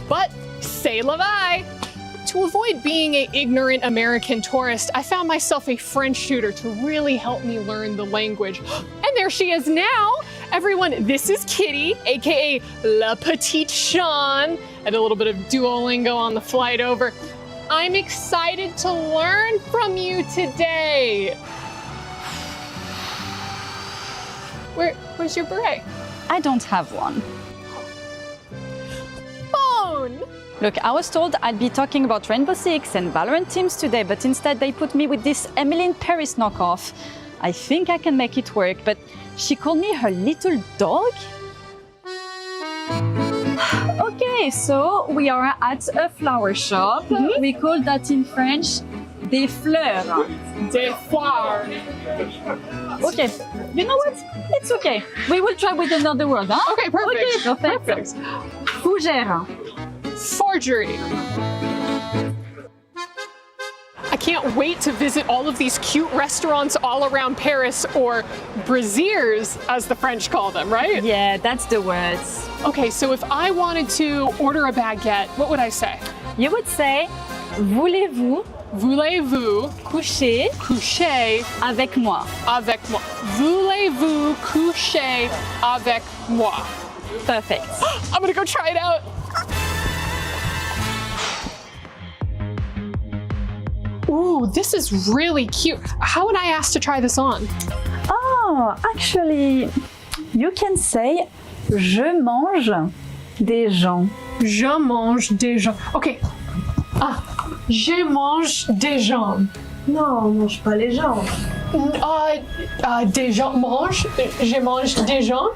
but c'est la vie. To avoid being an ignorant American tourist, I found myself a French tutor to really help me learn the language. And there she is now. Everyone, this is Kitty, aka La Petite Sean. I had a little bit of Duolingo on the flight over. I'm excited to learn from you today. Where's your beret? I don't have one. Phone! Look, I was told I'd be talking about Rainbow Six and Valorant teams today, but instead they put me with this Emily in Paris knockoff. I think I can make it work, but she called me her little dog? Okay, so we are at a flower shop. Mm-hmm. We call that in French des fleurs. Des fleurs. Okay, you know what? It's okay. We will try with another word, huh? Okay, perfect. Okay, Perfect. Fougère. Forgery. I can't wait to visit all of these cute restaurants all around Paris, or brasiers, as the French call them, right? Yeah, that's the words. Okay, so if I wanted to order a baguette, what would I say? You would say, voulez-vous Voulez-vous coucher coucher avec moi? avec moi? Voulez-vous coucher avec moi? Perfect. I'm gonna go try it out. Ooh, this is really cute. How would I ask to try this on? Oh, actually, you can say, je mange des gens. Je mange des gens. Okay. Je mange des gens. Non, on mange pas les gens. Des gens mange. Je mange des gens.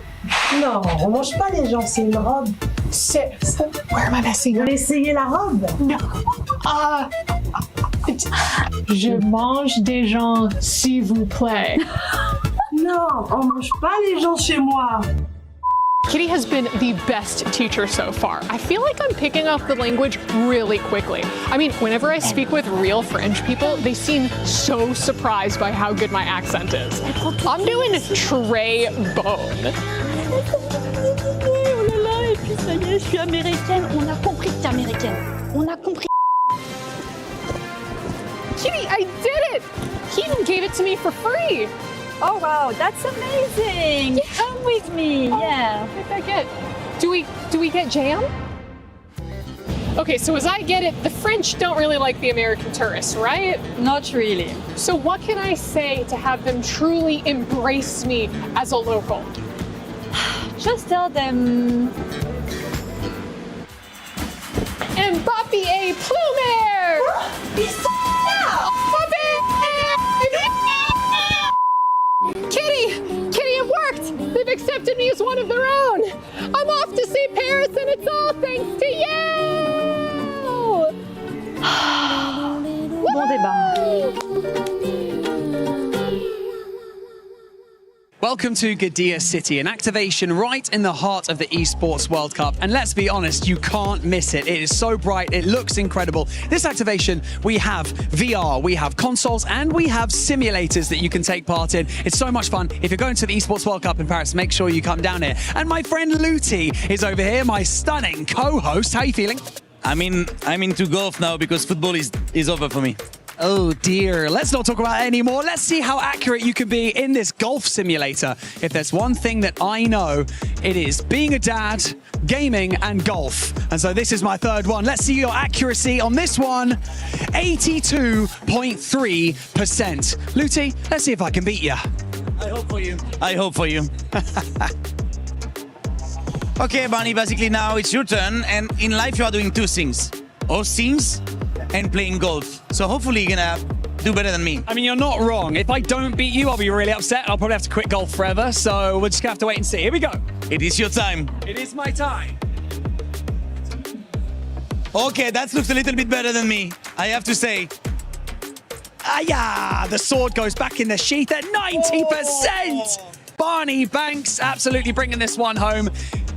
Non, on mange pas les gens, c'est une robe. C'est. Where am I messing Vous up? voulez essayer la robe? No. Je mange des gens, s'il vous plaît. Non, on mange pas les gens chez moi. Kitty has been the best teacher so far. I feel like I'm picking up the language really quickly. I mean, whenever I speak with real French people, they seem so surprised by how good my accent is. I'm doing très bon. Oh là là, et puis ça y est, je suis américaine. On a compris que t'es américaine. On a compris. Kitty, I did it! He even gave it to me for free. Oh wow, that's amazing. Yeah. Come with me. Yeah. What did I get? Do we get jam? Okay, so as I get it, the French don't really like the American tourists, right? Not really. So what can I say to have them truly embrace me as a local? Just tell them. Mbappé et Plumer! Kitty, it worked! They've accepted me as one of their own! I'm off to see Paris, and it's all thanks to you! Bon débat. Welcome to Garena City, an activation right in the heart of the Esports World Cup. And let's be honest, you can't miss it. It is so bright, it looks incredible. This activation, we have VR, we have consoles, and we have simulators that you can take part in. It's so much fun. If you're going to the Esports World Cup in Paris, make sure you come down here. And my friend Luti is over here, my stunning co-host. How are you feeling? I'm into golf now because football is over for me. Oh dear, let's not talk about it anymore. Let's see how accurate you can be in this golf simulator. If there's one thing that I know, it is being a dad, gaming, and golf. And so this is my third one. Let's see your accuracy on this one. 82.3%. Luti, let's see if I can beat you. I hope for you. Okay, Barney, basically now it's your turn. And in life, you are doing two things. Host teams and playing golf. So hopefully you're gonna do better than me. I mean, you're not wrong. If I don't beat you, I'll be really upset. I'll probably have to quit golf forever. So we're just gonna have to wait and see. Here we go. It is your time. It is my time. Okay, that looks a little bit better than me, I have to say. Yeah, the sword goes back in the sheath at 90%. Barney Banks absolutely bringing this one home.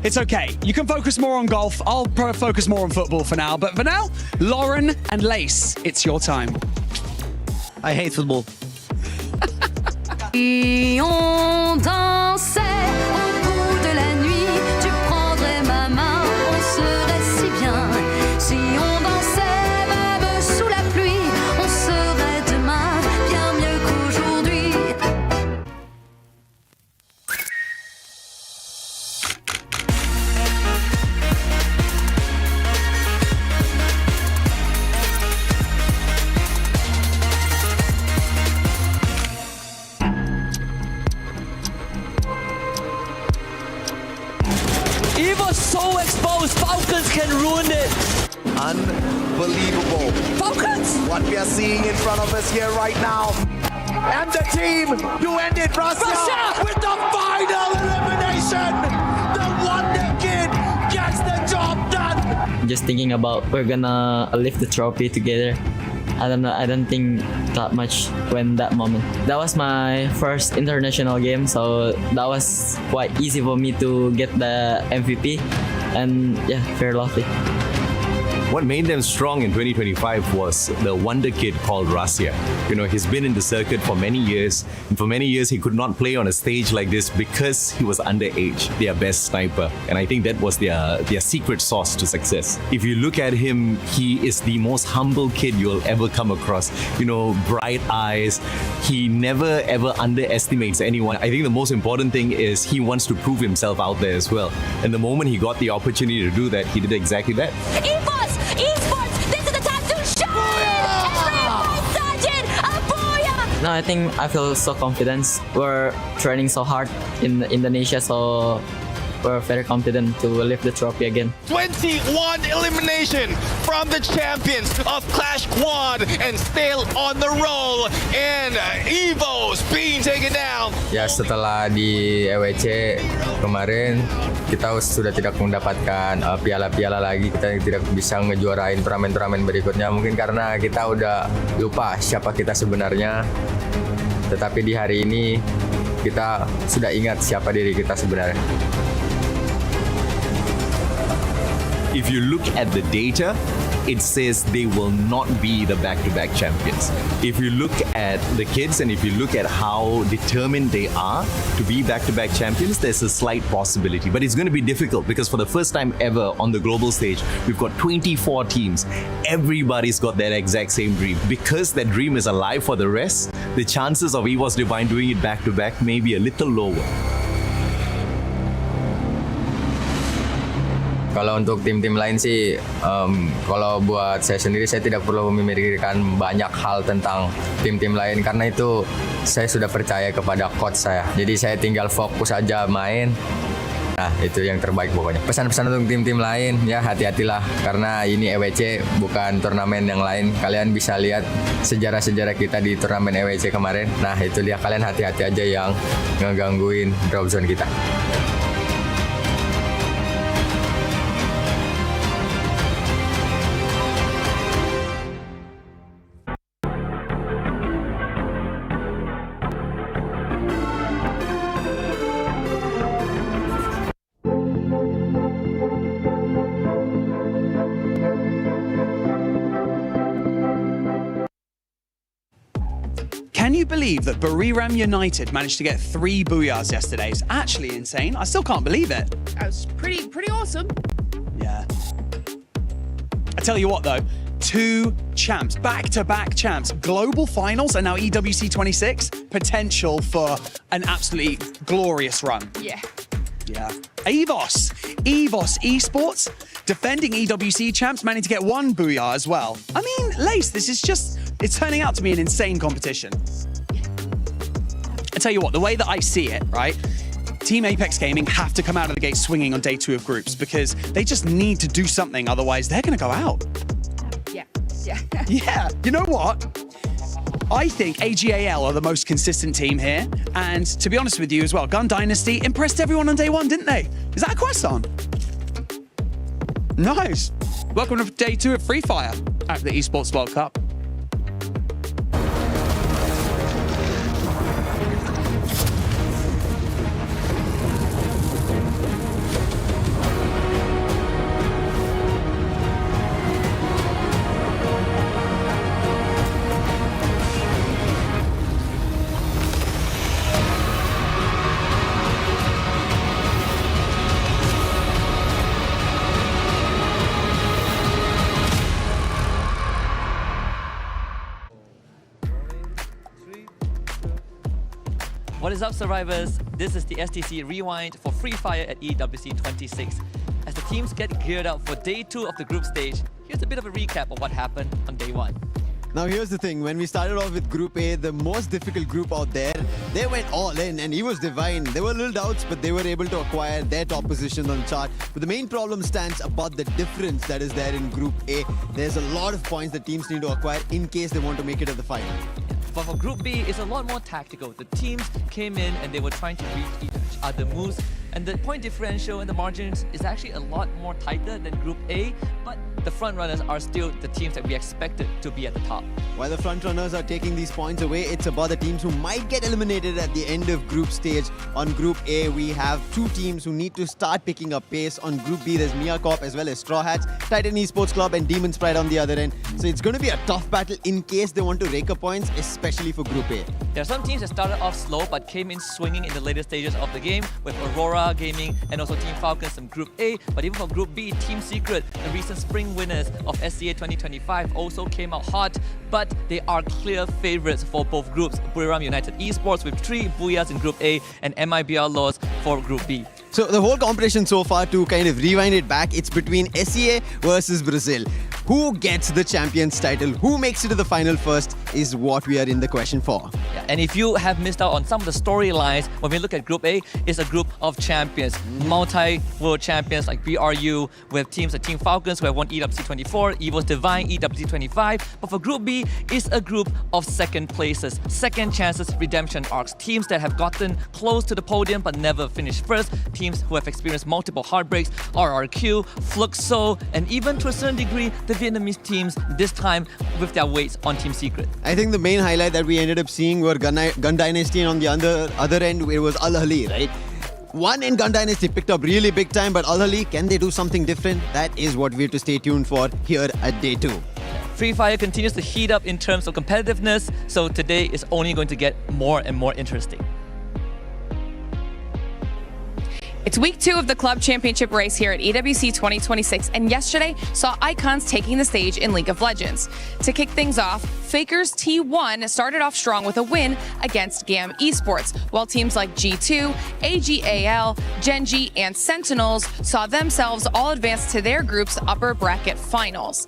It's okay. You can focus more on golf. I'll focus more on football for now. But for now, Lauren and Lace, it's your time. I hate football. Et on dansait au bout de la nuit, tu prendrais ma main, on serait si bien. can ruin it. Unbelievable. Focus! What we are seeing in front of us here right now. And the team to end it, Russia, with the final elimination. The Wonder Kid gets the job done. Just thinking about we're gonna lift the trophy together. I don't know. I don't think that much when that moment. That was my first international game, so that was quite easy for me to get the MVP, and yeah, very lovely. What made them strong in 2025 was the wonder kid called Russia. You know, he's been in the circuit for many years, and for many years he could not play on a stage like this because he was underage, their best sniper. And I think that was their secret sauce to success. If you look at him, he is the most humble kid you'll ever come across. You know, bright eyes. He never ever underestimates anyone. I think the most important thing is he wants to prove himself out there as well. And the moment he got the opportunity to do that, he did exactly that. Esports, this is the time to shine! Everyone, Sergeant, a booyah! No, I think I feel so confident. We're training so hard in Indonesia, so we're very confident to lift the trophy again. 21 elimination from the champions of Clash Quad and still on the roll, and Evo's being taken down. Ya, setelah di EWC kemarin kita sudah tidak mendapatkan piala-piala lagi, kita tidak bisa ngejuarain turnamen-turnamen berikutnya, mungkin karena kita udah lupa siapa kita sebenarnya. Tetapi di hari ini kita sudah ingat siapa diri kita sebenarnya. If you look at the data, it says they will not be the back-to-back champions. If you look at the kids and if you look at how determined they are to be back-to-back champions, there's a slight possibility. But it's going to be difficult because for the first time ever on the global stage, we've got 24 teams. Everybody's got that exact same dream. Because that dream is alive for the rest, the chances of EWC Divine doing it back-to-back may be a little lower. Kalau untuk tim-tim lain sih, kalau buat saya sendiri, saya tidak perlu memikirkan banyak hal tentang tim-tim lain karena itu saya sudah percaya kepada coach saya. Jadi saya tinggal fokus aja main. Nah, itu yang terbaik pokoknya. Pesan-pesan untuk tim-tim lain, ya hati-hatilah karena ini EWC bukan turnamen yang lain. Kalian bisa lihat sejarah-sejarah kita di turnamen EWC kemarin. Nah, itu dia, kalian hati-hati aja yang ngegangguin drop zone kita. Can you believe that Booyah United managed to get 3 Booyahs yesterday? It's actually insane. I still can't believe it. That's pretty awesome. Yeah. I tell you what though, 2 champs, back-to-back champs, global finals, and now EWC 26, potential for an absolutely glorious run. Yeah. Yeah. EVOS Esports, defending EWC champs, managing to get 1 Booyah as well. I mean, Lace, this is just, it's turning out to be an insane competition. I tell you what, the way that I see it, right? Team Apex Gaming have to come out of the gate swinging on day 2 of groups because they just need to do something, otherwise they're going to go out. Yeah. Yeah, you know what? I think AGAL are the most consistent team here, and to be honest with you as well, Gun Dynasty impressed everyone on day 1, didn't they? Is that a croissant? Nice. Welcome to day 2 of Free Fire at the Esports World Cup. What is up, survivors? This is the STC Rewind for Free Fire at EWC 26. As the teams get geared up for day 2 of the group stage, here's a bit of a recap of what happened on day 1. Now here's the thing, when we started off with Group A, the most difficult group out there, they went all in and he was divine. There were little doubts, but they were able to acquire their top position on the chart. But the main problem stands about the difference that is there in Group A. There's a lot of points that teams need to acquire in case they want to make it to the final. But for Group B, it's a lot more tactical. The teams came in and they were trying to read each other moves. And the point differential and the margins is actually a lot more tighter than Group A, but the front runners are still the teams that we expected to be at the top. While the front runners are taking these points away, it's about the teams who might get eliminated at the end of group stage. On Group A, we have two teams who need to start picking up pace. On Group B, there's Mia Corp as well as Straw Hats, Titan Esports Club and Demon Sprite on the other end. So it's going to be a tough battle in case they want to rake up points, especially for Group A. There are some teams that started off slow but came in swinging in the later stages of the game, with Aurora Gaming and also Team Falcons from Group A. But even for Group B, Team Secret, the recent spring winners of SCA 2025, also came out hot, but they are clear favourites for both groups. Booyah United Esports with 3 Booyahs in Group A and MIBR Laws for Group B. So the whole competition so far, to kind of rewind it back, it's between SEA versus Brazil. Who gets the champions title? Who makes it to the final first is what we are in the question for. Yeah, and if you have missed out on some of the storylines, when we look at Group A, it's a group of champions, multi-world champions like BRU, with teams like Team Falcons who have won EWC 24, Evo's Divine, EWC 25. But for Group B, it's a group of second places, second chances, redemption arcs, teams that have gotten close to the podium but never finished first, teams who have experienced multiple heartbreaks, RRQ, Fluxo, and even to a certain degree, the Vietnamese teams, this time with their weights on Team Secret. I think the main highlight that we ended up seeing were Gun Dynasty, and on the other end, it was Al Ahly, right? One in Gun Dynasty picked up really big time, but Al Ahly, can they do something different? That is what we have to stay tuned for here at Day 2. Free Fire continues to heat up in terms of competitiveness, so today is only going to get more and more interesting. It's week 2 of the club championship race here at EWC 2026, and yesterday saw icons taking the stage in League of Legends. To kick things off, Faker's T1 started off strong with a win against GAM Esports, while teams like G2, AGAL, Genji, and Sentinels saw themselves all advance to their group's upper bracket finals.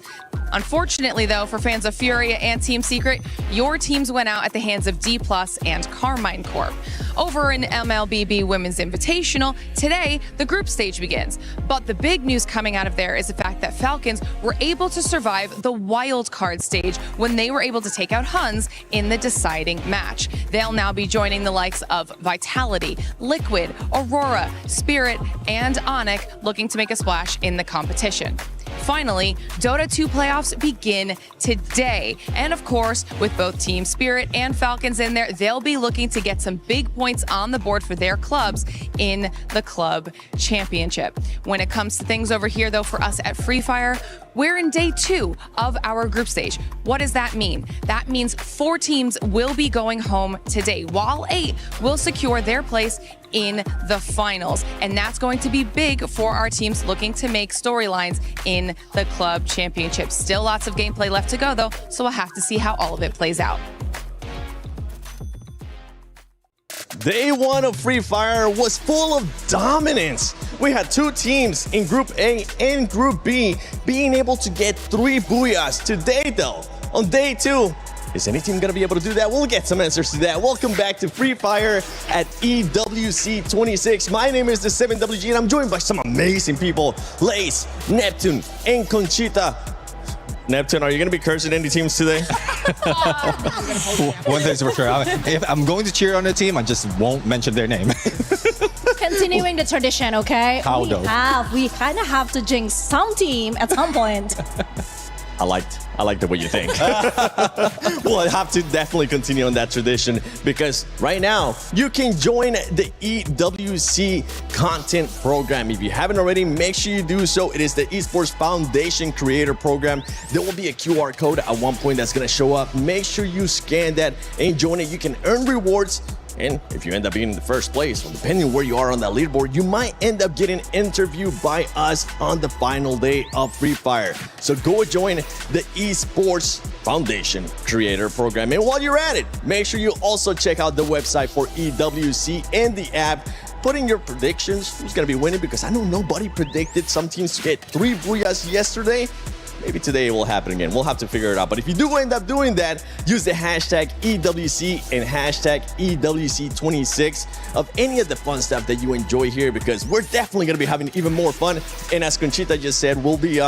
Unfortunately, though, for fans of Furia and Team Secret, your teams went out at the hands of D+ and Carmine Corp. Over in MLBB Women's Invitational, today the group stage begins. But the big news coming out of there is the fact that Falcons were able to survive the wild card stage when they were able to take out Huns in the deciding match. They'll now be joining the likes of Vitality, Liquid, Aurora, Spirit, and Onyx, looking to make a splash in the competition. Finally, Dota 2 playoffs begin today. And of course, with both Team Spirit and Falcons in there, they'll be looking to get some big points on the board for their clubs in the club championship. When it comes to things over here, though, for us at Free Fire, we're in day 2 of our group stage. What does that mean? That means 4 teams will be going home today, while 8 will secure their place in the finals. And that's going to be big for our teams looking to make storylines in the club championship. Still lots of gameplay left to go, though, so we'll have to see how all of it plays out. Day 1 of Free Fire was full of dominance. We had 2 teams in Group A and Group B being able to get 3 Booyahs. Today, though, on Day 2, is any team going to be able to do that? We'll get some answers to that. Welcome back to Free Fire at EWC 26. My name is the 7WG, and I'm joined by some amazing people. Lace, Neptune, and Conchita. Neptune, are you going to be cursing any teams today? One thing's for sure. If I'm going to cheer on the team, I just won't mention their name. Continuing the tradition, okay? How though? We kind of have to jinx some team at some point. I like the way you think. We'll have to definitely continue on that tradition, because right now you can join the EWC content program. If you haven't already, make sure you do so. It is the Esports Foundation Creator Program. There will be a QR code at one point that's going to show up. Make sure you scan that and join it. You can earn rewards. And if you end up being in the first place, well, depending on where you are on that leaderboard, you might end up getting interviewed by us on the final day of Free Fire. So go join the Esports Foundation Creator Program. And while you're at it, make sure you also check out the website for EWC and the app. Put in your predictions. Who's going to be winning? Because I know nobody predicted some teams to get 3 Booyahs yesterday. maybe today it will happen again. We'll have to figure it out. But if you do end up doing that, use the hashtag EWC and hashtag EWC26 of any of the fun stuff that you enjoy here, because we're definitely going to be having even more fun. And as Conchita just said, we'll be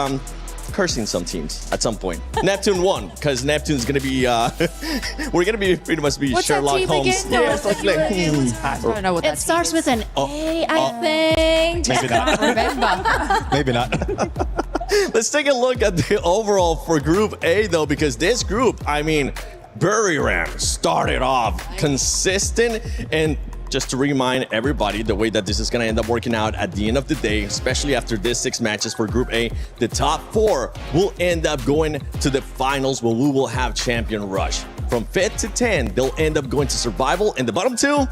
cursing some teams at some point. Neptune won, because Neptune's going to be, we're going to be pretty much be What's Sherlock that team Holmes. again? No, Yeah, it's like, I don't know what that starts with an A, I think. Maybe not. Remember. Maybe not. Let's take a look at the overall for Group A, though, because this group, I mean, Buriram started off consistent. And just to remind everybody the way that this is going to end up working out at the end of the day, especially after this 6 matches for Group A, the top 4 will end up going to the finals, where we will have Champion Rush. From 5th to 10, they'll end up going to Survival, and the bottom 2,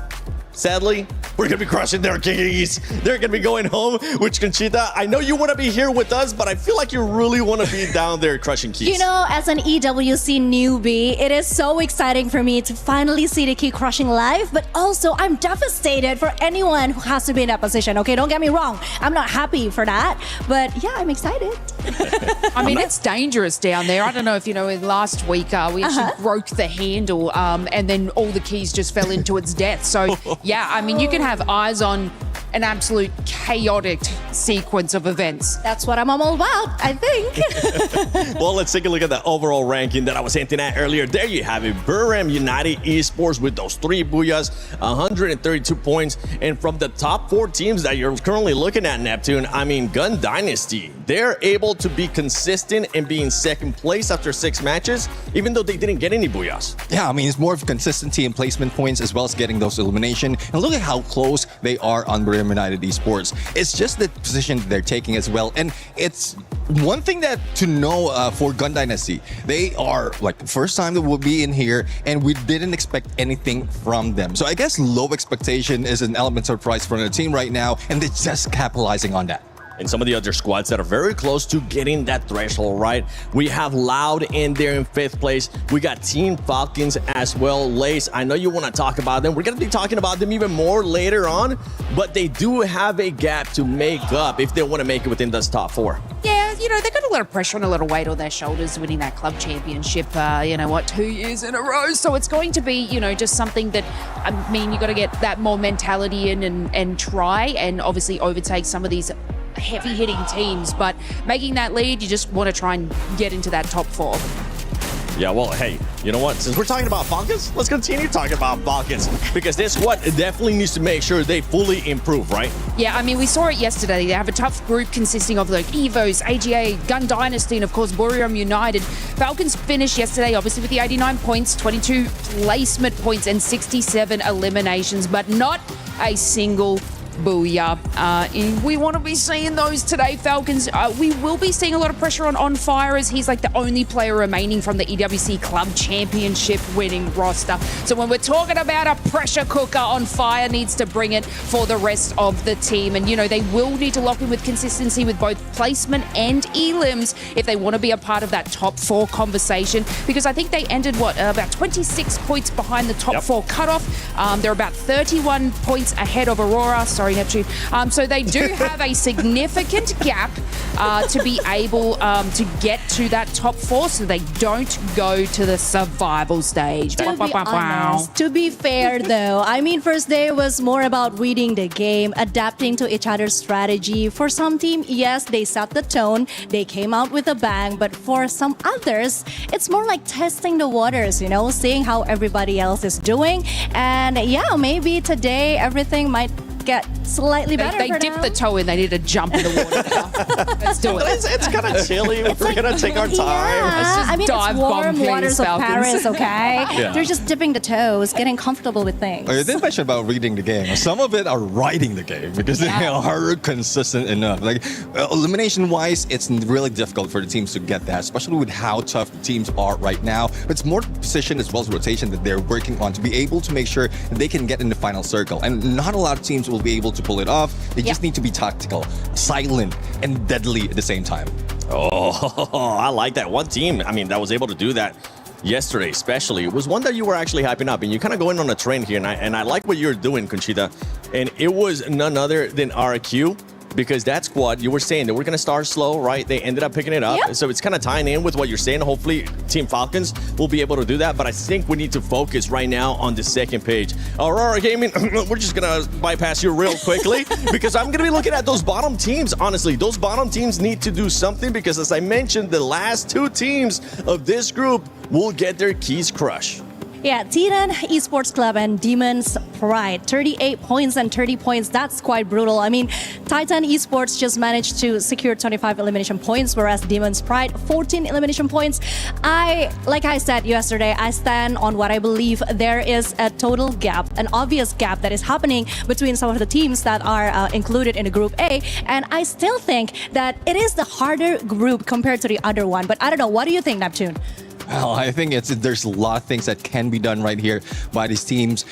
sadly, we're going to be crushing their keys. They're going to be going home, which, Conchita, I know you want to be here with us, but I feel like you really want to be down there crushing keys. You know, as an EWC newbie, it is so exciting for me to finally see the key crushing live, but also I'm devastated for anyone who has to be in that position. Okay, don't get me wrong. I'm not happy for that, but yeah, I'm excited. I mean, it's dangerous down there. I don't know if you know, last week we actually broke the handle and then all the keys just fell into its death. So yeah, I mean, you can have eyes on an absolute chaotic sequence of events. That's what I'm all about, I think. Well, let's take a look at the overall ranking that I was hinting at earlier. There you have it. Buriram United Esports with those 3 Booyahs, 132 points. And from the top 4 teams that you're currently looking at, Neptune, I mean, Gun Dynasty, they're able to be consistent and be in 2nd place after 6 matches, even though they didn't get any Booyahs. Yeah, I mean, it's more of consistency and placement points as well as getting those elimination. And look at how close they are on Buriram United Esports. It's just the position they're taking as well. And it's one thing that to know for Gun Dynasty, they are like the first time that we'll be in here, and we didn't expect anything from them. So I guess low expectation is an element of surprise for the team right now, and they're just capitalizing on that. And some of the other squads that are very close to getting that threshold right. We have Loud in there in 5th place. We got Team Falcons as well. Lace, I know you want to talk about them. We're going to be talking about them even more later on, but they do have a gap to make up if they want to make it within those top 4. Yeah, you know, they've got a lot of pressure and a lot of weight on their shoulders winning that club championship, 2 years in a row. So it's going to be, just something that, I mean, you got to get that more mentality in and try and obviously overtake some of these heavy-hitting teams, but making that lead, you just want to try and get into that top 4. Yeah, well, hey, you know what? Since we're talking about Falcons, let's continue talking about Falcons, because this squad definitely needs to make sure they fully improve, right? Yeah, I mean, we saw it yesterday. They have a tough group consisting of like EVOs, AGA, Gun Dynasty, and of course, Buriram United. Falcons finished yesterday, obviously, with the 89 points, 22 placement points, and 67 eliminations, but not a single Booyah. We want to be seeing those today, Falcons. We will be seeing a lot of pressure on Fire, as he's like the only player remaining from the EWC Club Championship winning roster. So when we're talking about a pressure cooker, on Fire needs to bring it for the rest of the team. And, they will need to lock in with consistency with both placement and elims if they want to be a part of that top 4 conversation, because I think they ended, about 26 points behind the top 4 cutoff. They're about 31 points ahead of Aurora. Sorry, Neptune. So they do have a significant gap to be able to get to that top 4, so they don't go to the survival stage. To be fair, though, I mean, first day was more about reading the game, adapting to each other's strategy. For some team, yes, they set the tone, they came out with a bang, but for some others, it's more like testing the waters, seeing how everybody else is doing. And yeah, maybe today everything might get slightly better. They dipped the toe in. They need to jump in the water now. Let's do it. It's kind of chilly. We're going to take our time. Yeah, I mean, it's warm waters of Paris, okay? Yeah. They're just dipping the toes, getting comfortable with things. You did mention about reading the game. Some of it are writing the game because they are consistent enough. Like elimination-wise, it's really difficult for the teams to get that, especially with how tough the teams are right now. But it's more position as well as rotation that they're working on to be able to make sure that they can get in the final circle. And not a lot of teams will be able to pull it off. They just need to be tactical, silent, and deadly at the same time. Oh, I like that. One team, that was able to do that yesterday, especially, was one that you were actually hyping up, and you're kind of going on a trend here, and I like what you're doing, Conchita. And it was none other than RQ because that squad, you were saying they were going to start slow, right? They ended up picking it up. Yep. So it's kind of tying in with what you're saying. Hopefully, Team Falcons will be able to do that. But I think we need to focus right now on the second page. Aurora Gaming, we're just going to bypass you real quickly because I'm going to be looking at those bottom teams. Honestly, those bottom teams need to do something because, as I mentioned, the last two teams of this group will get their keys crushed. Yeah, Titan Esports Club and Demons Pride, 38 points and 30 points. That's quite brutal. I mean, Titan Esports just managed to secure 25 elimination points, whereas Demons Pride, 14 elimination points. Like I said yesterday, I stand on what I believe there is a total gap, an obvious gap that is happening between some of the teams that are included in the Group A. And I still think that it is the harder group compared to the other one. But I don't know, what do you think, Neptune? Well, I think there's a lot of things that can be done right here by these teams.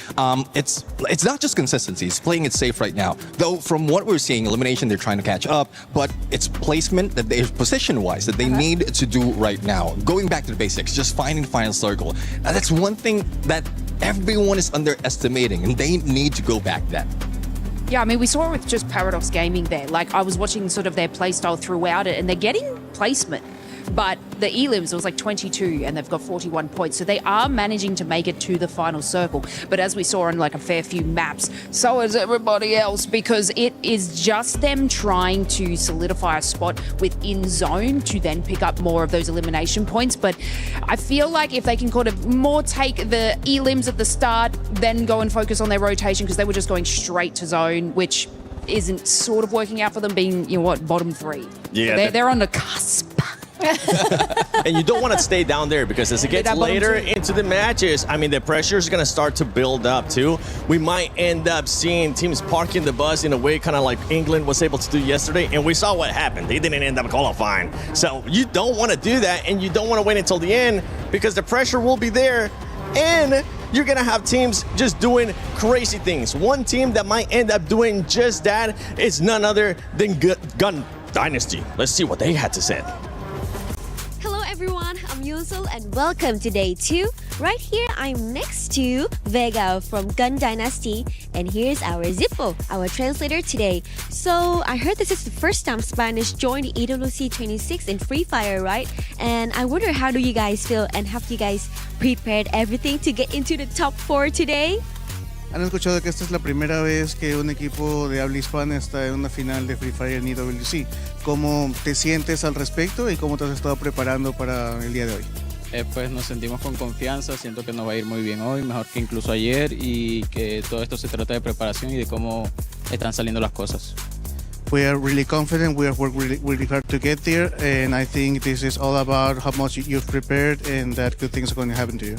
It's not just consistency; it's playing it safe right now. Though from what we're seeing, elimination they're trying to catch up, but it's placement that they position-wise that they need to do right now. Going back to the basics, just finding final circle. Now, that's one thing that everyone is underestimating, and they need to go back that. Yeah, I mean, we saw it with just Paradox Gaming there. Like, I was watching sort of their playstyle throughout it, and they're getting placement. But the elims, it was like 22 and they've got 41 points. So they are managing to make it to the final circle. But as we saw on like a fair few maps, so is everybody else, because it is just them trying to solidify a spot within zone to then pick up more of those elimination points. But I feel like if they can kind of more take the elims at the start, then go and focus on their rotation, because they were just going straight to zone, which isn't sort of working out for them, being, you know what, bottom three. Yeah, so they're on the cusp. And you don't want to stay down there, because as it gets later into the matches, I mean, the pressure is going to start to build up too. We might end up seeing teams parking the bus in a way kind of like England was able to do yesterday, and we saw what happened. They didn't end up qualifying. So you don't want to do that, and you don't want to wait until the end, because the pressure will be there, and you're going to have teams just doing crazy things. One team that might end up doing just that is none other than Gun Dynasty. Let's see what they had to say. Hello everyone, I'm Yunsul and welcome to day 2. Right here, I'm next to Vega from Gun Dynasty, and here's our Zippo, our translator today. So I heard this is the first time Spanish joined EWC 26 in Free Fire, right? And I wonder, how do you guys feel, and have you guys prepared everything to get into the top 4 today? ¿Han escuchado que esta es la primera vez que un equipo de habla hispana está en una final de Free Fire en EWC? ¿Cómo te sientes al respecto y cómo te has estado preparando para el día de hoy? Pues nos sentimos con confianza, siento que nos va a ir muy bien hoy, mejor que incluso ayer, y que todo esto se trata de preparación y de cómo están saliendo las cosas. We are really confident, we have worked really hard to get there, and I think this is all about how much you've prepared and that good things are going to happen to you.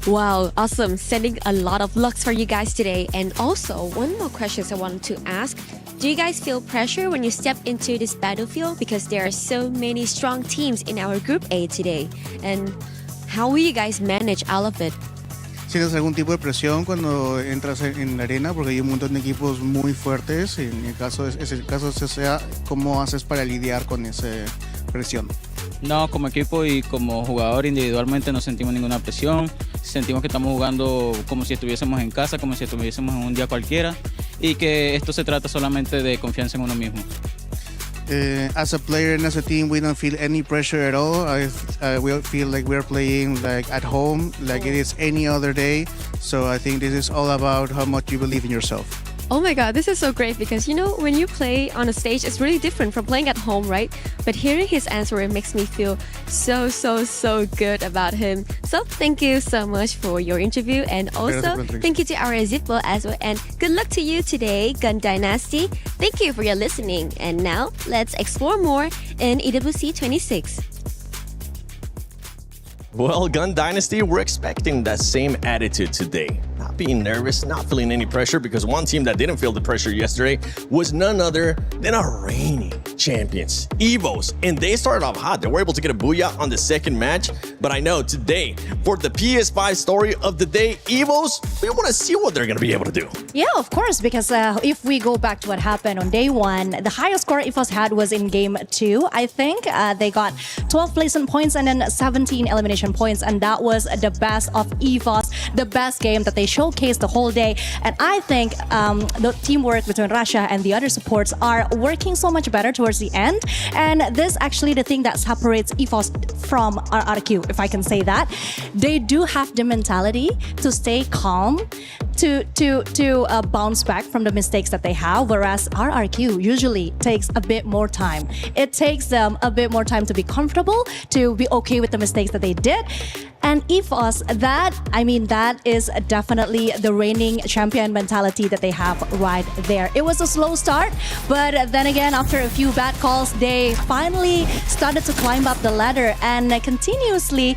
Wow, awesome. Sending a lot of lucks for you guys today. And also, one more question I wanted to ask. Do you guys feel pressure when you step into this battlefield? Because there are so many strong teams in our Group A today. And how will you guys manage all of it? ¿Sientes algún tipo de presión cuando entras en la arena? Porque hay un montón de equipos muy fuertes. En el caso sea, ¿cómo haces para lidiar con esa presión? No, como equipo y como jugador individualmente no sentimos ninguna presión. Sentimos que estamos jugando como si estuviésemos en casa, como si estuviésemos en un día cualquiera, y que esto se trata solamente de confianza en uno mismo. As a player and as a team, we don't feel any pressure at all. We feel like we're playing like at home, like it is any other day. So I think this is all about how much you believe in yourself. Oh my god, this is so great, because you know, when you play on a stage, it's really different from playing at home, right? But hearing his answer, it makes me feel so good about him. So thank you so much for your interview, and also thank you to our Zippo as well, and good luck to you today, Gun Dynasty. Thank you for your listening, and now let's explore more in EWC 26. Well, Gun Dynasty, we're expecting that same attitude today. Not being nervous, not feeling any pressure, because one team that didn't feel the pressure yesterday was none other than our reigning champions, EVOs. And they started off hot. They were able to get a Booyah on the second match. But I know today, for the PS5 story of the day, EVOs, we want to see what they're going to be able to do. Yeah, of course, because if we go back to what happened on day 1, the highest score EVOs had was in game 2, I think. They got 12 placement points and then 17 elimination points, and that was the best of EVOs the best game that they showcased the whole day. And I think the teamwork between Russia and the other supports are working so much better towards the end. And this actually the thing that separates EFOS from RRQ, if I can say that. They do have the mentality to stay calm, to bounce back from the mistakes that they have, whereas RRQ usually takes a bit more time. It takes them a bit more time to be comfortable, to be okay with the mistakes that they did. And EFOS, that is definitely the reigning champion mentality that they have right there. It was a slow start, but then again, after a few bad calls, they finally started to climb up the ladder and continuously,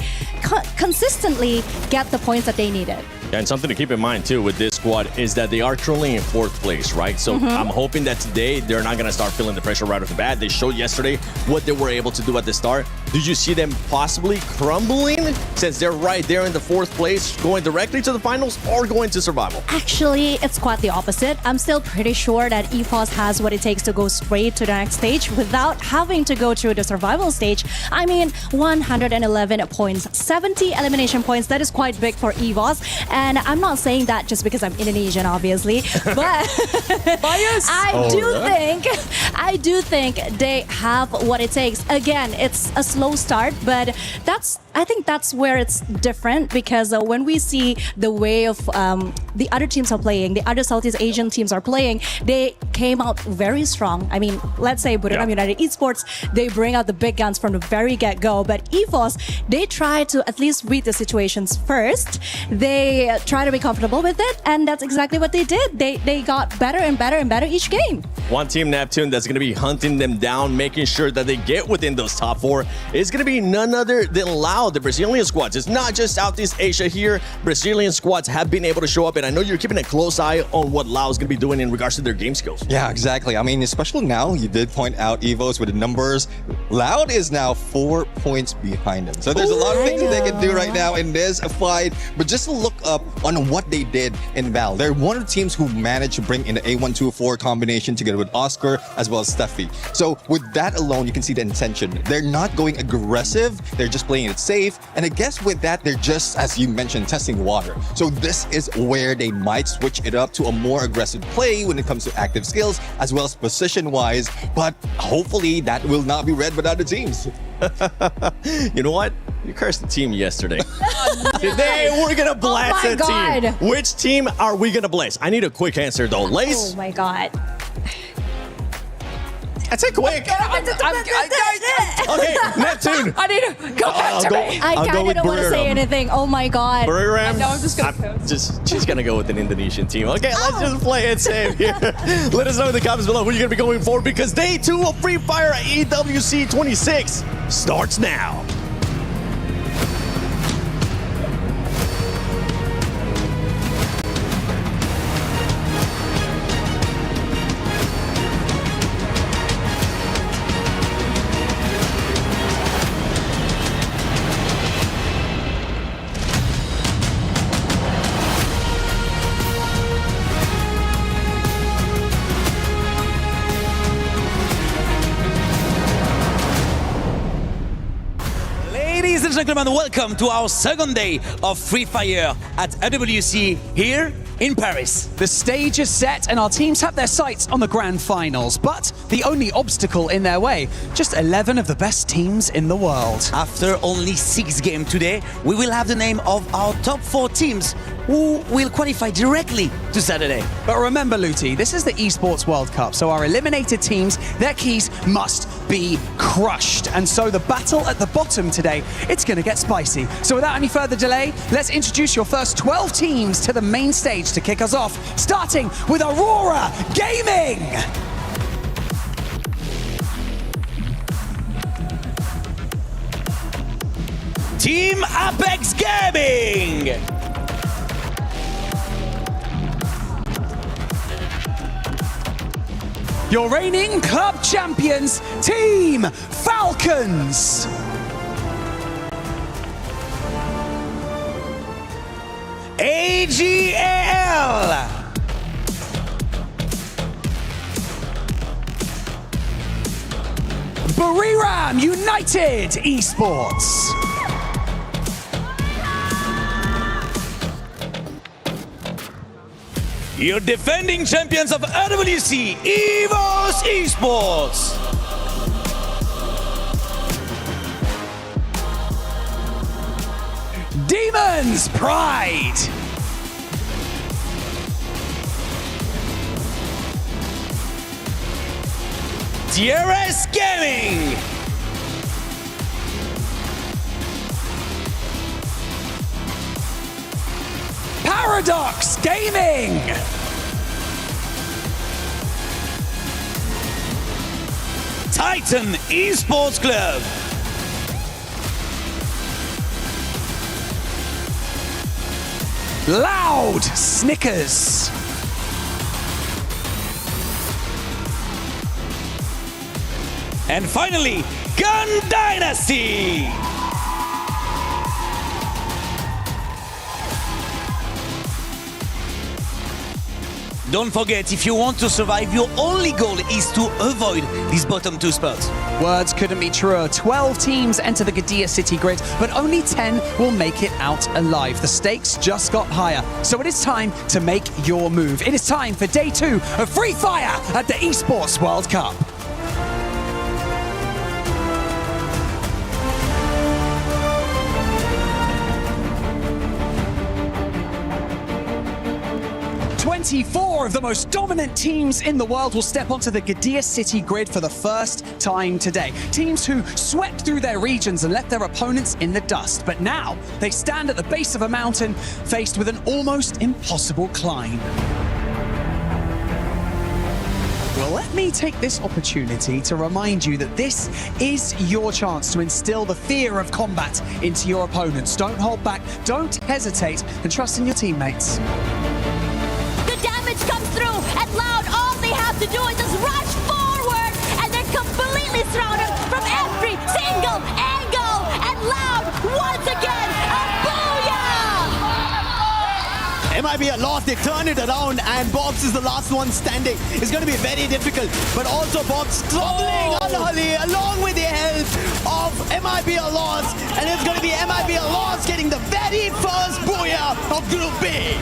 consistently get the points that they needed. And something to keep in mind too with this squad is that they are currently in 4th place, right? So I'm hoping that today they're not going to start feeling the pressure right off the bat. They showed yesterday what they were able to do at the start. Did you see them possibly crumbling since they're right there in the 4th place, going directly to the finals or going to survival? Actually, it's quite the opposite. I'm still pretty sure that EFOS has what it takes to go straight to the next stage without having to go through the survival stage. 111 points, 70 elimination points. That is quite big for EFOS. And I'm not saying that just because I'm Indonesian, obviously, but I do think they have what it takes. Again, it's a slow start, but I think that's where it's different because when we see the way of the other teams are playing, the other Southeast Asian teams are playing, they came out very strong. Let's say Booyah United Esports, they bring out the big guns from the very get-go, but EFOS, they try to at least read the situations first. They try to be comfortable with it, and that's exactly what they did. They got better and better and better each game. One team, Neptune, that's going to be hunting them down, making sure that they get within those top 4 is going to be none other than Lao, the Brazilian squads. It's not just Southeast Asia here. Brazilian squads have been able to show up, and I know you're keeping a close eye on what Lao is going to be doing in regards to their game skills. Yeah, exactly. Especially now, you did point out EVOS with the numbers. Loud is now 4 points behind them. So there's a lot of things that they can do right now in this fight. But just to look up on what they did in Val, they're one of the teams who managed to bring in the A124 combination together with Oscar as well as Steffi. So with that alone, you can see the intention. They're not going aggressive. They're just playing it safe. And I guess with that, they're just, as you mentioned, testing water. So this is where they might switch it up to a more aggressive play when it comes to active skills as well as position-wise. But hopefully that will not be read by other teams. You know what? You cursed the team yesterday. Today, we're going to blast the team. Which team are we going to blast? I need a quick answer, though. Lace? Oh, my God. That's it, quick. Okay, Neptune. I need to go back to me. I kind of don't want to say anything. Oh, my God. Booyah. No, I'm just going to She's going to go with an Indonesian team. Okay, let's just play it safe here. Let us know in the comments below who you're going to be going for because day 2 of Free Fire at EWC 26 starts now. Ladies and gentlemen, welcome to our second day of Free Fire at EWC here in Paris. The stage is set and our teams have their sights on the grand finals, but the only obstacle in their way, just 11 of the best teams in the world. After only 6 games today, we will have the name of our top 4 teams who will qualify directly to Saturday. But remember, Luti, this is the Esports World Cup, so our eliminated teams, their keys must be crushed. And so the battle at the bottom today, it's going to get spicy. So without any further delay, let's introduce your first 12 teams to the main stage to kick us off, starting with Aurora Gaming. Team Apex Gaming. Your reigning club champions, Team Falcons. AGAL. Buriram United Esports. your defending champions of EWC EVOS Esports. Demons Pride. DRS Gaming. Paradox Gaming. Titan Esports Club. Loud Snickers. And finally, Gun Dynasty. Don't forget, if you want to survive, your only goal is to avoid these bottom two spots. Words couldn't be truer. 12 teams enter the Garena City grid, but only 10 will make it out alive. The stakes just got higher, so it is time to make your move. It is time for day 2 of Free Fire at the Esports World Cup. Four of the most dominant teams in the world will step onto the Garena City grid for the first time today. Teams who swept through their regions and left their opponents in the dust. But now they stand at the base of a mountain faced with an almost impossible climb. Well, let me take this opportunity to remind you that this is your chance to instill the fear of combat into your opponents. Don't hold back, don't hesitate, and trust in your teammates. Comes through and Loud, all they have to do is just rush forward and they're completely surrounded from every single angle, and Loud once again a booyah! MIB are lost, they turn it around and Bobs is the last one standing. It's going to be very difficult, but also Bobs struggling unholy along with the help of MIB are lost, and it's going to be MIB are lost getting the very first booyah of Group B.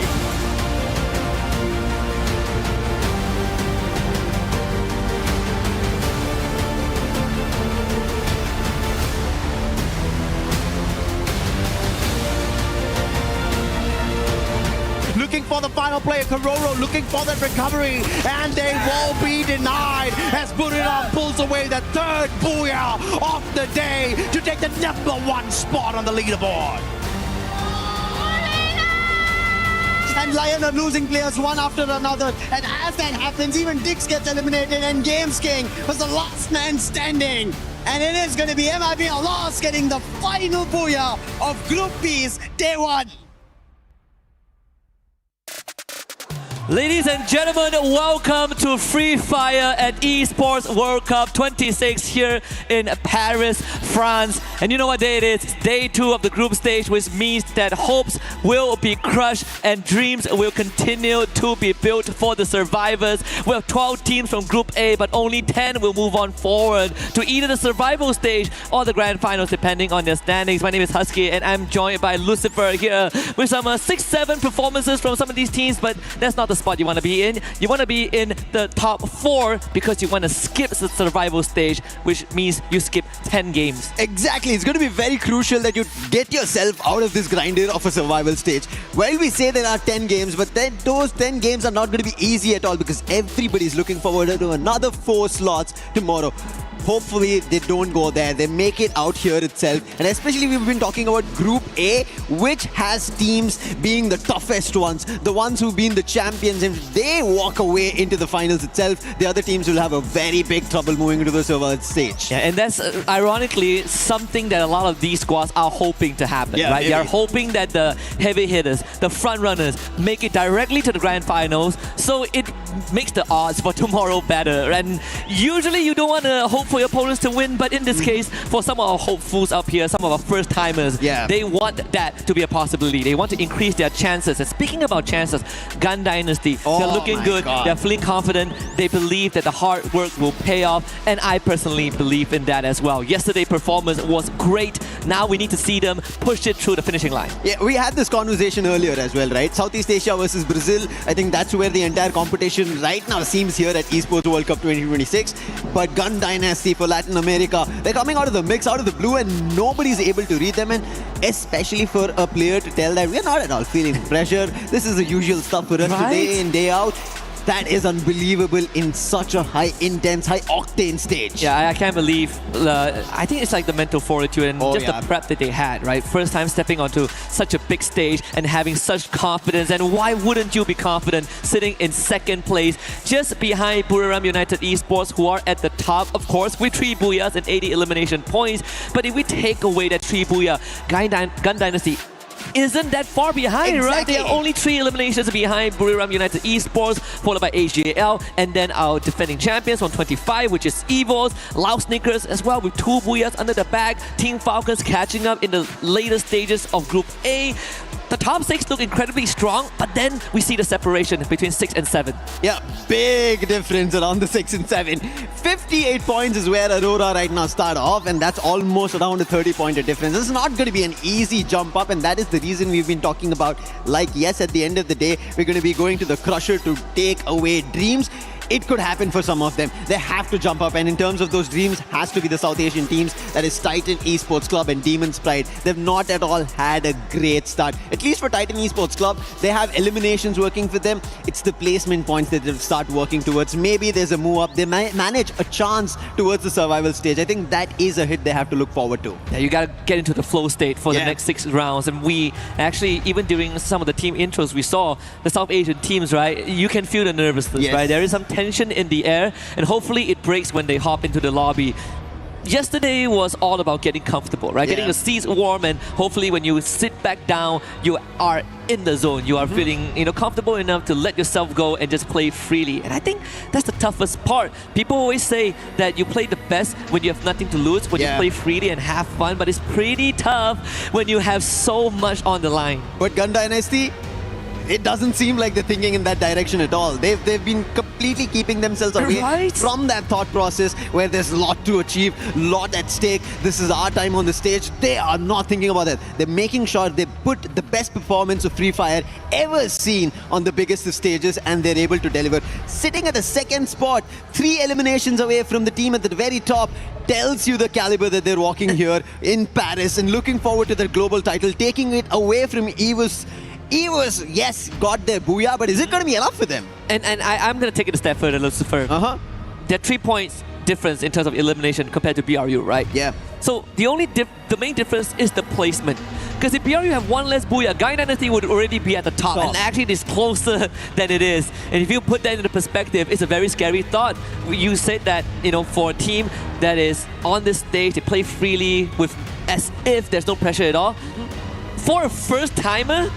Looking for the final player, Kororo looking for that recovery, and they will be denied as Booyah pulls away the third booyah of the day to take the #1 spot on the leaderboard. And Lion are losing players one after another, and as that happens, even Dix gets eliminated, and Games King was the last man standing. And it is going to be MIB lost getting the final booyah of Group B's Day 1. Ladies and gentlemen, welcome to Free Fire at Esports World Cup 26 here in Paris, France. And you know what day it is? It's day 2 of the group stage, which means that hopes will be crushed and dreams will continue to be built for the survivors. We have 12 teams from Group A, but only 10 will move on forward to either the survival stage or the grand finals, depending on their standings. My name is Husky, and I'm joined by Lucifer here with some 6-7 performances from some of these teams, but that's not the spot you want to be in. You want to be in the top 4 because you want to skip the survival stage, which means you skip 10 games. Exactly. It's going to be very crucial that you get yourself out of this grinder of a survival stage. Well, we say there are 10 games, but then those 10 games are not going to be easy at all because everybody's looking forward to another 4 slots tomorrow. Hopefully they don't go there, they make it out here itself. And especially we've been talking about Group A, which has teams being the toughest ones, the ones who've been the champions. And if they walk away into the finals itself, the other teams will have a very big trouble moving into the survival stage. Yeah, and that's ironically something that a lot of these squads are hoping to happen, right? Maybe. They are hoping that the heavy hitters, the front runners, make it directly to the grand finals, so it makes the odds for tomorrow better. And usually you don't want to hope for your opponents to win, but in this case, for some of our hopefuls up here, some of our first-timers, they want that to be a possibility. They want to increase their chances. And speaking about chances, Gun Dynasty, they're looking good, they're feeling confident, they believe that the hard work will pay off, and I personally believe in that as well. Yesterday's performance was great. Now we need to see them push it through the finishing line. Yeah, we had this conversation earlier as well, right? Southeast Asia versus Brazil. I think that's where the entire competition right now seems here at Esports World Cup 2026. But Gun Dynasty for Latin America, they're coming out of the mix, out of the blue, and nobody's able to read them. And especially for a player to tell that we're not at all feeling pressure. This is the usual stuff for us day in, day out. That is unbelievable in such a high intense, high octane stage. Yeah, I can't believe, I think it's like the mental fortitude and just the prep that they had, right? First time stepping onto such a big stage and having such confidence. And why wouldn't you be confident sitting in second place just behind Buriram United Esports, who are at the top, of course, with 3 Booyahs and 80 elimination points. But if we take away that 3 Booyah, Gun Dynasty isn't that far behind, right? They are only 3 eliminations behind Buriram United Esports, followed by HJL, and then our defending champions on 25, which is Evos, Laos Snickers as well, with 2 Booyahs under the bag. Team Falcons catching up in the later stages of Group A. The top 6 look incredibly strong, but then we see the separation between 6 and 7. Yeah, big difference around the 6 and 7. 58 points is where Aurora right now start off, and that's almost around a 30-point difference. It's not going to be an easy jump up, and that is the reason we've been talking about, like, yes, at the end of the day, we're going to be going to the Crusher to take away dreams. It could happen for some of them. They have to jump up, and in terms of those dreams, has to be the South Asian teams. That is Titan Esports Club and Demon's Pride. They've not at all had a great start. At least for Titan Esports Club, they have eliminations working for them. It's the placement points that they'll start working towards. Maybe there's a move up. They manage a chance towards the survival stage. I think that is a hit they have to look forward to. Yeah, you got to get into the flow state for the next 6 rounds. And we actually, even during some of the team intros, we saw the South Asian teams, right? You can feel the nervousness, right? There is some tension in the air, and hopefully it breaks when they hop into the lobby. Yesterday was all about getting comfortable, right? Getting the seats warm, and hopefully when you sit back down, you are in the zone. You are feeling, comfortable enough to let yourself go and just play freely. And I think that's the toughest part. People always say that you play the best when you have nothing to lose, when you play freely and have fun, but it's pretty tough when you have so much on the line. But Gun Dynasty, it doesn't seem like they're thinking in that direction at all. They've been completely keeping themselves away from that thought process where there's a lot to achieve, lot at stake. This is our time on the stage. They are not thinking about that. They're making sure they put the best performance of Free Fire ever seen on the biggest of stages, and they're able to deliver. Sitting at the second spot, 3 eliminations away from the team at the very top, tells you the caliber that they're walking here in Paris and looking forward to their global title, taking it away from EWC. EWC, yes, got their Booyah, but is it going to be enough for them? And I'm going to take it a step further, Lucifer. There are 3 points difference in terms of elimination compared to BRU, right? Yeah. So the main difference is the placement. Because if BRU have 1 less Booyah, Gun Dynasty would already be at the top, and actually it is closer than it is. And if you put that into perspective, it's a very scary thought. You said that, for a team that is on this stage, they play freely with as if there's no pressure at all. For a first-timer,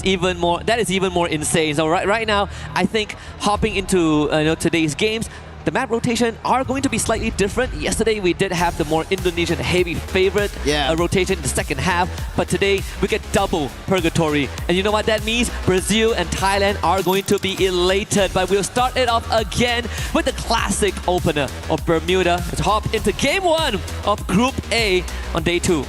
that is even more insane. So right now, I think hopping into today's games, the map rotation are going to be slightly different. Yesterday, we did have the more Indonesian heavy favorite rotation in the second half, but today we get double purgatory. And you know what that means? Brazil and Thailand are going to be elated, but we'll start it off again with the classic opener of Bermuda. Let's hop into game 1 of Group A on day 2.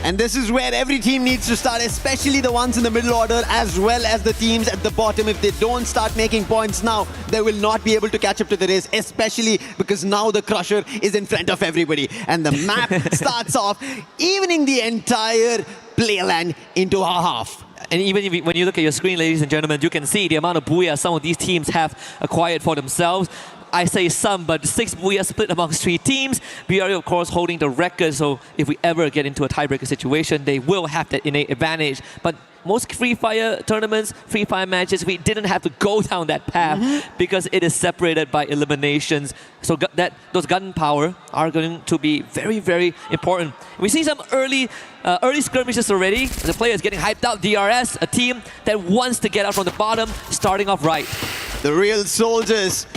And this is where every team needs to start, especially the ones in the middle order as well as the teams at the bottom. If they don't start making points now, they will not be able to catch up to the race, especially because now the Crusher is in front of everybody. And the map starts off evening the entire playland into a half. And even when you look at your screen, ladies and gentlemen, you can see the amount of Booyah some of these teams have acquired for themselves. I say some, but 6 Booyah split amongst 3 teams. BRU, of course, holding the record, so if we ever get into a tiebreaker situation, they will have that innate advantage. But most Free Fire tournaments, Free Fire matches, we didn't have to go down that path because it is separated by eliminations. So those gun power are going to be very, very important. We see some early skirmishes already. The player is getting hyped out. DRS, a team that wants to get out from the bottom, starting off right. The real soldiers.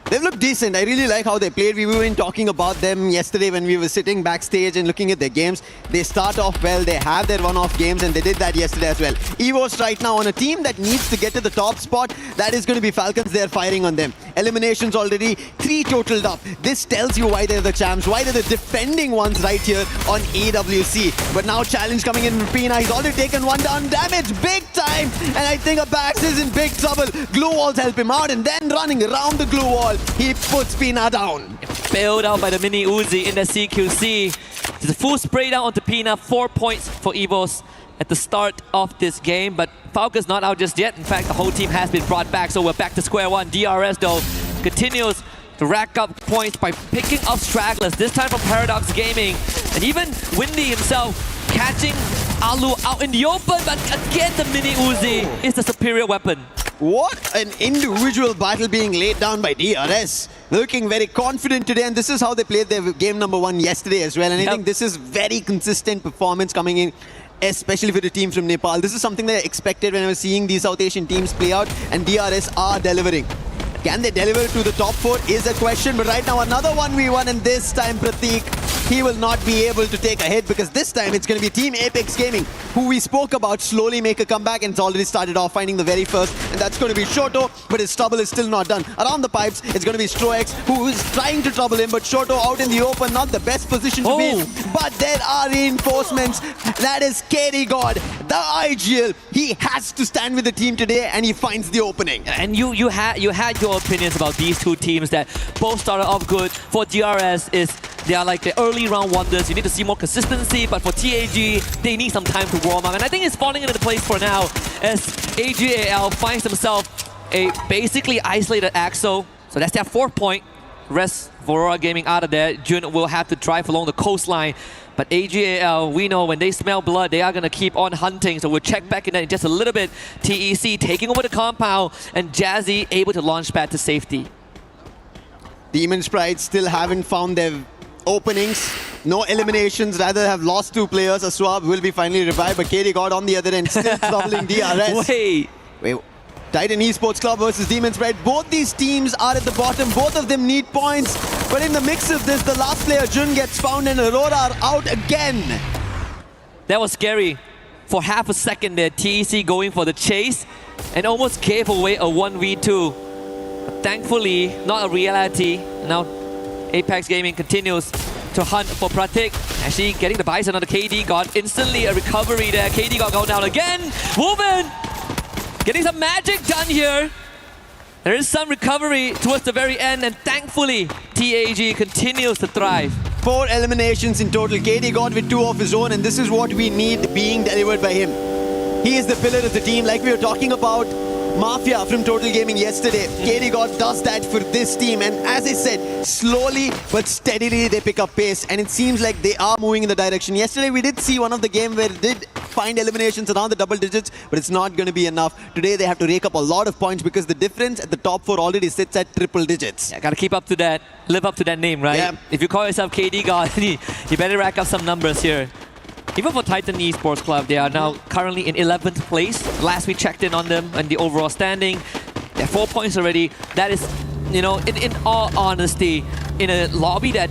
They've looked decent. I really like how they played. We were talking about them yesterday when we were sitting backstage and looking at their games. They start off well. They have their one-off games, and they did that yesterday as well. EVOS right now on a team that needs to get to the top spot. That is going to be Falcons. They're firing on them. Eliminations already, 3 totaled up. This tells you why they're the champs, why they're the defending ones right here on EWC. But now challenge coming in from Pina. He's already taken 1 down. Damage big time. And I think Abax is in big trouble. Glue walls help him out, and then running around the glue wall, he puts Pina down. Bailed out by the mini Uzi in the CQC. There's a full spray down onto Pina. 4 points for EVOS at the start of this game, but Falcons not out just yet. In fact, the whole team has been brought back, so we're back to square one. DRS though continues to rack up points by picking up stragglers, this time from Paradox Gaming. And even Windy himself catching Alu out in the open, but again the mini Uzi is the superior weapon. What an individual battle being laid down by DRS. Looking very confident today, and this is how they played their game number 1 yesterday as well. And I think this is very consistent performance coming in, especially for the team from Nepal. This is something that I expected when I was seeing these South Asian teams play out, and DRS are delivering. Can they deliver to the top 4 is a question, but right now another 1v1, and this time Prateek, he will not be able to take a hit, because this time it's going to be Team Apex Gaming, who we spoke about, slowly make a comeback, and it's already started off finding the very first, and that's going to be Shoto, but his trouble is still not done. Around the pipes, it's going to be Strox, who is trying to trouble him, but Shoto out in the open, not the best position to be in. But there are reinforcements. That is KD God, the IGL. He has to stand with the team today, and he finds the opening. And you had your opinions about these two teams that both started off good. For DRS, they are like the early round wonders. You need to see more consistency, but for TAG, they need some time to warm up. And I think it's falling into place for now as AGAL finds himself a basically isolated Axo. So that's their 4th point. Rest Aurora Gaming out of there. Jun will have to drive along the coastline. But AGAL, we know when they smell blood, they are going to keep on hunting. So we'll check back in just a little bit. TEC taking over the compound, and Jazzy able to launch pad to safety. Demon Sprites still haven't found their openings. No eliminations, rather have lost 2 players. A Swab will be finally revived, but KD God on the other end, still troubling DRS. Wait. Titan Esports Club versus Demon Sprite. Both these teams are at the bottom. Both of them need points. But in the mix of this, the last player, Jun, gets found, and Aurora are out again. That was scary. For half a second there, TEC going for the chase and almost gave away a 1v2. But thankfully, not a reality. Now, Apex Gaming continues to hunt for Pratik. Actually getting the Bison on the KD God. Instantly a recovery there. KD God going down again. Woven! Getting some magic done here. There is some recovery towards the very end, and thankfully, TAG continues to thrive. 4 eliminations in total. KD God with 2 of his own, and this is what we need being delivered by him. He is the pillar of the team, like we were talking about Mafia from Total Gaming yesterday. KD God does that for this team, and as I said, slowly but steadily they pick up pace, and it seems like they are moving in the direction. Yesterday we did see one of the game where it did find eliminations around the double digits, but it's not going to be enough. Today they have to rake up a lot of points because the difference at the top 4 already sits at triple digits. Yeah, gotta keep up to that, live up to that name, right? Yeah. If you call yourself KD God, you better rack up some numbers here. Even for Titan Esports Club, they are now currently in 11th place. Last we checked in on them and the overall standing, they're 4 points already. That is, you know, in all honesty, in a lobby that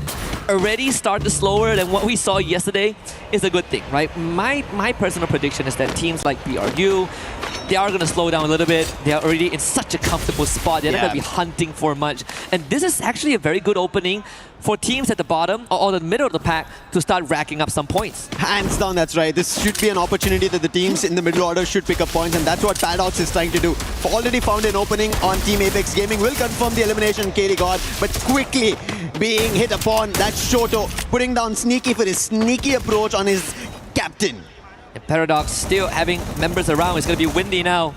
already started slower than what we saw yesterday is a good thing, right? My personal prediction is that teams like BRU, they are going to slow down a little bit. They are already in such a comfortable spot. They're not going to be hunting for much. And this is actually a very good opening for teams at the bottom or the middle of the pack to start racking up some points. Hands down, that's right. This should be an opportunity that the teams in the middle order should pick up points, and that's what Paradox is trying to do. Already found an opening on Team Apex Gaming. Will confirm the elimination, KD God, but quickly being hit upon. That's Shoto putting down Sneaky for his sneaky approach on his captain. And Paradox still having members around. It's going to be Windy now.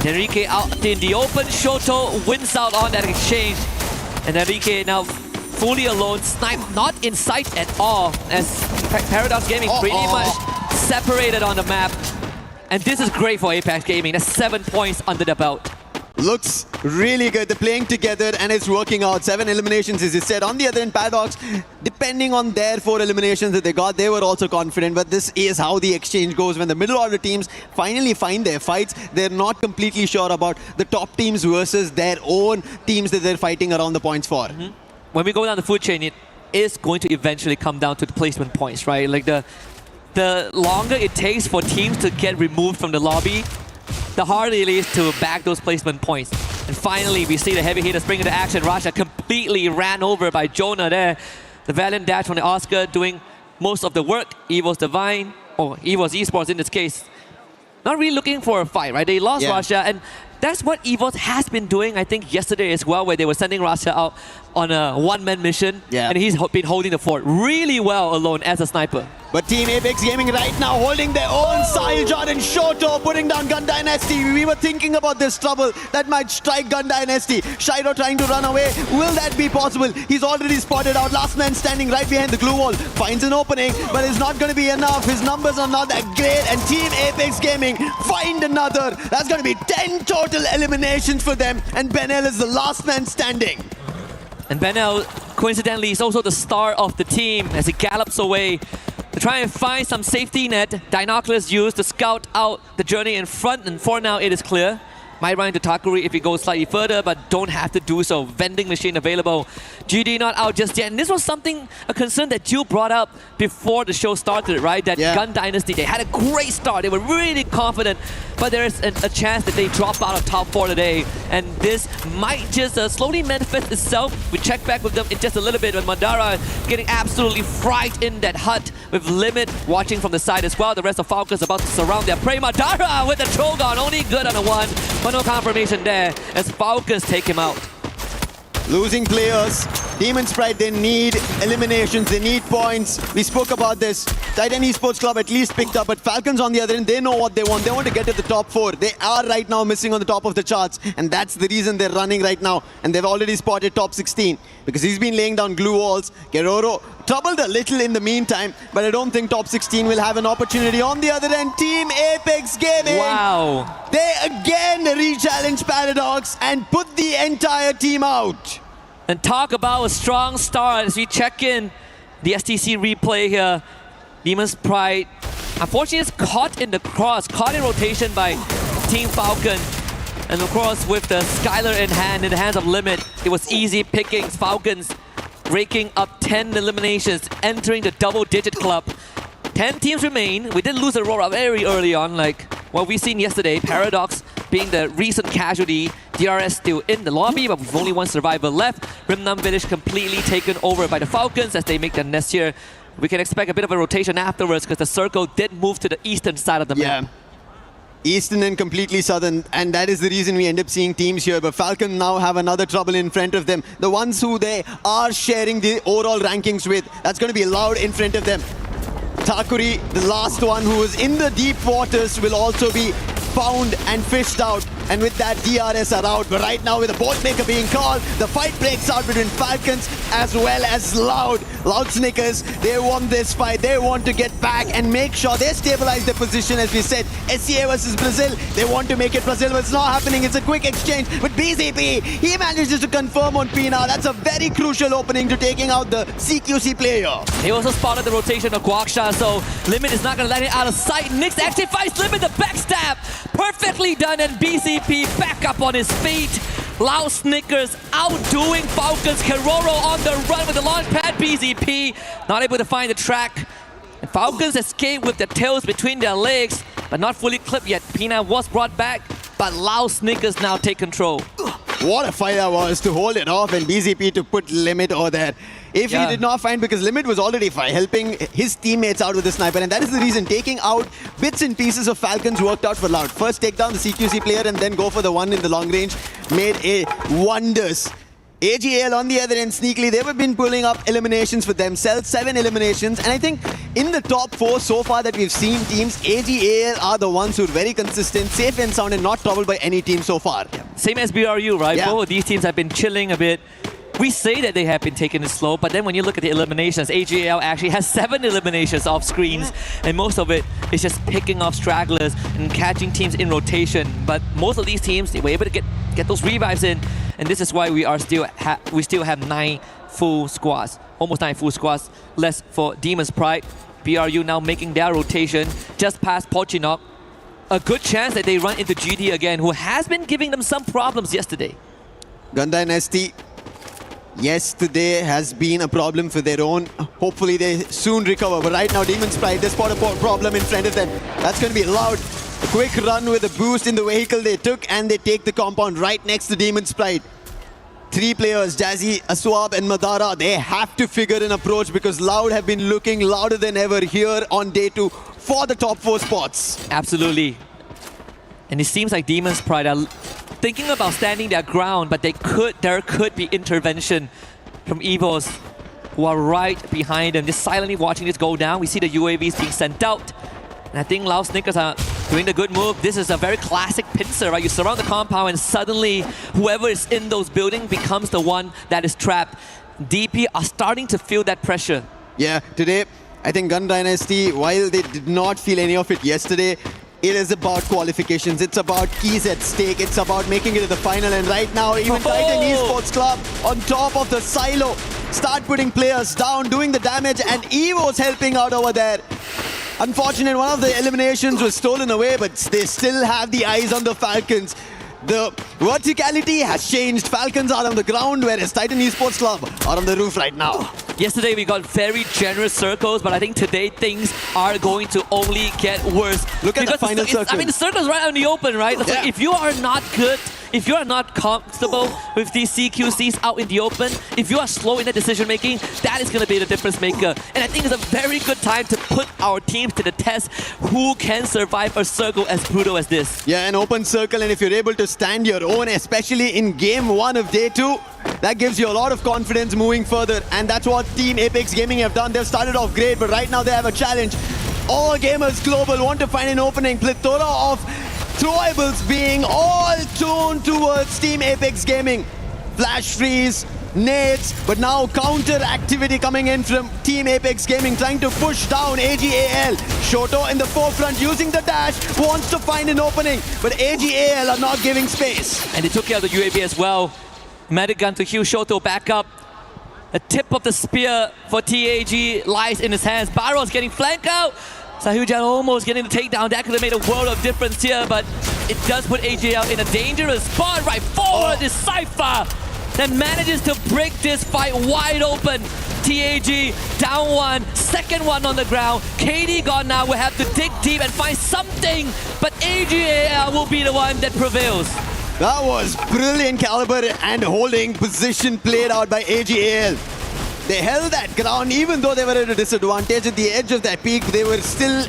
Enrique out in the open. Shoto wins out on that exchange. And Enrique now fully alone. Snipe not in sight at all, as Paradox Gaming pretty much separated on the map. And this is great for Apex Gaming. That's 7 points under the belt. Looks really good. They're playing together and it's working out. 7 eliminations, as you said. On the other end, Paradox, depending on their 4 eliminations that they got, they were also confident. But this is how the exchange goes. When the middle order teams finally find their fights, they're not completely sure about the top teams versus their own teams that they're fighting around the points for. When we go down the food chain, it is going to eventually come down to the placement points, right? Like the longer it takes for teams to get removed from the lobby, the harder it is to back those placement points. And finally, we see the heavy hitters bring into action. Rasha completely ran over by Jonah there. The Valiant dash from the Oscar doing most of the work. EVO's Divine, or EVO's Esports in this case, not really looking for a fight, right? They lost Rasha, and that's what EVO's has been doing, I think, yesterday as well, where they were sending Rasha out on a one-man mission, and he's been holding the fort really well alone as a sniper. But Team Apex Gaming right now holding their own. Sahil Jordan Shoto putting down Gun Dynasty. We were thinking about this trouble that might strike Gun Dynasty. Shiro trying to run away. Will that be possible? He's already spotted out. Last man standing right behind the glue wall. Finds an opening, but it's not going to be enough. His numbers are not that great. And Team Apex Gaming find another. That's going to be 10 total eliminations for them. And Benel is the last man standing. And Benel, coincidentally, is also the star of the team as he gallops away to try and find some safety net. Dinoculus used to scout out the journey in front, and for now it is clear. Might run into Takuri if he goes slightly further, but don't have to do so. Vending machine available. GD not out just yet. And this was a concern that you brought up before the show started, right? That Gun Dynasty, they had a great start. They were really confident, but there's a chance that they drop out of top 4 today. And this might just slowly manifest itself. We check back with them in just a little bit, but Mandara getting absolutely fried in that hut with Limit watching from the side as well. The rest of Falcons about to surround their prey. Mandara with the Trogon, only good on a 1. But no confirmation there as Falcons take him out. Losing players. Demon Sprite, they need eliminations, they need points. We spoke about this. Titan Esports Club at least picked up, but Falcons on the other end, they know what they want. They want to get to the top 4. They are right now missing on the top of the charts, and that's the reason they're running right now. And they've already spotted top 16 because he's been laying down glue walls. Geroro troubled a little in the meantime, but I don't think top 16 will have an opportunity. On the other end, Team Apex Gaming. Wow. They again re-challenge Paradox and put the entire team out. And talk about a strong start as we check in the STC replay here. Demon's Pride, unfortunately, is caught in the cross, caught in rotation by Team Falcon. And of course, with the Skylar in the hands of Limit, it was easy pickings. Falcons raking up 10 eliminations, entering the double-digit club. 10 teams remain. We did lose Aurora very early on, like what we've seen yesterday. Paradox being the recent casualty. DRS still in the lobby, but with only 1 survivor left. Rimnam Village completely taken over by the Falcons as they make their nest here. We can expect a bit of a rotation afterwards because the circle did move to the eastern side of the map. Eastern and completely southern, and that is the reason we end up seeing teams here. But Falcon now have another trouble in front of them. The ones who they are sharing the overall rankings with, that's going to be loud in front of them. Takuri, the last one who is in the deep waters, will also be found and fished out. And with that, DRS are out. But right now, with the bolt maker being called, the fight breaks out between Falcons as well as Loud. Loud Snickers, they want this fight. They want to get back and make sure they stabilize their position. As we said, SCA versus Brazil. They want to make it Brazil, but it's not happening. It's a quick exchange with BZP. He manages to confirm on Pina. That's a very crucial opening to taking out the CQC player. He also spotted the rotation of Guaksha, so Limit is not going to let it out of sight. Nix actually finds Limit the backstab. Perfectly done, and BCP back up on his feet. Loud Snickers outdoing Falcons. Keroro on the run with the launch pad. BZP not able to find the track. And Falcons escape with their tails between their legs, but not fully clipped yet. Pina was brought back, but Loud Snickers now take control. What a fight that was to hold it off and BZP to put Limit over there. If he did not find, because Limit was already helping his teammates out with the sniper, and that is the reason taking out bits and pieces of Falcons worked out for Loud. First take down the CQC player and then go for the one in the long range made wonders. AGL on the other end, sneakily, they've been pulling up eliminations for themselves, 7 eliminations, and I think in the top 4 so far that we've seen teams, AGL are the ones who are very consistent, safe and sound, and not troubled by any team so far. Same as BRU, right? Both of these teams have been chilling a bit. We say that they have been taking it slow, but then when you look at the eliminations, AGL actually has 7 eliminations off screens, and most of it is just picking off stragglers and catching teams in rotation. But most of these teams, they were able to get those revives in, and this is why we still have 9 full squads, almost 9 full squads less for Demon's Pride. BRU now making their rotation just past Pochinok. A good chance that they run into GD again, who has been giving them some problems yesterday. Gun Dynasty, yesterday has been a problem for their own. Hopefully they soon recover. But right now, Demon's Pride, they spot a problem in front of them. That's going to be Loud. A quick run with a boost in the vehicle they took, and they take the compound right next to Demon's Pride. 3 players, Jazzy, Aswab and Madara, they have to figure an approach because Loud have been looking louder than ever here on day 2 for the top 4 spots. Absolutely. And it seems like Demon's Pride are thinking about standing their ground, but there could be intervention from EVOs who are right behind them, just silently watching this go down. We see the UAVs being sent out. And I think Loud Snickers are doing the good move. This is a very classic pincer, right? You surround the compound and suddenly whoever is in those buildings becomes the one that is trapped. DP are starting to feel that pressure. Yeah, today, I think Gun Dynasty, while they did not feel any of it yesterday, it is about qualifications. It's about keys at stake. It's about making it to the final. And right now, even Titan Esports Club on top of the silo start putting players down, doing the damage, and Evo's helping out over there. Unfortunate, one of the eliminations was stolen away, but they still have the eyes on the Falcons. The verticality has changed. Falcons are on the ground, whereas Titan Esports Club are on the roof right now. Yesterday we got very generous circles, but I think today things are going to only get worse. Look at the final circle. I mean, the circle's right out in the open, right? So Yeah. if you are not good, if you are not comfortable with these CQCs out in the open, if you are slow in the decision making, that is going to be the difference maker. And I think it's a very good time to put our teams to the test. Who can survive a circle as brutal as this? Yeah, an open circle, and if you're able to stand your own, especially in game 1 of day 2, that gives you a lot of confidence moving further. And that's what Team Apex Gaming have done. They've started off great, but right now they have a challenge. All gamers global want to find an opening. Plethora of throwables being all tuned towards Team Apex Gaming. Flash freeze, nades, but now counter activity coming in from Team Apex Gaming, trying to push down AGAL. Shoto in the forefront using the dash, wants to find an opening, but AGAL are not giving space. And they took care of the UAV as well. Medic gun to heal Shoto back up. The tip of the spear for TAG lies in his hands. Barrow's getting flanked out. Sahujan almost getting the takedown. That could have made a world of difference here, but it does put AGL in a dangerous spot. Right forward is Cypher that manages to break this fight wide open. TAG down 1, second one on the ground. KD gone now. We'll have to dig deep and find something, but AGL will be the one that prevails. That was brilliant caliber and holding position played out by AGAL. They held that ground even though they were at a disadvantage at the edge of that peak. They were still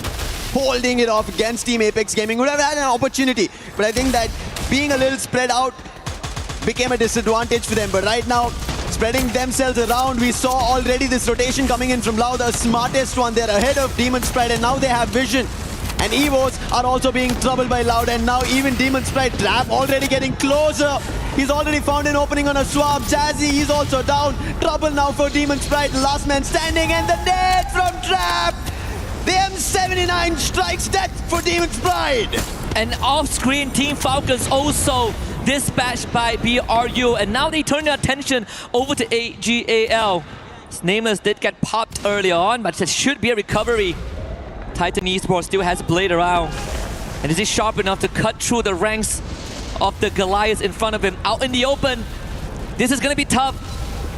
holding it off against Team Apex Gaming. Would have had an opportunity, but I think that being a little spread out became a disadvantage for them. But right now, spreading themselves around, we saw already this rotation coming in from Loud, the smartest one. They're ahead of Demon's Pride, and now they have vision. And EVOs are also being troubled by Loud, and now even Demon's Pride Trap already getting closer. He's already found an opening on a swap. Jazzy, he's also down. Trouble now for Demon's Pride. Last man standing, and the net from Trap. The M79 strikes death for Demon's Pride. And off-screen, Team Falcons also dispatched by BRU, and now they turn their attention over to AGAL. Nameless did get popped early on, but there should be a recovery. Titan Esports still has Blade around. And is he sharp enough to cut through the ranks of the Goliaths in front of him out in the open? This is going to be tough.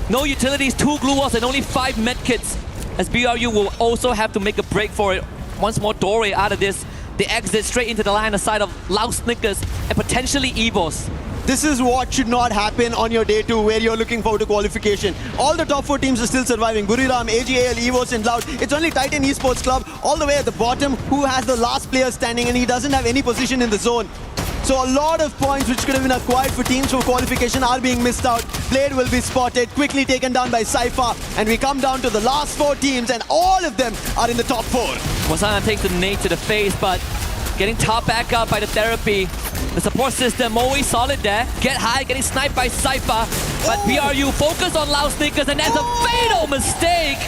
No utilities, 2 glue walls, and only 5 medkits. As BRU will also have to make a break for it. Once more doorway out of this. They exit straight into the line of sight of Loud Snickers and potentially EVOs. This is what should not happen on your day 2 where you're looking forward to qualification. All the top 4 teams are still surviving. Buriram, AGAL, EVOS and Loud. It's only Titan Esports Club all the way at the bottom who has the last player standing, and he doesn't have any position in the zone. So a lot of points which could have been acquired for teams for qualification are being missed out. Blade will be spotted, quickly taken down by Cypher, and we come down to the last 4 teams, and all of them are in the top 4. Wasana takes the nade to the face, but getting top back up by the therapy. The support system always solid there. Get high, getting sniped by Cypher. But BRU focus on Loud Snickers, and that's a fatal mistake.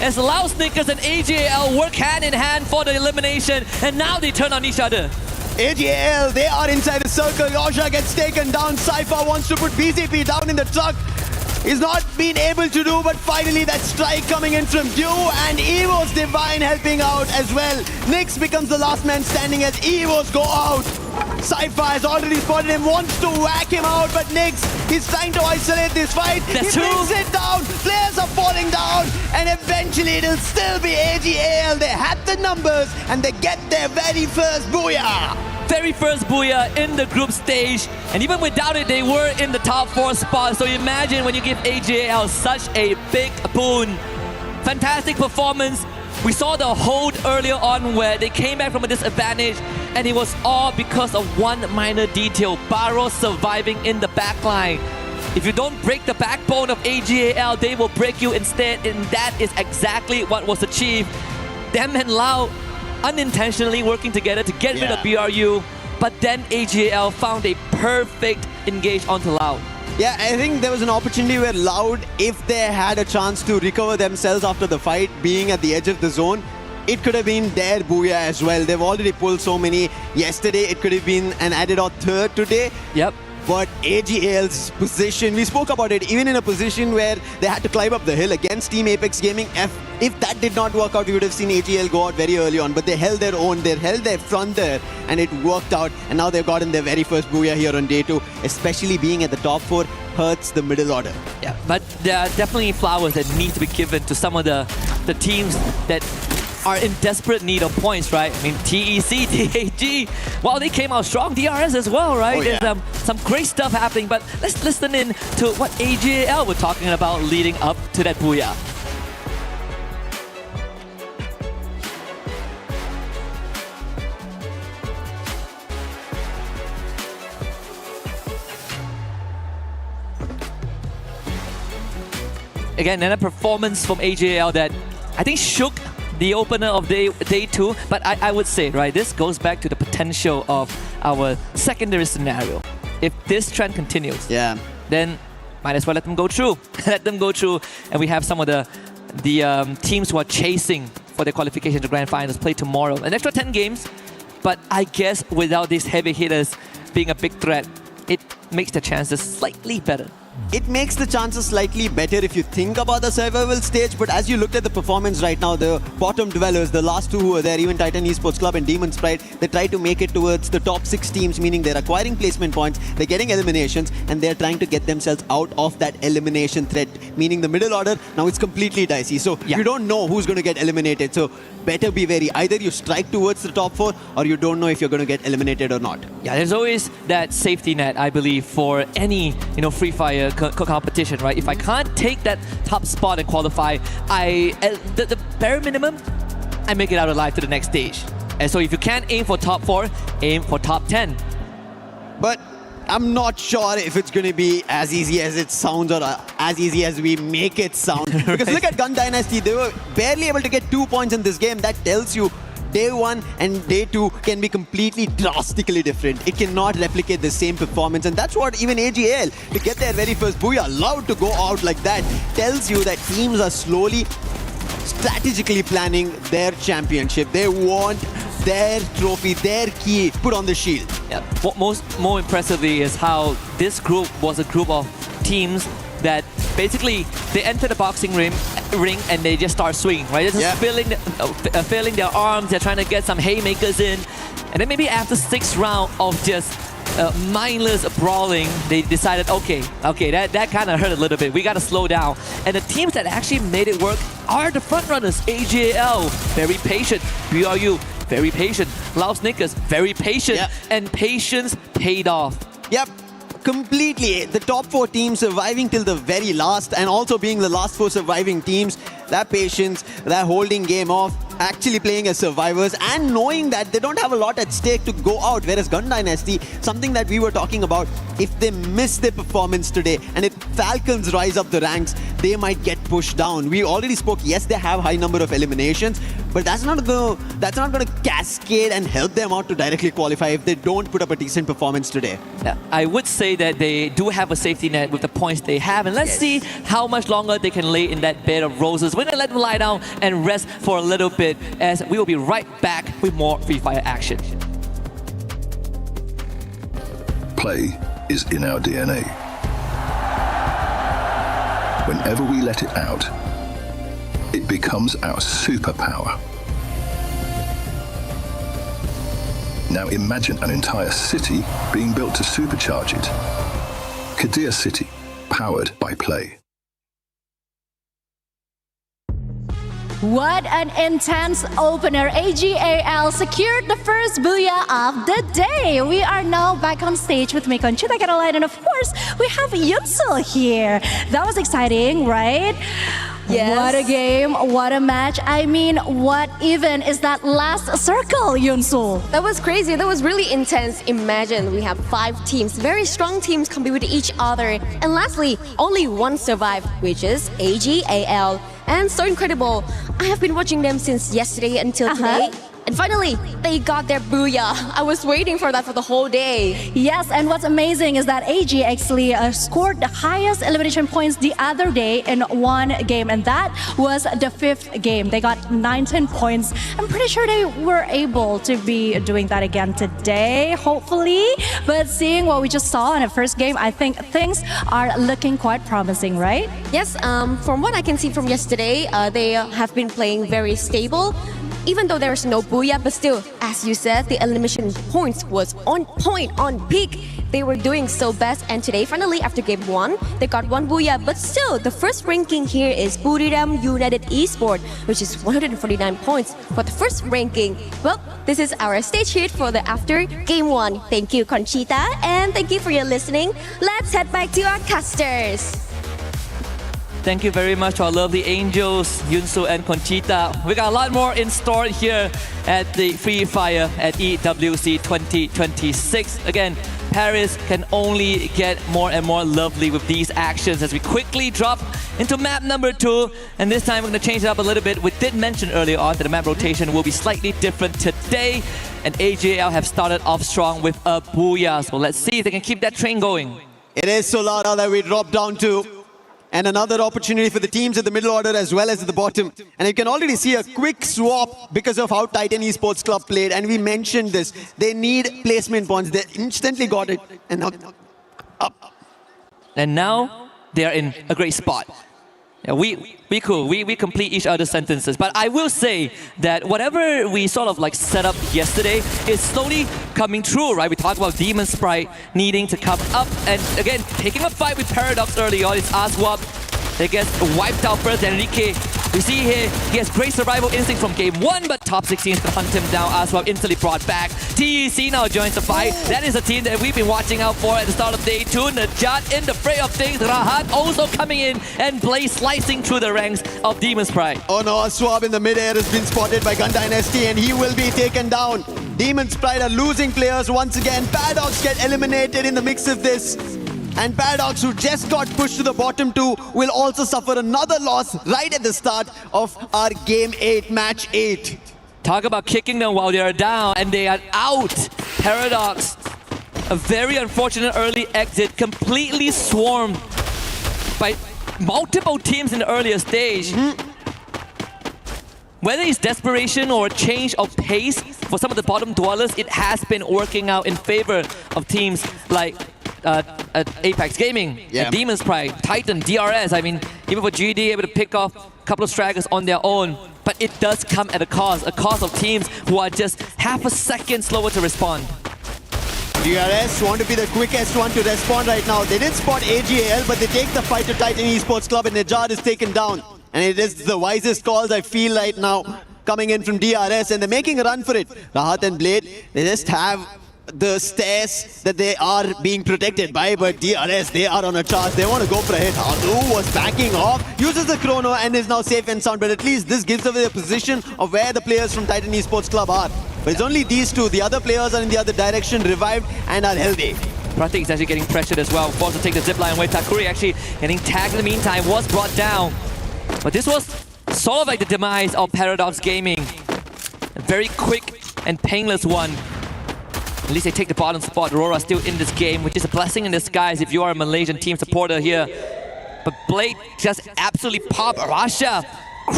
as Loud Snickers and AJL work hand in hand for the elimination, and now they turn on each other. AGL, they are inside the circle. Yosha gets taken down. Cypher wants to put BCP down in the truck. He's not been able to do, but finally that strike coming in from Dew, and Evo's Divine helping out as well. Nyx becomes the last man standing as Evos go out. Cypher has already spotted him, wants to whack him out, but Nyx, he's trying to isolate this fight. He brings it down, players are falling down, and eventually it'll still be AGL. They had the numbers, and they get their very first Booyah. Very first Booyah in the group stage, and even without it, they were in the top 4 spot. So imagine when you give AJL such a big boon. Fantastic performance. We saw the hold earlier on where they came back from a disadvantage, and it was all because of one minor detail: Barros surviving in the backline. If you don't break the backbone of AGAL, they will break you instead, and that is exactly what was achieved. Them and Lau unintentionally working together to get rid of BRU, but then AGAL found a perfect engage onto Loud. Yeah, I think there was an opportunity where Loud, if they had a chance to recover themselves after the fight, being at the edge of the zone, it could have been their Booyah as well. They've already pulled so many yesterday. It could have been an added or third today. Yep. But AGL's position, we spoke about it, even in a position where they had to climb up the hill against Team Apex Gaming. If that did not work out, we would have seen AGL go out very early on. But they held their own, they held their front there, and it worked out. And now they've gotten their very first Booyah here on day 2, especially being at the top 4 hurts the middle order. Yeah, but there are definitely flowers that need to be given to some of the teams that are in desperate need of points, right? I mean, TEC, TAG, well, they came out strong. DRS as well, right? Oh, yeah. There's some great stuff happening, but let's listen in to what AGAL were talking about leading up to that Booyah. Again, another performance from AGAL that I think shook the opener of day 2, but I would say, right, this goes back to the potential of our secondary scenario. If this trend continues, then might as well let them go through. Let them go through, and we have some of the teams who are chasing for their qualification to Grand Finals play tomorrow. An extra 10 games, but I guess without these heavy hitters being a big threat, it makes the chances slightly better. It makes the chances slightly better if you think about the survival stage, but as you looked at the performance right now, the bottom dwellers, the last 2 who were there, even Titan Esports Club and Demon Sprite, they try to make it towards the top 6 teams, meaning they're acquiring placement points, they're getting eliminations, and they're trying to get themselves out of that elimination threat, meaning the middle order, now it's completely dicey. So you don't know who's going to get eliminated, so better be wary. Either you strike towards the top 4, or you don't know if you're going to get eliminated or not. Yeah, there's always that safety net, I believe, for any Free Fire competition, right? If I can't take that top spot and qualify, the bare minimum, I make it out alive to the next stage. And so if you can't aim for top 4, aim for top 10. But I'm not sure if it's going to be as easy as it sounds or as easy as we make it sound. Because look at Gun Dynasty, they were barely able to get 2 points in this game. That tells you day 1 and day 2 can be completely drastically different. It cannot replicate the same performance, and that's what even AGL, to get their very first Booyah, allowed to go out like that, tells you that teams are slowly, strategically planning their championship. They want their trophy, their key put on the shield. Yeah. What more impressively is how this group was a group of teams that basically they enter the boxing ring and they just start swinging, right? They're just filling their arms, they're trying to get some haymakers in, and then maybe after 6th round of just mindless brawling, they decided, okay, that kind of hurt a little bit. We got to slow down. And the teams that actually made it work are the front runners. AGL, very patient. BRU, very patient. Loud Snickers, very patient. And patience paid off. Yep. Completely. The top 4 teams surviving till the very last, and also being the last 4 surviving teams, that patience, that holding game off, actually playing as survivors and knowing that they don't have a lot at stake to go out. Whereas Gun Dynasty, something that we were talking about, if they miss their performance today and if Falcons rise up the ranks, they might get pushed down. We already spoke, yes, they have high number of eliminations, but that's not going to cascade and help them out to directly qualify if they don't put up a decent performance today. I would say that they do have a safety net with the points they have, and let's see how much longer they can lay in that bed of roses. We're going to let them lie down and rest for a little bit, as we will be right back with more Free Fire action. Play is in our DNA. Whenever we let it out, it becomes our superpower. Now imagine an entire city being built to supercharge it. Garena City, powered by Play. What an intense opener. AGAL secured the first Booyah of the day. We are now back on stage with Mei Conchita Caroline, and of course, we have Yunsul here. That was exciting, right? Yes. What a game, what a match. I mean, what even is that last circle, Yunsul? That was crazy. That was really intense. Imagine we have 5 teams, very strong teams compete with each other. And lastly, only one survived, which is AGAL. And so incredible. I have been watching them since yesterday until today. And finally, they got their Booyah. I was waiting for that for the whole day. Yes, and what's amazing is that AG actually scored the highest elimination points the other day in one game, and that was the 5th game. They got 19 points. I'm pretty sure they were able to be doing that again today, hopefully. But seeing what we just saw in the first game, I think things are looking quite promising, right? Yes, from what I can see from yesterday, they have been playing very stable. Even though there's no Booyah, but still, as you said, the elimination points was on point, on peak. They were doing so best, and today, finally, after game 1, they got 1 Booyah. But still, the first ranking here is Buriram United Esports, which is 149 points for the first ranking. Well, this is our stage hit for the after game 1. Thank you, Conchita, and thank you for your listening. Let's head back to our casters. Thank you very much to our lovely angels, Yunsu and Conchita. We got a lot more in store here at the Free Fire at EWC 2026. Again, Paris can only get more and more lovely with these actions as we quickly drop into map number 2. And this time we're going to change it up a little bit. We did mention earlier on that the map rotation will be slightly different today. And AGL have started off strong with a Booyah. So let's see if they can keep that train going. It is Solana that we drop down to. And another opportunity for the teams at the middle order as well as at the bottom. And you can already see a quick swap because of how Titan Esports Club played. And we mentioned this. They need placement points. They instantly got it. And now up. And now they are in a great spot. Yeah, we cool. We complete each other's sentences. But I will say that whatever we sort of like set up yesterday is slowly coming true, right? We talked about Demon Sprite needing to come up and again taking a fight with Paradox early on. It's Aswap that gets wiped out first. Enrique, we see here he has great survival instinct from game 1, but top 16 is to hunt him down. Aswap instantly brought back. TEC now joins the fight. That is a team that we've been watching out for at the start of day 2. Najat in the fray of things. Rahat also coming in and Blaze slicing through the ranks of Demon Sprite. Oh no, Aswap in the mid-air has been spotted by Gun Dynasty and he will be taken down. Demon Sprite are losing players once again. Paradox get eliminated in the mix of this. And Paradox, who just got pushed to the bottom 2, will also suffer another loss right at the start of our Game 8, Match 8. Talk about kicking them while they are down, and they are out. Paradox, a very unfortunate early exit, completely swarmed by multiple teams in the earlier stage. Whether it's desperation or a change of pace for some of the bottom dwellers, it has been working out in favor of teams like Apex Gaming, Demon Sprite, Titan, DRS. I mean, even for GD, able to pick off a couple of stragglers on their own. But it does come at a cost of teams who are just half a second slower to respond. DRS want to be the quickest one to respond right now. They did spot AGL, but they take the fight to Titan Esports Club and Najad is taken down. And it is the wisest calls I feel right now coming in from DRS, and they're making a run for it. Rahat and Blade, they just have the stairs that they are being protected by, but DRS, they are on a charge. They want to go for a hit. Adu was backing off, uses the chrono and is now safe and sound, but at least this gives away the position of where the players from Titan Esports Club are. But it's only these two. The other players are in the other direction, revived and are healthy. Pratik is actually getting pressured as well, forced to take the zipline away. Takuri actually getting tagged in the meantime, was brought down. But this was sort of like the demise of Paradox Gaming. very quick and painless one. At least they take the bottom spot. Aurora still in this game, which is a blessing in disguise if you are a Malaysian team supporter here. But Blade just absolutely popped Rasha.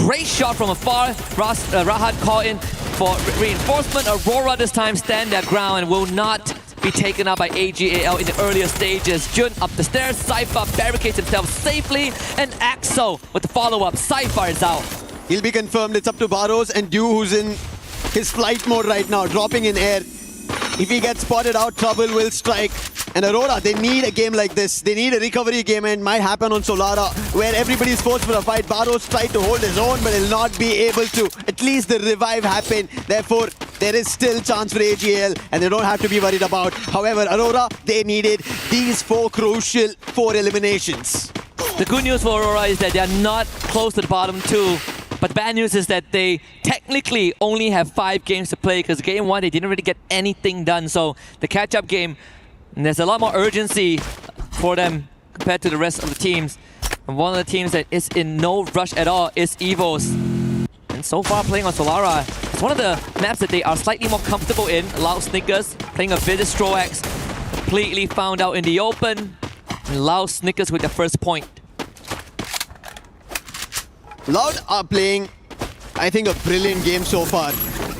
Great shot from afar. Rahat called in for reinforcement. Aurora this time stand their ground and will not be taken out by AGAL in the earlier stages. Jun up the stairs. Cypher barricades himself safely. And Axel with the follow-up. Cypher is out. He'll be confirmed. It's up to Barros and Dew, who's in his flight mode right now, dropping in air. If he gets spotted out, trouble will strike. And Aurora, they need a game like this. They need a recovery game, and it might happen on Solara, where everybody's forced for a fight. Barros tried to hold his own, but he'll not be able to. At least the revive happened. Therefore, there is still chance for AGL, and they don't have to be worried about. However, Aurora, they needed these four eliminations. The good news for Aurora is that they are not close to the bottom two. But the bad news is that they technically only have 5 games to play, because game 1 they didn't really get anything done. So the catch-up game, there's a lot more urgency for them compared to the rest of the teams. And one of the teams that is in no rush at all is EVOS. And so far playing on Solara, it's one of the maps that they are slightly more comfortable in. Loud Snickers playing a Vivid Stroax, completely found out in the open. And Loud Snickers with the first point. Loud are playing, I think, a brilliant game so far.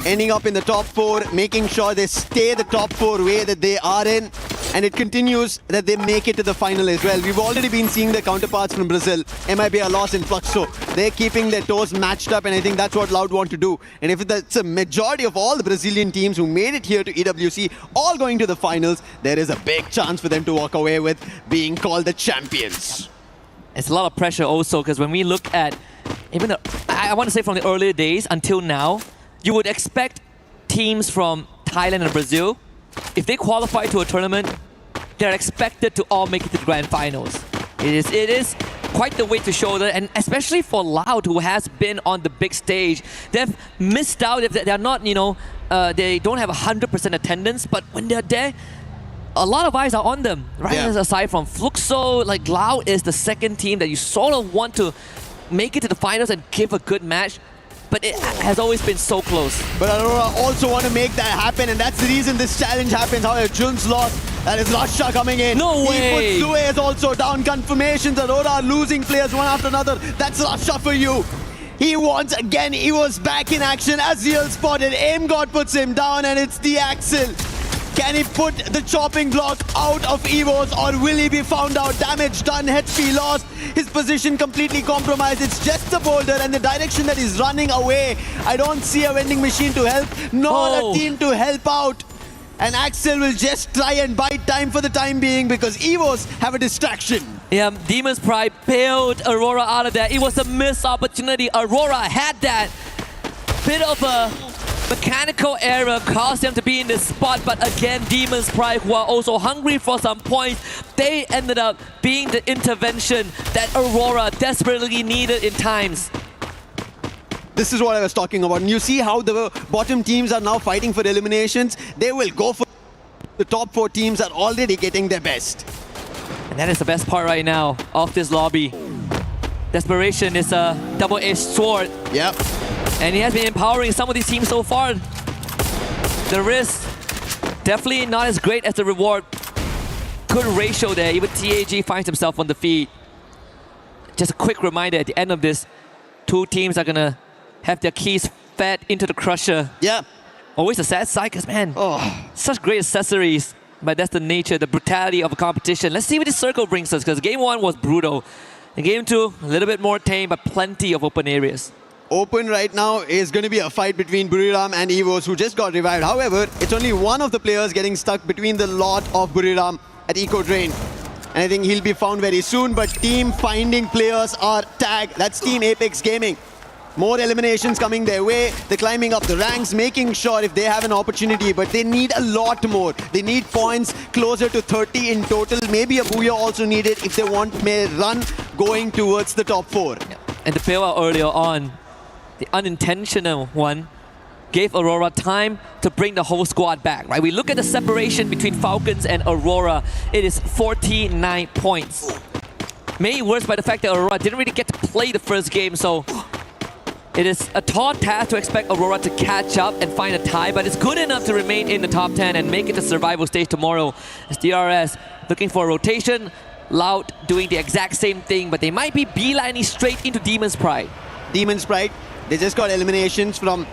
Ending up in the top 4, making sure they stay the top 4 way that they are in. And it continues that they make it to the final as well. We've already been seeing their counterparts from Brazil. MIB are lost in Fluxo. They're keeping their toes matched up, and I think that's what Loud want to do. And if that's a majority of all the Brazilian teams who made it here to EWC, all going to the finals, there is a big chance for them to walk away with being called the champions. It's a lot of pressure also, because when we look at even I want to say from the earlier days until now, you would expect teams from Thailand and Brazil, if they qualify to a tournament, they're expected to all make it to the grand finals. It is quite the weight to shoulder, and especially for Loud, who has been on the big stage, they've missed out. They're not, they don't have 100% attendance, but when they're there, a lot of eyes are on them, right? Yeah. Aside from Fluxo, like Loud is the second team that you sort of want to make it to the finals and give a good match, but it has always been so close. But Aurora also want to make that happen, and that's the reason this challenge happens. However, Jun's lost. That is Rasha coming in. No way! He puts Sue is also down. Confirmations. Aurora are losing players one after another. That's Rasha for you. He wants again. He was back in action. Aziel spotted. Aim God puts him down, and it's the Axel. Can he put the chopping block out of EVOS, or will he be found out? Damage done, HP lost, his position completely compromised. It's just a boulder, and the direction that he's running away, I don't see a vending machine to help, nor a team to help out. And Axel will just try and bite time for the time being, because EVOS have a distraction. Yeah, Demon's Pride bailed Aurora out of that. It was a missed opportunity. Aurora had that bit of a mechanical error, caused them to be in this spot, but again, Demon's Pride, who are also hungry for some points, they ended up being the intervention that Aurora desperately needed in times. This is what I was talking about. And you see how the bottom teams are now fighting for eliminations. They will go for the top 4 teams are already getting their best. And that is the best part right now of this lobby. Desperation is a double-edged sword. Yep. And he has been empowering some of these teams so far. The risk, definitely not as great as the reward. Good ratio there. Even TAG finds himself on the feet. Just a quick reminder, at the end of this, 2 teams are gonna have their keys fed into the crusher. Yeah. Always a sad sight, because man, such great accessories. But that's the nature, the brutality of a competition. Let's see what this circle brings us, because game 1 was brutal. In game 2, a little bit more tame, but plenty of open areas. Open right now is going to be a fight between Buriram and EVOS, who just got revived. However, it's only one of the players getting stuck between the lot of Buriram at Eco Drain. And I think he'll be found very soon, but team finding players are tagged. That's Team Apex Gaming. More eliminations coming their way. They're climbing up the ranks, making sure if they have an opportunity, but they need a lot more. They need points closer to 30 in total. Maybe a Booyah also needed if they want a run going towards the top 4. And the bailout earlier on, the unintentional one, gave Aurora time to bring the whole squad back, right? We look at the separation between Falcons and Aurora. It is 49 points. Made worse by the fact that Aurora didn't really get to play the first game, so It is a tall task to expect Aurora to catch up and find a tie, but it's good enough to remain in the top 10 and make it to survival stage tomorrow. As DRS looking for a rotation, Loud doing the exact same thing, but they might be beelining straight into Demon's Pride. Demon's Pride, they just got eliminations from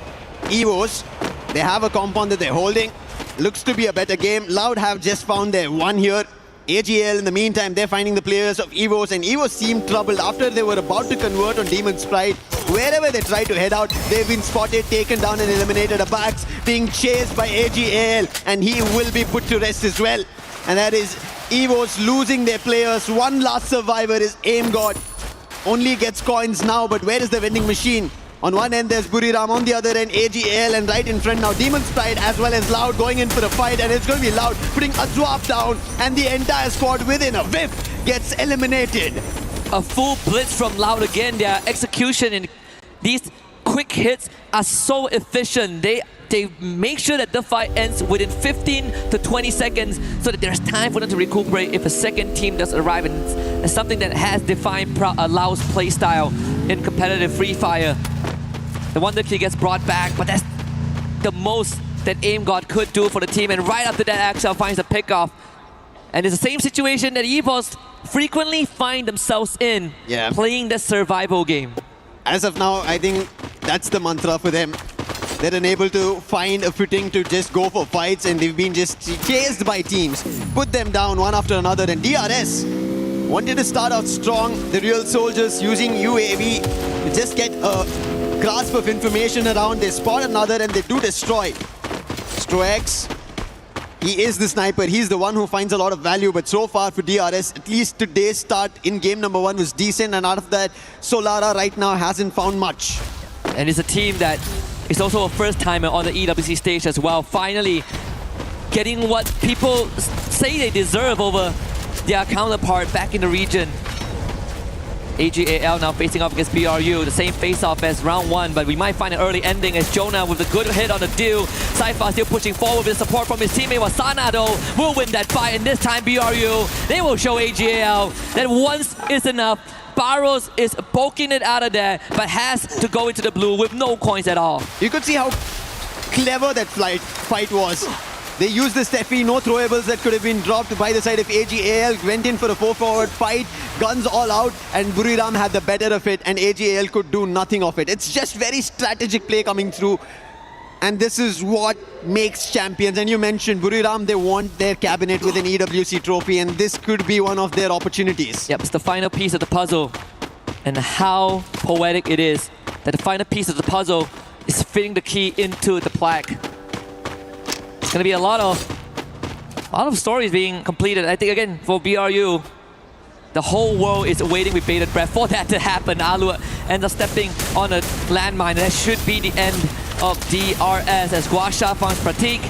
EVOs. They have a compound that they're holding. Looks to be a better game. Loud have just found their one here. AGL, in the meantime, they're finding the players of EVOs, and EVOs seem troubled after they were about to convert on Demon's Pride. Wherever they try to head out, they've been spotted, taken down and eliminated. Abax being chased by AGL, and he will be put to rest as well. And that is EVOs losing their players. One last survivor is Aim God. Only gets coins now, but where is the vending machine? On one end, there's Buriram. On the other end, AGL. And right in front now, Demon's Pride as well as Loud going in for a fight. And it's going to be Loud putting Azwap down. And the entire squad within a whiff gets eliminated. A full blitz from Loud again. Their execution in these quick hits are so efficient. They make sure that the fight ends within 15 to 20 seconds so that there's time for them to recuperate if a second team does arrive. And it's something that has defined Loud's playstyle in competitive Free Fire. The Wonder Kid gets brought back, but that's the most that Aim God could do for the team. And right after that, Axel finds a pickoff. And it's the same situation that EVOs frequently find themselves in, playing the survival game. As of now, I think that's the mantra for them. They're unable to find a footing to just go for fights, and they've been just chased by teams. Put them down one after another, and DRS wanted to start out strong. The real soldiers using UAV to just get a grasp of information around. They spot another and they do destroy. Strox, he is the sniper. He's the one who finds a lot of value, but so far for DRS, at least today's start in game number 1 was decent, and out of that, Solara right now hasn't found much. And it's a team that is also a first-timer on the EWC stage as well, finally getting what people say they deserve over their counterpart back in the region. AGAL now facing off against BRU, the same face-off as round 1, but we might find an early ending as Jonah with a good hit on the deal. Saifa still pushing forward with support from his teammate Wasana though will win that fight, and this time BRU, they will show AGAL that once is enough. Barros is poking it out of there, but has to go into the blue with no coins at all. You could see how clever that fight was. They used the Steffi, no throwables that could have been dropped by the side of AGAL, went in for a 4-forward fight, guns all out, and Buriram had the better of it, and AGAL could do nothing of it. It's just very strategic play coming through, and this is what makes champions. And you mentioned Buriram, they want their cabinet with an EWC trophy, and this could be one of their opportunities. Yep, it's the final piece of the puzzle, and how poetic it is that the final piece of the puzzle is fitting the key into the plaque. It's going to be a lot of stories being completed. I think, again, for BRU, the whole world is waiting with bated breath for that to happen. Alu ends up stepping on a landmine. That should be the end of DRS as Guasha finds Pratik.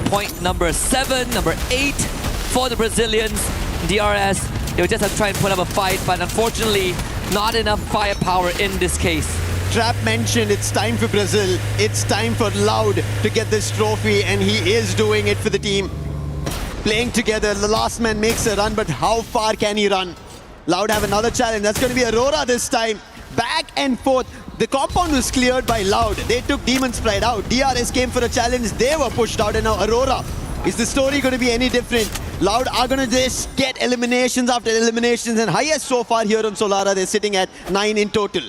Point number 7, number 8 for the Brazilians. DRS, they would just have to try and put up a fight, but unfortunately, not enough firepower in this case. Trap mentioned it's time for Brazil. It's time for Loud to get this trophy, and he is doing it for the team. Playing together, the last man makes a run, but how far can he run? Loud have another challenge. That's going to be Aurora this time. Back and forth. The compound was cleared by Loud. They took Demon's Pride out. DRS came for a challenge. They were pushed out, and now Aurora. Is the story going to be any different? Loud are going to just get eliminations after eliminations, and highest so far here on Solara, they're sitting at 9 in total.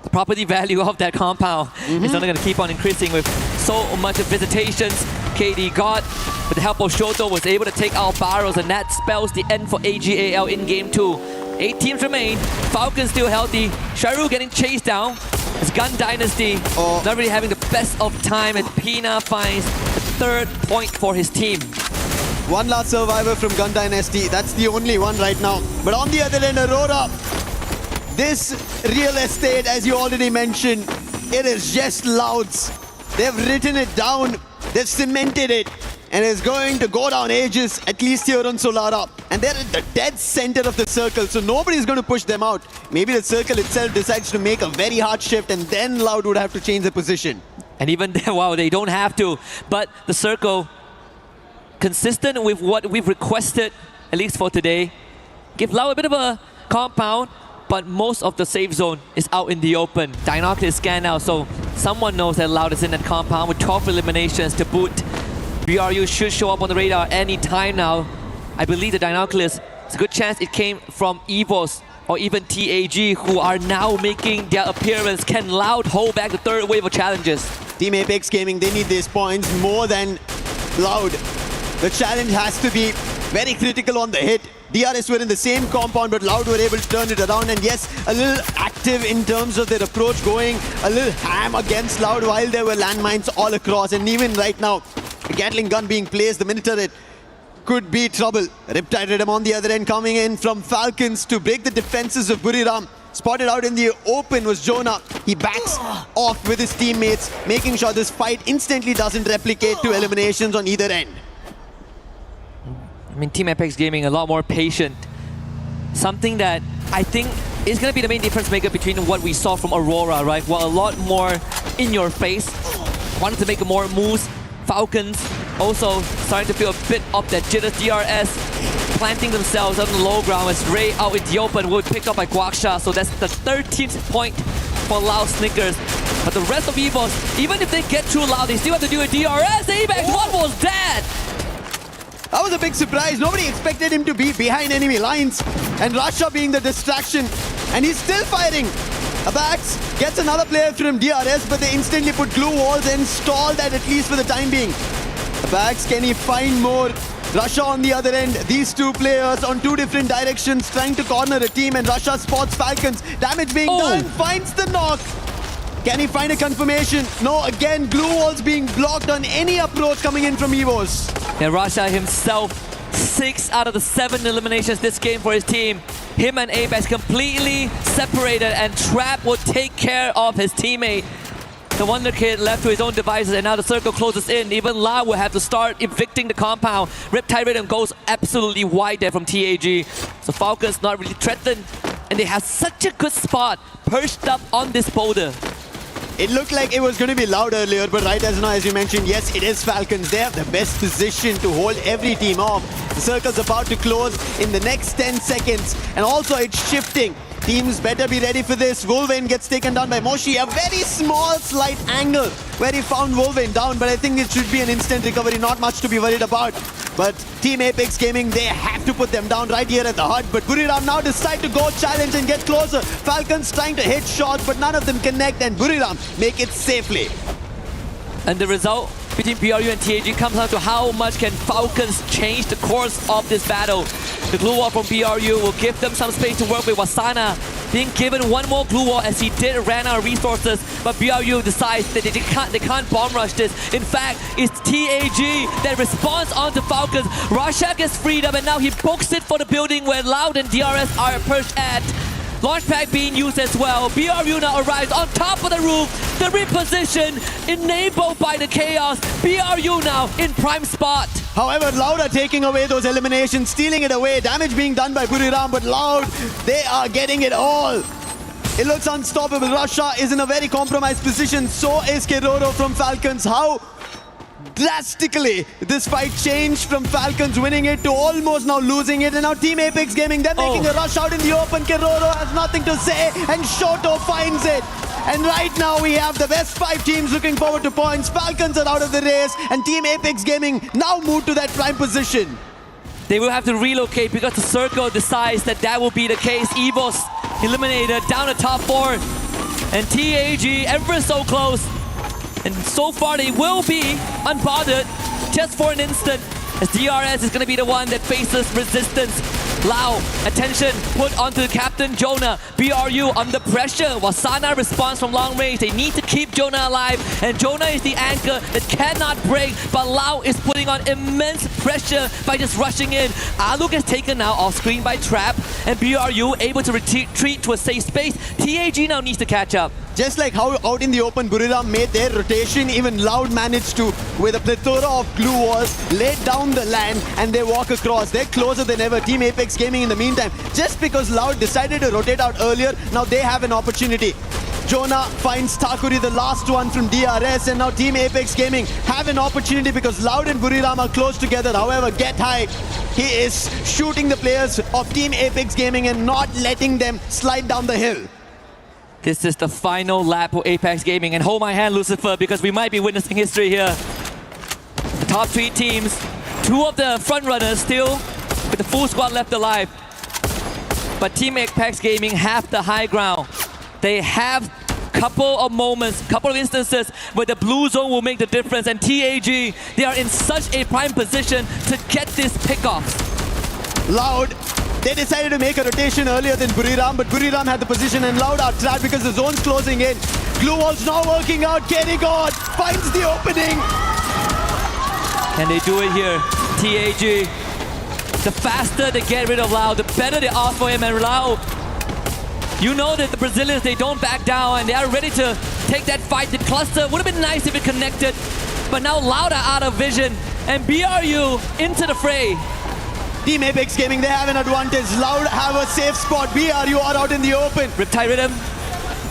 The property value of that compound is only going to keep on increasing with so much visitations. KD God, with the help of Shoto, was able to take out Barros, and that spells the end for AGAL in game 2. 8 teams remain. Falcons still healthy. Sharu getting chased down. It's Gun Dynasty not really having the best of time, as Pina finds the 3rd point for his team. One last survivor from Gun Dynasty. That's the only one right now. But on the other end, Aurora. This real estate, as you already mentioned, it is just Loud's. They've written it down, they've cemented it, and it's going to go down ages, at least here on Solara. And they're at the dead center of the circle, so nobody's going to push them out. Maybe the circle itself decides to make a very hard shift, and then Loud would have to change the position. And even then, wow, they don't have to. But the circle, consistent with what we've requested, at least for today, give Loud a bit of a compound, but most of the safe zone is out in the open. Dinoculus is scanned out, so someone knows that Loud is in that compound with 12 eliminations to boot. BRU should show up on the radar any time now. I believe the Dinoculus, it's a good chance it came from EVOS or even TAG, who are now making their appearance. Can Loud hold back the third wave of challenges? Team Apex Gaming, they need these points more than Loud. The challenge has to be very critical on the hit. DRS were in the same compound, but Loud were able to turn it around. And yes, a little active in terms of their approach, going a little ham against Loud while there were landmines all across. And even right now, the Gatling gun being placed, the Minotaur it could be trouble. Riptide Rhythm on the other end coming in from Falcons to break the defenses of Buriram. Spotted out in the open was Jonah. He backs off with his teammates, making sure this fight instantly doesn't replicate to eliminations on either end. I mean, Team Apex Gaming a lot more patient. Something that I think is going to be the main difference maker between what we saw from Aurora, right? Well, a lot more in your face. Wanted to make more moves. Falcons also starting to feel a bit of that jitters. DRS planting themselves on the low ground as Ray out in the open will be picked up by Guaksha. So that's the 13th point for Loud Snickers. But the rest of EVOS, even if they get through Loud, they still have to do a DRS. Apex, what was that? That was a big surprise. Nobody expected him to be behind enemy lines. And Rasha being the distraction. And he's still fighting. Abax gets another player from DRS, but they instantly put glue walls and stall that at least for the time being. Abax, can he find more? Rasha on the other end. These two players on two different directions trying to corner a team, and Rasha spots Falcons. Damage being done, finds the knock. Can he find a confirmation? No, again, glue walls being blocked on any approach coming in from EVOS. And Rasha himself, 6 out of the 7 eliminations this game for his team. Him and Apex completely separated, and Trap will take care of his teammate. The Wonder Kid left to his own devices, and now the circle closes in. Even La will have to start evicting the compound. Riptide Rhythm goes absolutely wide there from TAG. So Falcons not really threatened, and they have such a good spot perched up on this boulder. It looked like it was going to be Loud earlier, but right as now, as you mentioned, yes, it is Falcons. They have the best position to hold every team off. The circle's about to close in the next 10 seconds, and also it's shifting. Teams better be ready for this. Wolverine gets taken down by Moshi. A very small, slight angle where he found Wolverine down, but I think it should be an instant recovery. Not much to be worried about. But Team Apex Gaming, they have to put them down right here at the hut. But Buriram now decide to go challenge and get closer. Falcons trying to hit shots, but none of them connect, and Buriram make it safely. And the result between BRU and TAG comes down to how much can Falcons change the course of this battle. The glue wall from BRU will give them some space to work with. Wasana being given one more glue wall as he ran out of resources, but BRU decides that they can't bomb rush this. In fact, it's TAG that responds onto Falcons. Rasha gets freed up, and now he books it for the building where Loud and DRS are perched at. Launchpad being used as well. BRU now arrives on top of the roof. The reposition enabled by the chaos. BRU now in prime spot. However, Loud are taking away those eliminations, stealing it away. Damage being done by Buriram, but Loud, they are getting it all. It looks unstoppable. Rasha is in a very compromised position. So is Keroro from Falcons. How drastically this fight changed from Falcons winning it to almost now losing it, and now Team Apex Gaming, they're making a rush out in the open. Keroro has nothing to say, and Shoto finds it. And right now we have the best 5 teams looking forward to points. Falcons are out of the race, and Team Apex Gaming now move to that prime position. They will have to relocate because the circle decides that will be the case. EVOS eliminated down to top 4, and TAG ever so close. And so far they will be unbothered just for an instant, as DRS is going to be the one that faces resistance. Lau, attention put onto the captain Jonah. BRU under pressure. Wasana responds from long range. They need to keep Jonah alive, and Jonah is the anchor that cannot break, but Lau is putting on immense pressure by just rushing in. Aluk is taken now off screen by Trap, and BRU able to retreat to a safe space. TAG now needs to catch up. Just like how out in the open Buriram made their rotation, even Loud managed to, with a plethora of glue walls, lay down the land and they walk across. They're closer than ever. Team Apex Gaming in the meantime, just because Loud decided to rotate out earlier, now they have an opportunity. Jonah finds Takuri, the last one from DRS, and now Team Apex Gaming have an opportunity because Loud and Buriram are close together. However, Get High, he is shooting the players of Team Apex Gaming and not letting them slide down the hill. This is the final lap for Apex Gaming, and hold my hand, Lucifer, because we might be witnessing history here. The top 3 teams, 2 of the front runners still with the full squad left alive. But Team Apex Gaming have the high ground. They have couple of moments, couple of instances where the blue zone will make the difference, and TAG, they are in such a prime position to get this pickoff. Loud, they decided to make a rotation earlier than Buriram, but Buriram had the position and Loud are trapped because the zone's closing in. Glue wall's not working out. Kenny God finds the opening. And they do it here. TAG, the faster they get rid of Loud, the better they ask for him, and Loud, you know that the Brazilians, they don't back down and they are ready to take that fight. The cluster would have been nice if it connected, but now Loud are out of vision and BRU into the fray. Team Apex Gaming, they have an advantage. Loud have a safe spot. BRU are out in the open. Riptide Rhythm.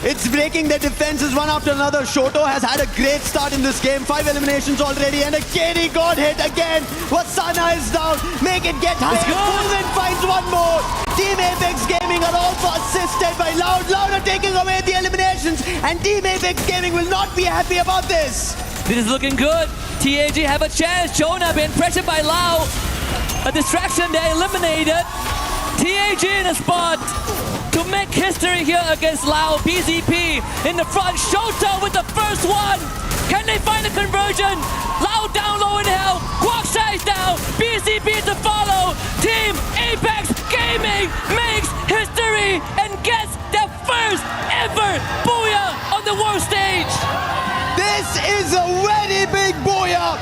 It's breaking their defenses one after another. Shoto has had a great start in this game. 5 eliminations already and a KD got hit again. Wasana is down. Make it Get High. Fulman finds one more. Team Apex Gaming are also assisted by Loud. Loud are taking away the eliminations and Team Apex Gaming will not be happy about this. This is looking good. TAG have a chance. Jonah being pressured by Loud. A distraction, they eliminated. TAG in a spot to make history here against Loud. BZP in the front. Shota with the first one. Can they find a conversion? Loud down low in hell. Quaksha is down. BZP to follow. Team Apex Gaming makes history and gets their first ever Booyah on the world stage. This is a very big Booyah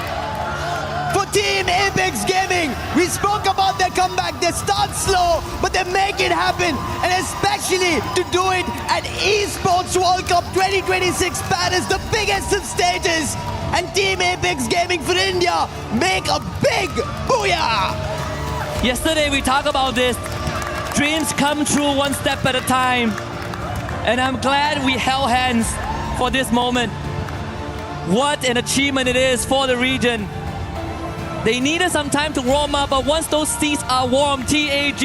for Team Apex Gaming. We spoke about their comeback. They start slow, but they make it happen. And especially to do it at Esports World Cup 2026 Paris, the biggest of stages. And Team Apex Gaming for India make a big Booyah. Yesterday we talked about this. Dreams come true one step at a time. And I'm glad we held hands for this moment. What an achievement it is for the region. They needed some time to warm up, but once those seats are warm, TAG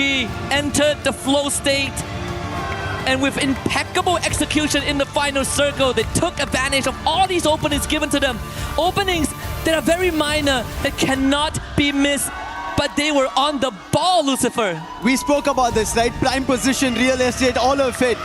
entered the flow state. And with impeccable execution in the final circle, they took advantage of all these openings given to them. Openings that are very minor, that cannot be missed, but they were on the ball, Lucifer. We spoke about this, right? Prime position, real estate, all of it.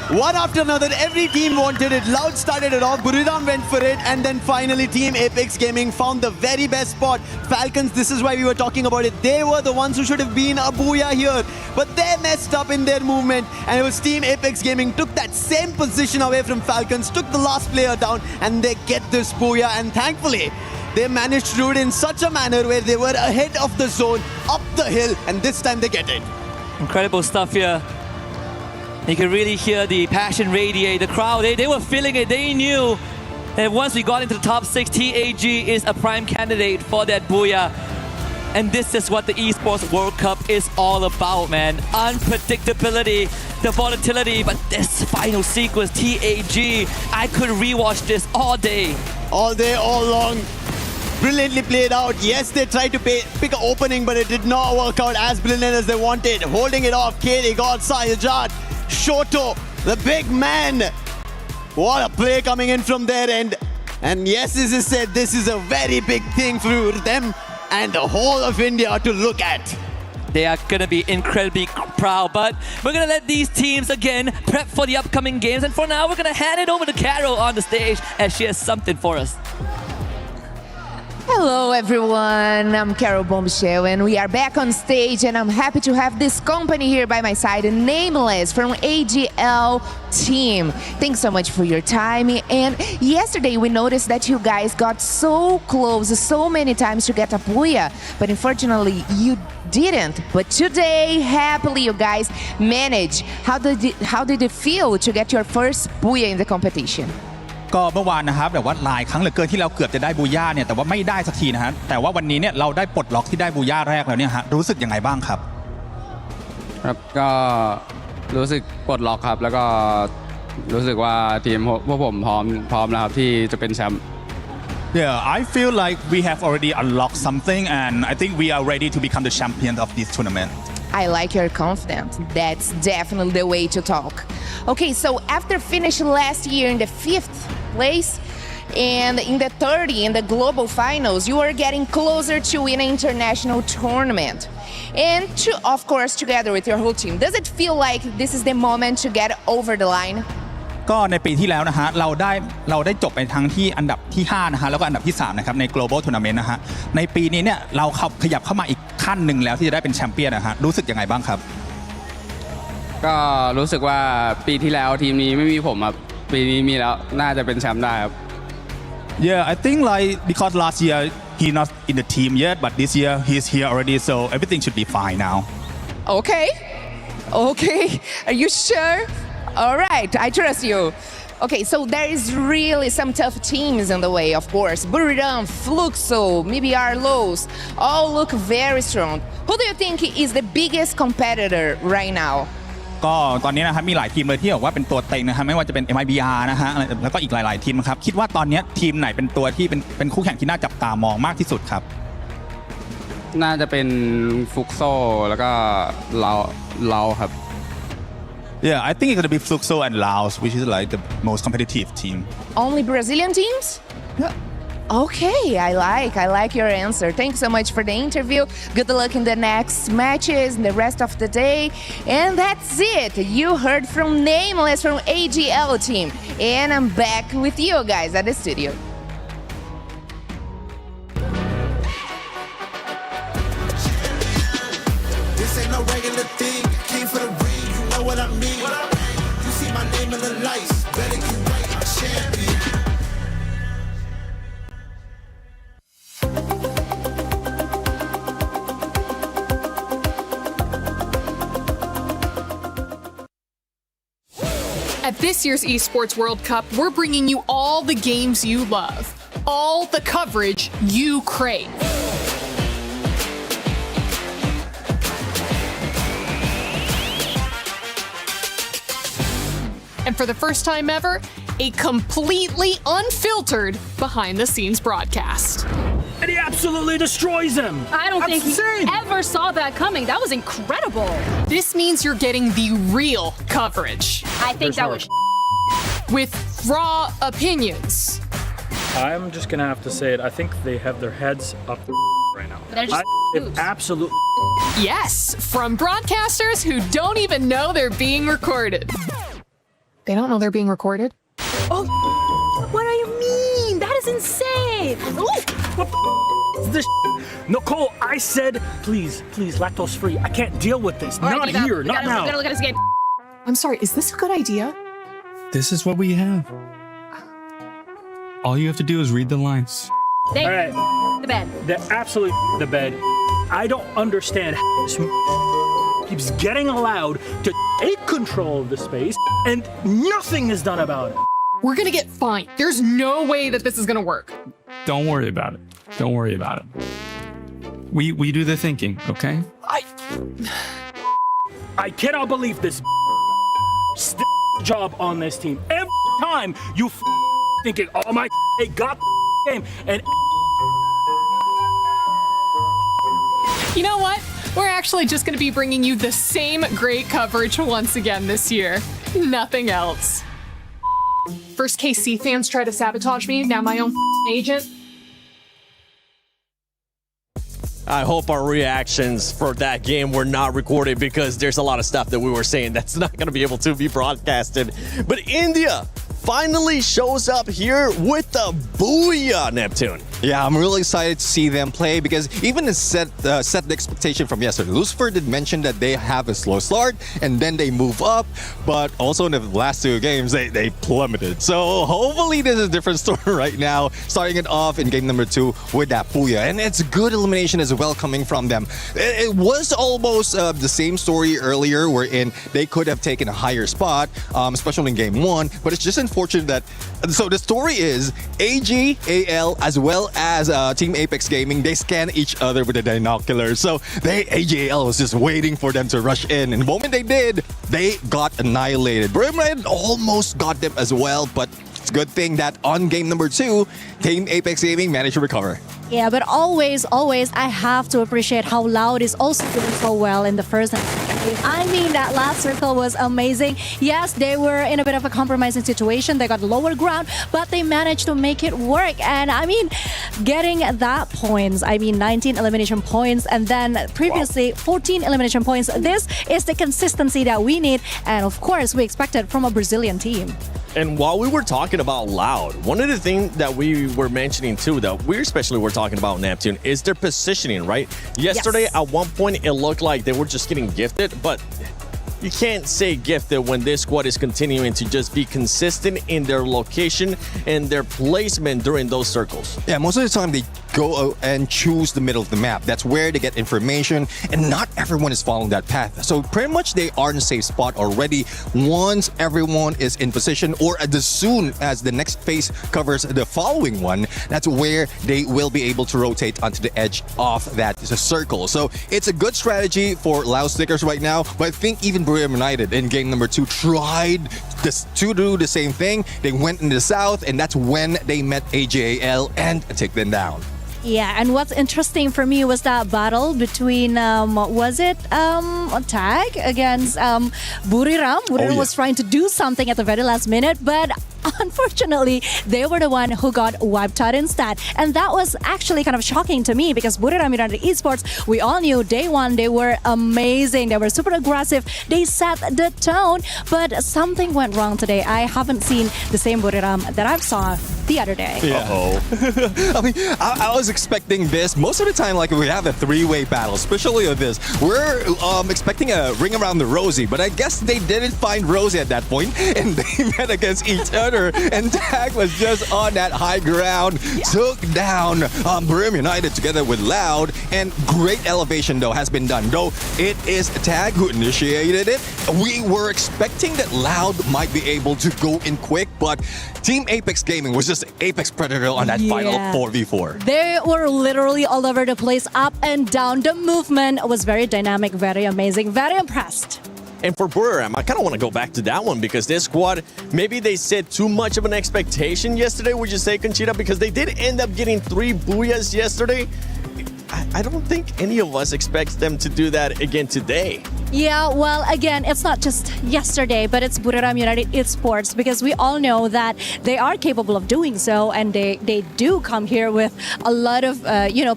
One after another, every team wanted it. Loud started it off, Buriram went for it, and then finally Team Apex Gaming found the very best spot. Falcons, this is why we were talking about it. They were the ones who should have been a Booyah here, but they messed up in their movement, and it was Team Apex Gaming took that same position away from Falcons, took the last player down, and they get this Booyah, and thankfully, they managed to do it in such a manner where they were ahead of the zone, up the hill, and this time they get it. Incredible stuff here. You can really hear the passion radiate. The crowd, they were feeling it. They knew that once we got into the top 6, TAG is a prime candidate for that Booyah. And this is what the Esports World Cup is all about, man. Unpredictability, the volatility, but this final sequence, TAG, I could rewatch this all day. All day, all long. Brilliantly played out. Yes, they tried to pick an opening, but it did not work out as brilliant as they wanted. Holding it off, KD, God, Sayajad, Shoto, the big man. What a play coming in from their end. And yes, as I said, this is a very big thing for them and the whole of India to look at. They are going to be incredibly proud, but we're going to let these teams again prep for the upcoming games. And for now, we're going to hand it over to Carol on the stage as she has something for us. Hello everyone, I'm Carol Bombshell and we are back on stage and I'm happy to have this company here by my side, Nameless from AGL team. Thanks so much for your time. And yesterday we noticed that you guys got so close so many times to get a Booyah, but unfortunately you didn't. But today, happily you guys managed. How did it feel to get your first Booyah in the competition? ก็เมื่อวานนะครับแบบว่าหลายครั้งเหลือเกินที่เราเกือบจะได้บูย่าเนี่ยแต่ว่าไม่ได้สักทีนะฮะแต่ว่าวันนี้เนี่ยเราได้ปลดล็อกที่ได้บูย่าแรกแล้วเนี่ยฮะรู้สึกยังไงบ้างครับครับก็รู้สึกปลดล็อกครับแล้วก็ รู้สึกว่าทีมพวกผมพร้อมแล้วครับที่จะเป็นแชมป์ Yeah, I feel like we have already unlocked something, and I think we are ready to become the champion of this tournament. I like your confidence. That's definitely the way to talk. Okay, so after finishing last year in the 5th place and in the 30 in the global finals, you are getting closer to win an international tournament. And of course, together with your whole team, does it feel like this is the moment to get over the line? ก็ในปีที่แล้วนะฮะเราได้จบไปทั้งที่อันดับที่5นะฮะแล้วก็อันดับที่3นะครับใน global tournament นะฮะในปีนี้เนี่ยเราขยับเข้ามาอีกขั้นหนึ่งแล้วที่จะได้เป็นแชมเปี้ยนนะฮะรู้สึกยังไงบ้างครับก็รู้สึกว่าปีที่แล้วทีมนี้ไม่มีผมครับปีนี้มีแล้วน่าจะเป็นแชมป์ได้ครับ Yeah, I think like because last year he not in the team yet, but this year he's here already, so everything should be fine now. Okay, are you sure? All right, I trust you. Okay, so there is really some tough teams in the way, of course. Booyah, Fluxo, maybe Arlos, all look very strong. Who do you think is the biggest competitor right now? ก็ตอนนี้นะครับมีหลายทีมเลยที่บอกว่าเป็นตัวเต็งนะครับไม่ว่าจะเป็น MIBR นะฮะแล้วก็อีกหลายๆทีมครับคิดว่าตอนนี้ทีมไหนเป็นตัวที่เป็นคู่แข่งที่น่าจับตามองมากที่สุดครับน่าจะเป็นฟุกโซแล้วก็เราครับ Yeah, I think it's gonna be Fluxo and Laos, which is like the most competitive team. Only Brazilian teams? Yeah. Okay, I like your answer. Thanks so much for the interview. Good luck in the next matches, and the rest of the day. And that's it. You heard from Nameless from AGL team. And I'm back with you guys at the studio. This ain't no regular thing. Came for the ring, you know what I mean. You see my name in the lights. Better get right, I'm champion. At this year's Esports World Cup, we're bringing you all the games you love, all the coverage you crave. And for the first time ever, a completely unfiltered behind-the-scenes broadcast. And he absolutely destroys him. I don't think he ever saw that coming. That was incredible. This means you're getting the real coverage. I think that was with raw opinions. I'm just gonna have to say it. I think they have their heads up right now. They're just absolutely. Yes, from broadcasters who don't even know they're being recorded. They don't know they're being recorded? Oh, what do you mean? That is insane. What this? Nicole, I said, please, lactose free. I can't deal with this. All Not right, here, we not now. We gotta look at this game. I'm sorry, is this a good idea? This is what we have. All you have to do is read the lines. They All right. the bed. They're absolutely the bed. I don't understand how this keeps getting allowed to take control of the space and nothing is done about it. We're gonna get fined. There's no way that this is gonna work. Don't worry about it. Don't worry about it. We do the thinking, okay? I cannot believe this job on this team. Every time you thinking, oh my, they got the game, and You know what? We're actually just gonna be bringing you the same great coverage once again this year. Nothing else. First KC fans try to sabotage me, now my own agent. I hope our reactions for that game were not recorded because there's a lot of stuff that we were saying that's not going to be able to be broadcasted. But India finally shows up here with the Booyah, Neptune. Yeah, I'm really excited to see them play because even to set the expectation from yesterday, Lucifer did mention that they have a slow start and then they move up, but also in the last two games, they plummeted. So hopefully this is a different story right now, starting it off in game number 2 with that Booyah. And it's good elimination as well coming from them. It was almost the same story earlier wherein they could have taken a higher spot, especially in game 1, but it's just unfortunate that, so the story is AG, AL, as well as Team Apex Gaming, they scan each other with the binoculars. So AJL was just waiting for them to rush in. And the moment they did, they got annihilated. Booyah almost got them as well, but it's a good thing that on game number 2, Team Apex Gaming managed to recover. Yeah, but always, I have to appreciate how Loud is also doing so well in the first and second game. I mean, that last circle was amazing. Yes, they were in a bit of a compromising situation. They got lower ground, but they managed to make it work. And I mean, getting that points, 19 elimination points, and then previously 14 elimination points. This is the consistency that we need. And of course, we expected from a Brazilian team. And while we were talking about Loud, one of the things that we were mentioning too, that we especially were talking about Neptune, is their positioning, right? Yesterday, at one point, it looked like they were just getting gifted, but you can't say gifted when this squad is continuing to just be consistent in their location and their placement during those circles. Yeah, most of the time they go and choose the middle of the map. That's where they get information, and not everyone is following that path. So pretty much they are in a safe spot already once everyone is in position, or as soon as the next phase covers the following one, that's where they will be able to rotate onto the edge of that circle. So it's a good strategy for Loud Stickers right now, but I think even Booyah United in game number 2 tried to do the same thing. They went in the south, and that's when they met AJL and take them down. Yeah, and what's interesting for me was that battle between, Tag against Buriram. Buriram was trying to do something at the very last minute, but unfortunately, they were the one who got wiped out instead. And that was actually kind of shocking to me because Buriram United Esports, we all knew day one, they were amazing. They were super aggressive. They set the tone, but something went wrong today. I haven't seen the same Buriram that I saw the other day. Yeah. I mean, I was expecting this. Most of the time, like, we have a 3-way battle, especially with this. We're expecting a ring around the Rosie, but I guess they didn't find Rosie at that point, and they met against each other, and Tag was just on that high ground, took down Booyah United together with Loud, and great elevation, though, has been done. Though it is Tag who initiated it, we were expecting that Loud might be able to go in quick, but Team Apex Gaming was just Apex Predator on that final 4v4. They were literally all over the place, up and down. The movement was very dynamic, very amazing, very impressed. And for Booyah, I kind of want to go back to that one because this squad, maybe they set too much of an expectation yesterday, would you say, Conchita? Because they did end up getting 3 Booyahs yesterday. I don't think any of us expect them to do that again today. Yeah, well, again, it's not just yesterday, but it's Booyah United Esports because we all know that they are capable of doing so, and they do come here with a lot of,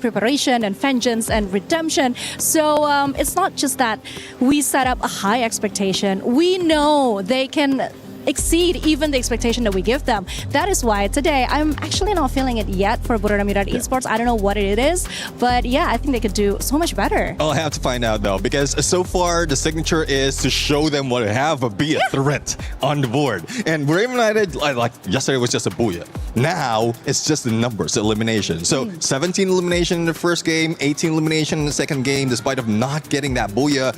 preparation and vengeance and redemption. So it's not just that we set up a high expectation. We know they can exceed even the expectation that we give them. That is why today I'm actually not feeling it yet for Booyah United Esports. I don't know what it is, but yeah, I think they could do so much better. I'll have to find out though, because so far the signature is to show them what they have, but be a threat on the board. And Booyah United, like yesterday was just a Booyah. Now it's just the numbers, elimination. So 17 elimination in the first game, 18 elimination in the second game, despite of not getting that Booyah,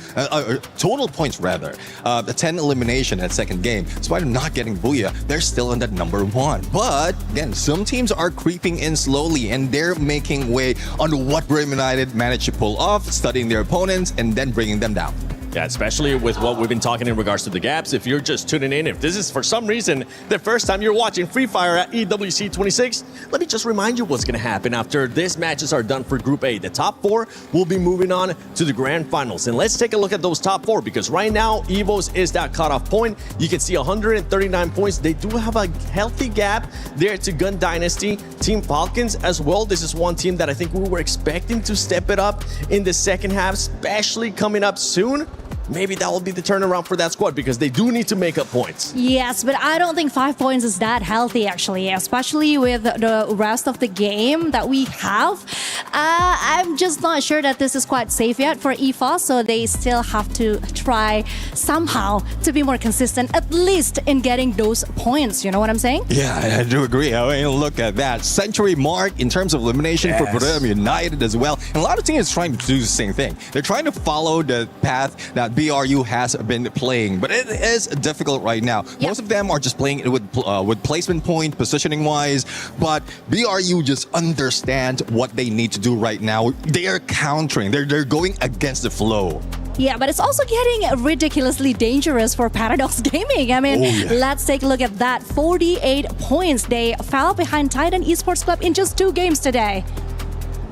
total points rather. 10 elimination in the second game. Despite of not getting Booyah, they're still in that number 1. But again, some teams are creeping in slowly, and they're making way on what Booyah United managed to pull off, studying their opponents and then bringing them down. Yeah, especially with what we've been talking in regards to the gaps. If you're just tuning in, if this is for some reason the first time you're watching Free Fire at EWC 26, let me just remind you what's going to happen after these matches are done for Group A. The top 4 will be moving on to the grand finals. And let's take a look at those top 4, because right now EVOS is that cutoff point. You can see 139 points. They do have a healthy gap there to Gun Dynasty, Team Falcons as well. This is one team that I think we were expecting to step it up in the second half, especially coming up soon. Maybe that will be the turnaround for that squad, because they do need to make up points. Yes, but I don't think 5 points is that healthy, actually, especially with the rest of the game that we have. I'm just not sure that this is quite safe yet for EFOS, so they still have to try somehow to be more consistent, at least in getting those points. You know what I'm saying? Yeah, I do agree. I mean, look at that. Century mark in terms of elimination for Booyah United as well. And a lot of teams are trying to do the same thing. They're trying to follow the path that BRU has been playing, but it is difficult right now. Most of them are just playing it with placement point, positioning wise, but BRU just understand what they need to do right now. They are countering. They're going against the flow. Yeah, but it's also getting ridiculously dangerous for Paradox Gaming. I mean, let's take a look at that. 48 points. They fell behind Titan Esports Club in just 2 games today.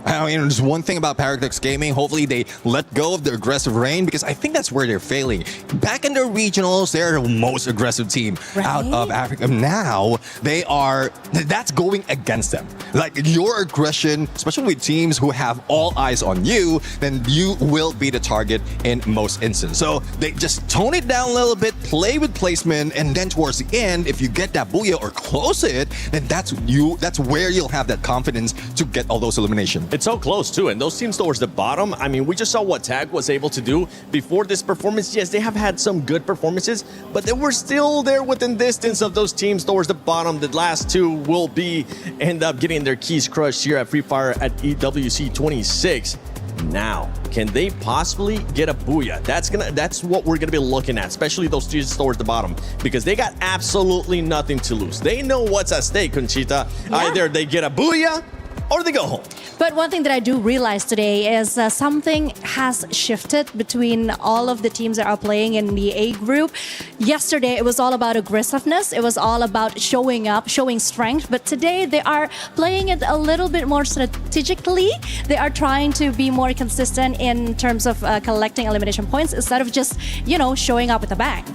I mean, there's one thing about Paradox Gaming. Hopefully, they let go of the aggressive reign because I think that's where they're failing. Back in the regionals, they're the most aggressive team out of Africa. Now, that's going against them. Like, your aggression, especially with teams who have all eyes on you, then you will be the target in most instances. So, they just tone it down a little bit, play with placement, and then towards the end, if you get that Booyah or close it, then that's where you'll have that confidence to get all those eliminations. It's so close too, and those teams towards the bottom, I mean, we just saw what TAG was able to do before this performance. Yes, they have had some good performances, but they were still there within distance of those teams towards the bottom. The last 2 will end up getting their keys crushed here at Free Fire at EWC 26. Now, can they possibly get a Booyah? That's what we're gonna be looking at, especially those teams towards the bottom, because they got absolutely nothing to lose. They know what's at stake, Conchita. Either they get a Booyah or they go home. But one thing that I do realize today is something has shifted between all of the teams that are playing in the A group. Yesterday, it was all about aggressiveness. It was all about showing up, showing strength. But today, they are playing it a little bit more strategically. They are trying to be more consistent in terms of collecting elimination points instead of just, showing up with a bang.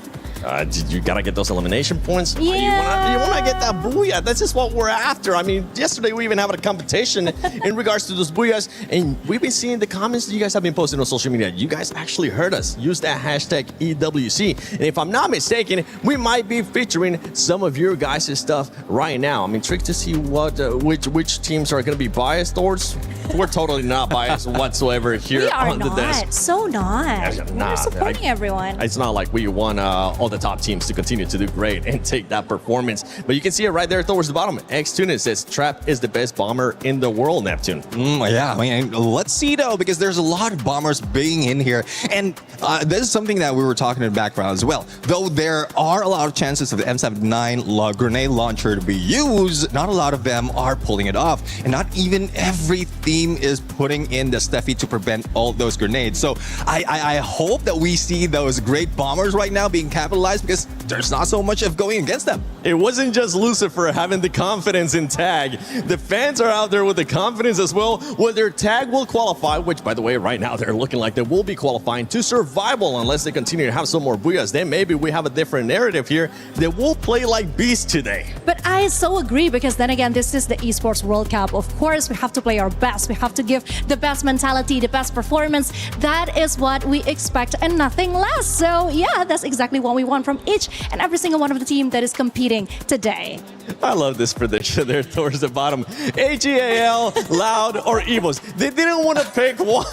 You gotta get those elimination points. Yeah. You wanna get that Booyah. That's just what we're after. I mean, yesterday we even had a competition in regards to those Booyahs, and we've been seeing the comments that you guys have been posting on social media. You guys actually heard us use that hashtag EWC, and if I'm not mistaken, we might be featuring some of your guys' stuff right now. I mean, trick to see which teams are gonna be biased towards. We're totally not biased whatsoever here on the desk. We're supporting everyone. It's not like we want all the top teams to continue to do great and take that performance. But you can see it right there towards the bottom. Xtune says Trap is the best bomber in the world, Neptune. Yeah, I mean, let's see though, because there's a lot of bombers being in here. And this is something that we were talking in the background as well. Though there are a lot of chances of the M79 grenade launcher to be used, not a lot of them are pulling it off. And not even every team is putting in the Steffi to prevent all those grenades. So I hope that we see those great bombers right now being capitalized, because there's not so much of going against them. It wasn't just Lucifer having the confidence in TAG. The fans are out there with the confidence as well. Whether TAG will qualify, which by the way, right now they're looking like they will be qualifying to survival unless they continue to have some more Booyahs. Then maybe we have a different narrative here. They will play like beasts today. But I so agree, because then again, this is the Esports World Cup. Of course, we have to play our best. We have to give the best mentality, the best performance. That is what we expect and nothing less. So yeah, that's exactly what we want from each and every single one of the team that is competing today. I love this prediction there towards the bottom. AGAL, Loud, or Evos. They didn't want to pick one.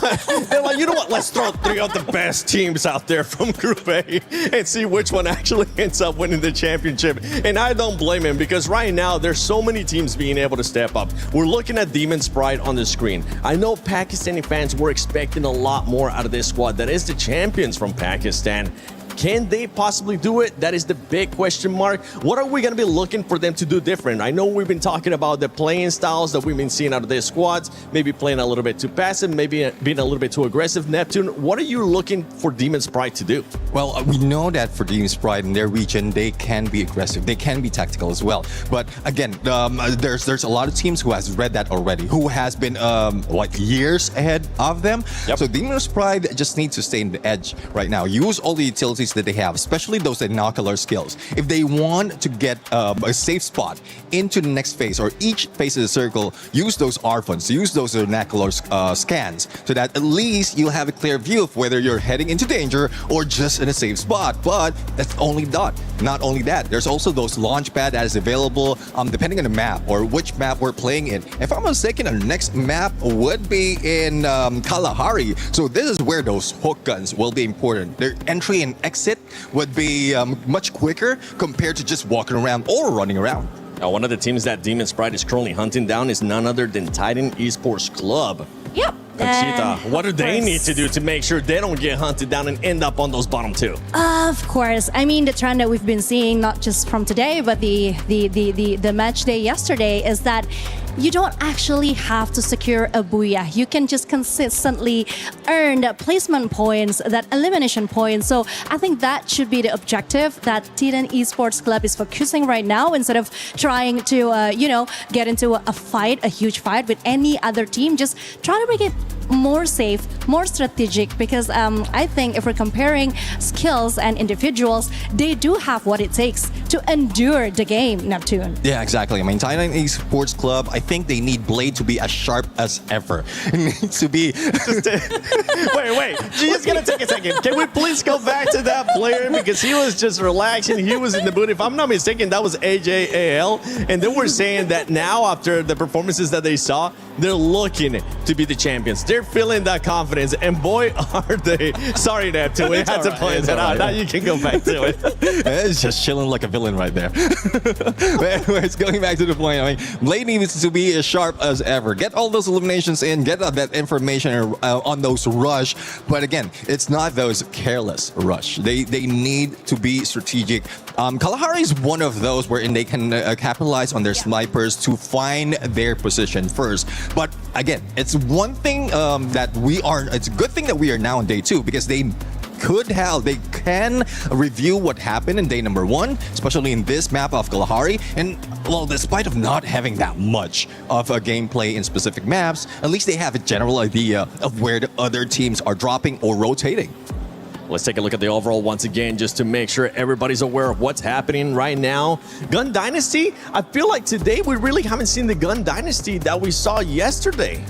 They're like, you know what? Let's throw 3 of the best teams out there from Group A and see which one actually ends up winning the championship. And I don't blame him, because right now there's so many teams being able to step up. We're looking at Demon Sprite on the screen. I know Pakistani fans were expecting a lot more out of this squad that is the champions from Pakistan. Can they possibly do it? That is the big question mark. What are we going to be looking for them to do different? I know we've been talking about the playing styles that we've been seeing out of their squads, maybe playing a little bit too passive, maybe being a little bit too aggressive. Neptune, what are you looking for Demon Sprite to do? Well, we know that for Demon Sprite in their region, they can be aggressive. They can be tactical as well. But again, there's a lot of teams who has read that already, who has been years ahead of them. So Demon Sprite just needs to stay in the edge right now. Use all the utilities that they have, especially those binocular skills. If they want to get a safe spot into the next phase or each phase of the circle, use those R-funds, use those binocular scans, so that at least you'll have a clear view of whether you're heading into danger or just in a safe spot. But that's only that. Not only that, there's also those launch pad that is available depending on the map or which map we're playing in. If I'm not mistaken, the next map would be in Kalahari. So this is where those hook guns will be important. Their entry and exit would be much quicker compared to just walking around or running around. Now, one of the teams that Demon Sprite is currently hunting down is none other than Titan Esports Club. Yep. Conchita, what do they course. need to do to make sure they don't get hunted down and end up on those bottom two? Of course. I mean, the trend that we've been seeing, not just from today, but the match day yesterday, is that you don't actually have to secure a Booyah. You can just consistently earn placement points, that elimination points. So I think that should be the objective that T10 Esports Club is focusing right now, instead of trying to, get into a fight, a huge fight with any other team. Just try to make it more safe, more strategic, because I think if we're comparing skills and individuals, they do have what it takes to endure the game, Neptune. Yeah, exactly. I mean, Thailand Esports Club, I think they need Blade to be as sharp as ever. It needs to be... Wait. Just gonna take a second. Can we please go back to that player? Because he was just relaxing. He was in the mood. If I'm not mistaken, that was AJAL. And they were saying that now, after the performances that they saw, they're looking to be the champions. They're feeling that confidence. And boy, are they. Sorry, Neptune. We had to play that out. Now you can go back to it. It's just chilling like a villain right there. But anyways, going back to the point, I mean, Blade needs to be as sharp as ever. Get all those eliminations in, get that information on those rush. But again, it's not those careless rush. They need to be strategic. Kalahari is one of those wherein they can capitalize on their snipers to find their position first. But again, it's one thing it's a good thing that we are now on day 2, because they can review what happened in day number 1, especially in this map of Kalahari. And well, despite of not having that much of a gameplay in specific maps, at least they have a general idea of where the other teams are dropping or rotating. Let's take a look at the overall once again, just to make sure everybody's aware of what's happening right now. Gun Dynasty, I feel like today we really haven't seen the Gun Dynasty that we saw yesterday.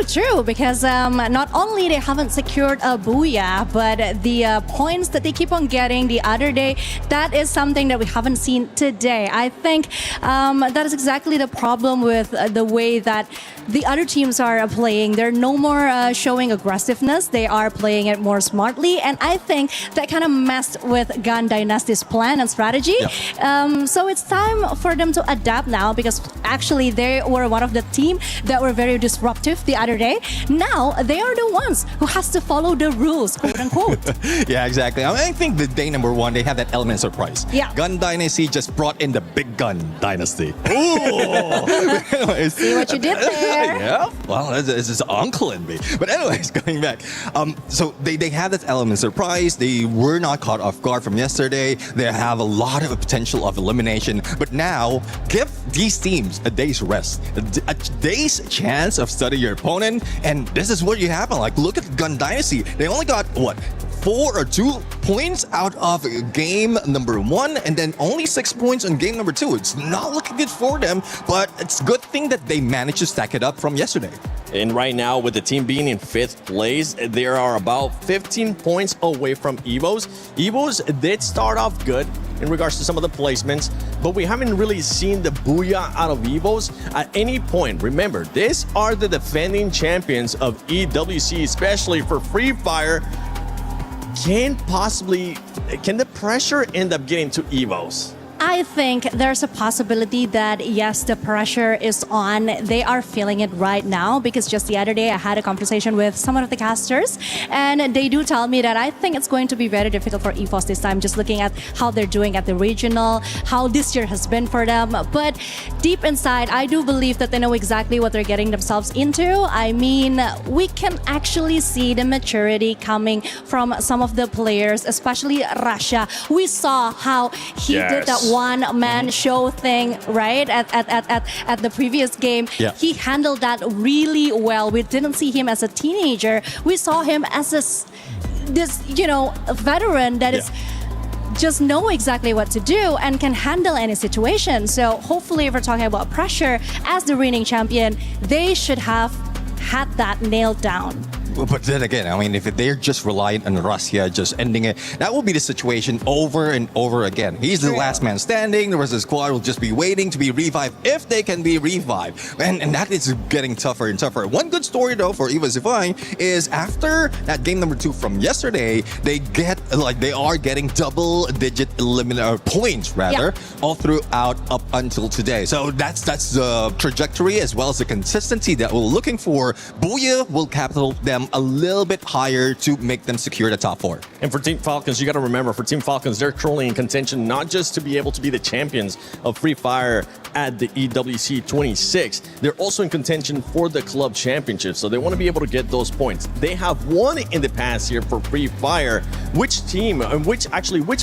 True, because not only they haven't secured a Booyah, but the points that they keep on getting the other day, that is something that we haven't seen today. I think that is exactly the problem with the way that the other teams are playing. They're no more showing aggressiveness. They are playing it more smartly, and I think that kind of messed with Gun Dynasty's plan and strategy. Yeah. So it's time for them to adapt now, because actually they were one of the team that were very disruptive the other day. Now they are the ones who has to follow the rules, quote unquote. Yeah, exactly. I think the day number 1, they have that element of surprise. Yeah. Gun Dynasty just brought in the big gun dynasty. Ooh! See what you did there? Yeah. Well, it's his uncle in me. But anyways, going back. So they have that element of surprise. They were not caught off guard from yesterday. They have a lot of potential of elimination. But now, give these teams a day's rest, a day's chance of studying your opponent, and this is what you happen. Like, look at Gun Dynasty. They only got 4 or 2 points out of game number 1, and then only 6 points on game number 2. It's not looking good for them, but it's a good thing that they managed to stack it up from yesterday. And right now, with the team being in 5th place, they are about 15 points away from EVOs. EVOs did start off good in regards to some of the placements, but we haven't really seen the Booyah out of EVOs at any point. Remember, these are the defending champions of EWC, especially for Free Fire. Can the pressure end up getting to EVOs? I think there's a possibility that, yes, the pressure is on. They are feeling it right now, because just the other day I had a conversation with some of the casters, and they do tell me that I think it's going to be very difficult for EVOS this time, just looking at how they're doing at the regional, how this year has been for them. But deep inside, I do believe that they know exactly what they're getting themselves into. I mean, we can actually see the maturity coming from some of the players, especially Russia. We saw how he did that one-man show thing, right, at the previous game. Yeah. He handled that really well. We didn't see him as a teenager. We saw him as this veteran that is just know exactly what to do and can handle any situation. So hopefully, if we're talking about pressure, as the reigning champion, they should have had that nailed down. But then again, I mean, if they're just reliant on Russia just ending it, that will be the situation over and over again. He's the last man standing. The rest of the squad will just be waiting to be revived if they can be revived. And that is getting tougher and tougher. One good story, though, for EWC is after that game number 2 from yesterday, they get like they are getting double-digit points rather all throughout up until today. So that's the trajectory as well as the consistency that we're looking for. Booyah will catapult them a little bit higher to make them secure the top 4. And for Team Falcons, you got to remember, for Team Falcons, they're currently in contention not just to be able to be the champions of Free Fire at the EWC 26, they're also in contention for the club championship. So they want to be able to get those points. They have won in the past year for Free Fire. Which team and which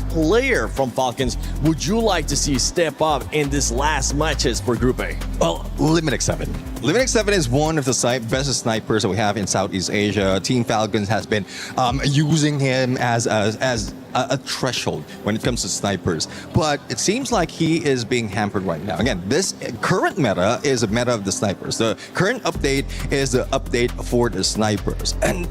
player from Falcons would you like to see step up in this last matches for Group A? Well, Limited 7. Limited 7 is one of the best snipers that we have in Southeast Asia. Team Falcons has been using him as a threshold when it comes to snipers, but it seems like he is being hampered right now. Again, this current meta is a meta of the snipers. The current update is the update for the snipers, and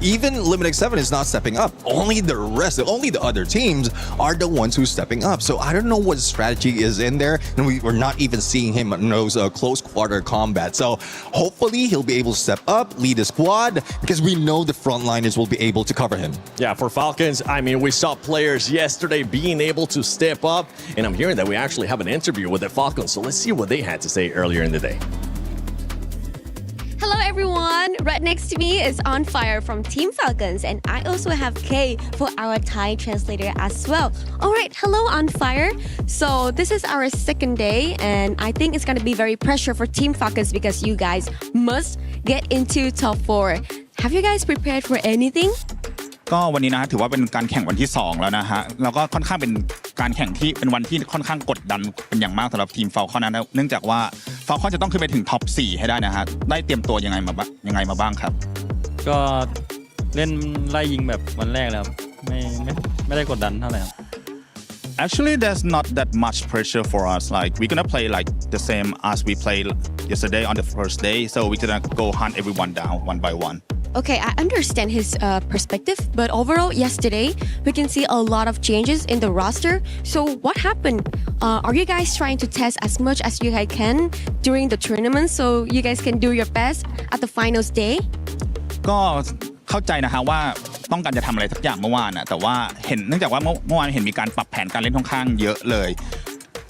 even Limited 7 is not stepping up. Only the other teams are the ones who's stepping up. So I don't know what strategy is in there, and we're not even seeing him in those close quarter combat. So hopefully he'll be able to step up, lead the squad, because we know the frontliners will be able to cover him. Yeah, for Falcons, I mean, we saw players yesterday being able to step up, and I'm hearing that we actually have an interview with the Falcons. So let's see what they had to say earlier in the day. Hello everyone, right next to me is On Fire from Team Falcons, and I also have Kay for our Thai translator as well. Alright, hello On Fire. So this is our second day, and I think it's gonna be very pressure for Team Falcons because you guys must get into top 4. Have you guys prepared for anything? ก็วันนี้นะถือว่าเป็นการแข่งวันที่2แล้วนะฮะแล้วก็ค่อนข้างเป็นการแข่งที่เป็นวันที่ค่อนข้างกดดันเป็นอย่างมากสำหรับทีม Falcon นะเนื่องจากว่า Falcon จะต้องขึ้นไปถึงท็อป 4 ให้ได้นะฮะได้เตรียมตัวยังไงมาบ้างครับก็เล่นไล่ยิงแบบวันแรกแล้วไม่ได้กดดันเท่าไหร่ครับ Actually, there's not that much pressure for us. Like we're gonna play like the same as we played yesterday on the first day. So we're gonna go hunt everyone down one by one. Okay, I understand his perspective, but overall, yesterday, we can see a lot of changes in the roster. So what happened? Are you guys trying to test as much as you guys can during the tournament so you guys can do your best at the finals day? ก็เข้าใจนะฮะว่าต้องการจะทำอะไรสักอย่างเมื่อวานนะแต่ว่าเนื่องจากว่าเมื่อวานเห็นมีการปรับแผนการเล่นค่อนข้างเยอะเลย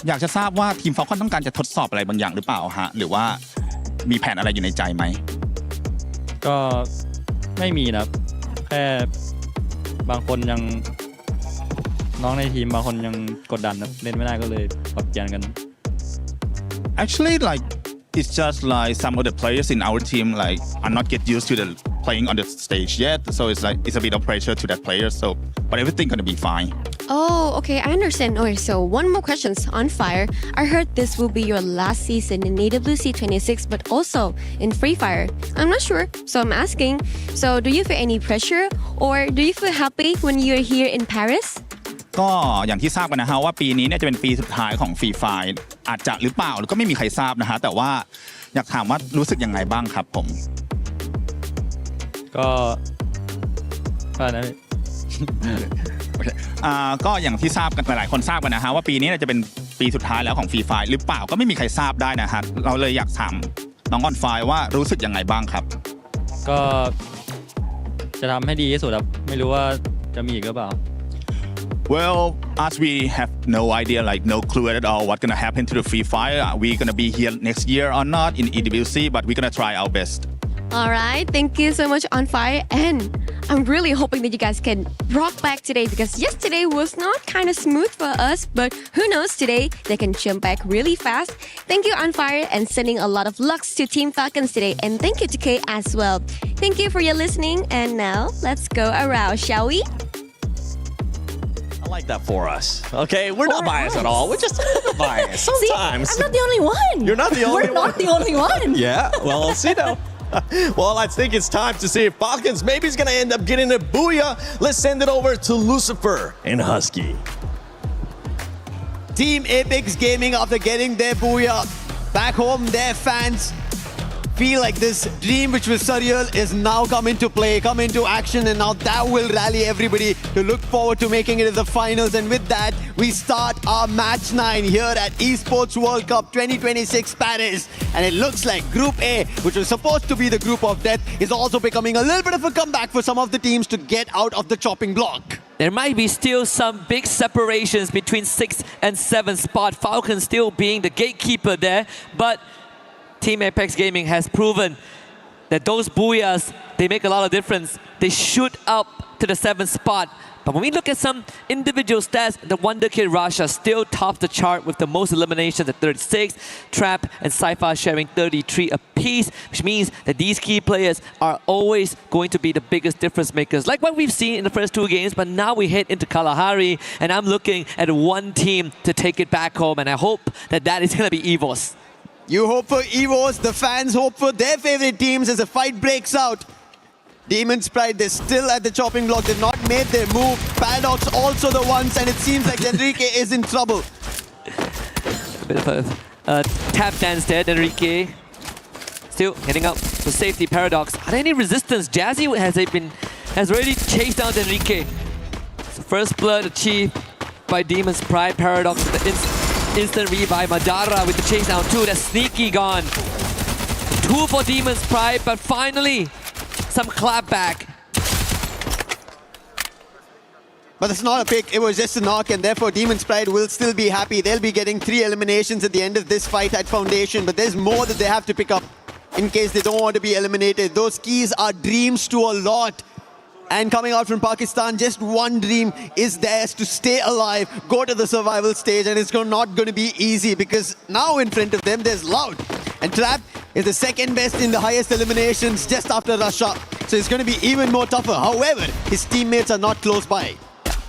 อยากจะทราบว่าทีม Falcon ต้องการจะทดสอบอะไรบางอย่างหรือเปล่าฮะหรือว่ามีแผนอะไรอยู่ในใจไหมก็ไม่มีนะแค่บางคนยังน้องในทีมบางคนยังกดดันนะเล่นไม่ได้ก็เลยปรับเปลี่ยนกัน Actually, like it's just like some of the players in our team like are not get used to the playing on the stage yet, so it's like it's a bit of pressure to that player. So, but everything gonna be fine. Oh, okay, I understand. Okay, so one more question On Fire. I heard this will be your last season in EWC 26, but also in Free Fire. I'm not sure, so I'm asking. So, do you feel any pressure, or do you feel happy when you're here in Paris? ก็อย่างที่ทราบกันนะฮะว่าปีนี้เนี่ยจะเป็นปีสุดท้ายของ Free Fire อาจจะหรือเปล่าก็ไม่มีใครทราบนะฮะแต่ว่าอยากถามว่ารู้สึกยังไงบ้างครับผมก็นะ ก็อย่างที่ทราบกันหลายคนทราบกันนะฮะว่าปีนี้จะเป็นปีสุดท้ายแล้วของ Free Fire หรือเปล่าก็ไม่มีใครทราบได้นะฮะเราเลยอยากถามน้อง On Fire ว่ารู้สึกยังไงบ้างครับก็จะทำให้ดีที่สุดครับไม่รู้ว่าจะมีอีกหรือเปล่าWell, as we have no idea, like no clue at all what's gonna happen to the Free Fire, we're gonna be here next year or not in EWC, but we're gonna try our best. All right, thank you so much On Fire, and I'm really hoping that you guys can rock back today because yesterday was not kind of smooth for us, but who knows, today they can jump back really fast. Thank you On Fire, and sending a lot of lucks to Team Falcons today, and thank you to Kay as well. Thank you for your listening, and now let's go around, shall we? I like that for us. Okay, we're not biased at all. We're just a little biased sometimes. See, I'm not the only one. You're not the only one. one. We're not the only one. Yeah, well, we'll see now. Well, I think it's time to see if Falcons maybe is going to end up getting a Booyah. Let's send it over to Lucifer and Husky. Team Apex Gaming, after getting their Booyah back home, their fans feel like this dream which was surreal is now come into play, come into action, and now that will rally everybody to look forward to making it to the finals. And with that, we start our match 9 here at Esports World Cup 2026 Paris. And it looks like Group A, which was supposed to be the group of death, is also becoming a little bit of a comeback for some of the teams to get out of the chopping block. There might be still some big separations between 6th and 7th spot. Falcons still being the gatekeeper there, but Team Apex Gaming has proven that those Booyahs, they make a lot of difference. They shoot up to the 7th spot. But when we look at some individual stats, the Wonder Kid Rasha still tops the chart with the most eliminations at 36, Trap and Cypher sharing 33 apiece, which means that these key players are always going to be the biggest difference makers, like what we've seen in the first 2 games. But now we head into Kalahari, and I'm looking at one team to take it back home, and I hope that that is going to be EVOS. You hope for EVOS, the fans hope for their favorite teams as a fight breaks out. Demon's Pride, they're still at the chopping block. They've not made their move. Paradox also the ones, and it seems like Enrique is in trouble. A bit of a tap dance there, Enrique. Still heading up for safety. Paradox. Are there any resistance? Jazzy has already chased down Enrique. So first blood achieved by Demon's Pride. Paradox with the instant revive. Madara with the chase down too. That's sneaky gone. 2 for Demon's Pride, but finally some clapback. But it's not a pick, it was just a knock, and therefore Demon's Pride will still be happy. They'll be getting 3 eliminations at the end of this fight at Foundation, but there's more that they have to pick up in case they don't want to be eliminated. Those keys are dreams to a lot. And coming out from Pakistan, just one dream is theirs: to stay alive, go to the survival stage, and it's not going to be easy because now in front of them there's Loud. And Trap is the second best in the highest eliminations just after Rasha. So it's going to be even more tougher. However, his teammates are not close by.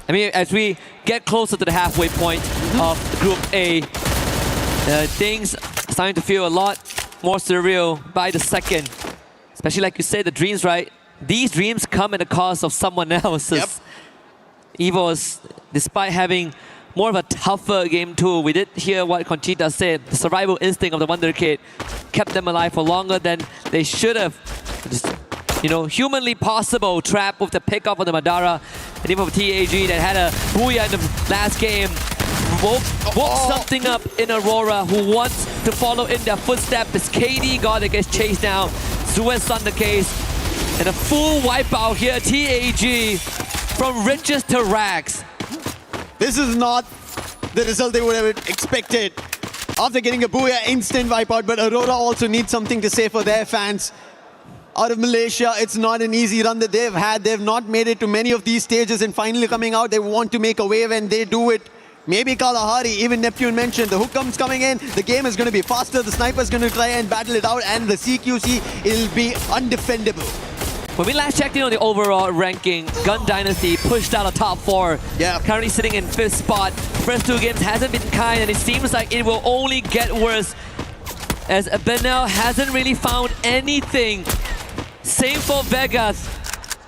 I mean, as we get closer to the halfway point of Group A, things are starting to feel a lot more surreal by the second. Especially like you said, the dreams, right? These dreams come at the cost of someone else's. Yep. EVOS, despite having more of a tougher game too, we did hear what Conchita said. The survival instinct of the Wonder Kid kept them alive for longer than they should have. Just, you know, humanly possible. Trap with the pickup of the Madara. And even for TAG that had a Booyah in the last game. Woke something up in Aurora, who wants to follow in their footsteps. It's KD God that gets chased down. Suez on the case. And a full wipeout here. TAG from riches to rags. This is not the result they would have expected after getting a Booyah instant wipeout, but Aurora also needs something to say for their fans. Out of Malaysia, it's not an easy run that they've had. They've not made it to many of these stages, and finally coming out, they want to make a wave, and they do it. Maybe Kalahari, even Neptune mentioned, the hook comes coming in, the game is going to be faster, the sniper's going to try and battle it out, and the CQC, it'll be undefendable. When we last checked in on the overall ranking, Gun Dynasty pushed out a top 4. Yeah. Currently sitting in 5th spot. First 2 games hasn't been kind, and it seems like it will only get worse as Benel hasn't really found anything. Same for Vegas.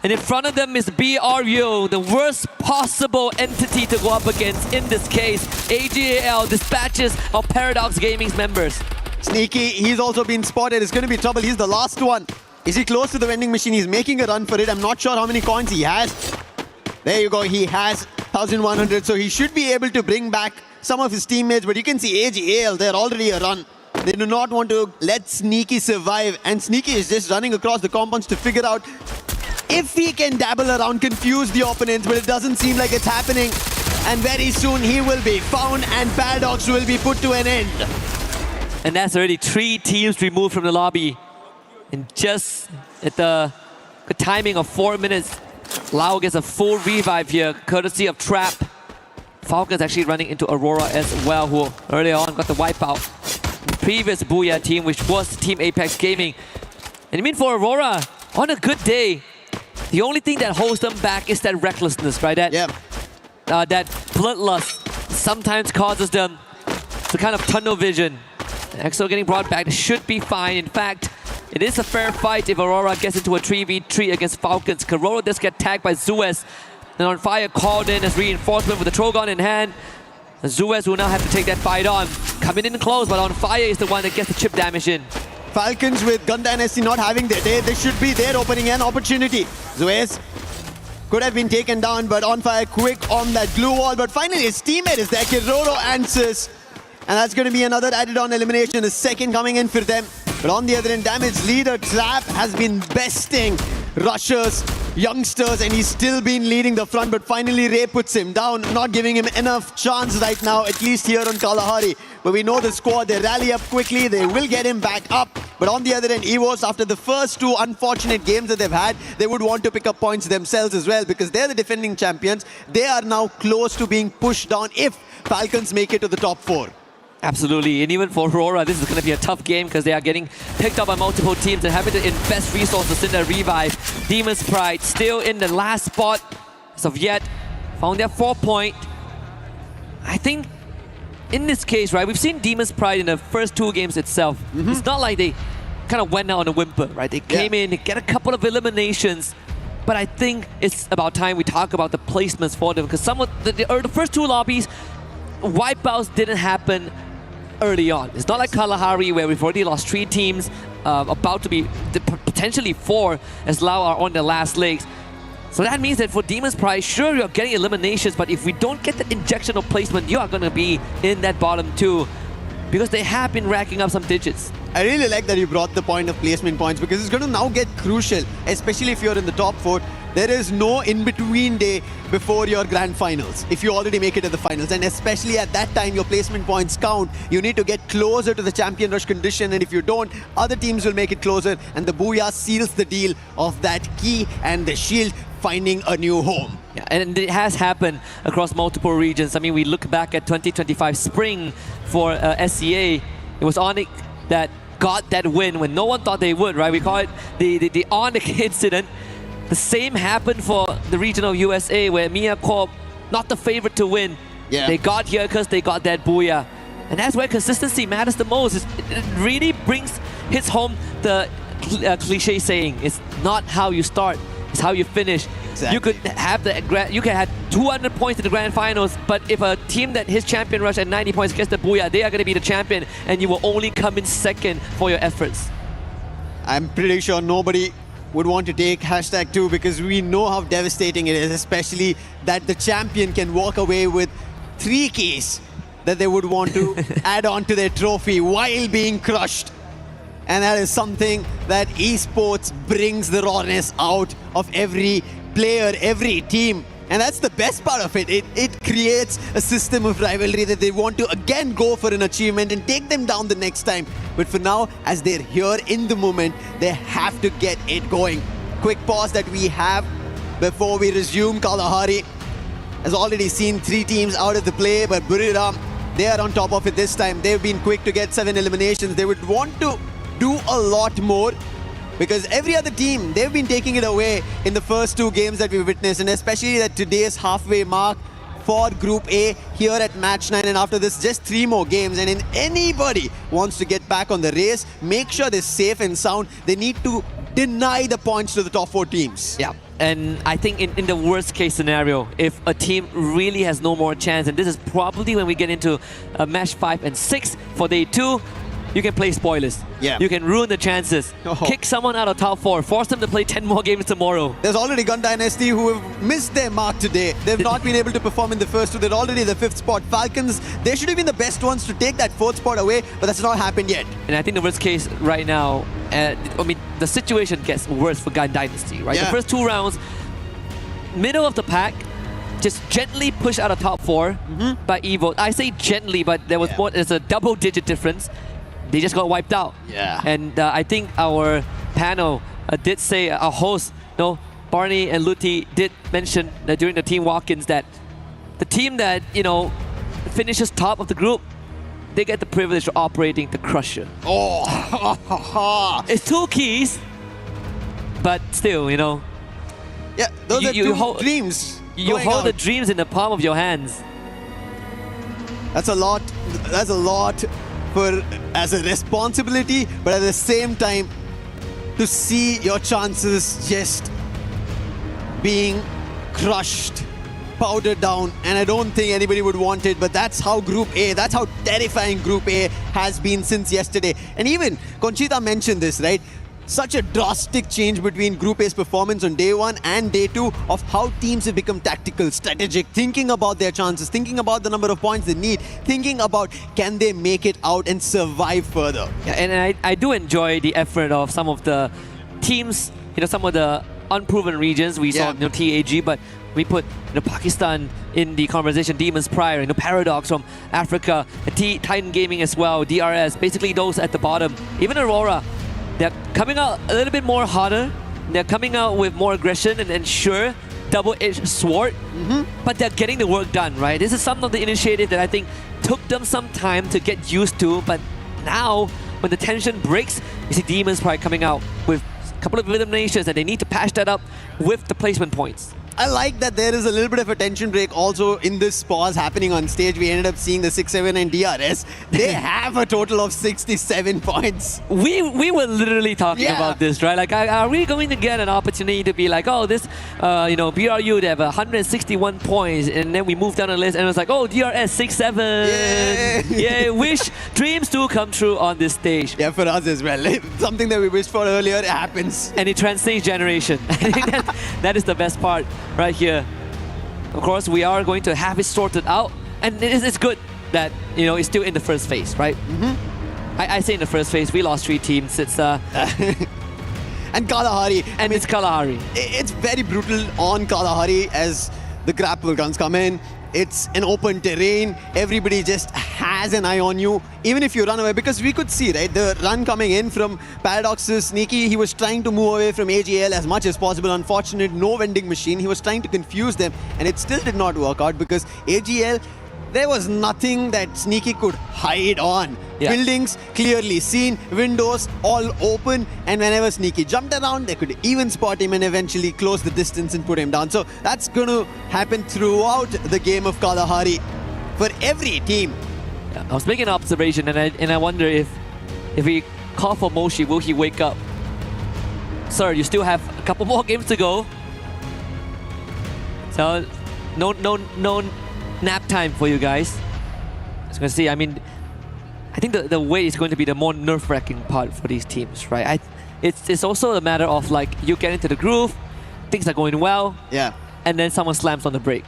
And in front of them is BRU, the worst possible entity to go up against in this case. AGAL dispatches of Paradox Gaming's members. Sneaky, he's also been spotted. It's going to be trouble. He's the last one. Is he close to the vending machine? He's making a run for it. I'm not sure how many coins he has. There you go. He has 1,100. So he should be able to bring back some of his teammates. But you can see AGAL, they're already a run. They do not want to let Sneaky survive. And Sneaky is just running across the compounds to figure out if he can dabble around, confuse the opponents. But it doesn't seem like it's happening. And very soon he will be found and Paradox will be put to an end. And that's already 3 teams removed from the lobby. And just at the timing of 4 minutes, Lau gets a full revive here, courtesy of Trap. Falcons actually running into Aurora as well, who earlier on got the wipeout. The previous Booyah team, which was Team Apex Gaming. And I mean, for Aurora, on a good day, the only thing that holds them back is that recklessness, right? That bloodlust sometimes causes them to kind of tunnel vision. EXO getting brought back, should be fine. In fact, it is a fair fight if Aurora gets into a 3v3 against Falcons. Karoro does get tagged by Zuez. And On Fire called in as reinforcement with the Trogon in hand. And Zuez will now have to take that fight on. Coming in close, but On Fire is the one that gets the chip damage in. Falcons with Gun Dynasty not having their day, this should be their opening an opportunity. Zoes could have been taken down, but on fire quick on that glue wall. But finally, his teammate is there. Kiroro answers. And that's going to be another added on elimination. The second coming in for them. But on the other end, Damage leader Trap has been besting rushers, youngsters, and he's still been leading the front. But finally, Ray puts him down, not giving him enough chance right now, at least here on Kalahari. But we know the squad, they rally up quickly, they will get him back up. But on the other end, EWOS, after the first two unfortunate games that they've had, they would want to pick up points themselves as well, because they're the defending champions. They are now close to being pushed down if Falcons make it to the top 4. Absolutely, and even for Aurora, this is going to be a tough game because they are getting picked up by multiple teams and having to invest resources in their revive. Demon's Pride still in the last spot as of yet, found their 4-point. I think in this case, right, we've seen Demon's Pride in the first 2 games itself. It's not like they kind of went out on a whimper, right? They came in, they get a couple of eliminations, but I think it's about time we talk about the placements for them because some of the first 2 lobbies, wipeouts didn't happen early on. It's not like Kalahari where we've already lost 3 teams, about to be potentially 4 as Lao are on their last legs. So that means that for Demon's Pride, sure you're getting eliminations, but if we don't get the injection of placement, you are going to be in that bottom 2 because they have been racking up some digits. I really like that you brought the point of placement points because it's going to now get crucial, especially if you're in the top 4. There is no in-between day before your grand finals, if you already make it to the finals. And especially at that time, your placement points count. You need to get closer to the champion rush condition. And if you don't, other teams will make it closer. And the Booyah seals the deal of that key and the shield finding a new home. Yeah, and it has happened across multiple regions. I mean, we look back at 2025 spring for SCA. It was Onyx that got that win when no one thought they would, right? We call it the Onyx incident. The same happened for the regional USA where Mia Corp, not the favorite to win. Yeah. They got here because they got that Booyah. And that's where consistency matters the most. It really hits home the cliche saying, it's not how you start, it's how you finish. Exactly. You could have 200 points in the grand finals, but if a team that hits champion rush at 90 points gets the Booyah, they are going to be the champion and you will only come in second for your efforts. I'm pretty sure nobody would want to take #2 because we know how devastating it is, especially that the champion can walk away with 3 keys that they would want to add on to their trophy while being crushed. And that is something that esports brings the rawness out of every player, every team. And that's the best part of it. It creates a system of rivalry that they want to again go for an achievement and take them down the next time. But for now, as they're here in the moment, they have to get it going. Quick pause that we have before we resume. Kalahari has already seen 3 teams out of the play, but Buriram, they are on top of it this time. They've been quick to get 7 eliminations. They would want to do a lot more, because every other team, they've been taking it away in the first 2 games that we witnessed, and especially at today's halfway mark for Group A here at Match 9, and after this, just 3 more games. And if anybody wants to get back on the race, make sure they're safe and sound. They need to deny the points to the top 4 teams. Yeah, and I think in the worst case scenario, if a team really has no more chance, and this is probably when we get into match 5 and 6 for day 2, you can play spoilers. Yeah. You can ruin the chances. Kick someone out of top 4. Force them to play 10 more games tomorrow. There's already Gun Dynasty who have missed their mark today. They've not been able to perform in the first 2. They're already the 5th spot. Falcons, they should have been the best ones to take that 4th spot away, but that's not happened yet. And I think the worst case right now, I mean, the situation gets worse for Gun Dynasty, right? Yeah. The first 2 rounds, middle of the pack, just gently pushed out of top 4 by Evo. I say gently, but there was more. There's a double-digit difference. They just got wiped out. Yeah. And I think our panel did say, our host, Barney and Luti did mention that during the team walk-ins that the team that, finishes top of the group, they get the privilege of operating the Crusher. Oh, it's 2 keys, but still, Yeah, those are 2 dreams. You hold the dreams in the palm of your hands. That's a lot. That's a lot as a responsibility, but at the same time, to see your chances just being crushed powdered down, and I don't think anybody would want it, but that's how Group A, that's how terrifying Group A has been since yesterday. And even Conchita mentioned this, right? Such a drastic change between Group A's performance on day 1 and day 2 of how teams have become tactical, strategic, thinking about their chances, thinking about the number of points they need, thinking about can they make it out and survive further. Yeah, and I do enjoy the effort of some of the teams, some of the unproven regions. We saw TAG, but we put Pakistan in the conversation, Demons prior, Paradox from Africa, Titan Gaming as well, DRS, basically those at the bottom. Even Aurora, they're coming out a little bit more harder. They're coming out with more aggression and sure, double-edged sword, but they're getting the work done, right? This is some of the initiative that I think took them some time to get used to, but now when the tension breaks, you see Demons probably coming out with a couple of eliminations and they need to patch that up with the placement points. I like that there is a little bit of a tension break also in this pause happening on stage. We ended up seeing the 6-7 and DRS. They have a total of 67 points. We were literally talking about this, right? Like, are we going to get an opportunity to be like, oh, this, BRU, they have 161 points, and then we moved down the list, and it was like, oh, DRS 6-7. Yeah, wish dreams do come true on this stage. Yeah, for us as well. Something that we wished for earlier, it happens. And it transcends generation. I think that is the best part. Right here. Of course, we are going to have it sorted out, and it's good that it's still in the first phase, right? I say in the first phase, we lost 3 teams. It's and Kalahari. And it's Kalahari. It's very brutal on Kalahari as the grapple guns come in. It's an open terrain. Everybody just has an eye on you, even if you run away. Because we could see, right, the run coming in from Paradox's Sneaky. He was trying to move away from AGL as much as possible. Unfortunate, no vending machine. He was trying to confuse them, and it still did not work out because AGL, there was nothing that Sneaky could hide on. Buildings clearly seen, windows all open, and whenever Sneaky jumped around, they could even spot him and eventually close the distance and put him down. So that's going to happen throughout the game of Kalahari for every team. I was making an observation, and I wonder if we call for Moshi, will he wake up? Sir, you still have a couple more games to go. So no nap time for you guys. As you can see, I mean, I think the wait is going to be the more nerve-wracking part for these teams, right? It's also a matter of like you get into the groove, things are going well, and then someone slams on the brake.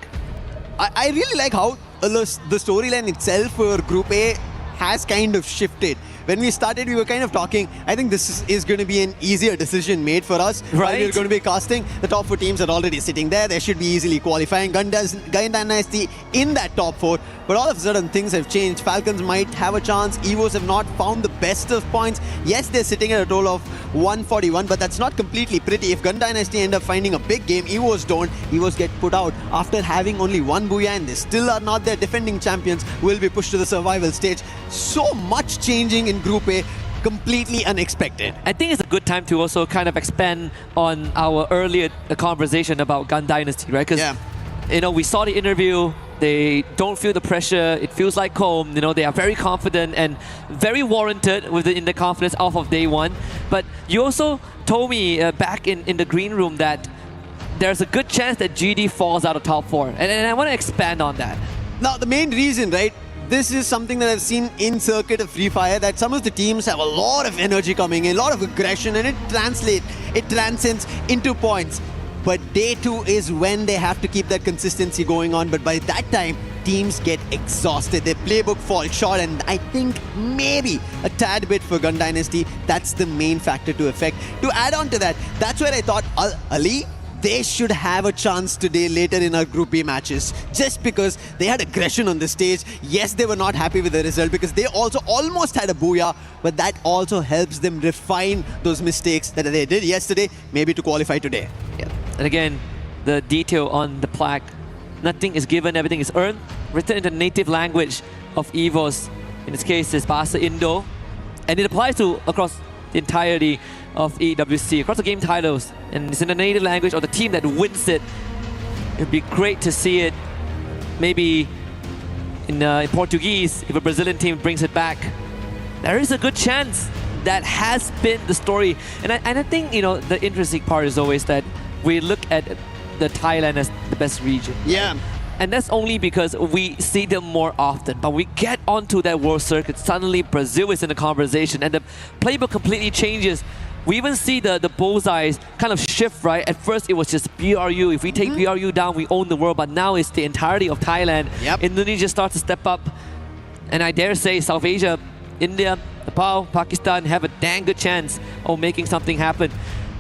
I really like how the storyline itself for Group A has kind of shifted. When we started, we were kind of talking, I think this is going to be an easier decision made for us. Right. We're going to be casting. The top 4 teams are already sitting there. They should be easily qualifying. Gun Dynasty in that top 4. But all of a sudden, things have changed. Falcons might have a chance. EVOs have not found the best of points. Yes, they're sitting at a total of 141, but that's not completely pretty. If Gun Dynasty end up finding a big game, EVOs don't. EVOs get put out after having only 1 Booyah, and they still are not their defending champions, will be pushed to the survival stage. So much changing in Group A, completely unexpected. I think it's a good time to also kind of expand on our earlier conversation about Gun Dynasty, right? Because we saw the interview. They don't feel the pressure. It feels like home. They are very confident and very warranted in the confidence off of day 1. But you also told me back in the green room that there's a good chance that GD falls out of top 4. And I want to expand on that. Now, the main reason, right? This is something that I've seen in circuit of Free Fire, that some of the teams have a lot of energy coming in, a lot of aggression, and it transcends into points. But day 2 is when they have to keep that consistency going on. But by that time, teams get exhausted. Their playbook falls short, and I think maybe a tad bit for Gun Dynasty, that's the main factor to affect. To add on to that, that's where I thought Ali, they should have a chance today later in our Group B matches, just because they had aggression on the stage. Yes, they were not happy with the result because they also almost had a Booyah, but that also helps them refine those mistakes that they did yesterday, maybe to qualify today. Yeah. And again, the detail on the plaque, nothing is given, everything is earned, written in the native language of EVOS. In this case, it's Bahasa Indo, and it applies to across the entirety of EWC, across the game titles, and it's in the native language of the team that wins it. It'd be great to see it maybe in Portuguese if a Brazilian team brings it back. There is a good chance that has been the story. And I think, the interesting part is always that we look at the Thailand as the best region. Yeah. And that's only because we see them more often. But we get onto that world circuit, suddenly Brazil is in the conversation and the playbook completely changes. We even see the bullseyes kind of shift, right? At first, it was just BRU. If we take BRU down, we own the world. But now it's the entirety of Thailand. Indonesia starts to step up. And I dare say South Asia, India, Nepal, Pakistan have a dang good chance of making something happen.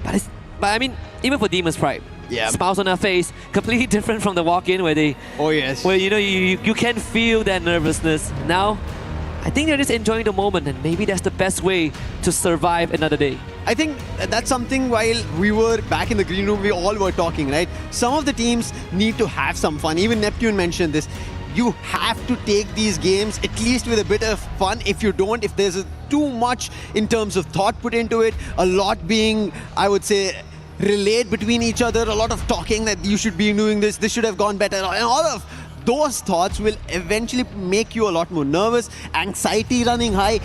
But I mean, even for Demon's Pride, smiles on their face, completely different from the walk-in where they... Oh, yes. Where, you know, you can feel that nervousness. Now, I think they're just enjoying the moment, and maybe that's the best way to survive another day. I think that's something while we were back in the green room, we all were talking, right? Some of the teams need to have some fun. Even Neptune mentioned this. You have to take these games at least with a bit of fun. If you don't, if there's too much in terms of thought put into it, a lot being, I would say, relayed between each other, a lot of talking that you should be doing this should have gone better, and all of those thoughts will eventually make you a lot more nervous, anxiety running high.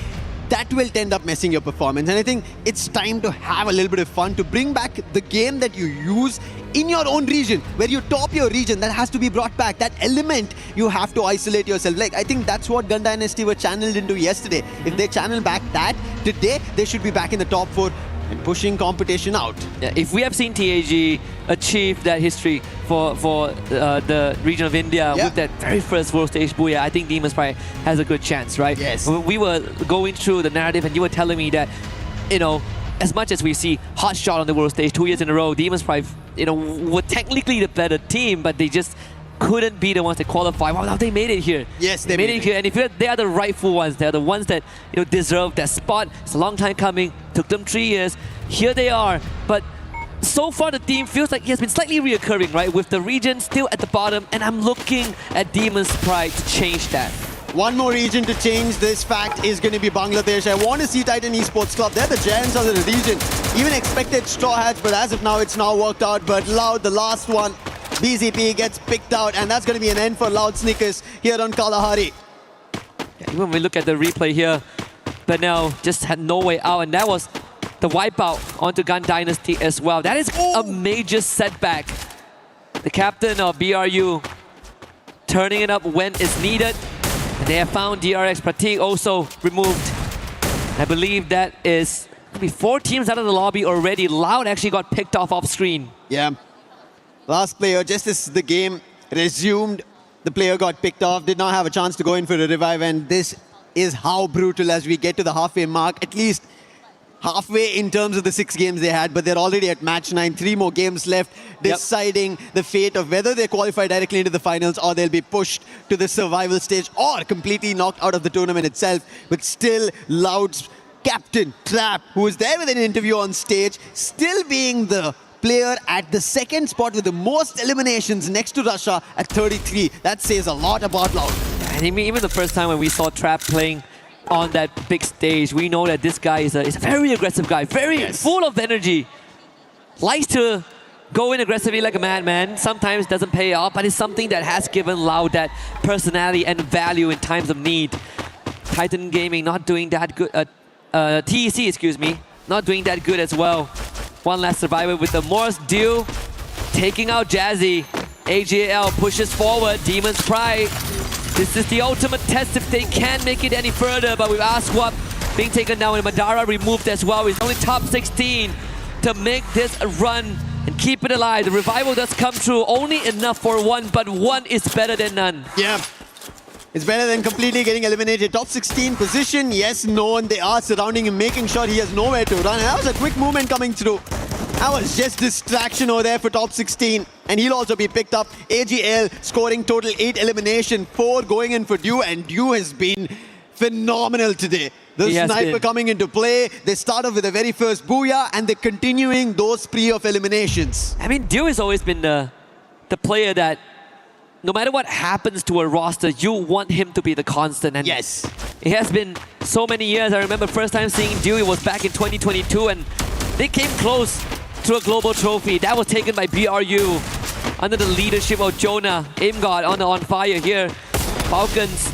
That will end up messing your performance. And I think it's time to have a little bit of fun, to bring back the game that you use in your own region, where you top your region. That has to be brought back. That element, you have to isolate yourself. Like, I think that's what Gun Dynasty were channeled into yesterday. If they channel back that, today, they should be back in the top 4 and pushing competition out. Yeah, if we have seen TAG achieve that history for the region of India with that very first world stage Booyah, I think Demon's Pride has a good chance, right? Yes. We were going through the narrative and you were telling me that, you know, as much as we see Hot Shot on the world stage 2 years in a row, Demon's Pride, you know, were technically the better team, but they just couldn't be the ones that qualify. Well, now they made it here. Yes, they made it here. And if they are the rightful ones, they're the ones that, you know, deserve that spot. It's a long time coming. Took them 3 years. Here they are. But so far, the team feels like it has been slightly reoccurring, right? With the region still at the bottom. And I'm looking at Demon's Pride to change that. One more region to change this fact is going to be Bangladesh. I want to see Titan Esports Club. They're the giants of the region. Even expected Straw Hats, but as of now, it's now worked out. But Loud, the last one, BZP gets picked out, and that's going to be an end for Loud Sneakers here on Kalahari. Yeah, even when we look at the replay here, Benel just had no way out, and that was the wipeout onto Gun Dynasty as well. That is a major setback. The captain of BRU turning it up when it's needed. And they have found DRX Pratik also removed. I believe that is maybe 4 teams out of the lobby already. Loud actually got picked off screen. Yeah. Last player, just as the game resumed, the player got picked off, did not have a chance to go in for a revive, and this is how brutal as we get to the halfway mark, at least halfway in terms of the 6 games they had, but they're already at match 9, 3 more games left, deciding the fate of whether they qualify directly into the finals or they'll be pushed to the survival stage or completely knocked out of the tournament itself. But still, Loud's captain, Trap, who was there with an interview on stage, still being the player at the 2nd spot with the most eliminations next to Russia at 33. That says a lot about Loud. And even the first time when we saw Trap playing on that big stage, we know that this guy is a very aggressive guy, very full of energy. Likes to go in aggressively like a madman. Sometimes doesn't pay off, but it's something that has given Loud that personality and value in times of need. Titan Gaming not doing that good. TEC, excuse me, not doing that good as well. One last survivor with the Morse deal, taking out Jazzy. AJL pushes forward, Demon's Pride. This is the ultimate test if they can make it any further, but with Aswap being taken down and Madara removed as well. It's only top 16 to make this a run and keep it alive. The revival does come through, only enough for 1, but 1 is better than none. Yeah. It's better than completely getting eliminated. Top 16 position, yes, no, and they are surrounding him, making sure he has nowhere to run. And that was a quick movement coming through. That was just distraction over there for top 16. And he'll also be picked up. AGL scoring total 8 elimination, 4 going in for Dew, and Dew has been phenomenal today. The sniper coming into play. They start off with the very first Booyah, and they're continuing those spree of eliminations. I mean, Dew has always been the player that no matter what happens to a roster, you want him to be the constant. And yes, it has been so many years. I remember first time seeing Dewey was back in 2022, and they came close to a global trophy. That was taken by BRU under the leadership of Jonah. Aimgod on fire here. Falcons,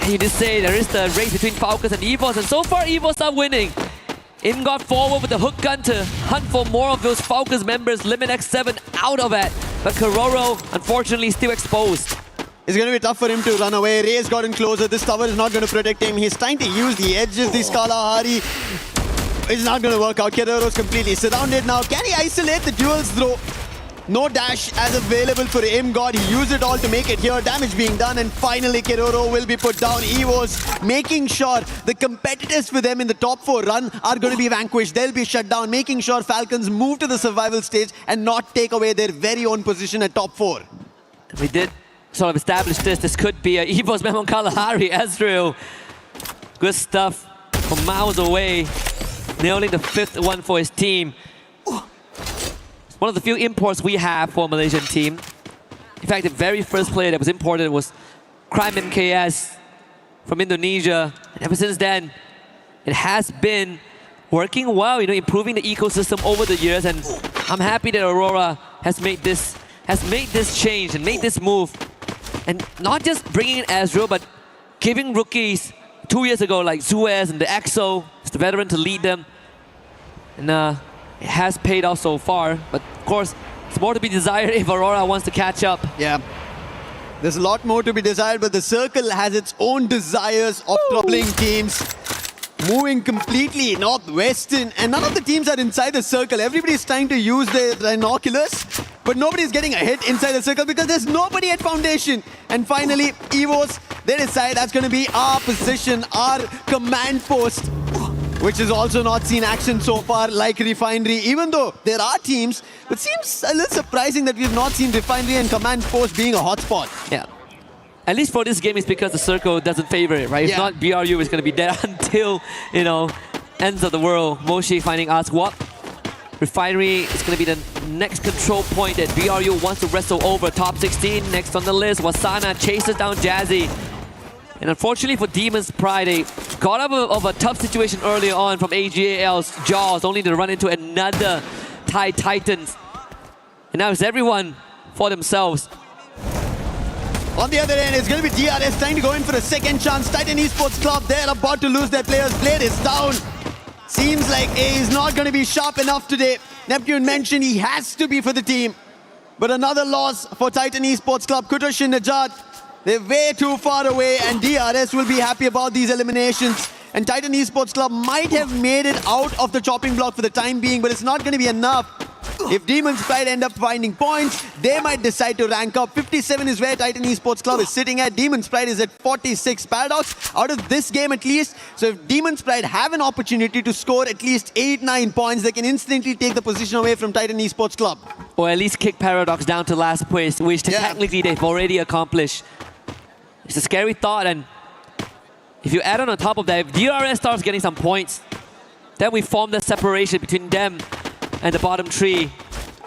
you just say there is the race between Falcons and EVOS, and so far EVOS are winning. Aimgod forward with the hook gun to hunt for more of those Falcons members. Limit X7 out of it. but Kororo, unfortunately, still exposed. It's going to be tough for him to run away. Ray's gotten closer. This tower is not going to protect him. He's trying to use the edges. This Kalahari is not going to work out. Kororo's completely surrounded now. Can he isolate the duels throw? No dash as available for God. He used it all to make it here. Damage being done, and finally Kororo will be put down. EVOS making sure the competitors for them in the top 4 run are going to be vanquished. They'll be shut down, making sure Falcons move to the survival stage and not take away their very own position at top 4. We did sort of establish this. This could be a EVOS Memon Kalahari. Ezreal, good stuff from miles away, nailing the 5th one for his team. One of the few imports we have for a Malaysian team. In fact, the very first player that was imported was Crime MKS from Indonesia. And ever since then, it has been working well, improving the ecosystem over the years. And I'm happy that Aurora has made this change and made this move. And not just bringing in Ezreal, but giving rookies 2 years ago like Suez and the EXO, the veteran, to lead them. And it has paid off so far, but of course, it's more to be desired if Aurora wants to catch up. Yeah. There's a lot more to be desired, but the circle has its own desires of troubling teams. Moving completely northwestern, and none of the teams are inside the circle. Everybody's trying to use their binoculars, but nobody's getting a hit inside the circle because there's nobody at foundation. And finally, EVOS, they decide that's going to be our position, our command post, which has also not seen action so far like Refinery, even though there are teams. It seems a little surprising that we've not seen Refinery and command post being a hotspot. Yeah. At least for this game, it's because the circle doesn't favor it, right? If not, BRU is going to be dead until, ends of the world. Moshi finding Aswap. Refinery is going to be the next control point that BRU wants to wrestle over. Top 16 next on the list. Wasana chases down Jazzy. And unfortunately for Demon's Pride, they got out of a tough situation earlier on from AGAL's jaws, only to run into another Thai Titans. And now it's everyone for themselves. On the other end, it's going to be DRS trying to go in for a second chance. Titan Esports Club, they're about to lose their players. Blade is down. Seems like A is not going to be sharp enough today. Neptune mentioned he has to be for the team. But another loss for Titan Esports Club. Kutosh and Najat, they're way too far away, and DRS will be happy about these eliminations. And Titan Esports Club might have made it out of the chopping block for the time being, but it's not going to be enough. If Demon's Pride end up finding points, they might decide to rank up. 57 is where Titan Esports Club is sitting at. Demon's Pride is at 46. Paradox out of this game at least. So if Demon's Pride have an opportunity to score at least 8-9 points, they can instantly take the position away from Titan Esports Club. Or at least kick Paradox down to last place, which technically they've already accomplished. It's a scary thought, and if you add on top of that, if DRS starts getting some points, then we form the separation between them and the bottom three.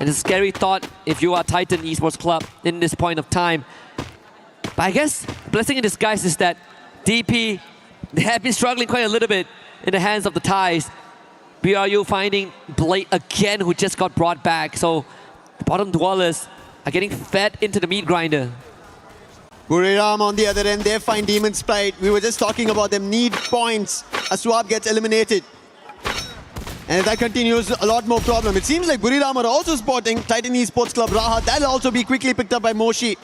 And it's a scary thought if you are Titan Esports Club in this point of time. But I guess blessing in disguise is that DP, they have been struggling quite a little bit in the hands of the Thais. BRU finding Blade again, who just got brought back. So the bottom dwellers are getting fed into the meat grinder. Buriram on the other end, they find Demon's Pride. We were just talking about them need points. Aswap gets eliminated. And if that continues, a lot more problem. It seems like Buriram are also spotting Titan Esports Club Rahat. That'll also be quickly picked up by Moshi.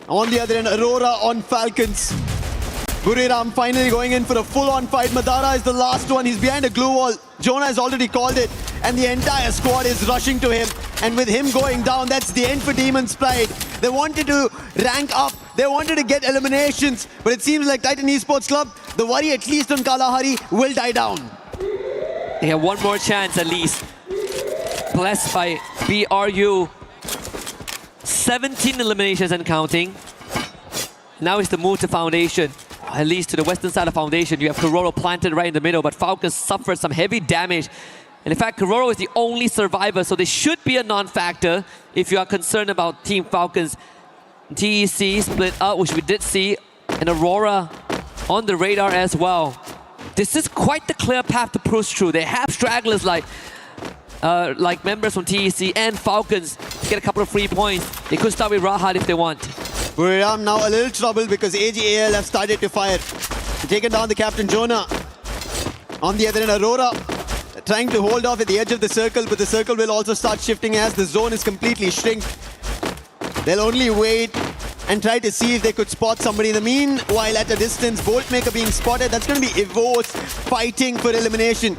On the other end, Aurora on Falcons. Buriram finally going in for a full-on fight. Madara is the last one. He's behind a glue wall. Jonah has already called it. And the entire squad is rushing to him. And with him going down, that's the end for Demon's Pride. They wanted to rank up. They wanted to get eliminations. But it seems like Titan Esports Club, the worry at least on Kalahari, will die down. They have one more chance at least. Blessed by BRU. 17 eliminations and counting. Now it's the move to Foundation. At least to the western side of Foundation. You have Kororo planted right in the middle, but Falcons suffered some heavy damage. And in fact, Kororo is the only survivor, so they should be a non-factor if you are concerned about Team Falcons. TEC split up, which we did see, and Aurora on the radar as well. This is quite the clear path to push through. They have stragglers like members from TEC and Falcons to get a couple of free points. They could start with Rahat if they want. Buriram now a little trouble because AGAL have started to fire. Taken down the captain Jonah. On the other end, Aurora trying to hold off at the edge of the circle, but the circle will also start shifting as the zone is completely shrinked. They'll only wait and try to see if they could spot somebody. In the meanwhile, at a distance, Boltmaker being spotted. That's going to be EWC fighting for elimination.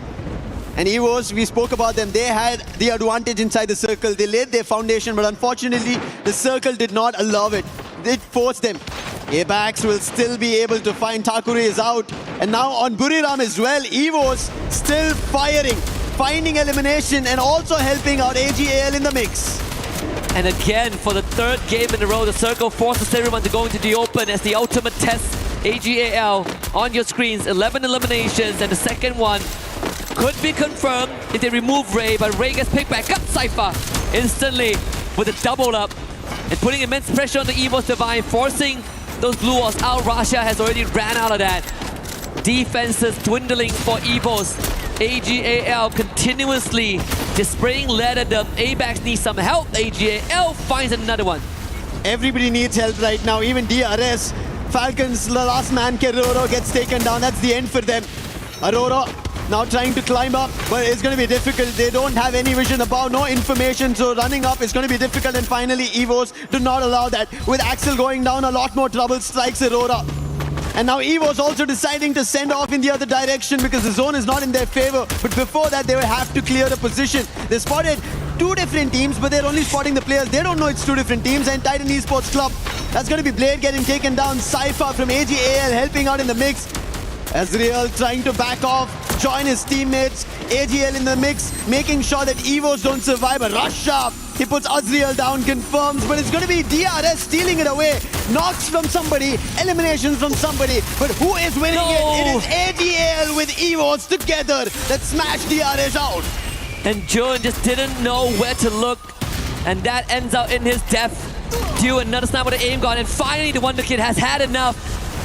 And EWC, we spoke about them. They had the advantage inside the circle. They laid their foundation, but unfortunately, the circle did not allow it. It forced them. Abax will still be able to find Takure is out. And now on Buriram as well, EWC still firing, finding elimination and also helping out AGAL in the mix. And again, for the third game in a row, the circle forces everyone to go into the open as the ultimate test. AGAL on your screens, 11 eliminations, and the second one could be confirmed if they remove Ray, but Ray gets picked back up. Cypher instantly with a double up and putting immense pressure on the EWC Divine, forcing those blue walls out. Rasha has already ran out of that. Defenses dwindling for EWC. AGAL continuously displaying lead at them. Abax needs some help. AGAL finds another one. Everybody needs help right now, even DRS. Falcons, the last man, Keroro, gets taken down. That's the end for them. Aurora now trying to climb up, but it's going to be difficult. They don't have any vision above, no information, so running up is going to be difficult. And finally, EVOs do not allow that. With Axel going down, a lot more trouble strikes Aurora. And now EVO's also deciding to send off in the other direction because the zone is not in their favor. But before that, they will have to clear the position. They spotted two different teams, but they're only spotting the players. They don't know it's two different teams. And Titan Esports Club, that's going to be Blade getting taken down. Cypher from AGAL helping out in the mix. Azriel trying to back off, join his teammates. AGL in the mix, making sure that EVOs don't survive. But rush up. He puts Azriel down, confirms, but it's going to be DRS stealing it away. Knocks from somebody, eliminations from somebody. But who is winning it? It is AGL with EVOs together that smash DRS out. And Jun just didn't know where to look. And that ends out in his death. Due another snap with the aim gun. And finally, the Wonder Kid has had enough.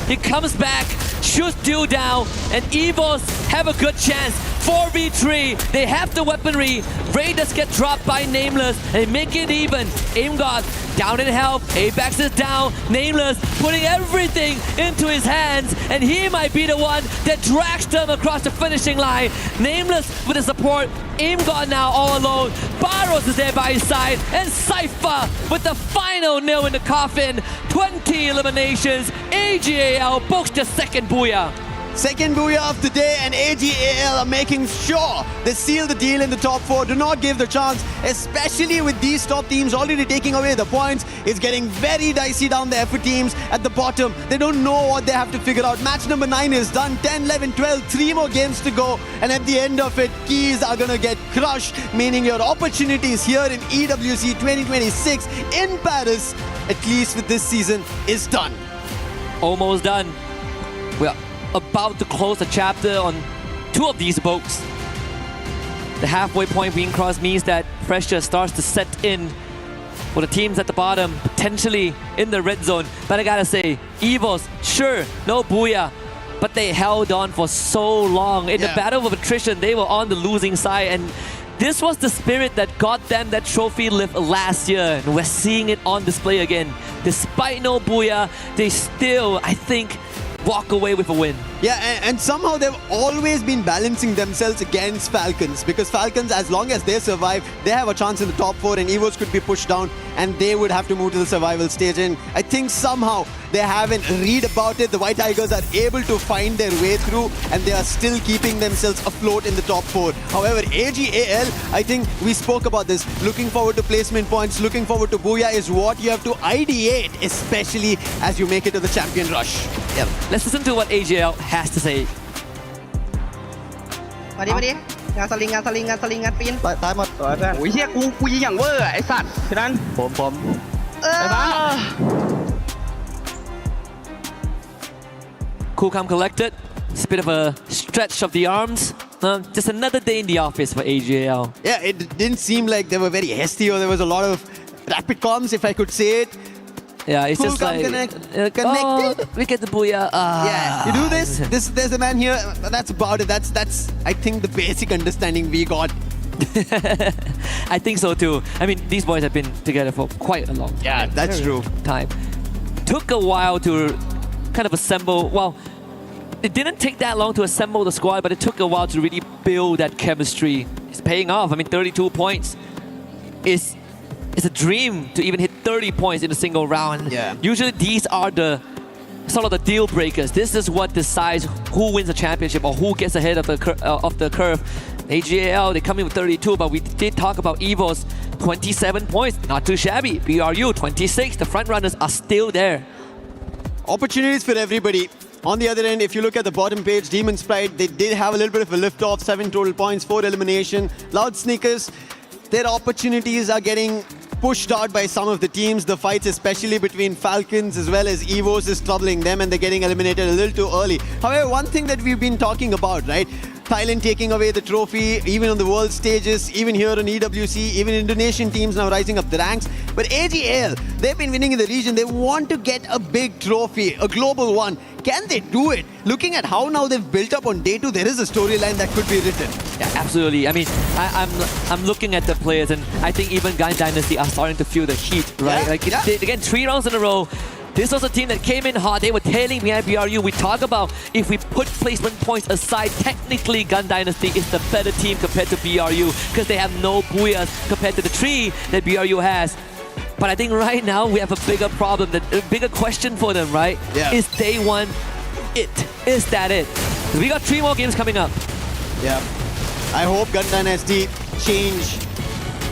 He comes back, shoots Dew down, and EVOs have a good chance. 4v3, they have the weaponry. Raiders get dropped by Nameless, and they make it even. Aim God down in health, Abax is down. Nameless putting everything into his hands, and he might be the one that drags them across the finishing line. Nameless with the support, Aim God now all alone. Barros is there by his side, and Cypher with the final nail in the coffin. 20 eliminations, AGAL books the second Booyah. Second Booyah of the day, and AGAL are making sure they seal the deal in the top 4. Do not give the chance, especially with these top teams already taking away the points. It's getting very dicey down there for teams at the bottom. They don't know what they have to figure out. Match number 9 is done. 10, 11, 12, 3 more games to go. And at the end of it, keys are going to get crushed, meaning your opportunities here in EWC 2026 in Paris, at least with this season, is done. Almost done. We're about to close the chapter on 2 of these boats. The halfway point being crossed means that pressure starts to set in for the teams at the bottom, potentially in the red zone. But I gotta say, EVOs, sure, no Booyah, but they held on for so long. In the battle of attrition, they were on the losing side, and this was the spirit that got them that trophy lift last year, and we're seeing it on display again. Despite no Booyah, they still, I think, walk away with a win. Yeah, and somehow they've always been balancing themselves against Falcons, because Falcons, as long as they survive, they have a chance in the top 4, and EVOs could be pushed down and they would have to move to the survival stage. And I think somehow they haven't read about it. The White Tigers are able to find their way through, and they are still keeping themselves afloat in the top 4. However, AGAL, I think we spoke about this, looking forward to placement points, looking forward to Booyah is what you have to ideate, especially as you make it to the champion rush. Yeah. Let's listen to what AGL has to say. มาดิงานสลิงงัดปีนตายหมดตัวเพื่อนโอ้ยเฮียกูยิงอย่างเวอร์ไอ้สัตว์ฉะนั้นผมไปบ้า Cool, calm, collected. It's a bit of a stretch of the arms. Just another day in the office for AGL. Yeah, it didn't seem like they were very hasty, or there was a lot of rapid comms, if I could say it. Yeah, it's cool, just like connected. Oh, we get the Booyah. Yeah, you do this. There's a man here. That's about it. That's I think the basic understanding we got. I think so too. I mean, these boys have been together for quite a long time. Yeah, that's true. Time. Took a while to kind of assemble. Well, it didn't take that long to assemble the squad, but it took a while to really build that chemistry. It's paying off. I mean, 32 points is it's a dream to even hit 30 points in a single round. Yeah. Usually these are the sort of the deal breakers. This is what decides who wins the championship or who gets ahead of the curve. AGL, they come in with 32, but we did talk about EVO's 27 points. Not too shabby. BRU, 26. The front runners are still there. Opportunities for everybody. On the other end, if you look at the bottom page, Demon's Pride, they did have a little bit of a lift-off, 7 total points, 4 elimination. Loud Sneakers, their opportunities are getting pushed out by some of the teams. The fights, especially between Falcons as well as EVOs, is troubling them and they're getting eliminated a little too early. However, one thing that we've been talking about, right? Thailand taking away the trophy, even on the world stages, even here on EWC, even Indonesian teams now rising up the ranks. But AGL, they've been winning in the region. They want to get a big trophy, a global one. Can they do it? Looking at how now they've built up on day 2, there is a storyline that could be written. Yeah, absolutely. I mean, I'm looking at the players, and I think even Gun Dynasty are starting to feel the heat, right? Yeah, like yeah. again, 3 rounds in a row. This was a team that came in hot. They were tailing behind BRU. We talk about if we put placement points aside, technically Gun Dynasty is the better team compared to BRU because they have no Booyahs compared to the 3 that BRU has. But I think right now we have a bigger problem, a bigger question for them, right? Yeah. Is day 1 it? Is that it? 'Cause we got 3 more games coming up. Yeah. I hope Gun Dynasty change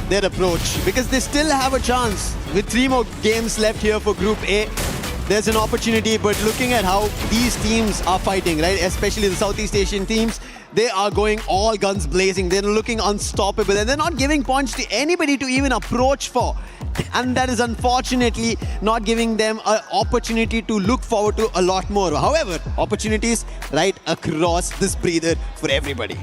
their approach because they still have a chance. With 3 more games left here for Group A, there's an opportunity, but looking at how these teams are fighting, right, especially the Southeast Asian teams, they are going all guns blazing. They're looking unstoppable and they're not giving points to anybody to even approach for. And that is unfortunately not giving them an opportunity to look forward to a lot more. However, opportunities right across this breather for everybody.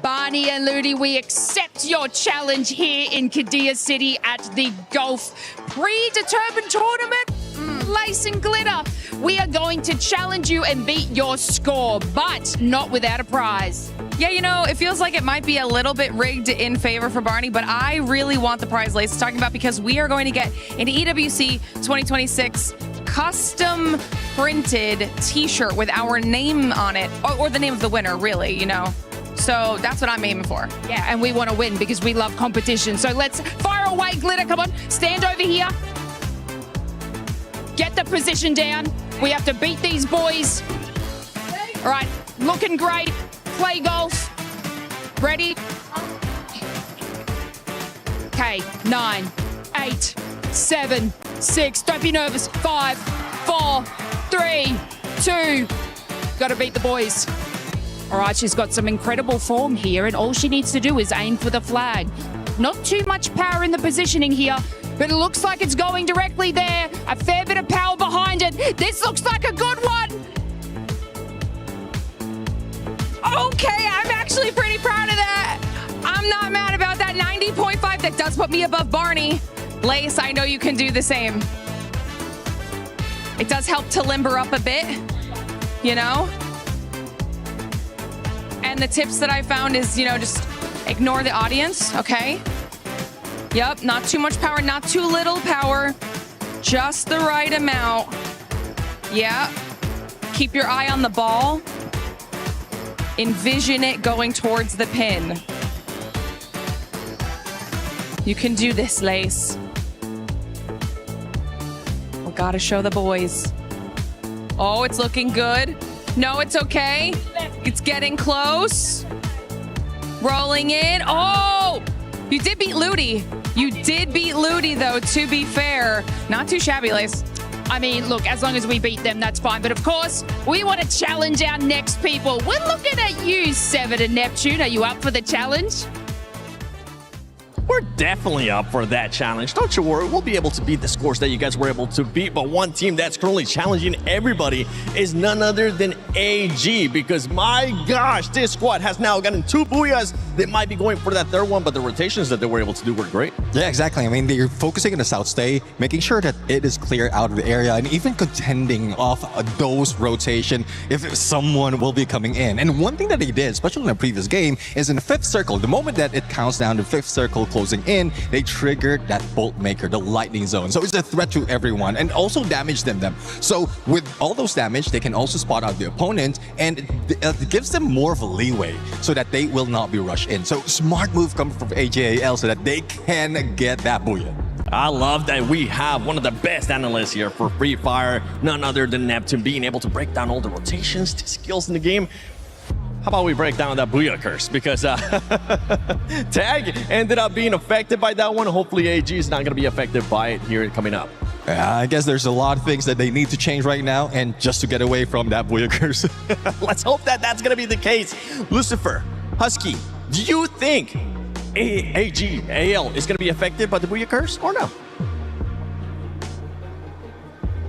Barney and Ludi, we accept your challenge here in Kadia City at the Golf Predetermined Tournament. Lace and glitter. We are going to challenge you and beat your score, but not without a prize. Yeah, you know, it feels like it might be a little bit rigged in favor for Barney, but I really want the prize Lace is talking about because we are going to get an EWC 2026 custom printed t-shirt with our name on it, or the name of the winner, really, you know. So that's what I'm aiming for. Yeah, and we want to win because we love competition. So let's fire away, glitter. Come on, stand over here. Get the position down. We have to beat these boys. All right, looking great. Play golf. Ready? Okay, 9, 8, 7, 6. Don't be nervous. 5, 4, 3, 2. Got to beat the boys. All right, she's got some incredible form here, and all she needs to do is aim for the flag. Not too much power in the positioning here, but it looks like it's going directly there. A fair bit of power behind it. This looks like a good one. Okay, I'm actually pretty proud of that. I'm not mad about that 90.5. That does put me above Barney. Lace, I know you can do the same. It does help to limber up a bit, you know? And the tips that I found is, you know, just ignore the audience, okay? Yep, not too much power, not too little power. Just the right amount. Yeah. Keep your eye on the ball. Envision it going towards the pin. You can do this, Lace. We gotta show the boys. Oh, it's looking good. No, it's okay. It's getting close. Rolling in. Oh, you did beat Ludi. You did beat Ludi, though, to be fair. Not too shabby, Lace. I mean, look, as long as we beat them, that's fine. But of course, we want to challenge our next people. We're looking at you, Severed and Neptune. Are you up for the challenge? we're definitely up for that challenge. Don't you worry, we'll be able to beat the scores that you guys were able to beat. But one team that's currently challenging everybody is none other than AG, because my gosh, this squad has now gotten 2 Booyahs. They might be going for that third one, but the rotations that they were able to do were great. Yeah, exactly. I mean, they're focusing on the south stay, making sure that it is clear out of the area, and even contending off those rotation if someone will be coming in. And one thing that they did, especially in the previous game, is in the 5th circle, the moment that it counts down to 5th circle closing in, they triggered that bolt maker, the lightning zone. So it's a threat to everyone and also damage them. So with all those damage, they can also spot out the opponent, and it gives them more of a leeway so that they will not be rushed in. So smart move coming from AJAL so that they can get that Booyah. I love that we have one of the best analysts here for Free Fire, none other than Neptune, being able to break down all the rotations, the skills in the game. How about we break down that Booyah curse? Because Tag ended up being affected by that one. Hopefully AG is not going to be affected by it here coming up. I guess there's a lot of things that they need to change right now, and just to get away from that Booyah curse. Let's hope that that's going to be the case. Lucifer, Husky, do you think AL is going to be affected by the Booyah curse or no?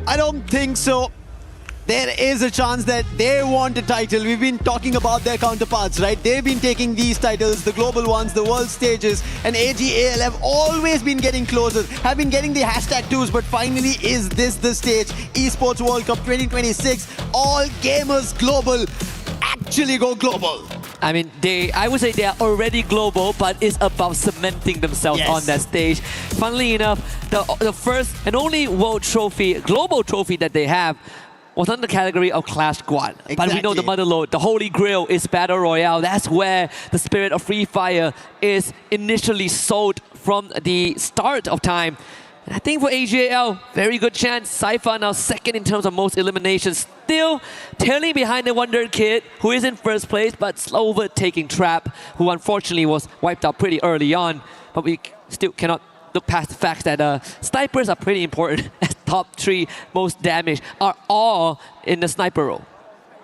I don't think so. There is a chance that they want a title. We've been talking about their counterparts, right? They've been taking these titles, the global ones, the world stages, and AGAL have always been getting closer, have been getting the #2s, but finally is this the stage? Esports World Cup 2026, all gamers global, actually go global. I mean, I would say they are already global, but it's about cementing themselves on that stage. Funnily enough, the first and only world trophy, global trophy that they have was under the category of Clash Squad. Exactly. But we know the motherlode, the holy grail is Battle Royale. That's where the spirit of Free Fire is initially sold from the start of time. And I think for AGAL, very good chance. Cypher now second in terms of most eliminations. Still tailing behind the Wonder Kid, who is in first place, but slow overtaking Trap, who unfortunately was wiped out pretty early on. But we still cannot look past the fact that snipers are pretty important, as top 3 most damage are all in the sniper role.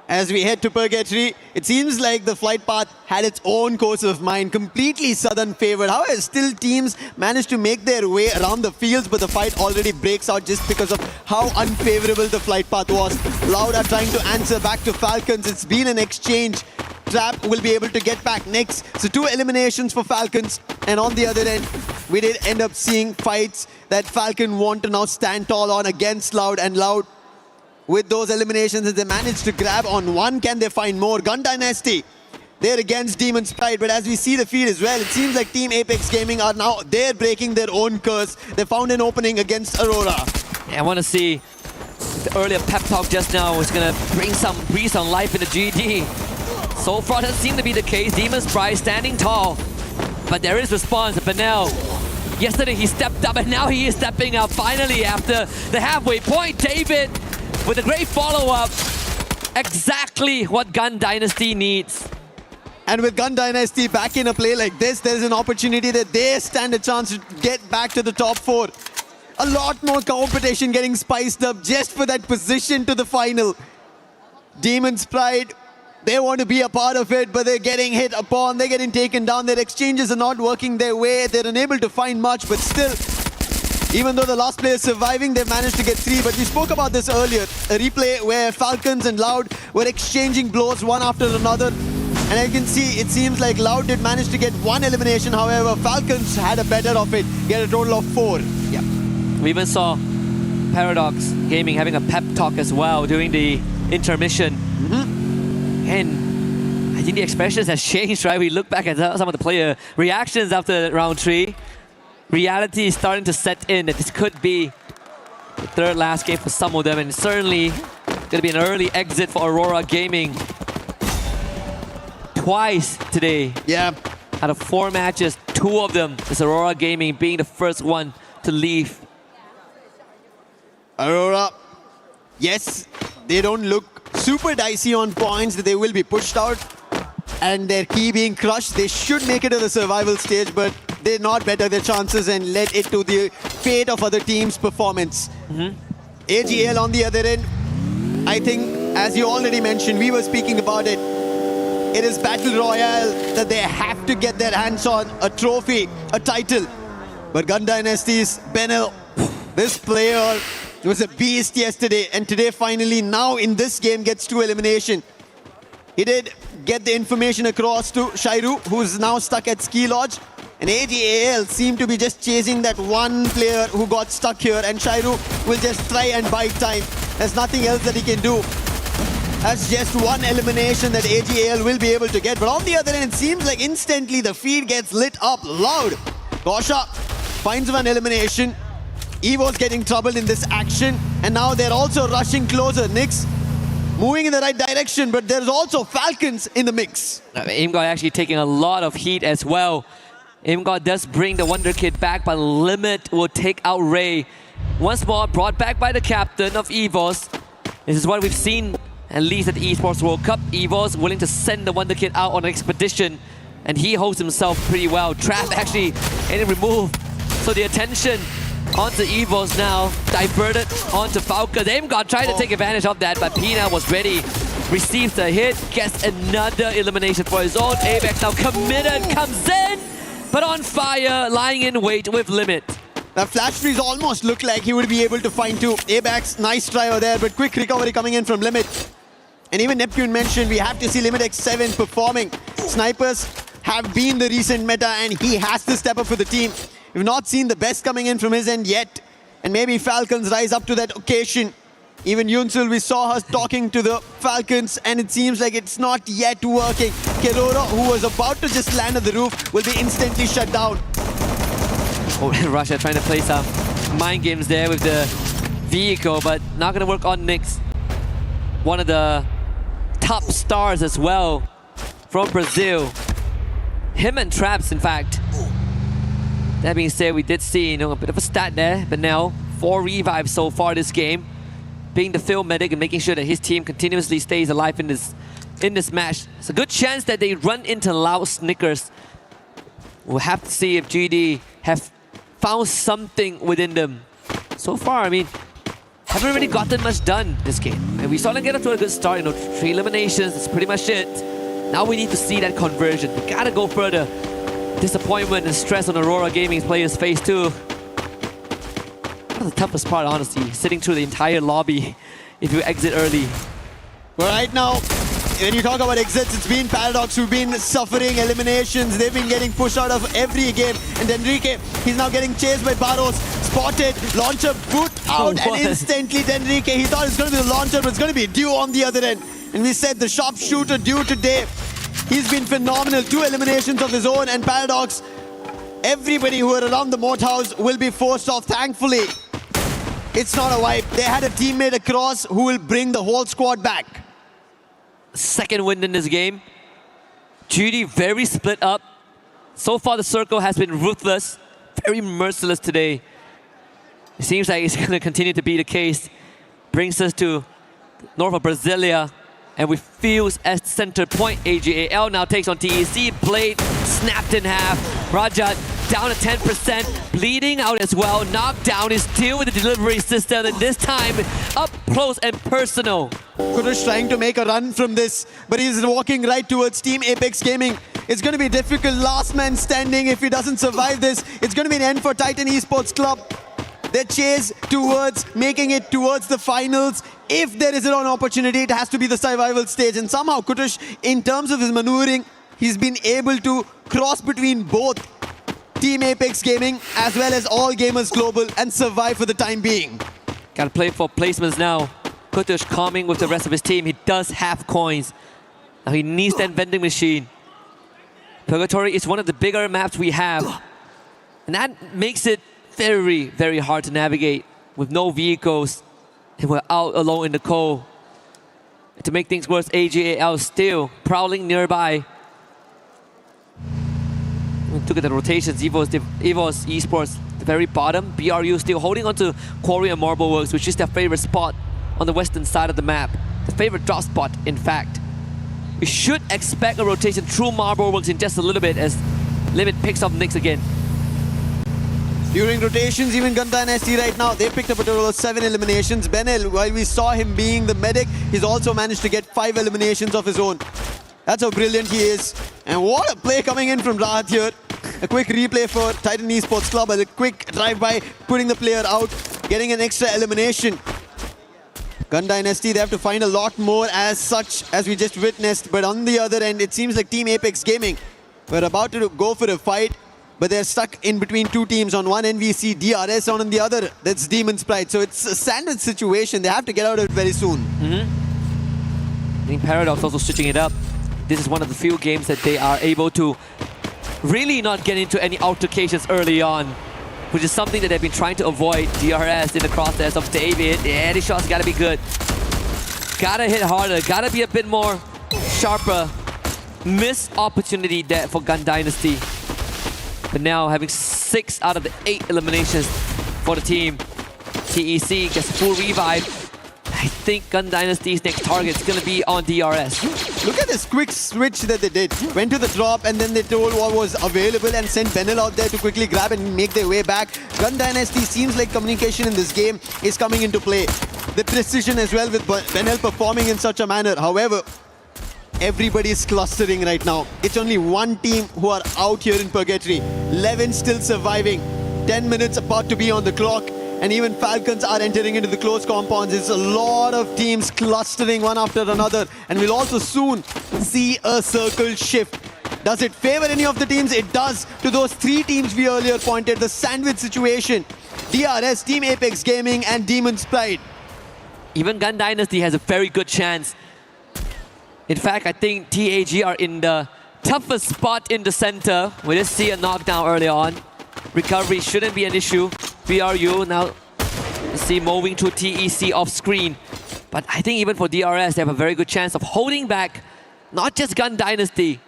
As we head to Purgatory, it seems like the flight path had its own course of mind, completely southern favored. However, still teams managed to make their way around the fields, but the fight already breaks out just because of how unfavorable the flight path was. Loud are trying to answer back to Falcons. It's been an exchange. Trap will be able to get back next. So 2 eliminations for Falcons. And on the other end, we did end up seeing fights that Falcon want to now stand tall on against Loud, and Loud with those eliminations, as they managed to grab on one, can they find more? Gun Dynasty, they're against Demon's Pride, but as we see the feed as well, it seems like Team Apex Gaming are now, they're breaking their own curse. They found an opening against Aurora. Yeah, I want to see the earlier pep talk just now is going to bring some breeze on life in the GD. So far, doesn't seem to be the case. Demon's Pride standing tall, but there is response. Benel, yesterday he stepped up, and now he is stepping up finally after the halfway point. David with a great follow-up. Exactly what Gun Dynasty needs. And with Gun Dynasty back in a play like this, there's an opportunity that they stand a chance to get back to the top 4. A lot more competition getting spiced up just for that position to the final. Demon's Pride, they want to be a part of it, but they're getting hit upon, they're getting taken down. Their exchanges are not working their way. They're unable to find much, but still, even though the last player is surviving, they've managed to get 3. But we spoke about this earlier, a replay where Falcons and Loud were exchanging blows one after another. And I can see, it seems like Loud did manage to get 1 elimination. However, Falcons had a better of it, get a total of 4. Yeah. We even saw Paradox Gaming having a pep talk as well during the intermission. And I think the expressions has changed, right? We look back at some of the player reactions after round 3. Reality is starting to set in that this could be the 3rd last game for some of them, and certainly going to be an early exit for Aurora Gaming. Twice today. Yeah. Out of 4 matches, 2 of them is Aurora Gaming being the first one to leave. Aurora, yes, they don't look super dicey on points, that they will be pushed out. And their key being crushed, they should make it to the survival stage, but they not better their chances and let it to the fate of other teams' performance. AGL on the other end, I think, as you already mentioned, we were speaking about it. it is Battle Royale that they have to get their hands on a trophy, a title. But Gun Dynasty's Benel, this player was a beast yesterday, and today finally now in this game gets to elimination. He did get the information across to Shairu, who's now stuck at Ski Lodge. And AGAL seem to be just chasing that one player who got stuck here, and Shairu will just try and bide time. There's nothing else that he can do. That's just one elimination that AGAL will be able to get. But on the other end, it seems like instantly the feed gets lit up loud. Gosha finds one elimination. Evo's getting troubled in this action, and now they're also rushing closer. Nyx moving in the right direction, but there's also Falcons in the mix. Aimgod actually taking a lot of heat as well. Aimgod does bring the Wonder Kid back, but Limit will take out Ray. Once more, brought back by the captain of EVOS. This is what we've seen, at least at the Esports World Cup. EVOS willing to send the Wonder Kid out on an expedition, and he holds himself pretty well. Trap actually getting removed, so the attention onto EVOS now, diverted onto Falcons. Aimgod tried to take advantage of that, but Pina was ready. Receives the hit, gets another elimination for his own. Apex now committed, comes in, but on fire, lying in wait with Limit. That flash freeze almost looked like he would be able to find two. Abax, nice try over there, but quick recovery coming in from Limit. And even Neptune mentioned we have to see Limit X7 performing. Snipers have been the recent meta, and he has to step up for the team. We've not seen the best coming in from his end yet. And maybe Falcons rise up to that occasion. Even Yunsul, we saw her talking to the Falcons, and it seems like it's not yet working. Kerora, who was about to just land on the roof, will be instantly shut down. Oh, Russia trying to play some mind games there with the vehicle, but not going to work on Nyx. One of the top stars as well from Brazil. Him and Traps, in fact. That being said, we did see a bit of a stat there. Benel, 4 revives so far this game. Being the field medic and making sure that his team continuously stays alive in this match. It's a good chance that they run into Loud Snickers. We'll have to see if GD have found something within them. So far, I mean, haven't really gotten much done this game. And we saw them get up to a good start, 3 eliminations, that's pretty much it. Now we need to see that conversion. We gotta go further. Disappointment and stress on Aurora Gaming's players' face too. One of the toughest part, honestly, sitting through the entire lobby if you exit early. But right now, when you talk about exits, it's been Paradox who've been suffering eliminations. They've been getting pushed out of every game. And Denrique, he's now getting chased by Barros. Spotted, launcher boot out, and instantly Denrique, he thought it's going to be the launcher, but it's going to be Dew on the other end. And we said the sharpshooter Dew today, he's been phenomenal. 2 eliminations of his own, and Paradox, everybody who are around the moat house will be forced off. Thankfully, it's not a wipe. They had a teammate across who will bring the whole squad back. Second win in this game. GD very split up. So far the circle has been ruthless, very merciless today. It seems like it's going to continue to be the case. Brings us to north of Brasilia, and with Fuse as center point. AGAL now takes on TEC. Blade snapped in half. Rajat down to 10%, bleeding out as well. Knockdown is still with the delivery system, and this time up close and personal. Kurush trying to make a run from this, but he's walking right towards Team Apex Gaming. It's going to be difficult. Last man standing. If he doesn't survive this, it's going to be an end for Titan Esports Club. They chase towards making it towards the finals. If there is an opportunity, it has to be the survival stage. And somehow Kutush, in terms of his maneuvering, he's been able to cross between both Team Apex Gaming as well as All Gamers Global and survive for the time being. Gotta play for placements now. Kutush calming with the rest of his team. He does have coins. Now he needs that vending machine. Purgatory is one of the bigger maps we have. And that makes it very, very hard to navigate with no vehicles. And we're out alone in the cold. And to make things worse, AGAL still prowling nearby. Look at the rotations. EVOS Esports, the very bottom. BRU still holding on to Quarry and Marble Works, which is their favorite spot on the western side of the map. The favorite drop spot, in fact. We should expect a rotation through Marble Works in just a little bit as Limit picks up Nyx again. During rotations, even Gun Dynasty right now, they picked up a total of 7 eliminations. Benel, while we saw him being the medic, he's also managed to get 5 eliminations of his own. That's how brilliant he is. And what a play coming in from Rahat here. A quick replay for Titan Esports Club. A quick drive-by, putting the player out, getting an extra elimination. Gun Dynasty, they have to find a lot more as such as we just witnessed. But on the other end, it seems like Team Apex Gaming were about to go for a fight, but they're stuck in between two teams. On one, NVC, DRS. On the other, that's Demon's Pride. So it's a sandwich situation. They have to get out of it very soon. I think Paradox also switching it up. This is one of the few games that they are able to really not get into any altercations early on, which is something that they've been trying to avoid. DRS in the crosshairs of David. Yeah, these shots gotta be good. Gotta hit harder, gotta be a bit more sharper. Missed opportunity there for Gun Dynasty. But now having 6 out of the 8 eliminations for the team. TEC gets full revive. I think Gun Dynasty's next target is gonna be on DRS. Look at this quick switch that they did. Went to the drop and then they told what was available and sent Benel out there to quickly grab and make their way back. Gun Dynasty seems like communication in this game is coming into play. The precision as well with Benel performing in such a manner. However, everybody's clustering right now. It's only one team who are out here in Purgatory. 11 still surviving. 10 minutes about to be on the clock. And even Falcons are entering into the close compounds. It's a lot of teams clustering one after another. And we'll also soon see a circle shift. Does it favor any of the teams? It does to those 3 teams we earlier pointed. The sandwich situation. DRS, Team Apex Gaming, and Demon's Pride. Even Gun Dynasty has a very good chance. In fact, I think TAG are in the toughest spot in the center. We did see a knockdown early on. Recovery shouldn't be an issue. BRU now see moving to TEC off screen. But I think even for DRS, they have a very good chance of holding back not just Gun Dynasty,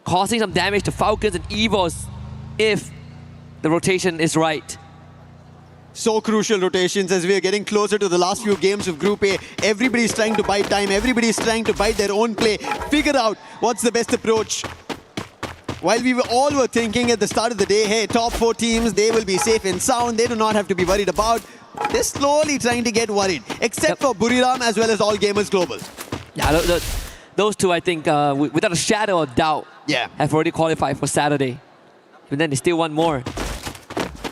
causing some damage to Falcons and Evos if the rotation is right. So crucial rotations as we are getting closer to the last few games of Group A. Everybody's trying to bite time. Everybody's trying to bite their own play. Figure out what's the best approach. While we all were thinking at the start of the day, hey, top 4 teams, they will be safe and sound. They do not have to be worried about. They're slowly trying to get worried. Except for Buriram as well as All Gamers Global. Yeah, those two, I think, without a shadow of doubt, have already qualified for Saturday. But then they still want more.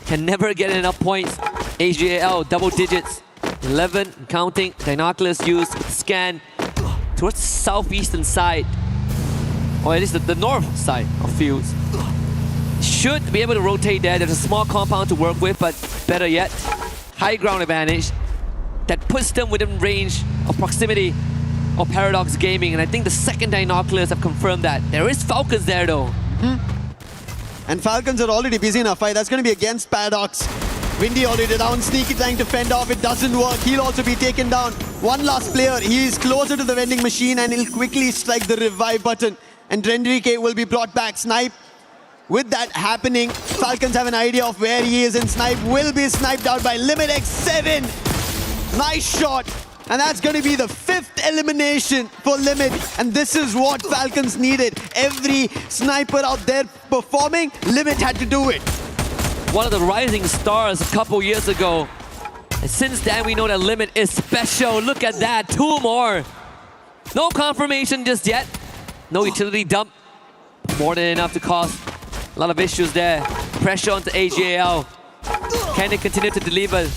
Can never get enough points. AGAL, double digits. 11, counting. Dinoculus used scan towards the southeastern side. Or at least the north side of fields. Should be able to rotate there. There's a small compound to work with, but better yet, high ground advantage that puts them within range of proximity of Paradox Gaming. And I think the second Dinoculus have confirmed that. There is Falcons there though. And Falcons are already busy in a fight. That's going to be against Paradox. Windy already down, Sneaky trying to fend off. It doesn't work. He'll also be taken down. One last player. He is closer to the vending machine and he'll quickly strike the revive button. And Drendrike will be brought back. Snipe. With that happening, Falcons have an idea of where he is, and Snipe will be sniped out by Limit X7. Nice shot. And that's going to be the 5th elimination for Limit. And this is what Falcons needed. Every sniper out there performing, Limit had to do it. One of the rising stars a couple years ago. And since then, we know that Limit is special. Look at that, 2 more. No confirmation just yet. No utility dump. More than enough to cause a lot of issues there. Pressure onto AGAL. Can they continue to deliver?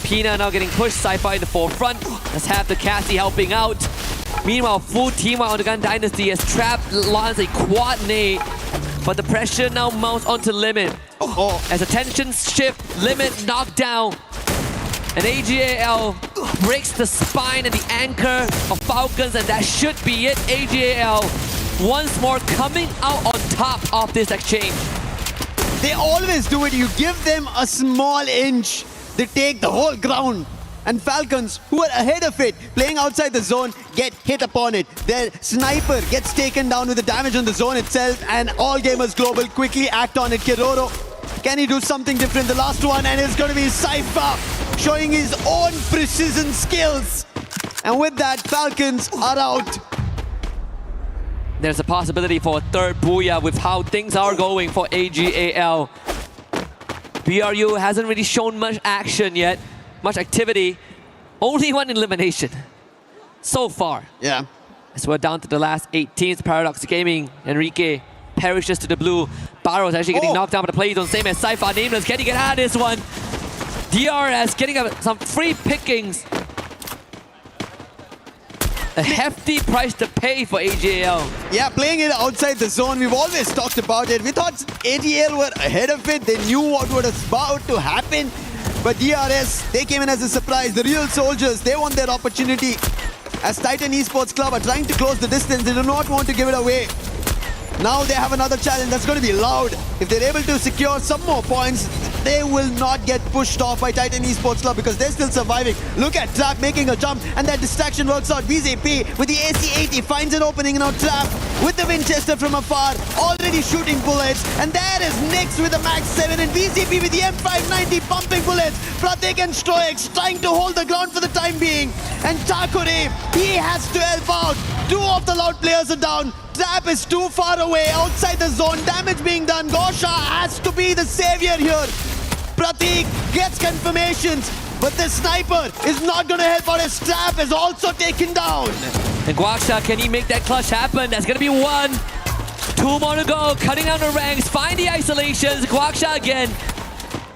Pina now getting pushed. Sci-Fi in the forefront. Let's have the Cassie helping out. Meanwhile, full team on the Gun Dynasty has trapped Lance a quad nade. But the pressure now mounts onto Limit. As attention shift, Limit knocked down. And AGAL breaks the spine and the anchor of Falcons, and that should be it. AGAL once more coming out on top of this exchange. They always do it. You give them a small inch, they take the whole ground. And Falcons, who are ahead of it, playing outside the zone, get hit upon it. Their sniper gets taken down with the damage on the zone itself, and All Gamers Global quickly act on it. Kiroro, can he do something different? The last one, and it's going to be Cypher showing his own precision skills. And with that, Falcons are out. There's a possibility for a 3rd Booyah with how things are going for AGAL. BRU hasn't really shown much action yet, much activity. Only 1 elimination so far. Yeah. As we're down to the last 8 teams, Paradox Gaming, Enrique perishes to the blue. Barrow's actually getting knocked down by the play zone, same as Cypher. Nameless, can he get out of this one? DRS getting some free pickings. A hefty price to pay for AGL. Yeah, playing it outside the zone, we've always talked about it. We thought AGL were ahead of it. They knew what was about to happen. But DRS, they came in as a surprise. The real soldiers, they want their opportunity. As Titan Esports Club are trying to close the distance, they do not want to give it away. Now they have another challenge that's going to be loud. If they're able to secure some more points, they will not get pushed off by Titan Esports Club because they're still surviving. Look at Trap making a jump, and that distraction works out. VZP with the AC-80 finds an opening. Now Trap with the Winchester from afar, already shooting bullets. And there is Nyx with the Max 7 and VZP with the M590 pumping bullets. Pratik and Stroix trying to hold the ground for the time being. And Takure, he has to help out. 2 of the Loud players are down. Trap is too far away, outside the zone, damage being done. Gosha has to be the savior here. Pratik gets confirmations, but the sniper is not going to help out as Trap is also taken down. And Guaksha, can he make that clutch happen? That's going to be 1. 2 more to go, cutting down the ranks, find the isolations. Guaksha again,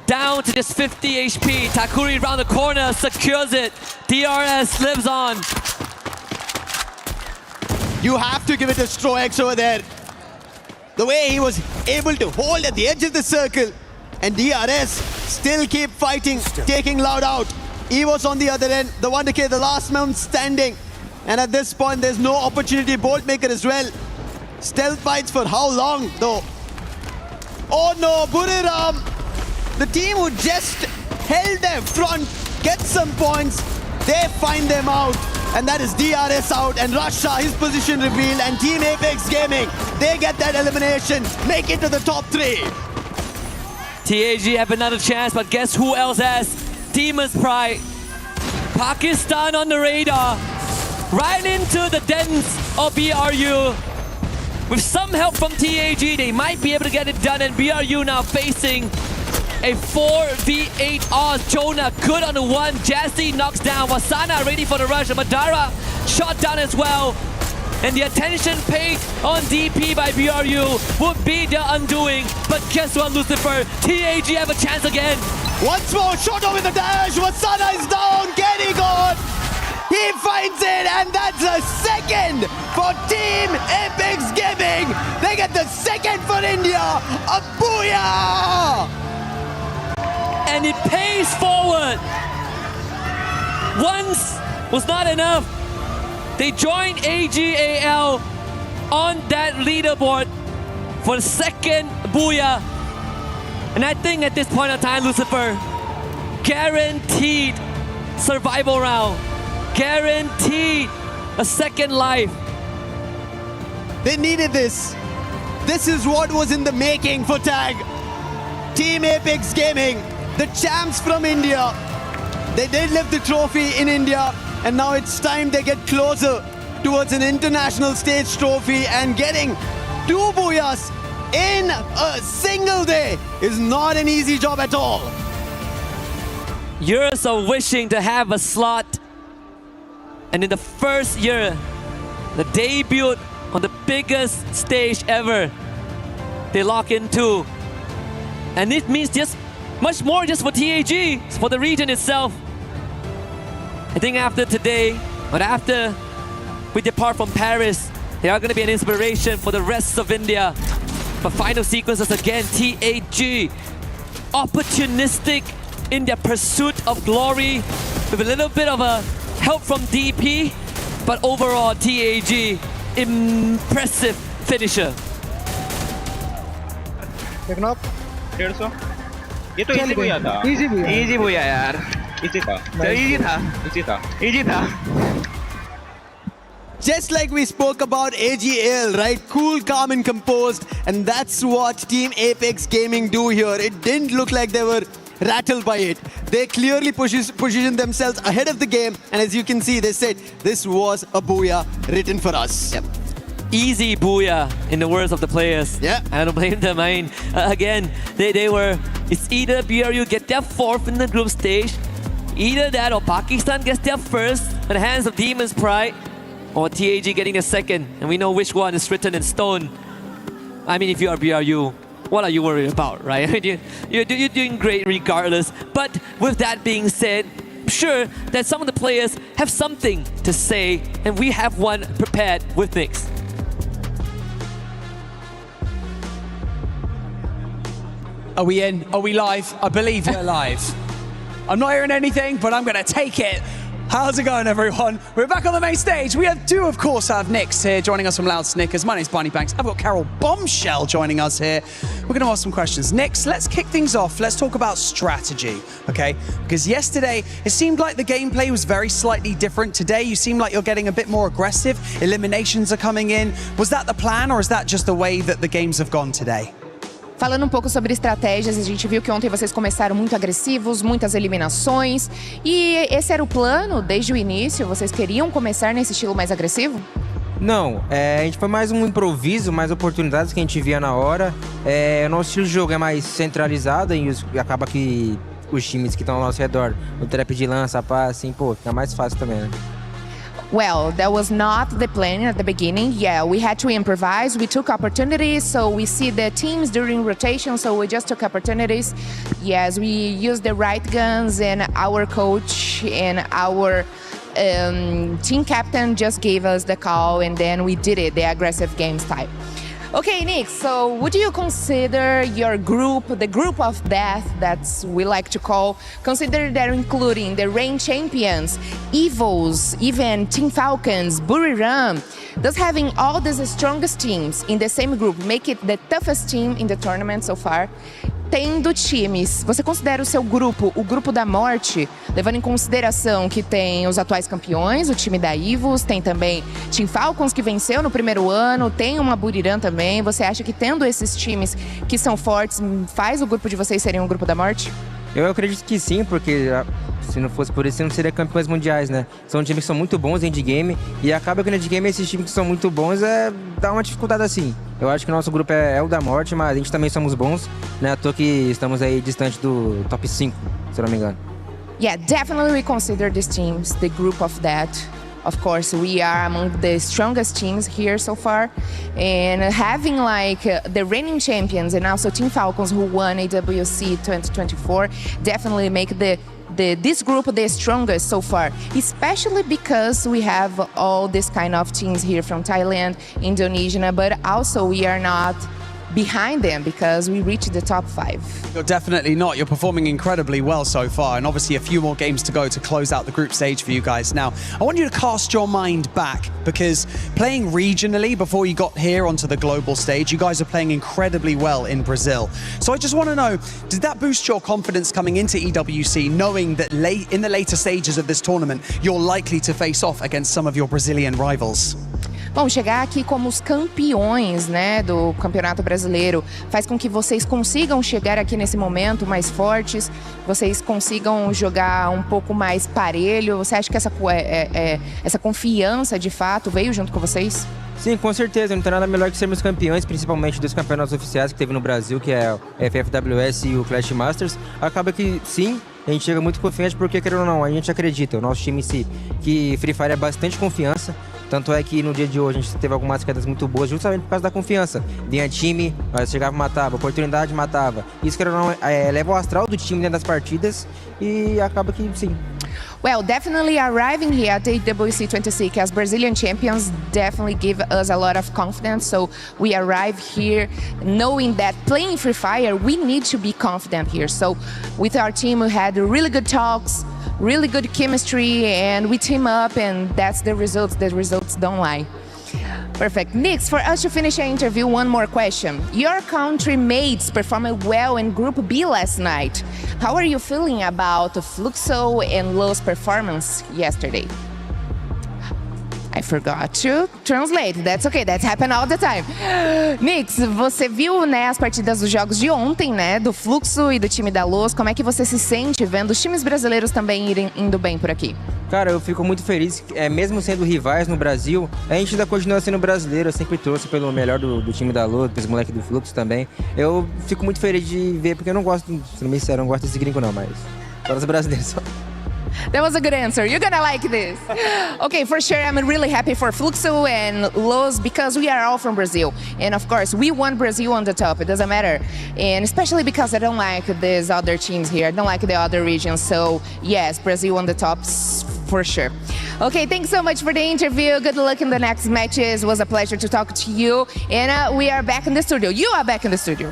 down to just 50 HP. Takuri around the corner, secures it. DRS lives on. You have to give it to Stroix over there. The way he was able to hold at the edge of the circle. And DRS still keep fighting, taking Loud out. Evo's on the other end, the 1K, the last man standing. And at this point, there's no opportunity. Boltmaker as well. Stealth fights for how long, though? Oh no, Buriram. The team who just held their front, get some points. They find them out. And that is DRS out, and Russia, his position revealed, and Team Apex Gaming, they get that elimination, make it to the top 3. TAG have another chance, but guess who else has? Demon's Pride. Pakistan on the radar. Right into the dens of BRU. With some help from TAG, they might be able to get it done, and BRU now facing a 4v8 odds. Jonah good on the 1. Jazzy knocks down. Wasana ready for the rush. Madara shot down as well. And the attention paid on DP by BRU would be their undoing. But guess what, Lucifer? TAG have a chance again. Once more, Shoto with the dash. Wasana is down. Getting on. He finds it, and that's a second for Team Apex Gaming. They get the second for India. A booyah! And it pays forward. Once was not enough. They joined AGAL on that leaderboard for the second Booyah. And I think at this point of time, Lucifer, guaranteed survival round. Guaranteed a second life. They needed this. This is what was in the making for TAG. Team Apex Gaming, the champs from India. They did lift the trophy in India, and now it's time they get closer towards an international stage trophy, and getting 2 Booyahs in a single day is not an easy job at all. Years of wishing to have a slot, and in the first year, the debut on the biggest stage ever, they lock in 2. And it means just much more just for TAG, it's for the region itself. I think after today, but after we depart from Paris, they are going to be an inspiration for the rest of India. But final sequences again, TAG, opportunistic in their pursuit of glory, with a little bit of a help from DP, but overall TAG, impressive finisher. Taken up. 150. ये तो easy बुया था easy बुया यार easy था Just like we spoke about AGL, right? Cool, calm and composed, and that's what Team Apex Gaming do here. It didn't look like they were rattled by it. They clearly positioned themselves ahead of the game, and as you can see, they said this was a booyah written for us. Yep. Easy booyah, in the words of the players. Yeah. I don't blame them. I mean, again, they were, it's either BRU get their 4th in the group stage, either that or Pakistan gets their 1st at the hands of Demon's Pride. or TAG getting the second, and we know which one is written in stone. I mean, if you are BRU, what are you worried about, right? You're doing great regardless. But with that being said, I'm sure that some of the players have something to say, and we have one prepared with Nyx. Are we in? Are we live? I believe we're live. I'm not hearing anything, but I'm going to take it. How's it going, everyone? We're back on the main stage. We do, of course, have Nyx here joining us from Loud Snickers. My name's Barney Banks. I've got Carol Bombshell joining us here. We're going to ask some questions. Nyx, let's kick things off. Let's talk about strategy, okay? Because yesterday, it seemed like the gameplay was very slightly different. Today, you seem like you're getting a bit more aggressive. Eliminations are coming in. Was that the plan, or is that just the way that the games have gone today? Falando um pouco sobre estratégias, a gente viu que ontem vocês começaram muito agressivos, muitas eliminações. E esse era o plano desde o início? Vocês queriam começar nesse estilo mais agressivo? Não, a gente foi mais um improviso, mais oportunidades que a gente via na hora. O nosso estilo de jogo é mais centralizado e acaba que os times que estão ao nosso redor, o trap de lança, pá, assim, pô, fica mais fácil também, né? Well, that was not the plan at the beginning. Yeah, we had to improvise. We took opportunities, so we see the teams during rotation, so we just took opportunities. Yes, we used the right guns, and our coach and our team captain just gave us the call, and then we did it, the aggressive game type. Okay, Nyx, so would you consider your group, the group of death that's we like to call, consider that including the reign champions, Evils, even Team Falcons, Booyah, does having all these strongest teams in the same group make it the toughest team in the tournament so far? Tendo times, você considera o seu grupo o grupo da morte, levando em consideração que tem os atuais campeões, o time da Evils, tem também Team Falcons que venceu no primeiro ano, tem uma Booyah também. Você acha que tendo esses times que são fortes, faz o grupo de vocês serem um grupo da morte? Eu acredito que sim, porque se não fosse por isso, não seria campeões mundiais, né? São times que são muito bons em endgame e acaba que no endgame esses times que são muito bons dá uma dificuldade assim. Eu acho que o nosso grupo é o da morte, mas a gente também somos bons, né? À toa que estamos aí distante do top 5, se eu não me engano. Yeah, definitely we consider these teams the group of that. Of course, we are among the strongest teams here so far, and having like the reigning champions and also Team Falcons who won EWC 2024 definitely make this group the strongest so far, especially because we have all this kind of teams here from Thailand, Indonesia, but also we are not behind them because we reached the top 5. You're definitely not. You're performing incredibly well so far, and obviously a few more games to go to close out the group stage for you guys. Now, I want you to cast your mind back, because playing regionally before you got here onto the global stage, you guys are playing incredibly well in Brazil. So I just want to know, did that boost your confidence coming into EWC, knowing that in the later stages of this tournament, you're likely to face off against some of your Brazilian rivals? Bom, chegar aqui como os campeões, né, do Campeonato Brasileiro faz com que vocês consigam chegar aqui nesse momento mais fortes, vocês consigam jogar um pouco mais parelho. Você acha que essa confiança de fato veio junto com vocês? Sim, com certeza. Não tem nada melhor que sermos campeões, principalmente dos campeonatos oficiais que teve no Brasil, que é o FFWS e o Clash Masters. Acaba que sim, a gente chega muito confiante porque, querendo ou não, a gente acredita, o nosso time em si, que Free Fire é bastante confiança. Tanto é que no dia de hoje a gente teve algumas quedas muito boas justamente por causa da confiança. Vinha time, nós chegava e matava, oportunidade matava. Isso, querendo ou não, leva o astral do time dentro das partidas e acaba que sim. Well, definitely arriving here at the EWC 26 as Brazilian champions definitely give us a lot of confidence. So we arrive here knowing that playing Free Fire, we need to be confident here. So with our team, we had really good talks, really good chemistry, and we team up, and that's the results. The results don't lie. Perfect. Nyx, for us to finish our interview, one more question. Your country mates performed well in Group B last night. How are you feeling about Fluxo and Lo's performance yesterday? I forgot to translate. That's okay, that's happened all the time. Nyx, você viu, né, as partidas dos jogos de ontem, né, do Fluxo e do time da Los. Como é que você se sente vendo os times brasileiros também indo bem por aqui? Cara, eu fico muito feliz, mesmo sendo rivais no Brasil, a gente ainda continua sendo brasileiro. Eu sempre trouxe pelo melhor do time da Los, dos moleques do Fluxo também. Eu fico muito feliz de ver, porque eu não gosto, sendo bem sincero, eu não gosto desse gringo não, mas só dos brasileiros só. That was a good answer. You're gonna like this. Okay, for sure, I'm really happy for Fluxo and Los because we are all from Brazil. And of course, we want Brazil on the top. It doesn't matter. And especially because I don't like these other teams here. I don't like the other regions. So yes, Brazil on the top for sure. Okay, thanks so much for the interview. Good luck in the next matches. It was a pleasure to talk to you. And we are back in the studio. You are back in the studio.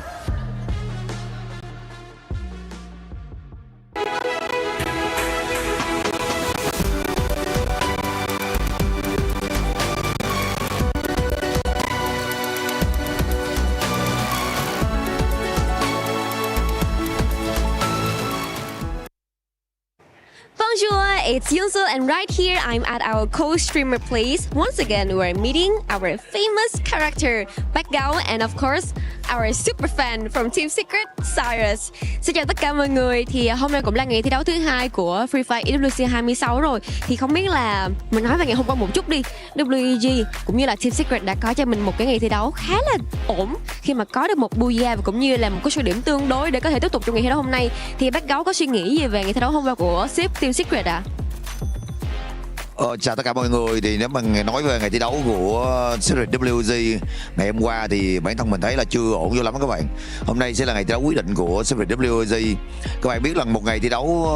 Bonjour, it's Yunsul, and right here I'm at our co-streamer place. Once again, we're meeting our famous character, Backgao, and of course, our super fan from Team Secret, Cyrus. Xin chào tất cả mọi người, thì hôm nay cũng là ngày thi đấu thứ hai của Free Fire EWC 26 rồi. Thì không biết là mình nói về ngày hôm qua một chút đi. WEG cũng như là Team Secret đã có cho mình một cái ngày thi đấu khá là ổn khi mà có được một Booyah và cũng như là một cái số điểm tương đối để có thể tiếp tục trong ngày thi đấu hôm nay. Thì Backgao có suy nghĩ gì về ngày thi đấu hôm qua của Team Secret ạ? Chào tất cả mọi người, thì nếu mà nói về ngày thi đấu của Secret WG ngày hôm qua thì bản thân mình thấy là chưa ổn vô lắm các bạn. Hôm nay sẽ là ngày thi đấu quyết định của Secret WG. Các bạn biết là một ngày thi đấu,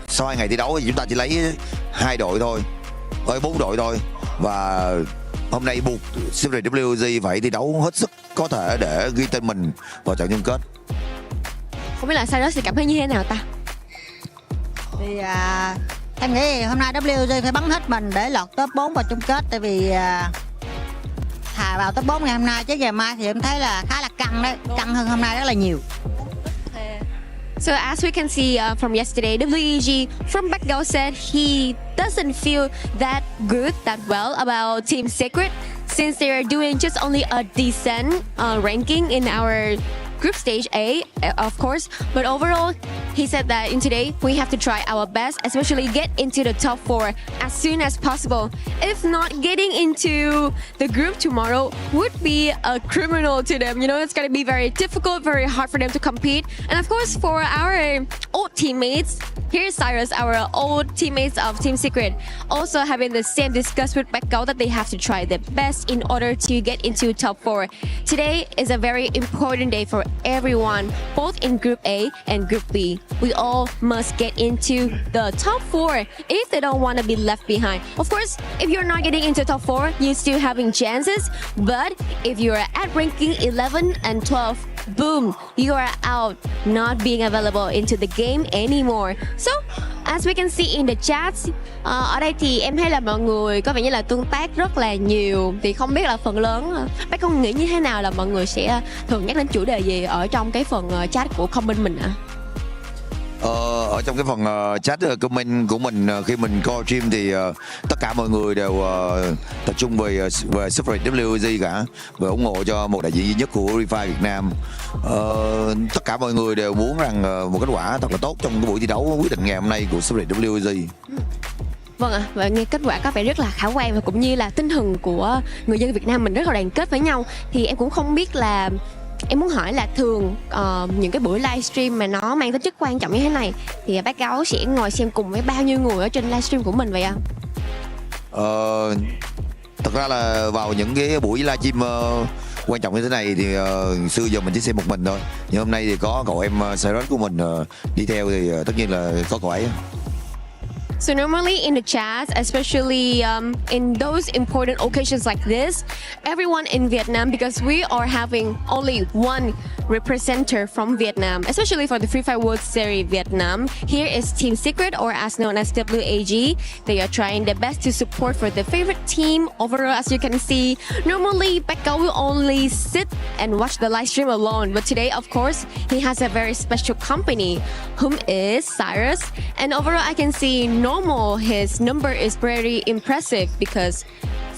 sau 2 ngày thi đấu thì chúng ta chỉ lấy 2 đội thôi, 4 đội thôi. Và hôm nay buộc Secret WG phải thi đấu hết sức có thể để ghi tên mình vào trận chung kết. Không biết là Cyrus thì cảm thấy như thế nào ta? Thì em nghĩ hôm nay WG phải bắn hết mình để lọt top 4 vào chung kết. Tại vì thà vào top 4 ngày hôm nay chứ ngày mai thì em thấy là khá là căng đấy. Căng hơn hôm nay rất là nhiều. So as we can see from yesterday, WEG from Backgao said he doesn't feel that good, that well about Team Secret since they are doing just only a decent ranking in our group stage A, of course, but overall, he said that in today, we have to try our best, especially get into the top 4 as soon as possible. If not, getting into the group tomorrow would be a criminal to them. You know, it's going to be very difficult, very hard for them to compete. And of course, for our old teammates, here's Cyrus, our old teammates of Team Secret, also having the same discuss with Backgao that they have to try their best in order to get into top 4. Today is a very important day for everyone, both in Group A and Group B. We all must get into the top 4 if they don't want to be left behind. Of course, if you're not getting into top 4, you're still having chances. But if you're at ranking 11 and 12, boom, you are out, not being available into the game anymore. So, as we can see in the chats, ở đây thì em thấy là mọi người có vẻ như là tương tác rất là nhiều. Thì không biết là phần lớn, bác con nghĩ như thế nào là mọi người sẽ thường nhắc đến chủ đề gì ở trong cái phần chat của comment mình ạ? Ở trong cái phần chat comment của mình khi mình coi stream thì tất cả mọi người đều tập trung về Secret WG cả, và ủng hộ cho một đại diện duy nhất của Free Fire Việt Nam. Tất cả mọi người đều muốn rằng một kết quả thật là tốt trong cái buổi thi đấu quyết định ngày hôm nay của Secret WG. Vâng ạ, và nghe kết quả có vẻ rất là khả quan và cũng như là tinh thần của người dân Việt Nam mình rất là đoàn kết với nhau. Thì em cũng không biết là em muốn hỏi là thường những cái buổi livestream mà nó mang tính chất quan trọng như thế này thì Backgao sẽ ngồi xem cùng với bao nhiêu người ở trên livestream của mình vậy ạ? Thật ra là vào những cái buổi livestream quan trọng như thế này thì xưa giờ mình chỉ xem một mình thôi, nhưng hôm nay thì có cậu em Cyrus của mình đi theo thì tất nhiên là có cậu ấy. So normally in the chats, especially in those important occasions like this, everyone in Vietnam, because we are having only one representative from Vietnam, especially for the Free Fire World Series Vietnam. Here is Team Secret, or as known as WAG. They are trying their best to support for the favorite team. Overall, as you can see, normally Backgao will only sit and watch the live stream alone. But today, of course, he has a very special company, whom is Cyrus. And overall, I can see normal his number is very impressive because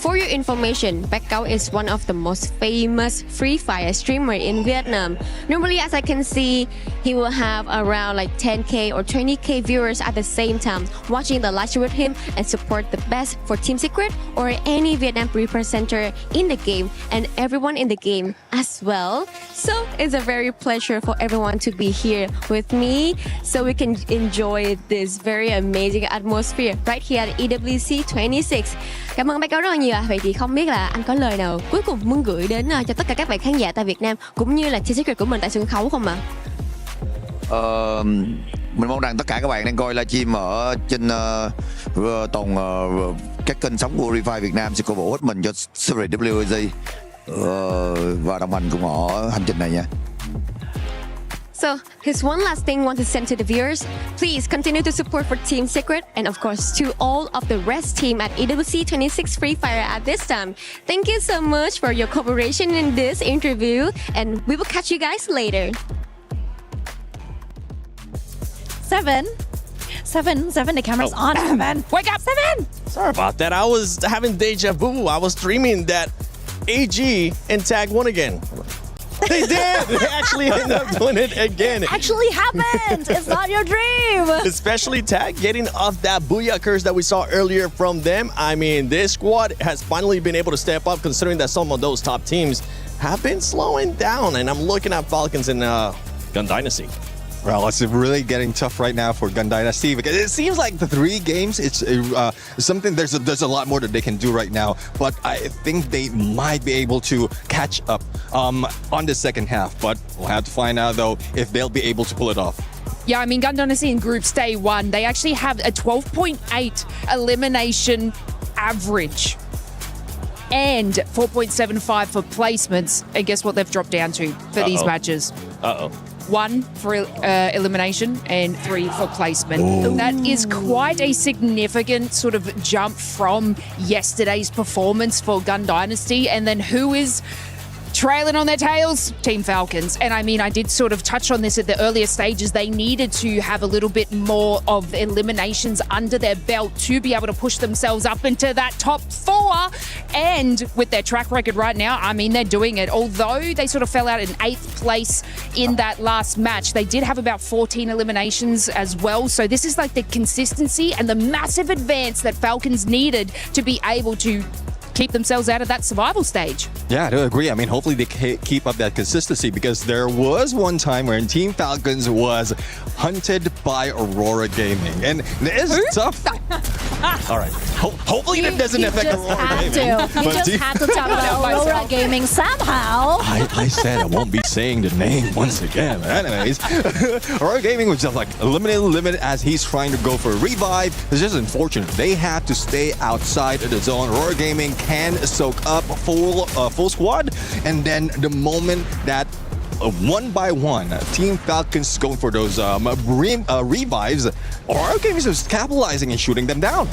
For your information, Backout is one of the most famous Free Fire streamer in Vietnam. Normally, as I can see, he will have around like 10k or 20k viewers at the same time watching the live stream with him and support the best for Team Secret or any Vietnam representer in the game and everyone in the game as well. So it's a very pleasure for everyone to be here with me so we can enjoy this very amazing atmosphere right here at EWC 26. Cảm ơn Backout rất là nhiều. Vậy thì không biết là anh có lời nào cuối cùng muốn gửi đến cho tất cả các bạn khán giả tại Việt Nam cũng như là Team Secret của mình tại sân khấu không ạ? Mình mong rằng tất cả các bạn đang coi livestream ở trên toàn các kênh sóng của Free Fire Việt Nam sẽ cổ vũ hết mình cho FFWS và đồng hành cùng họ hành trình này nha. So, here's one last thing I want to send to the viewers. Please continue to support for Team Secret and of course to all of the rest team at EWC 26 Free Fire at this time. Thank you so much for your cooperation in this interview and we will catch you guys later. Seven, the camera's on. Seven, wake up, Seven! Sorry about that. I was having deja vu. I was dreaming that AG and Tag won again. They did! They actually ended up doing it again. It actually happened! It's not your dream! Especially Tag getting off that Booyah curse that we saw earlier from them. I mean, this squad has finally been able to step up considering that some of those top teams have been slowing down. And I'm looking at Falcons and Gun Dynasty. Well, it's really getting tough right now for Gun Dynasty because it seems like the 3 games, it's something, there's a lot more that they can do right now, but I think they might be able to catch up on the second half, but we'll have to find out though if they'll be able to pull it off. Yeah, I mean, Gun Dynasty in Groups Day 1, they actually have a 12.8 elimination average and 4.75 for placements. And guess what they've dropped down to for these matches? 1 for elimination and 3 for placement. Ooh. That is quite a significant sort of jump from yesterday's performance for Gun Dynasty. And then who is trailing on their tails? Team Falcons. And I mean, I did sort of touch on this at the earlier stages. They needed to have a little bit more of eliminations under their belt to be able to push themselves up into that top 4. And with their track record right now, I mean, they're doing it. Although they sort of fell out in 8th place in that last match, they did have about 14 eliminations as well. So this is like the consistency and the massive advance that Falcons needed to be able to keep themselves out of that survival stage. Yeah, I do agree. I mean, hopefully they keep up that consistency because there was one time when Team Falcons was hunted by Aurora Gaming. And it is tough. All right. Hopefully that doesn't affect Aurora Gaming. You just had to talk about Aurora Gaming somehow. I said I won't be saying the name once again. Anyways, Aurora Gaming was just like eliminated as he's trying to go for a revive. It's just unfortunate. They had to stay outside of the zone. Aurora Gaming can soak up full squad, and then the moment that one by one Team Falcons going for those revives, Aurora Gaming is just capitalizing and shooting them down.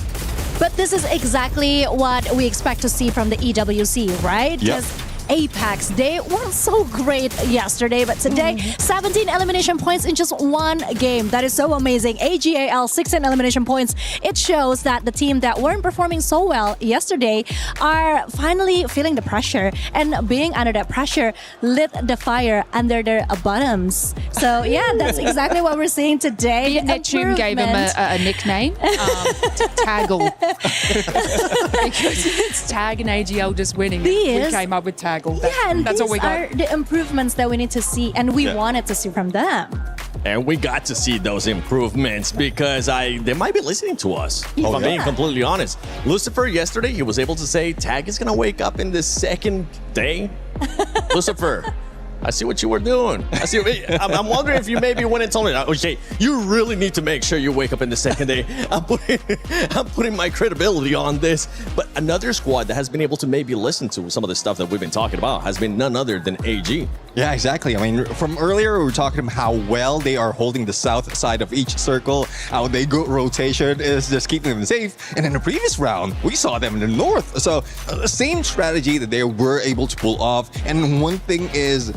But this is exactly what we expect to see from the EWC, right? Yep. Apex, they weren't so great yesterday, but today, 17 elimination points in just one game. That is so amazing. AGAL, 16 elimination points. It shows that the team that weren't performing so well yesterday are finally feeling the pressure, and being under that pressure lit the fire under their bottoms. So yeah, that's exactly what we're seeing today. Neptune gave him a nickname, Taggle. Because it's Tag and AGL just winning. We came up with Taggle. And that's these all we got. are the improvements that we need to see, and we wanted to see from them. And we got to see those improvements because they might be listening to us. If I'm being completely honest. Lucifer, yesterday, he was able to say Tag is going to wake up in the second day. Lucifer, I see what you were doing. I'm wondering if you maybe went and told me, okay, you really need to make sure you wake up in the second day. I'm putting my credibility on this. But another squad that has been able to maybe listen to some of the stuff that we've been talking about has been none other than AG. Yeah, exactly. I mean, from earlier, we were talking about how well they are holding the south side of each circle, how they go rotation is just keeping them safe. And in the previous round, we saw them in the north. So the same strategy that they were able to pull off. And one thing is,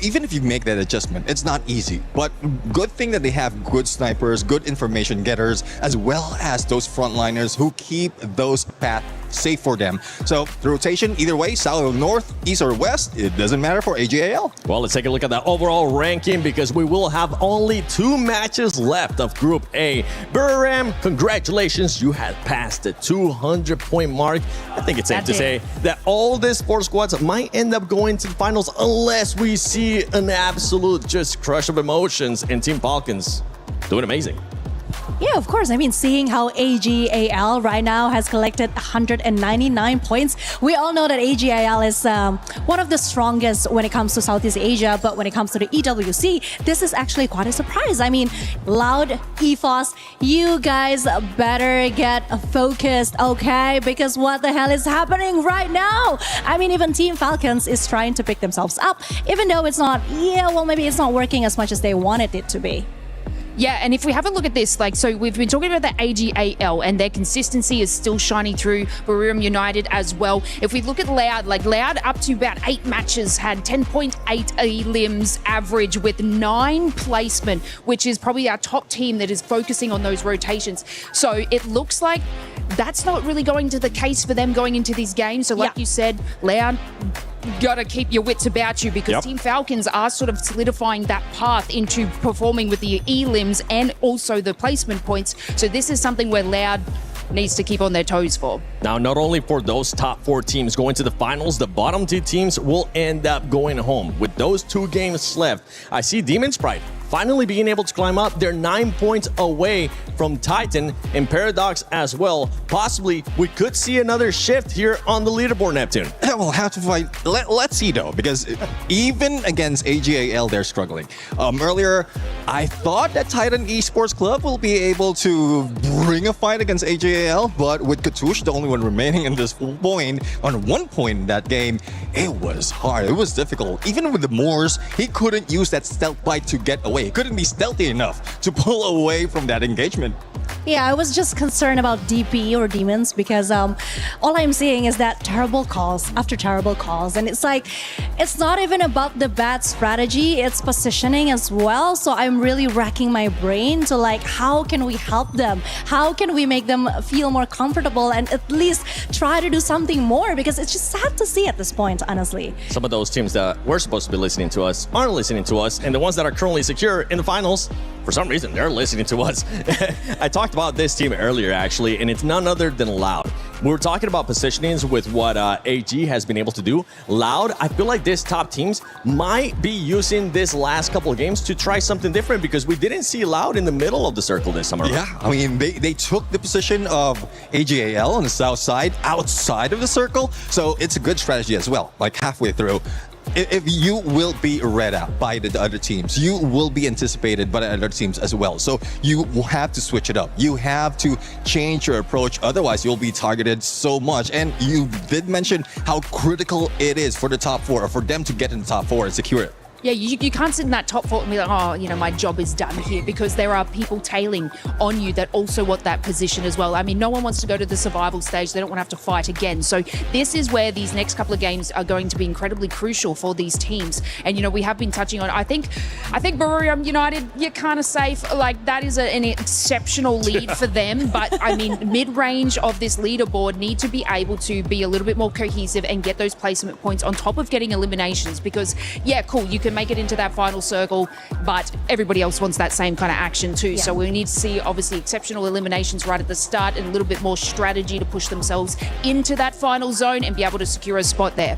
even if you make that adjustment, it's not easy. But good thing that they have good snipers, good information getters, as well as those frontliners who keep those paths safe for them. So the rotation, either way, south or north, east or west, it doesn't matter for AGAL. Well, let's take a look at the overall ranking because we will have only 2 matches left of Group A. Booyah, congratulations, you have passed the 200-point mark. I think it's safe to say that all these 4 squads might end up going to the finals unless we see an absolute just crush of emotions in Team Falcons. Doing amazing. Yeah, of course. I mean, seeing how AGAL right now has collected 199 points, we all know that AGAL is one of the strongest when it comes to Southeast Asia, but when it comes to the EWC, this is actually quite a surprise. I mean, Loud, EFOS, you guys better get focused, okay? Because what the hell is happening right now? I mean, even Team Falcons is trying to pick themselves up, even though it's not, maybe it's not working as much as they wanted it to be. Yeah, and if we have a look at this, so we've been talking about the AGAL and their consistency is still shining through. Booyah United as well. If we look at Loud, Loud up to about 8 matches had 10.8 limbs average with 9 placement, which is probably our top team that is focusing on those rotations. So it looks like that's not really going to the case for them going into these games. So like you said, Loud, got to keep your wits about you because Team Falcons are sort of solidifying that path into performing with the E-limbs and also the placement points. So this is something where Loud needs to keep on their toes for. Now, not only for those top 4 teams going to the finals, the bottom 2 teams will end up going home. With those 2 games left, I see Demon's Pride finally being able to climb up. They're 9 points away from Titan and Paradox as well. Possibly, we could see another shift here on the leaderboard, Neptune. We'll have to fight. Let's see, though, because even against AGAL, they're struggling. Earlier, I thought that Titan Esports Club will be able to bring a fight against AGAL, but with Katush, the only one remaining in this point, on 1 point in that game, it was hard. It was difficult. Even with the Moors, he couldn't use that stealth bite to get away. He couldn't be stealthy enough to pull away from that engagement. Yeah, I was just concerned about DP or Demons because all I'm seeing is that terrible calls after terrible calls. And it's like, it's not even about the bad strategy, it's positioning as well. So I'm really racking my brain to how can we help them? How can we make them feel more comfortable and at least try to do something more? Because it's just sad to see at this point, honestly. Some of those teams that were supposed to be listening to us aren't listening to us. And the ones that are currently secure in the finals, for some reason, they're listening to us. I talked about this team earlier, actually, and it's none other than Loud. We were talking about positionings with what AG has been able to do. Loud, I feel like these top teams might be using this last couple of games to try something different because we didn't see Loud in the middle of the circle this summer. Yeah, I mean, they took the position of AGAL on the south side, outside of the circle, so it's a good strategy as well, halfway through. If you will be read out by the other teams, you will be anticipated by the other teams as well. So you will have to switch it up. You have to change your approach. Otherwise, you'll be targeted so much. And you did mention how critical it is for the top 4, or for them to get in the top 4 and secure it. Yeah, you can't sit in that top 4 and be like, my job is done here, because there are people tailing on you that also want that position as well. I mean, no one wants to go to the survival stage. They don't want to have to fight again. So this is where these next couple of games are going to be incredibly crucial for these teams. And, we have been touching on, I think Booyah United, you're kind of safe. That is an exceptional lead for them. But, I mean, mid-range of this leaderboard need to be able to be a little bit more cohesive and get those placement points on top of getting eliminations. Because, yeah, cool, you can make it into that final circle, but everybody else wants that same kind of action too. Yeah. So we need to see obviously exceptional eliminations right at the start and a little bit more strategy to push themselves into that final zone and be able to secure a spot there.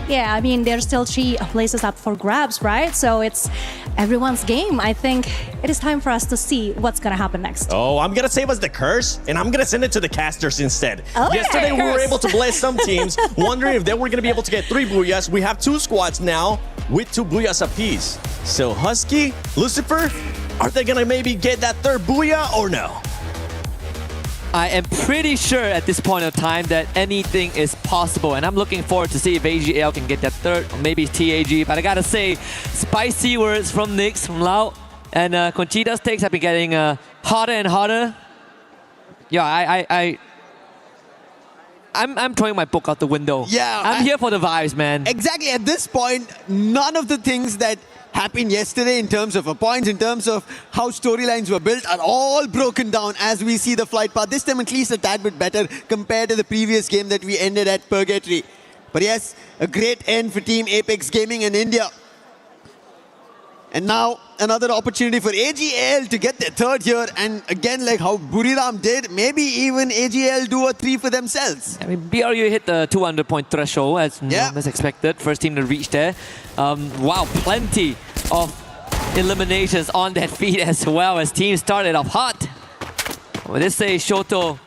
Yeah, I mean, there's still 3 places up for grabs, right? So it's everyone's game. I think it is time for us to see what's going to happen next. Oh, I'm going to save us the curse, and I'm going to send it to the casters instead. Okay. Yesterday, we were able to bless some teams, wondering if they were going to be able to get 3 Booyahs. We have 2 squads now with 2 Booyahs apiece. So Husky, Lucifer, are they going to maybe get that 3rd Booyah or no? I am pretty sure at this point of time that anything is possible, and I'm looking forward to see if AGL can get that 3rd, or maybe TAG. But I gotta say, spicy words from Nix, from Lau, and Conchita's takes have been getting hotter and hotter. Yeah, I'm throwing my book out the window. Yeah, I'm here for the vibes, man. Exactly. At this point, none of the things that happened yesterday in terms of points, in terms of how storylines were built, are all broken down as we see the flight path. This time at least a tad bit better compared to the previous game that we ended at Purgatory. But yes, a great end for Team Apex Gaming in India. And now another opportunity for AGL to get their third here. And again, like how Buriram did, maybe even AGL do a 3 for themselves. I mean, BRU hit the 200-point threshold as expected. First team to reach there. Wow, plenty of eliminations on that feed as well as teams started off hot. Well, this say Shoto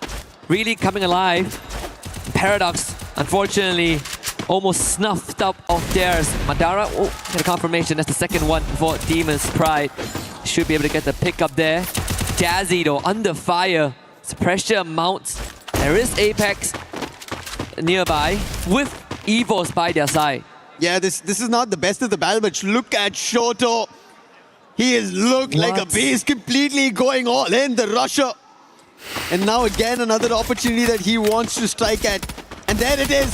really coming alive. Paradox, unfortunately, almost snuffed up of theirs. Madara, get a confirmation. That's the second one for Demon's Pride. Should be able to get the pick up there. Jazzy though, under fire. As pressure mounts. There is Apex nearby with Evos by their side. Yeah, this is not the best of the battle, but look at Shoto. He has looked like a beast, completely going all in, the rusher. And now again, another opportunity that he wants to strike at. And there it is.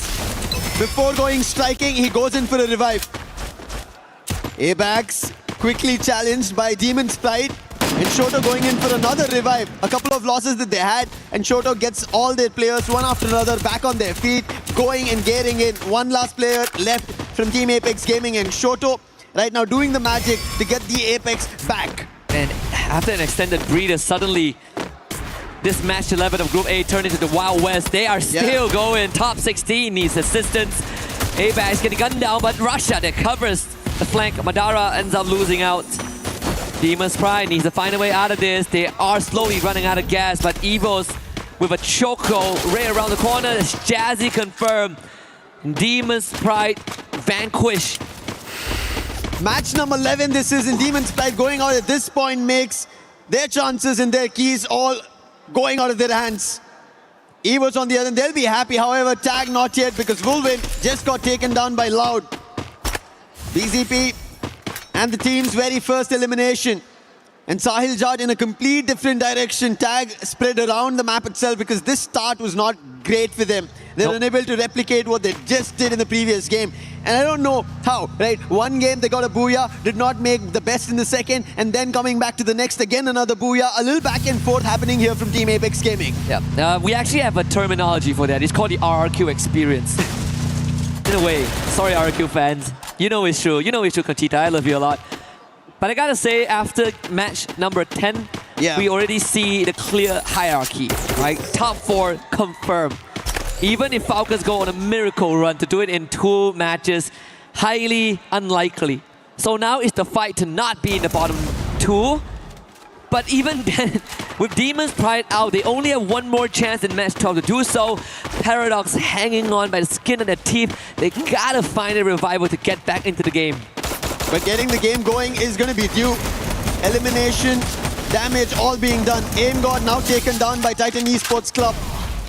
Before going striking, he goes in for a revive. Abax quickly challenged by Demon's Pride. And Shoto going in for another revive. A couple of losses that they had. And Shoto gets all their players one after another back on their feet. Going and getting in. One last player left from Team Apex Gaming. And Shoto right now doing the magic to get the Apex back. And after an extended breather, suddenly this match 11 of Group A turned into the Wild West. They are still going. Top 16 needs assistance. Apex getting gunned down, but Russia that covers the flank. Madara ends up losing out. Demon's Pride needs to find a way out of this. They are slowly running out of gas, but Evos with a choco right around the corner. It's Jazzy confirmed. Demon's Pride vanquish. Match number 11, this is in Demon's Pride going out at this point makes their chances and their keys all going out of their hands. Evos on the other end, they'll be happy. However, tag not yet because Vulvin just got taken down by Loud. BZP and the team's very first elimination. And Sahil Jad in a complete different direction. Tag spread around the map itself because this start was not great for them. They're unable to replicate what they just did in the previous game. And I don't know how, right? One game they got a Booyah, did not make the best in the second, and then coming back to the next, again another Booyah. A little back and forth happening here from Team Apex Gaming. Yeah, we actually have a terminology for that. It's called the RRQ experience. In a way, sorry RRQ fans. You know it's true. You know it's true, Conchita. I love you a lot. But I gotta say, after match number 10, we already see the clear hierarchy, right? Top 4 confirmed. Even if Falcons go on a miracle run to do it in 2 matches, highly unlikely. So now it's the fight to not be in the bottom 2. But even then, with Demon's Pride out, they only have one more chance in match 12 to do so. Paradox hanging on by the skin of their teeth. They gotta find a revival to get back into the game. But getting the game going is going to be due. Elimination, damage all being done. Aim God now taken down by Titan Esports Club.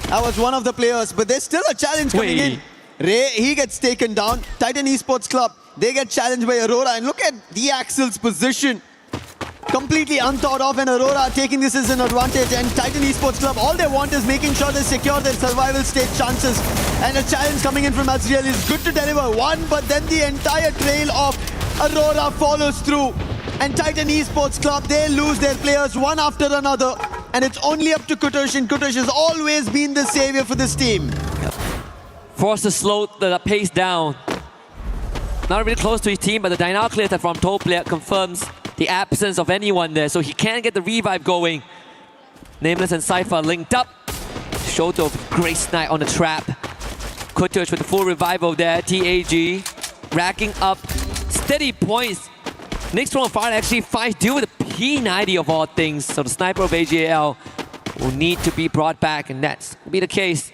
That was one of the players, but there's still a challenge coming in. Ray, he gets taken down. Titan Esports Club, they get challenged by Aurora. And look at the Axel's position. Completely unthought of, and Aurora taking this as an advantage. And Titan Esports Club, all they want is making sure they secure their survival stage chances. And a challenge coming in from Azriel is good to deliver one, but then the entire trail of Aurora follows through. And Titan Esports Club, they lose their players one after another. And it's only up to Kutush, and Kutush has always been the savior for this team. Forced to slow the pace down. Not really close to his team, but the Dynamo clear from Toe player confirms the absence of anyone there, so he can't get the revive going. Nameless and Cypher linked up. Shoto, great snipe on the trap. Kutush with the full revival there. TAG racking up steady points. Next from far actually fights due with a P90 of all things, so the sniper of AGL will need to be brought back, and that's will be the case.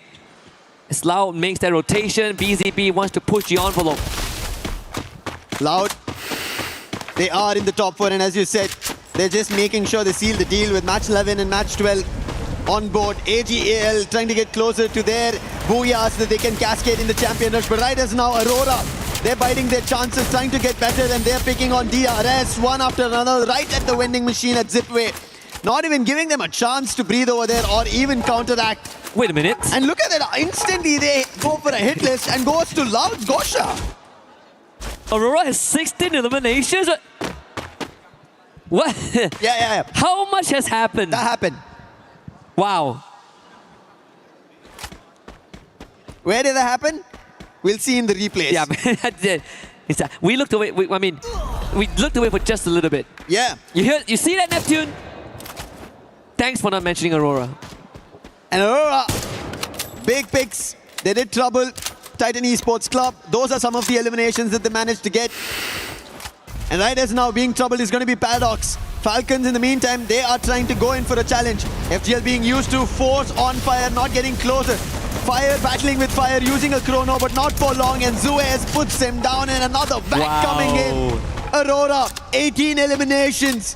As Loud makes that rotation, BZB wants to push the envelope. Loud, they are in the top 4, and as you said, they're just making sure they seal the deal with match 11 and match 12 on board. AGL trying to get closer to their Booyah so that they can cascade in the champion rush. But right as now, Aurora, they're biting their chances, trying to get better, and they're picking on DRS one after another right at the vending machine at Zipway. Not even giving them a chance to breathe over there or even counteract. Wait a minute. And look at that. Instantly they go for a hit list and goes to Loud Gosha. Aurora has 16 eliminations. What? Yeah. How much has happened? That happened. Wow. Where did that happen? We'll see in the replays. Yeah, we looked away. We looked away for just a little bit. Yeah. You see that, Neptune? Thanks for not mentioning Aurora. And Aurora, big picks. They did trouble. Titan Esports Club. Those are some of the eliminations that they managed to get. And right as now, being troubled is going to be Paradox. Falcons, in the meantime, they are trying to go in for a challenge. FGL being used to force on fire, not getting closer. Fire battling with fire, using a chrono, but not for long. And Zuez puts him down, and another back coming in. Aurora, 18 eliminations.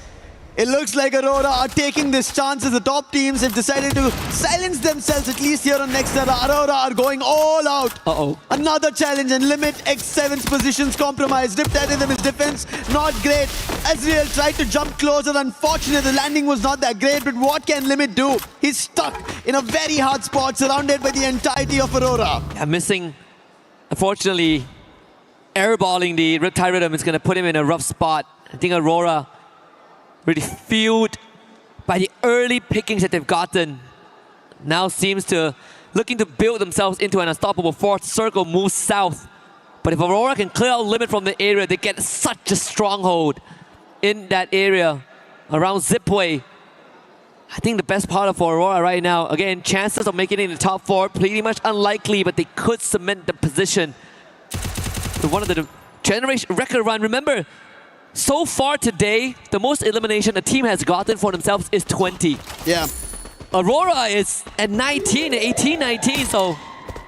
It looks like Aurora are taking this chance as the top teams have decided to silence themselves, at least here on Next Era. Aurora are going all out. Another challenge, and Limit X7's positions compromised. Riptide his defense, not great. Azriel tried to jump closer. Unfortunately, the landing was not that great, but what can Limit do? He's stuck in a very hard spot, surrounded by the entirety of Aurora. Yeah, missing, unfortunately, airballing the Riptide Rhythm is going to put him in a rough spot. I think Aurora really fueled by the early pickings that they've gotten. Now seems to looking to build themselves into an unstoppable fourth circle, move south. But if Aurora can clear out Limit from the area, they get such a stronghold in that area around Zipway. I think the best part of Aurora right now, again, chances of making it in the top 4, pretty much unlikely, but they could cement the position with one of the generation record run. Remember, so far today, the most elimination a team has gotten for themselves is 20. Yeah. Aurora is at 19, 18, 19, so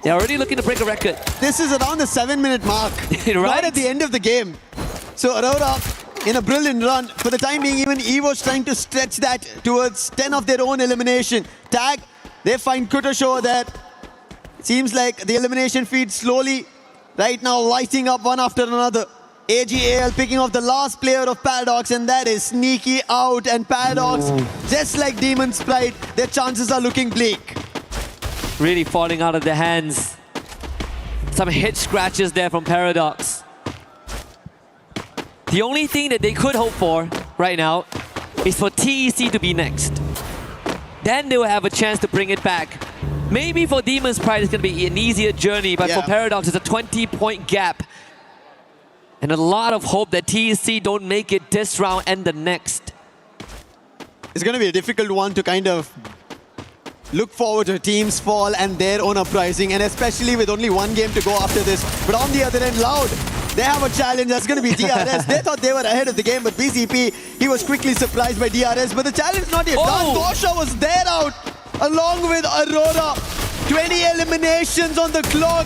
they're already looking to break a record. This is around the 7-minute mark, right? Right at the end of the game. So Aurora, in a brilliant run, for the time being, even EVO's trying to stretch that towards 10 of their own elimination. Tag, they find Kutosho there. Seems like the elimination feed slowly, right now, lighting up one after another. AGAL picking off the last player of Paradox, and that is Sneaky out. And Paradox, just like Demon's Pride, their chances are looking bleak. Really falling out of their hands. Some hit scratches there from Paradox. The only thing that they could hope for right now is for TEC to be next. Then they will have a chance to bring it back. Maybe for Demon's Pride it's going to be an easier journey, but for Paradox it's a 20-point gap. And a lot of hope that TEC don't make it this round and the next. It's going to be a difficult one to kind of look forward to teams fall and their own uprising, and especially with only one game to go after this. But on the other end, Loud, they have a challenge that's going to be DRS. They thought they were ahead of the game, but BCP, he was quickly surprised by DRS. But the challenge not yet done. Gosha was there out along with Aurora. 20 eliminations on the clock.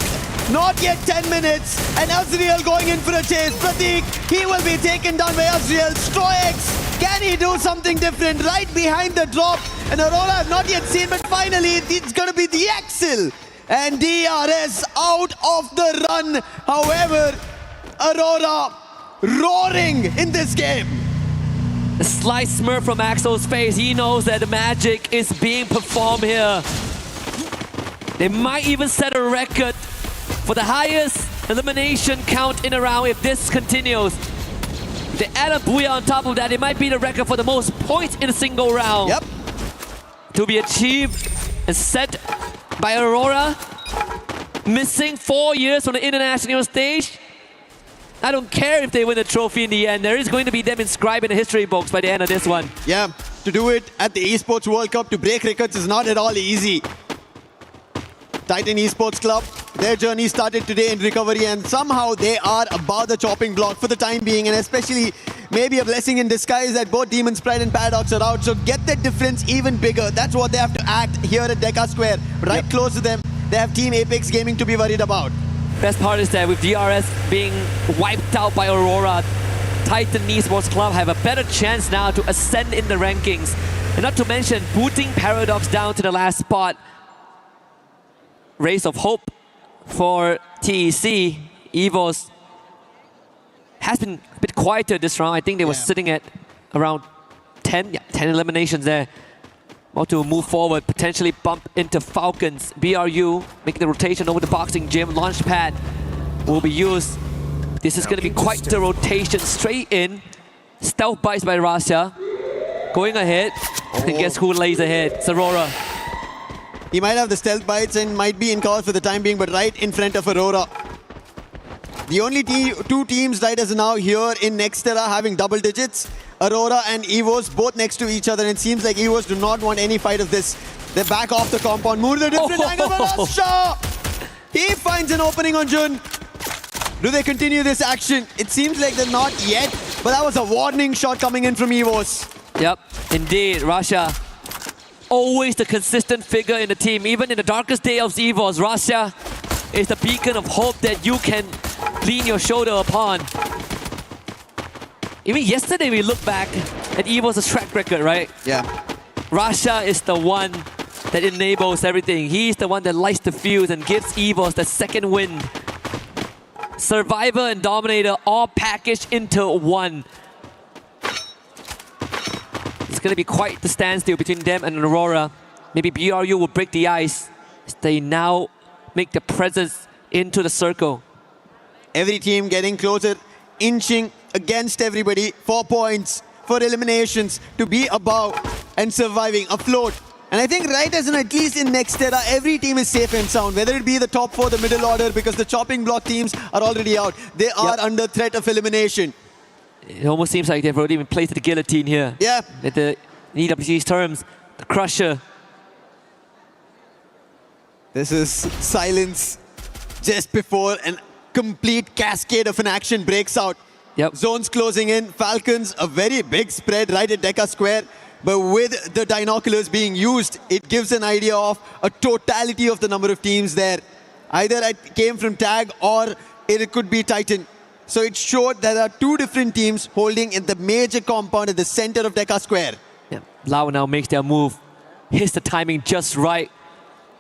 Not yet 10 minutes, and Azriel going in for a chase. Pratik, he will be taken down by Azriel. Stroix, can he do something different? Right behind the drop, and Aurora have not yet seen, but finally it's going to be the Axel. And DRS out of the run. However, Aurora roaring in this game. A slight smirk from Axel's face. He knows that the magic is being performed here. They might even set a record for the highest elimination count in a round if this continues. If they add a Booyah on top of that, it might be the record for the most points in a single round. Yep. To be achieved and set by Aurora, missing 4 years from the international stage. I don't care if they win the trophy in the end. There is going to be them inscribed in the history books by the end of this one. Yeah, to do it at the Esports World Cup, to break records is not at all easy. Titan Esports Club, their journey started today in recovery, and somehow they are above the chopping block for the time being, and especially maybe a blessing in disguise that both Demon's Pride and Paradox are out. So get that difference even bigger. That's what they have to act here at Deca Square. Right close to them, they have Team Apex Gaming to be worried about. Best part is that with DRS being wiped out by Aurora, Titan Esports Club have a better chance now to ascend in the rankings. And not to mention booting Paradox down to the last spot. Race of hope for TEC. EVOS has been a bit quieter this round. I think they were sitting at around 10 eliminations there. About to move forward, potentially bump into Falcons. BRU making the rotation over the boxing gym. Launch pad will be used. This is going to be quite the rotation. Straight in. Stealth bites by Russia. Going ahead. And guess who lays ahead? It's Aurora. He might have the stealth bites and might be in call for the time being, but right in front of Aurora. The only two teams right as of now here in Nextera having double digits. Aurora and EVOS both next to each other, and it seems like EVOS do not want any fight of this. They're back off the compound. Move to a different angle, but Russia! He finds an opening on Jun. Do they continue this action? It seems like they're not yet, but that was a warning shot coming in from EVOS. Yep, indeed, Russia. Always the consistent figure in the team. Even in the darkest day of EVOS, Russia is the beacon of hope that you can lean your shoulder upon. Even yesterday we look back at EVOS' track record, right? Yeah. Russia is the one that enables everything. He's the one that lights the fuse and gives EVOS the second wind. Survivor and Dominator all packaged into one. It's going to be quite the standstill between them and Aurora. Maybe BRU will break the ice as they now make the presence into the circle. Every team getting closer, inching against everybody. 4 points for eliminations to be above and surviving, afloat. And I think right as in at least in Nextera, every team is safe and sound, whether it be the top 4, the middle order, because the chopping block teams are already out. They are under threat of elimination. It almost seems like they've already been placed at the guillotine here. Yeah. At the EWC's terms, the Crusher. This is silence just before a complete cascade of an action breaks out. Yep. Zones closing in. Falcons, a very big spread right at Deca Square. But with the binoculars being used, it gives an idea of a totality of the number of teams there. Either it came from Tag or it could be Titan. So it showed that there are 2 different teams holding in the major compound at the center of Deca Square. Yeah. Lau now makes their move. Hits the timing just right.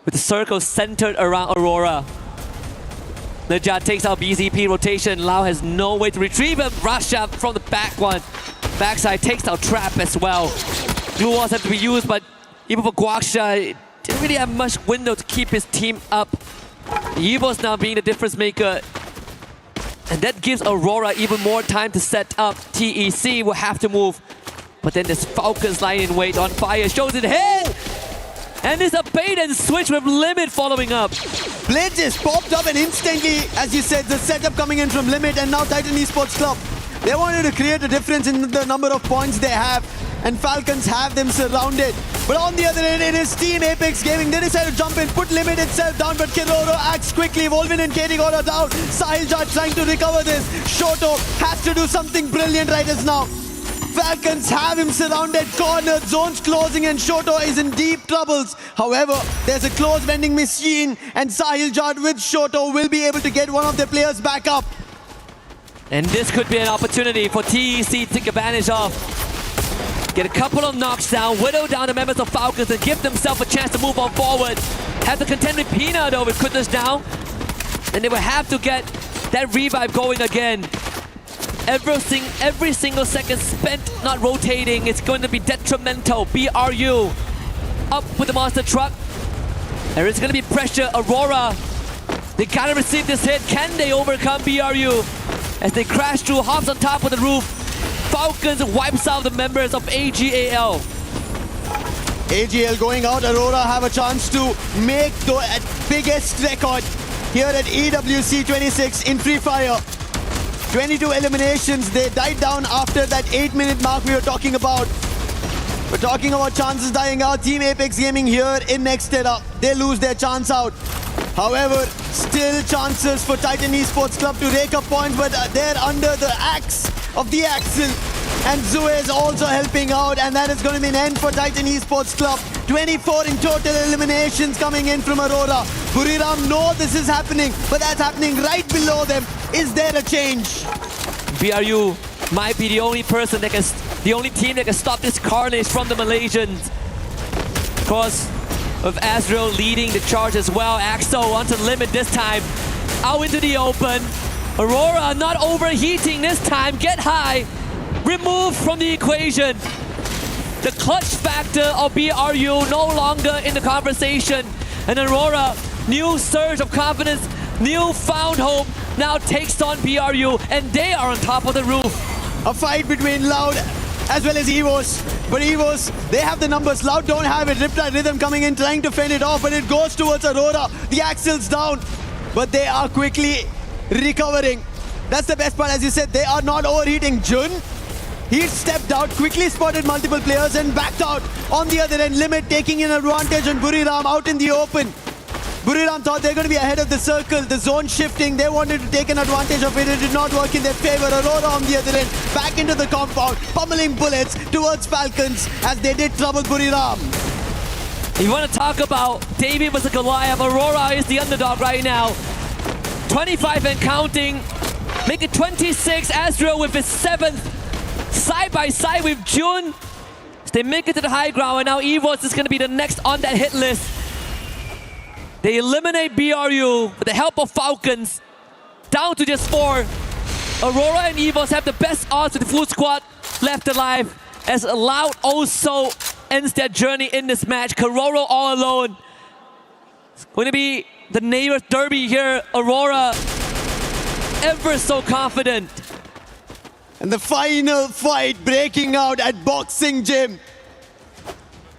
With the circle centered around Aurora. Nejat takes out BZP rotation. Lau has no way to retrieve him. Russia from the back one. Backside takes out Trap as well. Blue walls have to be used, but even for Guaksha, didn't really have much window to keep his team up. EVOS now being the difference maker. And that gives Aurora even more time to set up. TEC will have to move. But then this Falcons lying in wait on fire. Shows it head! And there's a bait and switch with Limit following up. Blade just popped up and instantly, as you said, the setup coming in from Limit and now Titan Esports Club. They wanted to create a difference in the number of points they have, and Falcons have them surrounded. But on the other end, it is Team Apex Gaming. They decided to jump in, put Limit itself down, but Kiroro acts quickly. Volvin and Katie got her down. Sahilja trying to recover this. Shoto has to do something brilliant right as now. Falcons have him surrounded, cornered, zones closing, and Shoto is in deep troubles. However, there's a close vending machine, and Sahilja with Shoto will be able to get one of their players back up. And this could be an opportunity for TEC to take advantage of. Get a couple of knocks down, whittle down the members of Falcons and give themselves a chance to move on forward. Have to contend with Pina though with Kutas down. And they will have to get that revive going again. Every single second spent not rotating is going to be detrimental. BRU up with the monster truck. There is going to be pressure. Aurora, they gotta receive this hit. Can they overcome BRU? As they crash through, hops on top of the roof. Falcons wipes out the members of AGAL. AGL going out. Aurora have a chance to make the biggest record here at EWC 26 in Free Fire. 22 eliminations. They died down after that 8-minute mark we were talking about. We're talking about chances dying out. Team Apex Gaming here in Nextera. They lose their chance out. However, still chances for Titan Esports Club to rake up points, but they're under the axe of the Axel. And Zue is also helping out, and that is going to be an end for Titan Esports Club. 24 in total eliminations coming in from Aurora. Buriram know this is happening, but that's happening right below them. Is there a change? BRU might be the only person that can, the only team that can stop this carnage from the Malaysians. Of course, with Azrael leading the charge as well. Axel onto Limit this time. Out into the open. Aurora not overheating this time. Get high. Removed from the equation. The clutch factor of BRU no longer in the conversation. And Aurora, new surge of confidence, new found hope, now takes on BRU, and they are on top of the roof. A fight between Loud as well as EWOS. But EWOS, they have the numbers. Loud don't have it. Riptide Rhythm coming in, trying to fend it off, but it goes towards Aurora. The axle's down, but they are quickly recovering. That's the best part, as you said, they are not overheating. Jun, he stepped out, quickly spotted multiple players and backed out. On the other end, Limit taking an advantage on Buriram out in the open. Buriram thought they're going to be ahead of the circle, the zone shifting, they wanted to take an advantage of it, it did not work in their favor. Aurora on the other end, back into the compound, pummeling bullets towards Falcons as they did trouble Buriram. You want to talk about David versus Goliath, Aurora is the underdog right now. 25 and counting, make it 26, Azrael with his 7th. Side by side with Jun. They make it to the high ground, and now EWOS is going to be the next on that hit list. They eliminate BRU with the help of Falcons, down to just 4. Aurora and EWOS have the best odds with the full squad left alive, as Loud also ends their journey in this match. Kororo all alone. It's going to be the neighbor derby here. Aurora ever so confident. And the final fight breaking out at Boxing Gym.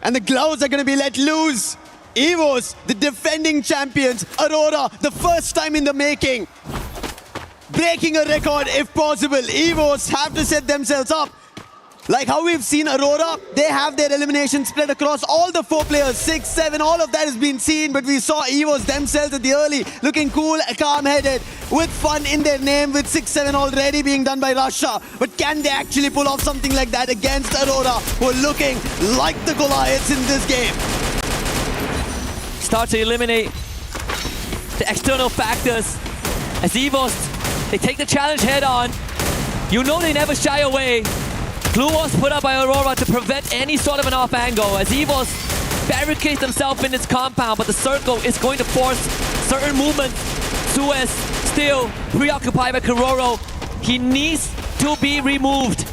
And the gloves are going to be let loose. EWOS, the defending champions. Aurora, the first time in the making. Breaking a record if possible. EWOS have to set themselves up. Like how we've seen Aurora, they have their elimination spread across all the 4 players, 6, 7, all of that has been seen, but we saw EWOS themselves at the early, looking cool, calm-headed, with fun in their name, with 6, 7 already being done by Russia. But can they actually pull off something like that against Aurora, who are looking like the Goliaths in this game? Start to eliminate the external factors. As EWOS, they take the challenge head on. You know they never shy away. Glue was put up by Aurora to prevent any sort of an off angle, as EWOS barricades themselves in its compound, but the circle is going to force certain movements. Suez still preoccupied by Kororo. He needs to be removed.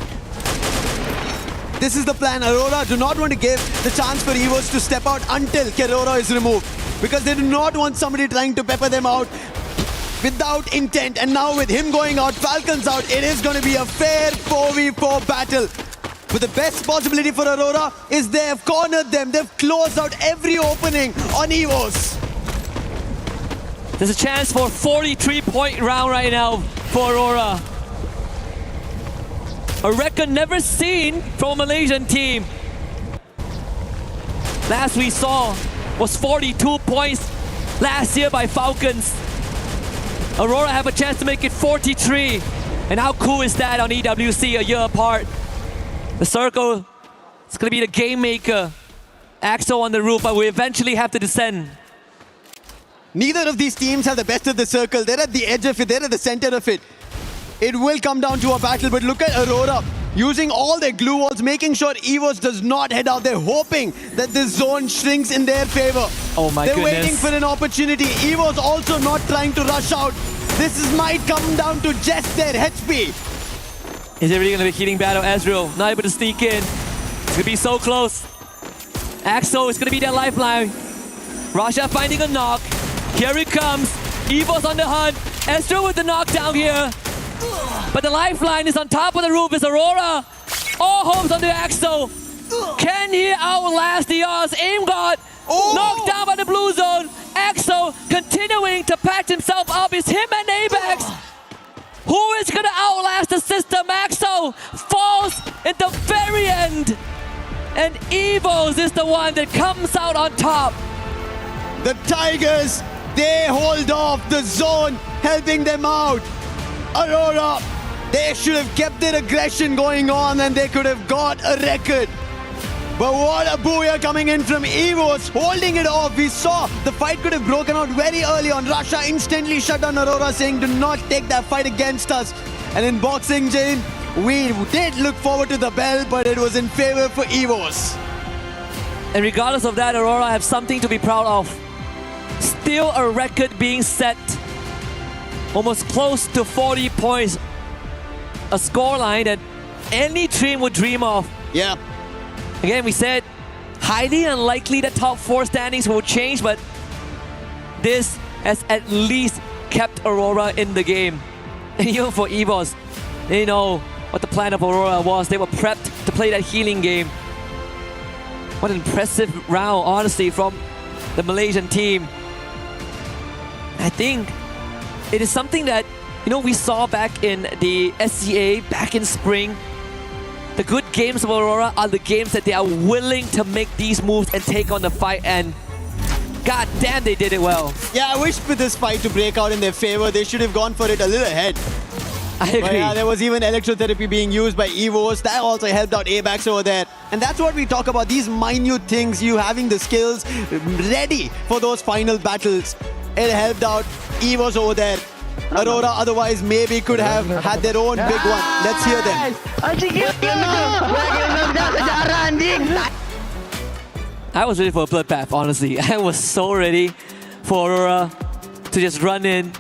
This is the plan. Aurora do not want to give the chance for EWOS to step out until Kororo is removed, because they do not want somebody trying to pepper them out without intent. And now with him going out, Falcons out, it is going to be a fair 4v4 battle. But the best possibility for Aurora is they have cornered them. They've closed out every opening on EWOS. There's a chance for a 43-point round right now for Aurora. A record never seen from a Malaysian team. Last we saw was 42 points last year by Falcons. Aurora have a chance to make it 43. And how cool is that on EWC a year apart? The circle, it's going to be the game maker. Axel on the roof, but we eventually have to descend. Neither of these teams have the best of the circle. They're at the edge of it. They're at the center of it. It will come down to a battle, but look at Aurora using all their glue walls, making sure EWOS does not head out. They're hoping that the zone shrinks in their favor. Oh my goodness. They're waiting for an opportunity. EWOS also not trying to rush out. Might come down to just their HP. Is it really going to be a heating battle? Ezreal not able to sneak in. It's going to be so close. Axel is going to be their lifeline. Rasha finding a knock. Here he comes. EWOS on the hunt. Ezreal with the knockdown here. But the lifeline is on top of the roof. Is Aurora. All hopes on the Axel. Can he outlast the odds? Aim God. Knocked down by the blue zone. Axel continuing to patch himself up. It's him and Apex. Who is going to outlast the system? Axel falls at the very end. And EVOS is the one that comes out on top. The Tigers, they hold off the zone, helping them out. Aurora, they should have kept their aggression going on and they could have got a record. But what a Booyah coming in from EWOS, holding it off. We saw the fight could have broken out very early on. Russia instantly shut down Aurora, saying do not take that fight against us. And in Boxing Jane, we did look forward to the bell, but it was in favor for EWOS. And regardless of that, Aurora have something to be proud of. Still a record being set. Almost close to 40 points. A scoreline that any team would dream of. Yeah. Again, we said highly unlikely that top 4 standings will change, but this has at least kept Aurora in the game. And even for EVOS, they know what the plan of Aurora was. They were prepped to play that healing game. What an impressive round, honestly, from the Malaysian team. I think it is something that, we saw back in the SCA, back in spring. The good games of Aurora are the games that they are willing to make these moves and take on the fight, and god damn, they did it well. Yeah, I wish for this fight to break out in their favor. They should have gone for it a little ahead. I agree. But yeah, there was even electrotherapy being used by EVOS. That also helped out ABAX over there. And that's what we talk about, these minute things, you having the skills ready for those final battles. It helped out EVOS over there. Aurora otherwise maybe could have had their own big one. Let's hear them. I was ready for a bloodbath, honestly. I was so ready for Aurora to just run in,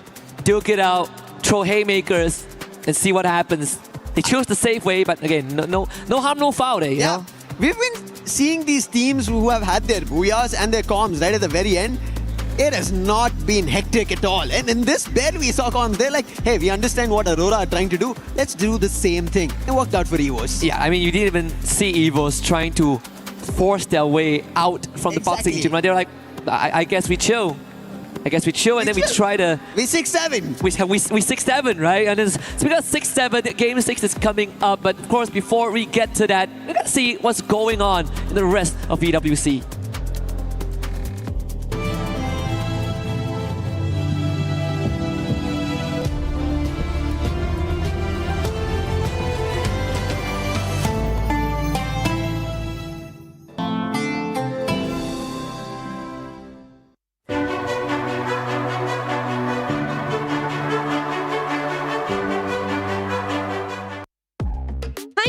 duke it out, throw haymakers, and see what happens. They chose the safe way, but again, no harm, no foul. You know? We've been seeing these teams who have had their Booyahs and their comms right at the very end. It has not been hectic at all. And in this bed we saw comms, they're like, hey, we understand what Aurora are trying to do. Let's do the same thing. It worked out for EVOS. Yeah, I mean, you didn't even see EVOS trying to force their way out from the boxing gym. Right? They're like, I guess we chill. And then we try to... We 6-7. We 6-7, right? And then, so we got 6-7. Game 6 is coming up. But of course, before we get to that, we got to see what's going on in the rest of EWC.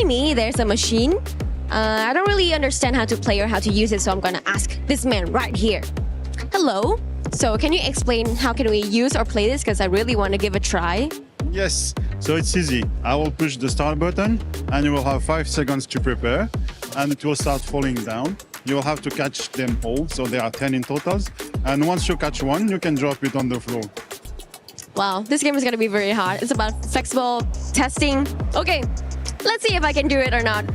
Me, there's a machine. I don't really understand how to play or how to use it, so I'm gonna ask this man right here. Hello. So can you explain how can we use or play this? Because I really want to give a try. Yes. So it's easy. I will push the start button and you will have 5 seconds to prepare and it will start falling down. You will have to catch them all. So there are 10 in totals. And once you catch one, you can drop it on the floor. Wow, this game is gonna be very hard. It's about flexible testing. Okay. Let's see if I can do it or not.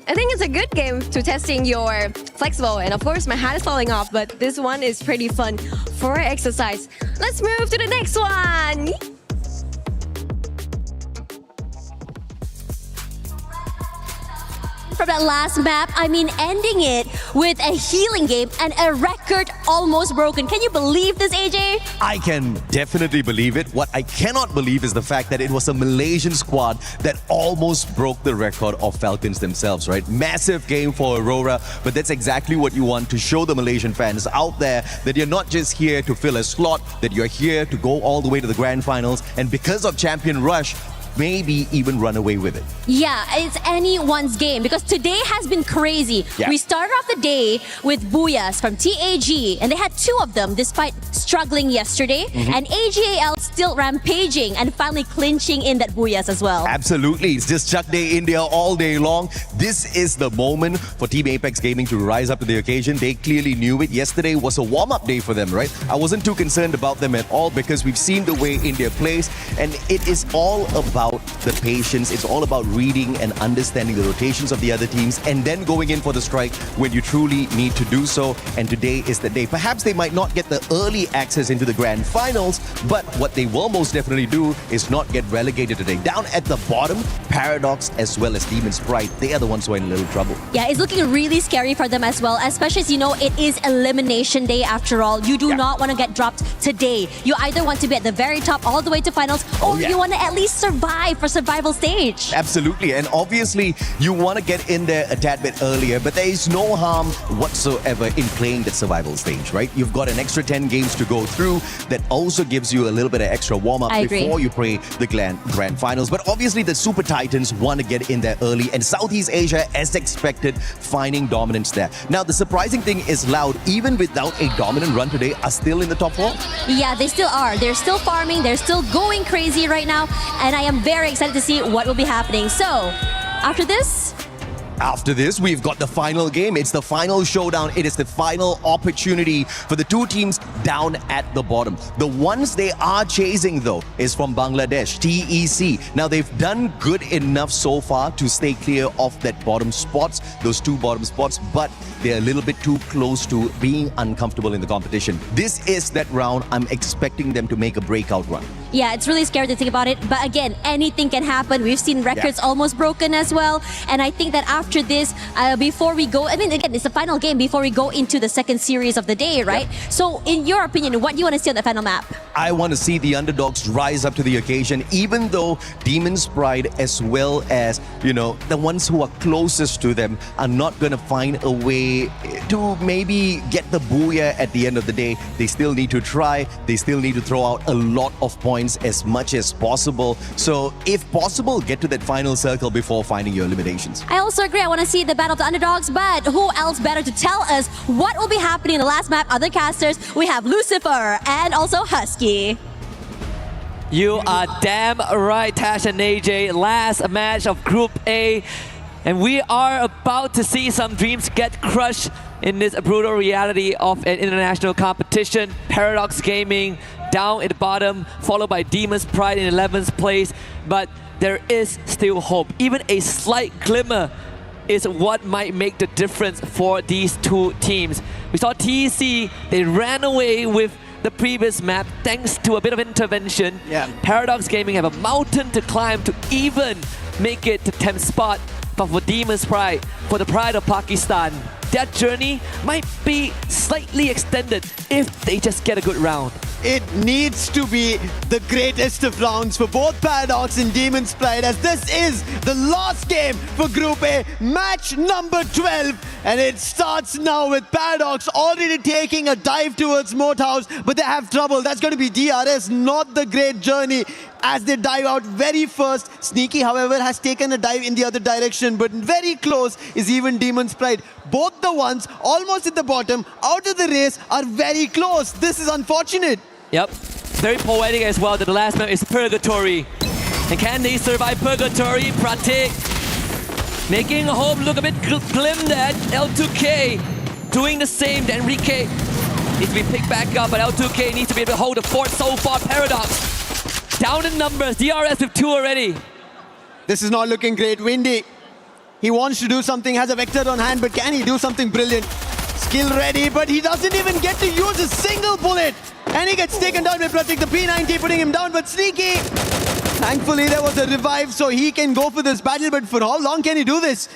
I think it's a good game to testing your flexible, and of course my hat is falling off, but this one is pretty fun for exercise. Let's move to the next one. From that last map, I mean ending it with a healing game and a record almost broken. Can you believe this, AJ? I can definitely believe it. What I cannot believe is the fact that it was a Malaysian squad that almost broke the record of Falcons themselves, right? Massive game for Aurora, but that's exactly what you want to show the Malaysian fans out there, that you're not just here to fill a slot, that you're here to go all the way to the grand finals, and because of Champion Rush, maybe even run away with it. Yeah, it's anyone's game because today has been crazy. Yeah. We started off the day with Booyahs from TAG, and they had 2 of them despite struggling yesterday. And AGAL still rampaging and finally clinching in that Booyahs as well. Absolutely. It's just Chuck Day India all day long. This is the moment for Team Apex Gaming to rise up to the occasion. They clearly knew it. Yesterday was a warm-up day for them, right? I wasn't too concerned about them at all because we've seen the way India plays, and it is all about about the patience. It's all about reading and understanding the rotations of the other teams and then going in for the strike when you truly need to do so. And today is the day. Perhaps they might not get the early access into the grand finals, but what they will most definitely do is not get relegated today. Down at the bottom, Paradox as well as Demon Sprite, they are the ones who are in a little trouble. Yeah, it's looking really scary for them as well, especially as you know, it is elimination day after all. You do not want to get dropped today. You either want to be at the very top all the way to finals, or you want to at least survive for survival stage. Absolutely, and obviously you want to get in there a tad bit earlier, but there is no harm whatsoever in playing the survival stage, right? You've got an extra 10 games to go through. That also gives you a little bit of extra warm-up before you play the grand finals. But obviously the Super Titans want to get in there early, and Southeast Asia, as expected, finding dominance there. Now the surprising thing is Loud, even without a dominant run today, are still in the top 4. Yeah, they still are. They're still farming. They're still going crazy right now, and I am very excited to see what will be happening. So, After this, we've got the final game. It's the final showdown. It is the final opportunity for the two teams down at the bottom. The ones they are chasing, though, is from Bangladesh, TEC. Now, they've done good enough so far to stay clear of that bottom spots, those 2 bottom spots, but they're a little bit too close to being uncomfortable in the competition. This is that round. I'm expecting them to make a breakout run. Yeah, it's really scary to think about it. But again, anything can happen. We've seen records almost broken as well. And I think that after this, before we go, I mean, again, it's the final game before we go into the second series of the day, right? So in your opinion, what do you want to see on the final map? I want to see the underdogs rise up to the occasion, even though Demon's Pride, as well as, you know, the ones who are closest to them, are not going to find a way to maybe get the Booyah at the end of the day. They still need to try. They still need to throw out a lot of points as much as possible. So if possible, get to that final circle before finding your eliminations. I also agree. I want to see the battle of the underdogs, but who else better to tell us what will be happening in the last map? Other casters, we have Lucifer and also Husky. You are damn right, Tash and AJ. Last match of Group A. And we are about to see some dreams get crushed in this brutal reality of an international competition. Paradox Gaming down at the bottom, followed by Demon's Pride in 11th place. But there is still hope. Even a slight glimmer is what might make the difference for these two teams. We saw TEC, they ran away with the previous map thanks to a bit of intervention. Paradox Gaming have a mountain to climb to even make it to 10th spot. But for Demon's Pride, for the pride of Pakistan, that journey might be slightly extended if they just get a good round. It needs to be the greatest of rounds for both Paradox and Demon's Pride, as this is the last game for Group A, match number 12. And it starts now with Paradox already taking a dive towards Moat House, but they have trouble. That's going to be DRS, not the great journey as they dive out very first. Sneaky, however, has taken a dive in the other direction, but very close is even Demon's Pride. Both the ones almost at the bottom, out of the race, are very close. This is unfortunate. Yep, very poetic as well. The last map is Purgatory. And can they survive Purgatory? Pratik making hope look a bit glim there. L2K doing the same. Then Enrique needs to be picked back up, but L2K needs to be able to hold the fort so far. Paradox down in numbers. DRS with 2 already. This is not looking great. Windy, he wants to do something, has a Vector on hand, but can he do something brilliant? Skill ready, but he doesn't even get to use a single bullet. And he gets taken down by Pratik, the P90 putting him down, but Sneaky. Thankfully, there was a revive, so he can go for this battle, but for how long can he do this?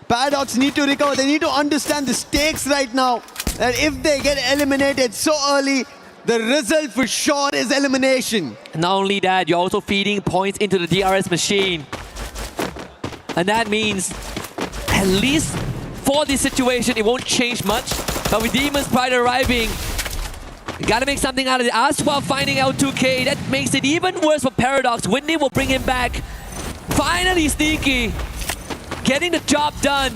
Paradox need to recover. They need to understand the stakes right now. That if they get eliminated so early, the result for sure is elimination. Not only that, you're also feeding points into the DRS machine. And that means, at least for this situation, it won't change much. But with Demon's Pride arriving, you gotta make something out of it. Aswa finding L2K, that makes it even worse for Paradox. Windy will bring him back. Finally, Sneaky getting the job done.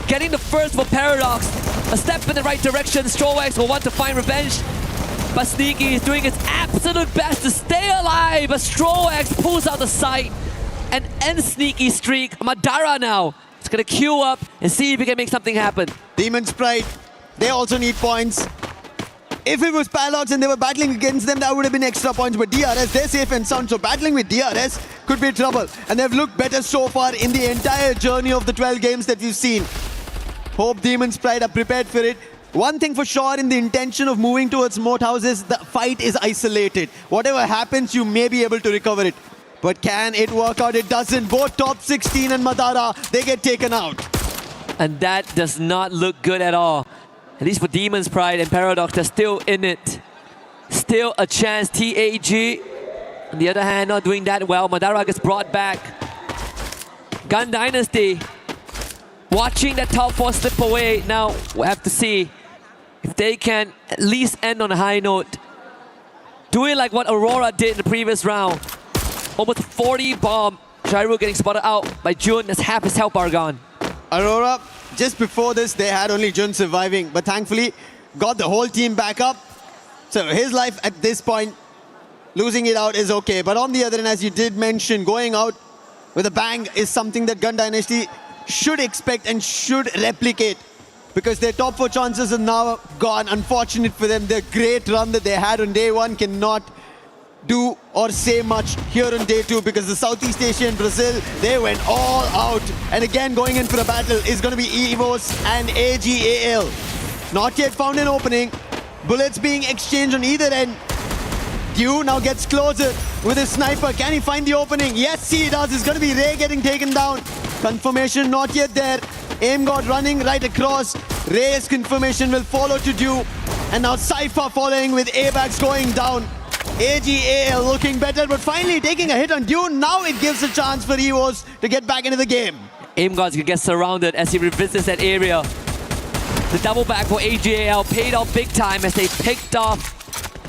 Getting the first for Paradox. A step in the right direction. Strowax will want to find revenge. But Sneaky is doing his absolute best to stay alive. But Strowax pulls out the sight and ends Sneaky's streak. Madara now is gonna queue up and see if he can make something happen. Demon's Pride, they also need points. If it was Paradox and they were battling against them, that would have been extra points. But DRS, they're safe and sound. So battling with DRS could be trouble. And they've looked better so far in the entire journey of the 12 games that we've seen. Hope Demon's Pride are prepared for it. One thing for sure, in the intention of moving towards moat houses, the fight is isolated. Whatever happens, you may be able to recover it. But can it work out? It doesn't. Both top 16 and Madara, they get taken out. And that does not look good at all. At least for Demon's Pride and Paradox, they're still in it. Still a chance. TAG, on the other hand, not doing that well. Madara gets brought back. Gun Dynasty, watching that top 4 slip away. Now, we'll have to see if they can at least end on a high note. Doing like what Aurora did in the previous round. Almost 40 bomb. Shairu getting spotted out by Jun. That's half his health bar gone. Aurora, just before this, they had only Jun surviving, but thankfully got the whole team back up. So his life at this point, losing it out is okay. But on the other hand, as you did mention, going out with a bang is something that Gun Dynasty should expect and should replicate, because their top 4 chances are now gone. Unfortunate for them. The great run that they had on day 1 cannot do or say much here on day 2, because the Southeast Asia and Brazil, they went all out. And again, going in for a battle is going to be EVOS and AGAL. Not yet found an opening. Bullets being exchanged on either end. Dew now gets closer with his sniper. Can he find the opening? Yes, he does. It's going to be Ray getting taken down. Confirmation not yet there. Aim God running right across. Ray's confirmation will follow to Dew. And now Cypher following with ABAX going down. AGAL looking better, but finally taking a hit on Dew. Now it gives a chance for EVOS to get back into the game. Aim God's gonna get surrounded as he revisits that area. The double back for AGAL paid off big time as they picked off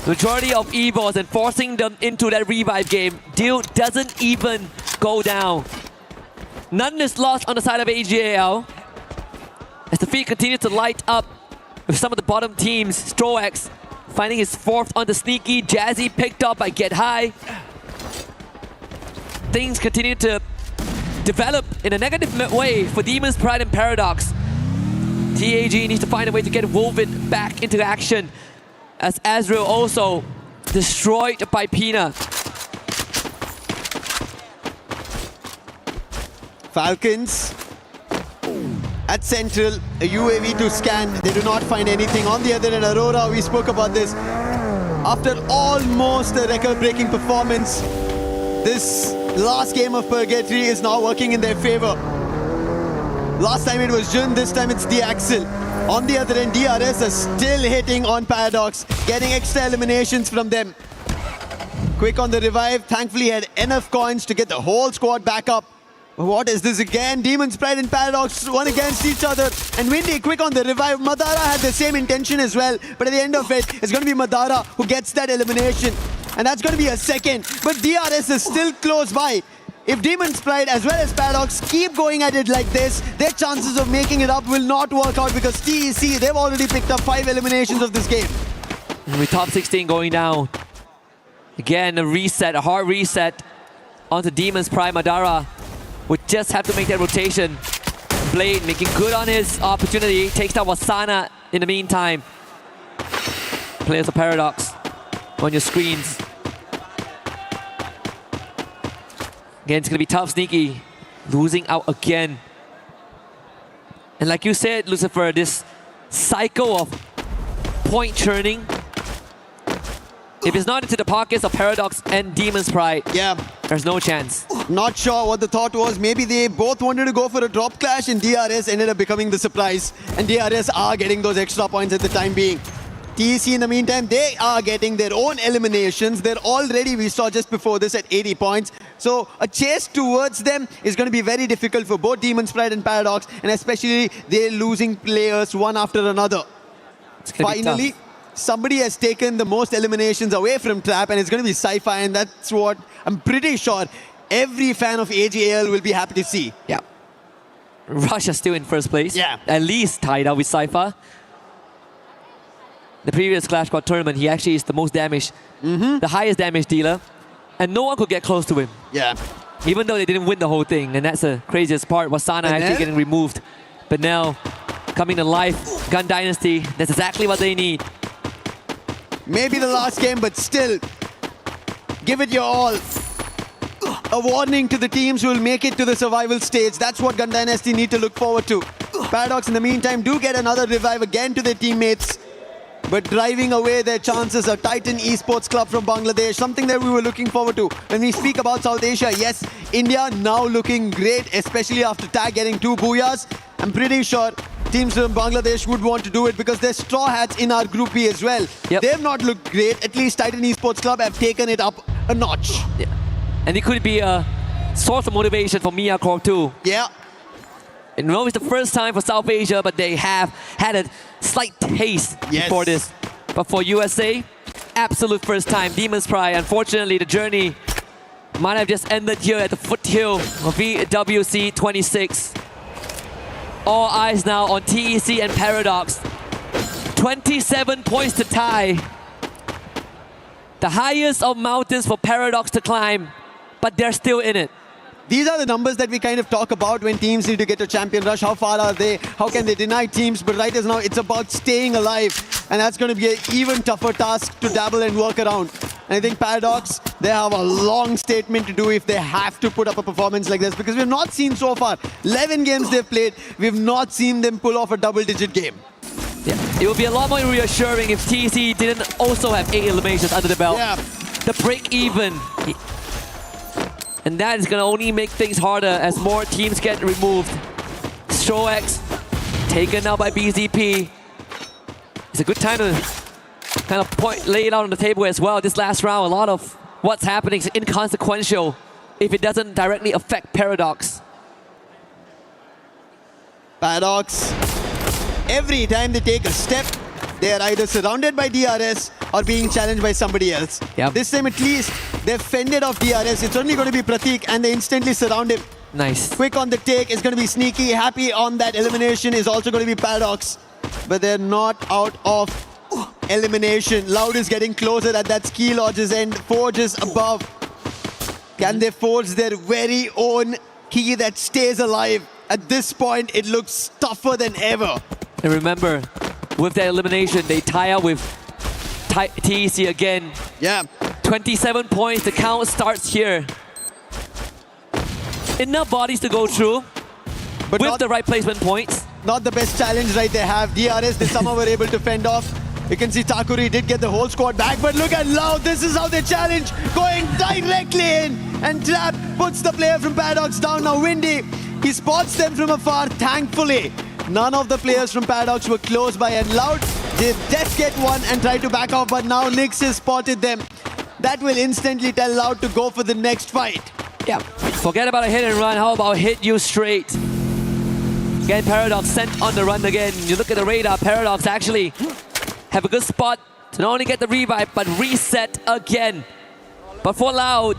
the majority of EVOS and forcing them into that revive game. Dew doesn't even go down. None is lost on the side of AGAL as the feed continues to light up with some of the bottom teams. Stroax finding his 4th on the sneaky. Jazzy picked up by Get High. Things continue to develop in a negative way for Demon's Pride and Paradox. TAG needs to find a way to get Woven back into action, as Azrael also destroyed by Pina. Falcons at Central, a UAV to scan. They do not find anything. On the other end, Aurora, we spoke about this. After almost a record-breaking performance, this last game of Purgatory is now working in their favor. Last time it was Jun, this time it's the Axel. On the other end, DRS are still hitting on Paradox, getting extra eliminations from them. Quick on the revive, thankfully had enough coins to get the whole squad back up. What is this again? Demon's Pride and Paradox one against each other. And Windy quick on the revive. Madara had the same intention as well. But at the end of it, it's going to be Madara who gets that elimination. And that's going to be a second. But DRS is still close by. If Demon's Pride as well as Paradox keep going at it like this, their chances of making it up will not work out, because TEC, they've already picked up 5 eliminations of this game. With top 16 going down. Again, a reset, a hard reset onto Demon's Pride. Madara would just have to make that rotation. Blade making good on his opportunity. Takes down Wasana in the meantime. Players of Paradox on your screens. Again, it's going to be tough. Sneaky losing out again. And like you said, Lucifer, this cycle of point churning, if it's not into the pockets of Paradox and Demon's Pride, yeah, there's no chance. Not sure what the thought was. Maybe they both wanted to go for a drop clash and DRS ended up becoming the surprise. And DRS are getting those extra points at the time being. TEC in the meantime, they are getting their own eliminations. They're already, we saw just before this, at 80 points. So a chase towards them is going to be very difficult for both Demon's Pride and Paradox, and especially they're losing players one after another. Finally, somebody has taken the most eliminations away from Trap, and it's going to be Sci-Fi, and that's what I'm pretty sure every fan of AGAL will be happy to see. Yeah. Russia still in first place. Yeah. At least tied up with Sci-Fi. The previous Clash Squad tournament, he actually is the most damaged, the highest damage dealer, and no one could get close to him. Yeah. Even though they didn't win the whole thing, and that's the craziest part. Wasana actually getting removed. But now, coming to life, Gun Dynasty, that's exactly what they need. Maybe the last game, but still, give it your all. A warning to the teams who will make it to the survival stage. That's what Gun Dynasty need to look forward to. Paradox, in the meantime, do get another revive again to their teammates, but driving away their chances. A Titan Esports Club from Bangladesh, something that we were looking forward to. When we speak about South Asia, yes, India now looking great, especially after TAG getting 2 Booyahs. I'm pretty sure teams from Bangladesh would want to do it because they're Straw Hats in our Group B as well. They've not looked great. At least Titan Esports Club have taken it up a notch. Yeah. And it could be a source of motivation for Mia Corp too. Yeah. And no, it's the first time for South Asia, but they have had a slight taste before this. But for USA, absolute first time. Demon's Pride, unfortunately, the journey might have just ended here at the foothill of EWC 26. All eyes now on TEC and Paradox. 27 points to tie. The highest of mountains for Paradox to climb, but they're still in it. These are the numbers that we kind of talk about when teams need to get to champion rush. How far are they? How can they deny teams? But right as now, it's about staying alive. And that's going to be an even tougher task to dabble and work around. And I think Paradox, they have a long statement to do if they have to put up a performance like this. Because we've not seen so far, 11 games they've played, we've not seen them pull off a double-digit game. Yeah, it would be a lot more reassuring if TC didn't also have 8 eliminations under the belt. Yeah. The break even. And that is going to only make things harder as more teams get removed. Strox taken out by BZP. It's a good time to kind of lay it out on the table as well. This last round, a lot of what's happening is inconsequential if it doesn't directly affect Paradox. Paradox, every time they take a step, they are either surrounded by DRS or being challenged by somebody else. This time at least, they've fended off DRS. It's only going to be Pratik and they instantly surround him. Nice. Quick on the take is going to be Sneaky. Happy on that elimination is also going to be Paradox. But they're not out of elimination. Loud is getting closer at that ski lodge's end. Forge is above. Can they forge their very own key that stays alive? At this point, it looks tougher than ever. And remember, with their elimination, they tie up with TEC again. Yeah. 27 points, the count starts here. Enough bodies to go through, but with the right placement points. Not the best challenge right they have. DRS, they somehow were able to fend off. You can see Takuri did get the whole squad back, but look at Loud. This is how they challenge, going directly in. And Trap puts the player from Paradox down. Now Windy, he spots them from afar, thankfully. None of the players from Paradox were close by, and Loud did just get one and tried to back off, but now Nyx has spotted them. That will instantly tell Loud to go for the next fight. Yeah, forget about a hit and run. How about hit you straight? Again, Paradox sent on the run again. You look at the radar, Paradox actually have a good spot to not only get the revive, but reset again. But for Loud,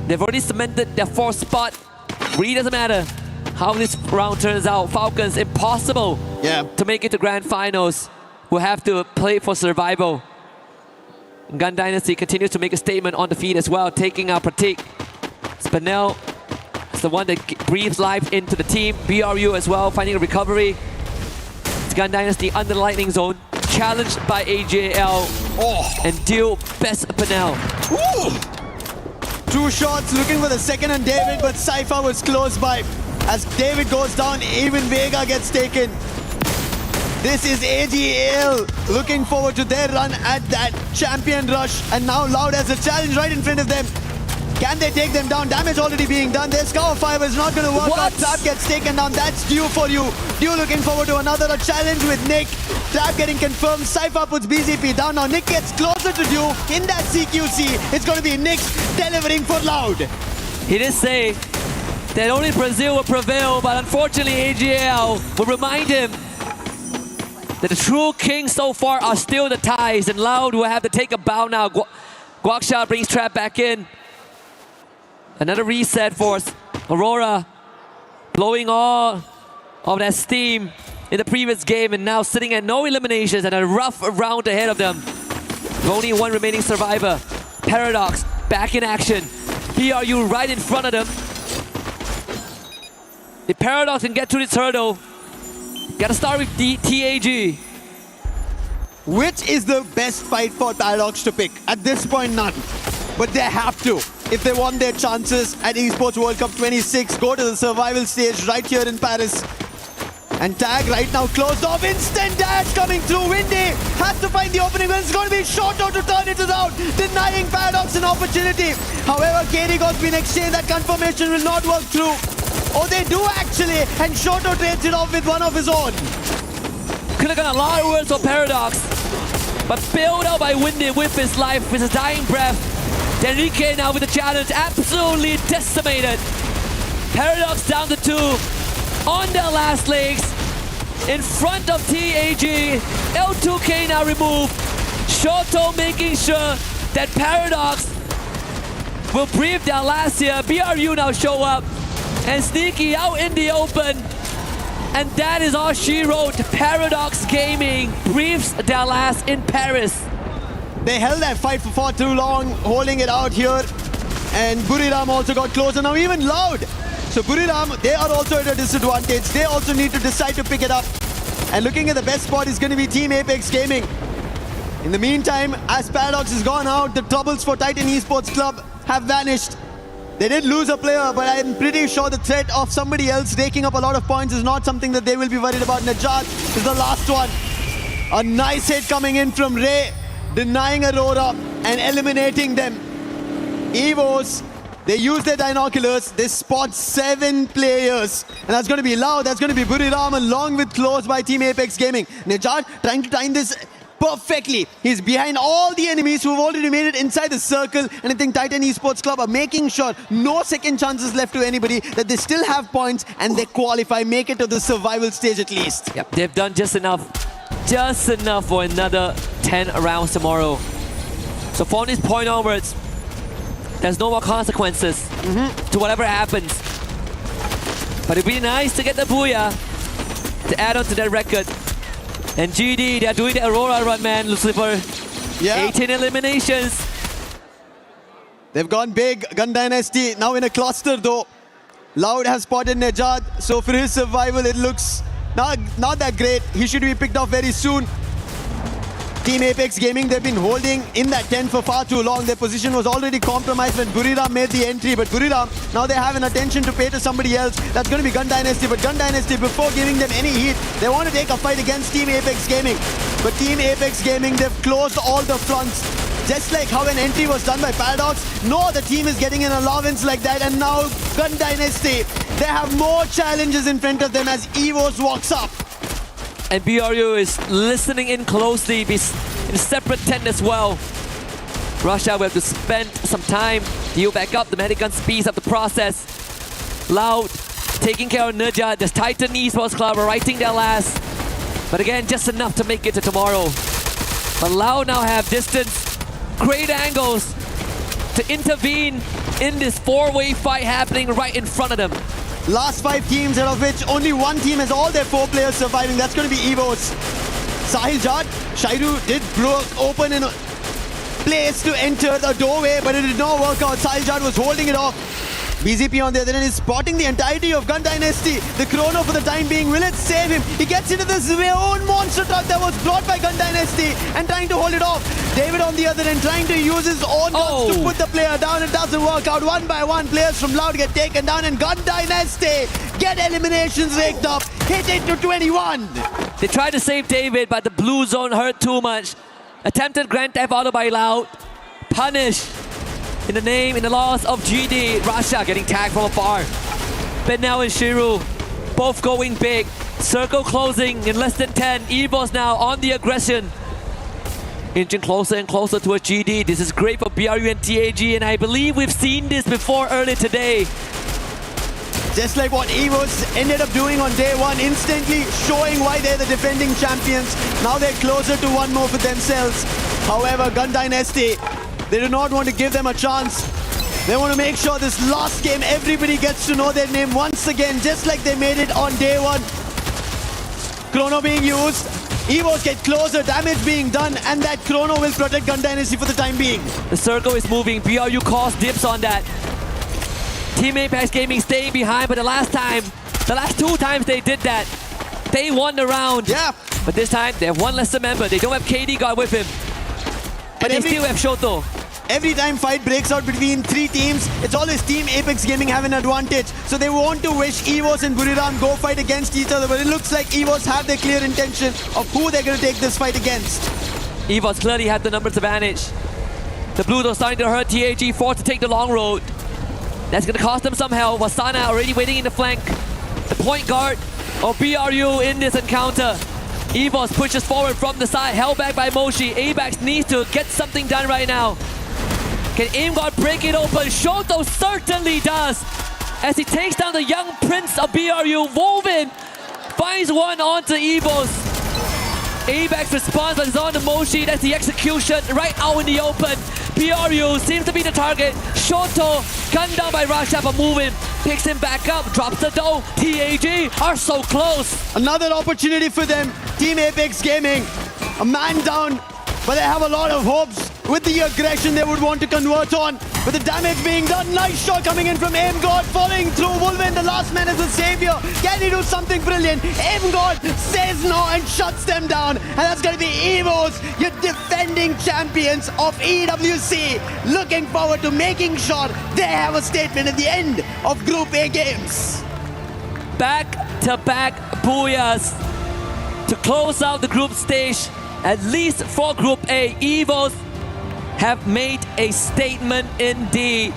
they've already cemented their 4th spot. Really doesn't matter how this round turns out. Falcons, impossible to make it to grand finals. We'll have to play for survival. Gun Dynasty continues to make a statement on the feed as well, taking out Pratik. Spinel is the one that breathes life into the team. BRU as well, finding a recovery. It's Gun Dynasty under the lightning zone, challenged by AJL and deal best Spinel. 2 shots looking for the second on David, but Cypher was close by. As David goes down, even Vega gets taken. This is AGL looking forward to their run at that champion rush. And now Loud has a challenge right in front of them. Can they take them down? Damage already being done. Their Scour Fire is not going to work out. Trap gets taken down. That's due for you. Due looking forward to another challenge with Nick. Trap getting confirmed. Cypher puts BZP down. Now Nick gets closer to Due in that CQC. It's going to be Nick delivering for Loud. He did say that only Brazil will prevail, but unfortunately AGL will remind him that the true kings so far are still the ties, and Loud will have to take a bow now. Guaksha brings Trap back in. Another reset for Aurora, blowing all of that steam in the previous game, and now sitting at no eliminations and a rough round ahead of them. With only 1 remaining survivor. Paradox back in action. BRU right in front of them. If Paradox can get through this hurdle, gotta start with TAG. Which is the best fight for Paradox to pick? At this point, none. But they have to. If they want their chances at Esports World Cup 26, go to the survival stage right here in Paris. And Tag right now closed off. Instant dash coming through. Windy has to find the opening. It's going to be Shoto to turn it around, denying Paradox an opportunity. However, KD God's been exchanged. That confirmation will not work through. Oh, they do actually. And Shoto trades it off with one of his own. Could have got a lot of words for Paradox, but bailed out by Windy with his life, with his dying breath. Enrique now with the challenge, absolutely decimated. Paradox down to 2 on their last legs, in front of TAG. L2K now removed. Shoto making sure that Paradox will breathe their last here. BRU now show up, and Sneaky out in the open. And that is all she wrote. Paradox Gaming breathes their last in Paris. They held that fight for far too long, holding it out here. And Buriram also got closer. Now even Loud. So Buriram, they are also at a disadvantage. They also need to decide to pick it up. And looking at the best spot is going to be Team Apex Gaming. In the meantime, as Paradox has gone out, the troubles for Titan Esports Club have vanished. They did lose a player, but I'm pretty sure the threat of somebody else raking up a lot of points is not something that they will be worried about. Najat is the last one. A nice hit coming in from Ray, denying Aurora and eliminating them. Evos, they use their binoculars. They spot 7 players. And that's going to be Loud. That's going to be Buriram along with Close by Team Apex Gaming. Najat trying to time this perfectly. He's behind all the enemies who've already made it inside the circle. And I think Titan Esports Club are making sure no second chances left to anybody, that they still have points and they qualify, make it to the survival stage at least. Yep, they've done just enough for another 10 rounds tomorrow. So from this point onwards, there's no more consequences to whatever happens. But it'd be nice to get the Booyah to add on to that record. And GD, they're doing the Aurora run, man, Lucifer. Yeah. 18 eliminations. They've gone big. Gun Dynasty now in a cluster though. Loud has spotted Nejad. So for his survival, it looks not that great. He should be picked off very soon. Team Apex Gaming, they've been holding in that tent for far too long. Their position was already compromised when Buriram made the entry. But Buriram, now they have an attention to pay to somebody else. That's going to be Gun Dynasty. But Gun Dynasty, before giving them any heat, they want to take a fight against Team Apex Gaming. But Team Apex Gaming, they've closed all the fronts. Just like how an entry was done by Paradox, no other team is getting an allowance like that. And now Gun Dynasty, they have more challenges in front of them as Evos walks up. And BRU is listening in closely, in a separate tent as well. Russia will have to spend some time to heal back up. The medic gun speeds up the process. Loud taking care of Nurja. The Titan Esports Club are writing their last. But again, just enough to make it to tomorrow. But Loud now have distance, great angles to intervene in this 4-way fight happening right in front of them. Last 5 teams, out of which only one team has all their 4 players surviving. That's going to be Evos. Sahil Jad, Shairu did blow open in a place to enter the doorway, but it did not work out. Sahil Jad was holding it off. BZP on the other end is spotting the entirety of Gun Dynasty. The chrono for the time being, will it save him? He gets into this own monster truck that was brought by Gun Dynasty and trying to hold it off. David on the other end trying to use his own guns to put the player down. It doesn't work out. One by one, players from Loud get taken down and Gun Dynasty get eliminations raked up. Hit it to 21. They tried to save David, but the blue zone hurt too much. Attempted Grand Theft Auto by Loud. Punish. In the loss of GD, Russia getting tagged from afar. Benel and Shiru, both going big. Circle closing in less than 10. Evos now on the aggression. Inching closer and closer to a GD. This is great for BRU and TAG, and I believe we've seen this before earlier today. Just like what Evos ended up doing on day 1, instantly showing why they're the defending champions. Now they're closer to one more for themselves. However, Gun Dynasty, they do not want to give them a chance. They want to make sure this last game, everybody gets to know their name once again, just like they made it on day 1. Chrono being used. Evos get closer, damage being done, and that chrono will protect Gun Dynasty for the time being. The circle is moving. BRU calls dips on that. Team Apex Gaming staying behind, but the last 2 times they did that, they won the round. Yeah. But this time, they have one lesser member. They don't have KD God with him. But they still have Shoto. Every time fight breaks out between three teams, it's always Team Apex Gaming have an advantage. So they want to wish EVOS and Buriram go fight against each other, but it looks like EVOS have their clear intention of who they're going to take this fight against. EVOS clearly had the numbers advantage. The Blues are starting to hurt TAG, forced to take the long road. That's going to cost them some help. Wasana already waiting in the flank. The point guard of BRU in this encounter. EVOS pushes forward from the side, held back by Moshi. ABAX needs to get something done right now. Can AimGod break it open? Shoto certainly does. As he takes down the young prince of BRU, Woven finds one onto EVOS. ABAX responds, but it's on to Moshi. That's the execution right out in the open. BRU seems to be the target. Shoto gunned down by Rasha, but moving. Picks him back up, drops the dough. TAG are so close. Another opportunity for them. Team Apex Gaming, a man down, but they have a lot of hopes with the aggression they would want to convert on. With the damage being done, nice shot coming in from AimGod, following through. Wolven, the last man, is the savior. Can he do something brilliant? AimGod says no and shuts them down. And that's going to be EVOS, your defending champions of EWC, looking forward to making sure they have a statement at the end of Group A games. Back-to-back Booyahs to close out the group stage. At least for Group A, EVOS have made a statement indeed.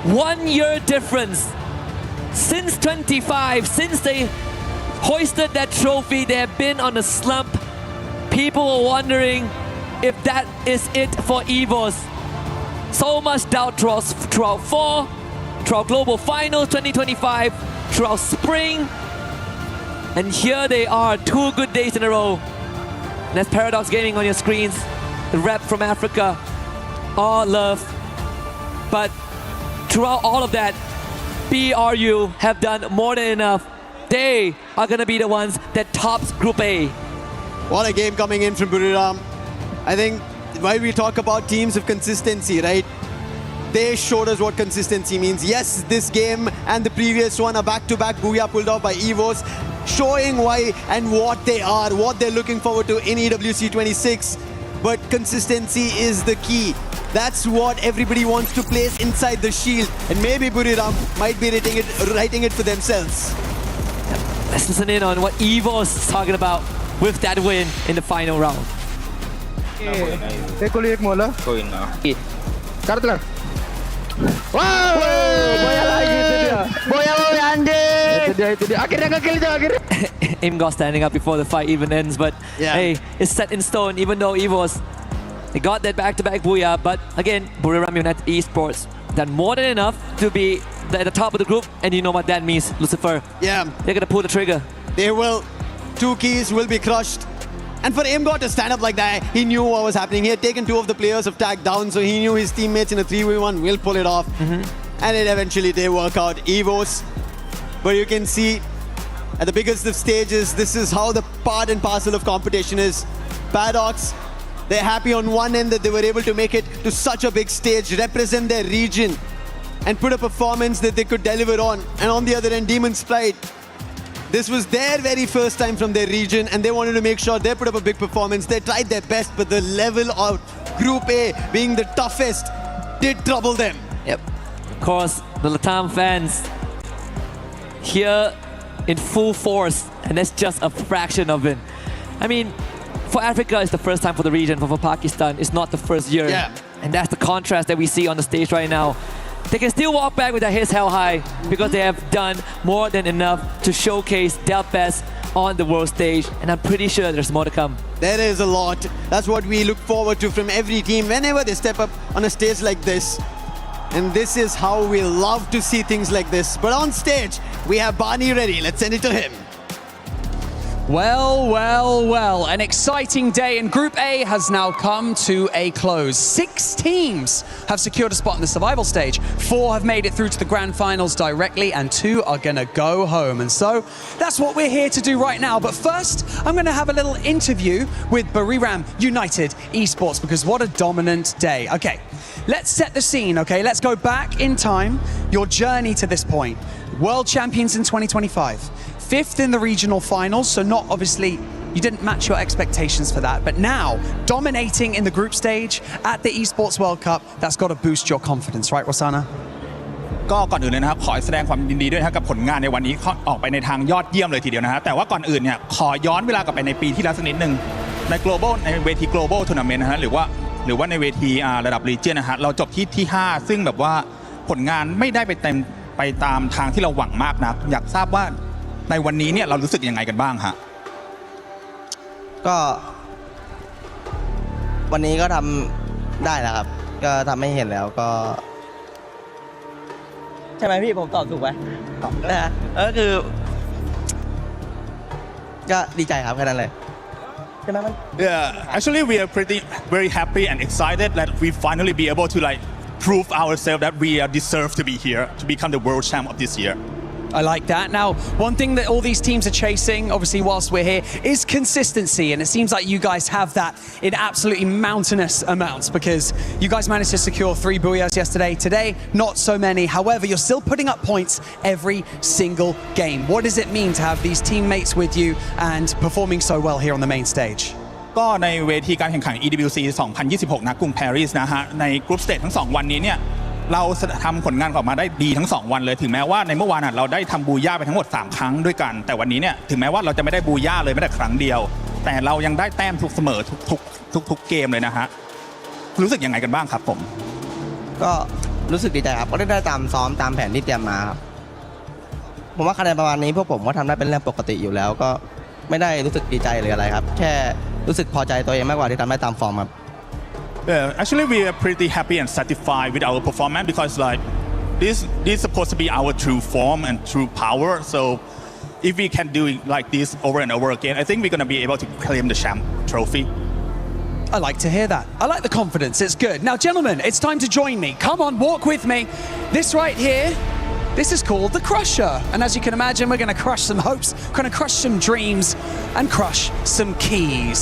1 year difference. Since 25, since they hoisted that trophy, they have been on a slump. People are wondering if that is it for EVOS. So much doubt throughout fall, throughout Global Finals 2025, throughout spring. And here they are, 2 good days in a row. And that's Paradox Gaming on your screens. The rep from Africa, all love. But throughout all of that, BRU have done more than enough. They are gonna be the ones that tops Group A. What a game coming in from Buriram. I think while we talk about teams of consistency, right? They showed us what consistency means. Yes, this game and the previous one are back-to-back Booyah pulled off by EVOS, showing why and what they are, what they're looking forward to in EWC 26. But consistency is the key. That's what everybody wants to place inside the shield. And maybe Buriram might be writing it for themselves. Let's listen in on what EVOS is talking about with that win in the final round. Wow, Booyah lagi itu dia. Booyah anjing. Itu dia. Akhirnya nge-kill itu akhirnya. AimGod standing up before the fight even ends, but hey, it's set in stone. Even though EVOS, they got that back-to-back Booyah, but again, Buriram United Esports done more than enough to be at the top of the group, and you know what that means, Lucifer. Yeah, they're gonna pull the trigger. They will. 2 keys will be crushed. And for AimGod to stand up like that, he knew what was happening. He had taken 2 of the players of tag down, so he knew his teammates in a 3v1 will pull it off. And it eventually did work out. EVOS, but you can see at the biggest of stages, this is how the part and parcel of competition is. Paradox, they're happy on one end that they were able to make it to such a big stage, represent their region, and put a performance that they could deliver on. And on the other end, Demon's Pride, this was their very first time from their region, and they wanted to make sure they put up a big performance. They tried their best, but the level of Group A being the toughest did trouble them. Yep. Of course, the Latam fans here in full force, and that's just a fraction of it. I mean, for Africa, it's the first time for the region, but for Pakistan, it's not the first year. Yeah. And that's the contrast that we see on the stage right now. They can still walk back with their heads held high because they have done more than enough to showcase their best on the world stage, and I'm pretty sure there's more to come. There is a lot. That's what we look forward to from every team whenever they step up on a stage like this. And this is how we love to see things like this. But on stage, we have Barney ready. Let's send it to him. Well, well, well, an exciting day, and Group A has now come to a close. 6 teams have secured a spot in the survival stage. 4 have made it through to the grand finals directly, and 2 are gonna go home. And so that's what we're here to do right now. But first, I'm gonna have a little interview with Buriram United Esports, because what a dominant day. Okay, let's set the scene, okay? Let's go back in time, your journey to this point. World champions in 2025. 5th in the regional finals, so not obviously You didn't match your expectations for that. But now, dominating in the group stage at the Esports World Cup, that's got to boost your confidence, right, Rosanna? ก็ก่อนอื่นเลยนะครับขอแสดงความยินดีด้วยนะครับกับผลงานในวันนี้ออกไปในทางยอดเยี่ยมเลยทีเดียวนะฮะแต่ว่าก่อนอื่นเนี่ยขอย้อนเวลากลับไปในปีที่แล้วสักนิดนึงในเวที global tournament นะฮะหรือว่าในเวทีระดับ region นะฮะเราจบที่5ซึ่งแบบว่าผลงานไม่ได้ไปตามทางที่เราหวังมากนักอยากทราบว่าในวันนี้เนี่ยเรารู้สึกยังไงกันบ้างฮะก็วันนี้ก็ทำได้แล้วครับก็ทำให้เห็นแล้วก็ใช่ไหมพี่ผมตอบถูกไหมตอบนะก็คือก็ดีใจครับแค่นั้นเลยใช่ไหมมัน Yeah, actually we are very happy and excited that we finally be able to like prove ourselves that we deserve to be here to become the world champ of this year. I like that. Now, one thing that all these teams are chasing, obviously, whilst we're here, is consistency. And it seems like you guys have that in absolutely mountainous amounts because you guys managed to secure 3 Booyahs yesterday. Today, not so many. However, you're still putting up points every single game. What does it mean to have these teammates with you and performing so well here on the main stage? ก็ในเวทีการแข่งขัน EWC 2026 ณ กรุงปารีสนะฮะในกรุ๊ปสเตจทั้ง2วันนี้เนี่ยเราทำผลงานออกมาได้ดีทั้ง2วันเลยถึงแม้ว่าในเมื่อวานเราได้ทำบูย่าไปทั้งหมด3ครั้งด้วยกันแต่วันนี้เนี่ยถึงแม้ว่าเราจะไม่ได้บูย่าเลยแม้แต่ครั้งเดียวแต่เรายังได้แต้มทุกเสมอทุกเกมเลยนะฮะรู้สึกยังไงกันบ้างครับผมก็รู้สึกดีใจครับก็ได้ตามซ้อมตามแผนที่เตรียมมาครับผมว่าคะแนนประมาณนี้พวกผมก็ทำได้เป็นเรื่องปกติอยู่แล้วก็ไม่ได้รู้สึกดีใจหรืออะไรครับแค่รู้สึกพอใจตัวเองมากกว่าที่ทำได้ตามฟอร์มครับYeah, actually we are pretty happy and satisfied with our performance because like this is supposed to be our true form and true power. So if we can do it like this over and over again, I think we're going to be able to claim the champ trophy. I like to hear that. I like the confidence. It's good. Now, gentlemen, it's time to join me. Come on, walk with me. This right here, this is called the Crusher. And as you can imagine, we're going to crush some hopes, going to crush some dreams, and crush some keys.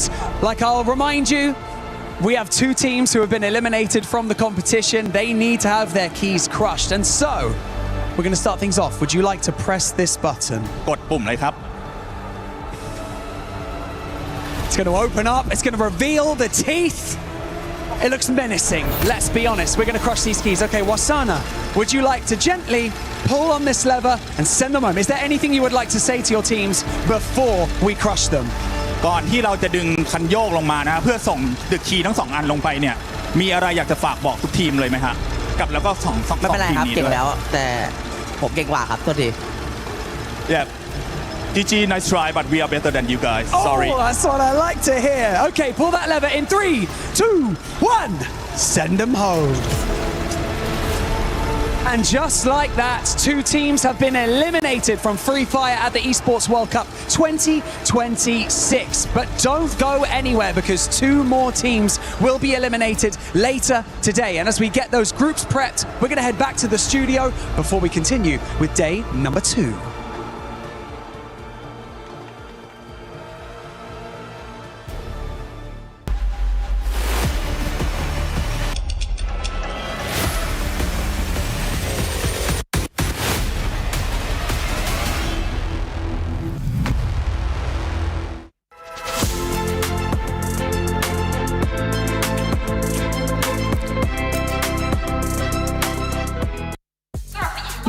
Like I'll remind you, we have 2 teams who have been eliminated from the competition. They need to have their keys crushed. And so, we're going to start things off. Would you like to press this button? กดปุ่มเลยครับ It's going to open up. It's going to reveal the teeth. It looks menacing. Let's be honest. We're going to crush these keys. Okay, Wasana, would you like to gently pull on this lever and send them home? Is there anything you would like to say to your teams before we crush them? ก่อนที่เราจะดึงคันโยกลงมานะเพื่อส่งดึกคีย์ทั้ง2อันลงไปเนี่ยมีอะไรอยากจะฝากบอกทุกทีมเลยไหมฮะกับแล้วก็2ไม่เป็นไรครับเก่งแล้วแต่ผมเก่งกว่าครับตัวที Yeah GG nice try but we are better than you guys sorry Oh, that's what I like to hear. Okay, pull that lever in 3, 2, 1. Send them home. And just like that, 2 teams have been eliminated from Free Fire at the Esports World Cup 2026. But don't go anywhere because 2 more teams will be eliminated later today. And as we get those groups prepped, we're going to head back to the studio before we continue with day number 2.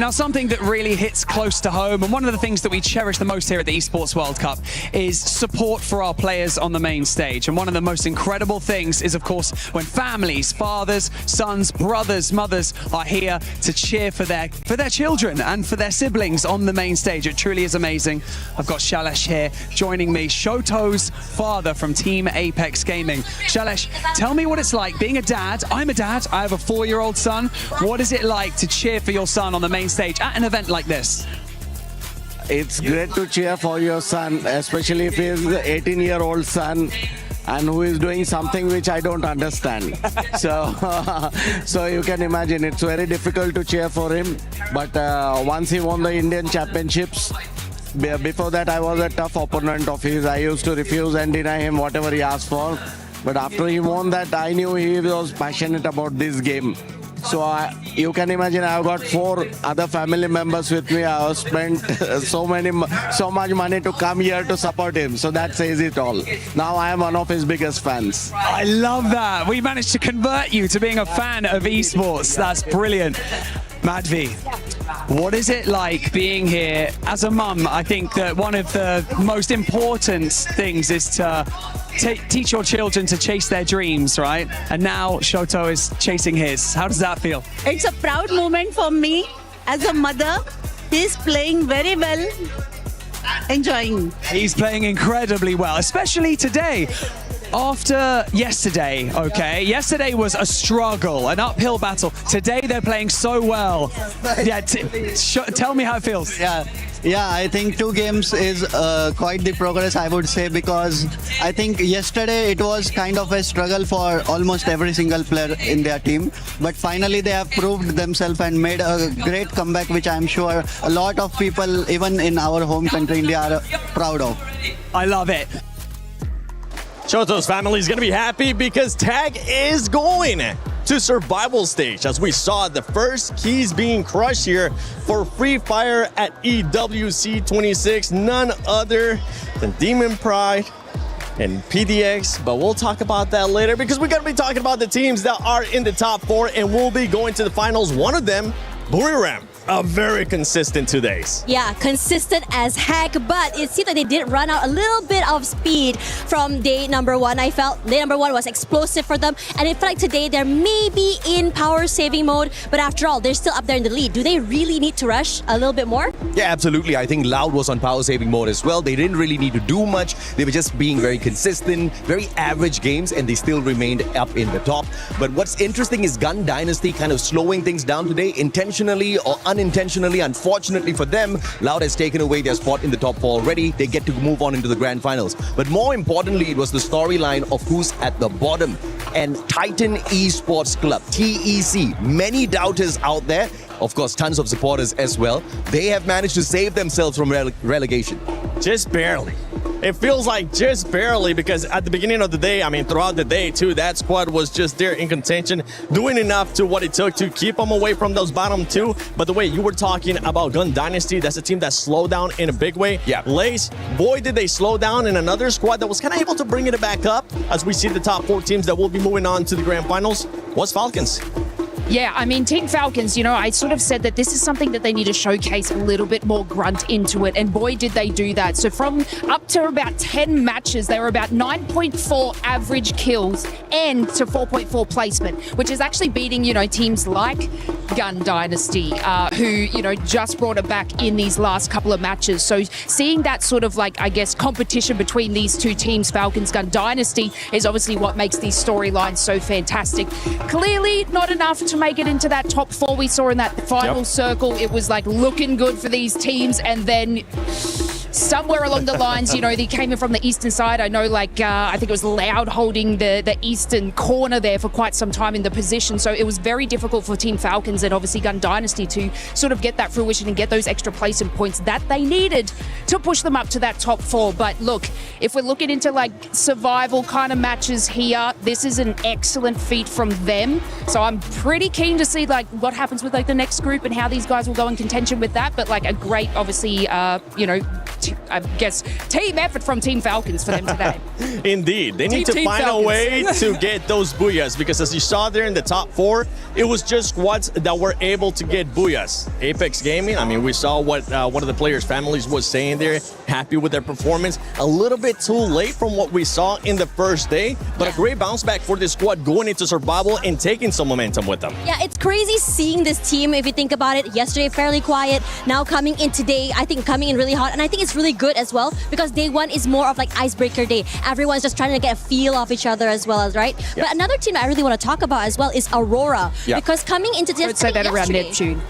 Now, something that really hits close to home, and one of the things that we cherish the most here at the Esports World Cup is support for our players on the main stage. And one of the most incredible things is, of course, when families, fathers, sons, brothers, mothers are here to cheer for their children and for their siblings on the main stage. It truly is amazing. I've got Shailesh here joining me, Shoto's father from Team Apex Gaming. Shailesh, tell me what it's like being a dad. I'm a dad. I have a 4-year-old son. What is it like to cheer for your son on the main stage at an event like this? It's great to cheer for your son, especially if he's an 18-year-old son and who is doing something which I don't understand. So you can imagine it's very difficult to cheer for him. But once he won the Indian Championships, before that I was a tough opponent of his. I used to refuse and deny him whatever he asked for. But after he won that, I knew he was passionate about this game. So you can imagine I've got 4 other family members with me. I have spent so much money to come here to support him. So that says it all. Now I am one of his biggest fans. I love that. We managed to convert you to being a fan of esports. That's brilliant. Madhvi, what is it like being here as a mum? I think that one of the most important things is to teach your children to chase their dreams, right? And now Shoto is chasing his. How does that feel? It's a proud moment for me as a mother. He's playing very well, enjoying. He's playing incredibly well, especially today. After yesterday, okay? Yesterday was a struggle, an uphill battle. Today they're playing so well. Yeah, tell me how it feels. Yeah, I think 2 games is quite the progress, I would say, because I think yesterday it was kind of a struggle for almost every single player in their team. But finally they have proved themselves and made a great comeback, which I'm sure a lot of people, even in our home country, India, are proud of. I love it. Shoto's family is going to be happy because Tag is going to survival stage. As we saw the first keys being crushed here for Free Fire at EWC 26, none other than Demon Pride and PDX, but we'll talk about that later because we're going to be talking about the teams that are in the top 4 and will be going to the finals. One of them, Booyah, very consistent 2 days. Yeah, consistent as heck, but it seemed like they did run out a little bit of speed from day number 1. I felt day number 1 was explosive for them, and it felt like today they're maybe in power saving mode, but after all, they're still up there in the lead. Do they really need to rush a little bit more? Yeah, absolutely. I think Loud was on power saving mode as well. They didn't really need to do much. They were just being very consistent, very average games, and they still remained up in the top. But what's interesting is Gun Dynasty kind of slowing things down today, intentionally or unintentionally. Unfortunately for them, Loud has taken away their spot in the top 4 already. They get to move on into the grand finals. But more importantly, it was the storyline of who's at the bottom. And Titan Esports Club, TEC, many doubters out there. Of course, tons of supporters as well. They have managed to save themselves from relegation. Just barely. It feels like just barely, because at the beginning of the day, I mean, throughout the day too, that squad was just there in contention, doing enough to what it took to keep them away from those bottom 2. But the way you were talking about Gun Dynasty, that's a team that slowed down in a big way. Yeah. Lace, boy, did they slow down in another squad that was kind of able to bring it back up as we see the top 4 teams that will be moving on to the grand finals. Was Falcons. Yeah, I mean, Team Falcons, you know, I sort of said that this is something that they need to showcase a little bit more grunt into it, and boy, did they do that. So from up to about 10 matches, they were about 9.4 average kills and to 4.4 placement, which is actually beating, you know, teams like Gun Dynasty, who, you know, just brought it back in these last couple of matches. So seeing that sort of, like, I guess, competition between these 2 teams, Falcons, Gun Dynasty, is obviously what makes these storylines so fantastic. Clearly not enough to make it into that top 4 we saw in that final circle. It was like looking good for these teams, and then somewhere along the lines, you know, they came in from the eastern side. I know, like, I think it was Loud holding the eastern corner there for quite some time in the position. So it was very difficult for Team Falcons and obviously Gun Dynasty to sort of get that fruition and get those extra placement points that they needed to push them up to that top 4. But look, if we're looking into like survival kind of matches here, this is an excellent feat from them. So I'm pretty keen to see like what happens with like the next group and how these guys will go in contention with that. But like a great, obviously, you know, I guess team effort from Team Falcons for them today. Indeed. They need to find a way to get those Booyahs, because as you saw there in the top 4, it was just squads that were able to get Booyahs. Apex Gaming, I mean, we saw what one of the players' families was saying there, happy with their performance. A little bit too late from what we saw in the first day, but a great bounce back for this squad going into survival and taking some momentum with them. Yeah, it's crazy seeing this team, if you think about it. Yesterday, fairly quiet. Now coming in today, I think coming in really hot. And I think it's really good as well, because day 1 is more of like icebreaker day. Everyone's just trying to get a feel of each other as well, as right? Yeah. But another team I really want to talk about as well is Aurora. Yeah. Because coming into this, I would say that around Neptune.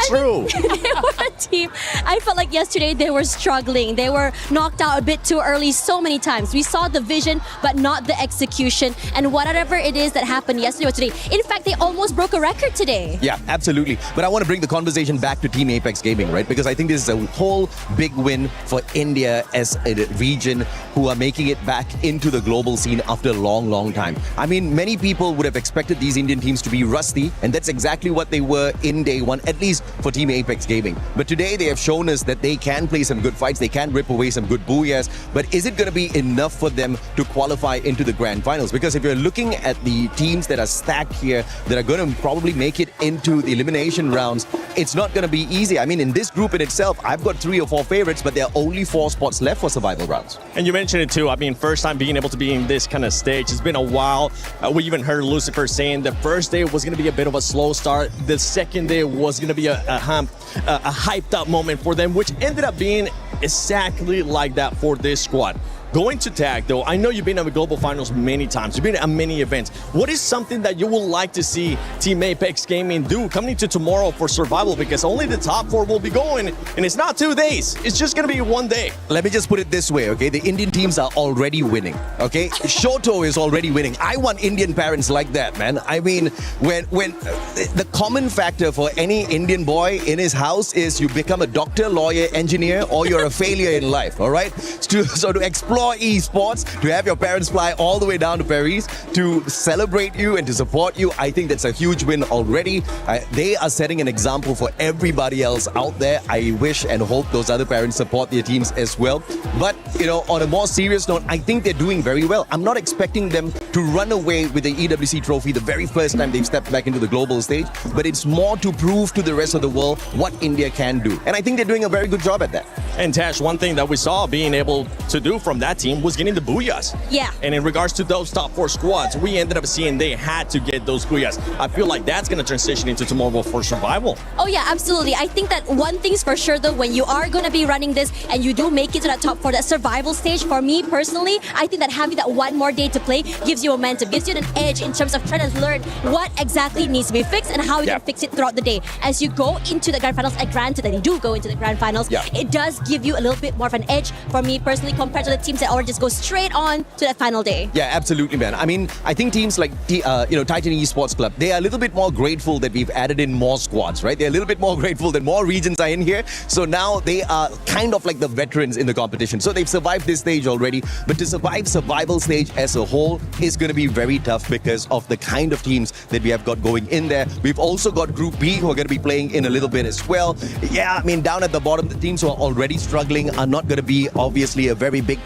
True. They were a team. I felt like yesterday they were struggling. They were knocked out a bit too early so many times. We saw the vision, but not the execution. And whatever it is that happened yesterday or today, in fact, they almost broke a record today. Yeah, absolutely. But I want to bring the conversation back to Team Apex Gaming, right? Because I think this is a whole big win for India as a region who are making it back into the global scene after a long, long time. I mean, many people would have expected these Indian teams to be rusty, and that's exactly what they were in day one, at least for Team Apex Gaming. But today they have shown us that they can play some good fights, they can rip away some good booyahs, but is it going to be enough for them to qualify into the grand finals? Because if you're looking at the teams that are stacked here, that are going to probably make it into the elimination rounds, it's not going to be easy. I mean, in this group in itself, I've got 3 or 4 favorites, but there are only 4 spots left for survival rounds. And you mentioned it too. I mean, first time being able to be in this kind of stage. It's been a while. We even heard Lucifer saying the first day was going to be a bit of a slow start. The second day was going to be a hyped up moment for them, which ended up being exactly like that for this squad. Going to tag, though, I know you've been at the global finals many times. You've been at many events. What is something that you would like to see Team Apex Gaming do coming into tomorrow for survival? Because only the top 4 will be going, and it's not 2 days. It's just going to be 1 day. Let me just put it this way, okay? The Indian teams are already winning, okay? Shoto is already winning. I want Indian parents like that, man. I mean, when the common factor for any Indian boy in his house is you become a doctor, lawyer, engineer, or you're a failure in life, all right? So to explore esports, to have your parents fly all the way down to Paris to celebrate you and to support you, I think that's a huge win already. They are setting an example for everybody else out there. I wish and hope those other parents support their teams as well. But, you know, on a more serious note, I think they're doing very well. I'm not expecting them to run away with the EWC trophy the very first time they've stepped back into the global stage, but it's more to prove to the rest of the world what India can do. And I think they're doing a very good job at that. And Tash, one thing that we saw being able to do from that team was getting the booyahs. Yeah. And in regards to those top 4 squads, we ended up seeing they had to get those booyahs. I feel like that's going to transition into tomorrow for survival. Oh yeah, absolutely. I think that one thing's for sure though, when you are going to be running this and you do make it to that top 4, that survival stage, for me personally, I think that having that 1 more day to play gives you momentum, gives you an edge in terms of trying to learn what exactly needs to be fixed and how you can fix it throughout the day. As you go into the grand finals, granted that you do go into the grand finals, it does give you a little bit more of an edge for me personally compared to the teams that already just go straight on to that final day. Yeah, absolutely, man. I mean, I think teams like Titan Esports Club, they are a little bit more grateful that we've added in more squads, right? They're a little bit more grateful that more regions are in here. So now they are kind of like the veterans in the competition. So they've survived this stage already, but to survive survival stage as a whole is going to be very tough because of the kind of teams that we have got going in there. We've also got Group B who are going to be playing in a little bit as well. Yeah, I mean, down at the bottom, the teams who are already struggling are not going to be obviously a very big,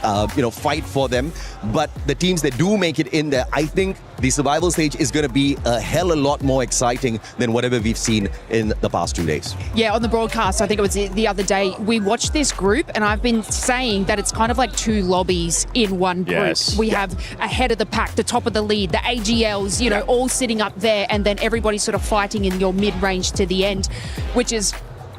fight for them. But the teams that do make it in there, I think the survival stage is going to be a hell a lot more exciting than whatever we've seen in the past 2 days. Yeah, on the broadcast, I think it was the other day, we watched this group and I've been saying that it's kind of like 2 lobbies in one group. Yes. We have ahead of the pack, the top of the lead, the AGLs, all sitting up there, and then everybody sort of fighting in your mid-range to the end, which is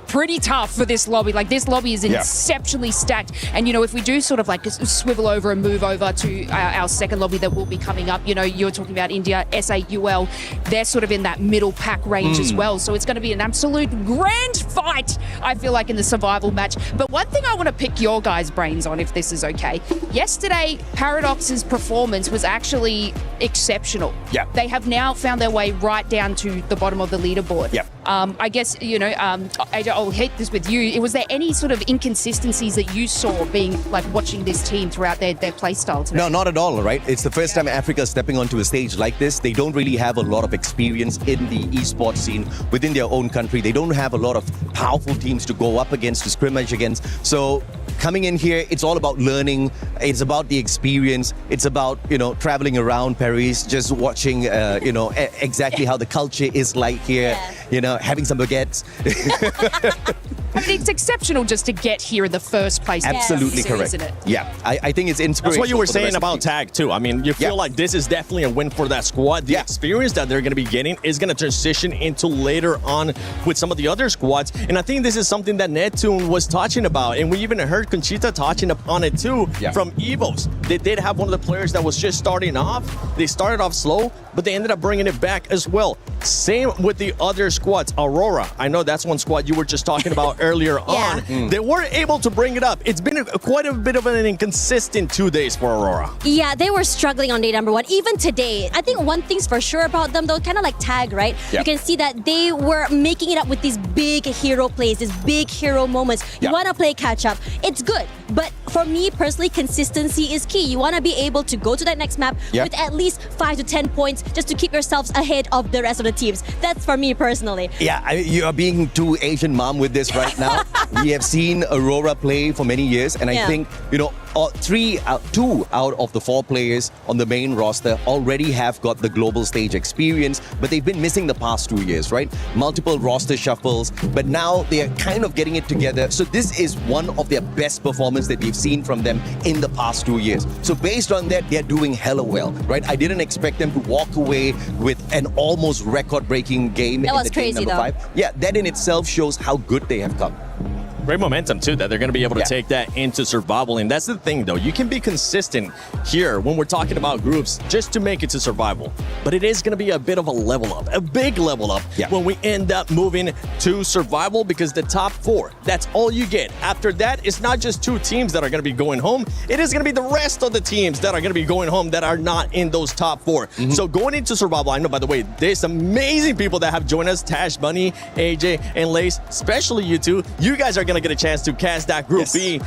pretty tough for this lobby. Like, this lobby is exceptionally stacked. And, if we do sort of like swivel over and move over to our second lobby that will be coming up, you're talking about India, SAUL, they're sort of in that middle pack range as well. So it's going to be an absolute grand fight, I feel like, in the survival match. But one thing I want to pick your guys' brains on, if this is okay. Yesterday, Paradox's performance was actually exceptional. Yeah. They have now found their way right down to the bottom of the leaderboard. Yeah. I guess, AJ, I'll hit this with you. Was there any sort of inconsistencies that you saw being like watching this team throughout their play style today? No, not at all, right? It's the first time Africa is stepping onto a stage like this. They don't really have a lot of experience in the esports scene within their own country. They don't have a lot of powerful teams to go up against, to scrimmage against. So coming in here, it's all about learning. It's about the experience. It's about, traveling around Paris, just watching, exactly how the culture is like here, having some baguettes. I mean, it's exceptional just to get here in the first place. Absolutely So, correct. Isn't it? Yeah, I think it's inspirational. That's what you were for the saying rest of the about team. tag too. I mean, you feel like this is definitely a win for that squad. The experience that they're going to be getting is going to transition into later on with some of the other squads. And I think this is something that Neptune was touching about. And we even heard Conchita touching upon it too from EVOS. They did have one of the players that was just starting off. They started off slow, but they ended up bringing it back as well. Same with the other squads. Aurora, I know that's one squad you were just talking about earlier on. They weren't able to bring it up. It's been quite a bit of an inconsistent 2 days for Aurora. Yeah, they were struggling on day number 1. Even today, I think one thing's for sure about them, though, kind of like tag, right? Yeah. You can see that they were making it up with these big hero plays, these big hero moments. You want to play catch up. It's good. But for me personally, consistency is key. You want to be able to go to that next map with at least 5 to 10 points just to keep yourselves ahead of the rest of the teams. That's for me personally. Yeah, you are being too Asian mom with this right now. We have seen Aurora play for many years, and I think, you know, 2 out of the 4 players on the main roster already have got the global stage experience, but they've been missing the past 2 years, right? Multiple roster shuffles, but now they are kind of getting it together. So this is one of their best performances that we've seen from them in the past 2 years. So based on that, they're doing hella well, right? I didn't expect them to walk away with an almost record-breaking game That in was the crazy, game number though. 5. Yeah, that in itself shows how good they have come. Great momentum too that they're going to be able to take that into survival. And that's the thing though, you can be consistent here when we're talking about groups just to make it to survival, but it is going to be a bit of a level up, a big level up when we end up moving to survival, because the top 4, that's all you get. After that, it's not just 2 teams that are going to be going home, it is going to be the rest of the teams that are going to be going home that are not in those top 4. So going into survival, I know, by the way, there's amazing people that have joined us, Tash, Bunny, AJ, and Lace, especially you two. You guys are going to get a chance to cast that Group B.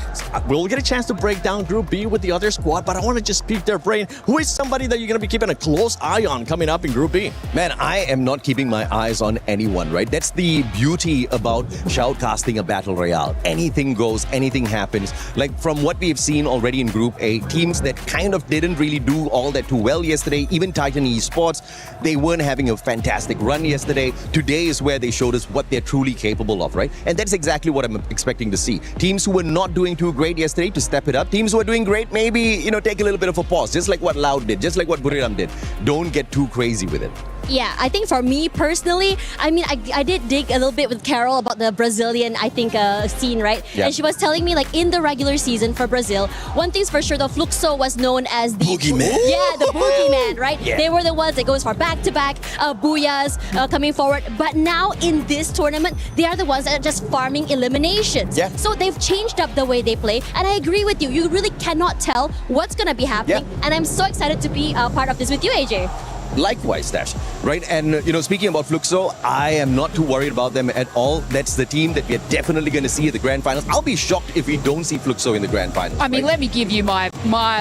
We'll get a chance to break down Group B with the other squad, but I want to just pick their brain. Who is somebody that you're going to be keeping a close eye on coming up in Group B? Man, I am not keeping my eyes on anyone, right? That's the beauty about shoutcasting a battle royale. Anything goes, anything happens. Like from what we've seen already in Group A, teams that kind of didn't really do all that too well yesterday, even Titan Esports, they weren't having a fantastic run yesterday. Today is where they showed us what they're truly capable of, right? And that's exactly what I'm expecting to see. Teams who were not doing too great yesterday to step it up. Teams who are doing great, maybe, you know, take a little bit of a pause, just like what Loud did, just like what Booyah did. Don't get too crazy with it. Yeah, I think for me personally, I mean, I did dig a little bit with Carol about the Brazilian, I think, scene, right? Yeah. And she was telling me, like, in the regular season for Brazil, one thing's for sure, the Fluxo was known as the Boogeyman. Yeah, the boogeyman, right? Yeah. They were the ones that goes for back-to-back Booyahs coming forward. But now in this tournament, they are the ones that are just farming eliminations. Yeah. So they've changed up the way they play. And I agree with you. You really cannot tell what's going to be happening. And I'm so excited to be a part of this with you, AJ. Likewise, Dash, right? And, you know, speaking about Fluxo, I am not too worried about them at all. That's the team that we're definitely going to see at the Grand Finals. I'll be shocked if we don't see Fluxo in the Grand Finals. I mean, right? let me give you my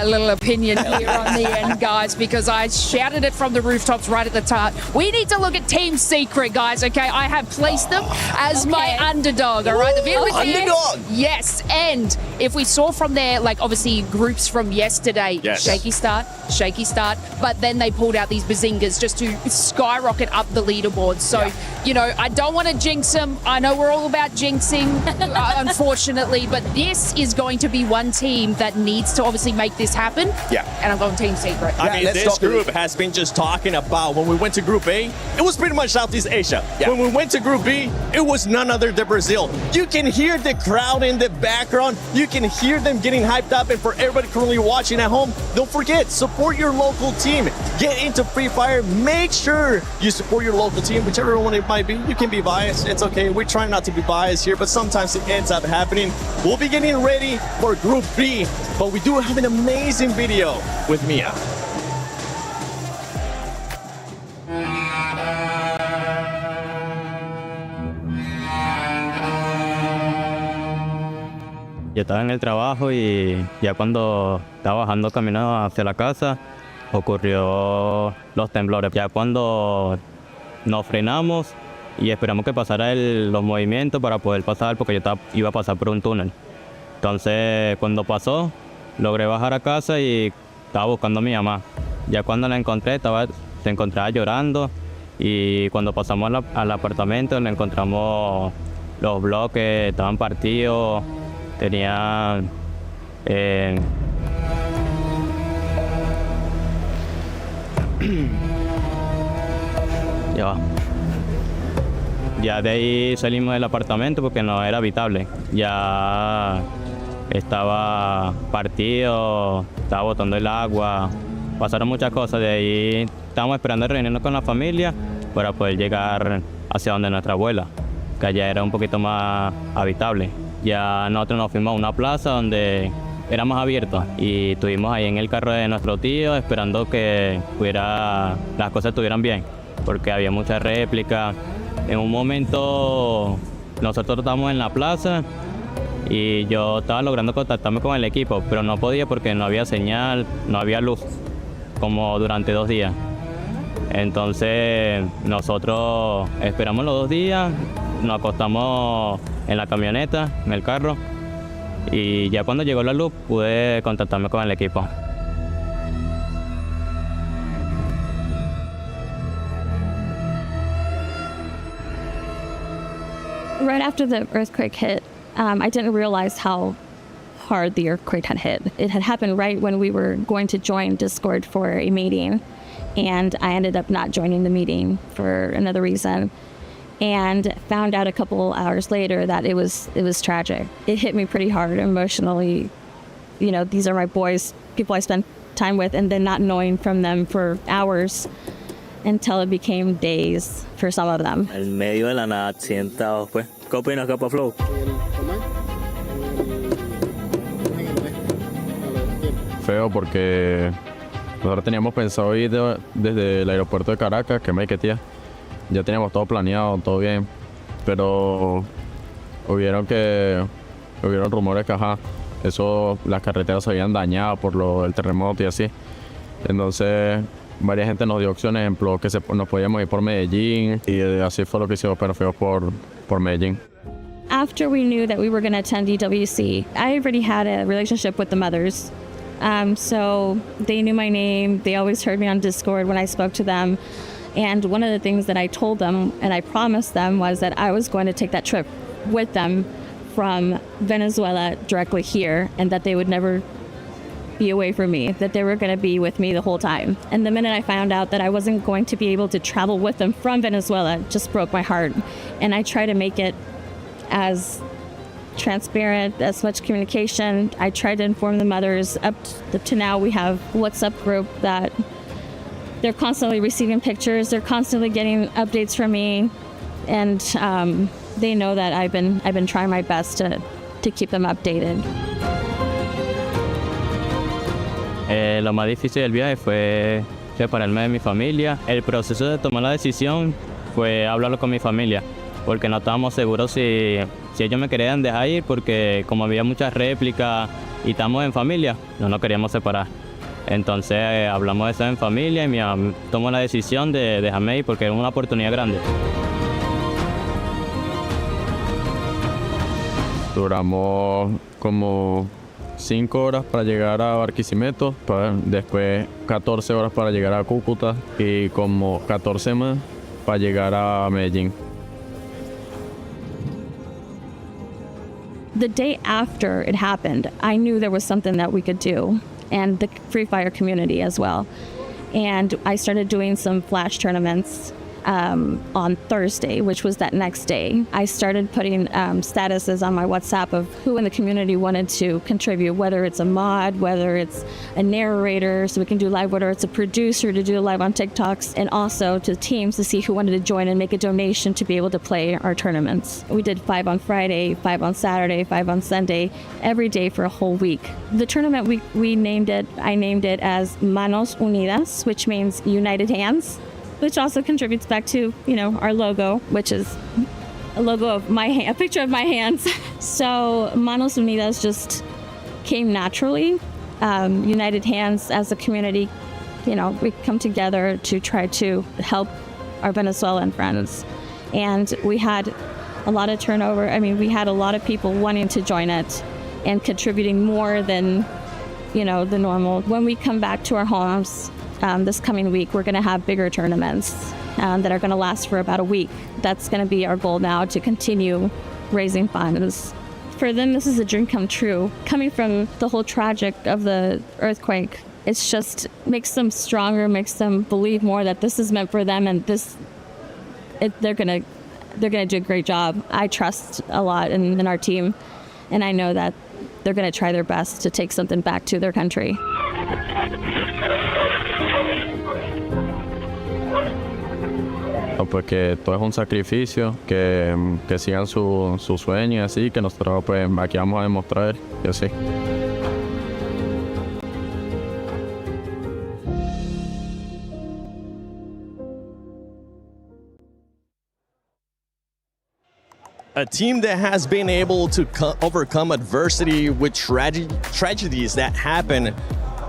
little opinion here on the end, guys, because I shouted it from the rooftops right at the top. We need to look at Team Secret, guys, okay? I have placed them as my underdog, all right? Underdog! Yes, and if we saw from there, like, obviously, groups from yesterday, shaky start, but then they pulled out these bazingers just to skyrocket up the leaderboard. So, you know, I don't want to jinx them. I know we're all about jinxing, unfortunately, but this is going to be one team that needs to obviously make this happen. Yeah. And I'm going Team Secret. I mean, this group has been just talking about when we went to Group A, it was pretty much Southeast Asia. When we went to Group B, it was none other than Brazil. You can hear the crowd in the background. You can hear them getting hyped up. And for everybody currently watching at home, don't forget, support your local team. Get into Free Fire. Make sure you support your local team, whichever one it might be. You can be biased. It's okay. We try not to be biased here, but sometimes it ends up happening. We'll be getting ready for Group B, but we do have an amazing video with Mia. Yo estaba en el trabajo y ya cuando estaba bajando camino hacia la casa ocurrió los temblores. Ya cuando nos frenamos y esperamos que pasara los movimientos para poder pasar, porque yo iba a pasar por un túnel. Entonces cuando pasó logré bajar a casa y estaba buscando a mi mamá. Ya cuando la encontré se encontraba llorando y cuando pasamos al apartamento le encontramos los bloques, estaban partidos. Tenían ya de ahí salimos del apartamento porque no era habitable. Ya estaba partido, estaba botando el agua, pasaron muchas cosas. De ahí estábamos esperando reunirnos con la familia para poder llegar hacia donde nuestra abuela, que allá era un poquito más habitable. Ya nosotros nos fuimos a una plaza donde era más abierto y estuvimos ahí en el carro de nuestro tío esperando que las cosas estuvieran bien, porque había muchas réplicas. En un momento nosotros estábamos en la plaza y yo estaba logrando contactarme con el equipo, pero no podía porque no había señal, no había luz, como durante 2 días. Entonces nosotros esperamos los 2 días, nos acostamos en la camioneta, en el carro, y ya cuando llegó la luz pude contactarme con el equipo. Right after the earthquake hit, I didn't realize how hard the earthquake had hit. It had happened right when we were going to join Discord for a meeting, and I ended up not joining the meeting for another reason, and found out a couple hours later that it was tragic. It hit me pretty hard emotionally. You know, these are my boys, people I spent time with, and then not knowing from them for hours until it became days for some of them. En medio de la nada, accidentado, pues. ¿Qué opinas, Capa Flow? Feo porque nosotros teníamos pensado ir desde el aeropuerto de Caracas, que Maiquetía. Ya teníamos todo planeado, todo bien, pero hubieron rumores que las carreteras se habían dañado por el terremoto y así. Entonces varias gente nos dio opciones, ejemplo, que nos podíamos ir por Medellín, y así fue lo que hicimos, pero fuimos por Medellín. After we knew that we were going to attend EWC, I already had a relationship with the mothers. So they knew my name. They always heard me on Discord when I spoke to them. And one of the things that I told them and I promised them was that I was going to take that trip with them from Venezuela directly here, and that they would never be away from me, that they were going to be with me the whole time. And the minute I found out that I wasn't going to be able to travel with them from Venezuela, it just broke my heart. And I try to make it as transparent, as much communication. I tried to inform the mothers. Up to now, we have a WhatsApp group that they're constantly receiving pictures. They're constantly getting updates from me, and they know that I've been trying my best to keep them updated. Lo más difícil del viaje fue separarme de mi familia. El proceso de tomar la decisión fue hablarlo con mi familia, porque no estábamos seguros si ellos me querían dejar ir, porque como había muchas réplicas y estamos en familia, no nos queríamos separar. Entonces hablamos de eso en familia y mi mamá tomó la decisión de dejarme ir porque era una oportunidad grande. Duramos como 5 horas para llegar a Barquisimeto, después 14 horas para llegar a Cúcuta y como 14 más para llegar a Medellín. The day after it happened, I knew there was something that we could do, and the Free Fire community as well. And I started doing some flash tournaments on Thursday, which was that next day. I started putting statuses on my WhatsApp of who in the community wanted to contribute, whether it's a mod, whether it's a narrator, so we can do live, whether it's a producer to do live on TikToks, and also to teams to see who wanted to join and make a donation to be able to play our tournaments. We did 5 on Friday, 5 on Saturday, 5 on Sunday, every day for a whole week. The tournament, I named it as Manos Unidas, which means United Hands, which also contributes back to, our logo, which is a logo of a picture of my hands. So Manos Unidas just came naturally. United Hands as a community, we come together to try to help our Venezuelan friends. And we had a lot of turnover. I mean, we had a lot of people wanting to join it and contributing more than, the normal. When we come back to our homes, this coming week, we're going to have bigger tournaments that are going to last for about a week. That's going to be our goal now, to continue raising funds. For them, this is a dream come true. Coming from the whole tragic of the earthquake, it's just makes them stronger, makes them believe more that this is meant for them, and they're going to do a great job. I trust a lot in our team, and I know that they're going to try their best to take something back to their country. pues que todo es un sacrificio, que sigan su sueño y así, que nosotros pues aquí vamos a demostrar y así. A team that has been able to overcome adversity with tragedies that happen.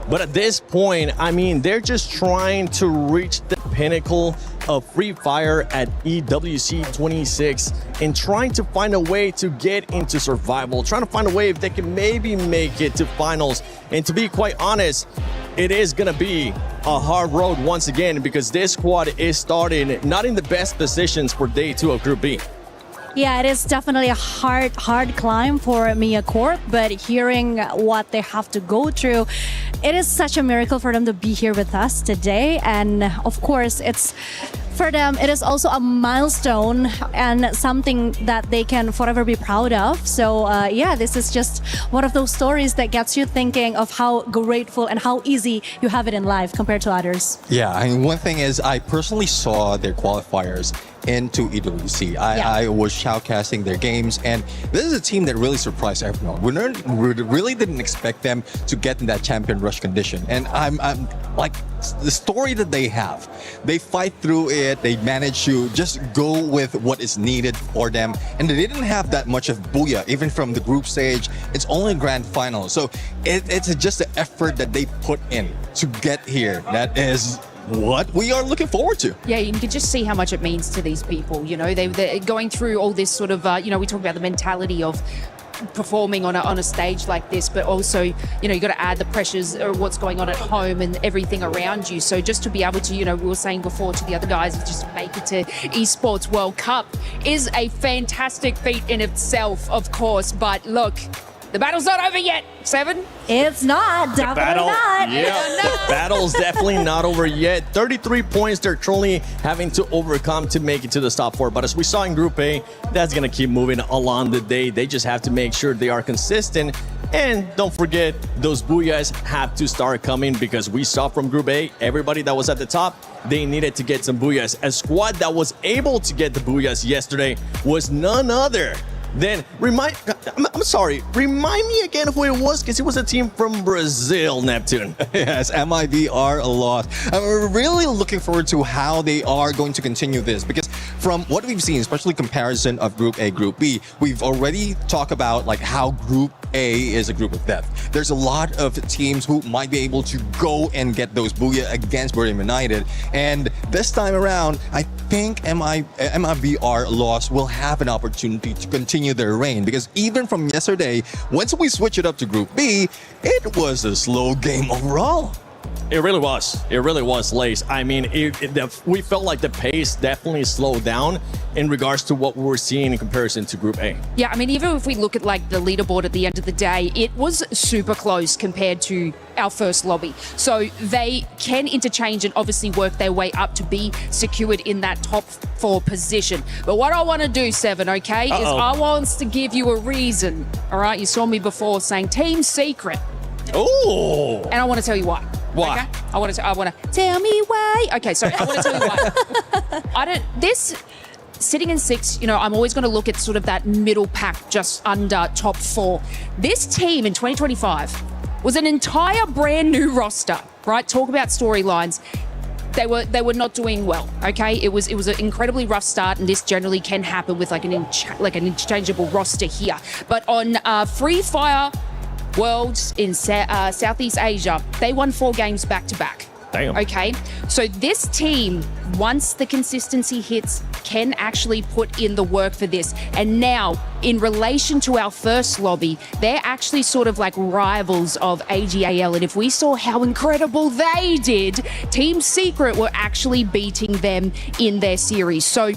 But at this point, I mean, they're just trying to reach the pinnacle of Free Fire at EWC 26 and trying to find a way to get into survival, trying to find a way if they can maybe make it to finals. And to be quite honest, it is going to be a hard road once again because this squad is starting not in the best positions for day 2 of Group B. Yeah, it is definitely a hard climb for Mia Corp, but hearing what they have to go through, it is such a miracle for them to be here with us today. And of course, it's for them, it is also a milestone and something that they can forever be proud of. So yeah, this is just one of those stories that gets you thinking of how grateful and how easy you have it in life compared to others. Yeah, I mean, one thing is I personally saw their qualifiers into EWC. I was shoutcasting their games, and this is a team that really surprised everyone. We really didn't expect them to get in that champion rush condition, and I'm like the story that they have. They fight through it. They manage to just go with what is needed for them, and they didn't have that much of Booyah even from the group stage. It's only grand final, so it's just the effort that they put in to get here that is what we are looking forward to. Yeah, you can just see how much it means to these people. You know, they're going through all this sort of, you know, we talk about the mentality of performing on a stage like this, but also, you know, you got to add the pressures of what's going on at home and everything around you. So just to be able to, you know, we were saying before to the other guys, just make it to Esports World Cup is a fantastic feat in itself, of course. But look, the battle's not over yet, Seven. It's not, definitely not. Yeah, the battle's definitely not over yet. 33 points they're truly having to overcome to make it to the top 4. But as we saw in Group A, that's going to keep moving along the day. They just have to make sure they are consistent. And don't forget, those Booyahs have to start coming because we saw from Group A, everybody that was at the top, they needed to get some Booyahs. A squad that was able to get the Booyahs yesterday was none other then remind me again who it was, because it was a team from Brazil, Neptune. Yes, MIBR a lot. We're really looking forward to how they are going to continue this, because from what we've seen, especially comparison of Group A, Group B, we've already talked about like how Group A is a group of death. There's a lot of teams who might be able to go and get those Booyah against Booyah United, and this time around, I think MIBR loss will have an opportunity to continue their reign, because even from yesterday, once we switch it up to Group B, it was a slow game overall. It really was. It really was, Lace. I mean, we felt like the pace definitely slowed down in regards to what we were seeing in comparison to Group A. Yeah, I mean, even if we look at like the leaderboard at the end of the day, it was super close compared to our first lobby. So they can interchange and obviously work their way up to be secured in that top 4 position. But what I want to do, Seven, okay, is I want to give you a reason. All right, you saw me before saying Team Secret. Oh! And I want to tell you why. Why? Okay? I want to tell me why. Okay, so I want to tell you why. Sitting in 6, you know, I'm always going to look at sort of that middle pack just under top 4. This team in 2025 was an entire brand new roster, right? Talk about storylines. They were not doing well, okay? It was an incredibly rough start, and this generally can happen with like an interchangeable roster here. But on Free Fire Worlds in Southeast Asia, they won 4 games back to back. Damn. Okay, so this team, once the consistency hits, can actually put in the work for this. And now, in relation to our first lobby, they're actually sort of like rivals of AGAL. And if we saw how incredible they did, Team Secret were actually beating them in their series. So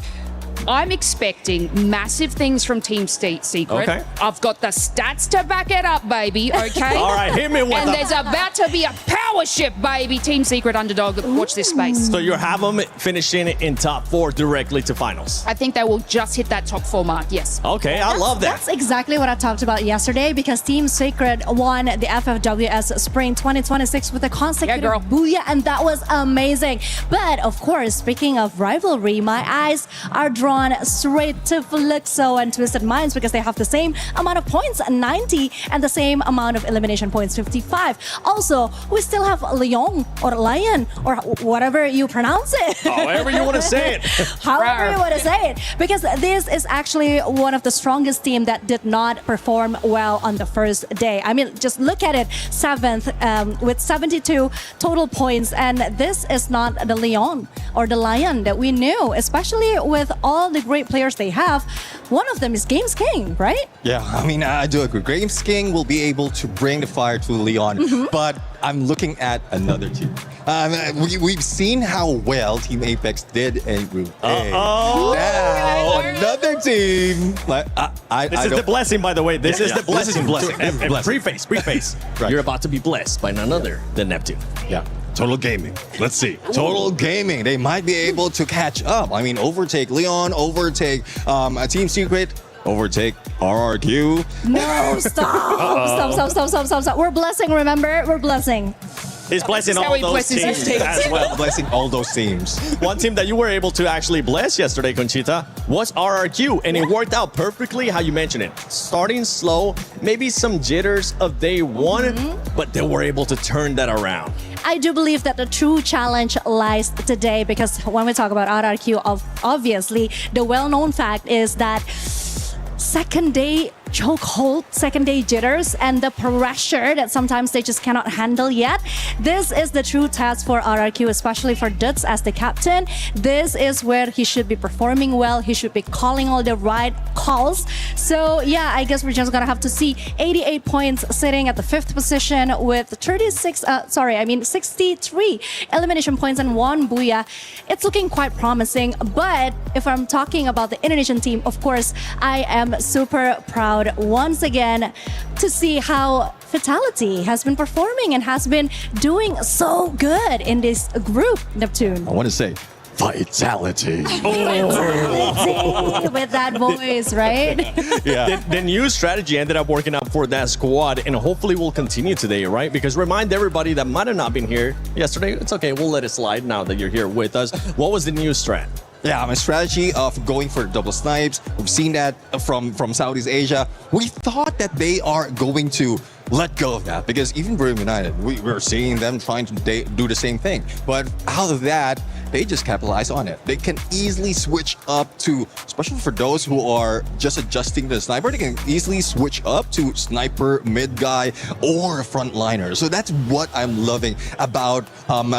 I'm expecting massive things from Team Secret. Okay. I've got the stats to back it up, baby, okay? All right, hit me with And them. there's about to be a power shift, baby. Team Secret underdog. Watch this space. So you have them finishing in top 4 directly to finals. I think they will just hit that top 4 mark, yes. Okay, I love that. That's exactly what I talked about yesterday because Team Secret won the FFWS Spring 2026 with a consecutive Booyah, and that was amazing. But of course, speaking of rivalry, my eyes are drawn straight to Fluxo and Twisted Minds because they have the same amount of points, 90, and the same amount of elimination points, 55. Also, we still have Leon or Lion or whatever you pronounce it. However you want to say it. However you want to say it. Because this is actually one of the strongest team that did not perform well on the first day. I mean, just look at it, 7th with 72 total points. And this is not the Leon or the Lion that we knew, especially with all the great players they have. One of them is Games King, right? Yeah, I mean, I do agree. Games King will be able to bring the fire to Leon, but I'm looking at another team. We've seen how well Team Apex did in Group A. Now, another team. This is the blessing, by the way. This is the blessing. This is a blessing. Preface. Right. You're about to be blessed by none other than Neptune. Yeah. Total Gaming. Let's see. Total Gaming. They might be able to catch up. I mean, overtake Leon, overtake Team Secret, overtake RRQ. No, stop. We're blessing, remember? We're blessing. He's blessing This is how all he those blesses his teams teams. as well. Blessing all those teams. One team that you were able to actually bless yesterday, Conchita, was RRQ, and it worked out perfectly how you mentioned it. Starting slow, maybe some jitters of day one, but they were able to turn that around. I do believe that the true challenge lies today because when we talk about RRQ, obviously, the well-known fact is that second day chokehold, second day jitters, and the pressure that sometimes they just cannot handle yet. This is the true test for RRQ, especially for Duts as the captain. This is where he should be performing well. He should be calling all the right calls. So yeah, I guess we're just gonna have to see 88 points sitting at the 5th position with 63 elimination points and 1 Booyah. It's looking quite promising, but if I'm talking about the Indonesian team, of course, I am super proud once again to see how Fatality has been performing and has been doing so good in this group, Neptune. I want to say, Vitality. Fatality with that voice, right? Yeah. The new strategy ended up working out for that squad, and hopefully will continue today, right? Because remind everybody that might have not been here yesterday, it's okay, we'll let it slide now that you're here with us. What was the new strat? Yeah, my strategy of going for double snipes. We've seen that from Southeast Asia. We thought that they are going to let go of that because even Booyah United, we're seeing them trying to do the same thing. But out of that, they just capitalize on it. They can easily switch up to, especially for those who are just adjusting to the sniper, they can easily switch up to sniper, mid guy, or frontliner. So that's what I'm loving about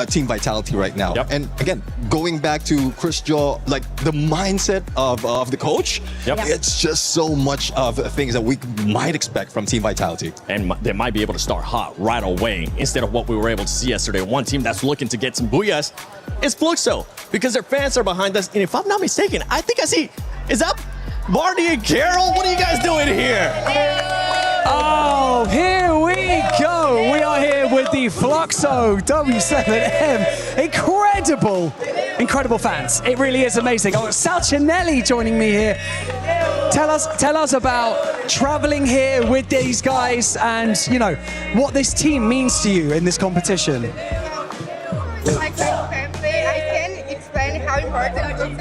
Team Vitality right now. Yep. And again, going back to Chris Jaw, like the mindset of the coach, it's just so much of things that we might expect from Team Vitality. And they might be able to start hot right away instead of what we were able to see yesterday. One team that's looking to get some booyahs is Fluxo because their fans are behind us. And if I'm not mistaken, I think I see, is that Marty and Carol? What are you guys doing here? Oh, here we go. We are here with the Fluxo W7M. Incredible fans. It really is amazing. Oh, Sal Cinelli joining me here. Tell us about traveling here with these guys and, you know, what this team means to you in this competition. Like my family, I can't explain how important Fluxo is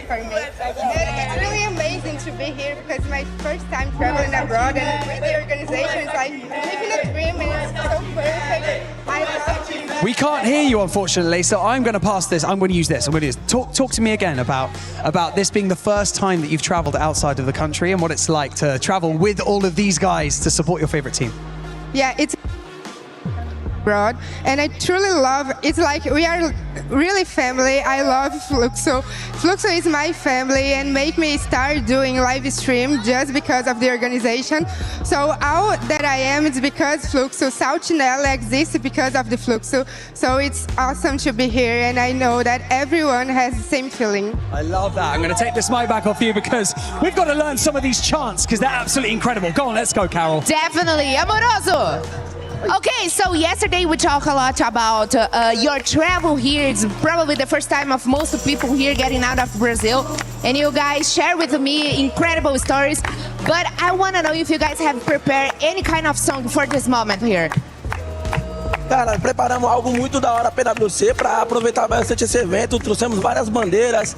for me. And it's really amazing to be here because it's my first time traveling abroad and with the organization, it's like living a dream and it's so perfect. I love it. We can't hear you, unfortunately, so I'm going to pass this. I'm going to use this. Talk to me again about this being the first time that you've traveled outside of the country and what it's like to travel with all of these guys to support your favorite team. Yeah, it's abroad, and I truly love. It's like we are really family. I love Fluxo. Fluxo is my family, and make me start doing live stream just because of the organization. So all that I am is because Fluxo. Saltinella exists because of the Fluxo. So it's awesome to be here, and I know that everyone has the same feeling. I love that. I'm going to take this mic back off you because we've got to learn some of these chants because they're absolutely incredible. Go on, let's go, Carol. Definitely. Amoroso. Okay, so yesterday we talked a lot about your travel here. It's probably the first time of most people here getting out of Brazil. And you guys share with me incredible stories. But I want to know if you guys have prepared any kind of song for this moment here. Cara, preparamos algo muito da hora a PWC para aproveitar bastante esse evento. Trouxemos várias bandeiras,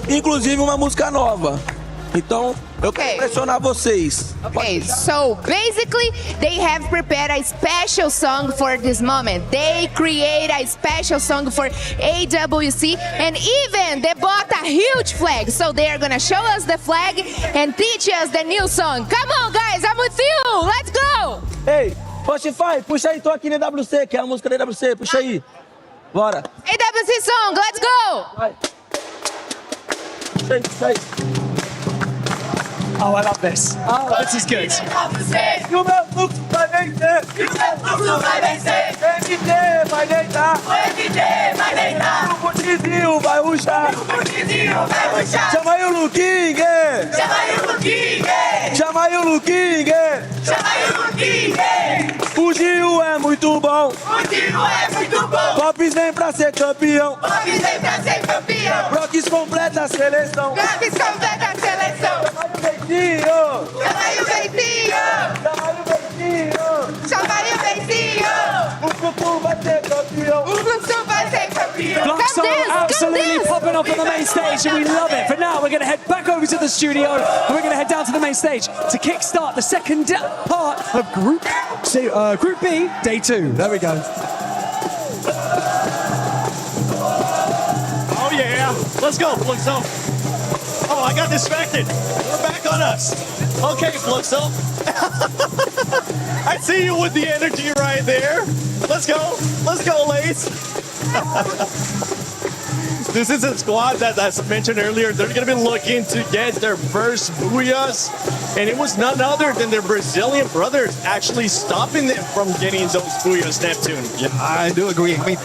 inclusive uma música nova. Então, eu quero impressionar vocês. Okay, so basically they have prepared a special song for this moment. They create a special song for EWC, and even they bought a huge flag. So they are gonna show us the flag and teach us the new song. Come on, guys, I'm with you. Let's go. Ei, Spotify, puxa aí, tô aqui na EWC, que é a música da EWC, puxa aí. Bora. EWC song, let's go. Vai. Puxa aí. Oh, I love this. Oh, this is good. E o meu fluxo vai vencer. E o meu fluxo vai vencer. MT vai deitar. O MT vai deitar. O Curtizinho vai ruxar. O Curtizinho vai ruxar. Chama aí o Luquingue. Chama aí o Luquingue. Chama aí o Luquingue. Chama aí o Luquingue. O Gil é muito bom. O Gil é muito bom. Pops vem pra ser campeão. Pops vem pra ser campeão. Brox completa a seleção. Brox completa a seleção. Chama aí o Bentinho! Chama aí o Bentinho! Chama aí o Bentinho! O Fluxo vai ser campeão! O Fluxo vai ser campeão! Fluxo absolutely popping up on the main stage and we love it. But now we're going to head back over to the studio and we're going to head down to the main stage to kickstart the second part of Group B, Day 2. There we go. Oh yeah! Let's go, Fluxo! Oh, I got distracted. We're back on us. Okay, Fluxo. I see you with the energy right there. Let's go. Let's go, Lace. This is a squad that, as I mentioned earlier, they're going to be looking to get their first Booyahs. And it was none other than their Brazilian brothers actually stopping them from getting those Booyahs, Neptune. Yeah, I do agree. I mean,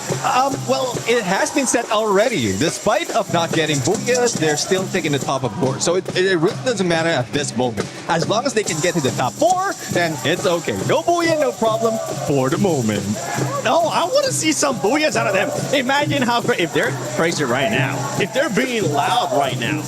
well, it has been said already. Despite of not getting Booyahs, they're still taking the top of board. So it really doesn't matter at this moment. As long as they can get to the top 4, then it's okay. No Booyah, no problem for the moment. No, I want to see some Booyahs out of them. Imagine how if they're crazy right now, if they're being loud right now,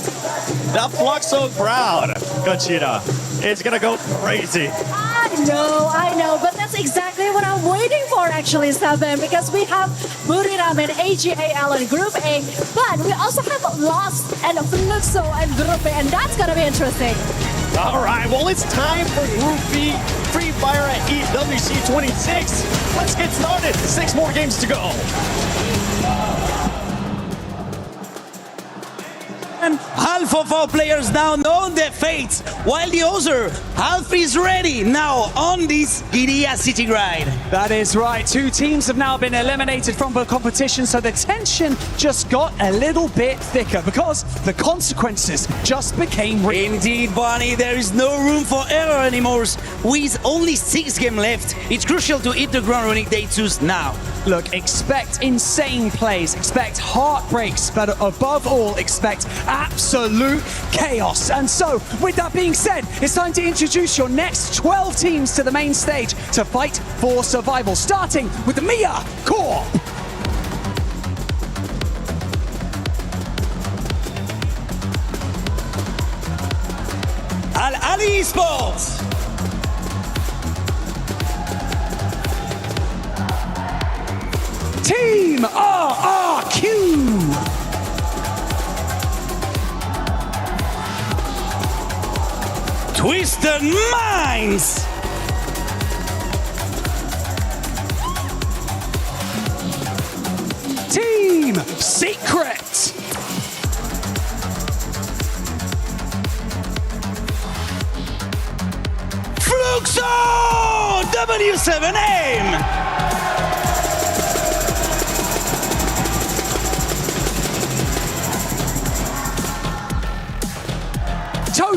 that Fluxo crowd, Conchita, it's gonna go crazy. I know, but that's exactly what I'm waiting for actually, Seven, because we have Booyah and AGAL in Group A, but we also have Lost and Fluxo and Group A, and that's gonna be interesting. All right, well, it's time for Group B, Free Fire at EWC 26. Let's get started. 6 more games to go. Half of our players now know their fate, while the other half is ready now on this Garena City Ride. That is right. 2 teams have now been eliminated from the competition, so the tension just got a little bit thicker because the consequences just became real. Indeed, Bonnie, there is no room for error anymore. With only 6 games left, it's crucial to hit the ground running Day 2s now. Look, expect insane plays, expect heartbreaks, but above all, expect absolute chaos. And so, with that being said, it's time to introduce your next 12 teams to the main stage to fight for survival, starting with the Mia Corp. Al Ali Sports. Team RRQ. Twisted Minds. Team Secret. Fluxo W7M.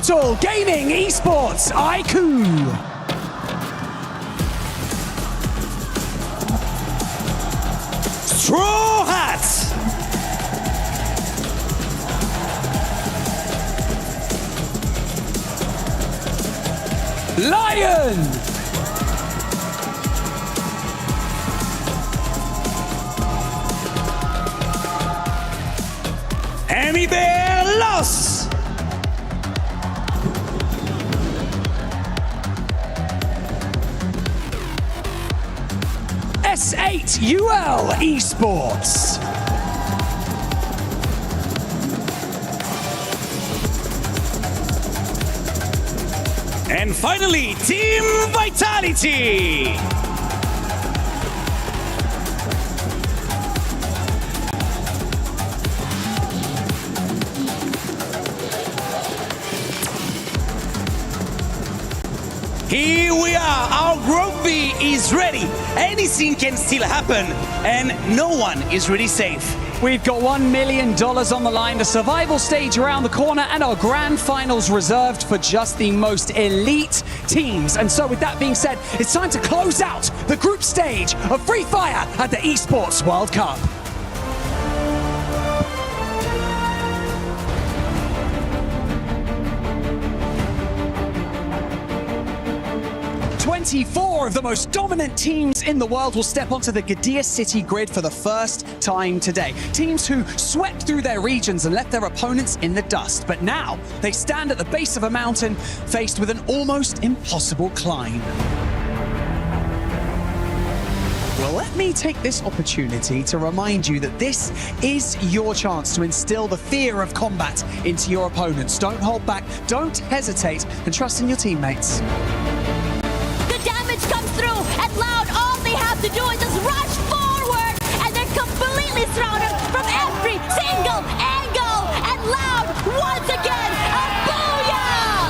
Total Gaming Esports IQ. Straw Hats. Lion. Emmy Bear Loss. S8UL Esports. And finally, Team Vitality. Here we are, our Group B is ready. Anything can still happen, and no one is really safe. We've got $1 million on the line, the survival stage around the corner, and our grand finals reserved for just the most elite teams. And so with that being said, it's time to close out the group stage of Free Fire at the Esports World Cup. Four of the most dominant teams in the world will step onto the Garena City grid for the first time today. Teams who swept through their regions and left their opponents in the dust. But now they stand at the base of a mountain faced with an almost impossible climb. Well, let me take this opportunity to remind you that this is your chance to instill the fear of combat into your opponents. Don't hold back, don't hesitate, and trust in your teammates. Comes through, and Loud, all they have to do is just rush forward, and they're completely surrounded from every single angle, and Loud, once again, a booyah!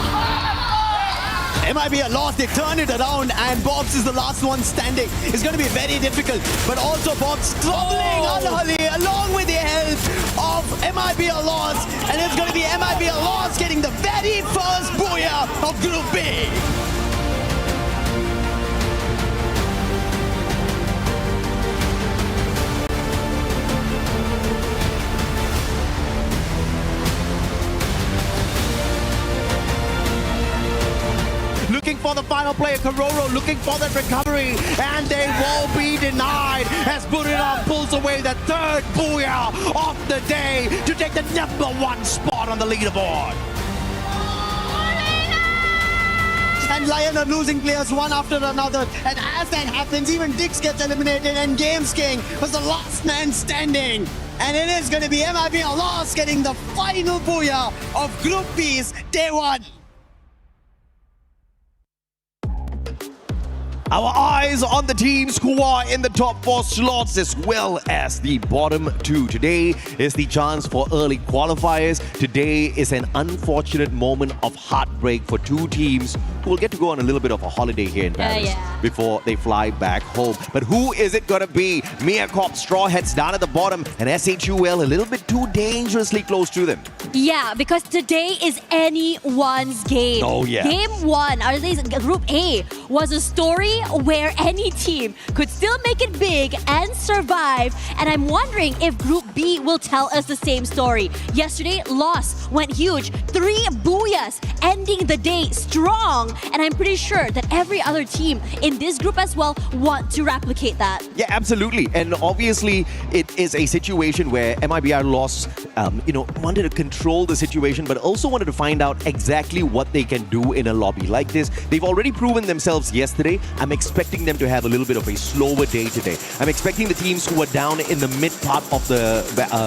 MIB are lost, they turn it around, and Bobs is the last one standing. It's going to be very difficult, but also Bobs struggling unholy along with the help of MIB are lost, and it's going to be MIB are lost getting the very first booyah of Group B. Looking for the final player, Kororo, looking for that recovery, and they will be denied as Booyah pulls away the third booyah of the day to take the #1 spot on the leaderboard. And Lion are losing players one after another, and as that happens, even Dix gets eliminated, and Games King was the last man standing. And it is going to be MIB lost getting the final booyah of Group B's Day 1. Our eyes on the teams who are in the top 4 slots as well as the bottom 2. Today is the chance for early qualifiers. Today is an unfortunate moment of heartbreak for 2 teams who will get to go on a little bit of a holiday here in Paris before they fly back home. But who is it going to be? Mia Corp, Straw Hats down at the bottom, and SHUL a little bit too dangerously close to them. Yeah, because today is anyone's game. Oh, yeah. Game 1, or at least Group A, was a story where any team could still make it big and survive. And I'm wondering if Group B will tell us the same story. Yesterday, loss went huge. 3 booyahs, ending the day strong. And I'm pretty sure that every other team in this group as well want to replicate that. Yeah, absolutely. And obviously, it is a situation where MIBR lost, wanted to control the situation, but also wanted to find out exactly what they can do in a lobby like this. They've already proven themselves yesterday. I'm expecting them to have a little bit of a slower day today. I'm expecting the teams who are down in the mid part of the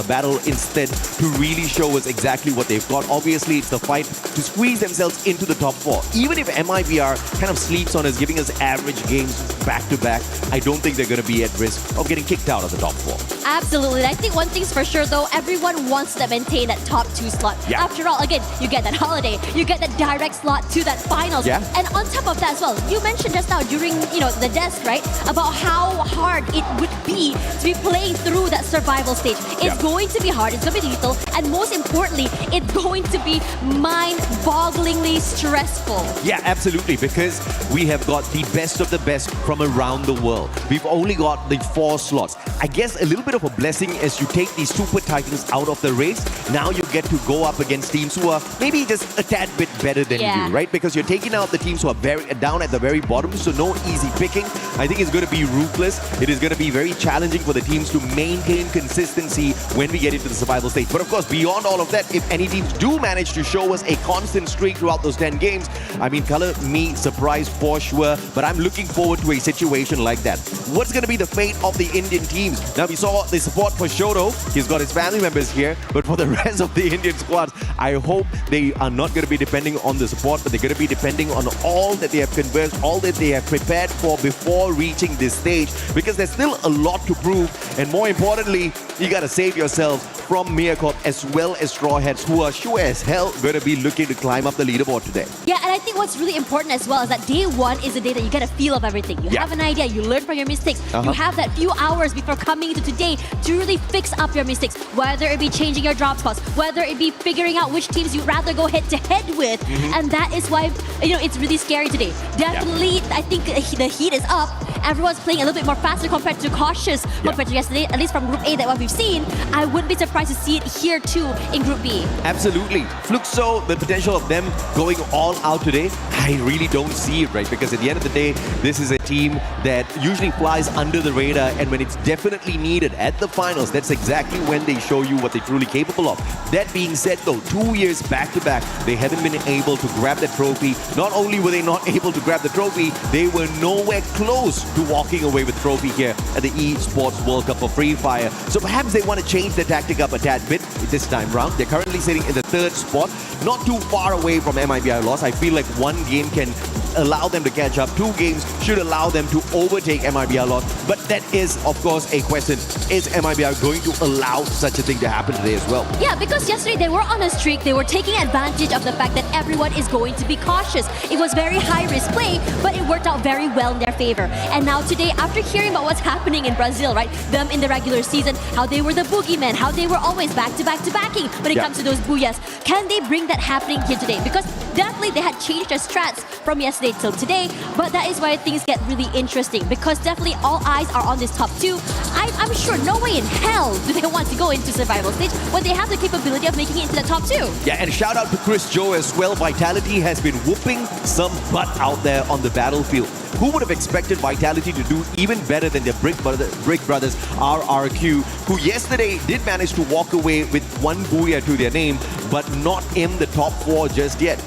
battle instead to really show us exactly what they've got. Obviously, it's the fight to squeeze themselves into the top 4. Even if MIBR kind of sleeps on us, giving us average games back to back, I don't think they're going to be at risk of getting kicked out of the top 4. Absolutely. I think one thing's for sure though, everyone wants to maintain that top 2 slot. Yeah. After all, again, you get that holiday, you get that direct slot to that finals. Yeah. And on top of that as well, you mentioned just now during the desk, right, about how hard it would be to be playing through that survival stage. It's going to be hard, it's going to be lethal, and most importantly, it's going to be mind-bogglingly stressful. Yeah, absolutely, because we have got the best of the best from around the world. We've only got the 4 slots. I guess a little bit of a blessing as you take these Super Titans out of the race. Now you get to go up against teams who are maybe just a tad bit better than you, right? Because you're taking out the teams who are down at the very bottom, so no easy picking. I think it's going to be ruthless. It is going to be very challenging for the teams to maintain consistency when we get into the survival stage. But of course, beyond all of that, if any teams do manage to show us a constant streak throughout those 10 games, I mean, color me surprised for sure, but I'm looking forward to a situation like that. What's going to be the fate of the Indian teams? Now, we saw the support for Shoto. He's got his family members here, but for the rest of the Indian squads, I hope they are not going to be depending on the support, but they're going to be depending on all that they have conversed, all that they have prepared for before reaching this stage, because there's still a lot to prove, and more importantly, you got to save yourselves from Miracorp as well as Straw Hats, who are sure as hell going to be looking to climb up the leaderboard today. Yeah, and I think what's really important as well is that day 1 is the day that you get a feel of everything. You have an idea, you learn from your mistakes. You have that few hours before coming into today to really fix up your mistakes, whether it be changing your drop spots, whether it be figuring out which teams you'd rather go head-to-head with. And that is why, it's really scary today. Definitely, I think the heat is up. Everyone's playing a little bit more faster compared to cautious compared to yesterday, at least from Group A, that what we've seen. I wouldn't be surprised to see it here too in Group B. Absolutely. Fluxo, the potential of them going all out today, I really don't see it, right? Because at the end of the day, this is a team that usually flies under the radar, and when it's definitely needed at the finals, that's exactly when they show you what they're truly capable of. That being said though, 2 years back-to-back, they haven't been able to grab that trophy. Not only were they not able to grab the trophy, they were nowhere close to walking away with the trophy here at the eSports World Cup for Free Fire. So perhaps they want to change their tactic up a tad bit this time round. They're currently sitting in the 3rd spot, not too far away from MIBR loss. I feel like 1 game can allow them to catch up. 2 games should allow them to overtake MIBR loss. But that is, of course, a question. Is MIBR going to allow such a thing to happen today as well? Yeah, because yesterday they were on a streak. They were taking advantage of the fact that everyone is going to be cautious. It was very high-risk play, but it worked out very well in their favor. And now today, after hearing about what's happening in Brazil, right? Them in the regular season, how they were the boogeymen, how they were always back-to-back-to-backing when it comes to those Booyahs. Can they bring that happening here today? Because definitely they had changed their strats from yesterday till today, but that is why things get really interesting, because definitely all eyes are on this top 2. I'm sure no way in hell do they want to go into survival stage when they have the capability of making it into the top 2. Yeah, and shout out to Chris Joe as well. Vitality has been whooping some butt out there on the battlefield. Who would have expected Vitality to do even better than their Brick Brothers RRQ, who yesterday did manage to walk away with 1 Booyah to their name, but not in the top 4 just yet.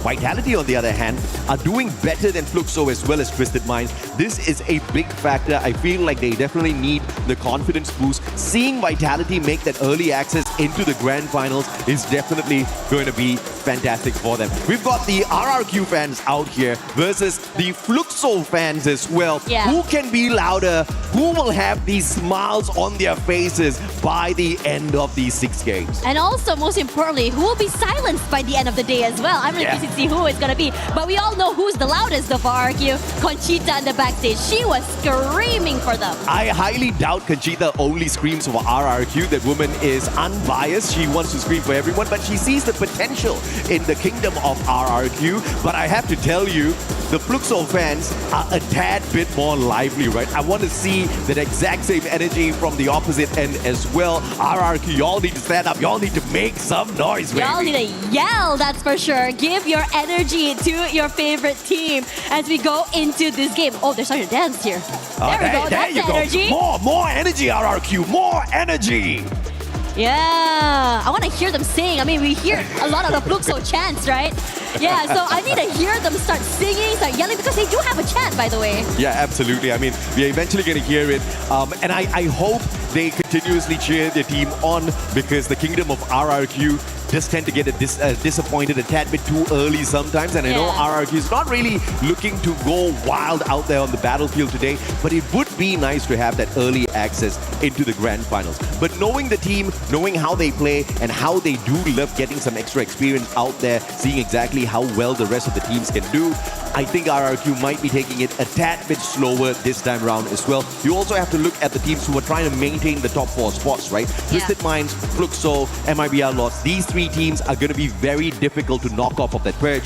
Vitality, on the other hand, are doing better than Fluxo as well as Twisted Minds. This is a big factor. I feel like they definitely need the confidence boost. Seeing Vitality make that early access into the grand finals is definitely going to be fantastic for them. We've got the RRQ fans out here versus the Fluxo fans as well. Who can be louder? Who will have these smiles on their faces by the end of these 6 games? And also, most importantly, who will be silenced by the end of the day as well? I'm really curious to see who it's going to be. But we all know who's the loudest of RRQ. Conchita in the backstage. She was screaming for them. I highly doubt Conchita only screams for RRQ. That woman is unbiased. She wants to scream for everyone, but she sees the potential in the kingdom of RRQ. But I have to tell you, the Fluxo fans are a tad bit more lively, right? I want to see that exact same energy from the opposite end as well. RRQ, y'all need to stand up. Y'all need to make some noise, baby. Y'all need to yell, that's for sure. Give your energy to your favorite team as we go into this game. Oh, they're starting to dance here. There we go. That's energy. More energy, RRQ. More energy. Yeah, I want to hear them sing. I mean, we hear a lot of the Fluxo chants, right? Yeah, so I need to hear them start singing, start yelling, because they do have a chant, by the way. Yeah, absolutely. I mean, we're eventually going to hear it. And I hope they continuously cheer their team on, because the kingdom of RRQ just tend to get disappointed a tad bit too early sometimes. And I know RRQ is not really looking to go wild out there on the battlefield today, but it would be nice to have that early access into the grand finals. But knowing the team, knowing how they play and how they do love getting some extra experience out there, seeing exactly how well the rest of the teams can do, I think RRQ might be taking it a tad bit slower this time around as well. You also have to look at the teams who are trying to maintain the top 4 spots, right? Twisted Minds, Fluxo, MIBR Lost. These 3 teams are going to be very difficult to knock off of that perch.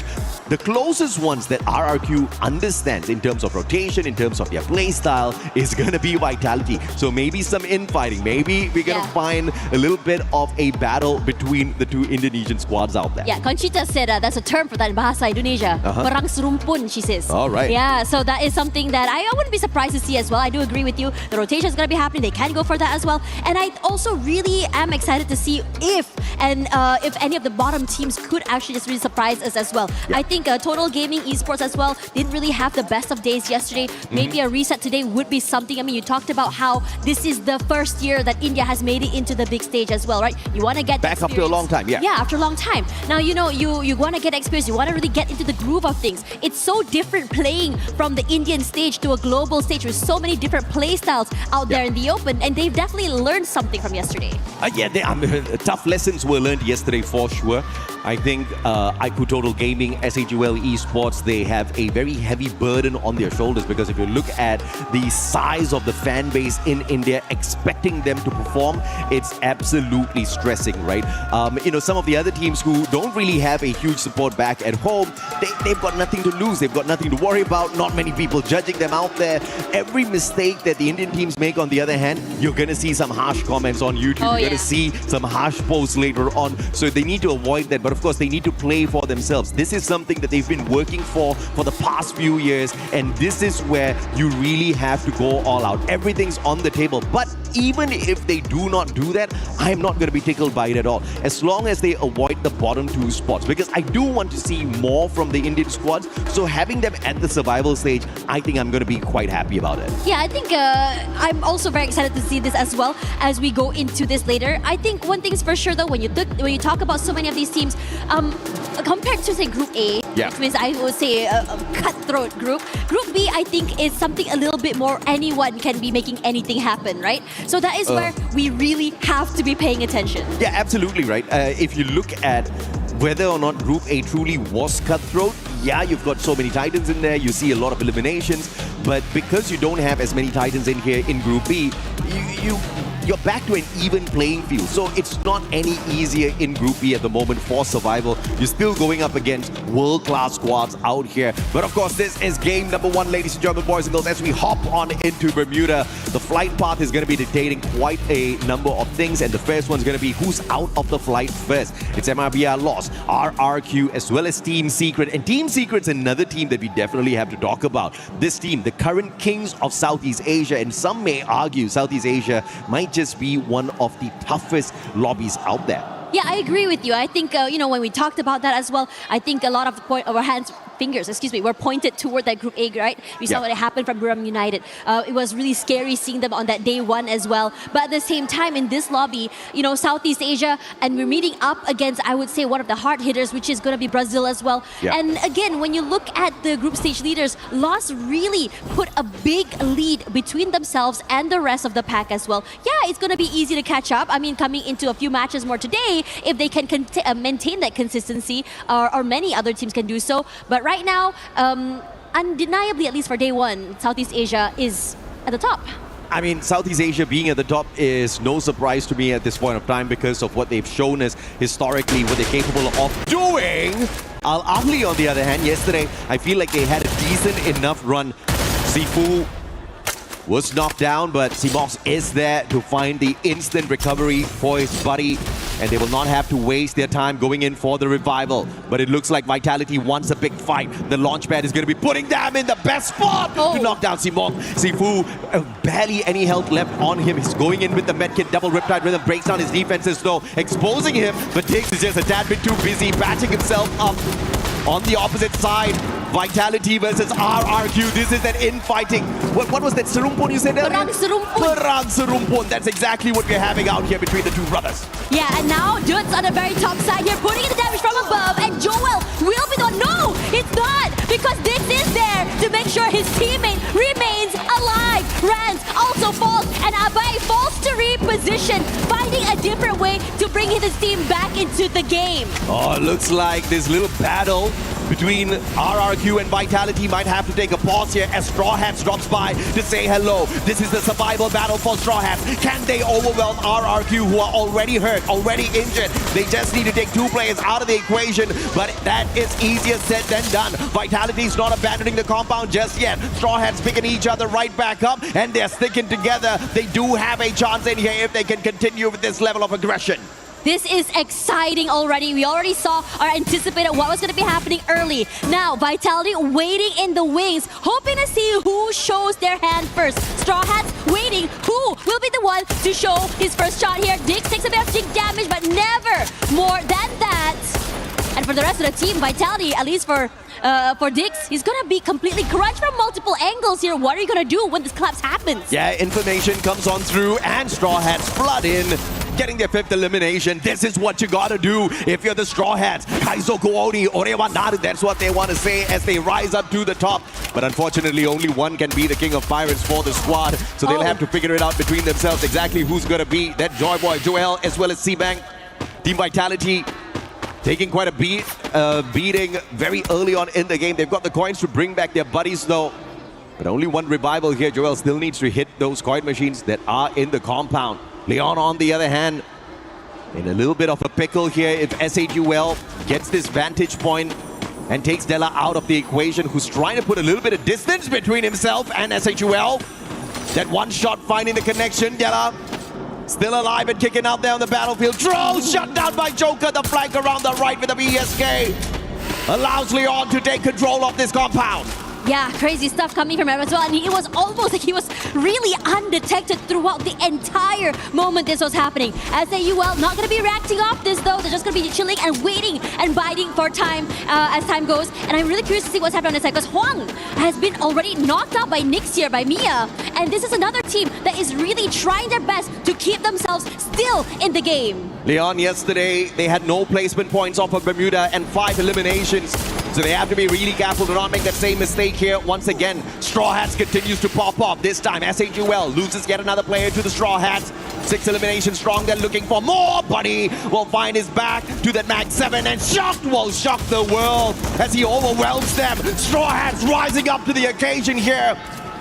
The closest ones that RRQ understands in terms of rotation, in terms of their play style, is going to be Vitality. So maybe some infighting. Maybe we're going to find a little bit of a battle between the 2 Indonesian squads out there. Yeah, Conchita said that's a term for that in Bahasa Indonesia. Perang serumpun, she says. All right. Yeah, so that is something that I wouldn't be surprised to see as well. I do agree with you. The rotation is going to be happening. They can go for that as well. And I also really am excited to see if any of the bottom teams could actually just really surprise us as well. I think Total Gaming Esports as well didn't really have the best of days yesterday. Maybe a reset today would be something. I mean, you talked about how this is the first year that India has made it into the big stage as well, right? You want to get back after a long time, Yeah, after a long time. Now, you want to get experience. You want to really get into the groove of things. It's so different playing from the Indian stage to a global stage with so many different play styles out there in the open, and they've definitely learned something from yesterday. Tough lessons were learned yesterday for sure. I think IQ Total Gaming, SHUL Esports, they have a very heavy burden on their shoulders, because if you look at the size of the fan base in India, expecting them to perform, it's absolutely stressing, right? Some of the other teams who don't really have a huge support back at home, they've got nothing to lose. They've got nothing to worry about. Not many people judging them out there. Every mistake that the Indian teams make, on the other hand, you're going to see some harsh comments on YouTube. You're going to see some harsh posts later on. So they need to avoid that. But of course, they need to play for themselves. This is something that they've been working for the past few years. And this is where you really have to go all out. Everything's on the table. But even if they do not do that, I'm not going to be tickled by it at all. As long as they avoid the bottom 2 spots. Because I do want to see more from the Indian squads. So having them at the survival stage, I think I'm going to be quite happy about it. Yeah, I think I'm also very excited to see this as well as we go into this later. I think one thing's for sure though, when you talk about so many of these teams, compared to say Group A, which means I would say a cutthroat group. Group B, I think, is something a little bit more anyone can be making anything happen, right? So that is where we really have to be paying attention. Yeah, absolutely right. If you look at whether or not Group A truly was cutthroat, yeah, you've got so many Titans in there, you see a lot of eliminations, but because you don't have as many Titans in here in Group B, you're back to an even playing field. So it's not any easier in Group B at the moment for survival. You're still going up against world-class squads out here. But of course, this is game number 1, ladies and gentlemen, boys and girls, as we hop on into Bermuda. The flight path is going to be dictating quite a number of things, and the first one's going to be who's out of the flight first. It's MIBR Lost, RRQ, as well as Team Secret. And Team Secret's another team that we definitely have to talk about. This team, the current kings of Southeast Asia, and some may argue Southeast Asia might just be one of the toughest lobbies out there. Yeah, I agree with you. I think, when we talked about that as well, I think a lot of our fingers were pointed toward that Group A, right? We saw what happened from Buram United. It was really scary seeing them on that day 1 as well. But at the same time, in this lobby, Southeast Asia, and we're meeting up against, I would say, one of the hard hitters, which is going to be Brazil as well. And again, when you look at the group stage leaders, Lost really put a big lead between themselves and the rest of the pack as well. Yeah, it's going to be easy to catch up. I mean, coming into a few matches more today, if they can maintain that consistency, or many other teams can do so. But right now, undeniably, at least for day 1, Southeast Asia is at the top. I mean, Southeast Asia being at the top is no surprise to me at this point of time, because of what they've shown us historically, what they're capable of doing. Al Ahly, on the other hand, yesterday, I feel like they had a decent enough run. Sifu was knocked down, but Simox is there to find the instant recovery for his buddy, and they will not have to waste their time going in for the revival. But it looks like Vitality wants a big fight. The launchpad is going to be putting them in the best spot to knock down Simox. Sifu, barely any health left on him. He's going in with the medkit, double Riptide Rhythm, breaks down his defenses though, exposing him, but Tiggs is just a tad bit too busy, batching himself up on the opposite side. Vitality versus RRQ. This is an infighting. What was that? Serumpun you said earlier? Perang serumpun. Perang serumpun. That's exactly what we're having out here between the two brothers. Yeah, and now Dude's on the very top side here, putting in the damage from above, and Joel will be the... No, it's not, because this is there to make sure his teammate remains alive. Rans also falls, and Abai falls to reposition, finding a different way to bring his team back into the game. Oh, it looks like this little battle between RRQ and Vitality might have to take a pause here as Straw Hats drops by to say hello. This is the survival battle for Straw Hats. Can they overwhelm RRQ, who are already hurt, already injured? They just need to take 2 players out of the equation, but that is easier said than done. Vitality's not abandoning the compound just yet. Straw Hats picking each other right back up, and they're sticking together. They do have a chance in here if they can continue with this level of aggression. This is exciting already. We already saw or anticipated what was going to be happening early. Now, Vitality waiting in the wings, hoping to see who shows their hand first. Straw Hats waiting. Who will be the one to show his first shot here? Dix takes a bit of jig damage, but never more than that. And for the rest of the team, Vitality, at least for Dix, he's gonna be completely crunched from multiple angles here. What are you gonna do when this collapse happens? Yeah, information comes on through, and Straw Hats flood in, getting their 5th elimination. This is what you gotta do if you're the Straw Hats. Kaizoku Oni, Orewa Naru, that's what they want to say as they rise up to the top. But unfortunately, only one can be the King of Pirates for the squad, so they'll have to figure it out between themselves exactly who's gonna be that Joy Boy, Joel, as well as C-Bank. Team Vitality taking quite a beating very early on in the game. They've got the coins to bring back their buddies though. But only one revival here. Joel still needs to hit those coin machines that are in the compound. Leon, on the other hand, in a little bit of a pickle here if SHUL gets this vantage point and takes Della out of the equation, who's trying to put a little bit of distance between himself and SHUL. That one shot finding the connection. Della still alive and kicking out there on the battlefield. Troll shut down by Joker. The flank around the right with the BSK allows Leon to take control of this compound. Yeah, crazy stuff coming from him as well. And it was almost like he was really undetected throughout the entire moment this was happening. SAUL not going to be reacting off this though. They're just going to be chilling and waiting and biding for time as time goes. And I'm really curious to see what's happening on this side, because Huang has been already knocked out by Nyx here, by Mia. And this is another team that is really trying their best to keep themselves still in the game. Leon, yesterday, they had no placement points off of Bermuda and 5 eliminations. So they have to be really careful to not make that same mistake here. Once again, Straw Hats continues to pop up. This time, SHUL loses yet another player to the Straw Hats. 6 eliminations strong. They're looking for more. Buddy will find his back to that Mag 7, and Shocked will shock the world as he overwhelms them. Straw Hats rising up to the occasion here.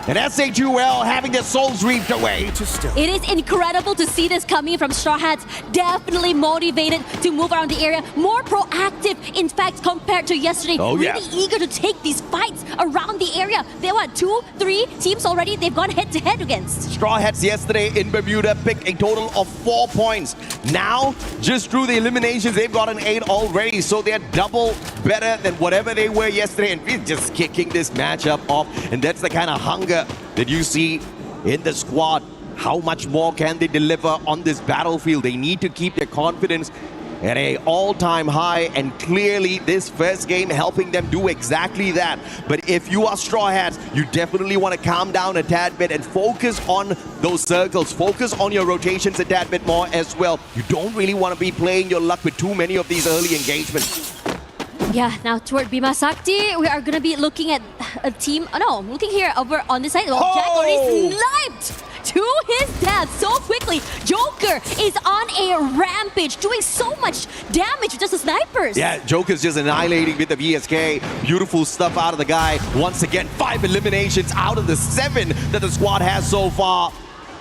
And SHUL having their souls reaped away. It is incredible to see this coming from Straw Hats. Definitely motivated to move around the area. More proactive, in fact, compared to yesterday. Really eager to take these fights around the area. There were 2, 3 teams already they've gone head-to-head against. Straw Hats yesterday in Bermuda picked a total of 4 points. Now, just through the eliminations, they've got an 8 already. So they're double better than whatever they were yesterday. And we're just kicking this matchup off. And that's the kind of hunger that you see in the squad. How much more can they deliver on this battlefield? They need to keep their confidence at an all-time high, and clearly this first game helping them do exactly that. But if you are Straw Hats, you definitely want to calm down a tad bit and focus on those circles. Focus on your rotations a tad bit more as well. You don't really want to be playing your luck with too many of these early engagements. Yeah, now toward Bima Sakti, we are going to be looking at a team. Oh no, looking here over on this side. Oh, Jack already sniped to his death so quickly. Joker is on a rampage, doing so much damage with just the snipers. Yeah, Joker's just annihilating with the VSK. Beautiful stuff out of the guy. Once again, 5 eliminations out of the 7 that the squad has so far.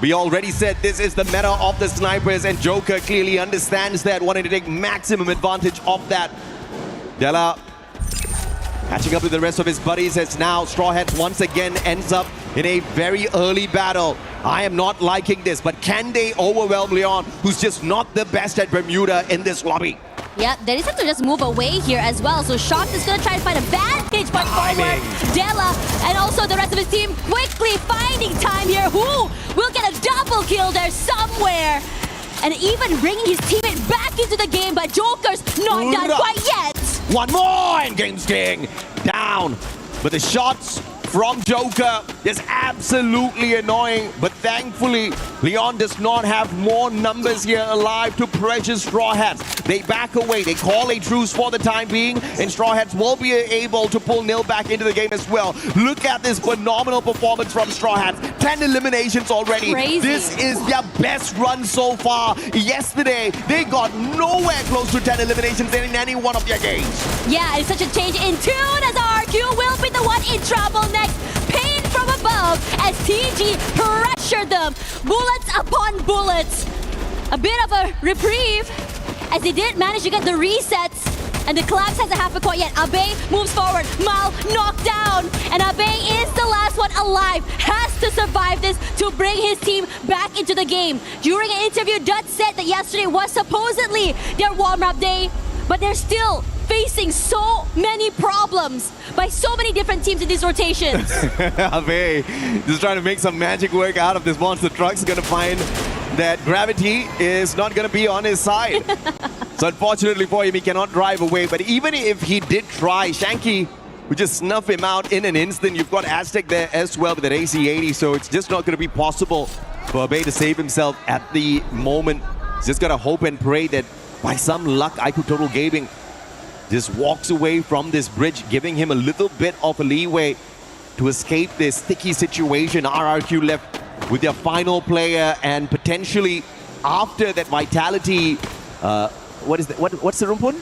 We already said this is the meta of the snipers, and Joker clearly understands that, wanting to take maximum advantage of that. Della catching up with the rest of his buddies as now Straw Hats once again ends up in a very early battle. I am not liking this, but can they overwhelm Leon, who's just not the best at Bermuda in this lobby? Yeah, they just have to just move away here as well. So Shocked is going to try to find a vantage point forward. Della and also the rest of his team quickly finding time here. Who will get a double kill there somewhere? And even bringing his teammate back into the game, but Joker's not done quite yet. one more, and Games King down. But the shots from Joker is absolutely annoying, but thankfully Leon does not have more numbers here alive to pressure Straw Hats. They back away, they call a truce for the time being, and Straw Hats will be able to pull Nil back into the game as well. Look at this phenomenal performance from Straw Hats. 10 eliminations already. Crazy. This is their best run so far. Yesterday, they got nowhere close to 10 eliminations in any one of their games. Yeah, it's such a change in tune as RQ will be the one in trouble next. Pain from above as TG pressured them. Bullets upon bullets. A bit of a reprieve as they did manage to get the resets. And the collapse has a half a coin yet. Abe moves forward. Mal knocked down. And Abe is the last one alive. Has to survive this to bring his team back into the game. During an interview, Dutch said that yesterday was supposedly their warm-up day. But they're still facing so many problems by so many different teams in these rotations. Abe just trying to make some magic work out of this monster truck's gonna find that gravity is not gonna be on his side. So unfortunately for him, he cannot drive away. But even if he did try, Shanky would just snuff him out in an instant. You've got Aztec there as well with that AC-80, so it's just not gonna be possible for Abe to save himself at the moment. He's just gotta hope and pray that by some luck, IQ Total Gaming just walks away from this bridge, giving him a little bit of a leeway to escape this sticky situation. RRQ left with their final player, and potentially after that Vitality, what's the rumpun?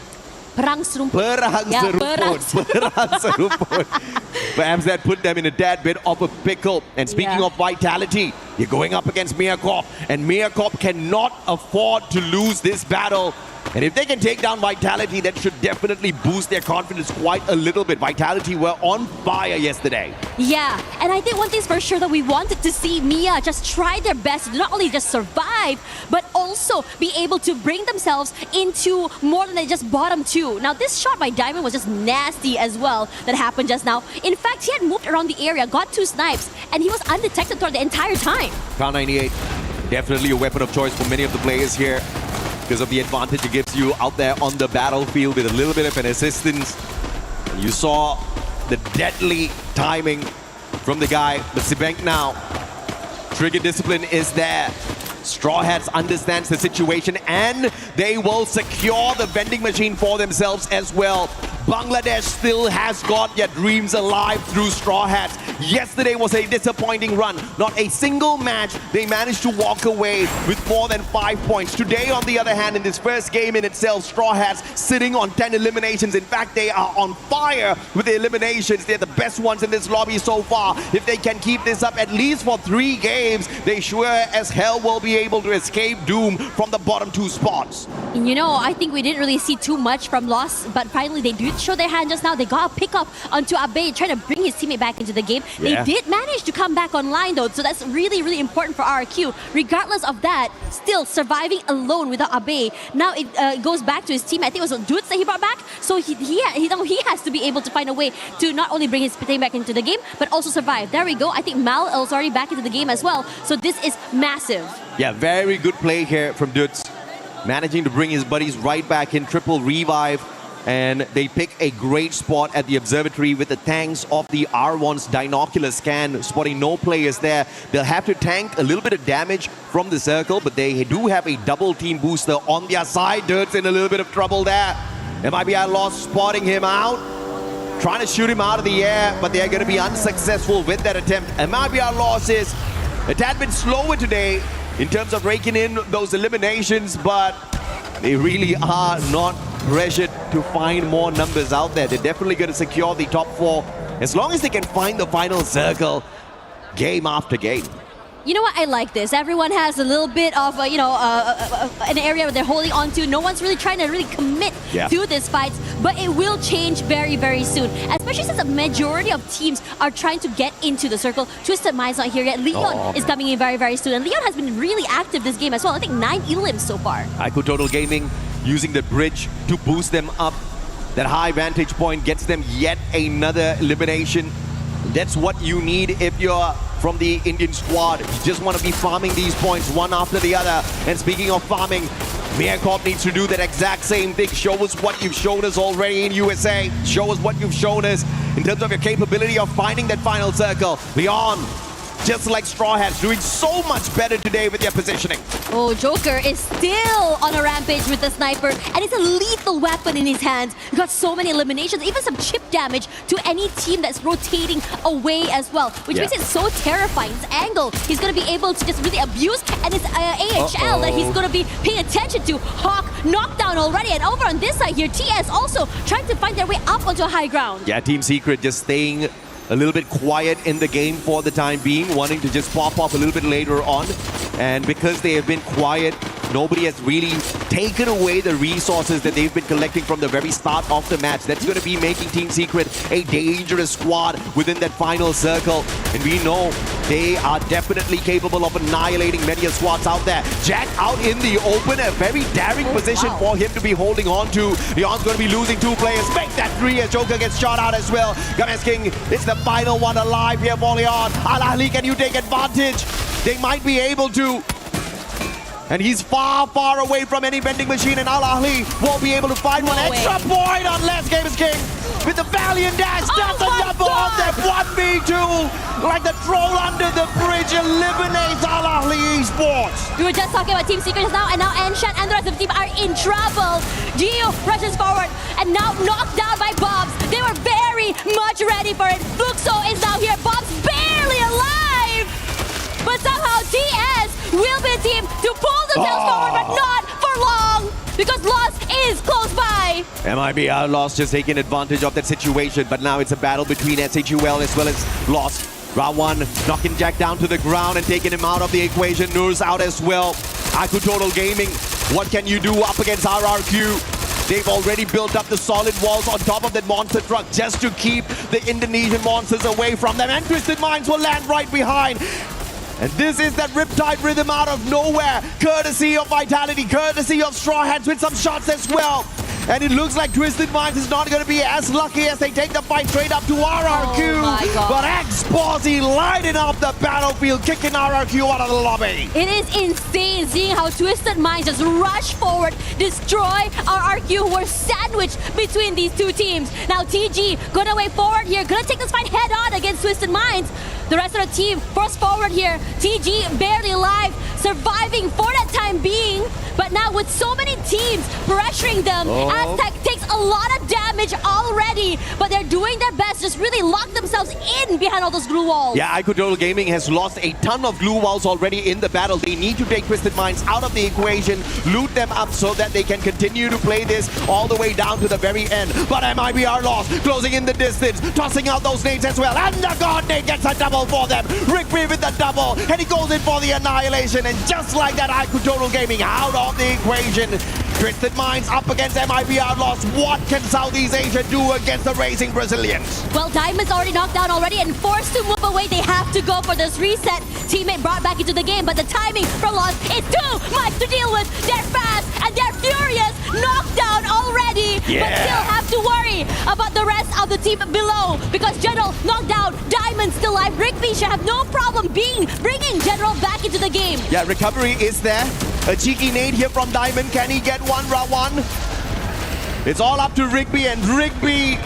Perang serumput. Perang Yeah, serumput. Perang serumput. Perhaps that put them in a tad bit of a pickle. And speaking of Vitality, you're going up against Miacorp, and Miacorp cannot afford to lose this battle. And if they can take down Vitality, that should definitely boost their confidence quite a little bit. Vitality were on fire yesterday. Yeah, and I think one thing's for sure that we wanted to see Mia just try their best to not only just survive, but also be able to bring themselves into more than just bottom two. Now, this shot by Diamond was just nasty as well that happened just now. In fact, he had moved around the area, got 2 snipes, and he was undetected throughout the entire time. Crown 98, definitely a weapon of choice for many of the players here, because of the advantage it gives you out there on the battlefield with a little bit of an assistance. You saw the deadly timing from the guy, but Sibank now, trigger discipline is there. Straw Hats understands the situation, and they will secure the vending machine for themselves as well. Bangladesh still has got their dreams alive through Straw Hats. Yesterday was a disappointing run. Not a single match they managed to walk away with more than 5 points. Today, on the other hand, in this first game in itself, Straw Hats sitting on 10 eliminations. In fact, they are on fire with the eliminations. They're the best ones in this lobby so far. If they can keep this up at least for 3 games, they sure as hell will be able to escape doom from the bottom 2 spots. You know, I think we didn't really see too much from Lost, but finally they did show their hand just now. They got a pick up onto Abe, trying to bring his teammate back into the game. Yeah. They did manage to come back online though, so that's really, really important for RRQ. Regardless of that, still surviving alone without Abe. Now it goes back to his team. I think it was Dudes that he brought back, so he has to be able to find a way to not only bring his team back into the game, but also survive. There we go. I think Mal is already back into the game as well, so this is massive. Yeah, very good play here from Dudes. Managing to bring his buddies right back in, triple revive. And they pick a great spot at the observatory with the tanks of the R1's Dinocular scan, spotting no players there. They'll have to tank a little bit of damage from the circle, but they do have a double team booster on their side. Dirt's in a little bit of trouble there. MIBR Lost spotting him out, trying to shoot him out of the air, but they're going to be unsuccessful with that attempt. MIBR Lost is a tad bit slower today in terms of raking in those eliminations, but they really are not pressured to find more numbers out there. They're definitely going to secure the top 4 as long as they can find the final circle game after game. You know what? I like this. Everyone has a little bit of, an area where they're holding on to. No one's really trying to really commit to this fight, but it will change very, very soon. Especially since a majority of teams are trying to get into the circle. Twisted Mind's not here yet. Leon is coming in very, very soon. And Leon has been really active this game as well. I think 9 elims so far. IQ Total Gaming using the bridge to boost them up. That high vantage point gets them yet another elimination. That's what you need if you're from the Indian squad. You just want to be farming these points one after the other. And speaking of farming, Miyakov needs to do that exact same thing. Show us what you've shown us already in USA. Show us what you've shown us in terms of your capability of finding that final circle. Leon, just like Straw Hats, doing so much better today with their positioning. Oh, Joker is still on a rampage with the sniper, and it's a lethal weapon in his hands. He got so many eliminations, even some chip damage to any team that's rotating away as well, which makes it so terrifying. His angle, he's going to be able to just really abuse, and it's AHL that he's going to be paying attention to. Hawk knockdown already, and over on this side here, TS also trying to find their way up onto a high ground. Yeah, Team Secret just staying a little bit quiet in the game for the time being, wanting to just pop off a little bit later on. And because they have been quiet, nobody has really taken away the resources that they've been collecting from the very start of the match. That's going to be making Team Secret a dangerous squad within that final circle. And we know they are definitely capable of annihilating many squads out there. Jack out in the open, a very daring position for him to be holding on to. Leon's going to be losing 2 players. Make that 3 as Joker gets shot out as well. Games King, it's the final one alive here for Leon. Al Ahly, can you take advantage? They might be able to. And he's far, far away from any vending machine, and Al Ahly won't be able to find one extra point unless Games King with the valiant dash does a double on that 1v2. Like the troll under the bridge eliminates Al Ahly Esports. We were just talking about Team Secret now, and now Enshan and the rest of the team are in trouble. Gio rushes forward, and now knocked down by Bobs. They were very much ready for it. Fluxo is now here. Bobs barely alive. But somehow TS will be the team to pull themselves forward, but not for long, because Lost is close by. MIB Outlaws just taking advantage of that situation, but now it's a battle between SHUL as well as Lost. Rawan knocking Jack down to the ground and taking him out of the equation. Noor's out as well. Aku Total Gaming, what can you do up against RRQ? They've already built up the solid walls on top of that monster truck just to keep the Indonesian monsters away from them, and Twisted Minds will land right behind. And this is that Riptide rhythm out of nowhere, courtesy of Vitality, courtesy of Straw Hats with some shots as well. And it looks like Twisted Minds is not going to be as lucky as they take the fight straight up to RRQ. But X-Bossy lighting up the battlefield, kicking RRQ out of the lobby. It is insane seeing how Twisted Minds just rush forward, destroy RRQ, who were sandwiched between these two teams. Now TG going way forward here, going to take this fight head on against Twisted Minds. The rest of the team forced forward here. TG barely alive, surviving for that time being. But now with so many teams pressuring them, Aztec takes a lot of damage already. But they're doing their best, just really lock themselves in behind all those glue walls. Yeah, Aku Total Gaming has lost a ton of glue walls already in the battle. They need to take Twisted Minds out of the equation, loot them up so that they can continue to play this all the way down to the very end. But MIB are lost, closing in the distance, tossing out those nades as well. And the God Nade gets a double for them. Rigby with the double, and he goes in for the annihilation. And just like that, Aku Total Gaming out of the equation. Twisted Minds up against MIB Outlaws. What can Southeast Asia do against the racing Brazilians? Well, Diamond's already knocked down already and forced to move away. They have to go for this reset. Teammate brought back into the game, but the timing from Lost is too much to deal with. They're fast and they're furious. Knocked down already, but still have to worry about the rest of the team below, because General knocked down, Diamond still alive. Rigby should have no problem bringing General back into the game. Yeah, recovery is there. A cheeky nade here from Diamond. Can he get one? Rawan. It's all up to Rigby, and Rigby,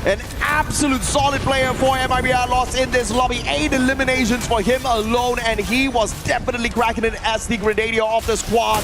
an absolute solid player for MIB Outlaws in this lobby. 8 eliminations for him alone, and he was definitely cracking it as the Grenadier of the squad.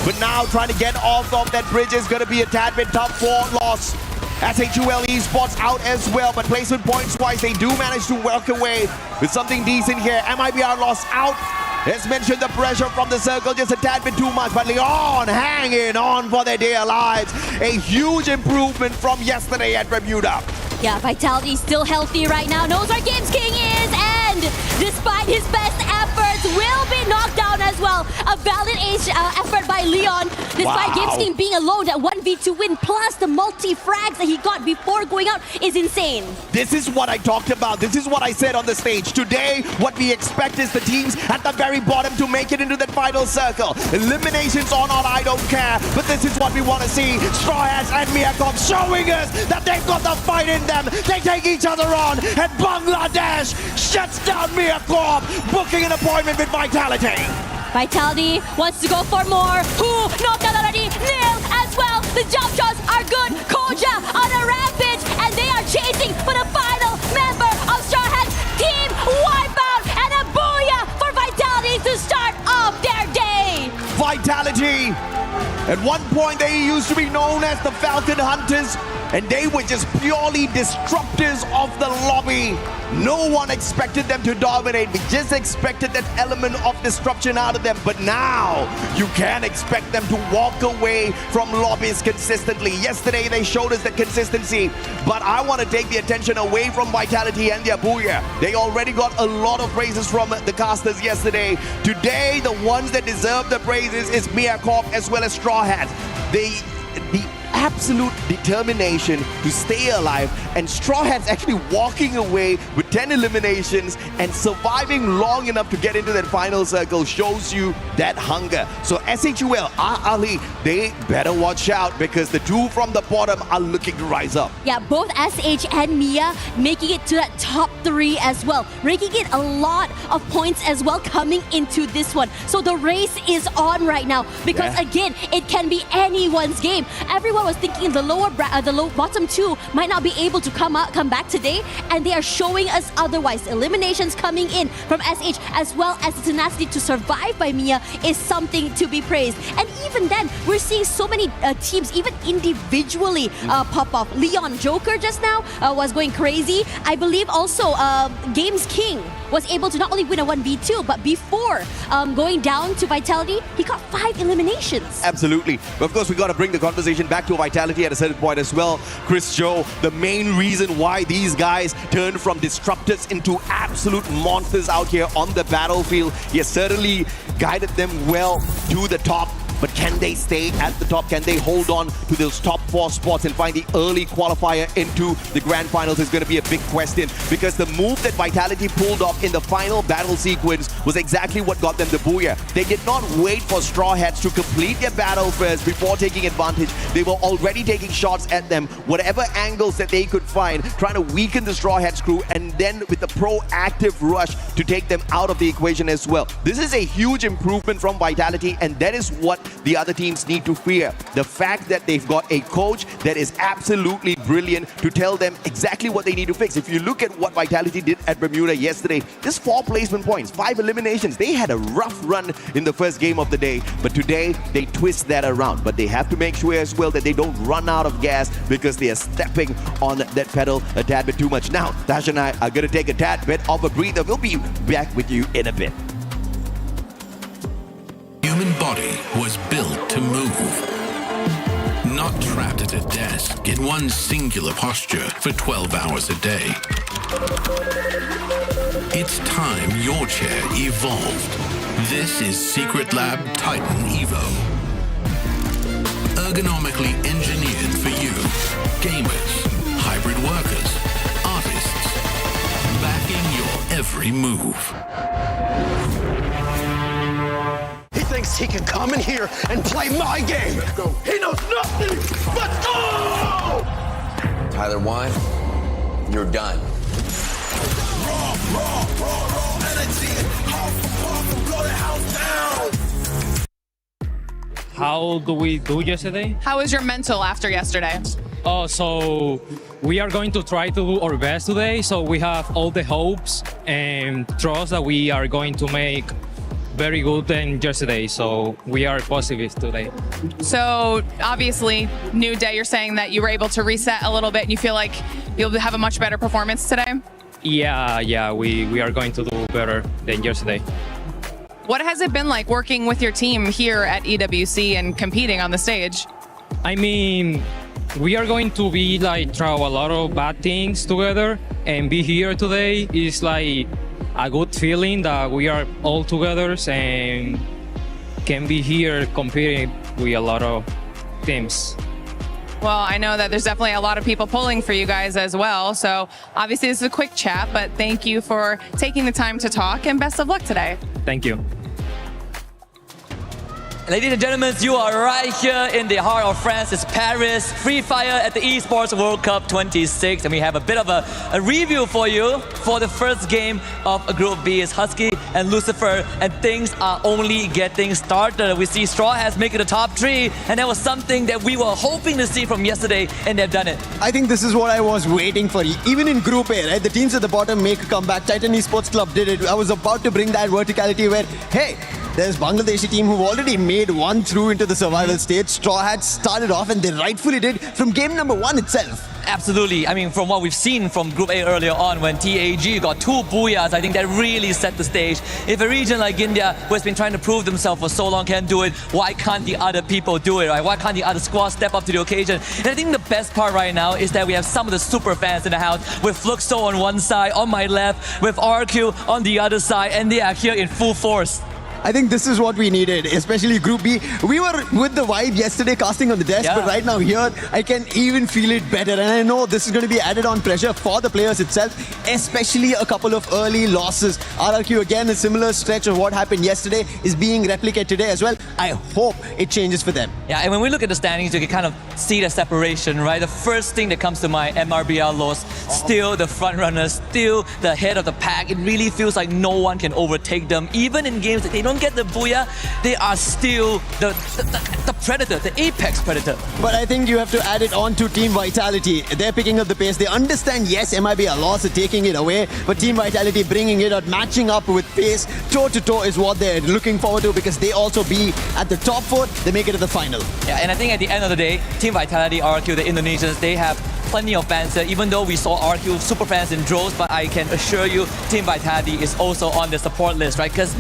But now trying to get off of that bridge is going to be a tad bit tough for Lost. SHUL Esports out as well, but placement points wise, they do manage to walk away with something decent here. MIB Outlaws out. As mentioned, the pressure from the circle just a tad bit too much, but Leon hanging on for their dear lives. A huge improvement from yesterday at Bermuda. Yeah, Vitality still healthy right now, knows where Games King is, and despite his best efforts, will be knocked down as well. A valiant effort by Leon, despite Games King being alone. That 1v2 win plus the multi-frags that he got before going out is insane. This is what I talked about. This is what I said on the stage. Today, what we expect is the teams at the very bottom to make it into that final circle. Eliminations or not, I don't care, but this is what we want to see. Straw Hats and Miyakov showing us that they've got the fight in them. They take each other on, and Bangladesh shuts down Miyakov, booking an appointment with Vitality. Vitality wants to go for more. Who? Knocked out already. Nil as well. The jump shots are good. Koja on a rampage, and they are chasing for the final member of Straw Hats. Team Wipeout and a Booyah for Vitality to start off their day. Vitality. At one point, they used to be known as the Falcon Hunters, and they were just purely disruptors of the lobby. No one expected them to dominate. We just expected that element of disruption out of them. But now, you can't expect them to walk away from lobbies consistently. Yesterday, they showed us that consistency. But I want to take the attention away from Vitality and their Booyah. They already got a lot of praises from the casters yesterday. Today, the ones that deserve the praises is Mia Corp as well as Straw Hats. The absolute determination to stay alive, and Straw Hats actually walking away with 10 eliminations and surviving long enough to get into that final circle shows you that hunger. So SHUL, Ali, they better watch out because the two from the bottom are looking to rise up. Yeah, both SH and Mia making it to that top 3 as well, raking in a lot of points as well coming into this one. So the race is on right now because again, it can be anyone's game. Everyone was thinking the bottom 2 might not be able to come back today, and they are showing us otherwise. Eliminations coming in from SH as well as the tenacity to survive by Mia is something to be praised. And even then, we're seeing so many teams even individually pop off. Leon Joker just now was going crazy. I believe also Games King was able to not only win a 1v2, but before going down to Vitality, he got 5 eliminations. Absolutely. But of course, we got to bring the conversation back to Vitality at a certain point as well. Chris Joe, the main reason why these guys turned from disruptors into absolute monsters out here on the battlefield. He has certainly guided them well to the top. But can they stay at the top? Can they hold on to those top 4 spots and find the early qualifier into the grand finals is going to be a big question, because the move that Vitality pulled off in the final battle sequence was exactly what got them the Booyah. They did not wait for Straw Hats to complete their battle first before taking advantage. They were already taking shots at them, whatever angles that they could find, trying to weaken the Straw Hats crew, and then with a proactive rush to take them out of the equation as well. This is a huge improvement from Vitality, and that is what the other teams need to fear. The fact that they've got a coach that is absolutely brilliant to tell them exactly what they need to fix. If you look at what Vitality did at Bermuda yesterday, just 4 placement points, 5 eliminations. They had a rough run in the first game of the day, but today they twist that around. But they have to make sure as well that they don't run out of gas because they are stepping on that pedal a tad bit too much. Now, Tash and I are going to take a tad bit of a breather. We'll be back with you in a bit. Human body was built to move, not trapped at a desk in one singular posture for 12 hours a day. It's time your chair evolved. This is Secret Lab Titan Evo. Ergonomically engineered for you, gamers, hybrid workers, artists, backing your every move. He thinks he can come in here and play my game. Let's go. He knows nothing. Let's go! Tyler 1, you're done. Raw energy. Blow the house down. How do we do yesterday? How was your mental after yesterday? Oh, so we are going to try to do our best today. So we have all the hopes and trust that we are going to make very good than yesterday. So we are positive today. So obviously, new day, you're saying that you were able to reset a little bit and you feel like you'll have a much better performance today? Yeah, we are going to do better than yesterday. What has it been like working with your team here at EWC and competing on the stage? I mean, we are going to be like try a lot of bad things together, and be here today is like a good feeling that we are all together and can be here competing with a lot of teams. Well, I know that there's definitely a lot of people pulling for you guys as well. So obviously this is a quick chat, but thank you for taking the time to talk and best of luck today. Thank you. Ladies and gentlemen, you are right here in the heart of France. It's Paris, Free Fire at the Esports World Cup 26. And we have a bit of a review for you for the first game of Group B. It's Husky and Lucifer, and things are only getting started. We see Straw Hats making the top 3, and that was something that we were hoping to see from yesterday, and they've done it. I think this is what I was waiting for. Even in Group A, right? The teams at the bottom make a comeback. Titan Esports Club did it. I was about to bring that verticality where, hey, there's Bangladeshi team who've already made one through into the survival stage. Straw Hats started off, and they rightfully did from game number 1 itself. Absolutely. I mean, from what we've seen from Group A earlier on, when TAG got 2 Booyahs, I think that really set the stage. If a region like India, who has been trying to prove themselves for so long, can do it, why can't the other people do it, right? Why can't the other squads step up to the occasion? And I think the best part right now is that we have some of the super fans in the house, with Fluxo on one side, on my left, with RQ on the other side, and they are here in full force. I think this is what we needed, especially Group B. We were with the vibe yesterday casting on the desk, but right now here, I can even feel it better. And I know this is going to be added on pressure for the players itself, especially a couple of early losses. RRQ, again, a similar stretch of what happened yesterday is being replicated today as well. I hope it changes for them. Yeah, and when we look at the standings, you can kind of see the separation, right? The first thing that comes to mind, MRBR lost, still the front runners, still the head of the pack. It really feels like no one can overtake them. Even in games that they don't get the Booyah, they are still the predator, the apex predator. But I think you have to add it on to Team Vitality. They're picking up the pace. They understand, yes, MIB a loss of taking it away, but Team Vitality bringing it out, matching up with pace, toe-to-toe is what they're looking forward to, because they also be at the top 4, they make it to the final. Yeah, and I think at the end of the day, Team Vitality, RQ, the Indonesians, they have plenty of fans there, even though we saw RQ super fans in droves, but I can assure you, Team Vitality is also on the support list, right? Because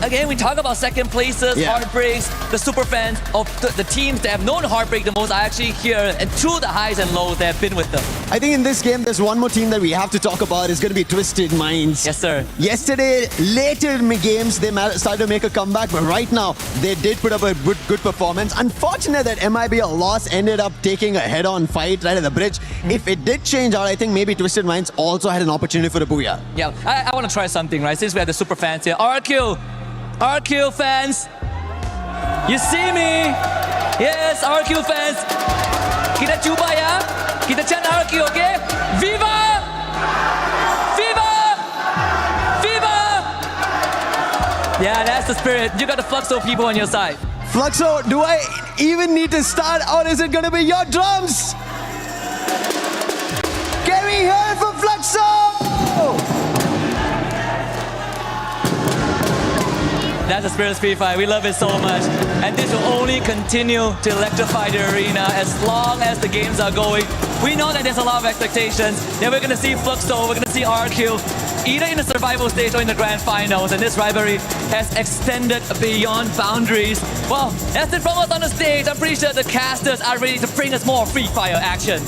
again, we talk about second places, heartbreaks, the super fans of the teams that have known heartbreak the most are actually here, and through the highs and lows, they have been with them. I think in this game, there's one more team that we have to talk about. It's going to be Twisted Minds. Yes, sir. Yesterday, later in the games, they started to make a comeback, but right now, they did put up a good performance. Unfortunate that MIB a loss ended up taking a head-on fight right at the bridge. If it did change out, I think maybe Twisted Minds also had an opportunity for a Booyah. Yeah, I want to try something, right? Since we have the super fans here. RQ fans, you see me? Yes, RQ fans. Kita cuba ya. Kita chant RQ, okay? Viva! Viva! Viva! Yeah, that's the spirit. You got the Fluxo people on your side. Fluxo, do I even need to start, or is it going to be your drums? Can we hear it from Fluxo? That's the spirit of Free Fire. We love it so much. And this will only continue to electrify the arena as long as the games are going. We know that there's a lot of expectations. That we're going to see Fluxo, we're going to see RQ, either in the survival stage or in the grand finals. And this rivalry has extended beyond boundaries. Well, that's it from us on the stage. I'm pretty sure the casters are ready to bring us more Free Fire action.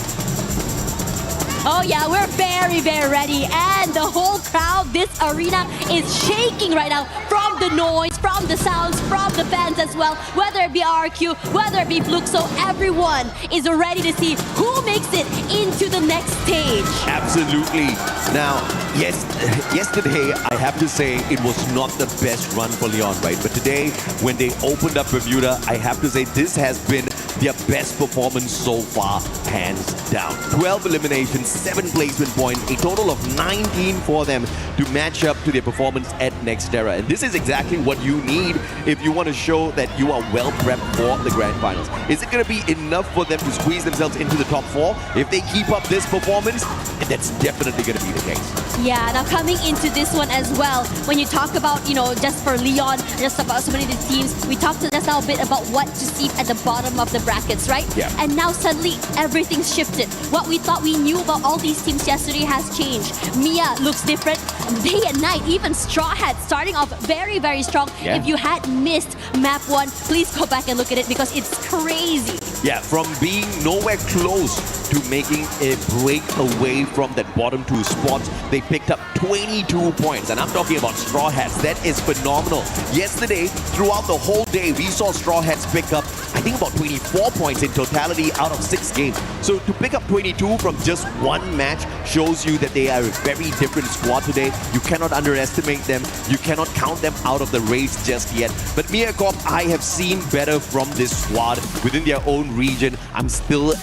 Oh yeah, we're very, very ready. And the whole crowd, this arena is shaking right now from the noise, from the sounds, from the fans as well. Whether it be RQ, whether it be Fluxo, everyone is ready to see who makes it into the next stage. Absolutely. Now, yesterday, I have to say, it was not the best run for Leon, right? But today, when they opened up Bermuda, I have to say, this has been their best performance so far, hands down. 12 eliminations, 7 placement points, a total of 19 for them to match up to their performance at Nextera. And this is exactly what you need if you want to show that you are well prepped for the grand finals. Is it going to be enough for them to squeeze themselves into the top 4? If they keep up this performance, that's definitely going to be the case. Yeah, now coming into this one as well, when you talk about, just for Leon, just about so many of the teams, we talked just now a bit about what to see at the bottom of the brackets, right? Yeah. And now suddenly everything's shifted. What we thought we knew about all these teams yesterday has changed. Mia looks different day and night. Even Straw Hat starting off very, very strong. Yeah. If you had missed map 1, please go back and look at it because it's crazy. Yeah, from being nowhere close to making a break away from that bottom two spots. They picked up 22 points, and I'm talking about Straw Hats. That is phenomenal. Yesterday, throughout the whole day, we saw Straw Hats pick up, I think, about 24 points in totality out of 6 games. So to pick up 22 from just one match shows you that they are a very different squad today. You cannot underestimate them. You cannot count them out of the race just yet. But Mia Corp, I have seen better from this squad within their own region. I'm still...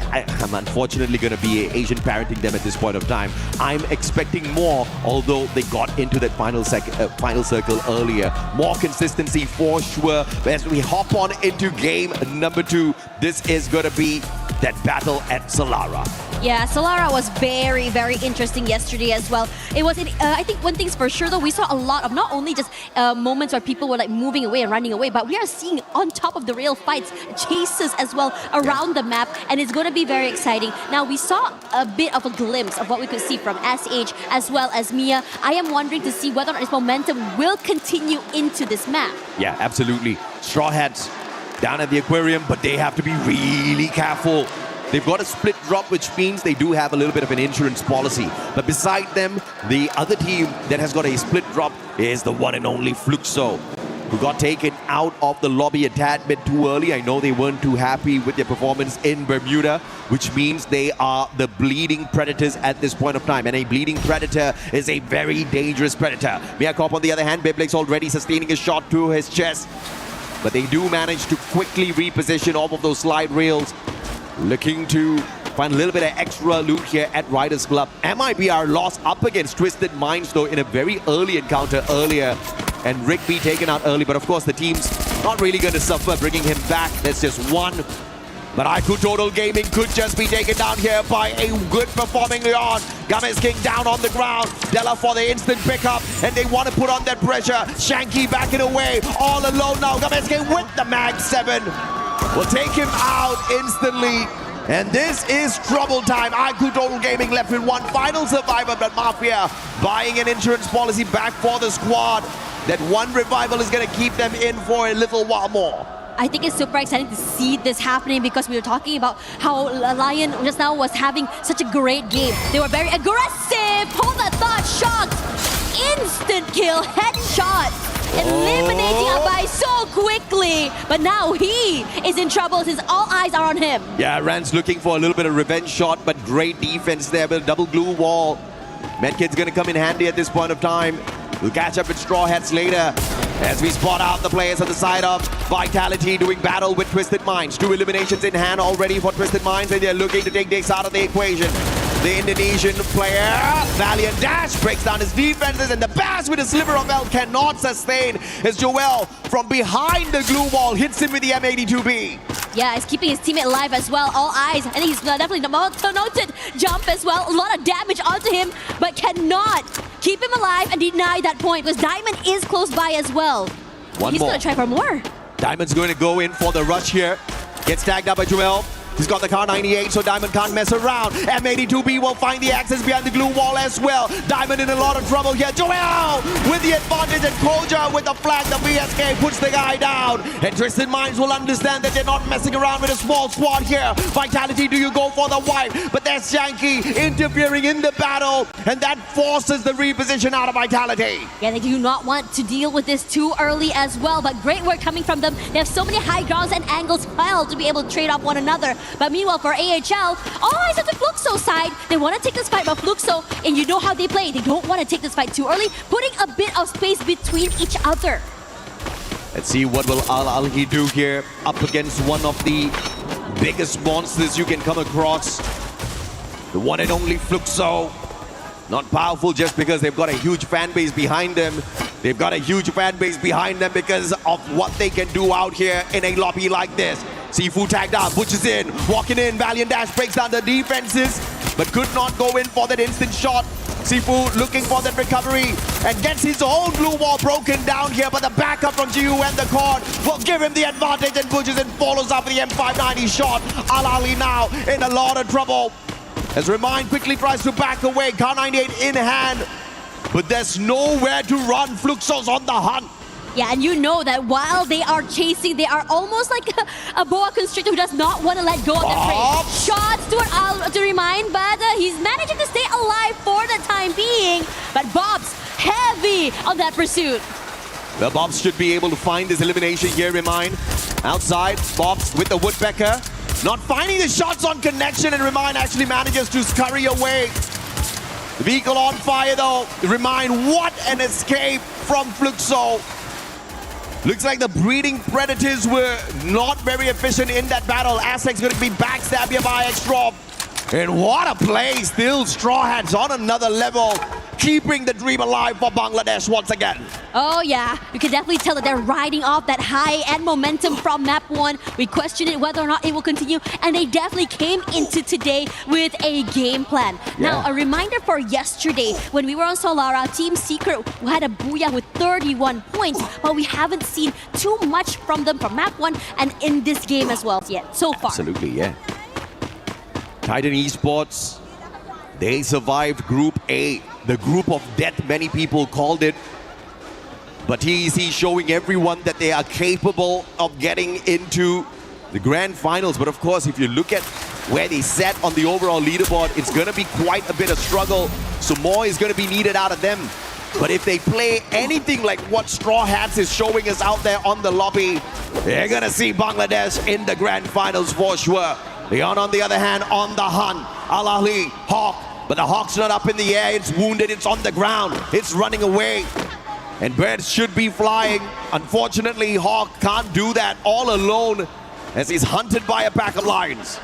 I'm unfortunately going to be Asian parenting them at this point of time. I'm expecting more, although they got into that final circle earlier. More consistency for sure. As we hop on into game number 2, this is going to be that battle at Solara. Yeah, Solara was very, very interesting yesterday as well. It was, I think one thing's for sure though, we saw a lot of not only just moments where people were like moving away and running away, but we are seeing on top of the rail fights, chases as well around the map, and it's going to be very exciting. Now, we saw a bit of a glimpse of what we could see from SH as well as Mia. I am wondering to see whether or not this momentum will continue into this map. Yeah, absolutely. Straw Hats down at the aquarium, but they have to be really careful. They've got a split drop, which means they do have a little bit of an insurance policy. But beside them, the other team that has got a split drop is the one and only Fluxo, who got taken out of the lobby a tad bit too early. I know they weren't too happy with their performance in Bermuda, which means they are the bleeding predators at this point of time. And a bleeding predator is a very dangerous predator. Miyakop, on the other hand, Beyblades already sustaining a shot to his chest. But they do manage to quickly reposition off of those slide rails, looking to find a little bit of extra loot here at Riders Club. MIBR lost up against Twisted Minds, though, in a very early encounter earlier. And Rick B taken out early, but of course the team's not really going to suffer bringing him back. That's just one. But IQ Total Gaming could just be taken down here by a good performing Leon. Games King down on the ground. Della for the instant pickup, and they want to put on that pressure. Shanky backing away, all alone now. Games King with the Mag 7 will take him out instantly. And this is trouble time. IQ Total Gaming left with one final survivor, but Mafia buying an insurance policy back for the squad. That one revival is going to keep them in for a little while more. I think it's super exciting to see this happening because we were talking about how Lion just now was having such a great game. They were very aggressive, pull the thought shot, instant kill, headshot, eliminating Abai so quickly. But now he is in trouble since all eyes are on him. Yeah, Rand's looking for a little bit of revenge shot, but great defense there with a double glue wall. Medkit's going to come in handy at this point of time. We'll catch up with Straw Hats later as we spot out the players on the side of Vitality doing battle with Twisted Minds. 2 eliminations in hand already for Twisted Minds, and they're looking to take this out of the equation. The Indonesian player, Valiant Dash, breaks down his defenses, and the pass with a sliver of health cannot sustain as Joel from behind the glue wall hits him with the M82B. Yeah, he's keeping his teammate alive as well, all eyes. And he's definitely noted jump as well. A lot of damage onto him, but cannot keep him alive and deny that point because Diamond is close by as well. He's going to try for more. Diamond's going to go in for the rush here. Gets tagged up by Joel. He's got the car 98, so Diamond can't mess around. M82B will find the access behind the glue wall as well. Diamond in a lot of trouble here. Joel with the advantage, and Koja with the flag. The BSK puts the guy down. And Twisted Minds will understand that they're not messing around with a small squad here. Vitality, do you go for the wipe? But there's Shanky interfering in the battle, and that forces the reposition out of Vitality. Yeah, they do not want to deal with this too early as well, but great work coming from them. They have so many high grounds and angles to be able to trade off one another. But meanwhile, for AHL, all eyes on the Fluxo side. They want to take this fight, but Fluxo, and you know how they play. They don't want to take this fight too early, putting a bit of space between each other. Let's see what will Al-Alhi do here up against one of the biggest monsters you can come across. The one and only Fluxo. Not powerful just because they've got a huge fan base behind them. They've got a huge fan base behind them because of what they can do out here in a lobby like this. Sifu tagged out, Butch is in, walking in, Valiant Dash breaks down the defenses, but could not go in for that instant shot. Sifu looking for that recovery and gets his own blue wall broken down here, but the backup from GU and the Cord will give him the advantage, and Butch is in, follows up with the M590 shot. Al-Ali now in a lot of trouble. As Remind quickly tries to back away, Car 98 in hand, but there's nowhere to run. Fluxo's on the hunt. Yeah, and you know that while they are chasing, they are almost like a boa constrictor who does not want to let go of the prey. Shots to remind, but he's managing to stay alive for the time being. But Bob's heavy on that pursuit. Well, Bobs should be able to find this elimination here, Remind. Outside, Bobs with the Woodpecker. Not finding the shots on connection, and Remind actually manages to scurry away. The vehicle on fire though. Remind, what an escape from Fluxo. Looks like the breeding predators were not very efficient in that battle. Aztec's going to be backstabbed here by X-Drop. And what a play, still Straw Hats on another level, keeping the dream alive for Bangladesh once again. Oh yeah, you can definitely tell that they're riding off that high end momentum from map 1. We questioned it whether or not it will continue, and they definitely came into today with a game plan. Now, a reminder for yesterday, when we were on Solara, Team Secret had a Booyah with 31 points, but we haven't seen too much from them from map 1 and in this game as well yet, so far. Absolutely, yeah. Titan Esports, they survived Group A, the group of death many people called it. But TEC showing everyone that they are capable of getting into the grand finals. But of course, if you look at where they sat on the overall leaderboard, it's going to be quite a bit of struggle. So more is going to be needed out of them. But if they play anything like what Straw Hats is showing us out there on the lobby, they're going to see Bangladesh in the grand finals for sure. Leon, on the other hand, on the hunt. Al Ahly, Hawk. But the Hawk's not up in the air. It's wounded. It's on the ground. It's running away. And birds should be flying. Unfortunately, Hawk can't do that all alone as he's hunted by a pack of lions.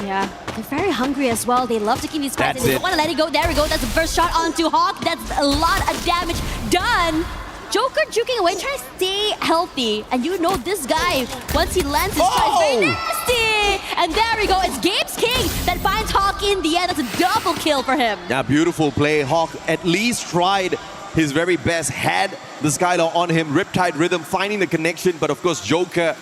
Yeah, they're very hungry as well. They love to keep these fights. They don't want to let it go. There we go. That's the first shot onto Hawk. That's a lot of damage done. Joker juking away, trying to stay healthy. And you know this guy, once he lands his shot, is very nasty. And there we go. It's Gabe's King that finds Hawk in the end. That's a double kill for him. Yeah, beautiful play. Hawk at least tried his very best, had the Skylar on him. Riptide Rhythm finding the connection, but of course Joker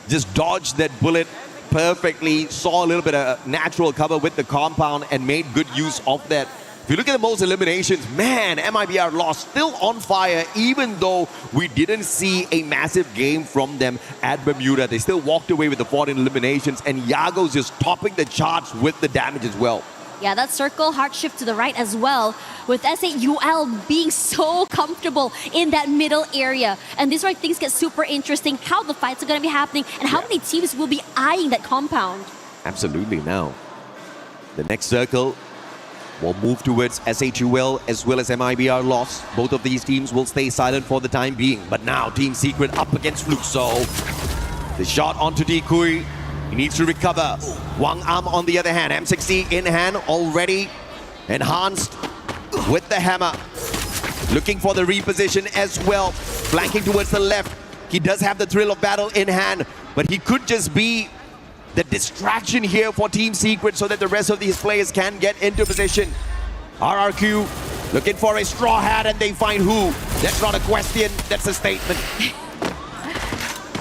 just dodged that bullet perfectly, saw a little bit of natural cover with the compound and made good use of that. If you look at the most eliminations, man, MIBR lost, still on fire, even though we didn't see a massive game from them at Bermuda. They still walked away with the 14 eliminations, and Yago's just topping the charts with the damage as well. Yeah, that circle, hard shift to the right as well, with S8UL being so comfortable in that middle area. And this is where things get super interesting, how the fights are going to be happening, and how many teams will be eyeing that compound. Absolutely. Now, the next circle will move towards S8UL as well as MIBR loss. Both of these teams will stay silent for the time being. But now, Team Secret up against Fluxo. The shot onto Decoy. He needs to recover. Wang Am on the other hand. M60 in hand already. Enhanced with the hammer. Looking for the reposition as well. Flanking towards the left. He does have the thrill of battle in hand. But he could just be the distraction here for Team Secret so that the rest of these players can get into position. RRQ looking for a straw hat, and they find who? That's not a question, that's a statement.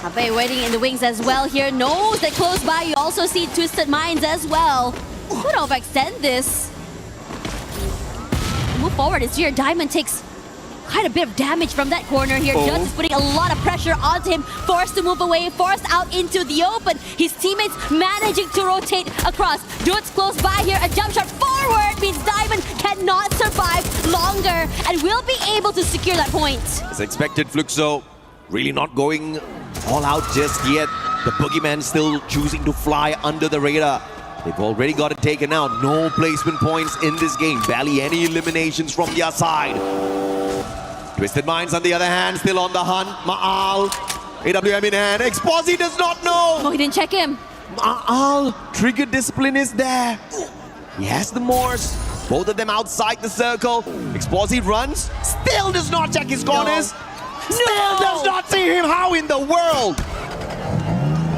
Abe waiting in the wings as well here. Knows that close by you also see Twisted Minds as well. Could overextend this. Move forward as here. Diamond takes quite a bit of damage from that corner here. Judd is putting a lot of pressure onto him. Forced to move away, forced out into the open. His teammates managing to rotate across. Dude's close by here. A jump shot forward means Diamond cannot survive longer and will be able to secure that point. As expected, Fluxo really not going all out just yet. The Boogeyman still choosing to fly under the radar. They've already got it taken out. No placement points in this game. Barely any eliminations from their side. Twisted Minds on the other hand, still on the hunt. Ma'al, AWM in hand. Exposi does not know. Oh, he didn't check him. Ma'al, trigger discipline is there. He has the Morse. Both of them outside the circle. Exposi runs, still does not check his corners. Still does not see him. How in the world?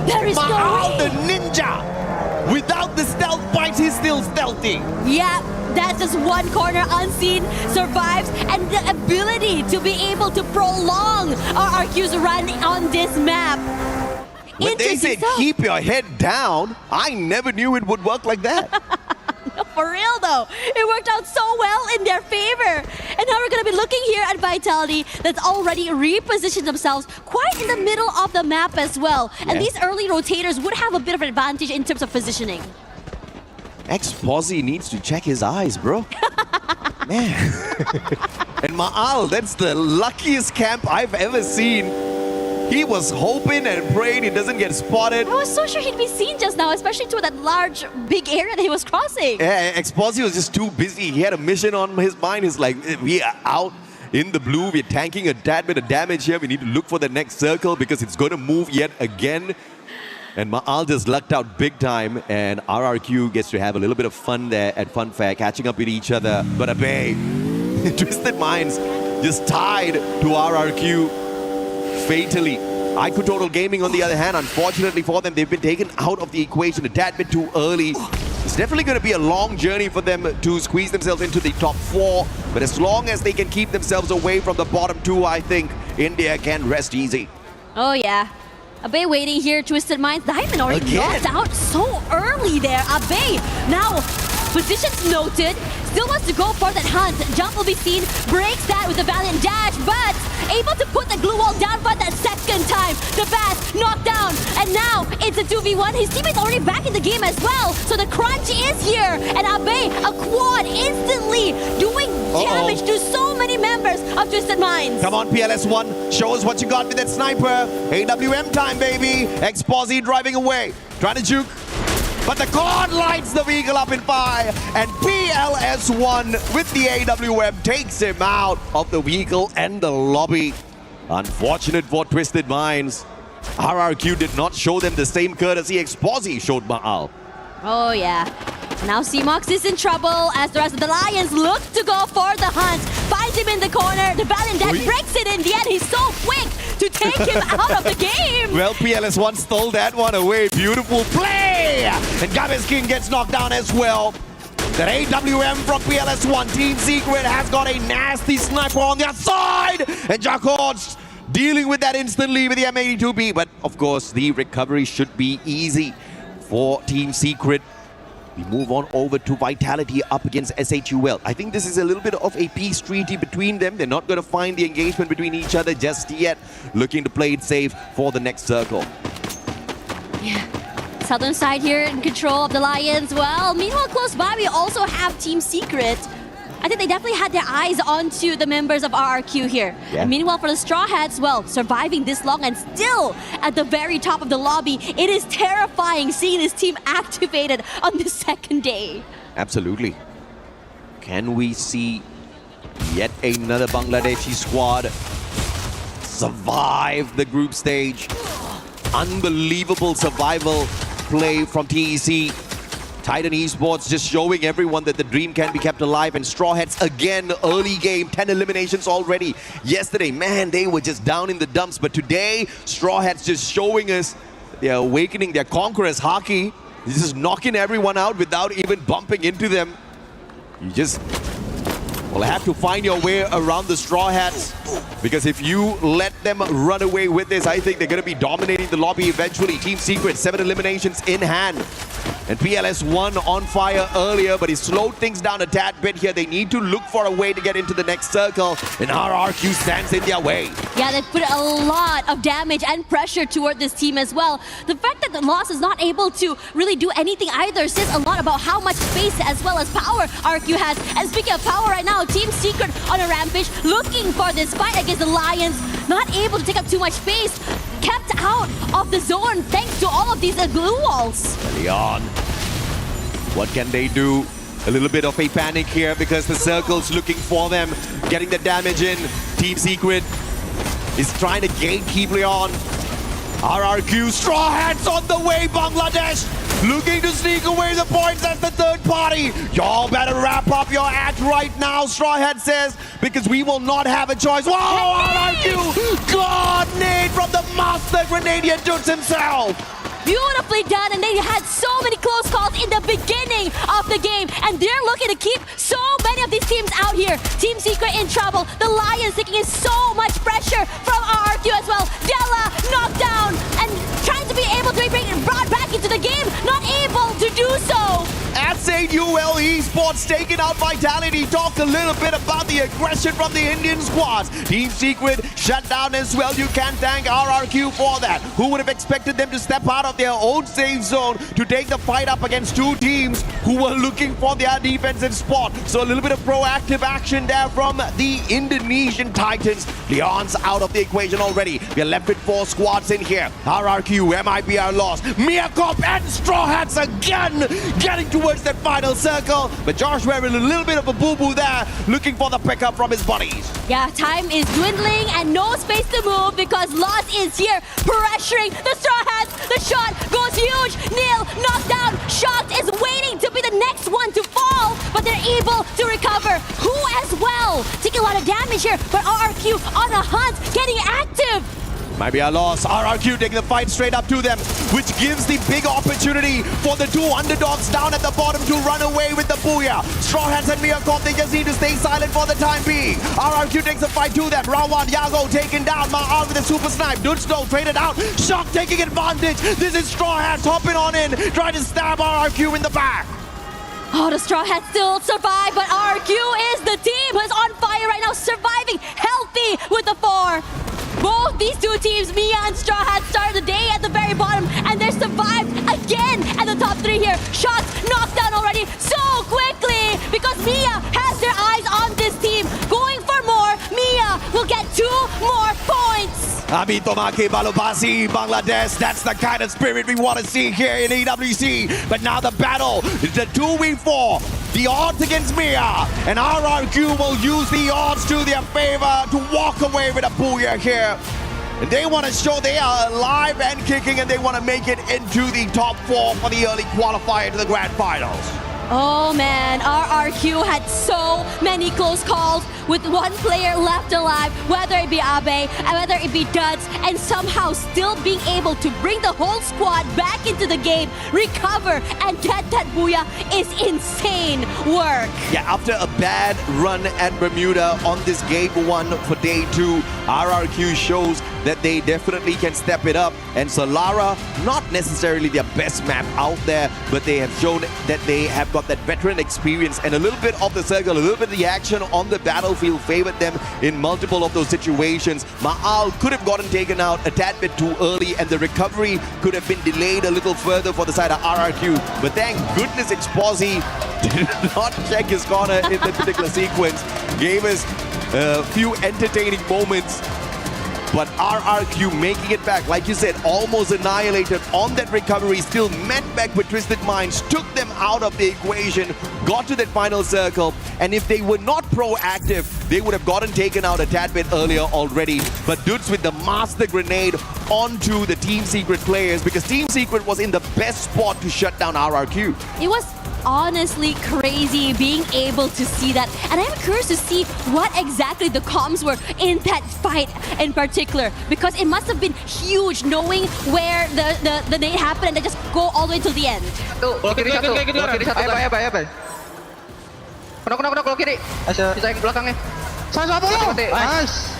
There is Ma'al, no way. the ninja. Without the stealth bites, he's still stealthy. Yeah, that's just one corner unseen, survives, and the ability to be able to prolong RRQ's run on this map. When they said keep your head down, I never knew it would work like that. For real though, it worked out so well in their favor. And now we're going to be looking here at Vitality that's already repositioned themselves quite in the middle of the map as well. And these early rotators would have a bit of an advantage in terms of positioning. Ex-Posy needs to check his eyes, bro. Man. And Ma'al, that's the luckiest camp I've ever seen. He was hoping and praying he doesn't get spotted. I was so sure he'd be seen just now, especially to that large, big area that he was crossing. Yeah, Ex-Posy was just too busy. He had a mission on his mind. He's like, we are out in the blue. We're tanking a tad bit of damage here. We need to look for the next circle because it's going to move yet again. And Ma'al just lucked out big time, and RRQ gets to have a little bit of fun there at Funfair, catching up with each other. But Abe, Twisted Minds just tied to RRQ fatally. IQ Total Gaming, on the other hand, unfortunately for them, they've been taken out of the equation a tad bit too early. It's definitely going to be a long journey for them to squeeze themselves into the top 4. But as long as they can keep themselves away from the bottom 2, I think India can rest easy. Oh yeah. Abe waiting here, Twisted Minds. Diamond already knocked out so early there. Abe now positions noted, still wants to go for that hunt. Jump will be seen, breaks that with a valiant dash, but able to put the glue wall down for that second time. The Bass knocked down, and now it's a 2v1. His teammate's already back in the game as well, so the crunch is here, and Abe, a quad instantly doing damage to so many members of Twisted Minds. Come on, PLS1, show us what you got with that sniper. AWM time, baby. Ex-Posy driving away, trying to juke. But the God lights the vehicle up in fire, and PLS1 with the AWM takes him out of the vehicle and the lobby. Unfortunate for Twisted Minds. RRQ did not show them the same courtesy Ex-Posy showed Ma'al. Oh yeah. Now CMOX is in trouble as the rest of the Lions look to go for the hunt. Finds him in the corner. The Valiant Dad breaks it in the end. He's so quick to take him out of the game. Well, PLS1 stole that one away. Beautiful play! And Gabez King gets knocked down as well. That AWM from PLS1. Team Secret has got a nasty sniper on their side. And Jacquard's dealing with that instantly with the M82B. But, of course, the recovery should be easy for Team Secret. We move on over to Vitality up against SHUL. I think this is a little bit of a peace treaty between them. They're not going to find the engagement between each other just yet. Looking to play it safe for the next circle. Yeah. Southern side here in control of the Lions. Well, meanwhile, close by, we also have Team Secret. I think they definitely had their eyes onto the members of RRQ here. Yeah. And meanwhile, for the Straw Hats, well, surviving this long and still at the very top of the lobby, it is terrifying seeing this team activated on the second day. Absolutely. Can we see yet another Bangladeshi squad survive the group stage? Unbelievable survival play from TEC. Titan Esports just showing everyone that the dream can be kept alive, and Straw Hats again, early game, 10 eliminations already. Yesterday, man, they were just down in the dumps, but today, Straw Hats just showing us they're awakening their conquerors hockey. This is knocking everyone out without even bumping into them. You just will have to find your way around the Straw Hats, because if you let them run away with this, I think they're going to be dominating the lobby eventually. Team Secret, 7 eliminations in hand. And PLS1 on fire earlier, but he slowed things down a tad bit here. They need to look for a way to get into the next circle, and RRQ stands in their way. Yeah, they put a lot of damage and pressure toward this team as well. The fact that the Lost is not able to really do anything either says a lot about how much space as well as power RRQ has. And speaking of power right now, Team Secret on a rampage, looking for this fight against the Lions. Not able to take up too much space. Kept out of the zone thanks to all of these glue walls. Leon, what can they do? A little bit of a panic here because the circle's looking for them, getting the damage in. Team Secret is trying to gatekeep Leon. RRQ, Straw Hats on the way, Bangladesh looking to sneak away the points as the third party. Y'all better wrap up your act right now, Straw Hat says, because we will not have a choice. Whoa, RRQ! God, Nate from the master Grenadier dudes himself. Beautifully done, and they had so many close calls in the beginning of the game, and they're looking to keep so many of these teams out here. Team Secret in trouble. The Lions taking in so much pressure from RRQ as well. Della knocked down and trying to be able to bring it brought back into the game, not able to do so. Insane UL Esports taking out Vitality. Talk a little bit about the aggression from the Indian squads. Team Secret shut down as well. You can thank RRQ for that. Who would have expected them to step out of their own safe zone to take the fight up against two teams who were looking for their defensive spot? So a little bit of proactive action there from the Indonesian Titans. Leon's out of the equation already. We're left with 4 squads in here. RRQ, MIBR lost. Miakop and Straw Hats again getting towards that final circle. But Josh wearing a little bit of a boo-boo there, looking for the pickup from his buddies. Yeah, time is dwindling and no space to move because Lost is here pressuring the Straw Hats. The shot goes huge. Neil knocked down. Shocked is waiting to be the next one to fall, but they're able to recover. Who as well? Taking a lot of damage here, but RRQ on a hunt, getting active. Might be a loss. RRQ taking the fight straight up to them, which gives the big opportunity for the 2 underdogs down at the bottom to run away with the Booyah. Straw Hats and Miakop, they just need to stay silent for the time being. RRQ takes the fight to them. Round 1, Yago taken down. Ma'al with a super snipe. Dunsto traded out. Shock taking advantage. This is Straw Hats hopping on in, trying to stab RRQ in the back. Oh, the Straw Hats still survive, but RRQ is the team who's on fire right now, surviving healthy with the 4. Both these two teams, Mia and Straw Hats, started the day at the very bottom, and they're survived again at the top 3 here. Shots knocked down already so quickly because Mia has their eyes on this team. Going for more, Mia will get 2 more points. Abi Tomake Balobasi, Bangladesh. That's the kind of spirit we want to see here in EWC. But now the battle, the 2v4, the odds against Mia. And RRQ will use the odds to their favor to walk away with a Booyah here. And they want to show they are alive and kicking, and they want to make it into the top 4 for the early qualifier to the grand finals. Oh man, RRQ had so many close calls with 1 player left alive, whether it be Abe, whether it be Duds, and somehow still being able to bring the whole squad back into the game, recover, and get that Booyah is insane work. Yeah, after a bad run at Bermuda on this game 1 for day 2, RRQ shows that they definitely can step it up. And Solara, not necessarily their best map out there, but they have shown that they have got that veteran experience, and a little bit of the circle, a little bit of the action on the battlefield favored them in multiple of those situations. Ma'al could have gotten taken out a tad bit too early, and the recovery could have been delayed a little further for the side of RRQ. But thank goodness Exposi did not check his corner in that particular sequence. Gave us a few entertaining moments. But RRQ making it back, like you said, almost annihilated on that recovery, still met back with Twisted Minds, took them out of the equation, got to that final circle, and if they were not proactive, they would have gotten taken out a tad bit earlier already. But Dudes with the master grenade onto the Team Secret players, because Team Secret was in the best spot to shut down RRQ. It was honestly crazy being able to see that, and I'm curious to see what exactly the comms were in that fight in particular, because it must have been huge knowing where the nade happened and they just go all the way to the end. Gol kiri satu. Ayo. Kena gol kiri. Pisahin belakangnya. Sama bola. Nice.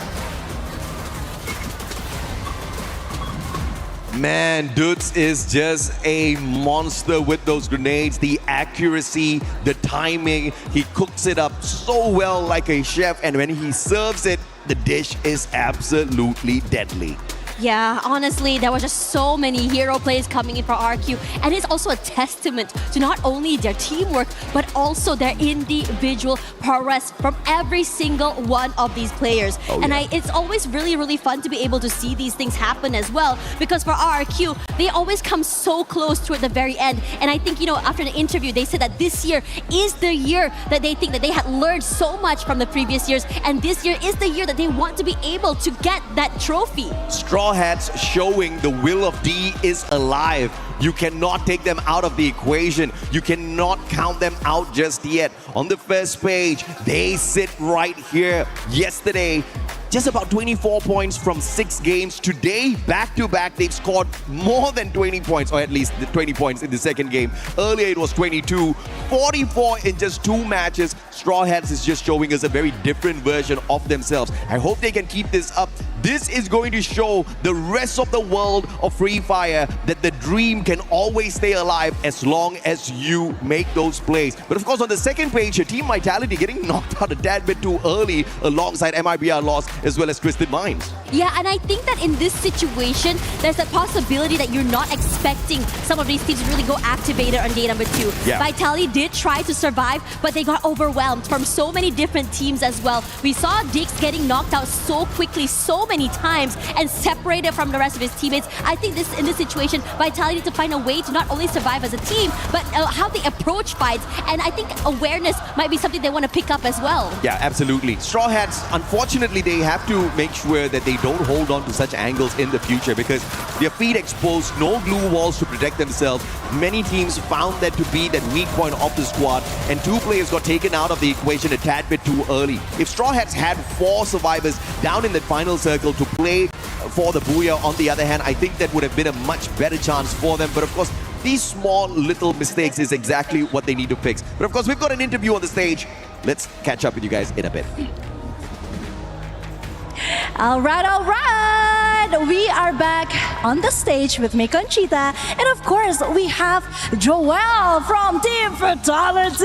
Man, Dudes is just a monster with those grenades. The accuracy, the timing, he cooks it up so well like a chef, and when he serves it, the dish is absolutely deadly. Yeah, honestly, there were just so many hero plays coming in for RQ, and it's also a testament to not only their teamwork, but also their individual prowess from every single one of these players. It's always really, really fun to be able to see these things happen as well, because for RQ, they always come so close toward the very end. And I think, after the interview, they said that this year is the year that they think that they had learned so much from the previous years, and this year is the year that they want to be able to get that trophy. Straw Hats showing the will of D is alive. You cannot take them out of the equation. You cannot count them out just yet. On the first page, they sit right here. Yesterday, just about 24 points from 6 games. Today, back-to-back, they've scored more than 20 points, or at least 20 points in the second game. Earlier, it was 22. 44 in just 2 matches. Straw Hats is just showing us a very different version of themselves. I hope they can keep this up. This is going to show the rest of the world of Free Fire that the dream can always stay alive as long as you make those plays. But of course, on the second page, your Team Vitality getting knocked out a tad bit too early alongside MIBR Lost as well as Twisted Minds. Yeah, and I think that in this situation, there's a possibility that you're not expecting some of these teams to really go activated on day number 2. Yeah. Vitality did try to survive, but they got overwhelmed from so many different teams as well. We saw Dix getting knocked out so quickly, so many times, and separated from the rest of his teammates. I think in this situation, Vitality need to find a way to not only survive as a team, but how they approach fights. And I think awareness might be something they want to pick up as well. Yeah, absolutely. Straw Hats, unfortunately, they have to make sure that they don't hold on to such angles in the future because their feet exposed, no glue walls to protect themselves. Many teams found that to be that weak point of the squad, and 2 players got taken out of the equation a tad bit too early. If Straw Hats had 4 survivors down in that final circle to play for the Booyah, on the other hand, I think that would have been a much better chance for them. But of course, these small little mistakes is exactly what they need to fix. But of course, we've got an interview on the stage. Let's catch up with you guys in a bit. All right. We are back on the stage with Miko and Cheetah. And of course, we have Joel from Team Fatality.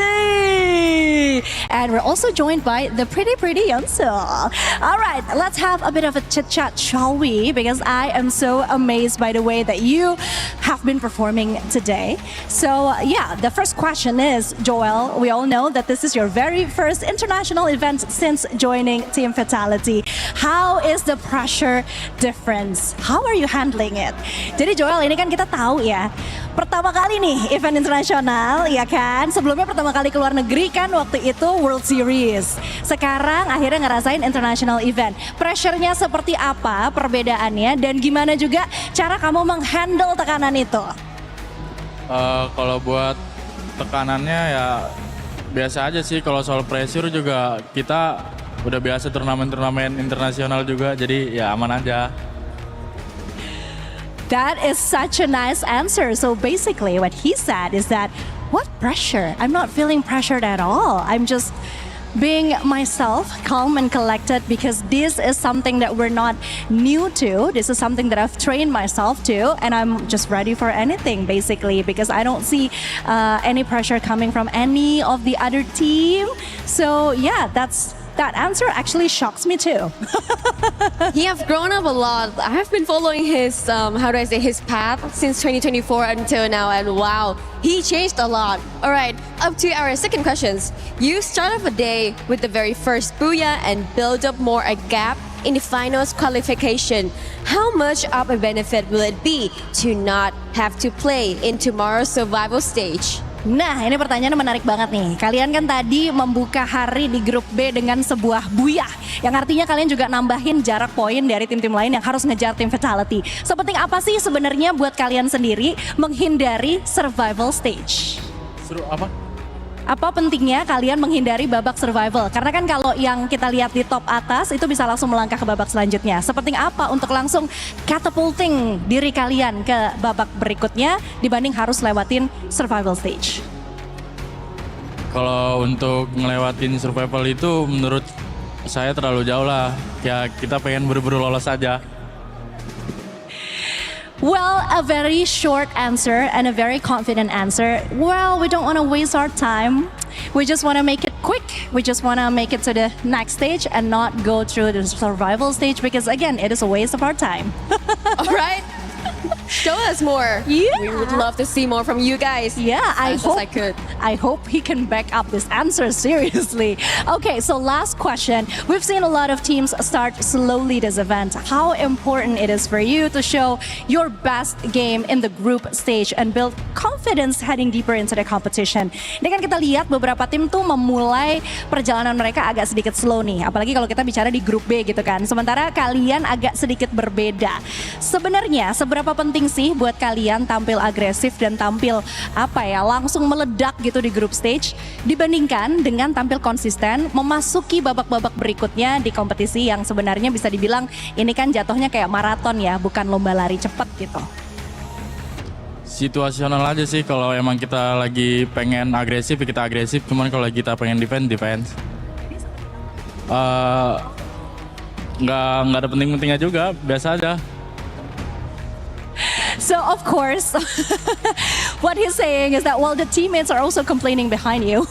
And we're also joined by the pretty Yeonsu. All right, let's have a bit of a chit-chat, shall we? Because I am so amazed by the way that you have been performing today. So yeah, the first question is, Joel, we all know that this is your very first international event since joining Team Fatality. How is the pressure difference? How are you handling it? Jadi Joel, ini kan kita tahu ya, pertama kali nih event internasional, ya kan? Sebelumnya pertama kali ke luar negeri kan waktu itu World Series. Sekarang akhirnya ngerasain international event. Pressure-nya seperti apa perbedaannya dan gimana juga cara kamu menghandle tekanan itu? Kalau buat tekanannya ya biasa aja sih. Kalau soal pressure juga kita udah biasa turnamen-turnamen internasional juga, jadi ya aman aja. That is such a nice answer. So basically what he said is that, what pressure? I'm not feeling pressured at all. I'm just being myself, calm and collected, because this is something that we're not new to. This is something that I've trained myself to, and I'm just ready for anything basically, because I don't see any pressure coming from any of the other team. So yeah, that answer actually shocks me too. He have grown up a lot. I have been following his, his path since 2024 until now, and wow, he changed a lot. All right, up to our second questions. You start off a day with the very first Booyah and build up more a gap in the finals qualification. How much of a benefit will it be to not have to play in tomorrow's survival stage? Nah, ini pertanyaan menarik banget nih. Kalian kan tadi membuka hari di grup B dengan sebuah Booyah, yang artinya kalian juga nambahin jarak poin dari tim-tim lain yang harus ngejar tim Fatality. Sepenting apa sih sebenarnya buat kalian sendiri menghindari survival stage? Seru apa? Apa pentingnya kalian menghindari babak survival? Karena kan kalau yang kita lihat di top atas itu bisa langsung melangkah ke babak selanjutnya. Sepenting apa untuk langsung catapulting diri kalian ke babak berikutnya dibanding harus lewatin survival stage? Kalau untuk ngelewatin survival itu menurut saya terlalu jauh lah. Ya kita pengen buru-buru lolos aja. Well, a very short answer and a very confident answer. Well, we don't want to waste our time. We just want to make it quick. We just want to make it to the next stage and not go through the survival stage because, again, it is a waste of our time. All right. Show us more. Yeah. We would love to see more from you guys. Yeah, I hope he can back up this answer seriously. Okay, so last question. We've seen a lot of teams start slowly this event. How important it is for you to show your best game in the group stage and build confidence heading deeper into the competition. Ini kan kita lihat beberapa tim tuh memulai perjalanan mereka agak sedikit slow nih. Apalagi kalau kita bicara di grup B gitu kan. Sementara kalian agak sedikit berbeda. Sebenarnya seberapa penting sih buat kalian tampil agresif dan tampil langsung meledak gitu di group stage dibandingkan dengan tampil konsisten memasuki babak-babak berikutnya di kompetisi yang sebenarnya bisa dibilang ini kan jatuhnya kayak maraton ya, bukan lomba lari cepat gitu. Situasional aja sih, kalau emang kita lagi pengen agresif ya kita agresif, cuman kalau kita pengen defense. nggak ada penting-pentingnya juga, biasa aja. So of course, what he's saying is that, well, the teammates are also complaining behind you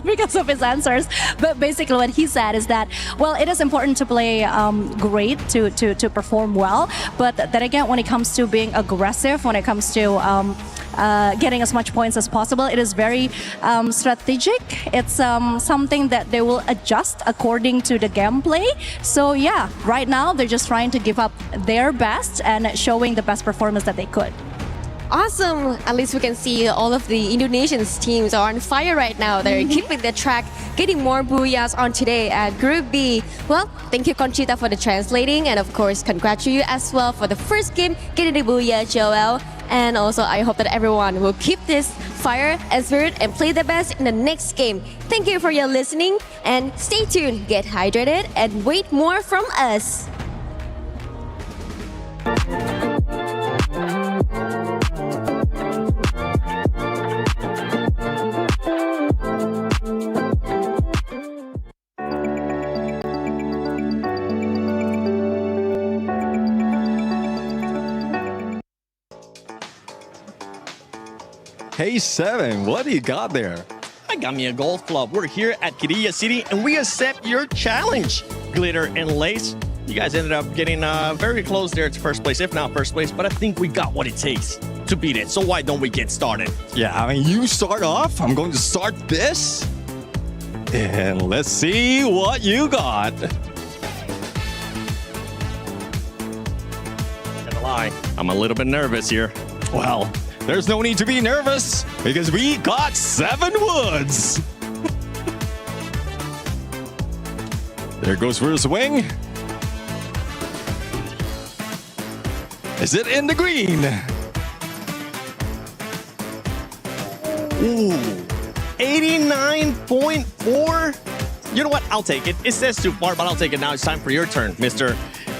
because of his answers. But basically what he said is that, well, it is important to play great, to perform well. But then again, when it comes to being aggressive, when it comes to getting as much points as possible, it is very strategic. It's something that they will adjust according to the gameplay. So yeah, right now they're just trying to give up their best and showing the best performance that they could. Awesome. At least we can see all of the Indonesian teams are on fire right now. They're keeping the track, getting more booyahs on today at Group B. Well, thank you, Conchita, for the translating. And of course, congratulate you as well for the first game, getting the booyah, Joel. And also, I hope that everyone will keep this fire and spirit and play the best in the next game. Thank you for your listening and stay tuned, get hydrated, and wait more from us. Hey, Seven, what do you got there? I got me a golf club. We're here at Garena City, and we accept your challenge. Glitter and Lace, you guys ended up getting very close there to first place, if not first place, but I think we got what it takes to beat it. So why don't we get started? Yeah, I mean, you start off. I'm going to start this. And let's see what you got. Gonna lie, I'm a little bit nervous here. Well, there's no need to be nervous because we got 7 woods. There goes for a swing. Is it in the green? Ooh, 89.4. You know what? I'll take it. It says too far, but I'll take it now. It's time for your turn, Mr.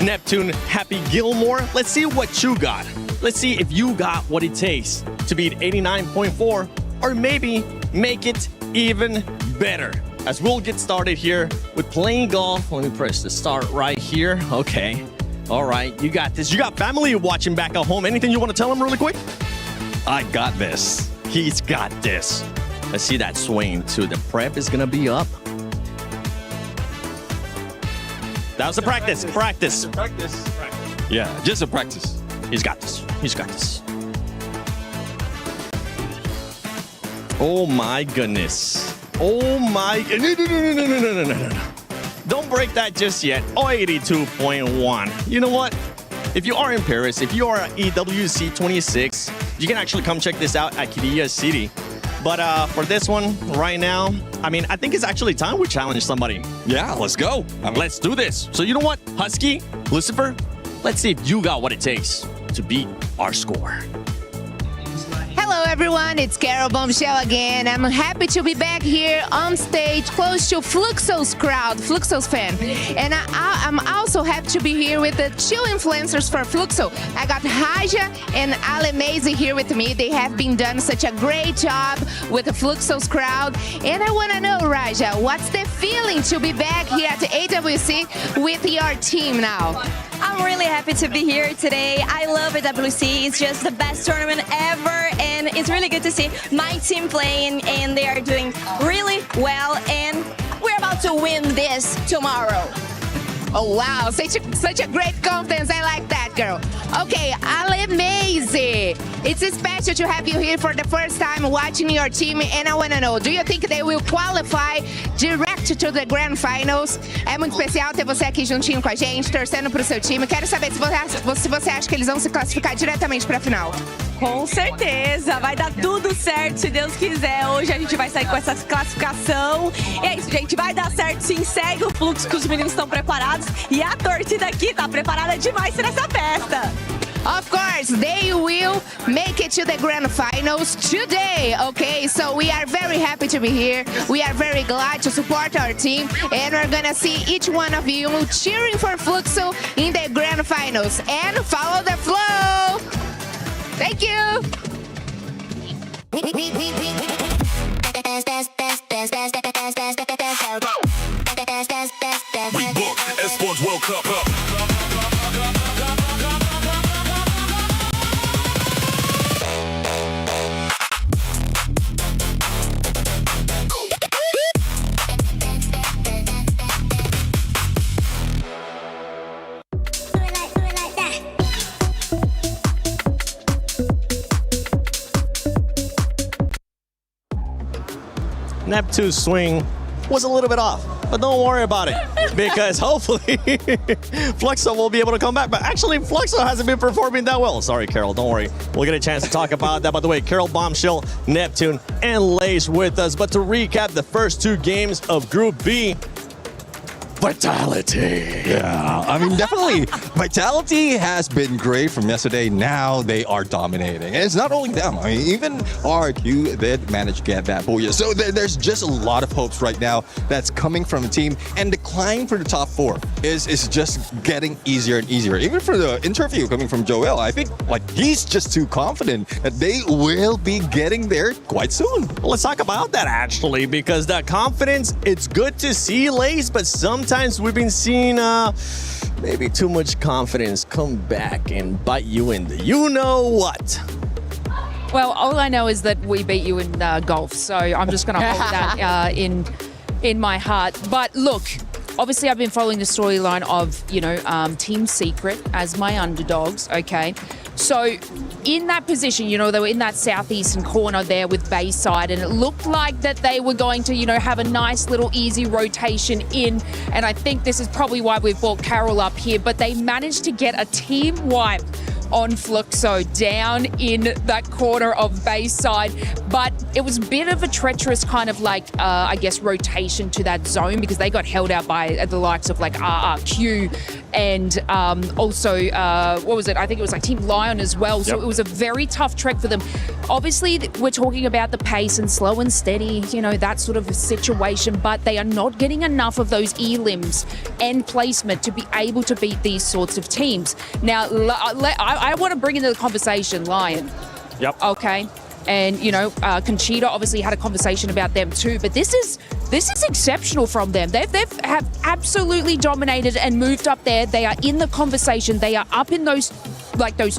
Neptune Happy Gilmore. Let's see what you got. Let's see if you got what it takes to beat 89.4 or maybe make it even better. As we'll get started here with playing golf. Let me press the start right here. Okay. All right. You got this. You got family watching back at home. Anything you want to tell them really quick? I got this. He's got this. Let's see that swing too. The prep is going to be up. That was a practice. Practice. Yeah, just a practice. He's got this. He's got this. Oh my goodness. Oh my. No. Don't break that just yet. Oh, 82.1. You know what? If you are in Paris, if you are at EWC 26, you can actually come check this out at Garena City. But for this one right now, I mean, I think it's actually time we challenge somebody. Yeah, let's go. Let's do this. So you know what, Husky, Lucifer, let's see if you got what it takes to beat our score. Hello everyone, it's Carol Bombshell again. I'm happy to be back here on stage close to Fluxo's crowd, Fluxo's fan. And I'm also happy to be here with the 2 influencers for Fluxo. I got Raja and Ale Mazy here with me. They have been done such a great job with the Fluxo's crowd. And I want to know, Raja, what's the feeling to be back here at the EWC with your team now? I'm really happy to be here today. I love EWC. It's just the best tournament ever, and it's really good to see my team playing, and they are doing really well, and we're about to win this tomorrow. Oh wow, such a great confidence. I like that, girl. Okay, Ale Mazy. It's special to have you here for the first time watching your team, and I want to know, do you think they will qualify direct to the Grand Finals? É muito especial ter você aqui juntinho com a gente, torcendo pro seu time. Quero saber se você acha que eles vão se classificar diretamente pra final. Com certeza, vai dar tudo certo, se Deus quiser. Hoje a gente vai sair com essa classificação. E é isso, gente, vai dar certo sim. Segue o fluxo que os meninos estão preparados. E a torcida aqui tá preparada demais para essa festa. Of course, they will make it to the Grand Finals today, okay? So we are very happy to be here. We are very glad to support our team. And we're gonna see each one of you cheering for Fluxo in the Grand Finals. And follow the flow! Thank you! We book Esports World Cup. Neptune's swing was a little bit off. But don't worry about it, because hopefully Fluxo will be able to come back. But actually, Fluxo hasn't been performing that well. Sorry, Carol, don't worry. We'll get a chance to talk about that. By the way, Carol, Bombshell, Neptune, and Lace with us. But to recap the first 2 games of Group B, Vitality. Yeah, I mean, definitely. Vitality has been great from yesterday. Now they are dominating. And it's not only them. I mean, even RQ did manage to get that Booyah. So there's just a lot of hopes right now that's coming from the team. And the climb for the top 4 is just getting easier and easier. Even for the interview coming from Joel, I think like he's just too confident that they will be getting there quite soon. Well, let's talk about that actually, because that confidence, it's good to see, Lace, but sometimes we've been seeing maybe too much confidence come back and bite you in the you-know-what. Well, all I know is that we beat you in golf, so I'm just going to hold that in my heart. But look, obviously I've been following the storyline of, Team Secret as my underdogs, okay? So in that position, they were in that southeastern corner there with Bayside, and it looked like that they were going to, have a nice little easy rotation in. And I think this is probably why we've brought Carol up here, but they managed to get a team wipe on Fluxo down in that corner of Bayside. But it was a bit of a treacherous kind of rotation to that zone, because they got held out by the likes of RRQ and also, what was it? I think it was Team Lion as well. So it was a very tough trek for them. Obviously, we're talking about the pace and slow and steady, that sort of a situation, but they are not getting enough of those E-limbs and placement to be able to beat these sorts of teams. Now, I want to bring into the conversation Lion. Yep. Okay. And, Conchita obviously had a conversation about them too, but this is exceptional from them. They have absolutely dominated and moved up there. They are in the conversation. They are up in those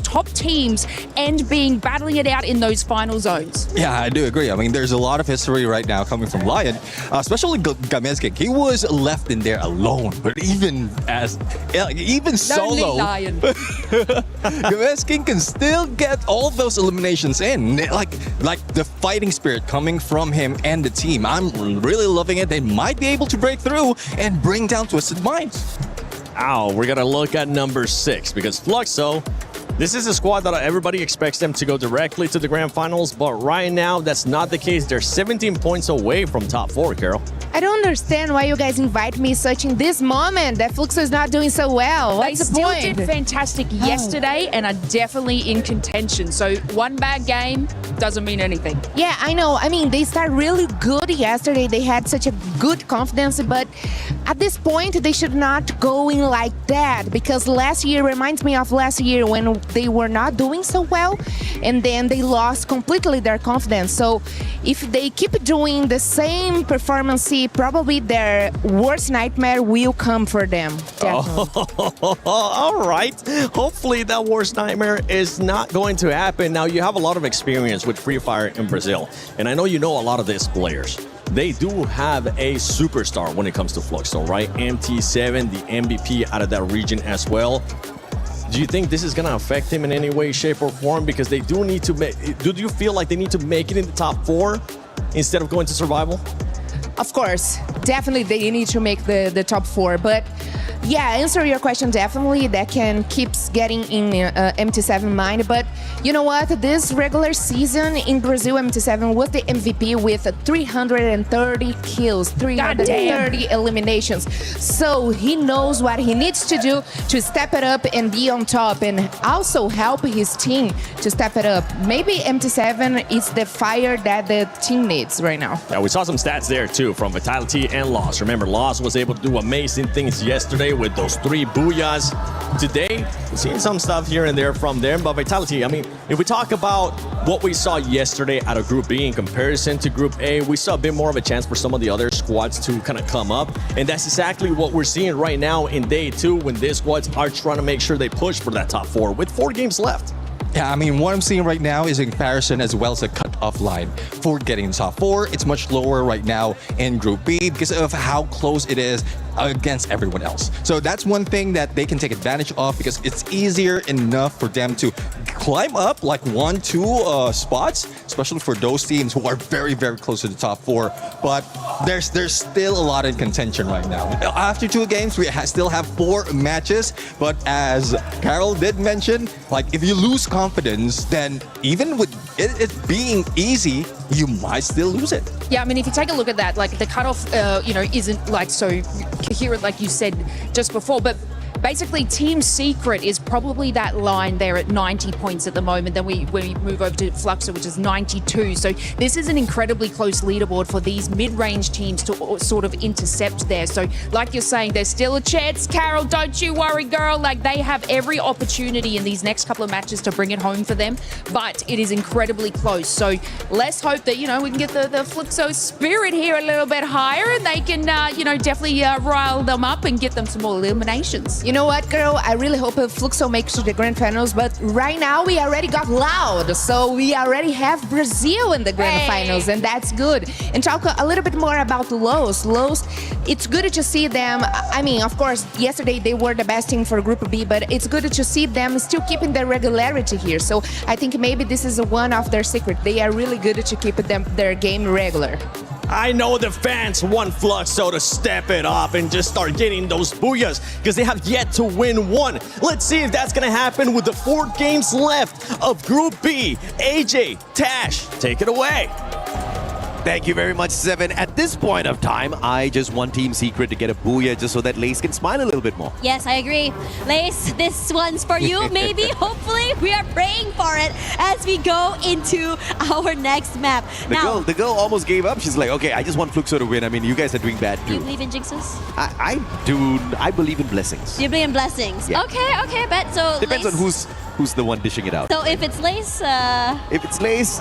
top teams and battling it out in those final zones. Yeah, I do agree. I mean, there's a lot of history right now coming from Lion, especially Gamesking. He was left in there alone, but even solo, Lion. Gamesking can still get all those eliminations in. Like the fighting spirit coming from him and the team. I'm really loving it. They might be able to break through and bring down Twisted Minds. We're going to look at number 6, because Fluxo, this is a squad that everybody expects them to go directly to the grand finals, but right now that's not the case. They're 17 points away from top 4, Carol. I don't understand why you guys invite me such in this moment that Fluxo is not doing so well. What's the point? They still did fantastic yesterday and are definitely in contention. So one bad game doesn't mean anything. Yeah, I know. I mean, they started really good yesterday. They had such a good confidence, but at this point, they should not going like that, because last year reminds me of last year when they were not doing so well, and then they lost completely their confidence. So if they keep doing the same performance, probably their worst nightmare will come for them. All right. Hopefully that worst nightmare is not going to happen. Now, you have a lot of experience with Free Fire in Brazil, and I know you know a lot of these players. They do have a superstar when it comes to Fluxo, right? MT7, the MVP out of that region as well. Do you think this is going to affect him in any way, shape, or form? Because they do need to do you feel like they need to make it in the top 4 instead of going to survival? Of course, definitely they need to make the top 4, but yeah, answer your question, definitely that can keeps getting in MT7 mind. But you know what, this regular season in Brazil, MT7 was the MVP with 330 kills, 330 eliminations. So he knows what he needs to do to step it up and be on top, and also help his team to step it up. Maybe MT7 is the fire that the team needs right now. Yeah, we saw some stats there too from Vitality and Loss. Remember, Loss was able to do amazing things yesterday with those 3 Booyahs. Today, we're seeing some stuff here and there from them, but Vitality, I mean, if we talk about what we saw yesterday out of Group B in comparison to Group A, we saw a bit more of a chance for some of the other squads to kind of come up, and that's exactly what we're seeing right now in Day 2 when these squads are trying to make sure they push for that top 4 with 4 games left. Yeah, I mean, what I'm seeing right now is in comparison as well as a cut offline for getting top 4. It's much lower right now in Group B because of how close it is against everyone else. So that's one thing that they can take advantage of because it's easier enough for them to climb up like 1-2 spots, especially for those teams who are very, very close to the top 4. But there's still a lot in contention right now. After 2 games, we still have 4 matches. But as Carol did mention, like if you lose confidence, then even with it being easy, you might still lose it. Yeah, I mean, if you take a look at that, like the cutoff, isn't like so coherent, like you said just before, but basically Team Secret is probably that line there at 90 points at the moment. Then we move over to Fluxo, which is 92. So this is an incredibly close leaderboard for these mid-range teams to sort of intercept there. So like you're saying, there's still a chance. Carol, don't you worry, girl. Like they have every opportunity in these next couple of matches to bring it home for them, but it is incredibly close. So let's hope that, we can get the Fluxo spirit here a little bit higher and they can, definitely rile them up and get them some more eliminations. You know what, girl? I really hope Fluxo makes to the grand finals, but right now we already got Loud, so we already have Brazil in the grand finals, and that's good. And talk a little bit more about Los. Los, it's good to see them. I mean, of course, yesterday they were the best team for Group B, but it's good to see them still keeping their regularity here. So I think maybe this is one of their secrets. They are really good to keep their game regular. I know the fans want Fluxo to step it up and just start getting those booyahs because they have yet to win one. Let's see if that's going to happen with the 4 games left of Group B. AJ, Tash, take it away. Thank you very much, Seven. At this point of time, I just want Team Secret to get a Booyah just so that Lace can smile a little bit more. Yes, I agree. Lace, this one's for you, maybe, hopefully. We are praying for it as we go into our next map. The girl almost gave up. She's like, okay, I just want Fluxo to win. I mean, you guys are doing bad too. Do you believe in jinxes? I do. I believe in blessings. You believe in blessings? Yeah. Okay, bet. So depends Lace, on who's the one dishing it out. So if it's Lace... If it's Lace,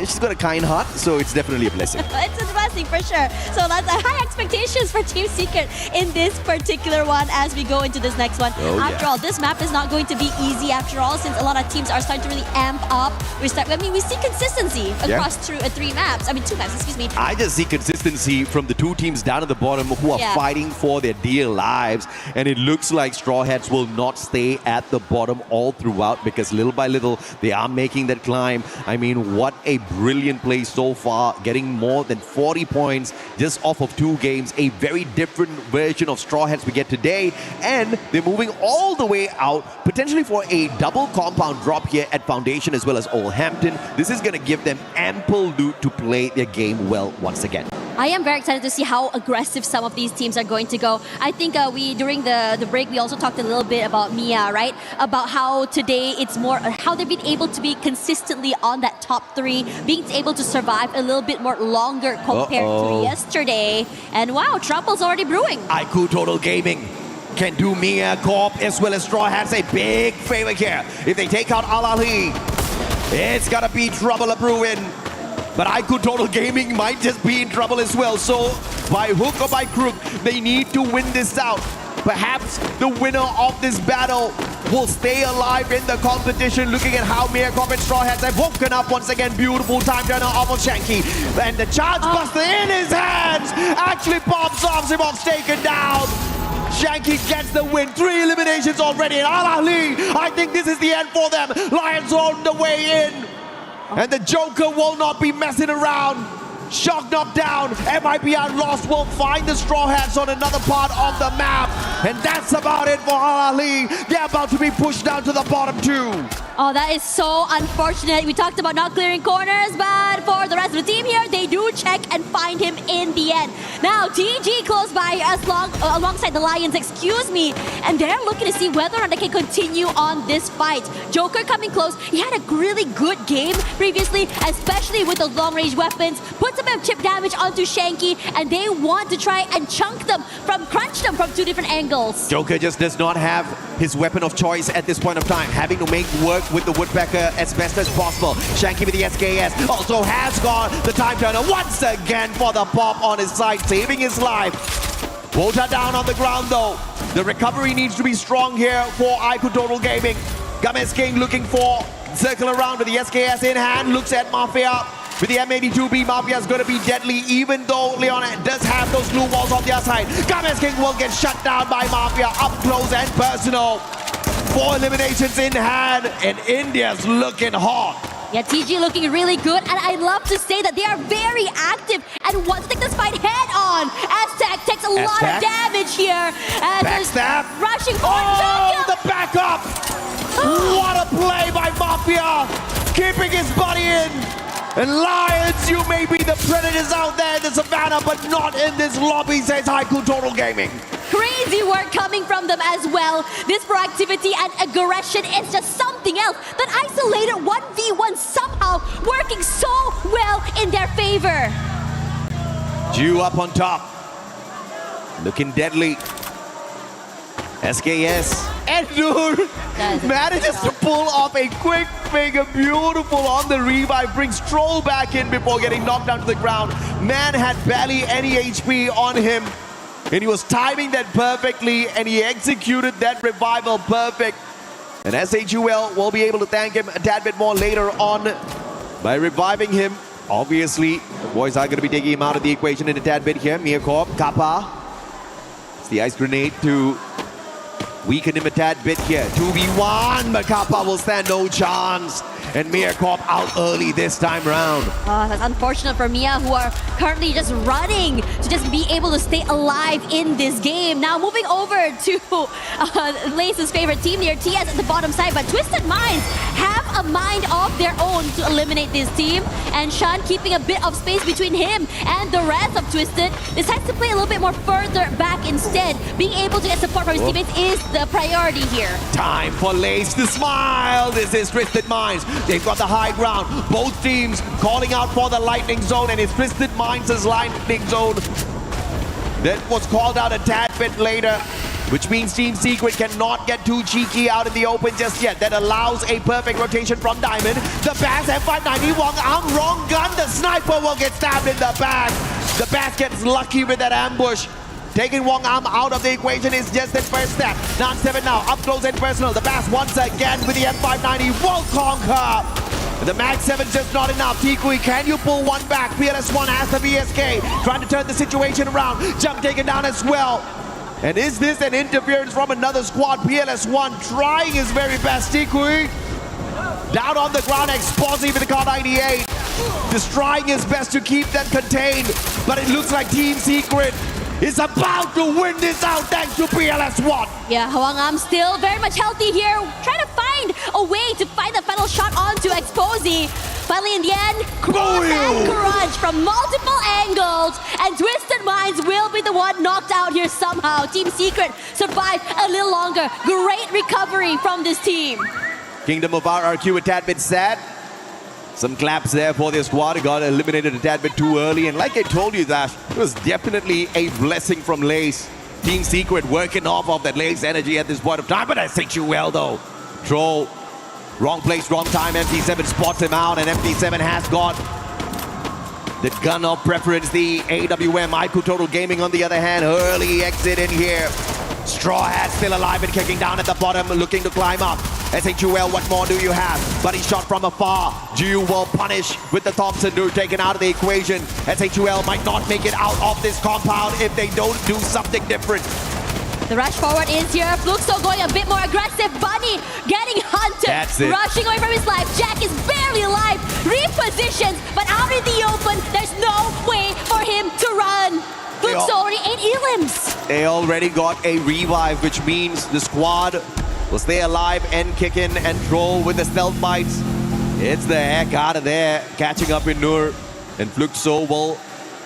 she's got a kind heart, so it's definitely a blessing. It's a blessing for sure. So that's high expectations for Team Secret in this particular one as we go into this next one. After all, this map is not going to be easy after all, since a lot of teams are starting to really amp up. We see consistency across 3 maps. I mean, 2 maps, excuse me. I just see consistency from the 2 teams down at the bottom who are fighting for their dear lives. And it looks like Straw Hats will not stay at the bottom all throughout because little by little, they are making that climb. I mean, what a brilliant play so far, getting more than 40 points just off of 2 games. A very different version of Straw Hats we get today. And they're moving all the way out, potentially for a double compound drop here at Foundation as well as Old Hampton. This is going to give them ample loot to play their game well once again. I am very excited to see how aggressive some of these teams are going to go. I think during the break, we also talked a little bit about Mia, right? About how today it's more how they've been able to be consistently on that top 3, being able to survive a little bit more longer compared to yesterday. And wow, trouble's already brewing. IQ Total Gaming can do Mia, Corp, as well as Straw Hats a big favor here. If they take out Al-Ali, it's gotta be trouble brewing. But IQ Total Gaming might just be in trouble as well. So by hook or by crook, they need to win this out. Perhaps the winner of this battle will stay alive in the competition. Looking at how Mia Corp and Straw Hats have woken up once again. Beautiful time turner off of Shanky. And the charge buster in his hands actually pops off. Zimox taken down. Shanky gets the win. 3 eliminations already. And Al-Ali, I think this is the end for them. Lions on the way in. And the Joker will not be messing around. Shock knocked down. MIBR lost. Will find the Straw Hats on another part of the map. And that's about it for Al-Ali. They're about to be pushed down to the bottom 2. Oh, that is so unfortunate. We talked about not clearing corners, but for the rest of the team here, they do check and find him in the end. Now, TG close by alongside the Lions, and they're looking to see whether or not they can continue on this fight. Joker coming close. He had a really good game previously, especially with the long-range weapons. Puts a bit of chip damage onto Shanky, and they want to try and crunch them from 2 different angles. Joker just does not have his weapon of choice at this point of time, having to make work with the Woodpecker as best as possible. Shanky with the SKS also has got the time turner once again for the pop on his side, saving his life. Volta down on the ground though. The recovery needs to be strong here for IQ Total Gaming. Games King looking for circle around with the SKS in hand, looks at Mafia. With the M82B, Mafia is going to be deadly, even though Leon does have those blue walls on the other side. Games King will get shut down by Mafia, up close and personal. 4 eliminations in hand, and India's looking hot. Yeah, TG looking really good, and I love to say that they are very active and want to take this fight head on. Aztec takes a lot of damage here. And Backstab. Rushing forward. Oh, the backup! What a play by Mafia! Keeping his body in. And Lions, you may be the predators out there in the savannah, but not in this lobby, says Haiku Total Gaming. Crazy work coming from them as well. This proactivity and aggression is just something else. That isolated 1v1 somehow working so well in their favor. Jew up on top. Looking deadly. SKS. And Noor manages to pull off a quick finger, beautiful on the revive, brings Troll back in before getting knocked down to the ground. Man had barely any HP on him, and he was timing that perfectly, and he executed that revival perfect. And SHUL will be able to thank him a tad bit more later on by reviving him. Obviously, the boys are going to be taking him out of the equation in a tad bit here. Miacorp, Kappa. It's the ice grenade to weaken him a tad bit here. 2v1, but Kappa will stand no chance. And Miacorp out early this time round. Oh, that's unfortunate for Mia, who are currently just running to just be able to stay alive in this game. Now moving over to Lace's favorite team here, TS at the bottom side, but Twisted Minds have a mind of their own to eliminate this team. And Shan keeping a bit of space between him and the rest of Twisted. Decides to play a little bit more further back instead. Being able to get support from his teammates is the priority here. Time for Lace to smile. This is Twisted Minds. They've got the high ground. Both teams calling out for the lightning zone, and it's Twisted Minds' lightning zone that was called out a tad bit later, which means Team Secret cannot get too cheeky out in the open just yet. That allows a perfect rotation from Diamond. The Bass M590, Wong Am, wrong gun. The sniper will get stabbed in the back. The Bass gets lucky with that ambush. Taking Wong Am out of the equation is just the first step. 9-7 now, up close and personal. The Bass once again with the M590 will conquer. The Mag 7 just not enough. Tikui, can you pull one back? PLS1 has the VSK, trying to turn the situation around. Jump taken down as well. And is this an interference from another squad? PLS1 trying his very best. Tikui down on the ground, explosive with the Car 98. Just trying his best to keep them contained. But it looks like Team Secret is about to win this out thanks to PLS1. Yeah, Hwang Am still very much healthy here, trying to find a way to find the final shot onto Exposy. Finally, in the end, cross and crunch from multiple angles, and Twisted Minds will be the one knocked out here somehow. Team Secret survived a little longer. Great recovery from this team. Kingdom of RRQ a tad bit sad. Some claps there for their squad. It got eliminated a tad bit too early. And like I told you, that it was definitely a blessing from Lace. Team Secret working off of that Lace energy at this point of time. But I think you well, though. Troll, wrong place, wrong time. MT7 spots him out. And MT7 has got the gun of preference. The AWM, Haiku Total Gaming, on the other hand. Early exit in here. Straw Hat still alive and kicking down at the bottom, looking to climb up. SHUL, what more do you have? Buddy shot from afar. Jiu will punish with the Thompson Dude taken out of the equation. SHUL might not make it out of this compound if they don't do something different. The rush forward is here. Fluxo going a bit more aggressive. Bunny getting hunted. That's it. Rushing away from his life. Jack is barely alive. Repositions, but out in the open, there's no way for him to run. Fluxo already 8 elims. They already got a revive, which means the squad will stay alive and kicking and Troll with the stealth bites. It's the heck out of there, catching up in Nur. And Fluxo will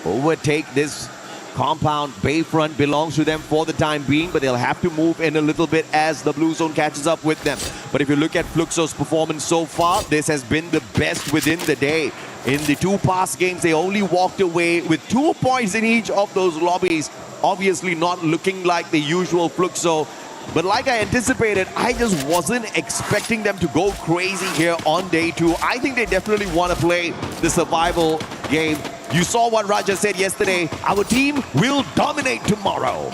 overtake this compound. Bayfront belongs to them for the time being, but they'll have to move in a little bit as the blue zone catches up with them. But if you look at Fluxo's performance so far, this has been the best within the day. In the 2 past games, they only walked away with 2 points in each of those lobbies. Obviously not looking like the usual Fluxo. But like I anticipated, I just wasn't expecting them to go crazy here on day 2. I think they definitely want to play the survival game You saw what Raja said yesterday. Our team will dominate tomorrow.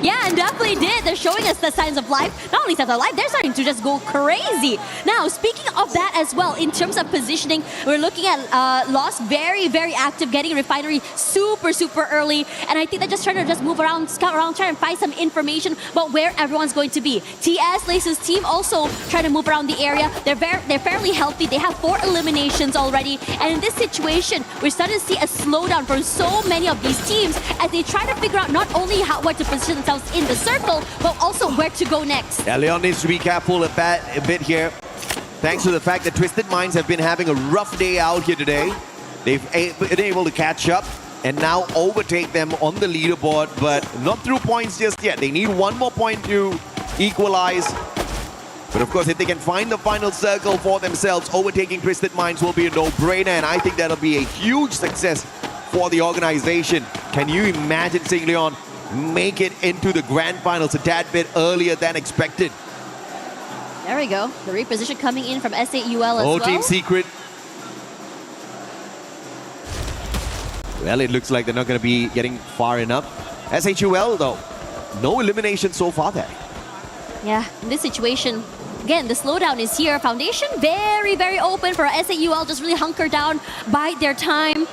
Yeah, and definitely did. They're showing us the signs of life. Not only signs of life, they're starting to just go crazy. Now, speaking of that as well, in terms of positioning, we're looking at Lost very, very active, getting Refinery super, super early. And I think they're just trying to just move around, scout around, try and find some information about where everyone's going to be. TS, Lace's team also trying to move around the area. They're fairly healthy. They have 4 eliminations already. And in this situation, we're starting to see a slowdown for so many of these teams as they try to figure out not only where to position themselves in the circle, but also where to go next. Yeah, Leon needs to be careful a bit here. Thanks to the fact that Twisted Minds have been having a rough day out here today. They've been able to catch up and now overtake them on the leaderboard, but not through points just yet. They need one more point to equalize. But of course, if they can find the final circle for themselves, overtaking Twisted Minds will be a no-brainer, and I think that'll be a huge success for the organization. Can you imagine seeing Leon make it into the grand finals a tad bit earlier than expected? There we go. The reposition coming in from SAUL as well. Team Secret. Well, it looks like they're not going to be getting far enough. SHUL, though, no elimination so far there. Yeah, in this situation, again, the slowdown is here. Foundation very, very open for SAUL, just really hunker down, bide their time.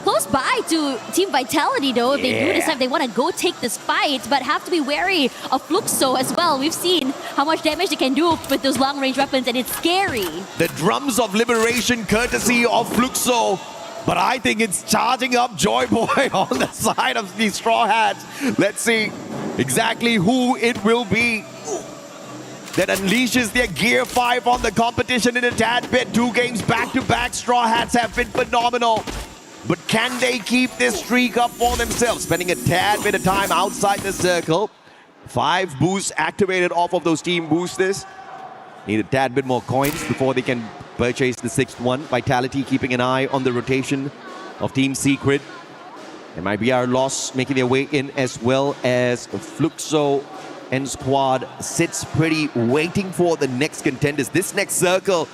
Close by to Team Vitality, though, if they do decide they want to go take this fight, but have to be wary of Fluxo as well. We've seen how much damage they can do with those long-range weapons, and it's scary. The drums of liberation courtesy of Fluxo, but I think it's charging up Joy Boy on the side of these Straw Hats. Let's see exactly who it will be that unleashes their Gear 5 on the competition in a tad bit. 2 games back-to-back. Straw Hats have been phenomenal. But can they keep this streak up for themselves? Spending a tad bit of time outside the circle. 5 boosts activated off of those team boosters. Need a tad bit more coins before they can purchase the 6th one. Vitality keeping an eye on the rotation of Team Secret. It might be our loss making their way in, as well as Fluxo and squad sits pretty, waiting for the next contenders. This next circle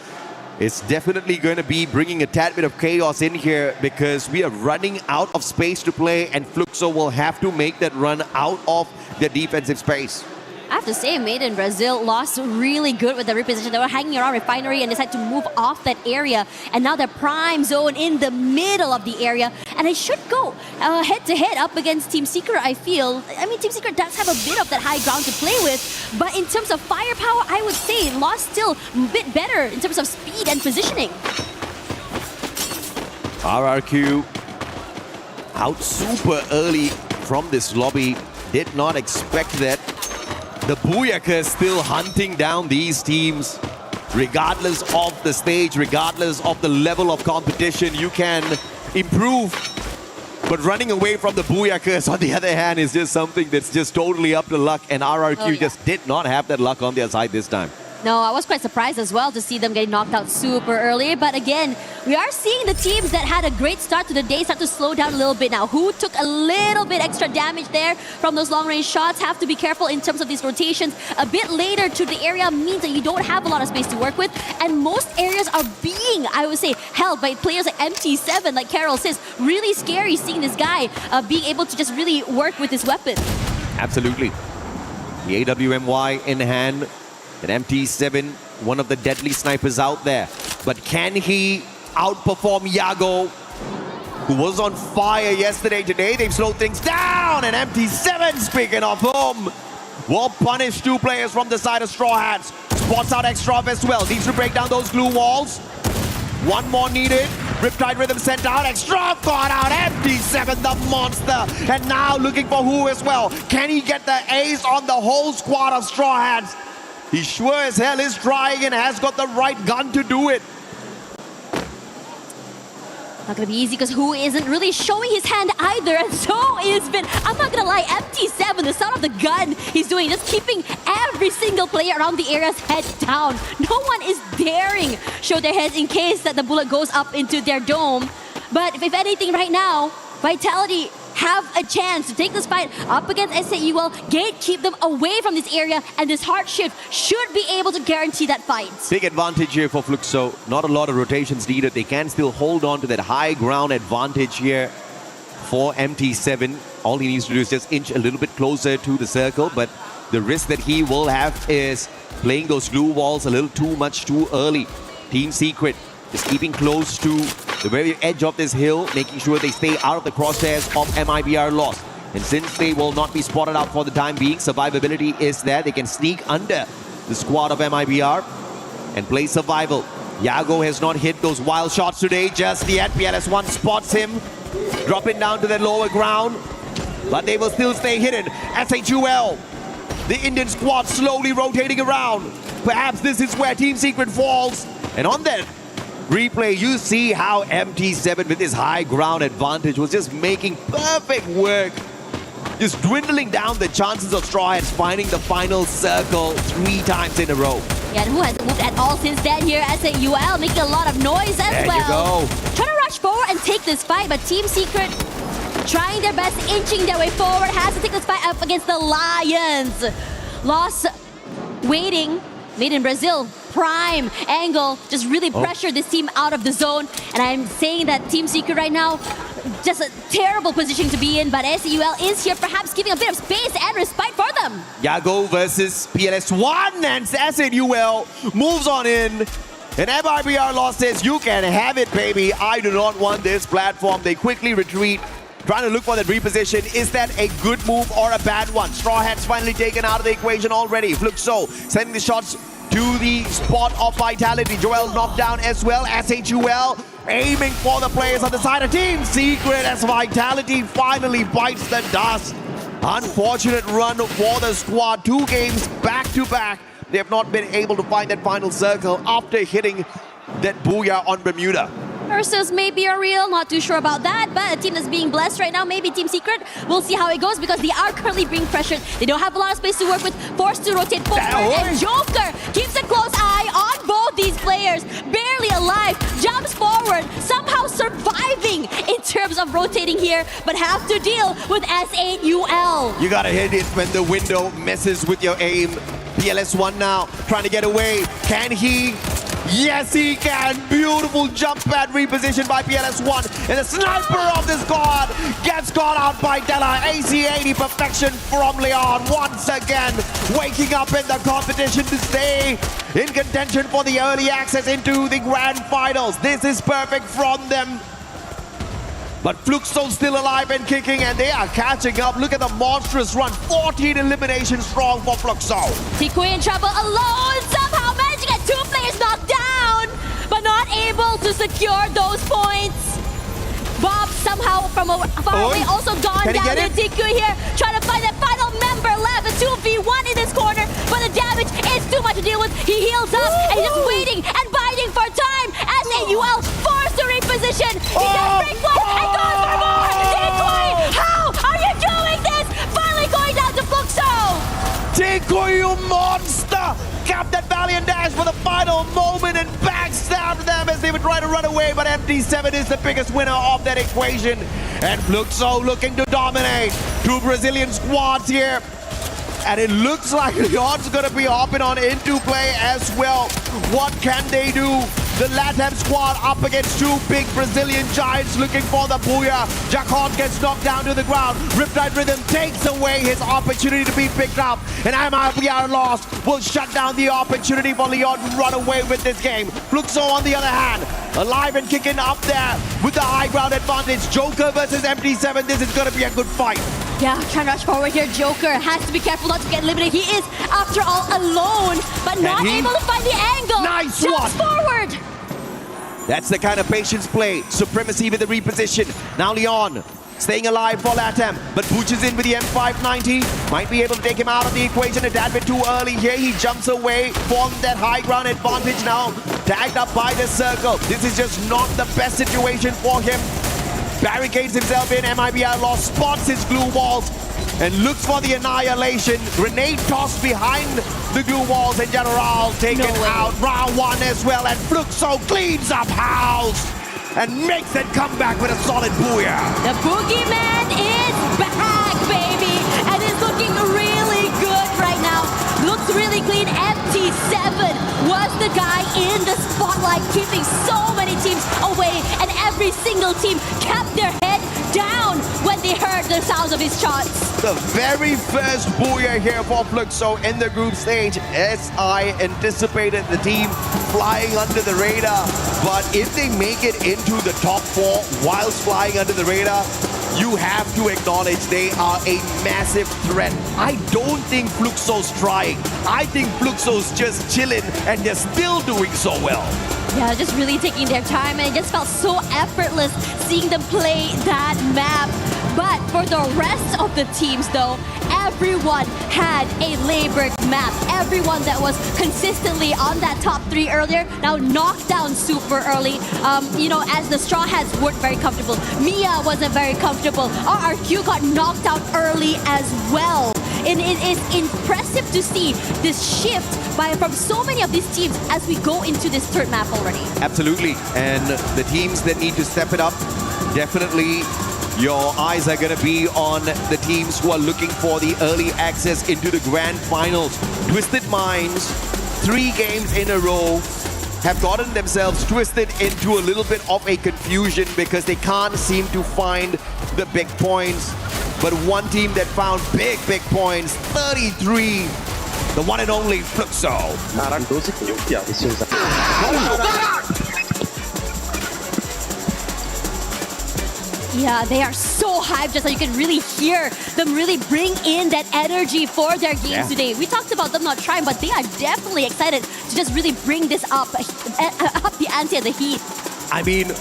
is definitely going to be bringing a tad bit of chaos in here, because we are running out of space to play, and Fluxo will have to make that run out of their defensive space. I have to say, Made in Brazil lost really good with the reposition. They were hanging around Refinery and decided to move off that area. And now they're prime zone in the middle of the area. And I should go head-to-head up against Team Secret, I feel. I mean, Team Secret does have a bit of that high ground to play with. But in terms of firepower, I would say Lost still a bit better in terms of speed and positioning. RRQ out super early from this lobby. Did not expect that. The Booyah still hunting down these teams. Regardless of the stage, regardless of the level of competition, you can improve. But running away from the Booyah on the other hand is just something that's just totally up to luck, and RRQ just did not have that luck on their side this time. No, I was quite surprised as well to see them getting knocked out super early. But again, we are seeing the teams that had a great start to the day start to slow down a little bit now. Who took a little bit extra damage there from those long-range shots? Have to be careful in terms of these rotations. A bit later to the area means that you don't have a lot of space to work with. And most areas are being, I would say, held by players like MT7, like Carol says. Really scary seeing this guy being able to just really work with his weapon. Absolutely. The AWMY in hand. And MT7, one of the deadly snipers out there. But can he outperform Yago, who was on fire yesterday? Today they've slowed things down, and MT7, speaking of whom, will punish 2 players from the side of Straw Hats. Spots out Extra as well. Needs to break down those glue walls. 1 more needed. Riptide Rhythm sent out. Extra caught out. MT7, the monster. And now looking for who as well. Can he get the ace on the whole squad of Straw Hats? He sure as hell is trying and has got the right gun to do it. Not gonna be easy because Who isn't really showing his hand either, and so is Vin. I'm not gonna lie, MT7, the sound of the gun he's doing, just keeping every single player around the area's head down. No one is daring show their heads in case that the bullet goes up into their dome. But if anything right now, Vitality have a chance to take this fight up against SAUL, keep them away from this area, and this hard shift should be able to guarantee that fight. Big advantage here for Fluxo. Not a lot of rotations needed. They can still hold on to that high ground advantage here for MT7. All he needs to do is just inch a little bit closer to the circle, but the risk that he will have is playing those glue walls a little too much too early. Team Secret is keeping close to the very edge of this hill, making sure they stay out of the crosshairs of MIBR Lost. And since they will not be spotted out for the time being, survivability is there. They can sneak under the squad of MIBR and play survival. Yago has not hit those wild shots today just yet. PLS1 spots him, dropping down to the lower ground, but they will still stay hidden. SHUL, the Indian squad slowly rotating around. Perhaps this is where Team Secret falls. And on that replay, you see how MT7 with his high ground advantage was just making perfect work. Just dwindling down the chances of Straw Hats finding the final circle 3 times in a row. Yeah, and who hasn't moved at all since then here as SAUL, making a lot of noise as there well. You go. Trying to rush forward and take this fight, but Team Secret trying their best, inching their way forward, has to take this fight up against the Lions. Lost waiting, made in Brazil. Prime angle just really pressured this team out of the zone, and I'm saying that Team Secret right now, just a terrible position to be in, but SAUL is here perhaps giving a bit of space and respite for them. Yago versus PLS1, and SAUL moves on in. And MIBR Lost says, you can have it, baby. I do not want this platform. They quickly retreat, trying to look for that reposition. Is that a good move or a bad one? Straw Hats finally taken out of the equation already. Fluxo sending the shots to the spot of Vitality. Joel knocked down as well. SHUL aiming for the players on the side of Team Secret as Vitality finally bites the dust. Unfortunate run for the squad. 2 games back to back. They have not been able to find that final circle after hitting that Booyah on Bermuda. Versus maybe a real, not too sure about that, but a team that's being blessed right now, maybe Team Secret. We'll see how it goes because they are currently being pressured. They don't have a lot of space to work with, forced to rotate forward, and Joker keeps a close eye on both these players. Barely alive, jumps forward, somehow surviving in terms of rotating here, but have to deal with SAUL. You gotta hit it when the window messes with your aim. PLS1 now trying to get away. Can he? Yes, he can. Beautiful jump pad reposition by PLS1. And the sniper of the squad gets caught out by Della. AC80 perfection from Leon. Once again, waking up in the competition to stay in contention for the early access into the grand finals. This is perfect from them. But Fluxo's still alive and kicking, and they are catching up. Look at the monstrous run. 14 eliminations strong for Fluxo. Tiku in trouble alone, somehow managed to get 2 players knocked down, but not able to secure those points. Bob somehow from far away also gone down to Tiku here, trying to find that final member left. A 2v1 in this corner, but the damage is too much to deal with. He heals up, and he's just waiting and biding for time as AUL forced to reposition. He does break one and goes for more! Tiku, how are you doing this? Finally going down to Fluxo! Tiku, you monster! Capped that valiant dash for the final moment and backstabbed them as they would try to run away, but MT7 is the biggest winner of that equation. And Fluxo looking to dominate. 2 Brazilian squads here. And it looks like Leon's going to be hopping on into play as well. What can they do? The LATAM squad up against 2 big Brazilian giants looking for the Booyah. Jacon gets knocked down to the ground. Riptide Rhythm takes away his opportunity to be picked up. And MIBR Lost will shut down the opportunity for Leon to run away with this game. Fluxo on the other hand, alive and kicking up there with the high ground advantage. Joker versus MT7. This is going to be a good fight. Yeah, trying to rush forward here. Joker has to be careful not to get eliminated. He is, after all, alone, but not able to find the angle. Nice Jumps one. forward. That's the kind of patience play. Supremacy with the reposition. Now Leon staying alive for LATAM, but Booch is in with the M590. Might be able to take him out of the equation a tad bit too early here. He jumps away from that high ground advantage now. Tagged up by the circle. This is just not the best situation for him. Barricades himself in. MIBR Lost spots his glue walls and looks for the annihilation. Grenade tossed behind the glue walls, and General taken out. Round 1 as well, and Fluxo cleans up house. and makes that comeback with a solid Booyah. The boogeyman is back, baby, and it's looking really good right now. Looks really clean. MT7 was the guy in the spotlight, keeping so many teams away, and every single team kept their head down when they heard the sounds of his shots. The very first Booyah here for Fluxo in the group stage. SI anticipated the team flying under the radar, but if they make it into the top 4 whilst flying under the radar, you have to acknowledge they are a massive threat. I don't think Fluxo's trying. I think Fluxo's just chilling and they're still doing so well. Yeah, just really taking their time, and it just felt so effortless seeing them play that map. But for the rest of the teams though, everyone had a labored map. Everyone that was consistently on that top 3 earlier now knocked down super early. You know, as the Straw Hats weren't very comfortable. Mia wasn't very comfortable. RRQ got knocked out early as well. And it is impressive to see this shift from so many of these teams as we go into this third map already. Absolutely. And the teams that need to step it up, definitely your eyes are going to be on the teams who are looking for the early access into the grand finals. Twisted Minds, 3 games in a row, have gotten themselves twisted into a little bit of a confusion because they can't seem to find the big points. But one team that found big points, 33, the one and only Fluxo. Yeah, they are so hyped, just so you can really hear them really bring in that energy for their games today. We talked about them not trying, but they are definitely excited to just really bring this up the ante and the heat. I mean,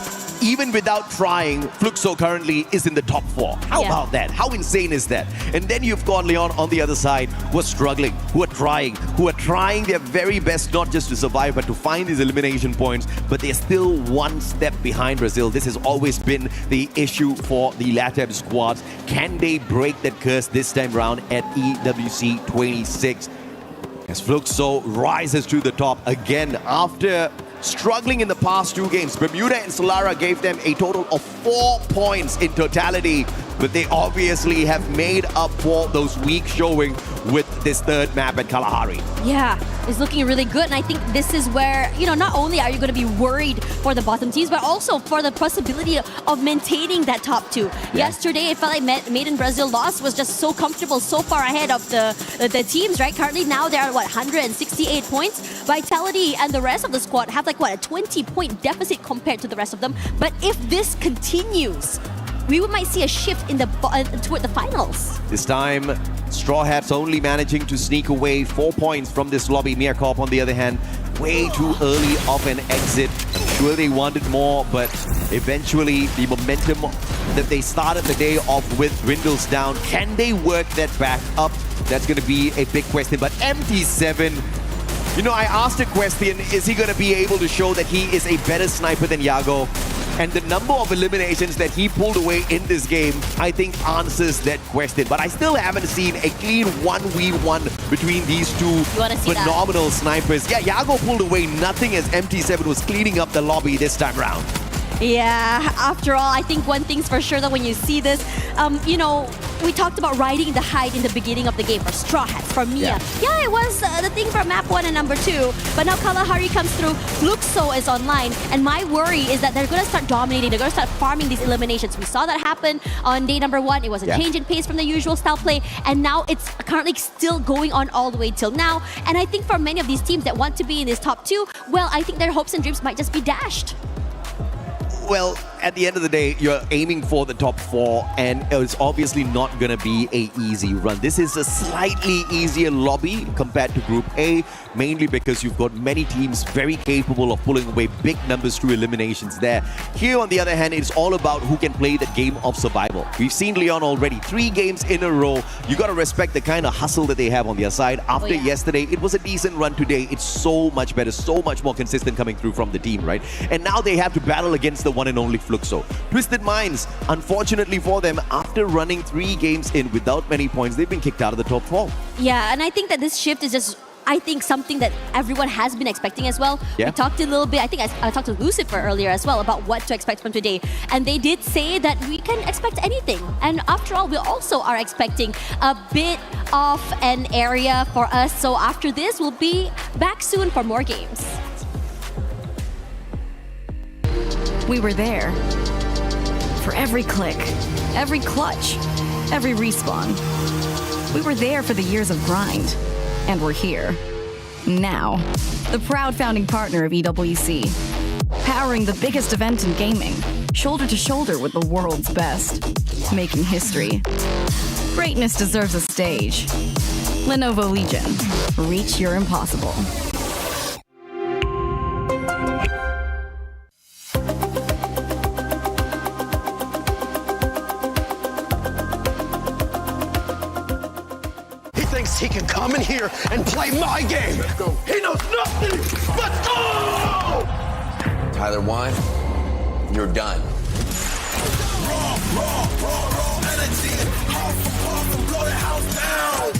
even without trying, Fluxo currently is in the top 4. How about that? How insane is that? And then you've got Leon on the other side who are struggling, who are trying their very best not just to survive but to find these elimination points, but they're still one step behind Brazil. This has always been the issue for the LATAM squads. Can they break that curse this time round at EWC 26? As Fluxo rises to the top again after struggling in the past 2 games. Bermuda and Solara gave them a total of 4 points in totality, but they obviously have made up for those weak showing with this third map at Kalahari. Yeah, it's looking really good, and I think this is where, you know, not only are you going to be worried for the bottom teams, but also for the possibility of maintaining that top 2. Yesterday, it felt like Made in Brazil lost was just so comfortable, so far ahead of the teams, right? Currently now they're at, 168 points. Vitality and the rest of the squad have a 20-point deficit compared to the rest of them. But if this continues, we might see a shift in toward the finals. This time, Straw Hats only managing to sneak away 4 points from this lobby. Mierkorp, on the other hand, way too early of an exit. I'm sure they wanted more, but eventually the momentum that they started the day off with dwindles down. Can they work that back up? That's going to be a big question. But MT7, you know, I asked a question, is he going to be able to show that he is a better sniper than Yago? And the number of eliminations that he pulled away in this game, I think answers that question. But I still haven't seen a clean 1v1 between these two phenomenal snipers. Yeah, Yago pulled away nothing as MT7 was cleaning up the lobby this time around. Yeah, after all, I think one thing's for sure that when you see this, you know, we talked about riding the height in the beginning of the game for Straw Hats, for Mia. Yeah, it was the thing for map 1 and number 2. But now Kalahari comes through, Fluxo is online, and my worry is that they're going to start dominating, they're going to start farming these eliminations. We saw that happen on day number 1. It was a change in pace from the usual style play, and now it's currently still going on all the way till now. And I think for many of these teams that want to be in this top 2, well, I think their hopes and dreams might just be dashed. Well, at the end of the day, you're aiming for the top 4, and it's obviously not going to be an easy run. This is a slightly easier lobby compared to Group A, mainly because you've got many teams very capable of pulling away big numbers through eliminations there. Here, on the other hand, it's all about who can play the game of survival. We've seen Leon already 3 games in a row. You got to respect the kind of hustle that they have on their side. After yesterday, it was a decent run today. It's so much better, so much more consistent coming through from the team, right? And now they have to battle against the one and only Fluxo. Twisted Minds, unfortunately for them, after running 3 games in without many points, they've been kicked out of the top 4. Yeah, and I think that this shift is just I think something that everyone has been expecting as well. Yeah. We talked a little bit, I think I talked to Lucifer earlier as well about what to expect from today. And they did say that we can expect anything. And after all, we also are expecting a bit of an area for us. So after this, we'll be back soon for more games. We were there. For every click, every clutch, every respawn. We were there for the years of grind. And we're here. Now. The proud founding partner of EWC. Powering the biggest event in gaming. Shoulder to shoulder with the world's best. Making history. Greatness deserves a stage. Lenovo Legion. Reach your impossible. He can come in here and play my game. He knows nothing but go! Tyler Wine, you're done. Raw energy. Blow the house down.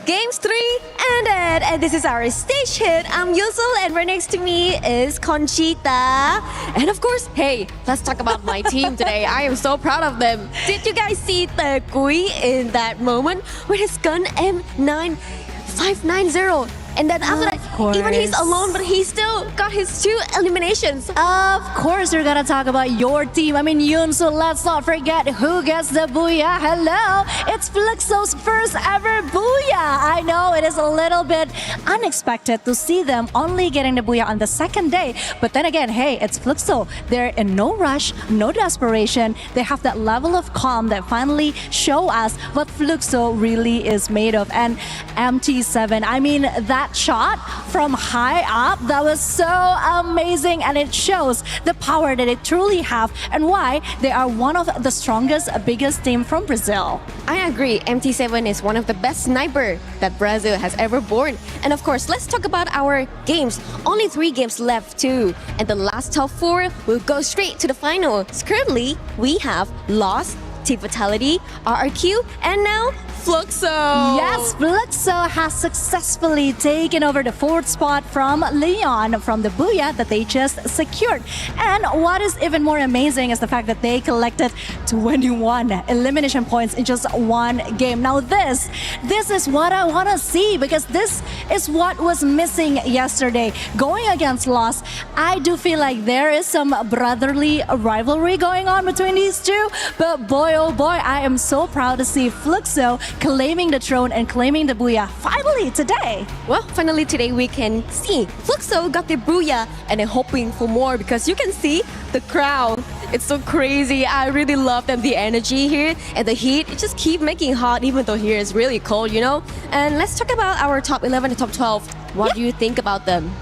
Games 3 ended, and this is our stage hit. I'm Yusul, and right next to me is Conchita. And of course, hey, let's talk about my team today. I am so proud of them. Did you guys see the Gui in that moment with his gun M9590? And then after that, even he's alone, but he still got his 2 eliminations. Of course, we're gonna talk about your team. I mean, Yoon, so let's not forget who gets the Booyah. Hello, it's Fluxo's first ever Booyah. I know it is a little bit unexpected to see them only getting the Booyah on the second day. But then again, hey, it's Fluxo. They're in no rush, no desperation. They have that level of calm that finally show us what Fluxo really is made of. And MT7, I mean, that shot from high up, that was so amazing, and it shows the power that they truly have and why they are one of the strongest, biggest team from Brazil. I agree. MT7 is one of the best sniper that Brazil has ever born. And of course, let's talk about our games. Only 3 games left too. And the last top 4 will go straight to the finals. Currently, we have Lost, Team Fatality, RRQ, and now Fluxo. Yes, Fluxo has successfully taken over the 4th spot from Leon from the Booyah that they just secured. And what is even more amazing is the fact that they collected 21 elimination points in just 1 game. Now this is what I want to see, because this is what was missing yesterday. Going against Lost, I do feel like there is some brotherly rivalry going on between these two. But boy, oh boy, I am so proud to see Fluxo claiming the throne and claiming the Booyah finally today. Well, finally today we can see Fluxo got the Booyah, and I'm hoping for more because you can see the crowd. It's so crazy. I really love them. The energy here and the heat, it just keep making hot even though here is really cold, you know? And let's talk about our top 11 and top 12. What do you think about them?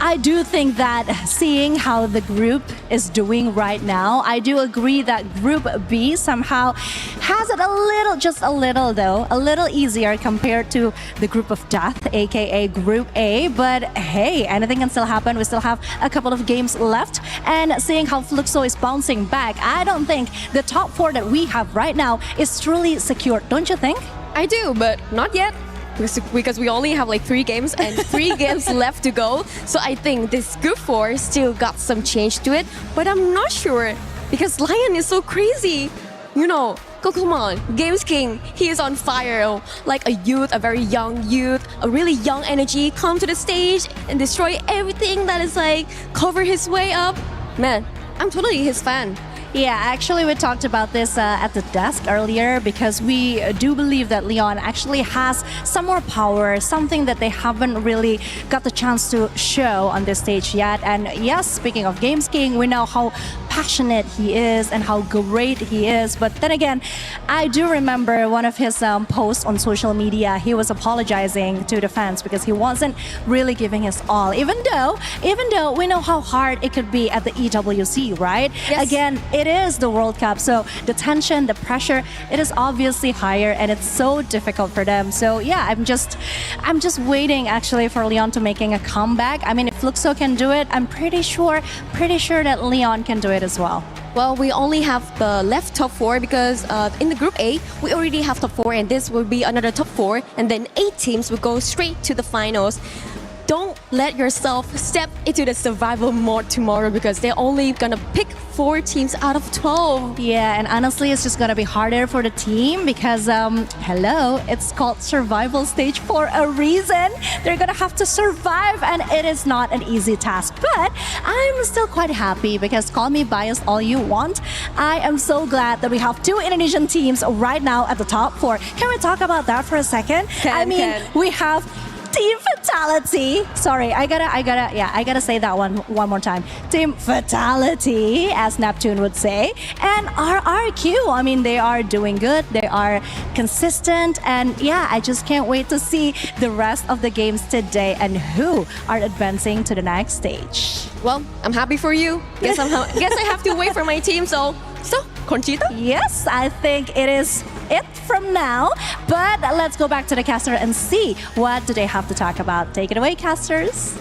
I do think that seeing how the group is doing right now, I do agree that Group B somehow has it a little, just a little though, a little easier compared to the Group of Death, aka Group A. But hey, anything can still happen. We still have a couple of games left. And seeing how Fluxo is bouncing back, I don't think the top 4 that we have right now is truly secure. Don't you think? I do, but not yet. Because we only have like 3 games and 3 games left to go. So I think this Group 4 still got some change to it. But I'm not sure because Lion is so crazy. You know, come on, Games King, he is on fire. Like a youth, a very young youth, a really young energy, come to the stage and destroy everything that is like cover his way up. Man, I'm totally his fan. Yeah, actually we talked about this at the desk earlier because we do believe that Leon actually has some more power, something that they haven't really got the chance to show on this stage yet. And yes, speaking of Games King, we know how passionate he is and how great he is. But then again, I do remember one of his posts on social media. He was apologizing to the fans because he wasn't really giving his all, even though we know how hard it could be at the EWC, right? Yes. Again, it it is the World Cup. So the tension, the pressure, it is obviously higher and it's so difficult for them. So yeah, I'm just waiting actually for Leon to making a comeback. I mean, if Fluxo can do it, I'm pretty sure that Leon can do it as well. Well, we only have the left top 4 because in the Group A, we already have top 4 and this will be another top 4 and then 8 teams will go straight to the finals. Don't let yourself step into the survival mode tomorrow because they're only gonna pick 4 teams out of 12. Yeah, and honestly, it's just gonna be harder for the team because, hello, it's called survival stage for a reason. They're gonna have to survive and it is not an easy task. But I'm still quite happy because call me biased all you want. I am so glad that we have 2 Indonesian teams right now at the top 4. Can we talk about that for a second? We have Team Fatality. Sorry, I gotta say that one more time. Team Fatality, as Neptune would say, and RRQ. I mean, they are doing good. They are consistent, and yeah, I just can't wait to see the rest of the games today and who are advancing to the next stage. Well, I'm happy for you. Guess I have to wait for my team. So, Conchita? Yes, I think it is it from now. But let's go back to the caster and see what do they have to talk about. Take it away, casters.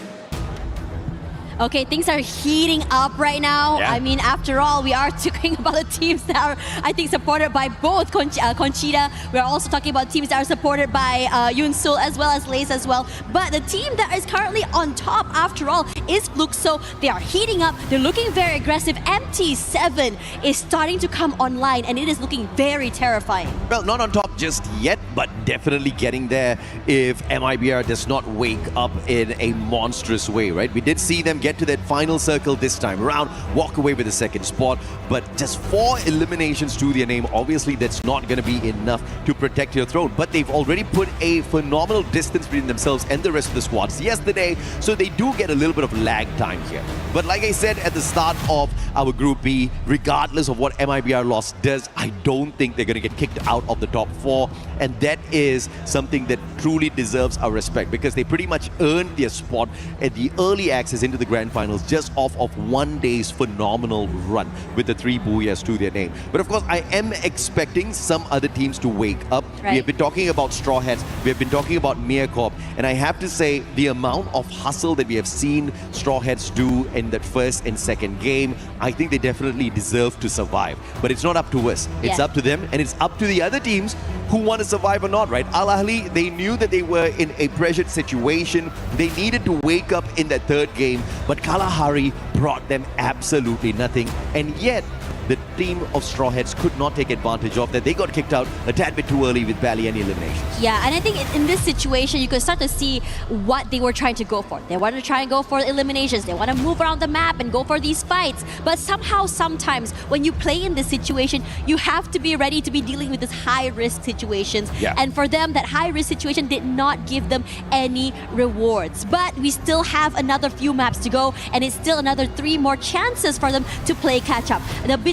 Okay, things are heating up right now. Yeah. I mean, after all, we are talking about the teams that are, I think, supported by both Conchita. We're also talking about teams that are supported by Yunsul as well as Lace as well. But the team that is currently on top, after all, is Fluxo. They are heating up. They're looking very aggressive. MT7 is starting to come online, and it is looking very terrifying. Well, not on top just yet, but definitely getting there if MIBR does not wake up in a monstrous way, right? We did see them get to that final circle this time around, walk away with the second spot, but just 4 eliminations to their name. Obviously, that's not going to be enough to protect your throne, but they've already put a phenomenal distance between themselves and the rest of the squads yesterday, so they do get a little bit of lag time here. But like I said at the start of our Group B, regardless of what MIBR loss does, I don't think they're going to get kicked out of the top 4, and that is something that truly deserves our respect because they pretty much earned their spot at the early access into the Grand Finals just off of one day's phenomenal run with the 3 Booyahs to their name. But of course, I am expecting some other teams to wake up. Right. We have been talking about Straw Hats, we have been talking about Meerkorp, and I have to say the amount of hustle that we have seen Straw Hats do in that first and second game, I think they definitely deserve to survive. But it's not up to us. It's up to them, and it's up to the other teams who want to survive or not, right? Al Ahly, they knew that they were in a pressured situation. They needed to wake up in that third game, but Kalahari brought them absolutely nothing. And yet, the team of Straw Hats could not take advantage of that. They got kicked out a tad bit too early with barely any eliminations. Yeah, and I think in this situation, you could start to see what they were trying to go for. They wanted to try and go for eliminations. They want to move around the map and go for these fights. But somehow, sometimes, when you play in this situation, you have to be ready to be dealing with these high-risk situations. Yeah. And for them, that high-risk situation did not give them any rewards. But we still have another few maps to go, and it's still another 3 more chances for them to play catch-up.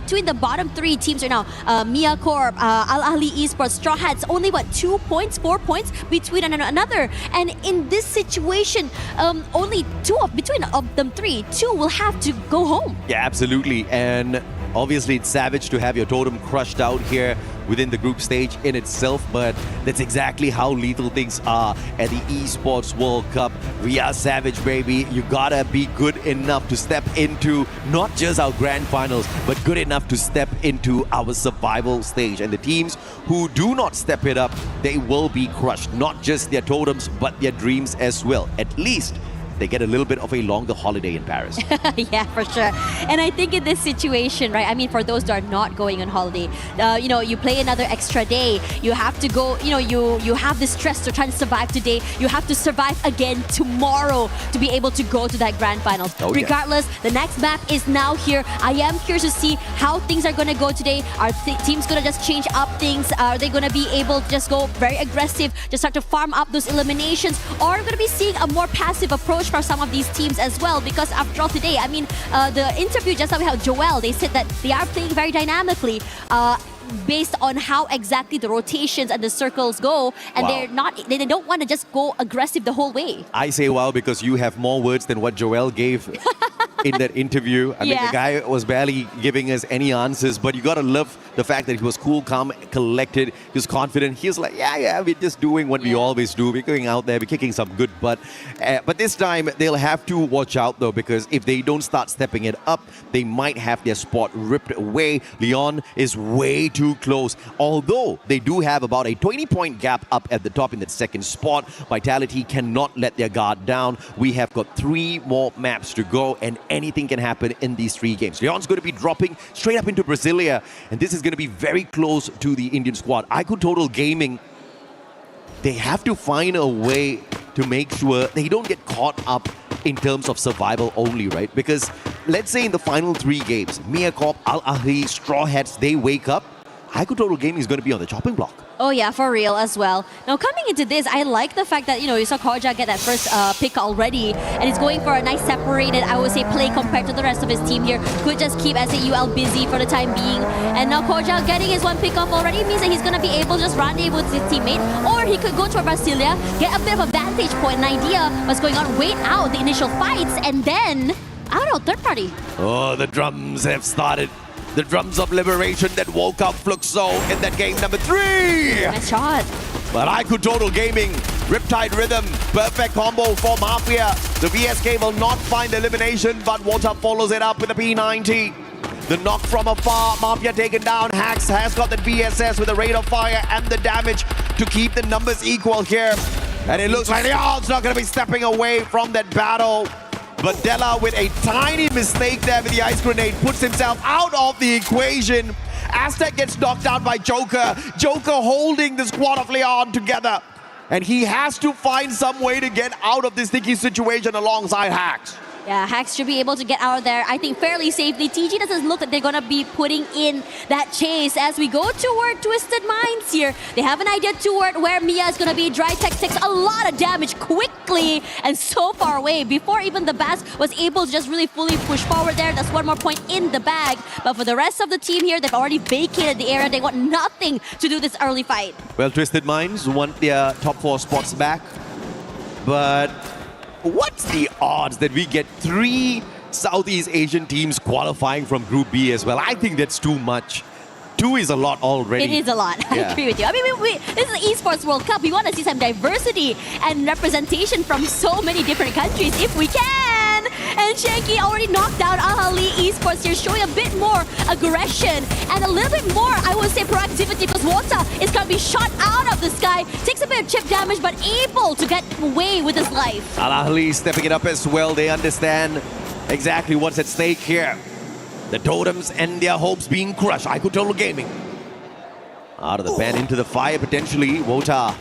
Between the bottom 3 teams right now, Meerkorp, Al Ahly Esports, Straw Hats, only 2 points, 4 points between another. And in this situation, only between them 3, 2 will have to go home. Yeah, absolutely. And obviously, it's savage to have your totem crushed out here within the group stage in itself, but that's exactly how lethal things are at the Esports World Cup. We are savage, baby. You gotta be good enough to step into not just our grand finals, but good enough to step into our survival stage. And the teams who do not step it up, they will be crushed. Not just their totems, but their dreams as well. At least they get a little bit of a longer holiday in Paris. Yeah, for sure. And I think in this situation, right, I mean, for those that are not going on holiday, you play another extra day. You have to go, you have the stress to try to survive today. You have to survive again tomorrow to be able to go to that grand finals. Oh, yeah. Regardless, the next map is now here. I am curious to see how things are going to go today. Are teams going to just change up things? Are they going to be able to just go very aggressive, just start to farm up those eliminations? Or are we going to be seeing a more passive approach for some of these teams as well? Because after all today, I mean, the interview just that we had Joel, they said that they are playing very dynamically based on how exactly the rotations and the circles go, and they don't want to just go aggressive the whole way. I say wow because you have more words than what Joel gave in that interview. I mean, Yeah. the guy was barely giving us any answers, but you got to love the fact that he was cool, calm, collected. He was confident. He was like, yeah, we're just doing what we always do. We're going out there, we're kicking some good butt. But this time, they'll have to watch out, though, because if they don't start stepping it up, they might have their spot ripped away. Leon is way too close. Although they do have about a 20-point gap up at the top in that second spot, Vitality cannot let their guard down. We have got 3 more maps to go, and anything can happen in these 3 games. Leon's going to be dropping straight up into Brasilia, and this is going to be very close to the Indian squad. IQ Total Gaming, they have to find a way to make sure they don't get caught up in terms of survival only, right? Because let's say in the final 3 games, Miacorp, Al Ahly, Straw Hats, they wake up, IQ Total Gaming is going to be on the chopping block. Oh yeah, for real as well. Now coming into this, I like the fact that, you saw Koja get that first pick already, and he's going for a nice separated, I would say, play compared to the rest of his team here. Could just keep SAUL busy for the time being. And now Koja getting his 1 pick off already means that he's going to be able to just rendezvous with his teammate, or he could go to a Brasilia, get a bit of a vantage point, an idea what's going on, wait out the initial fights, and then, I don't know, third party. Oh, the drums have started. The drums of liberation that woke up Fluxo in that game number 3. Nice shot. But IQ Total Gaming, Riptide Rhythm, perfect combo for Mafia. The VSK will not find elimination, but Water follows it up with a P90. The knock from afar, Mafia taken down. Hax has got the VSS with the rate of fire and the damage to keep the numbers equal here. And it looks like Leon's not going to be stepping away from that battle. But Della, with a tiny mistake there with the ice grenade, puts himself out of the equation. Aztec gets knocked out by Joker. Joker holding the squad of Leon together. And he has to find some way to get out of this sticky situation alongside Hax. Yeah, Hax should be able to get out of there, I think, fairly safely. TG doesn't look like they're going to be putting in that chase as we go toward Twisted Minds here. They have an idea toward where Mia is going to be. Dry Tech takes a lot of damage quickly and so far away before even the Bass was able to just really fully push forward there. That's 1 more point in the bag. But for the rest of the team here, they've already vacated the area. They want nothing to do this early fight. Well, Twisted Minds want their top 4 spots back. But what's the odds that we get 3 Southeast Asian teams qualifying from Group B as well? I think that's too much. 2 is a lot already. It is a lot. I agree with you. I mean, this is the Esports World Cup. We want to see some diversity and representation from so many different countries if we can. And Shanky already knocked down Ahali Esports here, showing a bit more aggression and a little bit more, I would say, proactivity, because Wota is going to be shot out of the sky. Takes a bit of chip damage, but able to get away with his life. Al Ahly stepping it up as well. They understand exactly what's at stake here. The totems and their hopes being crushed. IQ Total Gaming out of the pan into the fire potentially. Wota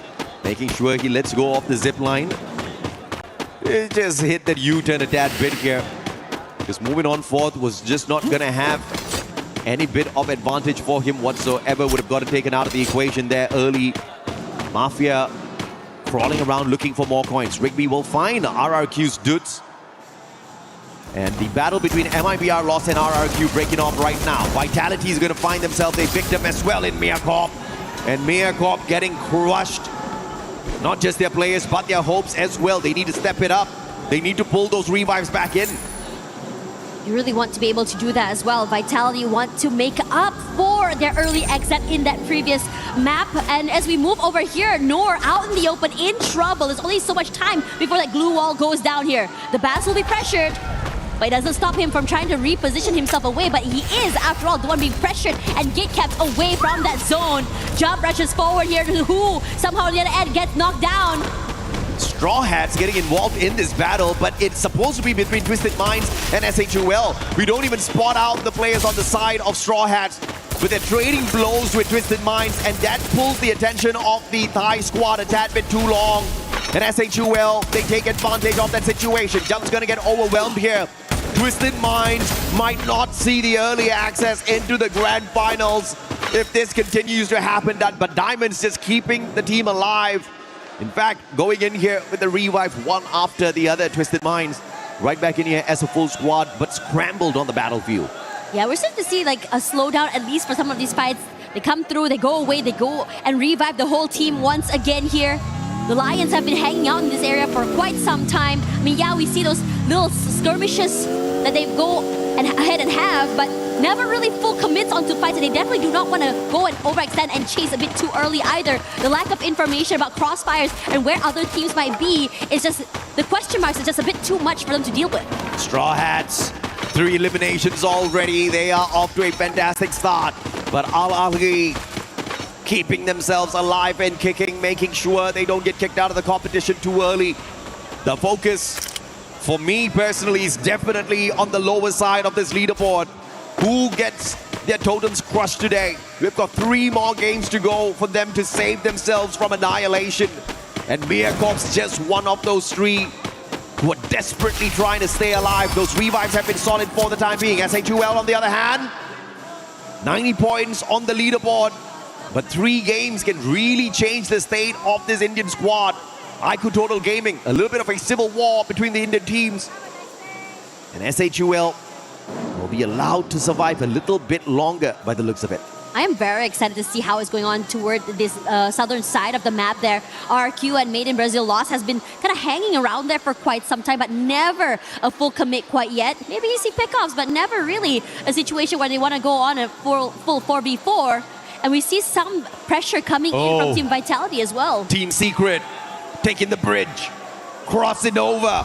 making sure he lets go off the zip line. It just hit that U-turn a tad bit here, because moving on forth was just not gonna have any bit of advantage for him whatsoever. Would have got it taken out of the equation there early. Mafia crawling around looking for more coins. Rigby will find RRQ's dudes. And the battle between MIBR Lost and RRQ breaking off right now. Vitality is going to find themselves a victim as well in Miacorp. And Miacorp getting crushed. Not just their players, but their hopes as well. They need to step it up. They need to pull those revives back in. You really want to be able to do that as well. Vitality want to make up for their early exit in that previous map. And as we move over here, Noor out in the open in trouble. There's only so much time before that glue wall goes down here. The Bass will be pressured, but it doesn't stop him from trying to reposition himself away. But he is, after all, the one being pressured and gate kept away from that zone. Jump rushes forward here to Who. Somehow the other end gets knocked down. Straw Hats getting involved in this battle, but it's supposed to be between Twisted Minds and SHUL. We don't even spot out the players on the side of Straw Hats, but they're trading blows with Twisted Minds, and that pulls the attention of the Thai squad a tad bit too long. And SHUL, they take advantage of that situation. Jump's gonna get overwhelmed here. Twisted Minds might not see the early access into the grand finals if this continues to happen, but Diamond's just keeping the team alive. In fact, going in here with the revive one after the other. Twisted Minds right back in here as a full squad, but scrambled on the battlefield. Yeah, we're starting to see like a slowdown, at least for some of these fights. They come through, they go away, they go and revive the whole team once again here. The Lions have been hanging out in this area for quite some time. I mean, yeah, we see those little skirmishes that they go ahead and have, but never really full commits onto fights, and they definitely do not want to go and overextend and chase a bit too early either. The lack of information about crossfires and where other teams might be is just, the question marks is just a bit too much for them to deal with. Straw Hats, 3 eliminations already. They are off to a fantastic start. But Al Ahly keeping themselves alive and kicking, making sure they don't get kicked out of the competition too early. The focus, for me personally, is definitely on the lower side of this leaderboard. Who gets their totems crushed today? We've got 3 more games to go for them to save themselves from annihilation. And Miakov's just one of those 3 who are desperately trying to stay alive. Those revives have been solid for the time being. SHUL, on the other hand, 90 points on the leaderboard. But 3 games can really change the state of this Indian squad. IQ Total Gaming, a little bit of a civil war between the Indian teams. And SHUL will be allowed to survive a little bit longer by the looks of it. I am very excited to see how it's going on toward this southern side of the map there. RQ and Made in Brazil loss has been kind of hanging around there for quite some time, but never a full commit quite yet. Maybe you see pickoffs, but never really a situation where they want to go on a full 4v4. And we see some pressure coming in from Team Vitality as well. Team Secret taking the bridge, crossing over.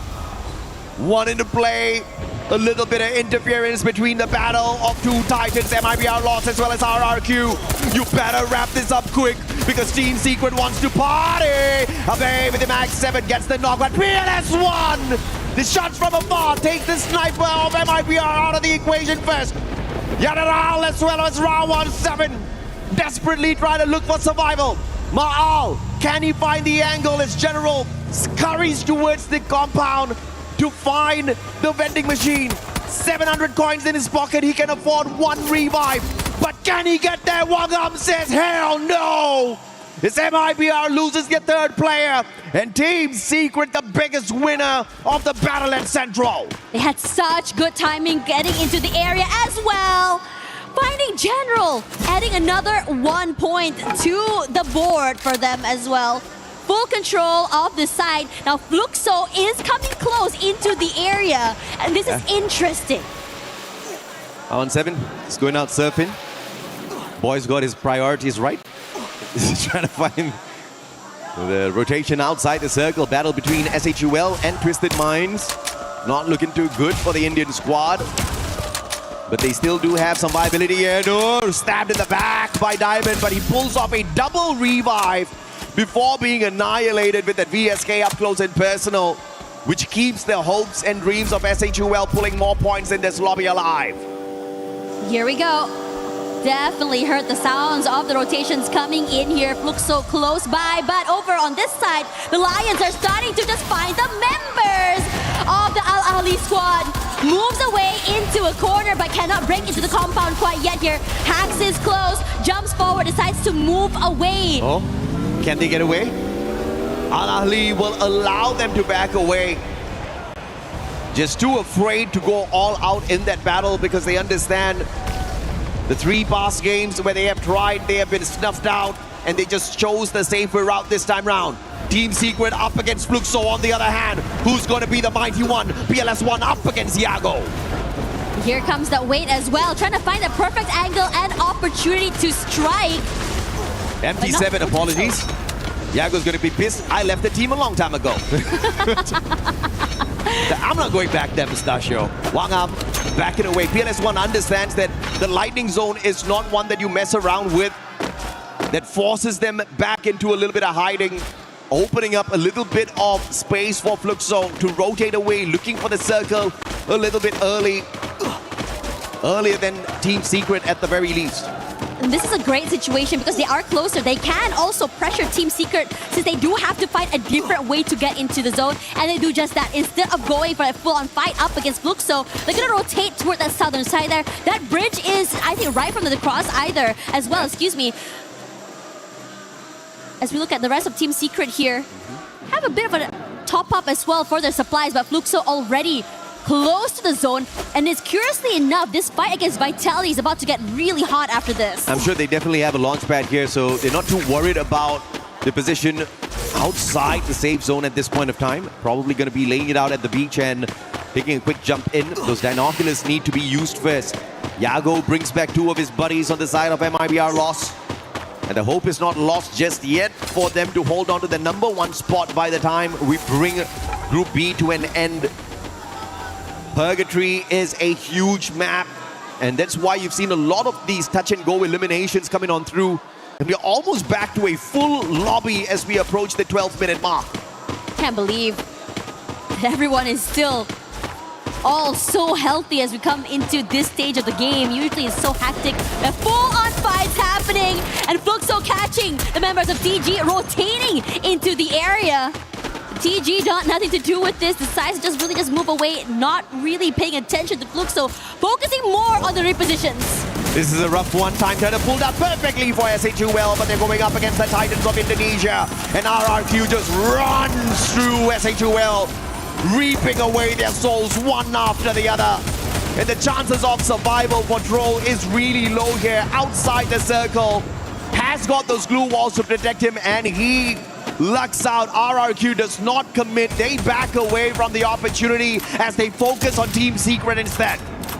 1 into play. A little bit of interference between the battle of 2 Titans, MIBR lost as well as RRQ. You better wrap this up quick because Team Secret wants to party. Abe with the Max 7 gets the knock, but PLS1! The shots from afar take the sniper of MIBR out of the equation first. Yadaral as well as round 1-7. Desperately trying to look for survival. Ma'al, can he find the angle as General scurries towards the compound to find the vending machine? 700 coins in his pocket, he can afford 1 revive. But can he get there? Wangam says, hell no! This MIBR loses their 3rd player, and Team Secret the biggest winner of the battle at Central. They had such good timing getting into the area as well. Finding General, adding another 1 point to the board for them as well. Full control of the side. Now Fluxo is coming close into the area, and this is interesting. 1-7, he's going out surfing. Boy's got his priorities right. He's trying to find the rotation outside the circle. Battle between SHUL and Twisted Minds. Not looking too good for the Indian squad. But they still do have some viability here. Noor stabbed in the back by Diamond, but he pulls off a double revive before being annihilated with that VSK up close and personal, which keeps the hopes and dreams of SHUL pulling more points in this lobby alive. Here we go. Definitely heard the sounds of the rotations coming in here. Looks so close by, but over on this side, the Lions are starting to just find the members of the Al Ahly squad. Moves away into a corner, but cannot break into the compound quite yet here. Hax is close, jumps forward, decides to move away. Oh, can they get away? Al Ahly will allow them to back away. Just too afraid to go all out in that battle because they understand the 3 past games where they have tried, they have been snuffed out, and they just chose the safer route this time round. Team Secret up against Fluxo on the other hand. Who's going to be the mighty one? PLS1 up against Yago. Here comes the weight as well, trying to find the perfect angle and opportunity to strike. MT7, apologies. Yago's going to be pissed. I left the team a long time ago. I'm not going back there, Pistachio. Wangam backing away. PLS1 understands that the lightning zone is not one that you mess around with. That forces them back into a little bit of hiding, opening up a little bit of space for Fluxo to rotate away, looking for the circle a little bit earlier than Team Secret at the very least. And this is a great situation because they are closer. They can also pressure Team Secret since they do have to find a different way to get into the zone. And they do just that. Instead of going for a full-on fight up against Fluxo, they're going to rotate toward that southern side there. That bridge is, I think, right from the cross either as well, excuse me. As we look at the rest of Team Secret here, have a bit of a top-up as well for their supplies, but Fluxo already close to the zone, and it's curiously enough, this fight against Vitality is about to get really hot after this. I'm sure they definitely have a launch pad here, so they're not too worried about the position outside the safe zone at this point of time. Probably going to be laying it out at the beach and taking a quick jump in. Those binoculars need to be used first. Yago brings back two of his buddies on the side of MIBR loss. And the hope is not lost just yet for them to hold on to the #1 spot by the time we bring Group B to an end. Purgatory is a huge map, and that's why you've seen a lot of these touch-and-go eliminations coming on through. And we're almost back to a full lobby as we approach the 12-minute mark. Can't believe that everyone is still all so healthy as we come into this stage of the game. Usually it's so hectic. A full-on fights happening, and Fluxo catching the members of TG, rotating into the area. TG nothing to do with this. Decides to just move away, not really paying attention to Fluxo, focusing more on the repositions. This is a rough one. Time turner pulled out perfectly for SHUL, but they're going up against the Titans of Indonesia. And RRQ just runs through SHUL, reaping away their souls one after the other. And the chances of survival for Troll is really low here. Outside the circle, has got those glue walls to protect him, and he lucks out. RRQ does not commit. They back away from the opportunity as they focus on Team Secret instead.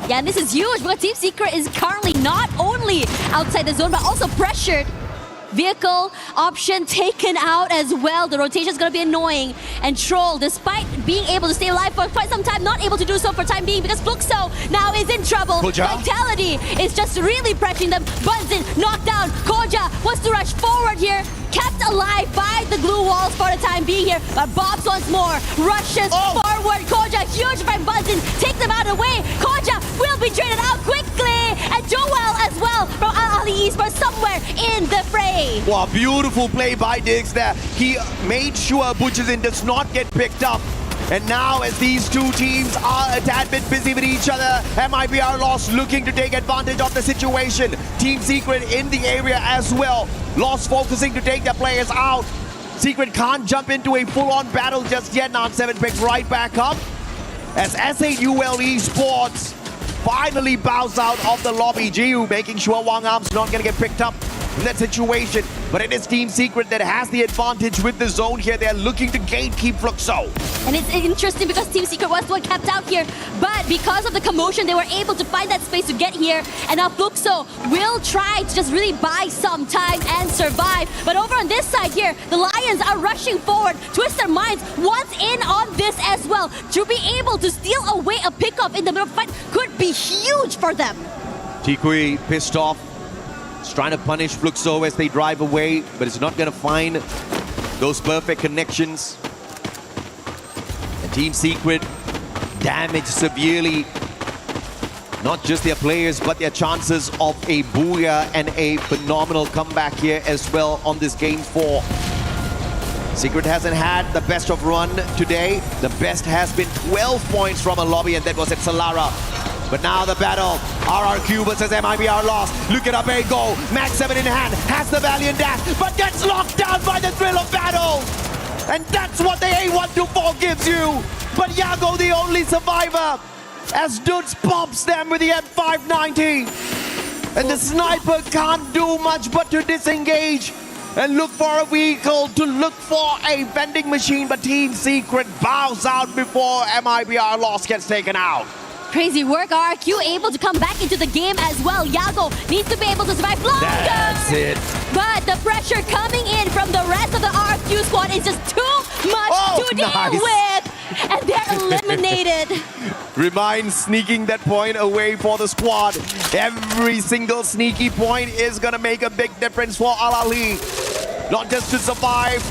Yeah, and this is huge because Team Secret is currently not only outside the zone but also pressured. Vehicle option taken out as well. The rotation is going to be annoying. And Troll, despite being able to stay alive for quite some time, not able to do so for time being because Fluxo now is in trouble. Vitality is just really pressuring them. Bunzin knocked down. Koja wants to rush forward here. Kept alive by the glue walls for the time being here. But Bobs once more rushes forward. Koja, huge by Bunzin. Take them out of the way. Koja will be traded out quickly. And Joel as well from Ali Esports somewhere in the fray. Wow, beautiful play by Diggs there. He made sure Butchizin does not get picked up. And now as these two teams are a tad bit busy with each other, MIBR Lost looking to take advantage of the situation. Team Secret in the area as well. Lost focusing to take their players out. Secret can't jump into a full-on battle just yet. Now 7 picks right back up as SAUL Esports finally bows out of the lobby. GU making sure Wang Arm's not going to get picked up in that situation. But it is Team Secret that has the advantage with the zone here. They're looking to gatekeep Fluxo. And it's interesting because Team Secret was the one kept out here. But because of the commotion, they were able to find that space to get here. And now Fluxo will try to just really buy some time and survive. But over on this side here, the Lions are rushing forward. Twist their minds once in on this as well. To be able to steal away a pickup in the middle of the fight could be huge for them. Tikui pissed off. He's trying to punish Fluxo as they drive away, but it's not going to find those perfect connections. And Team Secret damaged severely, not just their players, but their chances of a Booyah and a phenomenal comeback here as well on this Game 4. Secret hasn't had the best of run today. The best has been 12 points from a lobby, and that was at Solara. But now the battle, RRQ versus MIBR Lost. Look at Abego, Max 7 in hand, has the Valiant Dash, but gets locked down by the thrill of battle. And that's what the A124 gives you. But Yago, the only survivor, as Dudes pops them with the M590. And the sniper can't do much but to disengage and look for a vehicle, to look for a vending machine. But Team Secret bows out before MIBR Lost gets taken out. Crazy work, RRQ able to come back into the game as well. Yago needs to be able to survive longer. That's it. But the pressure coming in from the rest of the RRQ squad is just too much to deal with. And they're eliminated. Remind sneaking that point away for the squad. Every single sneaky point is going to make a big difference for Al Ali. Not just to survive,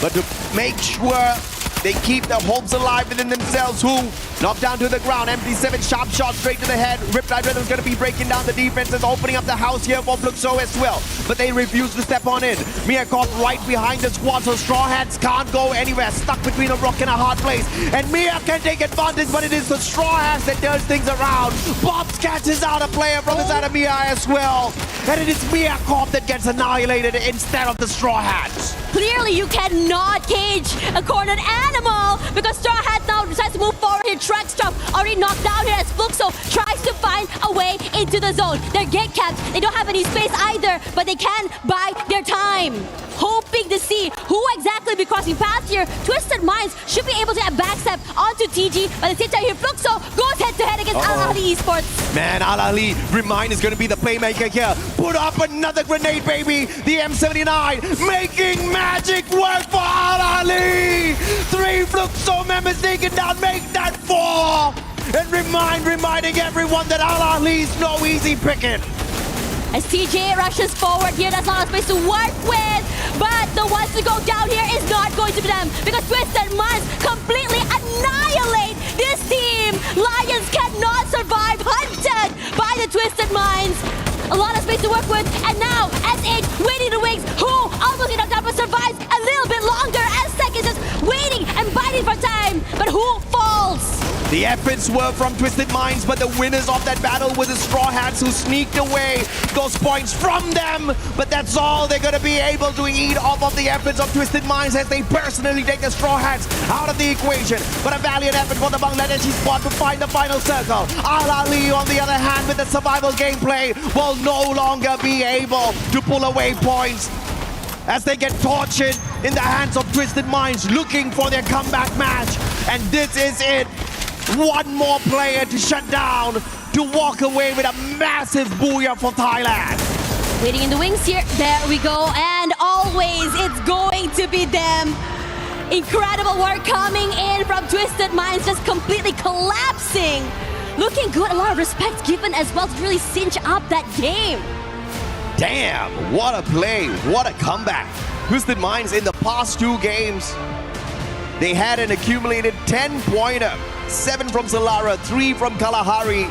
but to make sure they keep their hopes alive within themselves. Who knocked down to the ground. MD7 sharp shot straight to the head. Riptide Rhythm's going to be breaking down the defenses, opening up the house here for Fluxo as well. But they refuse to step on in. Miyakov right behind the squad, so Straw Hats can't go anywhere. Stuck between a rock and a hard place. And Mia can take advantage, but it is the Straw Hats that turns things around. Bobs catches out a player from the side of Mia as well. And it is Miyakov that gets annihilated instead of the Straw Hats. Clearly, you cannot cage a cornered animal because Straw Hat now decides to move forward here. Trackstrap already knocked down here as Fluxo tries to find a way into the zone. They're get capped. They don't have any space either, but they can buy their time. Hoping to see who exactly will be crossing paths here. Twisted Minds should be able to backstep onto TG, but at the same time here, Fluxo goes head-to-head against Al Ahly Esports. Man, Al Ahly, Remind is going to be the playmaker here. Put up another grenade, baby. The M79 making magic work for Al Ahly. 3 Fluxo members taken down, make that 4. And reminding everyone that Al Ahly's no easy picking. As TJ rushes forward here, that's not a space to work with. But the ones to go down here is not going to be them, because Twisted Minds completely annihilate this team. Lions cannot survive, hunted by the Twisted Minds. A lot of space to work with, and now SH waiting in the wings, who almost got knocked out but survives a little bit longer as Sek is just waiting and biting for time. But who falls? The efforts were from Twisted Minds, but the winners of that battle were the Straw Hats, who sneaked away those points from them. But that's all they're going to be able to eat off of the efforts of Twisted Minds as they personally take the Straw Hats out of the equation. But a valiant effort for the Bangladeshi squad to find the final circle. Al Ahly, on the other hand, with the survival gameplay, will no longer be able to pull away points as they get tortured in the hands of Twisted Minds, looking for their comeback match. And this is it. One more player to shut down, to walk away with a massive booyah for Thailand. Waiting in the wings here. There we go. And always it's going to be them. Incredible work coming in from Twisted Minds, just completely collapsing. Looking good. A lot of respect given as well to really cinch up that game. Damn, what a play. What a comeback. Twisted Minds in the past 2 games, they had an accumulated 10-pointer. 7 from Solara, 3 from Kalahari,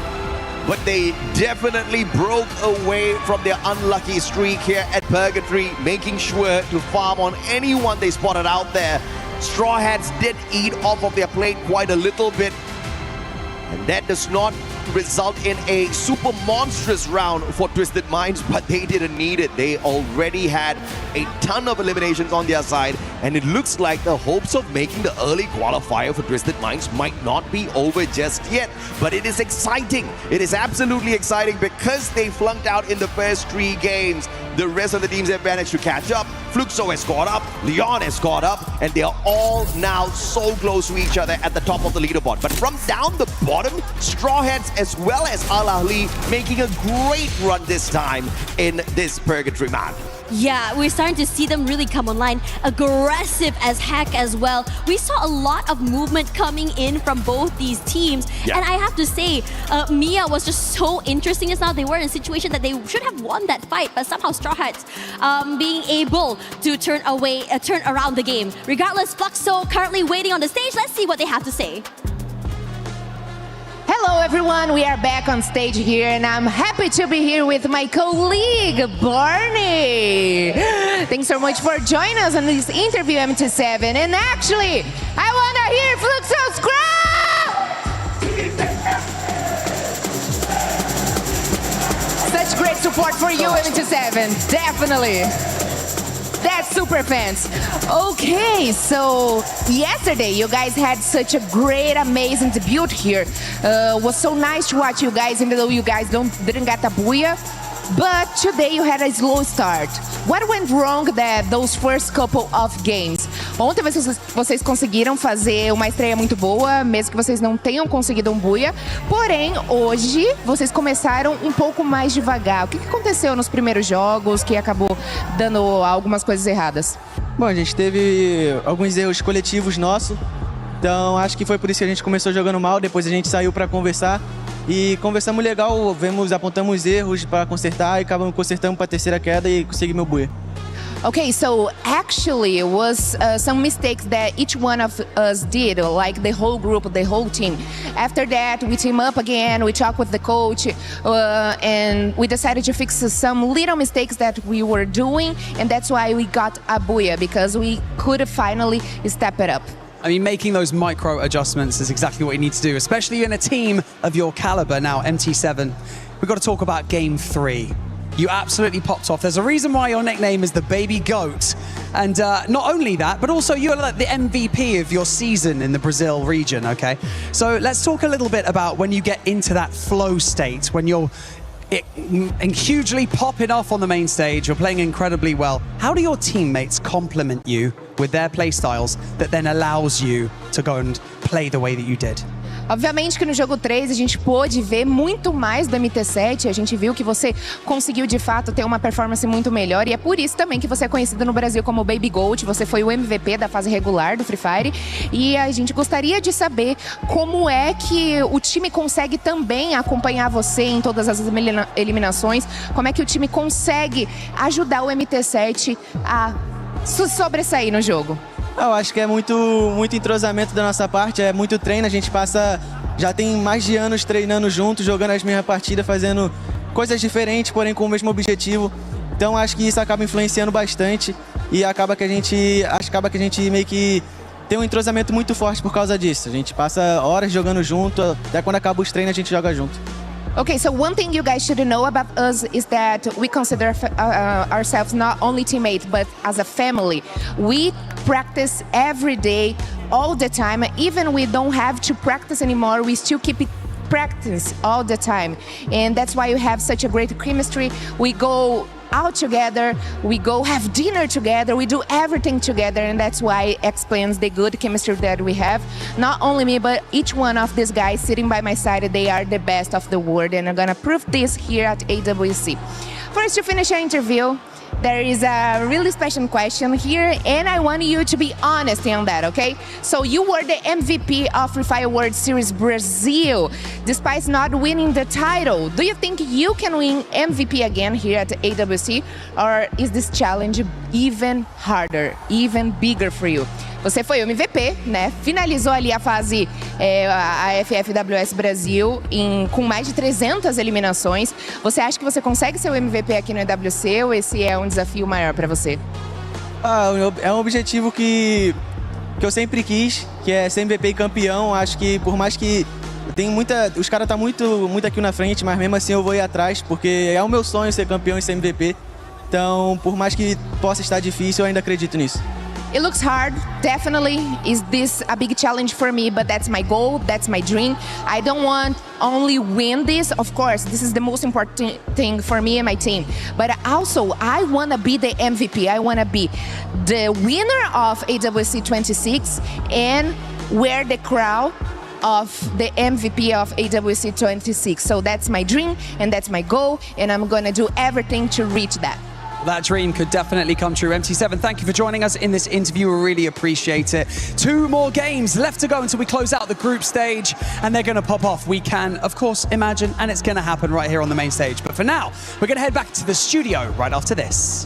but they definitely broke away from their unlucky streak here at Purgatory, making sure to farm on anyone they spotted out there. Straw Hats did eat off of their plate quite a little bit, and that does not result in a super monstrous round for Twisted Minds, but they didn't need it. They already had a ton of eliminations on their side, and it looks like the hopes of making the early qualifier for Twisted Minds might not be over just yet. But it is exciting. It is absolutely exciting because they flunked out in the first 3 games. The rest of the teams have managed to catch up. Fluxo has caught up, Leon has caught up, and they are all now so close to each other at the top of the leaderboard. But from down the bottom, Straw Hats as well as Al Ahly making a great run this time in this Purgatory map. Yeah, we're starting to see them really come online. Aggressive as heck as well. We saw a lot of movement coming in from both these teams. Yeah. And I have to say, Mia was just so interesting as now. They were in a situation that they should have won that fight, but somehow Straw Hats being able to turn around the game. Regardless, Fluxo currently waiting on the stage. Let's see what they have to say. Hello everyone, we are back on stage here and I'm happy to be here with my colleague, Barney. Thanks so much for joining us on this interview, MT7. And actually, I want to hear Fluxo's crowd! Such great support for you, MT7, definitely. That's super fans. Okay, so yesterday you guys had such a great, amazing debut here. Was so nice to watch you guys, even though you guys didn't get a Booyah. But today you had a slow start. What went wrong those first couple of games? Ontem vocês conseguiram fazer uma estreia muito boa, mesmo que vocês não tenham conseguido um Booyah. Porém, hoje vocês começaram um pouco mais devagar. O que aconteceu nos primeiros jogos que acabou dando algumas coisas erradas? Bom, a gente teve alguns erros coletivos nossos. Então, acho que foi por isso que a gente começou jogando mal. Depois a gente saiu para conversar. E conversamos legal, apontamos erros para consertar e acabamos consertando para a terceira queda e consegui meu Booyah. Okay, so actually it was some mistakes that each one of us did, like the whole group, the whole team. After that, we team up again, we talked with the coach, and we decided to fix some little mistakes that we were doing, and that's why we got a Booyah, because we could finally step it up. I mean, making those micro adjustments is exactly what you need to do, especially in a team of your caliber. Now, MT7, we've got to talk about Game 3. You absolutely popped off. There's a reason why your nickname is the Baby Goat. And not only that, but also you're like the MVP of your season in the Brazil region, okay? So let's talk a little bit about when you get into that flow state, when you're hugely popping off on the main stage, you're playing incredibly well. How do your teammates complement you with their play styles that then allows you to go and play the way that you did? Obviamente que no jogo 3 a gente pôde ver muito mais do MT7, a gente viu que você conseguiu de fato ter uma performance muito melhor e é por isso também que você é conhecido no Brasil como Baby Gold, você foi o MVP da fase regular do Free Fire e a gente gostaria de saber como é que o time consegue também acompanhar você em todas as eliminações, como é que o time consegue ajudar o MT7 a sobressair no jogo. Eu acho que é muito entrosamento da nossa parte, é muito treino, a gente já tem mais de anos treinando juntos, jogando as mesmas partidas, fazendo coisas diferentes, porém com o mesmo objetivo. Então acho que isso acaba influenciando bastante e acaba que a gente meio que tem um entrosamento muito forte por causa disso. A gente passa horas jogando junto, até quando acaba os treinos a gente joga junto. Okay, so one thing you guys should know about us is that we consider ourselves not only teammates, but as a family. We practice every day, all the time. Even we don't have to practice anymore, we still keep it practice all the time. And that's why you have such a great chemistry. We go out together, we go have dinner together, we do everything together, and that's why it explains the good chemistry that we have. Not only me, but each one of these guys sitting by my side, they are the best of the world, and I'm gonna prove this here at EWC. First, to finish our interview, there is a really special question here, and I want you to be honest on that, okay? So you were the MVP of Free Fire World Series Brazil, despite not winning the title. Do you think you can win MVP again here at AWC, or is this challenge even harder, even bigger for you? Você foi o MVP, né? Finalizou ali a fase, a FFWS Brasil, com mais de 300 eliminações. Você acha que você consegue ser o MVP aqui no EWC ou esse é um desafio maior para você? É um objetivo que eu sempre quis, que é ser MVP e campeão. Acho que por mais que tem os caras tá muito aqui na frente, mas mesmo assim eu vou ir atrás, porque é o meu sonho ser campeão e ser MVP. Então, por mais que possa estar difícil, eu ainda acredito nisso. It looks hard, definitely. Is this a big challenge for me? But that's my goal, that's my dream. I don't want only win this. Of course, this is the most important thing for me and my team. But also, I want to be the MVP. I want to be the winner of AWC 26 and wear the crown of the MVP of AWC 26. So that's my dream and that's my goal, and I'm going to do everything to reach that. That dream could definitely come true. MT7, thank you for joining us in this interview. We really appreciate it. 2 more games left to go until we close out the group stage, and they're going to pop off. We can, of course, imagine, and it's going to happen right here on the main stage. But for now, we're going to head back to the studio right after this.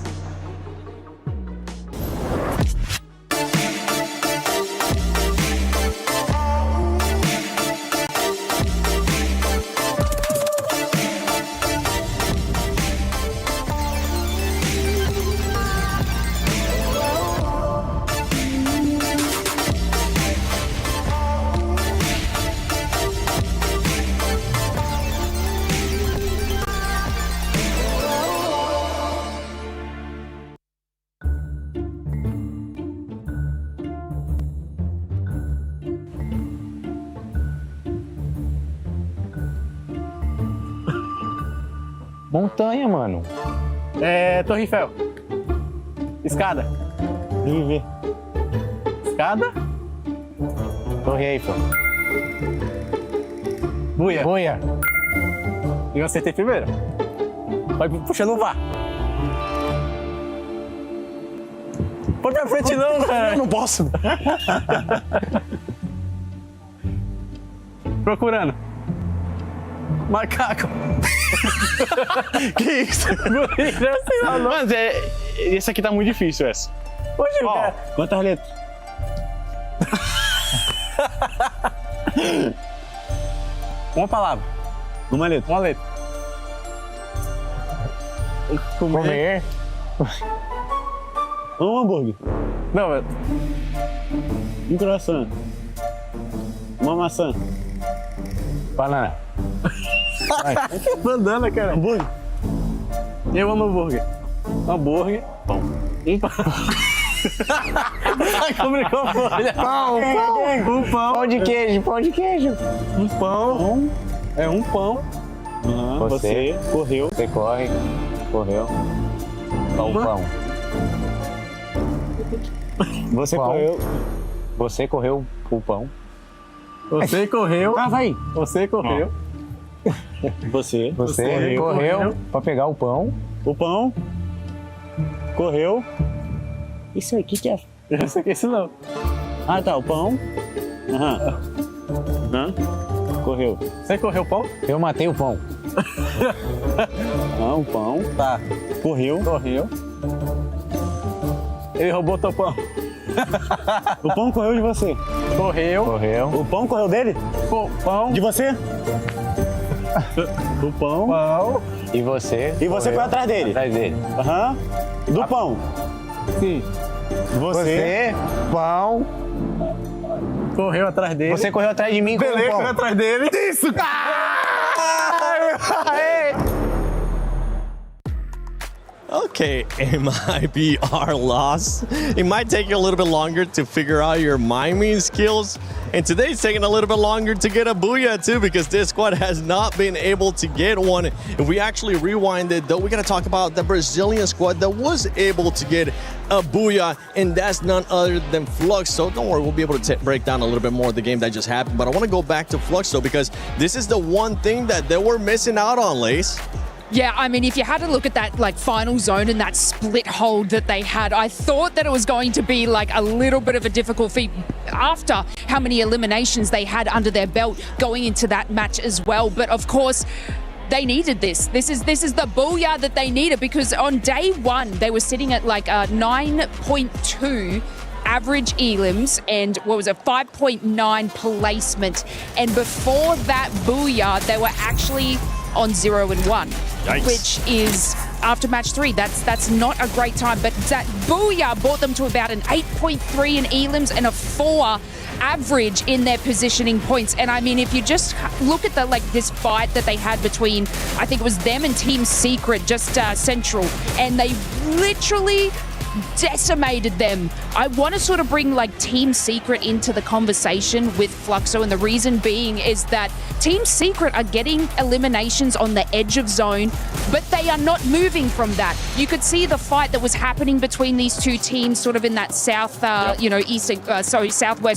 Montanha, mano. Torre Eiffel. Escada. Viver. Escada. Torre Eiffel. Booyah. Booyah. Eu acertei primeiro. Vai puxando o VAR. Põe pra frente não, cara. Eu não posso. Procurando. Macaco. Que isso? Mano, esse aqui tá muito difícil, essa. Hoje, ó, quantas letras? Uma palavra. Uma letra. Uma letra. Comer. Um hambúrguer. Não, velho. Um croissant. Uma maçã. Banana. Bandana, cara. Hambúrguer. Eu amo hambúrguer. Hambúrguer. Bom. Complicou a folha. Pão. Pão de queijo. Um pão. É um pão. Você correu. Você correu. Pão. Você correu. Você correu o pão. Você correu. Ah, vai. Você correu. Você correu para pegar o pão. O pão. Correu. Isso aqui que é. Isso não. Ah, tá. O pão. Correu. Você correu o pão? Eu matei o pão. Não, o pão. Tá. Correu. Ele roubou teu pão. O pão correu de você. Correu. O pão correu dele? Pão. De você? O pão. E você? E você foi atrás dele? Atrás dele. Do pão? Sim. Você? Pão. Correu atrás dele. Você correu atrás de mim com o pão. Correu atrás dele. Isso, cara! Okay, it might be our loss. It might take you a little bit longer to figure out your miming skills. And today's taking a little bit longer to get a Booyah too, because this squad has not been able to get one. If we actually rewind it, though, we're going to talk about the Brazilian squad that was able to get a Booyah, and that's none other than Flux. So don't worry, we'll be able to break down a little bit more of the game that just happened. But I want to go back to Flux, though, because this is the one thing that they were missing out on, Lace. Yeah, I mean, if you had to look at that final zone and that split hold that they had, I thought that it was going to be a little bit of a difficult feat after how many eliminations they had under their belt going into that match as well. But of course, they needed this. This is the Booyah that they needed, because on day one, they were sitting at a 9.2 average elims and 5.9 placement. And before that Booyah, they were actually on 0 and 1. Yikes. Which is after match 3. That's not a great time, but that Booyah brought them to about an 8.3 in elims and a 4 average in their positioning points. And I mean, if you just look at this fight that they had between, I think it was them and Team Secret, just Central, and they literally decimated them. I want to sort of bring Team Secret into the conversation with Fluxo, and the reason being is that Team Secret are getting eliminations on the edge of zone, but they are not moving from that. You could see the fight that was happening between these two teams sort of in that southwest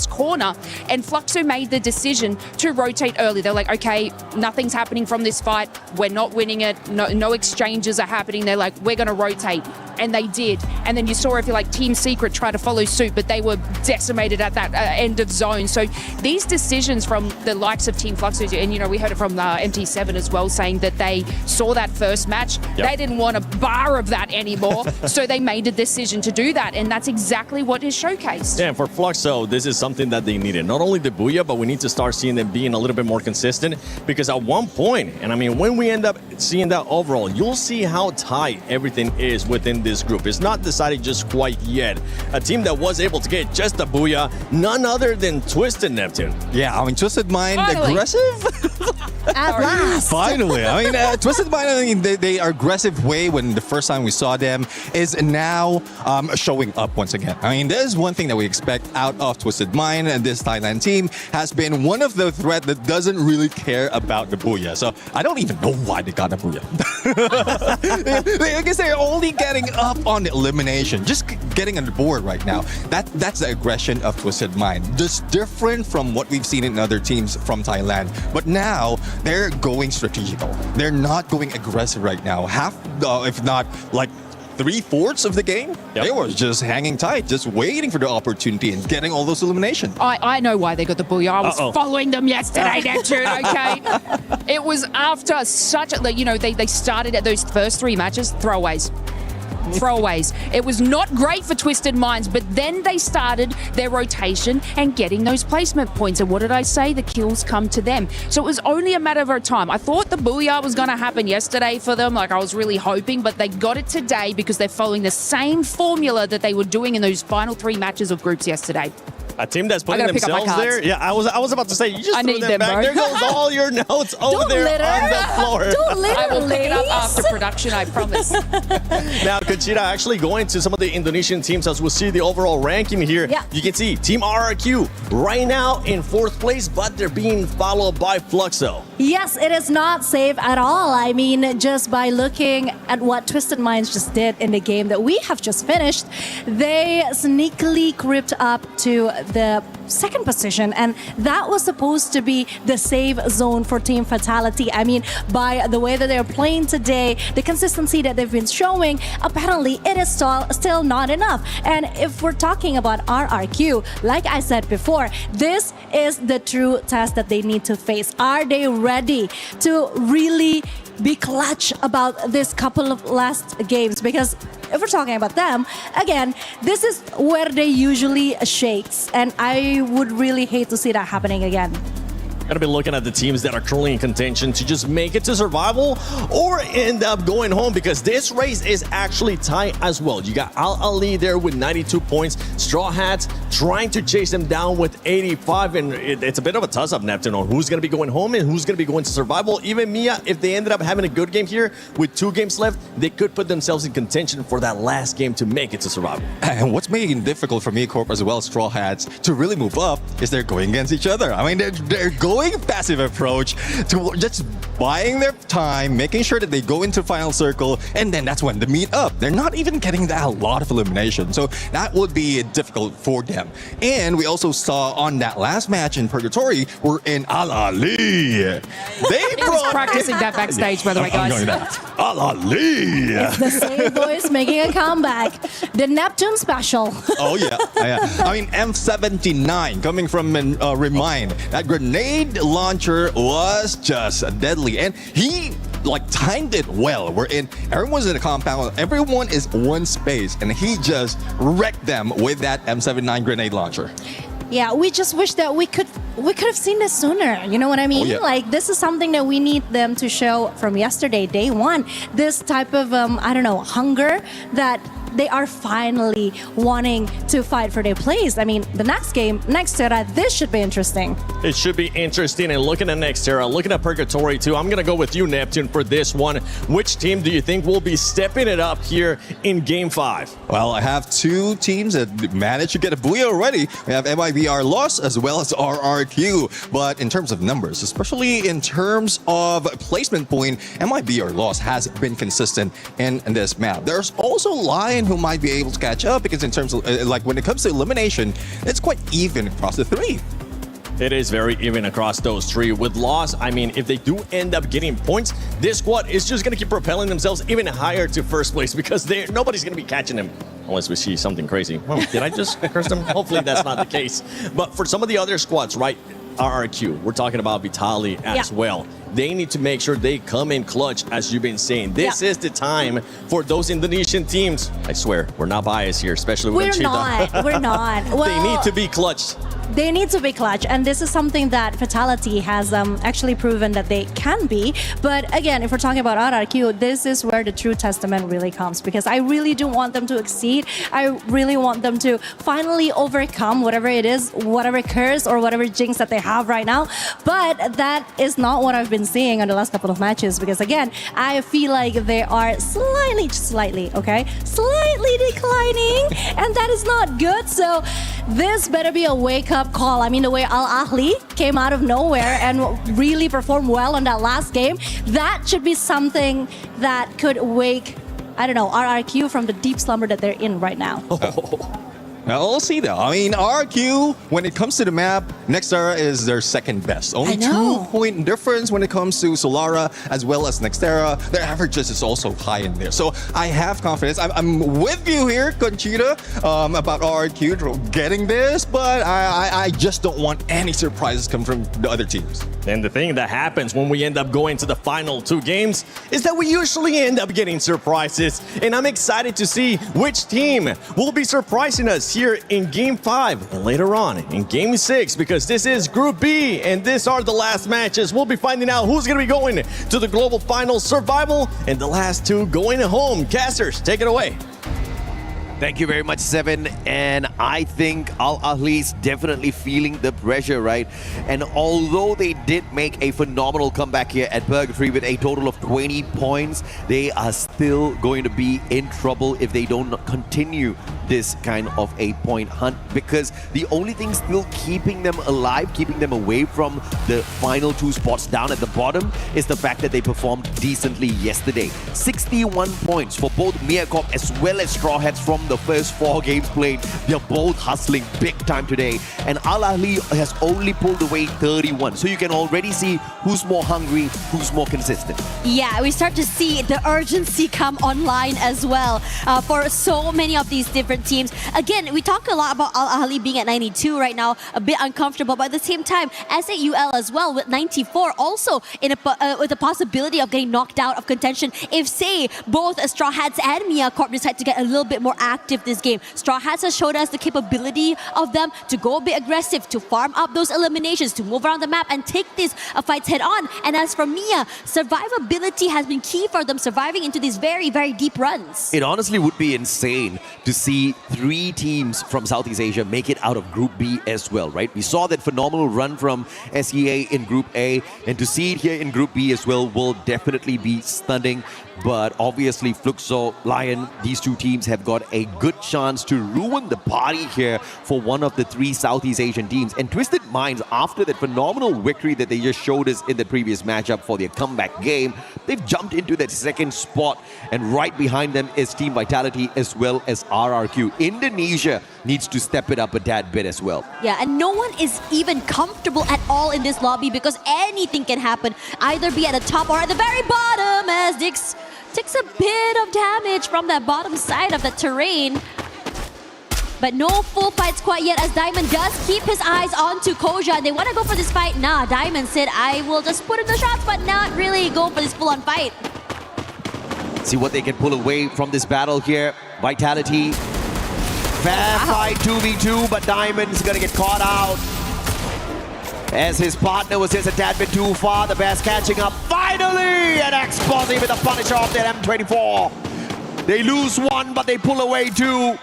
corner, and Fluxo made the decision to rotate early. They're like, okay, nothing's happening from this fight. We're not winning it. No exchanges are happening. They're like, we're going to rotate. And they did. And then you saw Team Secret try to follow suit, but they were decimated at that end of zone. So these decisions from the likes of Team Fluxo, and we heard it from MT7 as well, saying that they saw that first match. Yep. They didn't want a bar of that anymore. So they made a decision to do that. And that's exactly what is showcased. Yeah, for Fluxo, this is something that they needed. Not only the Booyah, but we need to start seeing them being a little bit more consistent, because at one point, and I mean, when we end up seeing that overall, you'll see how tight everything is within this group. It's not decided just quite yet. A team that was able to get just a Booyah, none other than Twisted Neptune. Yeah, I mean, Twisted Mind, aggressive? At last. Finally. I mean, Twisted Mind, I mean, their aggressive way when the first time we saw them is now showing up once again. I mean, there's one thing that we expect out of Twisted Mind, and this Thailand team has been one of the threat that doesn't really care about the Booyah. So I don't even know why they got a Booyah. I guess they're only getting up on the elimination, just getting on the board right now. That's the aggression of Twisted Mind. Just different from what we've seen in other teams from Thailand. But now they're going strategical. They're not going aggressive right now. Half, if not 3/4 of the game, they were just hanging tight, just waiting for the opportunity and getting all those eliminations. I know why they got the Booyah. I was following them yesterday, Neptune, okay? It was after such a, they started at those first 3 matches, throwaways. It was not great for Twisted Minds, but then they started their rotation and getting those placement points. And what did I say? The kills come to them. So it was only a matter of time. I thought the Booyah was going to happen yesterday for them, I was really hoping, but they got it today because they're following the same formula that they were doing in those final 3 matches of groups yesterday. A team that's putting gotta pick up my themselves cards. there. Yeah, I was about to say, you just I threw need them them, back. bro. There goes all your notes over there on the floor. Don't litter, I will pick it up ladies. after production, I promise. Now, Conchita, actually going to some of the Indonesian teams as we'll see the overall ranking here. Yeah. You can see Team RRQ right now in 4th place, but they're being followed by Fluxo. Yes, it is not safe at all. I mean, just by looking at what Twisted Minds just did in the game that we have just finished, they sneakily crept up to the 2nd position, and that was supposed to be the safe zone for Team Fatality. I mean, by the way that they're playing today, the consistency that they've been showing, apparently it is still not enough. And if we're talking about RRQ, like I said before, this is the true test that they need to face. Are they ready to really be clutch about this couple of last games? Because if we're talking about them, again, this is where they usually shakes, and I would really hate to see that happening again. Gotta be looking at the teams that are currently in contention to just make it to survival or end up going home, because this race is actually tight as well. You got Al Ali there with 92 points. Straw Hats trying to chase them down with 85, and it's a bit of a toss-up, Neptune, on who's gonna be going home and who's gonna be going to survival. Even Mia, if they ended up having a good game here with 2 games left, they could put themselves in contention for that last game to make it to survival. And what's making it difficult for me, Corp, as well as Straw Hats, to really move up is they're going against each other. I mean, they're going passive approach to just buying their time, making sure that they go into final circle, and then that's when they meet up. They're not even getting that a lot of elimination, so that would be difficult for them. And we also saw on that last match in Purgatory, we're in Al Ali. They He was practicing that backstage, by the way, guys. Al Ali. It's the same boys making a comeback. The Neptune special. Oh yeah, I mean M79 coming from Remind. That grenade launcher was just deadly, and he timed it well. Everyone's in a compound, everyone is one space, and he just wrecked them with that M79 grenade launcher. Yeah, we just wish that we could have seen this sooner. You know what I mean? Oh, yeah. This is something that we need them to show from yesterday, day one. This type of hunger that they are finally wanting to fight for their place. I mean, the next game, next era, this should be interesting. It should be interesting. And looking at next era, looking at Purgatory too, I'm going to go with you, Neptune, for this one. Which team do you think will be stepping it up here in Game 5? Well, I have 2 teams that managed to get a Booyah already. We have MIBR Loss as well as RRQ. But in terms of numbers, especially in terms of placement point, MIBR Loss has been consistent in this map. There's also Lion who might be able to catch up, because in terms of when it comes to elimination, it's quite even across the 3. It is very even across those 3. With Loss, I mean, if they do end up getting points, this squad is just going to keep propelling themselves even higher to first place, because nobody's going to be catching them unless we see something crazy. Well, did I just curse them? Hopefully that's not the case. But for some of the other squads, right, RRQ, we're talking about Vitali as well. They need to make sure they come in clutch, as you've been saying. This is the time for those Indonesian teams. I swear, we're not biased here, especially with Conchita. We're not. Well, they need to be clutch. They need to be clutch, and this is something that Fatality has actually proven that they can be. But again, if we're talking about RRQ, this is where the true testament really comes, because I really do want them to exceed. I really want them to finally overcome whatever it is, whatever curse or whatever jinx that they have right now. But that is not what I've been seeing on the last couple of matches, because again, I feel like they are slightly declining, and that is not good. So this better be a wake-up call. I mean, the way Al Ahly came out of nowhere and really performed well on that last game, that should be something that could wake, RRQ from the deep slumber that they're in right now. Now, we'll see though. I mean, RQ, when it comes to the map, Nextera is their second best. Only 2-point difference when it comes to Solara as well as Nextera. Their averages is also high in there. So I have confidence. I'm with you here, Conchita, about RQ getting this, but I just don't want any surprises come from the other teams. And the thing that happens when we end up going to the final 2 games is that we usually end up getting surprises. And I'm excited to see which team will be surprising us here in Game 5 and later on in Game 6, because this is Group B and these are the last matches. We'll be finding out who's going to be going to the Global Finals Survival and the last 2 going home. Casters, take it away. Thank you very much, Seven. And I think Al Ahly's definitely feeling the pressure, right? And although they did make a phenomenal comeback here at Purgatory with a total of 20 points, they are still going to be in trouble if they don't continue this kind of a point hunt, because the only thing still keeping them alive, keeping them away from the final 2 spots down at the bottom, is the fact that they performed decently yesterday. 61 points for both Miacorp as well as Straw Hats from the first 4 games played. They're both hustling big time today, and Al Ahly has only pulled away 31. So you can already see who's more hungry, who's more consistent. Yeah, we start to see the urgency come online as well for so many of these different teams. Again, we talk a lot about Al Ahly being at 92 right now, a bit uncomfortable, but at the same time, SAUL as well with 94, also in with the possibility of getting knocked out of contention if, say, both Straw Hats and Miacorp decide to get a little bit more active this game. Straw Hats has showed us the capability of them to go a bit aggressive, to farm up those eliminations, to move around the map and take these fights head on. And as for Mia, survivability has been key for them, surviving into these very, very deep runs. It honestly would be insane to see 3 teams from Southeast Asia make it out of Group B as well, right? We saw that phenomenal run from SEA in Group A, and to see it here in Group B as well will definitely be stunning. But obviously, Fluxo, Lion, these 2 teams have got a good chance to ruin the party here for one of the 3 Southeast Asian teams. And Twisted Minds, after that phenomenal victory that they just showed us in the previous matchup for their comeback game, they've jumped into that 2nd spot. And right behind them is Team Vitality as well as RRQ. Indonesia needs to step it up a tad bit as well. Yeah, and no one is even comfortable at all in this lobby because anything can happen, either be at the top or at the very bottom, as Dix takes a bit of damage from that bottom side of the terrain. But no full fights quite yet, as Diamond does keep his eyes onto Koja. They want to go for this fight. Nah, Diamond said, I will just put in the shots, but not really go for this full-on fight. See what they can pull away from this battle here. Vitality. Fair fight 2v2, but Diamond's gonna get caught out, as his partner was just a tad bit too far. The Bears catching up finally, and Exposy with a punisher off their M24. They lose 1, but they pull away 2.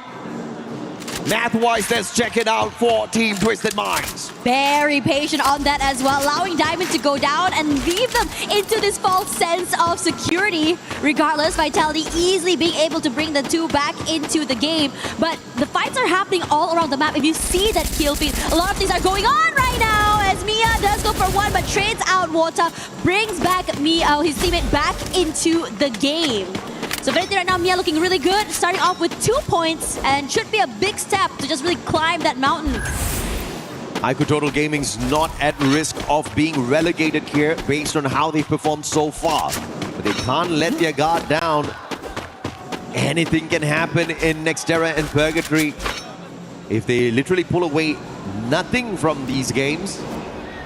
Math-wise, let's check it out for Team Twisted Minds. Very patient on that as well, allowing Diamond to go down and leave them into this false sense of security. Regardless, Vitality easily being able to bring the 2 back into the game. But the fights are happening all around the map. If you see that kill feed, a lot of things are going on right now, as Mia does go for 1, but trades out Wota, brings back Mia, his teammate, back into the game. So Verity right now, Mia looking really good, starting off with 2 points, and should be a big step to just really climb that mountain. Ico Total Gaming's not at risk of being relegated here based on how they've performed so far. But they can't let their guard down. Anything can happen in Nextera and Purgatory. If they literally pull away nothing from these games,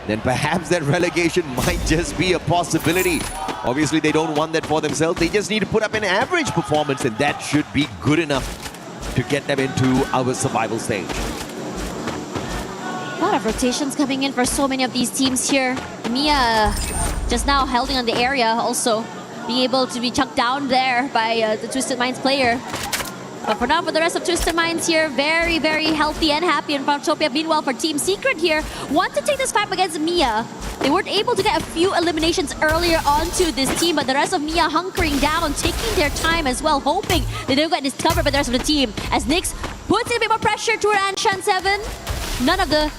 then perhaps that relegation might just be a possibility. Obviously, they don't want that for themselves. They just need to put up an average performance, and that should be good enough to get them into our survival stage. A lot of rotations coming in for so many of these teams here. Mia just now holding on the area, also being able to be chucked down there by the Twisted Minds player. But for now, for the rest of Twisted Minds here, very, very healthy and happy in Frontopia. Meanwhile, for Team Secret here, want to take this fight against Mia. They weren't able to get a few eliminations earlier onto this team, but the rest of Mia hunkering down, taking their time as well, hoping they don't get discovered by the rest of the team. As Nyx puts in a bit more pressure to Anshan 7. None of the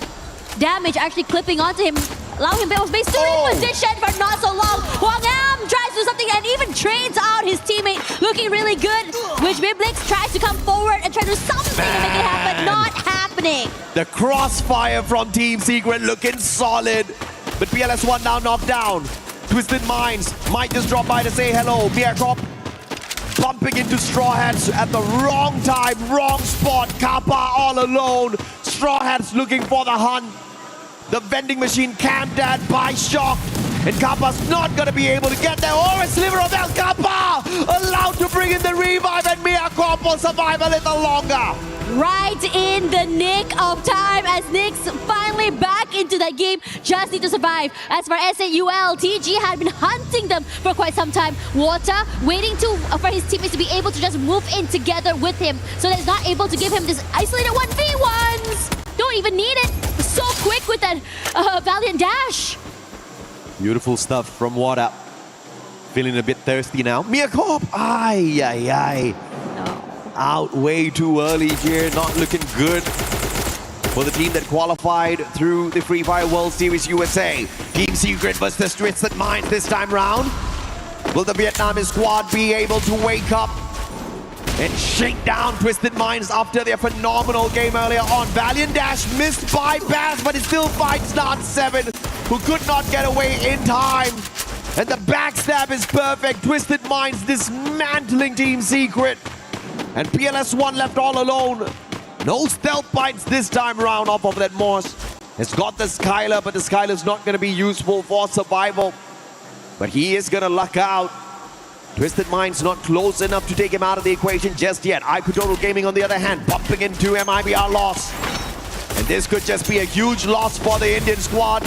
damage actually clipping onto him, allowing him to be in position for not so long. Huang Am tries to do something and even trades out his teammate, looking really good. Which Biblix tries to come forward and try to do something to make it happen, not happening. The crossfire from Team Secret looking solid. But PLS1 now knocked down. Twisted Minds might just drop by to say hello. Miacorp bumping into Straw Hats at the wrong time, wrong spot. Kappa all alone. Straw Hats looking for the hunt. The vending machine camped at by Shock. And Kappa's not going to be able to get there. Oh, a sliver of El Kappa allowed to bring in the revive, and Miacorp will survive a little longer. right in the nick of time as Nick's finally back into that game. Just need to survive. As for SAUL, TG had been hunting them for quite some time. Water waiting for his teammates to be able to just move in together with him so that he's not able to give him this isolated 1v1s. Don't even need it. So quick with that Valiant dash. Beautiful stuff from Water. Feeling a bit thirsty now. Miacorp! Ay, ay, ay. Out way too early here. Not looking good for the team that qualified through the Free Fire World Series USA. Team Secret versus Twisted Minds this time round. Will the Vietnamese squad be able to wake up and shake down Twisted Minds after their phenomenal game earlier on? Valiant Dash missed by Bass, but it still fights Not7, who could not get away in time. And the backstab is perfect. Twisted Minds dismantling Team Secret. And PLS1 left all alone. No stealth bites this time around off of that Morse. It's got the Skylar, but the Skylar's not going to be useful for survival. But he is going to luck out. Twisted Minds not close enough to take him out of the equation just yet. IQ Total Gaming, on the other hand, bumping into MIBR loss. And this could just be a huge loss for the Indian squad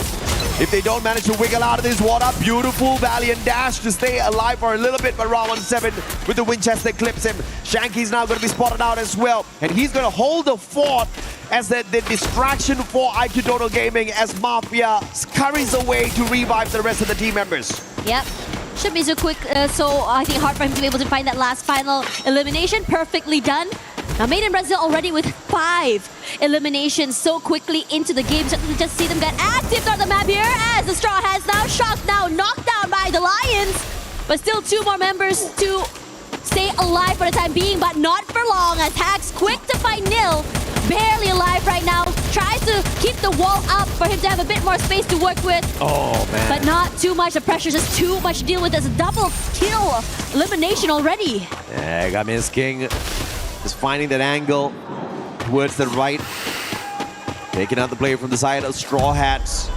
if they don't manage to wiggle out of this water. Beautiful Valiant dash to stay alive for a little bit, but Ra17 with the Winchester clips him. Shanky's now going to be spotted out as well, and he's going to hold the fort as the distraction for IQ Total Gaming as Mafia scurries away to revive the rest of the team members. Yep. Should be so quick, so I think hard for him to be able to find that last final elimination. Perfectly done. Now, Made in Brazil already with 5 eliminations so quickly into the game. So we just see them get active on the map here as the Straw Hats now shocked, now knocked down by the Lions. But still 2 more members to stay alive for the time being, but not for long as Hax quick to find Nil. Barely alive right now. Tries to keep the wall up for him to have a bit more space to work with. Oh, man. But not too much. The pressure just too much to deal with. There's a double kill elimination already. Yeah, got Miss King just finding that angle towards the right. Taking out the player from the side of Straw Hats.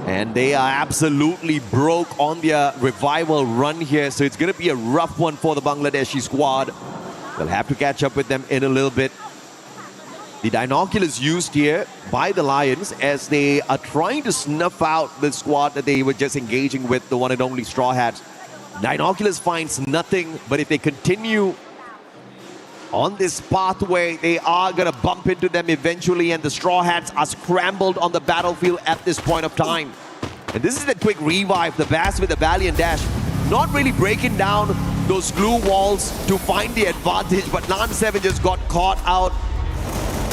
And they are absolutely broke on their revival run here. So it's going to be a rough one for the Bangladeshi squad. They'll have to catch up with them in a little bit. The Dinoculus used here by the Lions as they are trying to snuff out the squad that they were just engaging with, the one and only Straw Hats. Dinoculus finds nothing, but if they continue on this pathway, they are going to bump into them eventually, and the Straw Hats are scrambled on the battlefield at this point of time. And this is the quick revive, the Bass with the Valiant dash. Not really breaking down those glue walls to find the advantage, but Not7 just got caught out.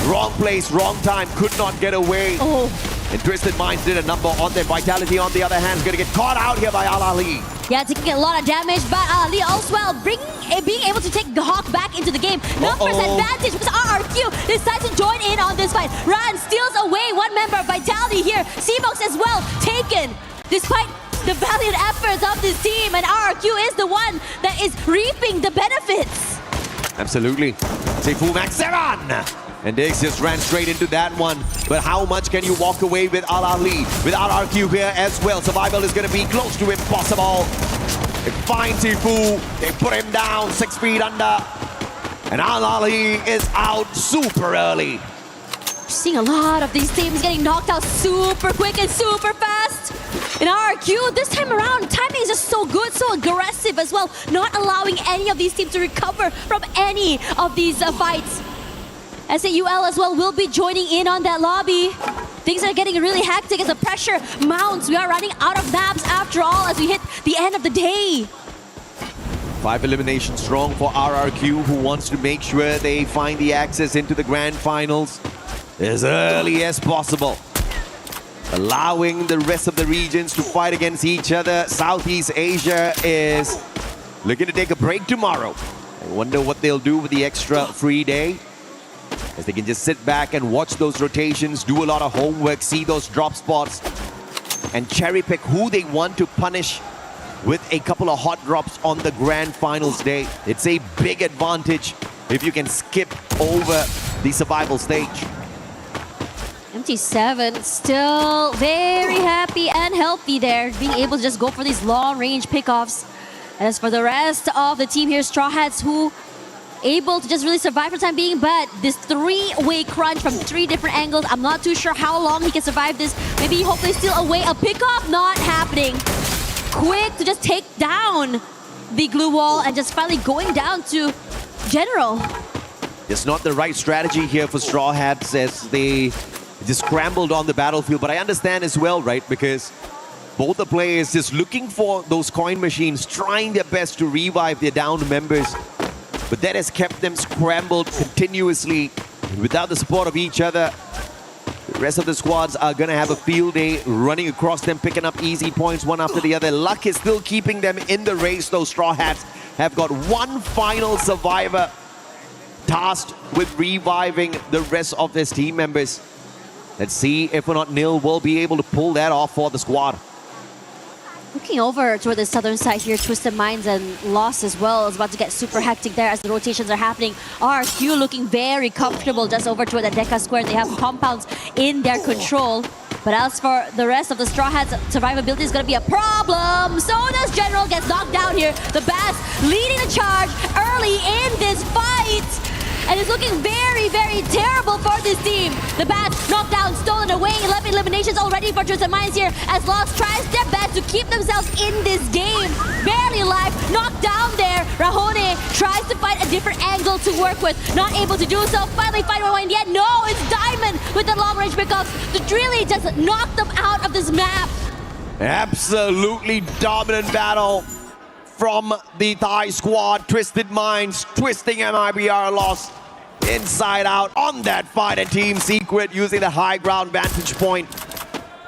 Wrong place, wrong time, could not get away. And Twisted Minds did a number on their Vitality, on the other hand, is going to get caught out here by Al Ali. Yeah, taking a lot of damage, but Ali also being able to take the Hawk back into the game. Numbers advantage because RRQ decides to join in on this fight. Ran steals away 1 member of Vitality here. C-Box as well taken, despite the valiant efforts of this team, and RRQ is the one that is reaping the benefits. Absolutely. Say full max 7! And Diggs just ran straight into that one. But how much can you walk away with Al Ali? With RRQ here as well. Survival is going to be close to impossible. They find Sifu. They put him down 6 feet under. And Al Ali is out super early. Seeing a lot of these teams getting knocked out super quick and super fast. In RRQ, this time around, timing is just so good, so aggressive as well. Not allowing any of these teams to recover from any of these fights. SAUL as well will be joining in on that lobby. Things are getting really hectic as the pressure mounts. We are running out of maps after all as we hit the end of the day. 5 eliminations strong for RRQ, who wants to make sure they find the access into the grand finals as early as possible. Allowing the rest of the regions to fight against each other. Southeast Asia is looking to take a break tomorrow. I wonder what they'll do with the extra free day, as they can just sit back and watch those rotations, do a lot of homework, see those drop spots, and cherry pick who they want to punish with a couple of hot drops on the grand finals day. It's a big advantage if you can skip over the survival stage. MT7 still very happy and healthy there, being able to just go for these long range pickoffs. And as for the rest of the team here, Straw Hats, who able to just really survive for the time being, but this three-way crunch from three different angles, I'm not too sure how long he can survive this. Maybe hopefully steal away a pickoff, not happening. Quick to just take down the glue wall and just finally going down to General. It's not the right strategy here for Straw Hats as they just scrambled on the battlefield, but I understand as well, right? Because both the players just looking for those coin machines, trying their best to revive their downed members, but that has kept them scrambled continuously. Without the support of each other, the rest of the squads are gonna have a field day running across them, picking up easy points one after the other. Luck is still keeping them in the race. Those Straw Hats have got one final survivor tasked with reviving the rest of his team members. Let's see if or not Nil will be able to pull that off for the squad. Looking over toward the southern side here, Twisted Minds and Lost as well is about to get super hectic there as the rotations are happening. RQ looking very comfortable just over toward the Deca Square. They have compounds in their control. But as for the rest of the Straw Hats, survivability is going to be a problem. So does General, gets knocked down here. The Bass leading the charge early in this fight. And it's looking very, very terrible for this team. The Bass knocked down, stolen away. 11 eliminations already for Twisted Minds here as Lost tries their best to keep themselves in this game. Barely alive, knocked down there. Rahone tries to find a different angle to work with. Not able to do so. Finally find one in the end. No, it's Diamond with the long range pickups to really just knock them out of this map. Absolutely dominant battle from the Thai squad. Twisted Minds, twisting MIBR Lost inside out on that fight, and Team Secret using the high ground vantage point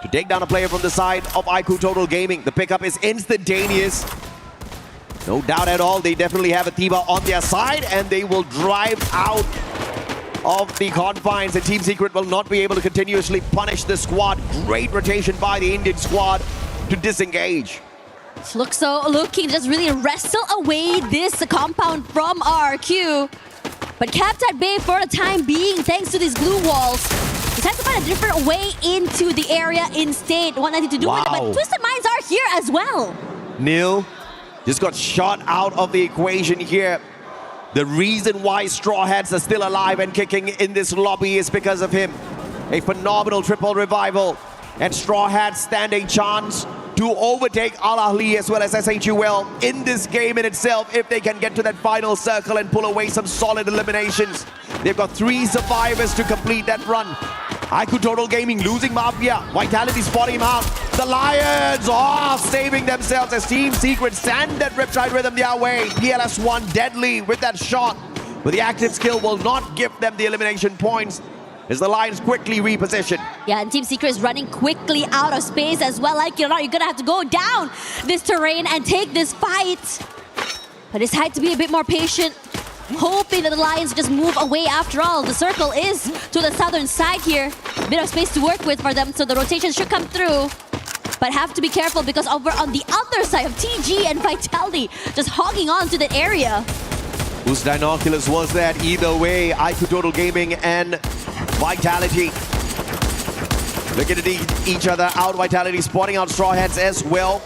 to take down a player from the side of IQ Total Gaming. The pickup is instantaneous. No doubt at all, they definitely have a Tiba on their side, and they will drive out of the confines, and Team Secret will not be able to continuously punish the squad. Great rotation by the Indian squad to disengage. Fluxo looking to just really wrestle away this compound from RQ. But kept at bay for the time being thanks to these glue walls. He has to find a different way into the area instead. What nothing to do with it, but Twisted Minds are here as well. Nil just got shot out of the equation here. The reason why Straw Hats are still alive and kicking in this lobby is because of him. A phenomenal triple revival, and Straw Hats stand a chance to overtake Al Ahly as well as SHUL in this game in itself if they can get to that final circle and pull away some solid eliminations. They've got 3 survivors to complete that run. IQ Total Gaming losing Mafia. Vitality spotting him out. The Lions saving themselves as Team Secret send that Riptide Rhythm their way. PLS1 deadly with that shot, but the active skill will not give them the elimination points as the Lions quickly reposition. Yeah, and Team Secret is running quickly out of space as well. Like you're not, you're gonna have to go down this terrain and take this fight. But it's had to be a bit more patient, hoping that the Lions just move away. After all, the circle is to the southern side here. A bit of space to work with for them, so the rotation should come through. But have to be careful because over on the other side of TG and Vitality just hogging on to that area. Whose Dinoculus was that? Either way, IQ Total Gaming and Vitality looking at each other out. Vitality spotting out Straw Hats as well.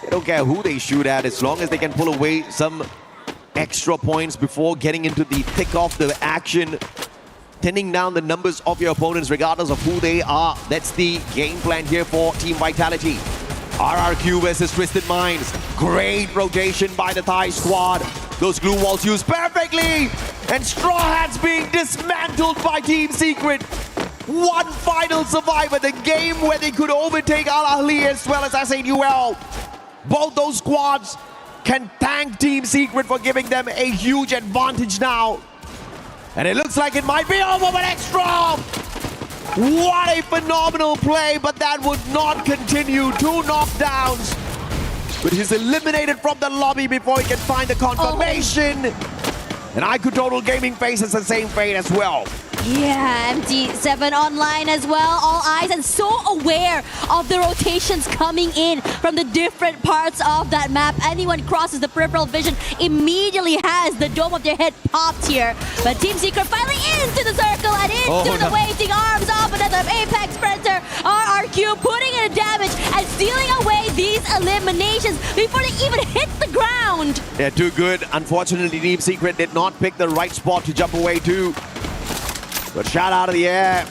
They don't care who they shoot at as long as they can pull away some extra points before getting into the thick of the action. Thinning down the numbers of your opponents regardless of who they are. That's the game plan here for Team Vitality. RRQ versus Twisted Minds. Great rotation by the Thai squad. Those glue walls used perfectly. And Straw Hats being dismantled by Team Secret. One final survivor. The game where they could overtake Al Ahly as well as SAUL. Both those squads can thank Team Secret for giving them a huge advantage now. And it looks like it might be over with extra. What a phenomenal play, but that would not continue. 2 knockdowns. But he's eliminated from the lobby before he can find the confirmation. And IQ Total Gaming faces the same fate as well. Yeah, MT7 online as well. All eyes and so aware of the rotations coming in from the different parts of that map. Anyone crosses the peripheral vision immediately has the dome of their head popped here. But Team Secret finally into the circle and into the waiting arms of another Apex Sprinter. RRQ putting in a damage and stealing away these eliminations before they even hit the ground. Yeah, too good. Unfortunately, Team Secret did not pick the right spot to jump away to. But shot out of the air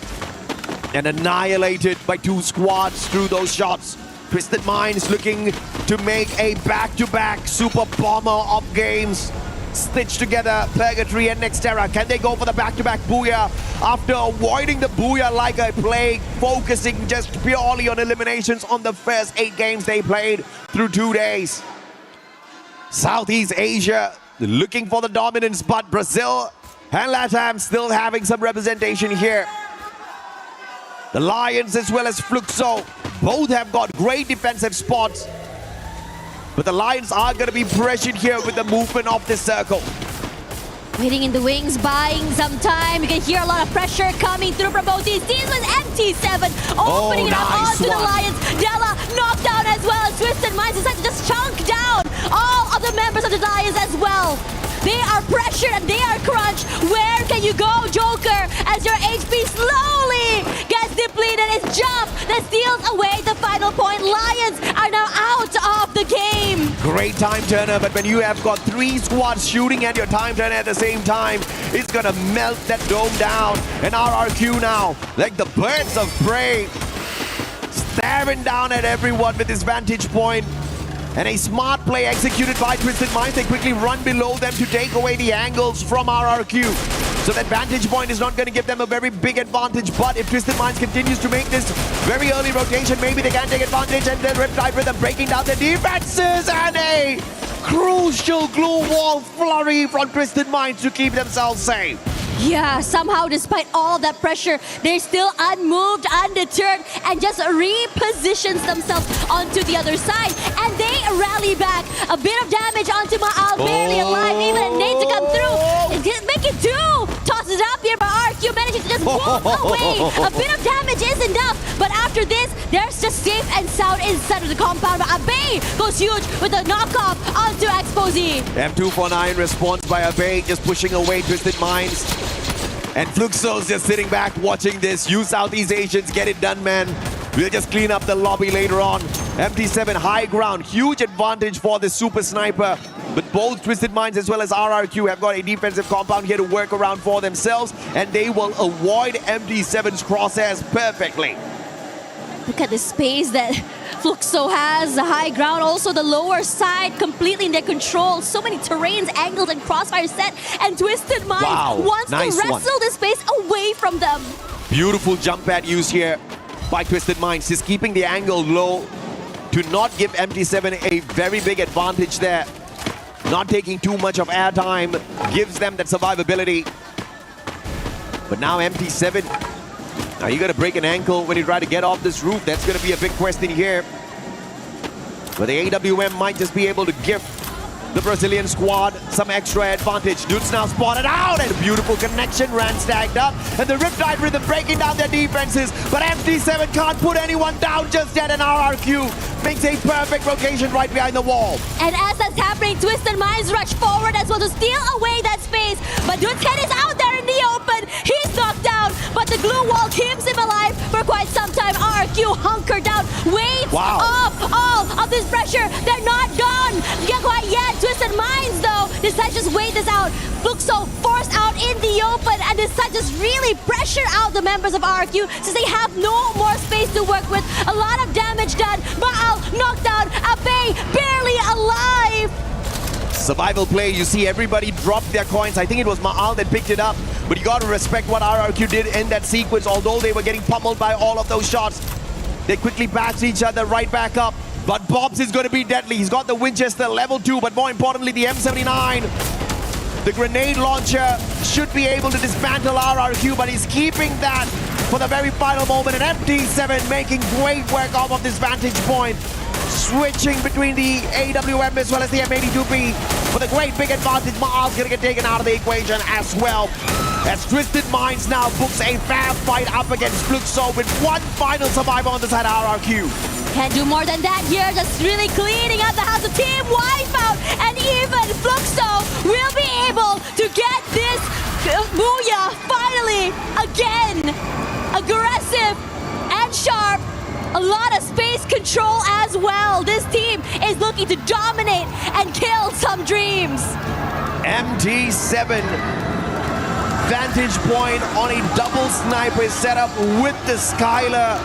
and annihilated by two squads through those shots. Twisted Minds looking to make a back-to-back super bomber of games. Stitched together Purgatory and Nextera. Can they go for the back-to-back Booyah after avoiding the Booyah like a plague, focusing just purely on eliminations on the first 8 games they played through 2 days? Southeast Asia looking for the dominance, but Brazil and LATAM still having some representation here. The Lions as well as Fluxo both have got great defensive spots. But the Lions are going to be pressured here with the movement of this circle. Waiting in the wings, buying some time. You can hear a lot of pressure coming through from both these teams with MT7 opening it up onto the Lions. Della knocked down as well as Twisted Minds decided to just chunk down all of the members of the Lions as well. They are pressured and they are crunched. Where can you go, Joker? As your HP slowly gets depleted, it's Jump that steals away the final point. Lions are now out of the game. Great time turner, but when you have got 3 squads shooting at your time turner at the same time, it's gonna melt that dome down. And RRQ now, like the birds of prey, staring down at everyone with his vantage point. And a smart play executed by Twisted Minds. They quickly run below them to take away the angles from RRQ. So that vantage point is not going to give them a very big advantage. But if Twisted Minds continues to make this very early rotation, maybe they can take advantage. And then Riptide Rhythm breaking down the defenses. And a crucial glue wall flurry from Twisted Minds to keep themselves safe. Yeah, somehow despite all that pressure, they're still unmoved, undeterred, and just repositions themselves onto the other side. And they rally back. A bit of damage onto Maal, barely alive, even a nade to come through. Make it 2! Tosses up here, but RQ manages to just walk away. A bit of damage is enough, but after this, there's just safe and sound inside of the compound. But Abe goes huge with a knockoff onto Exposé. M249 response by Abe, just pushing away Twisted Minds. And Fluxo's just sitting back watching this. You Southeast Asians, get it done, man. We'll just clean up the lobby later on. MT7 high ground, huge advantage for the super sniper. But both Twisted Minds as well as RRQ have got a defensive compound here to work around for themselves. And they will avoid MT7's crosshairs perfectly. Look at the space that Fluxo has, the high ground, also the lower side completely in their control. So many terrains, angles, and crossfire set, and Twisted Minds wants to wrestle this space away from them. Beautiful jump pad use here by Twisted Minds, just keeping the angle low to not give MT7 a very big advantage there. Not taking too much of airtime gives them that survivability. But now MT7, now you gotta break an ankle when you try to get off this roof. That's gonna be a big question here. But the AWM might just be able to give the Brazilian squad some extra advantage. Dudes now spotted out, and a beautiful connection. Ran stacked up, and the Riptide Rhythm breaking down their defenses. But MT7 can't put anyone down just yet, and RRQ makes a perfect rotation right behind the wall. And as that's happening, Twisted Minds rush forward as well to steal away that space. But Dude's head is out there in the open. He's knocked down, but the glue wall keeps him alive for quite some time. RRQ hunkered down, waits off all of this pressure. They're not done quite yet. Twisted Minds, though, decide to just wait this out. Fluxo forced out in the open and decide to just really pressure out the members of RRQ since they have no more space to work with. A lot of damage done. Maal knocked down. Abe barely alive. Survival play, you see everybody drop their coins. I think it was Maal that picked it up, but you gotta respect what RRQ did in that sequence. Although they were getting pummeled by all of those shots, they quickly patched each other right back up. But Bobs is going to be deadly. He's got the Winchester level 2, but more importantly, the M79. The grenade launcher should be able to dismantle RRQ, but he's keeping that for the very final moment. And MT7 making great work off of this vantage point. Switching between the AWM as well as the M82B. With a great big advantage, Mars gonna get taken out of the equation as well. As Twisted Minds now books a fair fight up against Fluxo with one final survivor on the side of RRQ. Can't do more than that here, just really cleaning up the house of Team Wipeout, and even Fluxo will be able to get this Booyah finally again. Aggressive and sharp, a lot of space control as well. This team is looking to dominate and kill some dreams. MT7 vantage point on a double sniper setup with the Skylar.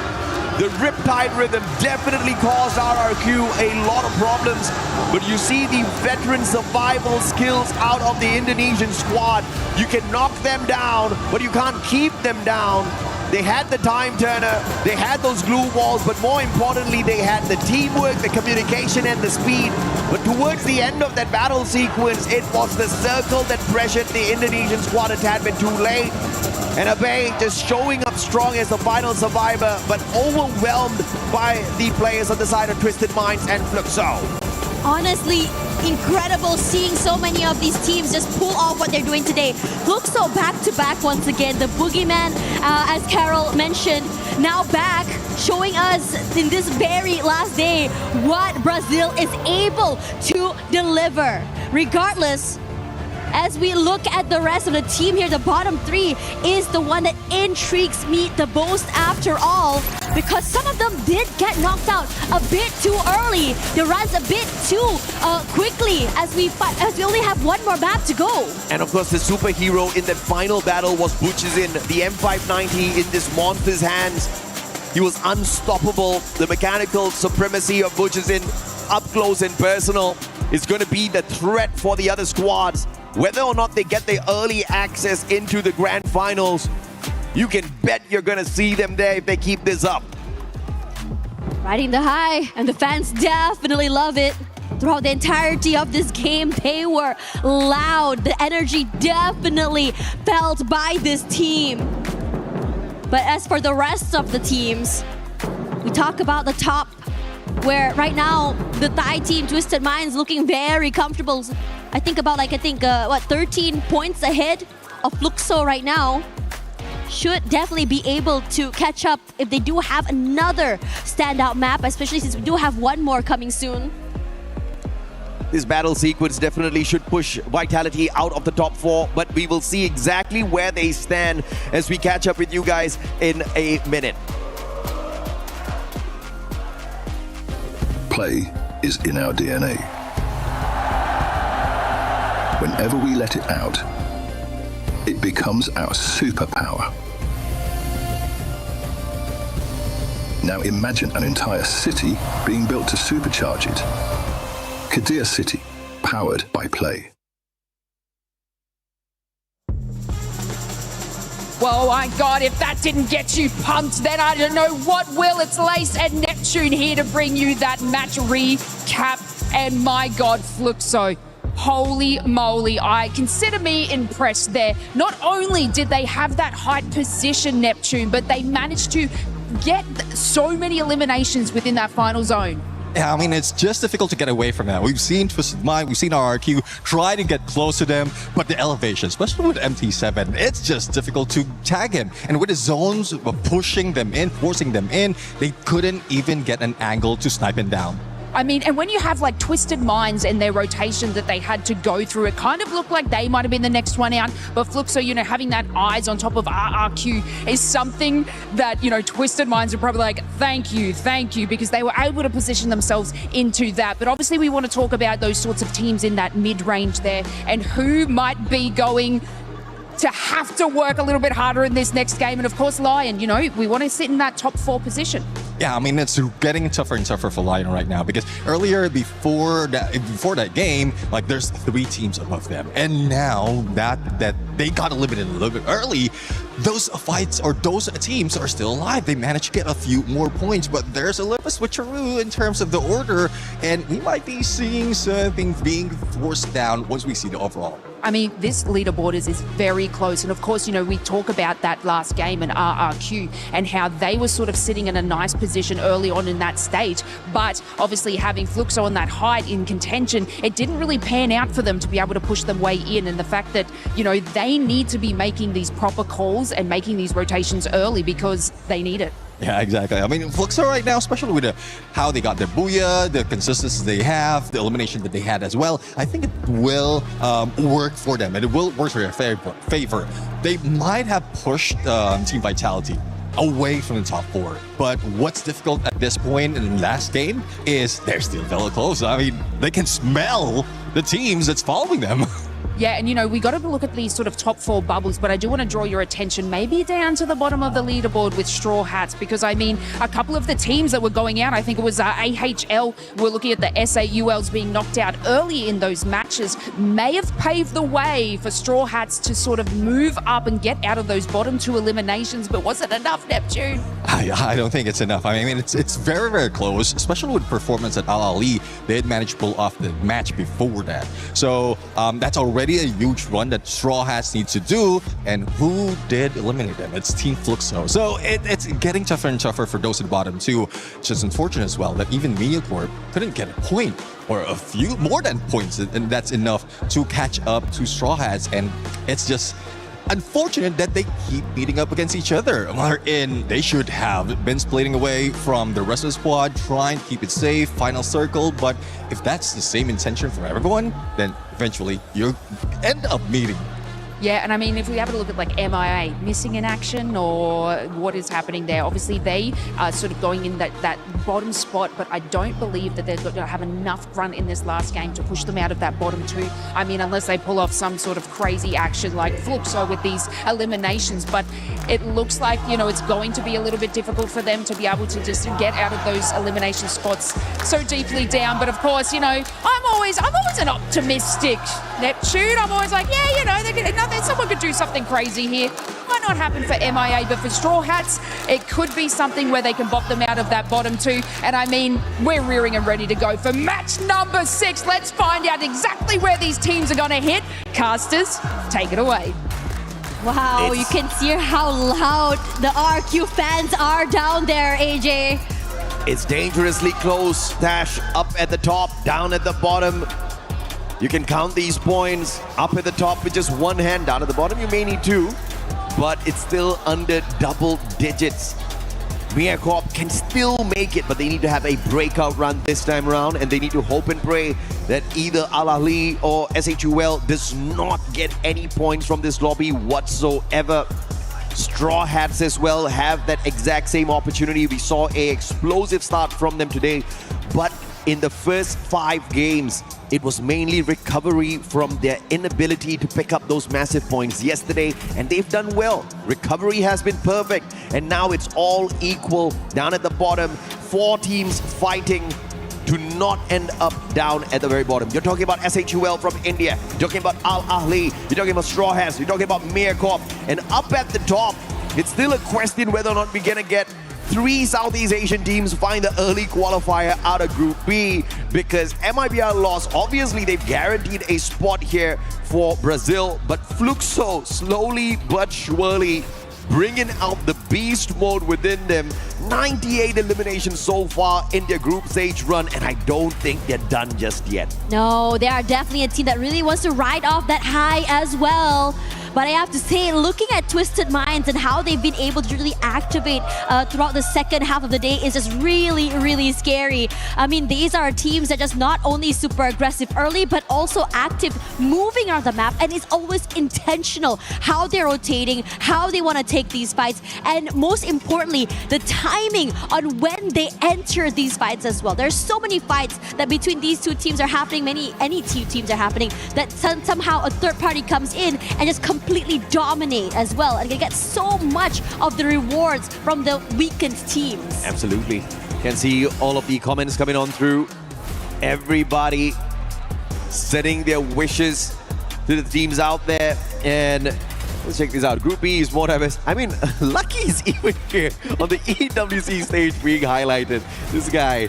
The Riptide Rhythm definitely caused RRQ a lot of problems, but you see the veteran survival skills out of the Indonesian squad. You can knock them down, but you can't keep them down. They had the time turner, they had those glue walls, but more importantly, they had the teamwork, the communication, and the speed. But towards the end of that battle sequence, it was the circle that pressured the Indonesian squad a tad bit too late. And Abe just showing up strong as the final survivor, but overwhelmed by the players on the side of Twisted Minds and Fluxo. Honestly, incredible seeing so many of these teams just pull off what they're doing today. Fluxo back-to-back once again. The Boogeyman, as Carol mentioned, now back, showing us in this very last day what Brazil is able to deliver. Regardless, as we look at the rest of the team here, the bottom three is the one that intrigues me the most after all, because some of them did get knocked out a bit too early. They runs a bit too quickly as we only have one more map to go. And of course, the superhero in the final battle was Butchizin, the M590 in this monster's hands. He was unstoppable. The mechanical supremacy of Butchizin up close and personal is going to be the threat for the other squads. Whether or not they get the early access into the grand finals, you can bet you're going to see them there if they keep this up. Riding the high, and the fans definitely love it. Throughout the entirety of this game, they were loud. The energy definitely felt by this team. But as for the rest of the teams, we talk about the top, where right now the Thai team, Twisted Minds, looking very comfortable. I think 13 points ahead of Fluxo right now. Should definitely be able to catch up if they do have another standout map, especially since we do have one more coming soon. This battle sequence definitely should push Vitality out of the top four, but we will see exactly where they stand as we catch up with you guys in a minute. Play is in our DNA. Whenever we let it out, it becomes our superpower. Now imagine an entire city being built to supercharge it. Kadir City, powered by Play. Well, my God, if that didn't get you pumped, then I don't know what will. It's Lace and Neptune here to bring you that match recap. And my God, Fluxo. Holy moly, I consider me impressed there. Not only did they have that height position, Neptune, but they managed to get so many eliminations within that final zone. Yeah, I mean, it's just difficult to get away from that. We've seen Twisted Mind, we've seen RRQ try to get close to them, but the elevation, especially with MT7, it's just difficult to tag him. And with the zones pushing them in, forcing them in, they couldn't even get an angle to snipe him down. I mean, and when you have like Twisted Minds and their rotation that they had to go through, it kind of looked like they might have been the next one out. But Fluxo, you know, having that eyes on top of RRQ is something that, you know, Twisted Minds are probably like, thank you, because they were able to position themselves into that. But obviously we want to talk about those sorts of teams in that mid-range there and who might be going to have to work a little bit harder in this next game. And of course, Lion, you know, we want to sit in that top 4 position. Yeah, I mean, it's getting tougher and tougher for Lion right now because earlier, before that game, like there's 3 teams above them. And now that they got eliminated a little bit early, those fights or those teams are still alive. They managed to get a few more points, but there's a little switcheroo in terms of the order, and we might be seeing something being forced down once we see the overall. I mean, this leaderboard is very close. And of course, we talk about that last game in RRQ and how they were sort of sitting in a nice position early on in that stage. But obviously having Fluxo on that height in contention, it didn't really pan out for them to be able to push them way in. And the fact that, they need to be making these proper calls and making these rotations early because they need it. Yeah, exactly. I mean, Fluxo right now, especially with how they got their Booyah, the consistency they have, the elimination that they had as well, I think it will work for them and it will work for their favor. They might have pushed Team Vitality away from the top 4. But what's difficult at this point in the last game is they're still very close. I mean, they can smell the teams that's following them. Yeah, and we got to look at these sort of top 4 bubbles, but I do want to draw your attention maybe down to the bottom of the leaderboard with Straw Hats, because I mean, a couple of the teams that were going out, I think it was AHL, we're looking at the SAULs being knocked out early in those matches, may have paved the way for Straw Hats to sort of move up and get out of those bottom 2 eliminations, but was it enough, Neptune? I don't think it's enough. I mean, it's very, very close, especially with performance at Al Ali. They had managed to pull off the match before that. So that's already a huge run that Straw Hats need to do. And who did eliminate them? It's Team Fluxo. So it's getting tougher and tougher for those at the bottom too. It's just unfortunate as well that even MediaCorp couldn't get a point or a few more than points, and that's enough to catch up to Straw Hats. And it's just unfortunate that they keep beating up against each other. They should have been splitting away from the rest of the squad, trying to keep it safe, final circle. But if that's the same intention for everyone, then eventually you end up meeting. Yeah, and I mean, if we have a look at like MIA, missing in action or what is happening there, obviously they are sort of going in that bottom spot, but I don't believe that they're going to have enough run in this last game to push them out of that bottom 2. I mean, unless they pull off some sort of crazy action like Fluxo with these eliminations, but it looks like, it's going to be a little bit difficult for them to be able to just get out of those elimination spots so deeply down. But of course, I'm always an optimistic Neptune. I'm always like, someone could do something crazy here. Might not happen for MIA, but for Straw Hats, it could be something where they can bop them out of that bottom 2. And I mean, we're rearing and ready to go for match number 6. Let's find out exactly where these teams are going to hit. Casters, take it away. Wow, you can see how loud the RQ fans are down there, AJ. It's dangerously close. Dash up at the top, down at the bottom. You can count these points up at the top with just one hand. Down at the bottom, you may need 2, but it's still under double digits. MediaCorp can still make it, but they need to have a breakout run this time around, and they need to hope and pray that either Al Ali or SHUL does not get any points from this lobby whatsoever. Straw Hats as well have that exact same opportunity. We saw an explosive start from them today, but in the first 5 games, it was mainly recovery from their inability to pick up those massive points yesterday, and they've done well. Recovery has been perfect, and now it's all equal down at the bottom. 4 teams fighting to not end up down at the very bottom. You're talking about SHUL from India, you're talking about Al Ahly, you're talking about Straw Hats, you're talking about MediaCorp, and up at the top, it's still a question whether or not we're gonna get 3 Southeast Asian teams find the early qualifier out of Group B, because MIBR lost. Obviously, they've guaranteed a spot here for Brazil, but Fluxo slowly but surely bringing out the beast mode within them. 98 eliminations so far in their group stage run, and I don't think they're done just yet. No, they are definitely a team that really wants to ride off that high as well. But I have to say, looking at Twisted Minds and how they've been able to really activate throughout the second half of the day is just really, really scary. I mean, these are teams that just not only super aggressive early, but also active, moving around the map, and it's always intentional how they're rotating, how they want to take these fights, and most importantly, the timing on when they enter these fights as well. There's so many fights that between these 2 teams are happening, any 2 teams are happening, that somehow a third party comes in and just completely dominate as well, and they get so much of the rewards from the weakened teams. Absolutely. Can see all of the comments coming on through. Everybody setting their wishes to the teams out there, and let's check this out. Group B is more diverse. I mean, Lucky is even here on the EWC stage being highlighted. This guy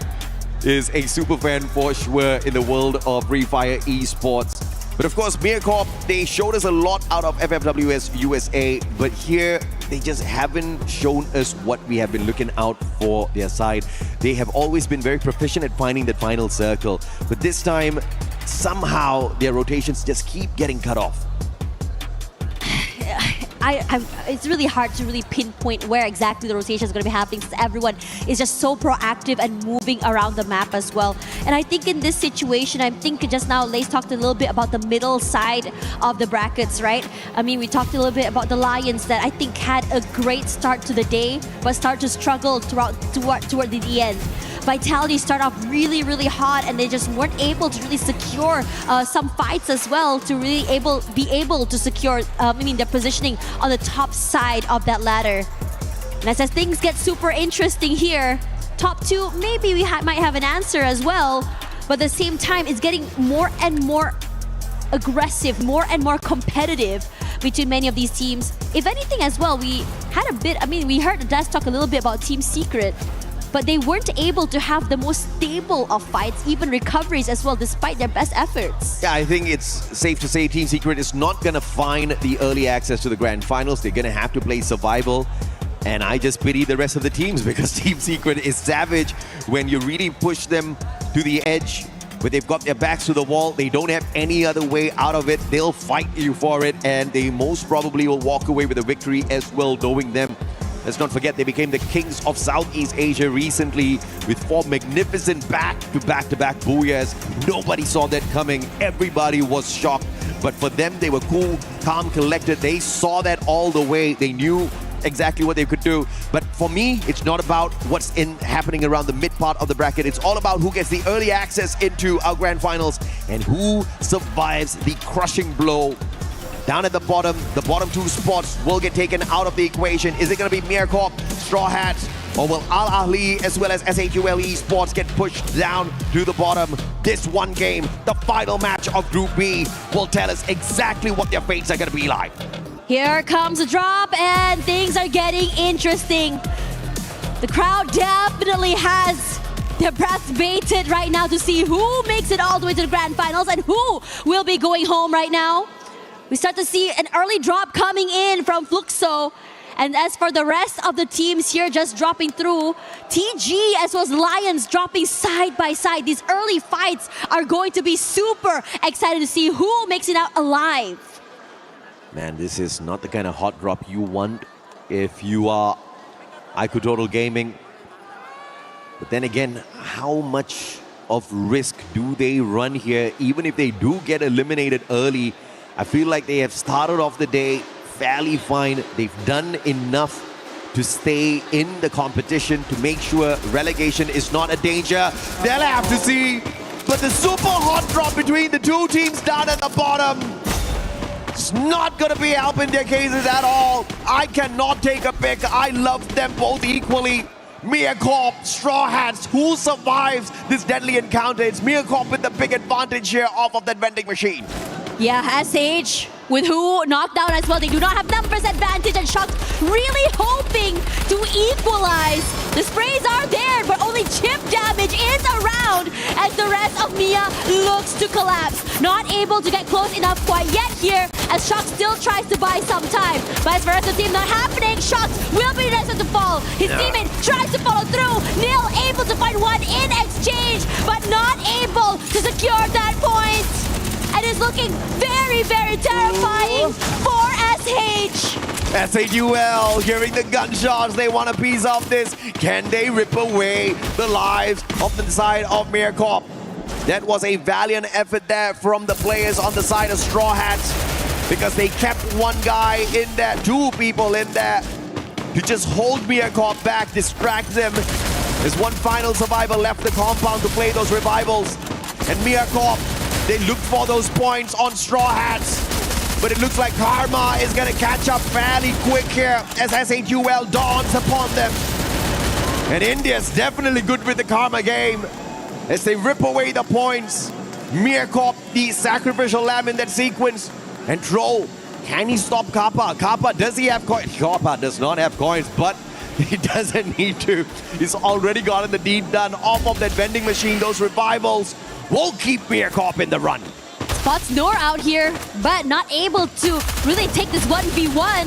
is a super fan for sure in the world of Free Fire esports. But of course, Mircorp, they showed us a lot out of FFWS USA, but here they just haven't shown us what we have been looking out for their side. They have always been very proficient at finding that final circle, but this time, somehow their rotations just keep getting cut off. It's really hard to really pinpoint where exactly the rotation is going to be happening since everyone is just so proactive and moving around the map as well. And I think in this situation, I'm thinking just now, Lace talked a little bit about the middle side of the brackets, right? I mean, we talked a little bit about the Lions that I think had a great start to the day, but start to struggle toward the end. Vitality start off really, really hot, and they just weren't able to really secure some fights as well to really be able to secure, their positioning on the top side of that ladder. And as things get super interesting here, top two, maybe we might have an answer as well, but at the same time, it's getting more and more aggressive, more and more competitive between many of these teams. If anything as well, we had a bit, we heard Des talk a little bit about Team Secret, but they weren't able to have the most stable of fights, even recoveries as well, despite their best efforts. Yeah, I think it's safe to say Team Secret is not going to find the early access to the grand finals. They're going to have to play survival. And I just pity the rest of the teams because Team Secret is savage when you really push them to the edge. But they've got their backs to the wall. They don't have any other way out of it. They'll fight you for it. And they most probably will walk away with a victory as well, knowing them. Let's not forget, they became the kings of Southeast Asia recently with 4 magnificent back-to-back Booyahs. Nobody saw that coming. Everybody was shocked. But for them, they were cool, calm, collected. They saw that all the way. They knew exactly what they could do. But for me, it's not about what's happening around the mid part of the bracket. It's all about who gets the early access into our grand finals and who survives the crushing blow. Down at the bottom 2 spots will get taken out of the equation. Is it going to be Mircorp, Straw Hats, or will Al Ahly as well as SHUL Esports get pushed down to the bottom? This one game, the final match of Group B, will tell us exactly what their fates are going to be like. Here comes the drop, and things are getting interesting. The crowd definitely has their breath baited right now to see who makes it all the way to the grand finals and who will be going home right now. We start to see an early drop coming in from Fluxo. And as for the rest of the teams here just dropping through, TG as well as Lions dropping side by side. These early fights are going to be super excited to see who makes it out alive. Man, this is not the kind of hot drop you want if you are IQ Total Gaming. But then again, how much of risk do they run here? Even if they do get eliminated early, I feel like they have started off the day fairly fine. They've done enough to stay in the competition to make sure relegation is not a danger. They'll have to see. But the super hot drop between the two teams down at the bottom, it's not going to be helping their cases at all. I cannot take a pick. I love them both equally. Mircorp, Straw Hats, who survives this deadly encounter? It's Mircorp with the big advantage here off of that vending machine. Yeah, SH with who knocked down as well. They do not have numbers advantage, and Shock really hoping to equalize. The sprays are there, but only chip damage is around as the rest of Mia looks to collapse. Not able to get close enough quite yet here as Shock still tries to buy some time. But as for the rest of the team, not happening. Shock will be the next one to fall. His teammate tries to follow through. Nil able to find one in exchange, but not able to secure that point. And it's looking very, very terrifying for SH. SHUL hearing the gunshots. They want a piece of this. Can they rip away the lives of the side of Mircorp? That was a valiant effort there from the players on the side of Straw Hats because they kept one guy in there, 2 people in there to just hold Mircorp back, distract them. There's one final survivor left the compound to play those revivals. And Mircorp, they look for those points on Straw Hats, but it looks like Karma is going to catch up fairly quick here as SHUL dawns upon them. And India's definitely good with the Karma game as they rip away the points. Mircorp, the sacrificial lamb in that sequence. And Troll, can he stop Kappa? Kappa, does he have coins? Kappa does not have coins, but he doesn't need to. He's already gotten the deed done off of that vending machine. Those revivals will keep Mircorp in the run. Spots Nor out here, but not able to really take this 1v1.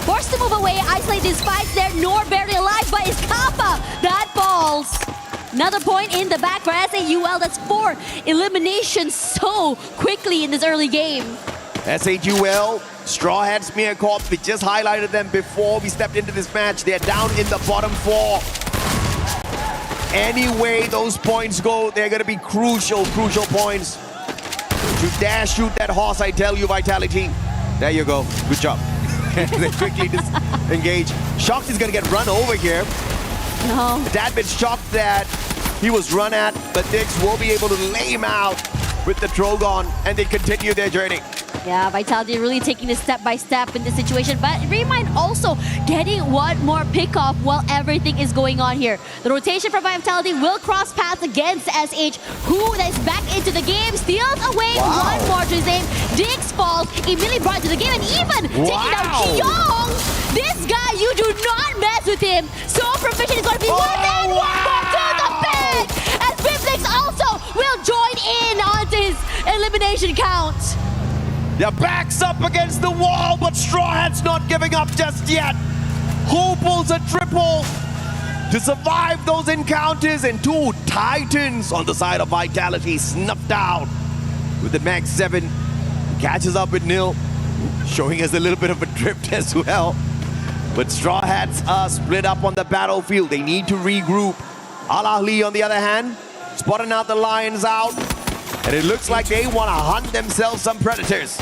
Forced to move away, isolate these fights there. Nor barely alive, but it's Kappa that falls. Another point in the back for SAUL. That's 4 eliminations so quickly in this early game. SAUL, Straw Hats, Smear Corp, we just highlighted them before we stepped into this match. They're down in the bottom 4. Any way those points go, they're going to be crucial points. To dare shoot that horse, I tell you, Vitality. There you go. Good job. They quickly disengage. Shocked is going to get run over here. No. A tad bit shocked that he was run at, but Dix will be able to lay him out with the Drogon, and they continue their journey. Yeah, Vitality really taking this step by step in this situation, but Remind also getting one more pickoff while everything is going on here. The rotation from Vitality will cross paths against SH, who is back into the game, steals away one more to his aim. Dix falls, immediately brought to the game, and even taking down Kyong. This guy, you do not mess with him. So proficient is going to be one and one more to the bag. As Biflix also will join in onto his elimination count. Their backs up against the wall, but Straw Hats not giving up just yet. Who pulls a triple to survive those encounters, and 2 Titans on the side of Vitality snuffed out with the Max 7. Catches up with Nil, showing us a little bit of a drift as well. But Straw Hats are split up on the battlefield. They need to regroup. Al Ahly, on the other hand, spotting out the Lions out. And it looks like they want to hunt themselves some predators.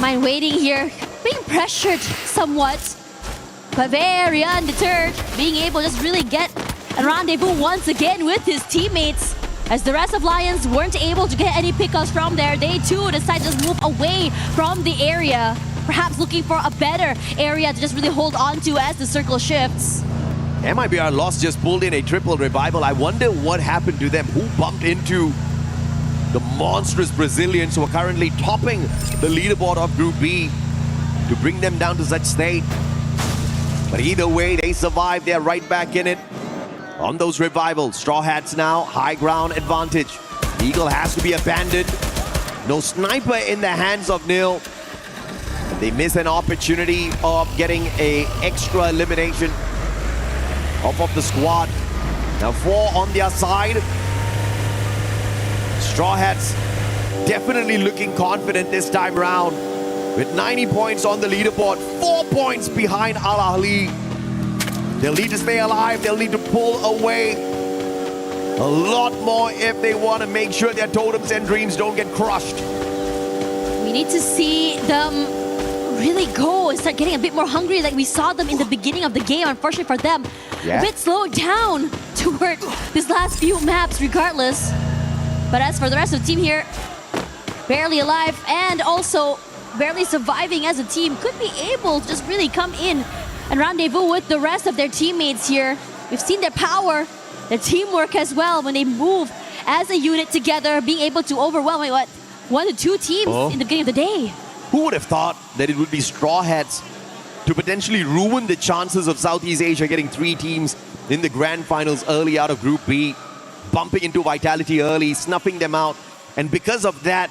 Mind waiting here, being pressured somewhat, but very undeterred, being able to just really get a rendezvous once again with his teammates. As the rest of Lions weren't able to get any pickups from there, they too decide to just move away from the area, perhaps looking for a better area to just really hold on to as the circle shifts. MIBR Lost just pulled in a triple revival. I wonder what happened to them. Who bumped into the monstrous Brazilians who are currently topping the leaderboard of Group B to bring them down to such state? But either way, they survived. They're right back in it on those revivals. Straw Hats now, high ground advantage. Eagle has to be abandoned. No sniper in the hands of Nil. They miss an opportunity of getting an extra elimination off of the squad. Now 4 on their side. Straw Hats definitely looking confident this time round. With 90 points on the leaderboard, 4 points behind Al Ahly. They'll need to stay alive, they'll need to pull away a lot more if they want to make sure their totems and dreams don't get crushed. We need to see them really go and start getting a bit more hungry like we saw them in the beginning of the game. Unfortunately for them, a bit slowed down toward these last few maps regardless. But as for the rest of the team here, barely alive and also barely surviving as a team, could be able to just really come in and rendezvous with the rest of their teammates here. We've seen their power, their teamwork as well when they move as a unit together, being able to overwhelm 1 to 2 teams in the beginning of the day. Who would have thought that it would be Straw Hats to potentially ruin the chances of Southeast Asia getting 3 teams in the grand finals early out of Group B, bumping into Vitality early, snuffing them out. And because of that,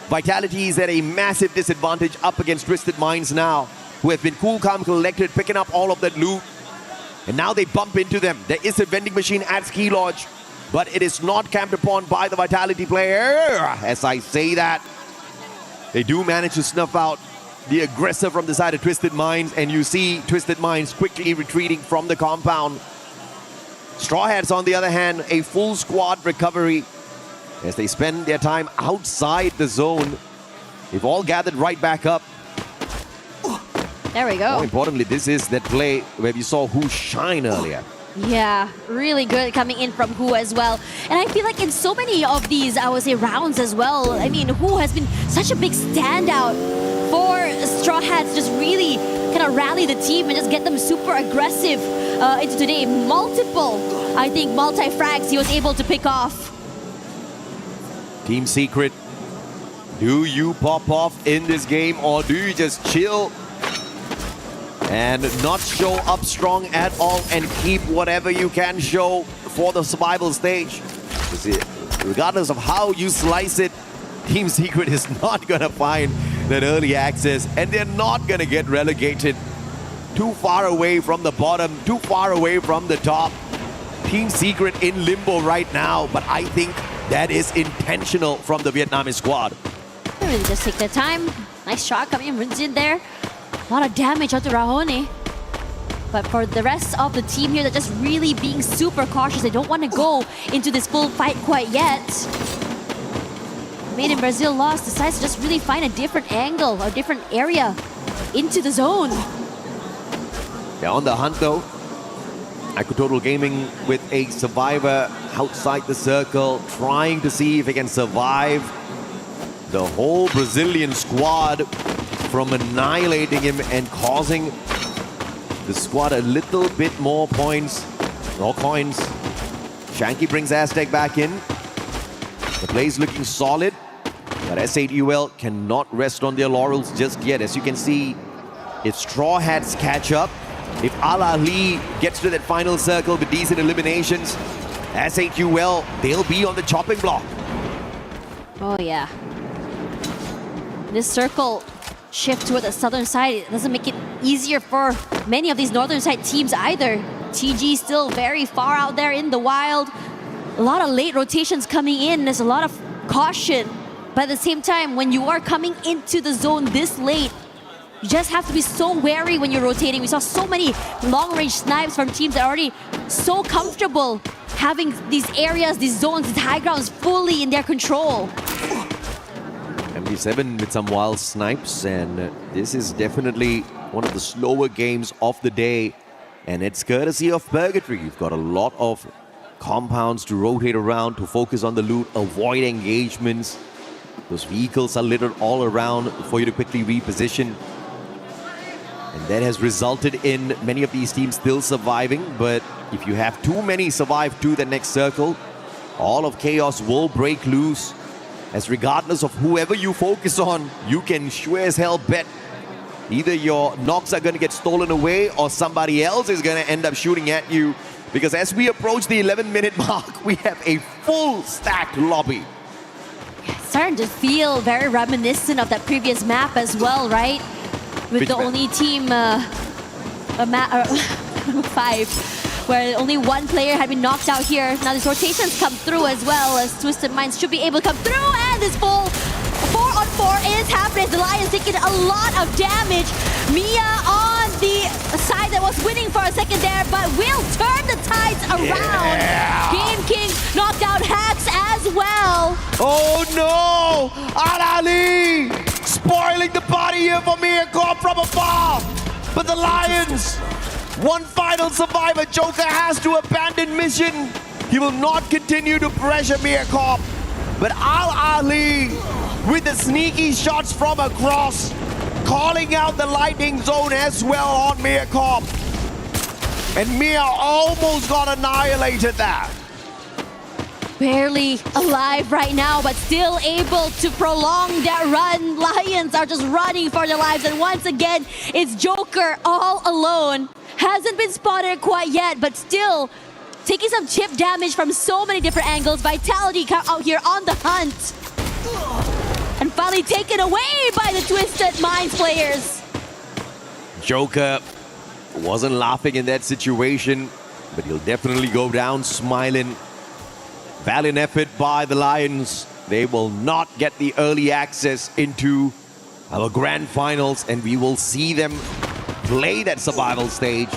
Vitality is at a massive disadvantage up against Twisted Minds now, who have been cool, calm, collected, picking up all of that loot. And now they bump into them. There is a vending machine at Ski Lodge, but it is not camped upon by the Vitality player. As I say that, they do manage to snuff out the aggressor from the side of Twisted Minds, and you see Twisted Minds quickly retreating from the compound. Straw Hats, on the other hand, a full squad recovery as they spend their time outside the zone. They've all gathered right back up. There we go. More importantly, this is that play where we saw Who shine earlier. Yeah, really good coming in from Who as well. And I feel like in so many of these, I would say, rounds as well, I mean, Who has been such a big standout for Straw Hats, just really kind of rally the team and just get them super aggressive into today. Multiple, I think, multi-frags he was able to pick off. Team Secret, do you pop off in this game, or do you just chill and not show up strong at all and keep whatever you can show for the survival stage? Regardless of how you slice it, Team Secret is not going to find that early access, and they're not going to get relegated too far away from the bottom, too far away from the top. Team Secret in limbo right now, but I think that is intentional from the Vietnamese squad. They really just take their time. Nice shot coming in there. A lot of damage onto Rahone. But for the rest of the team here, they're just really being super cautious. They don't want to go into this full fight quite yet. Made in Brazil lost, decides to just really find a different angle, a different area into the zone. They're on the hunt though. Total Gaming with a survivor outside the circle, trying to see if he can survive the whole Brazilian squad from annihilating him and causing the squad a little bit more points or coins. Shanky brings Aztec back in. The play's looking solid, but S8UL cannot rest on their laurels just yet. As you can see, if Straw Hats catch up, if Al Ali gets to that final circle with decent eliminations, S8UL, they'll be on the chopping block. Oh yeah. This circle shift toward the southern side, it doesn't make it easier for many of these northern side teams either. TG still very far out there in the wild. A lot of late rotations coming in. There's a lot of caution. But at the same time, when you are coming into the zone this late, you just have to be so wary when you're rotating. We saw so many long-range snipes from teams that are already so comfortable having these areas, these zones, these high grounds fully in their control. MD7 with some wild snipes, and this is definitely one of the slower games of the day, and it's courtesy of Purgatory. You've got a lot of compounds to rotate around, to focus on the loot, avoid engagements. Those vehicles are littered all around for you to quickly reposition. And that has resulted in many of these teams still surviving, but if you have too many survive to the next circle, all of chaos will break loose. As regardless of whoever you focus on, you can sure as hell bet either your knocks are going to get stolen away or somebody else is going to end up shooting at you. Because as we approach the 11-minute mark, we have a full stacked lobby. Starting to feel very reminiscent of that previous map as well, right? With the only team, 5, where only one player had been knocked out here. Now these rotations come through as well, as Twisted Minds should be able to come through, and this full 4-on-4 is happening. The Lions taking a lot of damage. Mia on the side that was winning for a second there, but will turn the tides around. Yeah. Game King knocked out Hacks as well. Oh no! Al-Ali spoiling the party here for Mircorp from afar. But the Lions, one final survivor. Joker has to abandon mission. He will not continue to pressure Mircorp. But Al-Ali with the sneaky shots from across, calling out the lightning zone as well on Mircorp. And Mia almost got annihilated there. Barely alive right now, but still able to prolong that run. Lions are just running for their lives, and once again, it's Joker all alone. Hasn't been spotted quite yet, but still taking some chip damage from so many different angles. Vitality out here on the hunt. And finally taken away by the Twisted Minds players. Joker wasn't laughing in that situation, but he'll definitely go down smiling. Valiant effort by the Lions. They will not get the early access into our grand finals, and we will see them play that survival stage.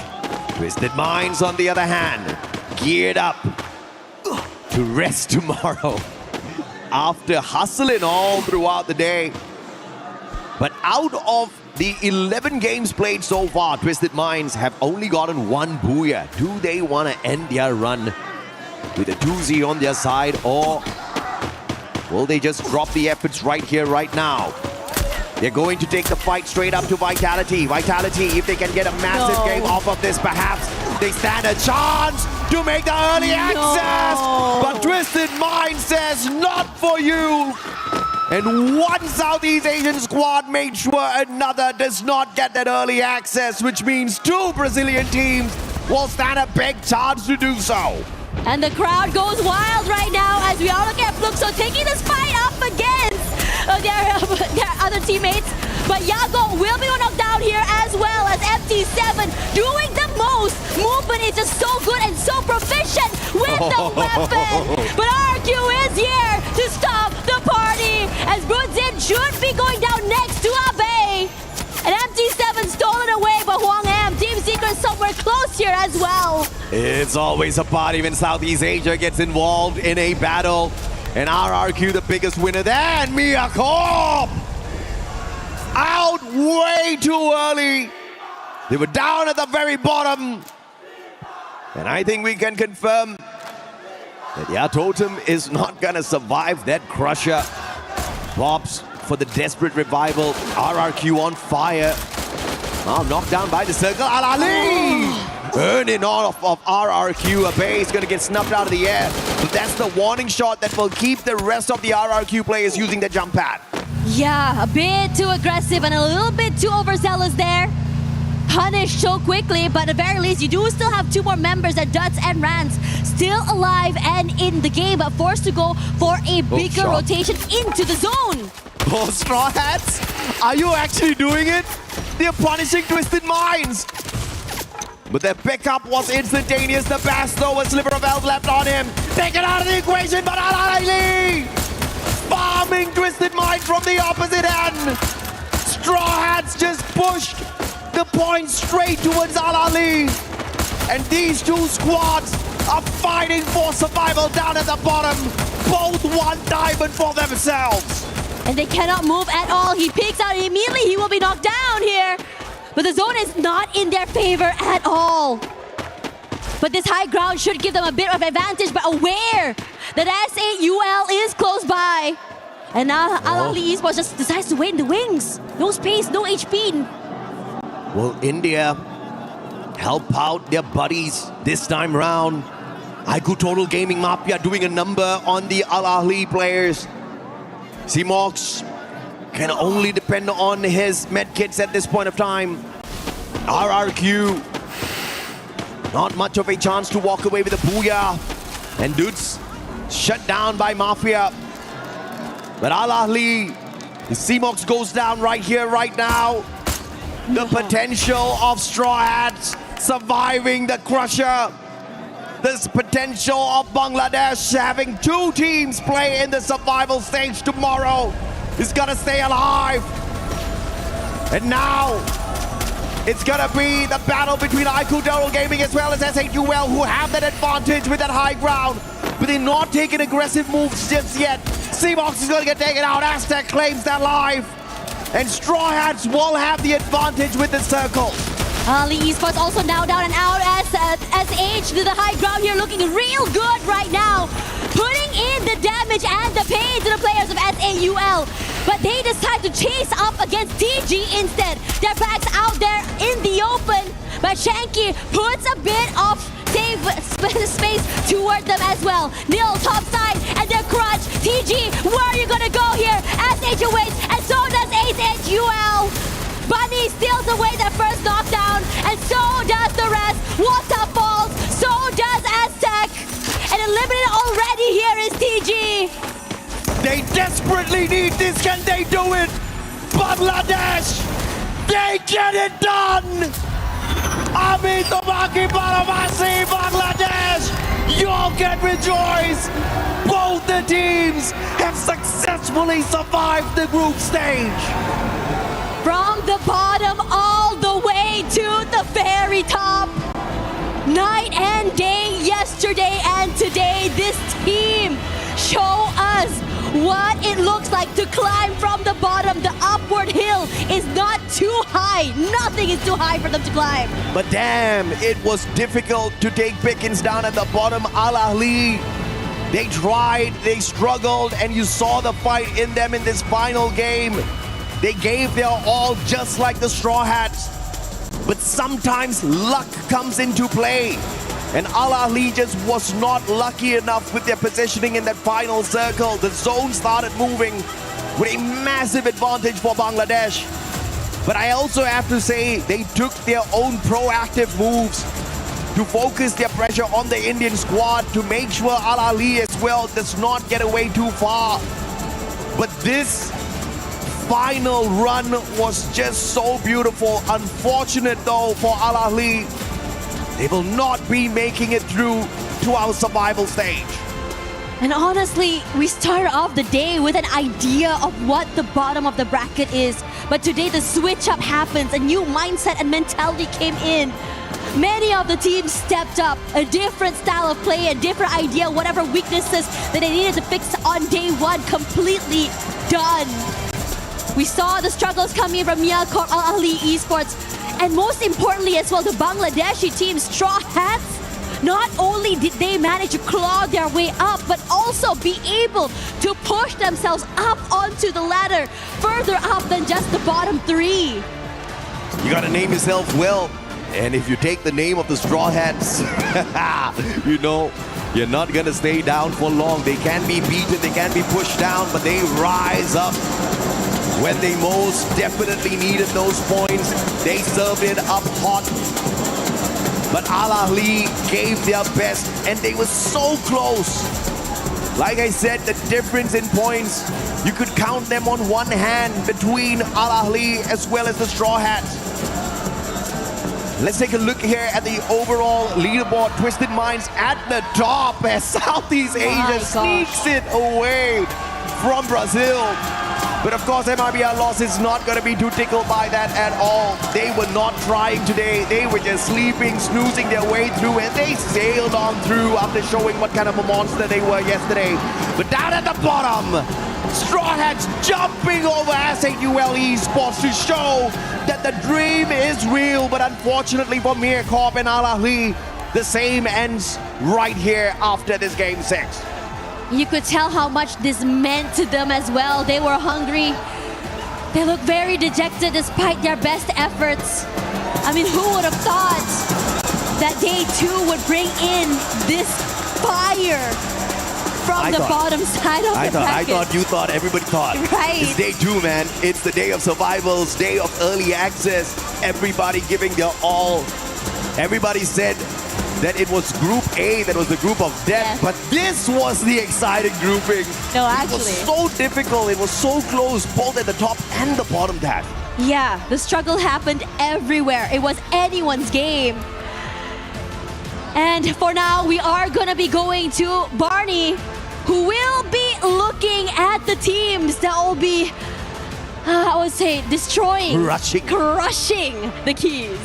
Twisted Minds, on the other hand, geared up to rest tomorrow after hustling all throughout the day. But out of the 11 games played so far, Twisted Minds have only gotten one Booyah. Do they want to end their run with a 2-0 on their side, or will they just drop the efforts right here, right now? They're going to take the fight straight up to Vitality. Vitality, if they can get a massive game off of this, perhaps they stand a chance to make the early access. But Twisted Mind says, not for you. And one Southeast Asian squad made sure another does not get that early access, which means 2 Brazilian teams will stand a big chance to do so. And the crowd goes wild right now as we all look at Fluxo taking this fight up against teammates. But Yago will be knocked down here as well as MT7 doing the most. Movement is just so good and so proficient with the weapon. But RQ is here to stop the party as Brunzin should be going down next to Abe. And MT7 stolen away, but Huang Am, Team Secret somewhere close here as well. It's always a party when Southeast Asia gets involved in a battle. And RRQ the biggest winner. Then Miyako out way too early. They were down at the very bottom. And I think we can confirm that Totem is not gonna survive that crusher. Pops for the desperate revival. RRQ on fire. Oh, knocked down by the circle. Al-Ali! Earning off of RRQ. Abe is gonna get snuffed out of the air. But that's the warning shot that will keep the rest of the RRQ players using the jump pad. Yeah, a bit too aggressive and a little bit too overzealous there. Punished so quickly, but at the very least, you do still have two more members at Duts and Rans still alive and in the game, but forced to go for a bigger rotation into the zone. Oh, Straw Hats, are you actually doing it? They're punishing Twisted Minds. But their pickup was instantaneous. The Bass though, a sliver of health left on him. Taken out of the equation, but Al-Ali farming Twisted Minds from the opposite end. Straw Hats just pushed the point straight towards Al-Ali. And these two squads are fighting for survival down at the bottom. Both want diamond for themselves. And they cannot move at all. He peeks out immediately. He will be knocked down here. But the zone is not in their favor at all. But this high ground should give them a bit of advantage, but aware that S8UL is close by. And now Al-Ali Esports just decides to wait in the wings. No space, no HP. Will India help out their buddies this time round? IQ Total Gaming Mafia doing a number on the Al-Ali players. C-Mox can only depend on his medkits at this point of time. RRQ, not much of a chance to walk away with a Booyah. And Dudes shut down by Mafia. But Al-Ali, the C-Mox goes down right here, right now. The potential of Straw Hats surviving the crusher. This potential of Bangladesh having two teams play in the survival stage tomorrow is gonna stay alive. And now, it's gonna be the battle between IQ Total Gaming as well as S8UL, who have that advantage with that high ground. But they're not taking aggressive moves just yet. C-Mox is gonna get taken out. Aztec claims that life. And Straw Hats will have the advantage with the circle. Ali Esports also now down and out as SH to the high ground here, looking real good right now. Putting in the damage and the pain to the players of SAUL. But they decide to chase up against TG instead. Their backs out there in the open. But Shanky puts a bit of save space toward them as well. Nil top side and their crunch. TG, where are you gonna go here? SH awaits and so does SHUL. Bunny steals away that first knockdown, and so does the rest. Waterfalls, so does Aztec. And eliminated already here is TG. They desperately need this. Can they do it? Bangladesh, they get it done. Ami Tomaki Paramasi, Bangladesh, you all can rejoice. Both the teams have successfully survived the group stage. From the bottom all the way to the very top. Night and day, yesterday and today, this team show us what it looks like to climb from the bottom. The upward hill is not too high. Nothing is too high for them to climb. But damn, it was difficult to take Pickens down at the bottom. Al-Ali, they tried, they struggled, and you saw the fight in them in this final game. They gave their all just like the Straw Hats. But sometimes luck comes into play. And Al-Ali just was not lucky enough with their positioning in that final circle. The zone started moving with a massive advantage for Bangladesh. But I also have to say they took their own proactive moves to focus their pressure on the Indian squad to make sure Al-Ali as well does not get away too far. But this final run was just so beautiful. Unfortunate though for Al Ahly, they will not be making it through to our survival stage. And honestly, we started off the day with an idea of what the bottom of the bracket is. But today the switch up happens, a new mindset and mentality came in. Many of the teams stepped up, a different style of play, a different idea, whatever weaknesses that they needed to fix on day one, completely done. We saw the struggles coming from Miyako Al Ahly Esports, and most importantly as well, the Bangladeshi team, Straw Hats. Not only did they manage to claw their way up, but also be able to push themselves up onto the ladder, further up than just the bottom three. You gotta name yourself well. And if you take the name of the Straw Hats, you know, you're not gonna stay down for long. They can be beaten, they can be pushed down, but they rise up. When they most definitely needed those points, they served it up hot. But Al Ahly gave their best, and they were so close. Like I said, the difference in points, you could count them on one hand between Al Ahly as well as the Straw Hats. Let's take a look here at the overall leaderboard. Twisted Minds at the top as Southeast Asia sneaks it away from Brazil. But of course, MIBR loss is not going to be too tickled by that at all. They were not trying today. They were just sleeping, snoozing their way through, and they sailed on through after showing what kind of a monster they were yesterday. But down at the bottom, Straw Hats jumping over SAUL Esports to show that the dream is real. But unfortunately for Mir Corp and Al Ahly, the same ends right here after this game 6. You could tell how much this meant to them as well. They were hungry. They looked very dejected despite their best efforts. I mean, who would have thought that day 2 would bring in this fire from the bottom side of the bracket? I thought you thought, everybody thought. Right. It's day 2, man. It's the day of survivals, day of early access. Everybody giving their all. Everybody said that it was Group A, that was the group of death, but this was the exciting grouping. No, actually. It was so difficult, it was so close, both at the top and the bottom dash. Yeah, the struggle happened everywhere. It was anyone's game. And for now, we are gonna be going to Barney, who will be looking at the teams that will be, I would say, destroying, crushing the keys.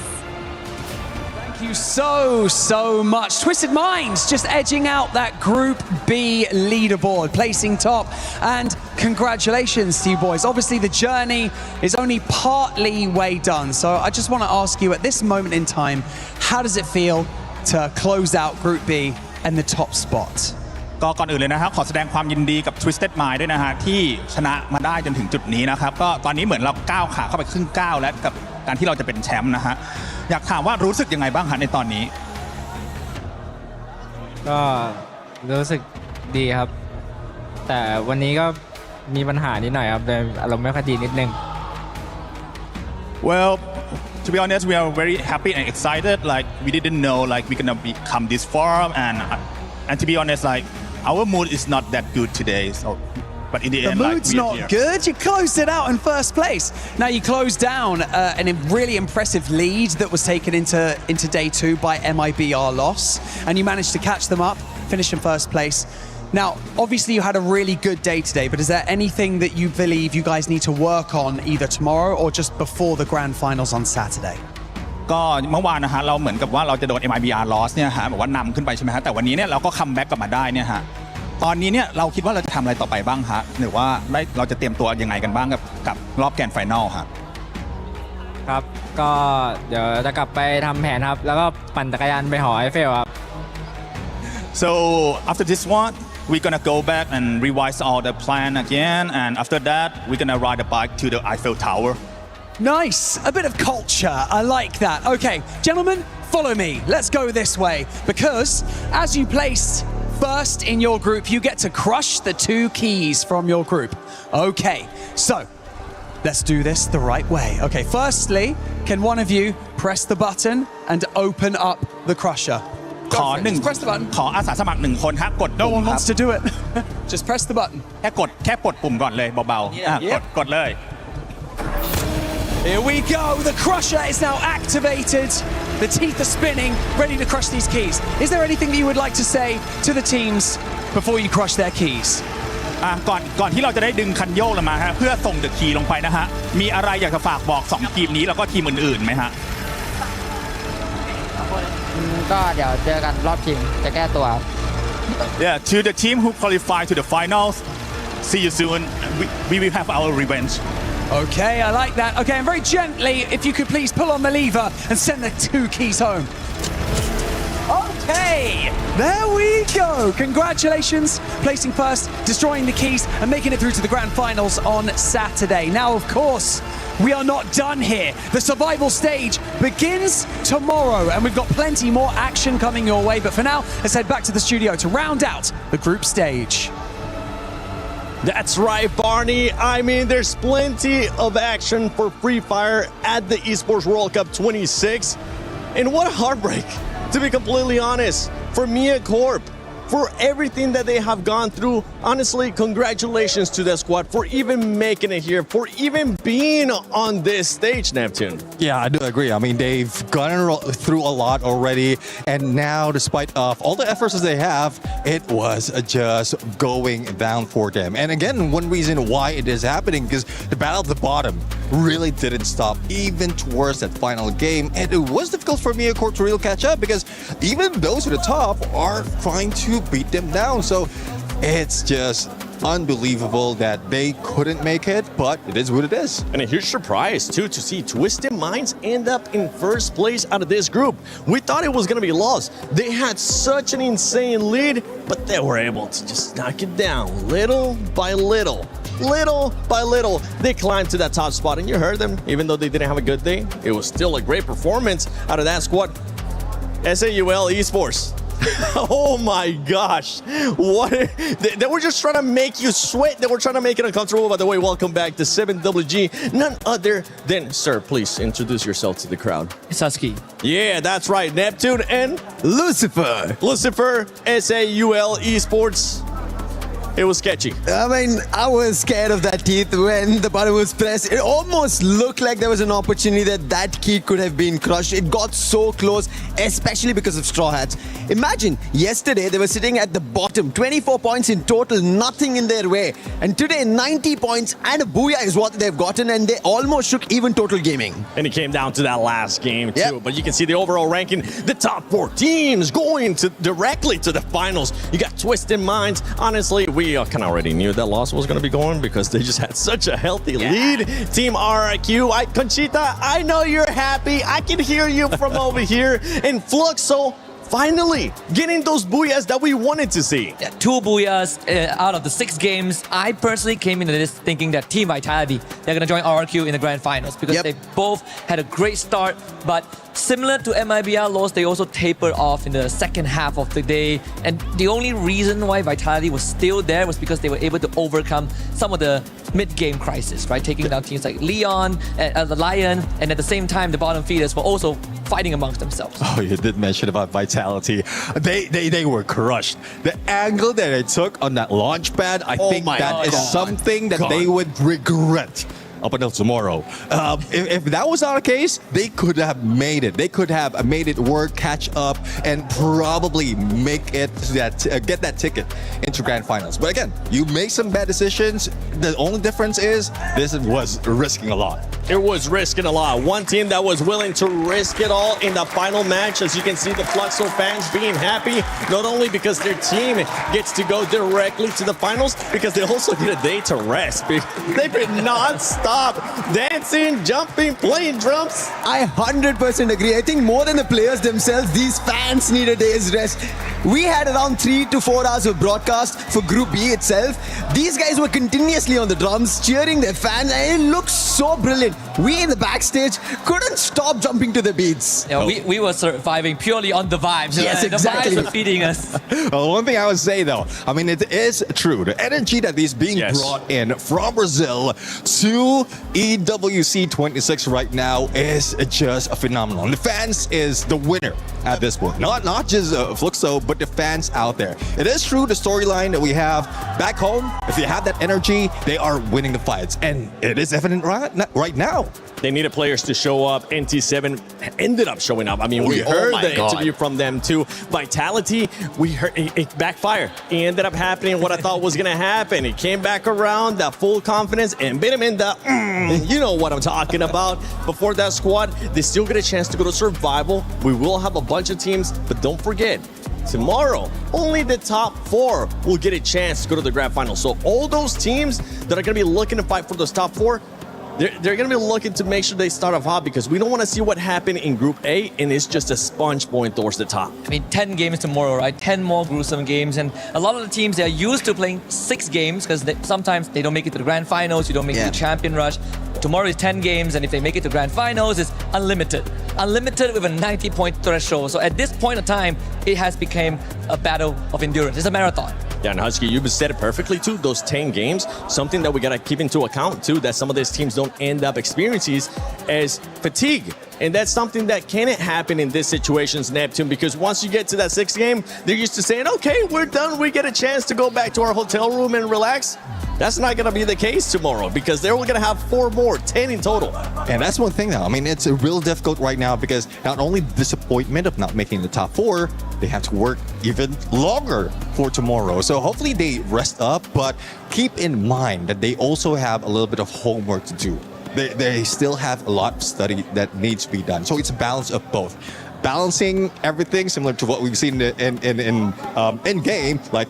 Thank you so much. Twisted Minds just edging out that Group B leaderboard, placing top. And congratulations to you boys. Obviously, the journey is only partly way done. So I just want to ask you at this moment in time, how does it feel to close out Group B and the top spot? ก็ก่อนอื่นเลยนะครับขอแสดงความยินดีกับ Twisted Mind ด้วยนะฮะที่ชนะมาได้จนถึงจุดนี้นะครับก็ตอนนี้เหมือนเราก้าวขาเข้าไปครึ่งก้าวแล้วกับการที่เราจะเป็นแชมป์นะฮะอยากถามว่ารู้สึกยังไงบ้างฮะในตอนนี้ก็รู้สึกดีครับแต่วันนี้ก็มีปัญหานิดหน่อยครับเลยอารมณ์ไม่ค่อยดีนิดนึง Well, to be honest, we are very happy and excited. Like we didn't know like we're gonna become this far, and to be honest, like our mood is not that good today. So, but in the end, mood's not good. You closed it out in first place. Now you closed down a really impressive lead that was taken into day 2 by MIBR loss, and you managed to catch them up, finish in first place. Now, obviously you had a really good day today, but is there anything that you believe you guys need to work on either tomorrow or just before the grand finals on Saturday? ก็เมื่อวานนะฮะเราเหมือนกับว่าเราจะโดน MIBR loss เนี่ยฮะบอกว่านำขึ้นไปใช่ไหมฮะแต่วันนี้เนี่ยเราก็คัมแบ็กกลับมาได้เนี่ยฮะตอนนี้เนี่ยเราคิดว่าเราจะทำอะไรต่อไปบ้างฮะหรือว่าเราจะเตรียมตัวยังไงกันบ้างกับรอบแกรนด์ไฟนอลฮะครับก็เดี๋ยวจะกลับไปทำแผนครับแล้วก็ปั่นจักรยานไปหอไอเฟลครับ So after this one we're gonna go back and revise all the plan again, and after that we're gonna ride a bike to the Eiffel Tower. Nice, a bit of culture. I like that. Okay, gentlemen, follow me. Let's go this way because as you place first in your group, you get to crush the 2 keys from your group. Okay, so let's do this the right way. Okay, firstly, can one of you press the button and open up the crusher? ขออาสาสมัคร1คนครับกด No one wants to do it. Just press the button. แค่กดปุ่มก่อนเลยเบาๆกดเลย Here we go. The crusher is now activated. The teeth are spinning, ready to crush these keys. Is there anything that you would like to say to the teams before you crush their keys? ก่อนที่เราจะได้ดึงคันโยกลงมาฮะเพื่อส่งเดอะคีย์ลงไปนะฮะมีอะไรอยากจะฝากบอก2ทีมนี้แล้วก็ทีมอื่นๆไหมฮะก็เดี๋ยวเจอกันรอบชิงจะแก้ตัว Yeah, to the team who qualify to the finals, see you soon. We will have our revenge. Okay, I like that. Okay, and very gently, if you could please pull on the lever and send the 2 keys home. Okay, there we go. Congratulations, placing first, destroying the keys, and making it through to the grand finals on Saturday. Now, of course, we are not done here. The survival stage begins tomorrow, and we've got plenty more action coming your way. But for now, let's head back to the studio to round out the group stage. That's right, Barney. I mean, there's plenty of action for Free Fire at the Esports World Cup 26. And what a heartbreak, to be completely honest, for Mia Corp, for everything that they have gone through. Honestly, congratulations to the squad for even making it here, for even being on this stage, Neptune. Yeah, I do agree. I mean, they've gone through a lot already, and now, despite of all the efforts that they have, it was just going down for them. And again, one reason why it is happening is the battle at the bottom really didn't stop, even towards that final game. And it was difficult for Mia Corp to really catch up because even those at the top are trying to beat them down. So it's just unbelievable that they couldn't make it, but it is what it is. And a huge surprise too to see Twisted Minds end up in first place out of this group. We thought it was going to be lost. They had such an insane lead, but they were able to just knock it down little by little. Little by little, they climbed to that top spot, and you heard them. Even though they didn't have a good day, it was still a great performance out of that squad. SAUL Esports. Oh my gosh. What? They were just trying to make you sweat. They were trying to make it uncomfortable. By the way, welcome back to 7WG. None other than, sir, please introduce yourself to the crowd. Sasuke. Yeah, that's right. Neptune and Lucifer. Lucifer, SAUL Esports. It was sketchy. I mean, I was scared of that teeth when the button was pressed. It almost looked like there was an opportunity that key could have been crushed. It got so close, especially because of Straw Hats. Imagine, yesterday they were sitting at the bottom, 24 points in total, nothing in their way. And today, 90 points and a Booyah is what they've gotten, and they almost shook even Total Gaming. And it came down to that last game, too. Yep. But you can see the overall ranking, the top 4 teams going directly to the finals. You got Twisted Minds. Honestly, we kind of already knew that loss was going to be going because they just had such a healthy lead. Team RIQ, Conchita, I know you're happy. I can hear you from over here. And Fluxo, finally getting those Booyahs that we wanted to see. Yeah, 2 Booyahs out of the 6 games. I personally came into this thinking that Team Vitality, they're going to join RRQ in the grand finals because they both had a great start, but similar to MIBR loss, they also tapered off in the second half of the day. And the only reason why Vitality was still there was because they were able to overcome some of the mid-game crisis, right? Taking down teams like Leon, the Lion, and at the same time, the bottom feeders were also fighting amongst themselves. Oh, you did mention about Vitality. They were crushed. The angle that they took on that launch pad, I think that is something that they would regret up until tomorrow. If that was not the case, they could have made it. They could have made it work, catch up, and probably make it get that ticket into grand finals. But again, you make some bad decisions. The only difference is this was risking a lot. It was risking a lot. One team that was willing to risk it all in the final match. As you can see, the Fluxo fans being happy, not only because their team gets to go directly to the finals, because they also get a day to rest. They did not stop dancing, jumping, playing drums. I 100% agree. I think more than the players themselves, these fans need a day's rest. We had around 3 to 4 hours of broadcast for Group B itself. These guys were continuously on the drums, cheering their fans, and it looked so brilliant. We in the backstage couldn't stop jumping to the beats. Yeah, we were surviving purely on the vibes. Yes, exactly. The vibes were feeding us. Well, one thing I would say though, I mean, it is true. The energy that is being brought in from Brazil to EWC 26 right now is just phenomenal. And the fans is the winner at this point. Not just Fluxo, but the fans out there. It is true, the storyline that we have back home, if you have that energy, they are winning the fights. And it is evident right now now. They needed players to show up. NT7 ended up showing up. I mean, we heard the interview from them too. Vitality, we heard it backfired. It ended up happening what I thought was going to happen. It came back around, that full confidence, and bit him in the, you know what I'm talking about. Before that squad, they still get a chance to go to survival. We will have a bunch of teams, but don't forget, tomorrow, only the top 4 will get a chance to go to the grand final. So all those teams that are going to be looking to fight for those top 4, they're going to be looking to make sure they start off hot, because we don't want to see what happened in Group A and it's just a sponge going towards the top. I mean, 10 games tomorrow, right? 10 more gruesome games. And a lot of the teams, they're used to playing 6 games because sometimes they don't make it to the grand finals, you don't make it to the champion rush. Tomorrow is 10 games, and if they make it to grand finals, it's unlimited. Unlimited with a 90-point threshold. So at this point of time, it has become a battle of endurance. It's a marathon. Yeah, and Husky, you've said it perfectly too. Those 10 games, something that we got to keep into account too, that some of these teams don't end up experiencing is fatigue. And that's something that can't happen in these situations, Neptune, because once you get to that 6th game, they're used to saying, okay, we're done. We get a chance to go back to our hotel room and relax. That's not going to be the case tomorrow, because they're going to have 4 more, 10 in total. And that's one thing now. I mean, it's real difficult right now because not only the disappointment of not making the top 4, they have to work even longer for tomorrow. So hopefully they rest up, but keep in mind that they also have a little bit of homework to do. They still have a lot of study that needs to be done. So it's a balance of both. Balancing everything similar to what we've seen in game, like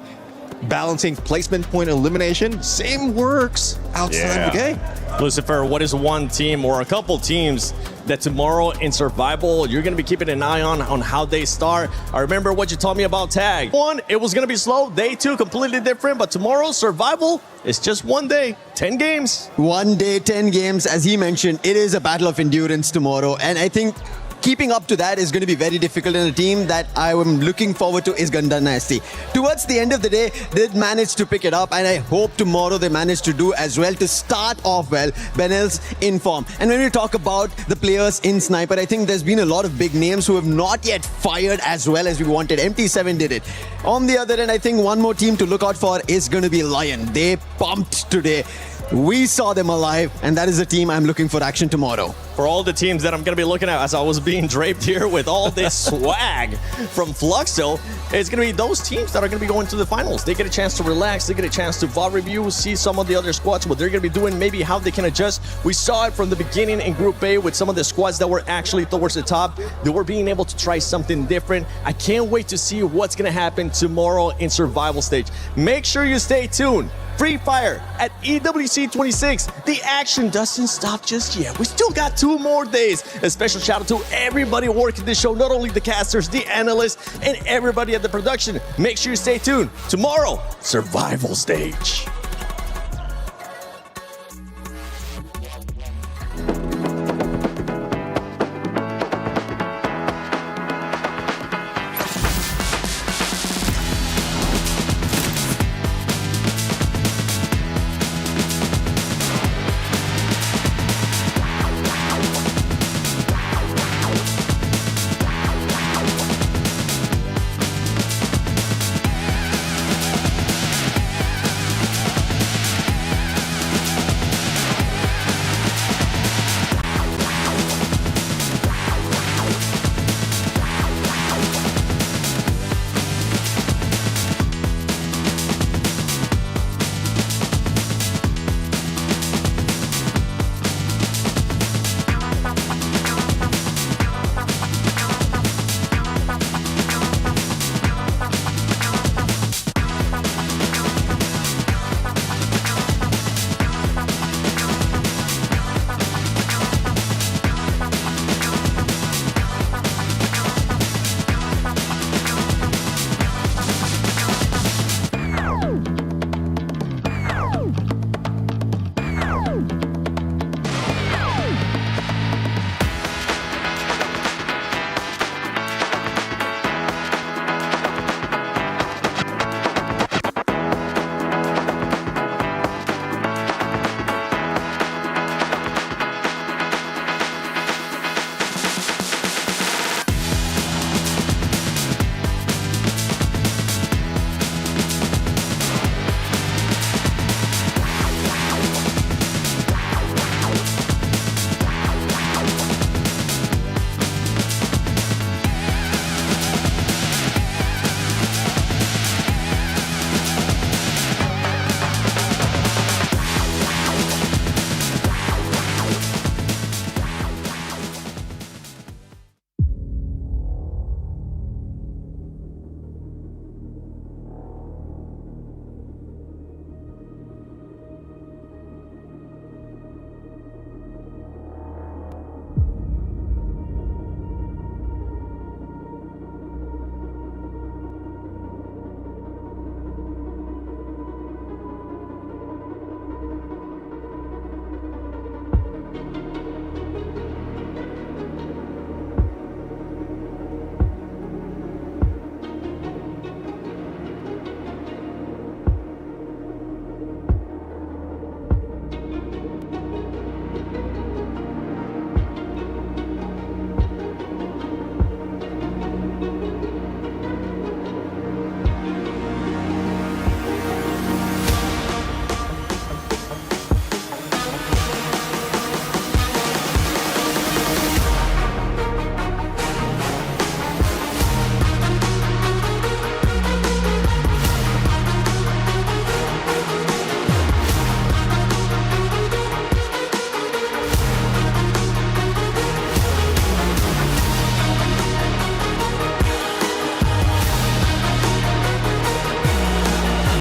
balancing placement point elimination, same works outside the game. Lucifer, what is one team or a couple teams that tomorrow in survival you're going to be keeping an eye on how they start? I remember what you told me about tag. One, it was going to be slow. Day 2, completely different. But tomorrow, survival is just one day, 10 games. One day, 10 games. As he mentioned, it is a battle of endurance tomorrow. And I think keeping up to that is going to be very difficult, and a team that I am looking forward to is Ganda Nasty. Towards the end of the day, they managed to pick it up, and I hope tomorrow they manage to do as well to start off well. Benel's in form. And when we talk about the players in Sniper, I think there's been a lot of big names who have not yet fired as well as we wanted. MT7 did it. On the other end, I think one more team to look out for is going to be Lion. They pumped today. We saw them alive, and that is a team I'm looking for action tomorrow. For all the teams that I'm going to be looking at as I was being draped here with all this swag from Fluxo, it's going to be those teams that are going to be going to the finals. They get a chance to relax. They get a chance to VOD review, see some of the other squads, what they're going to be doing, maybe how they can adjust. We saw it from the beginning in Group A with some of the squads that were actually towards the top. They were being able to try something different. I can't wait to see what's going to happen tomorrow in survival stage. Make sure you stay tuned. Free Fire at EWC 26. The action doesn't stop just yet. We still got 2 more days. A special shout out to everybody working this show, not only the casters, the analysts, and everybody at the production. Make sure you stay tuned. Tomorrow, survival stage.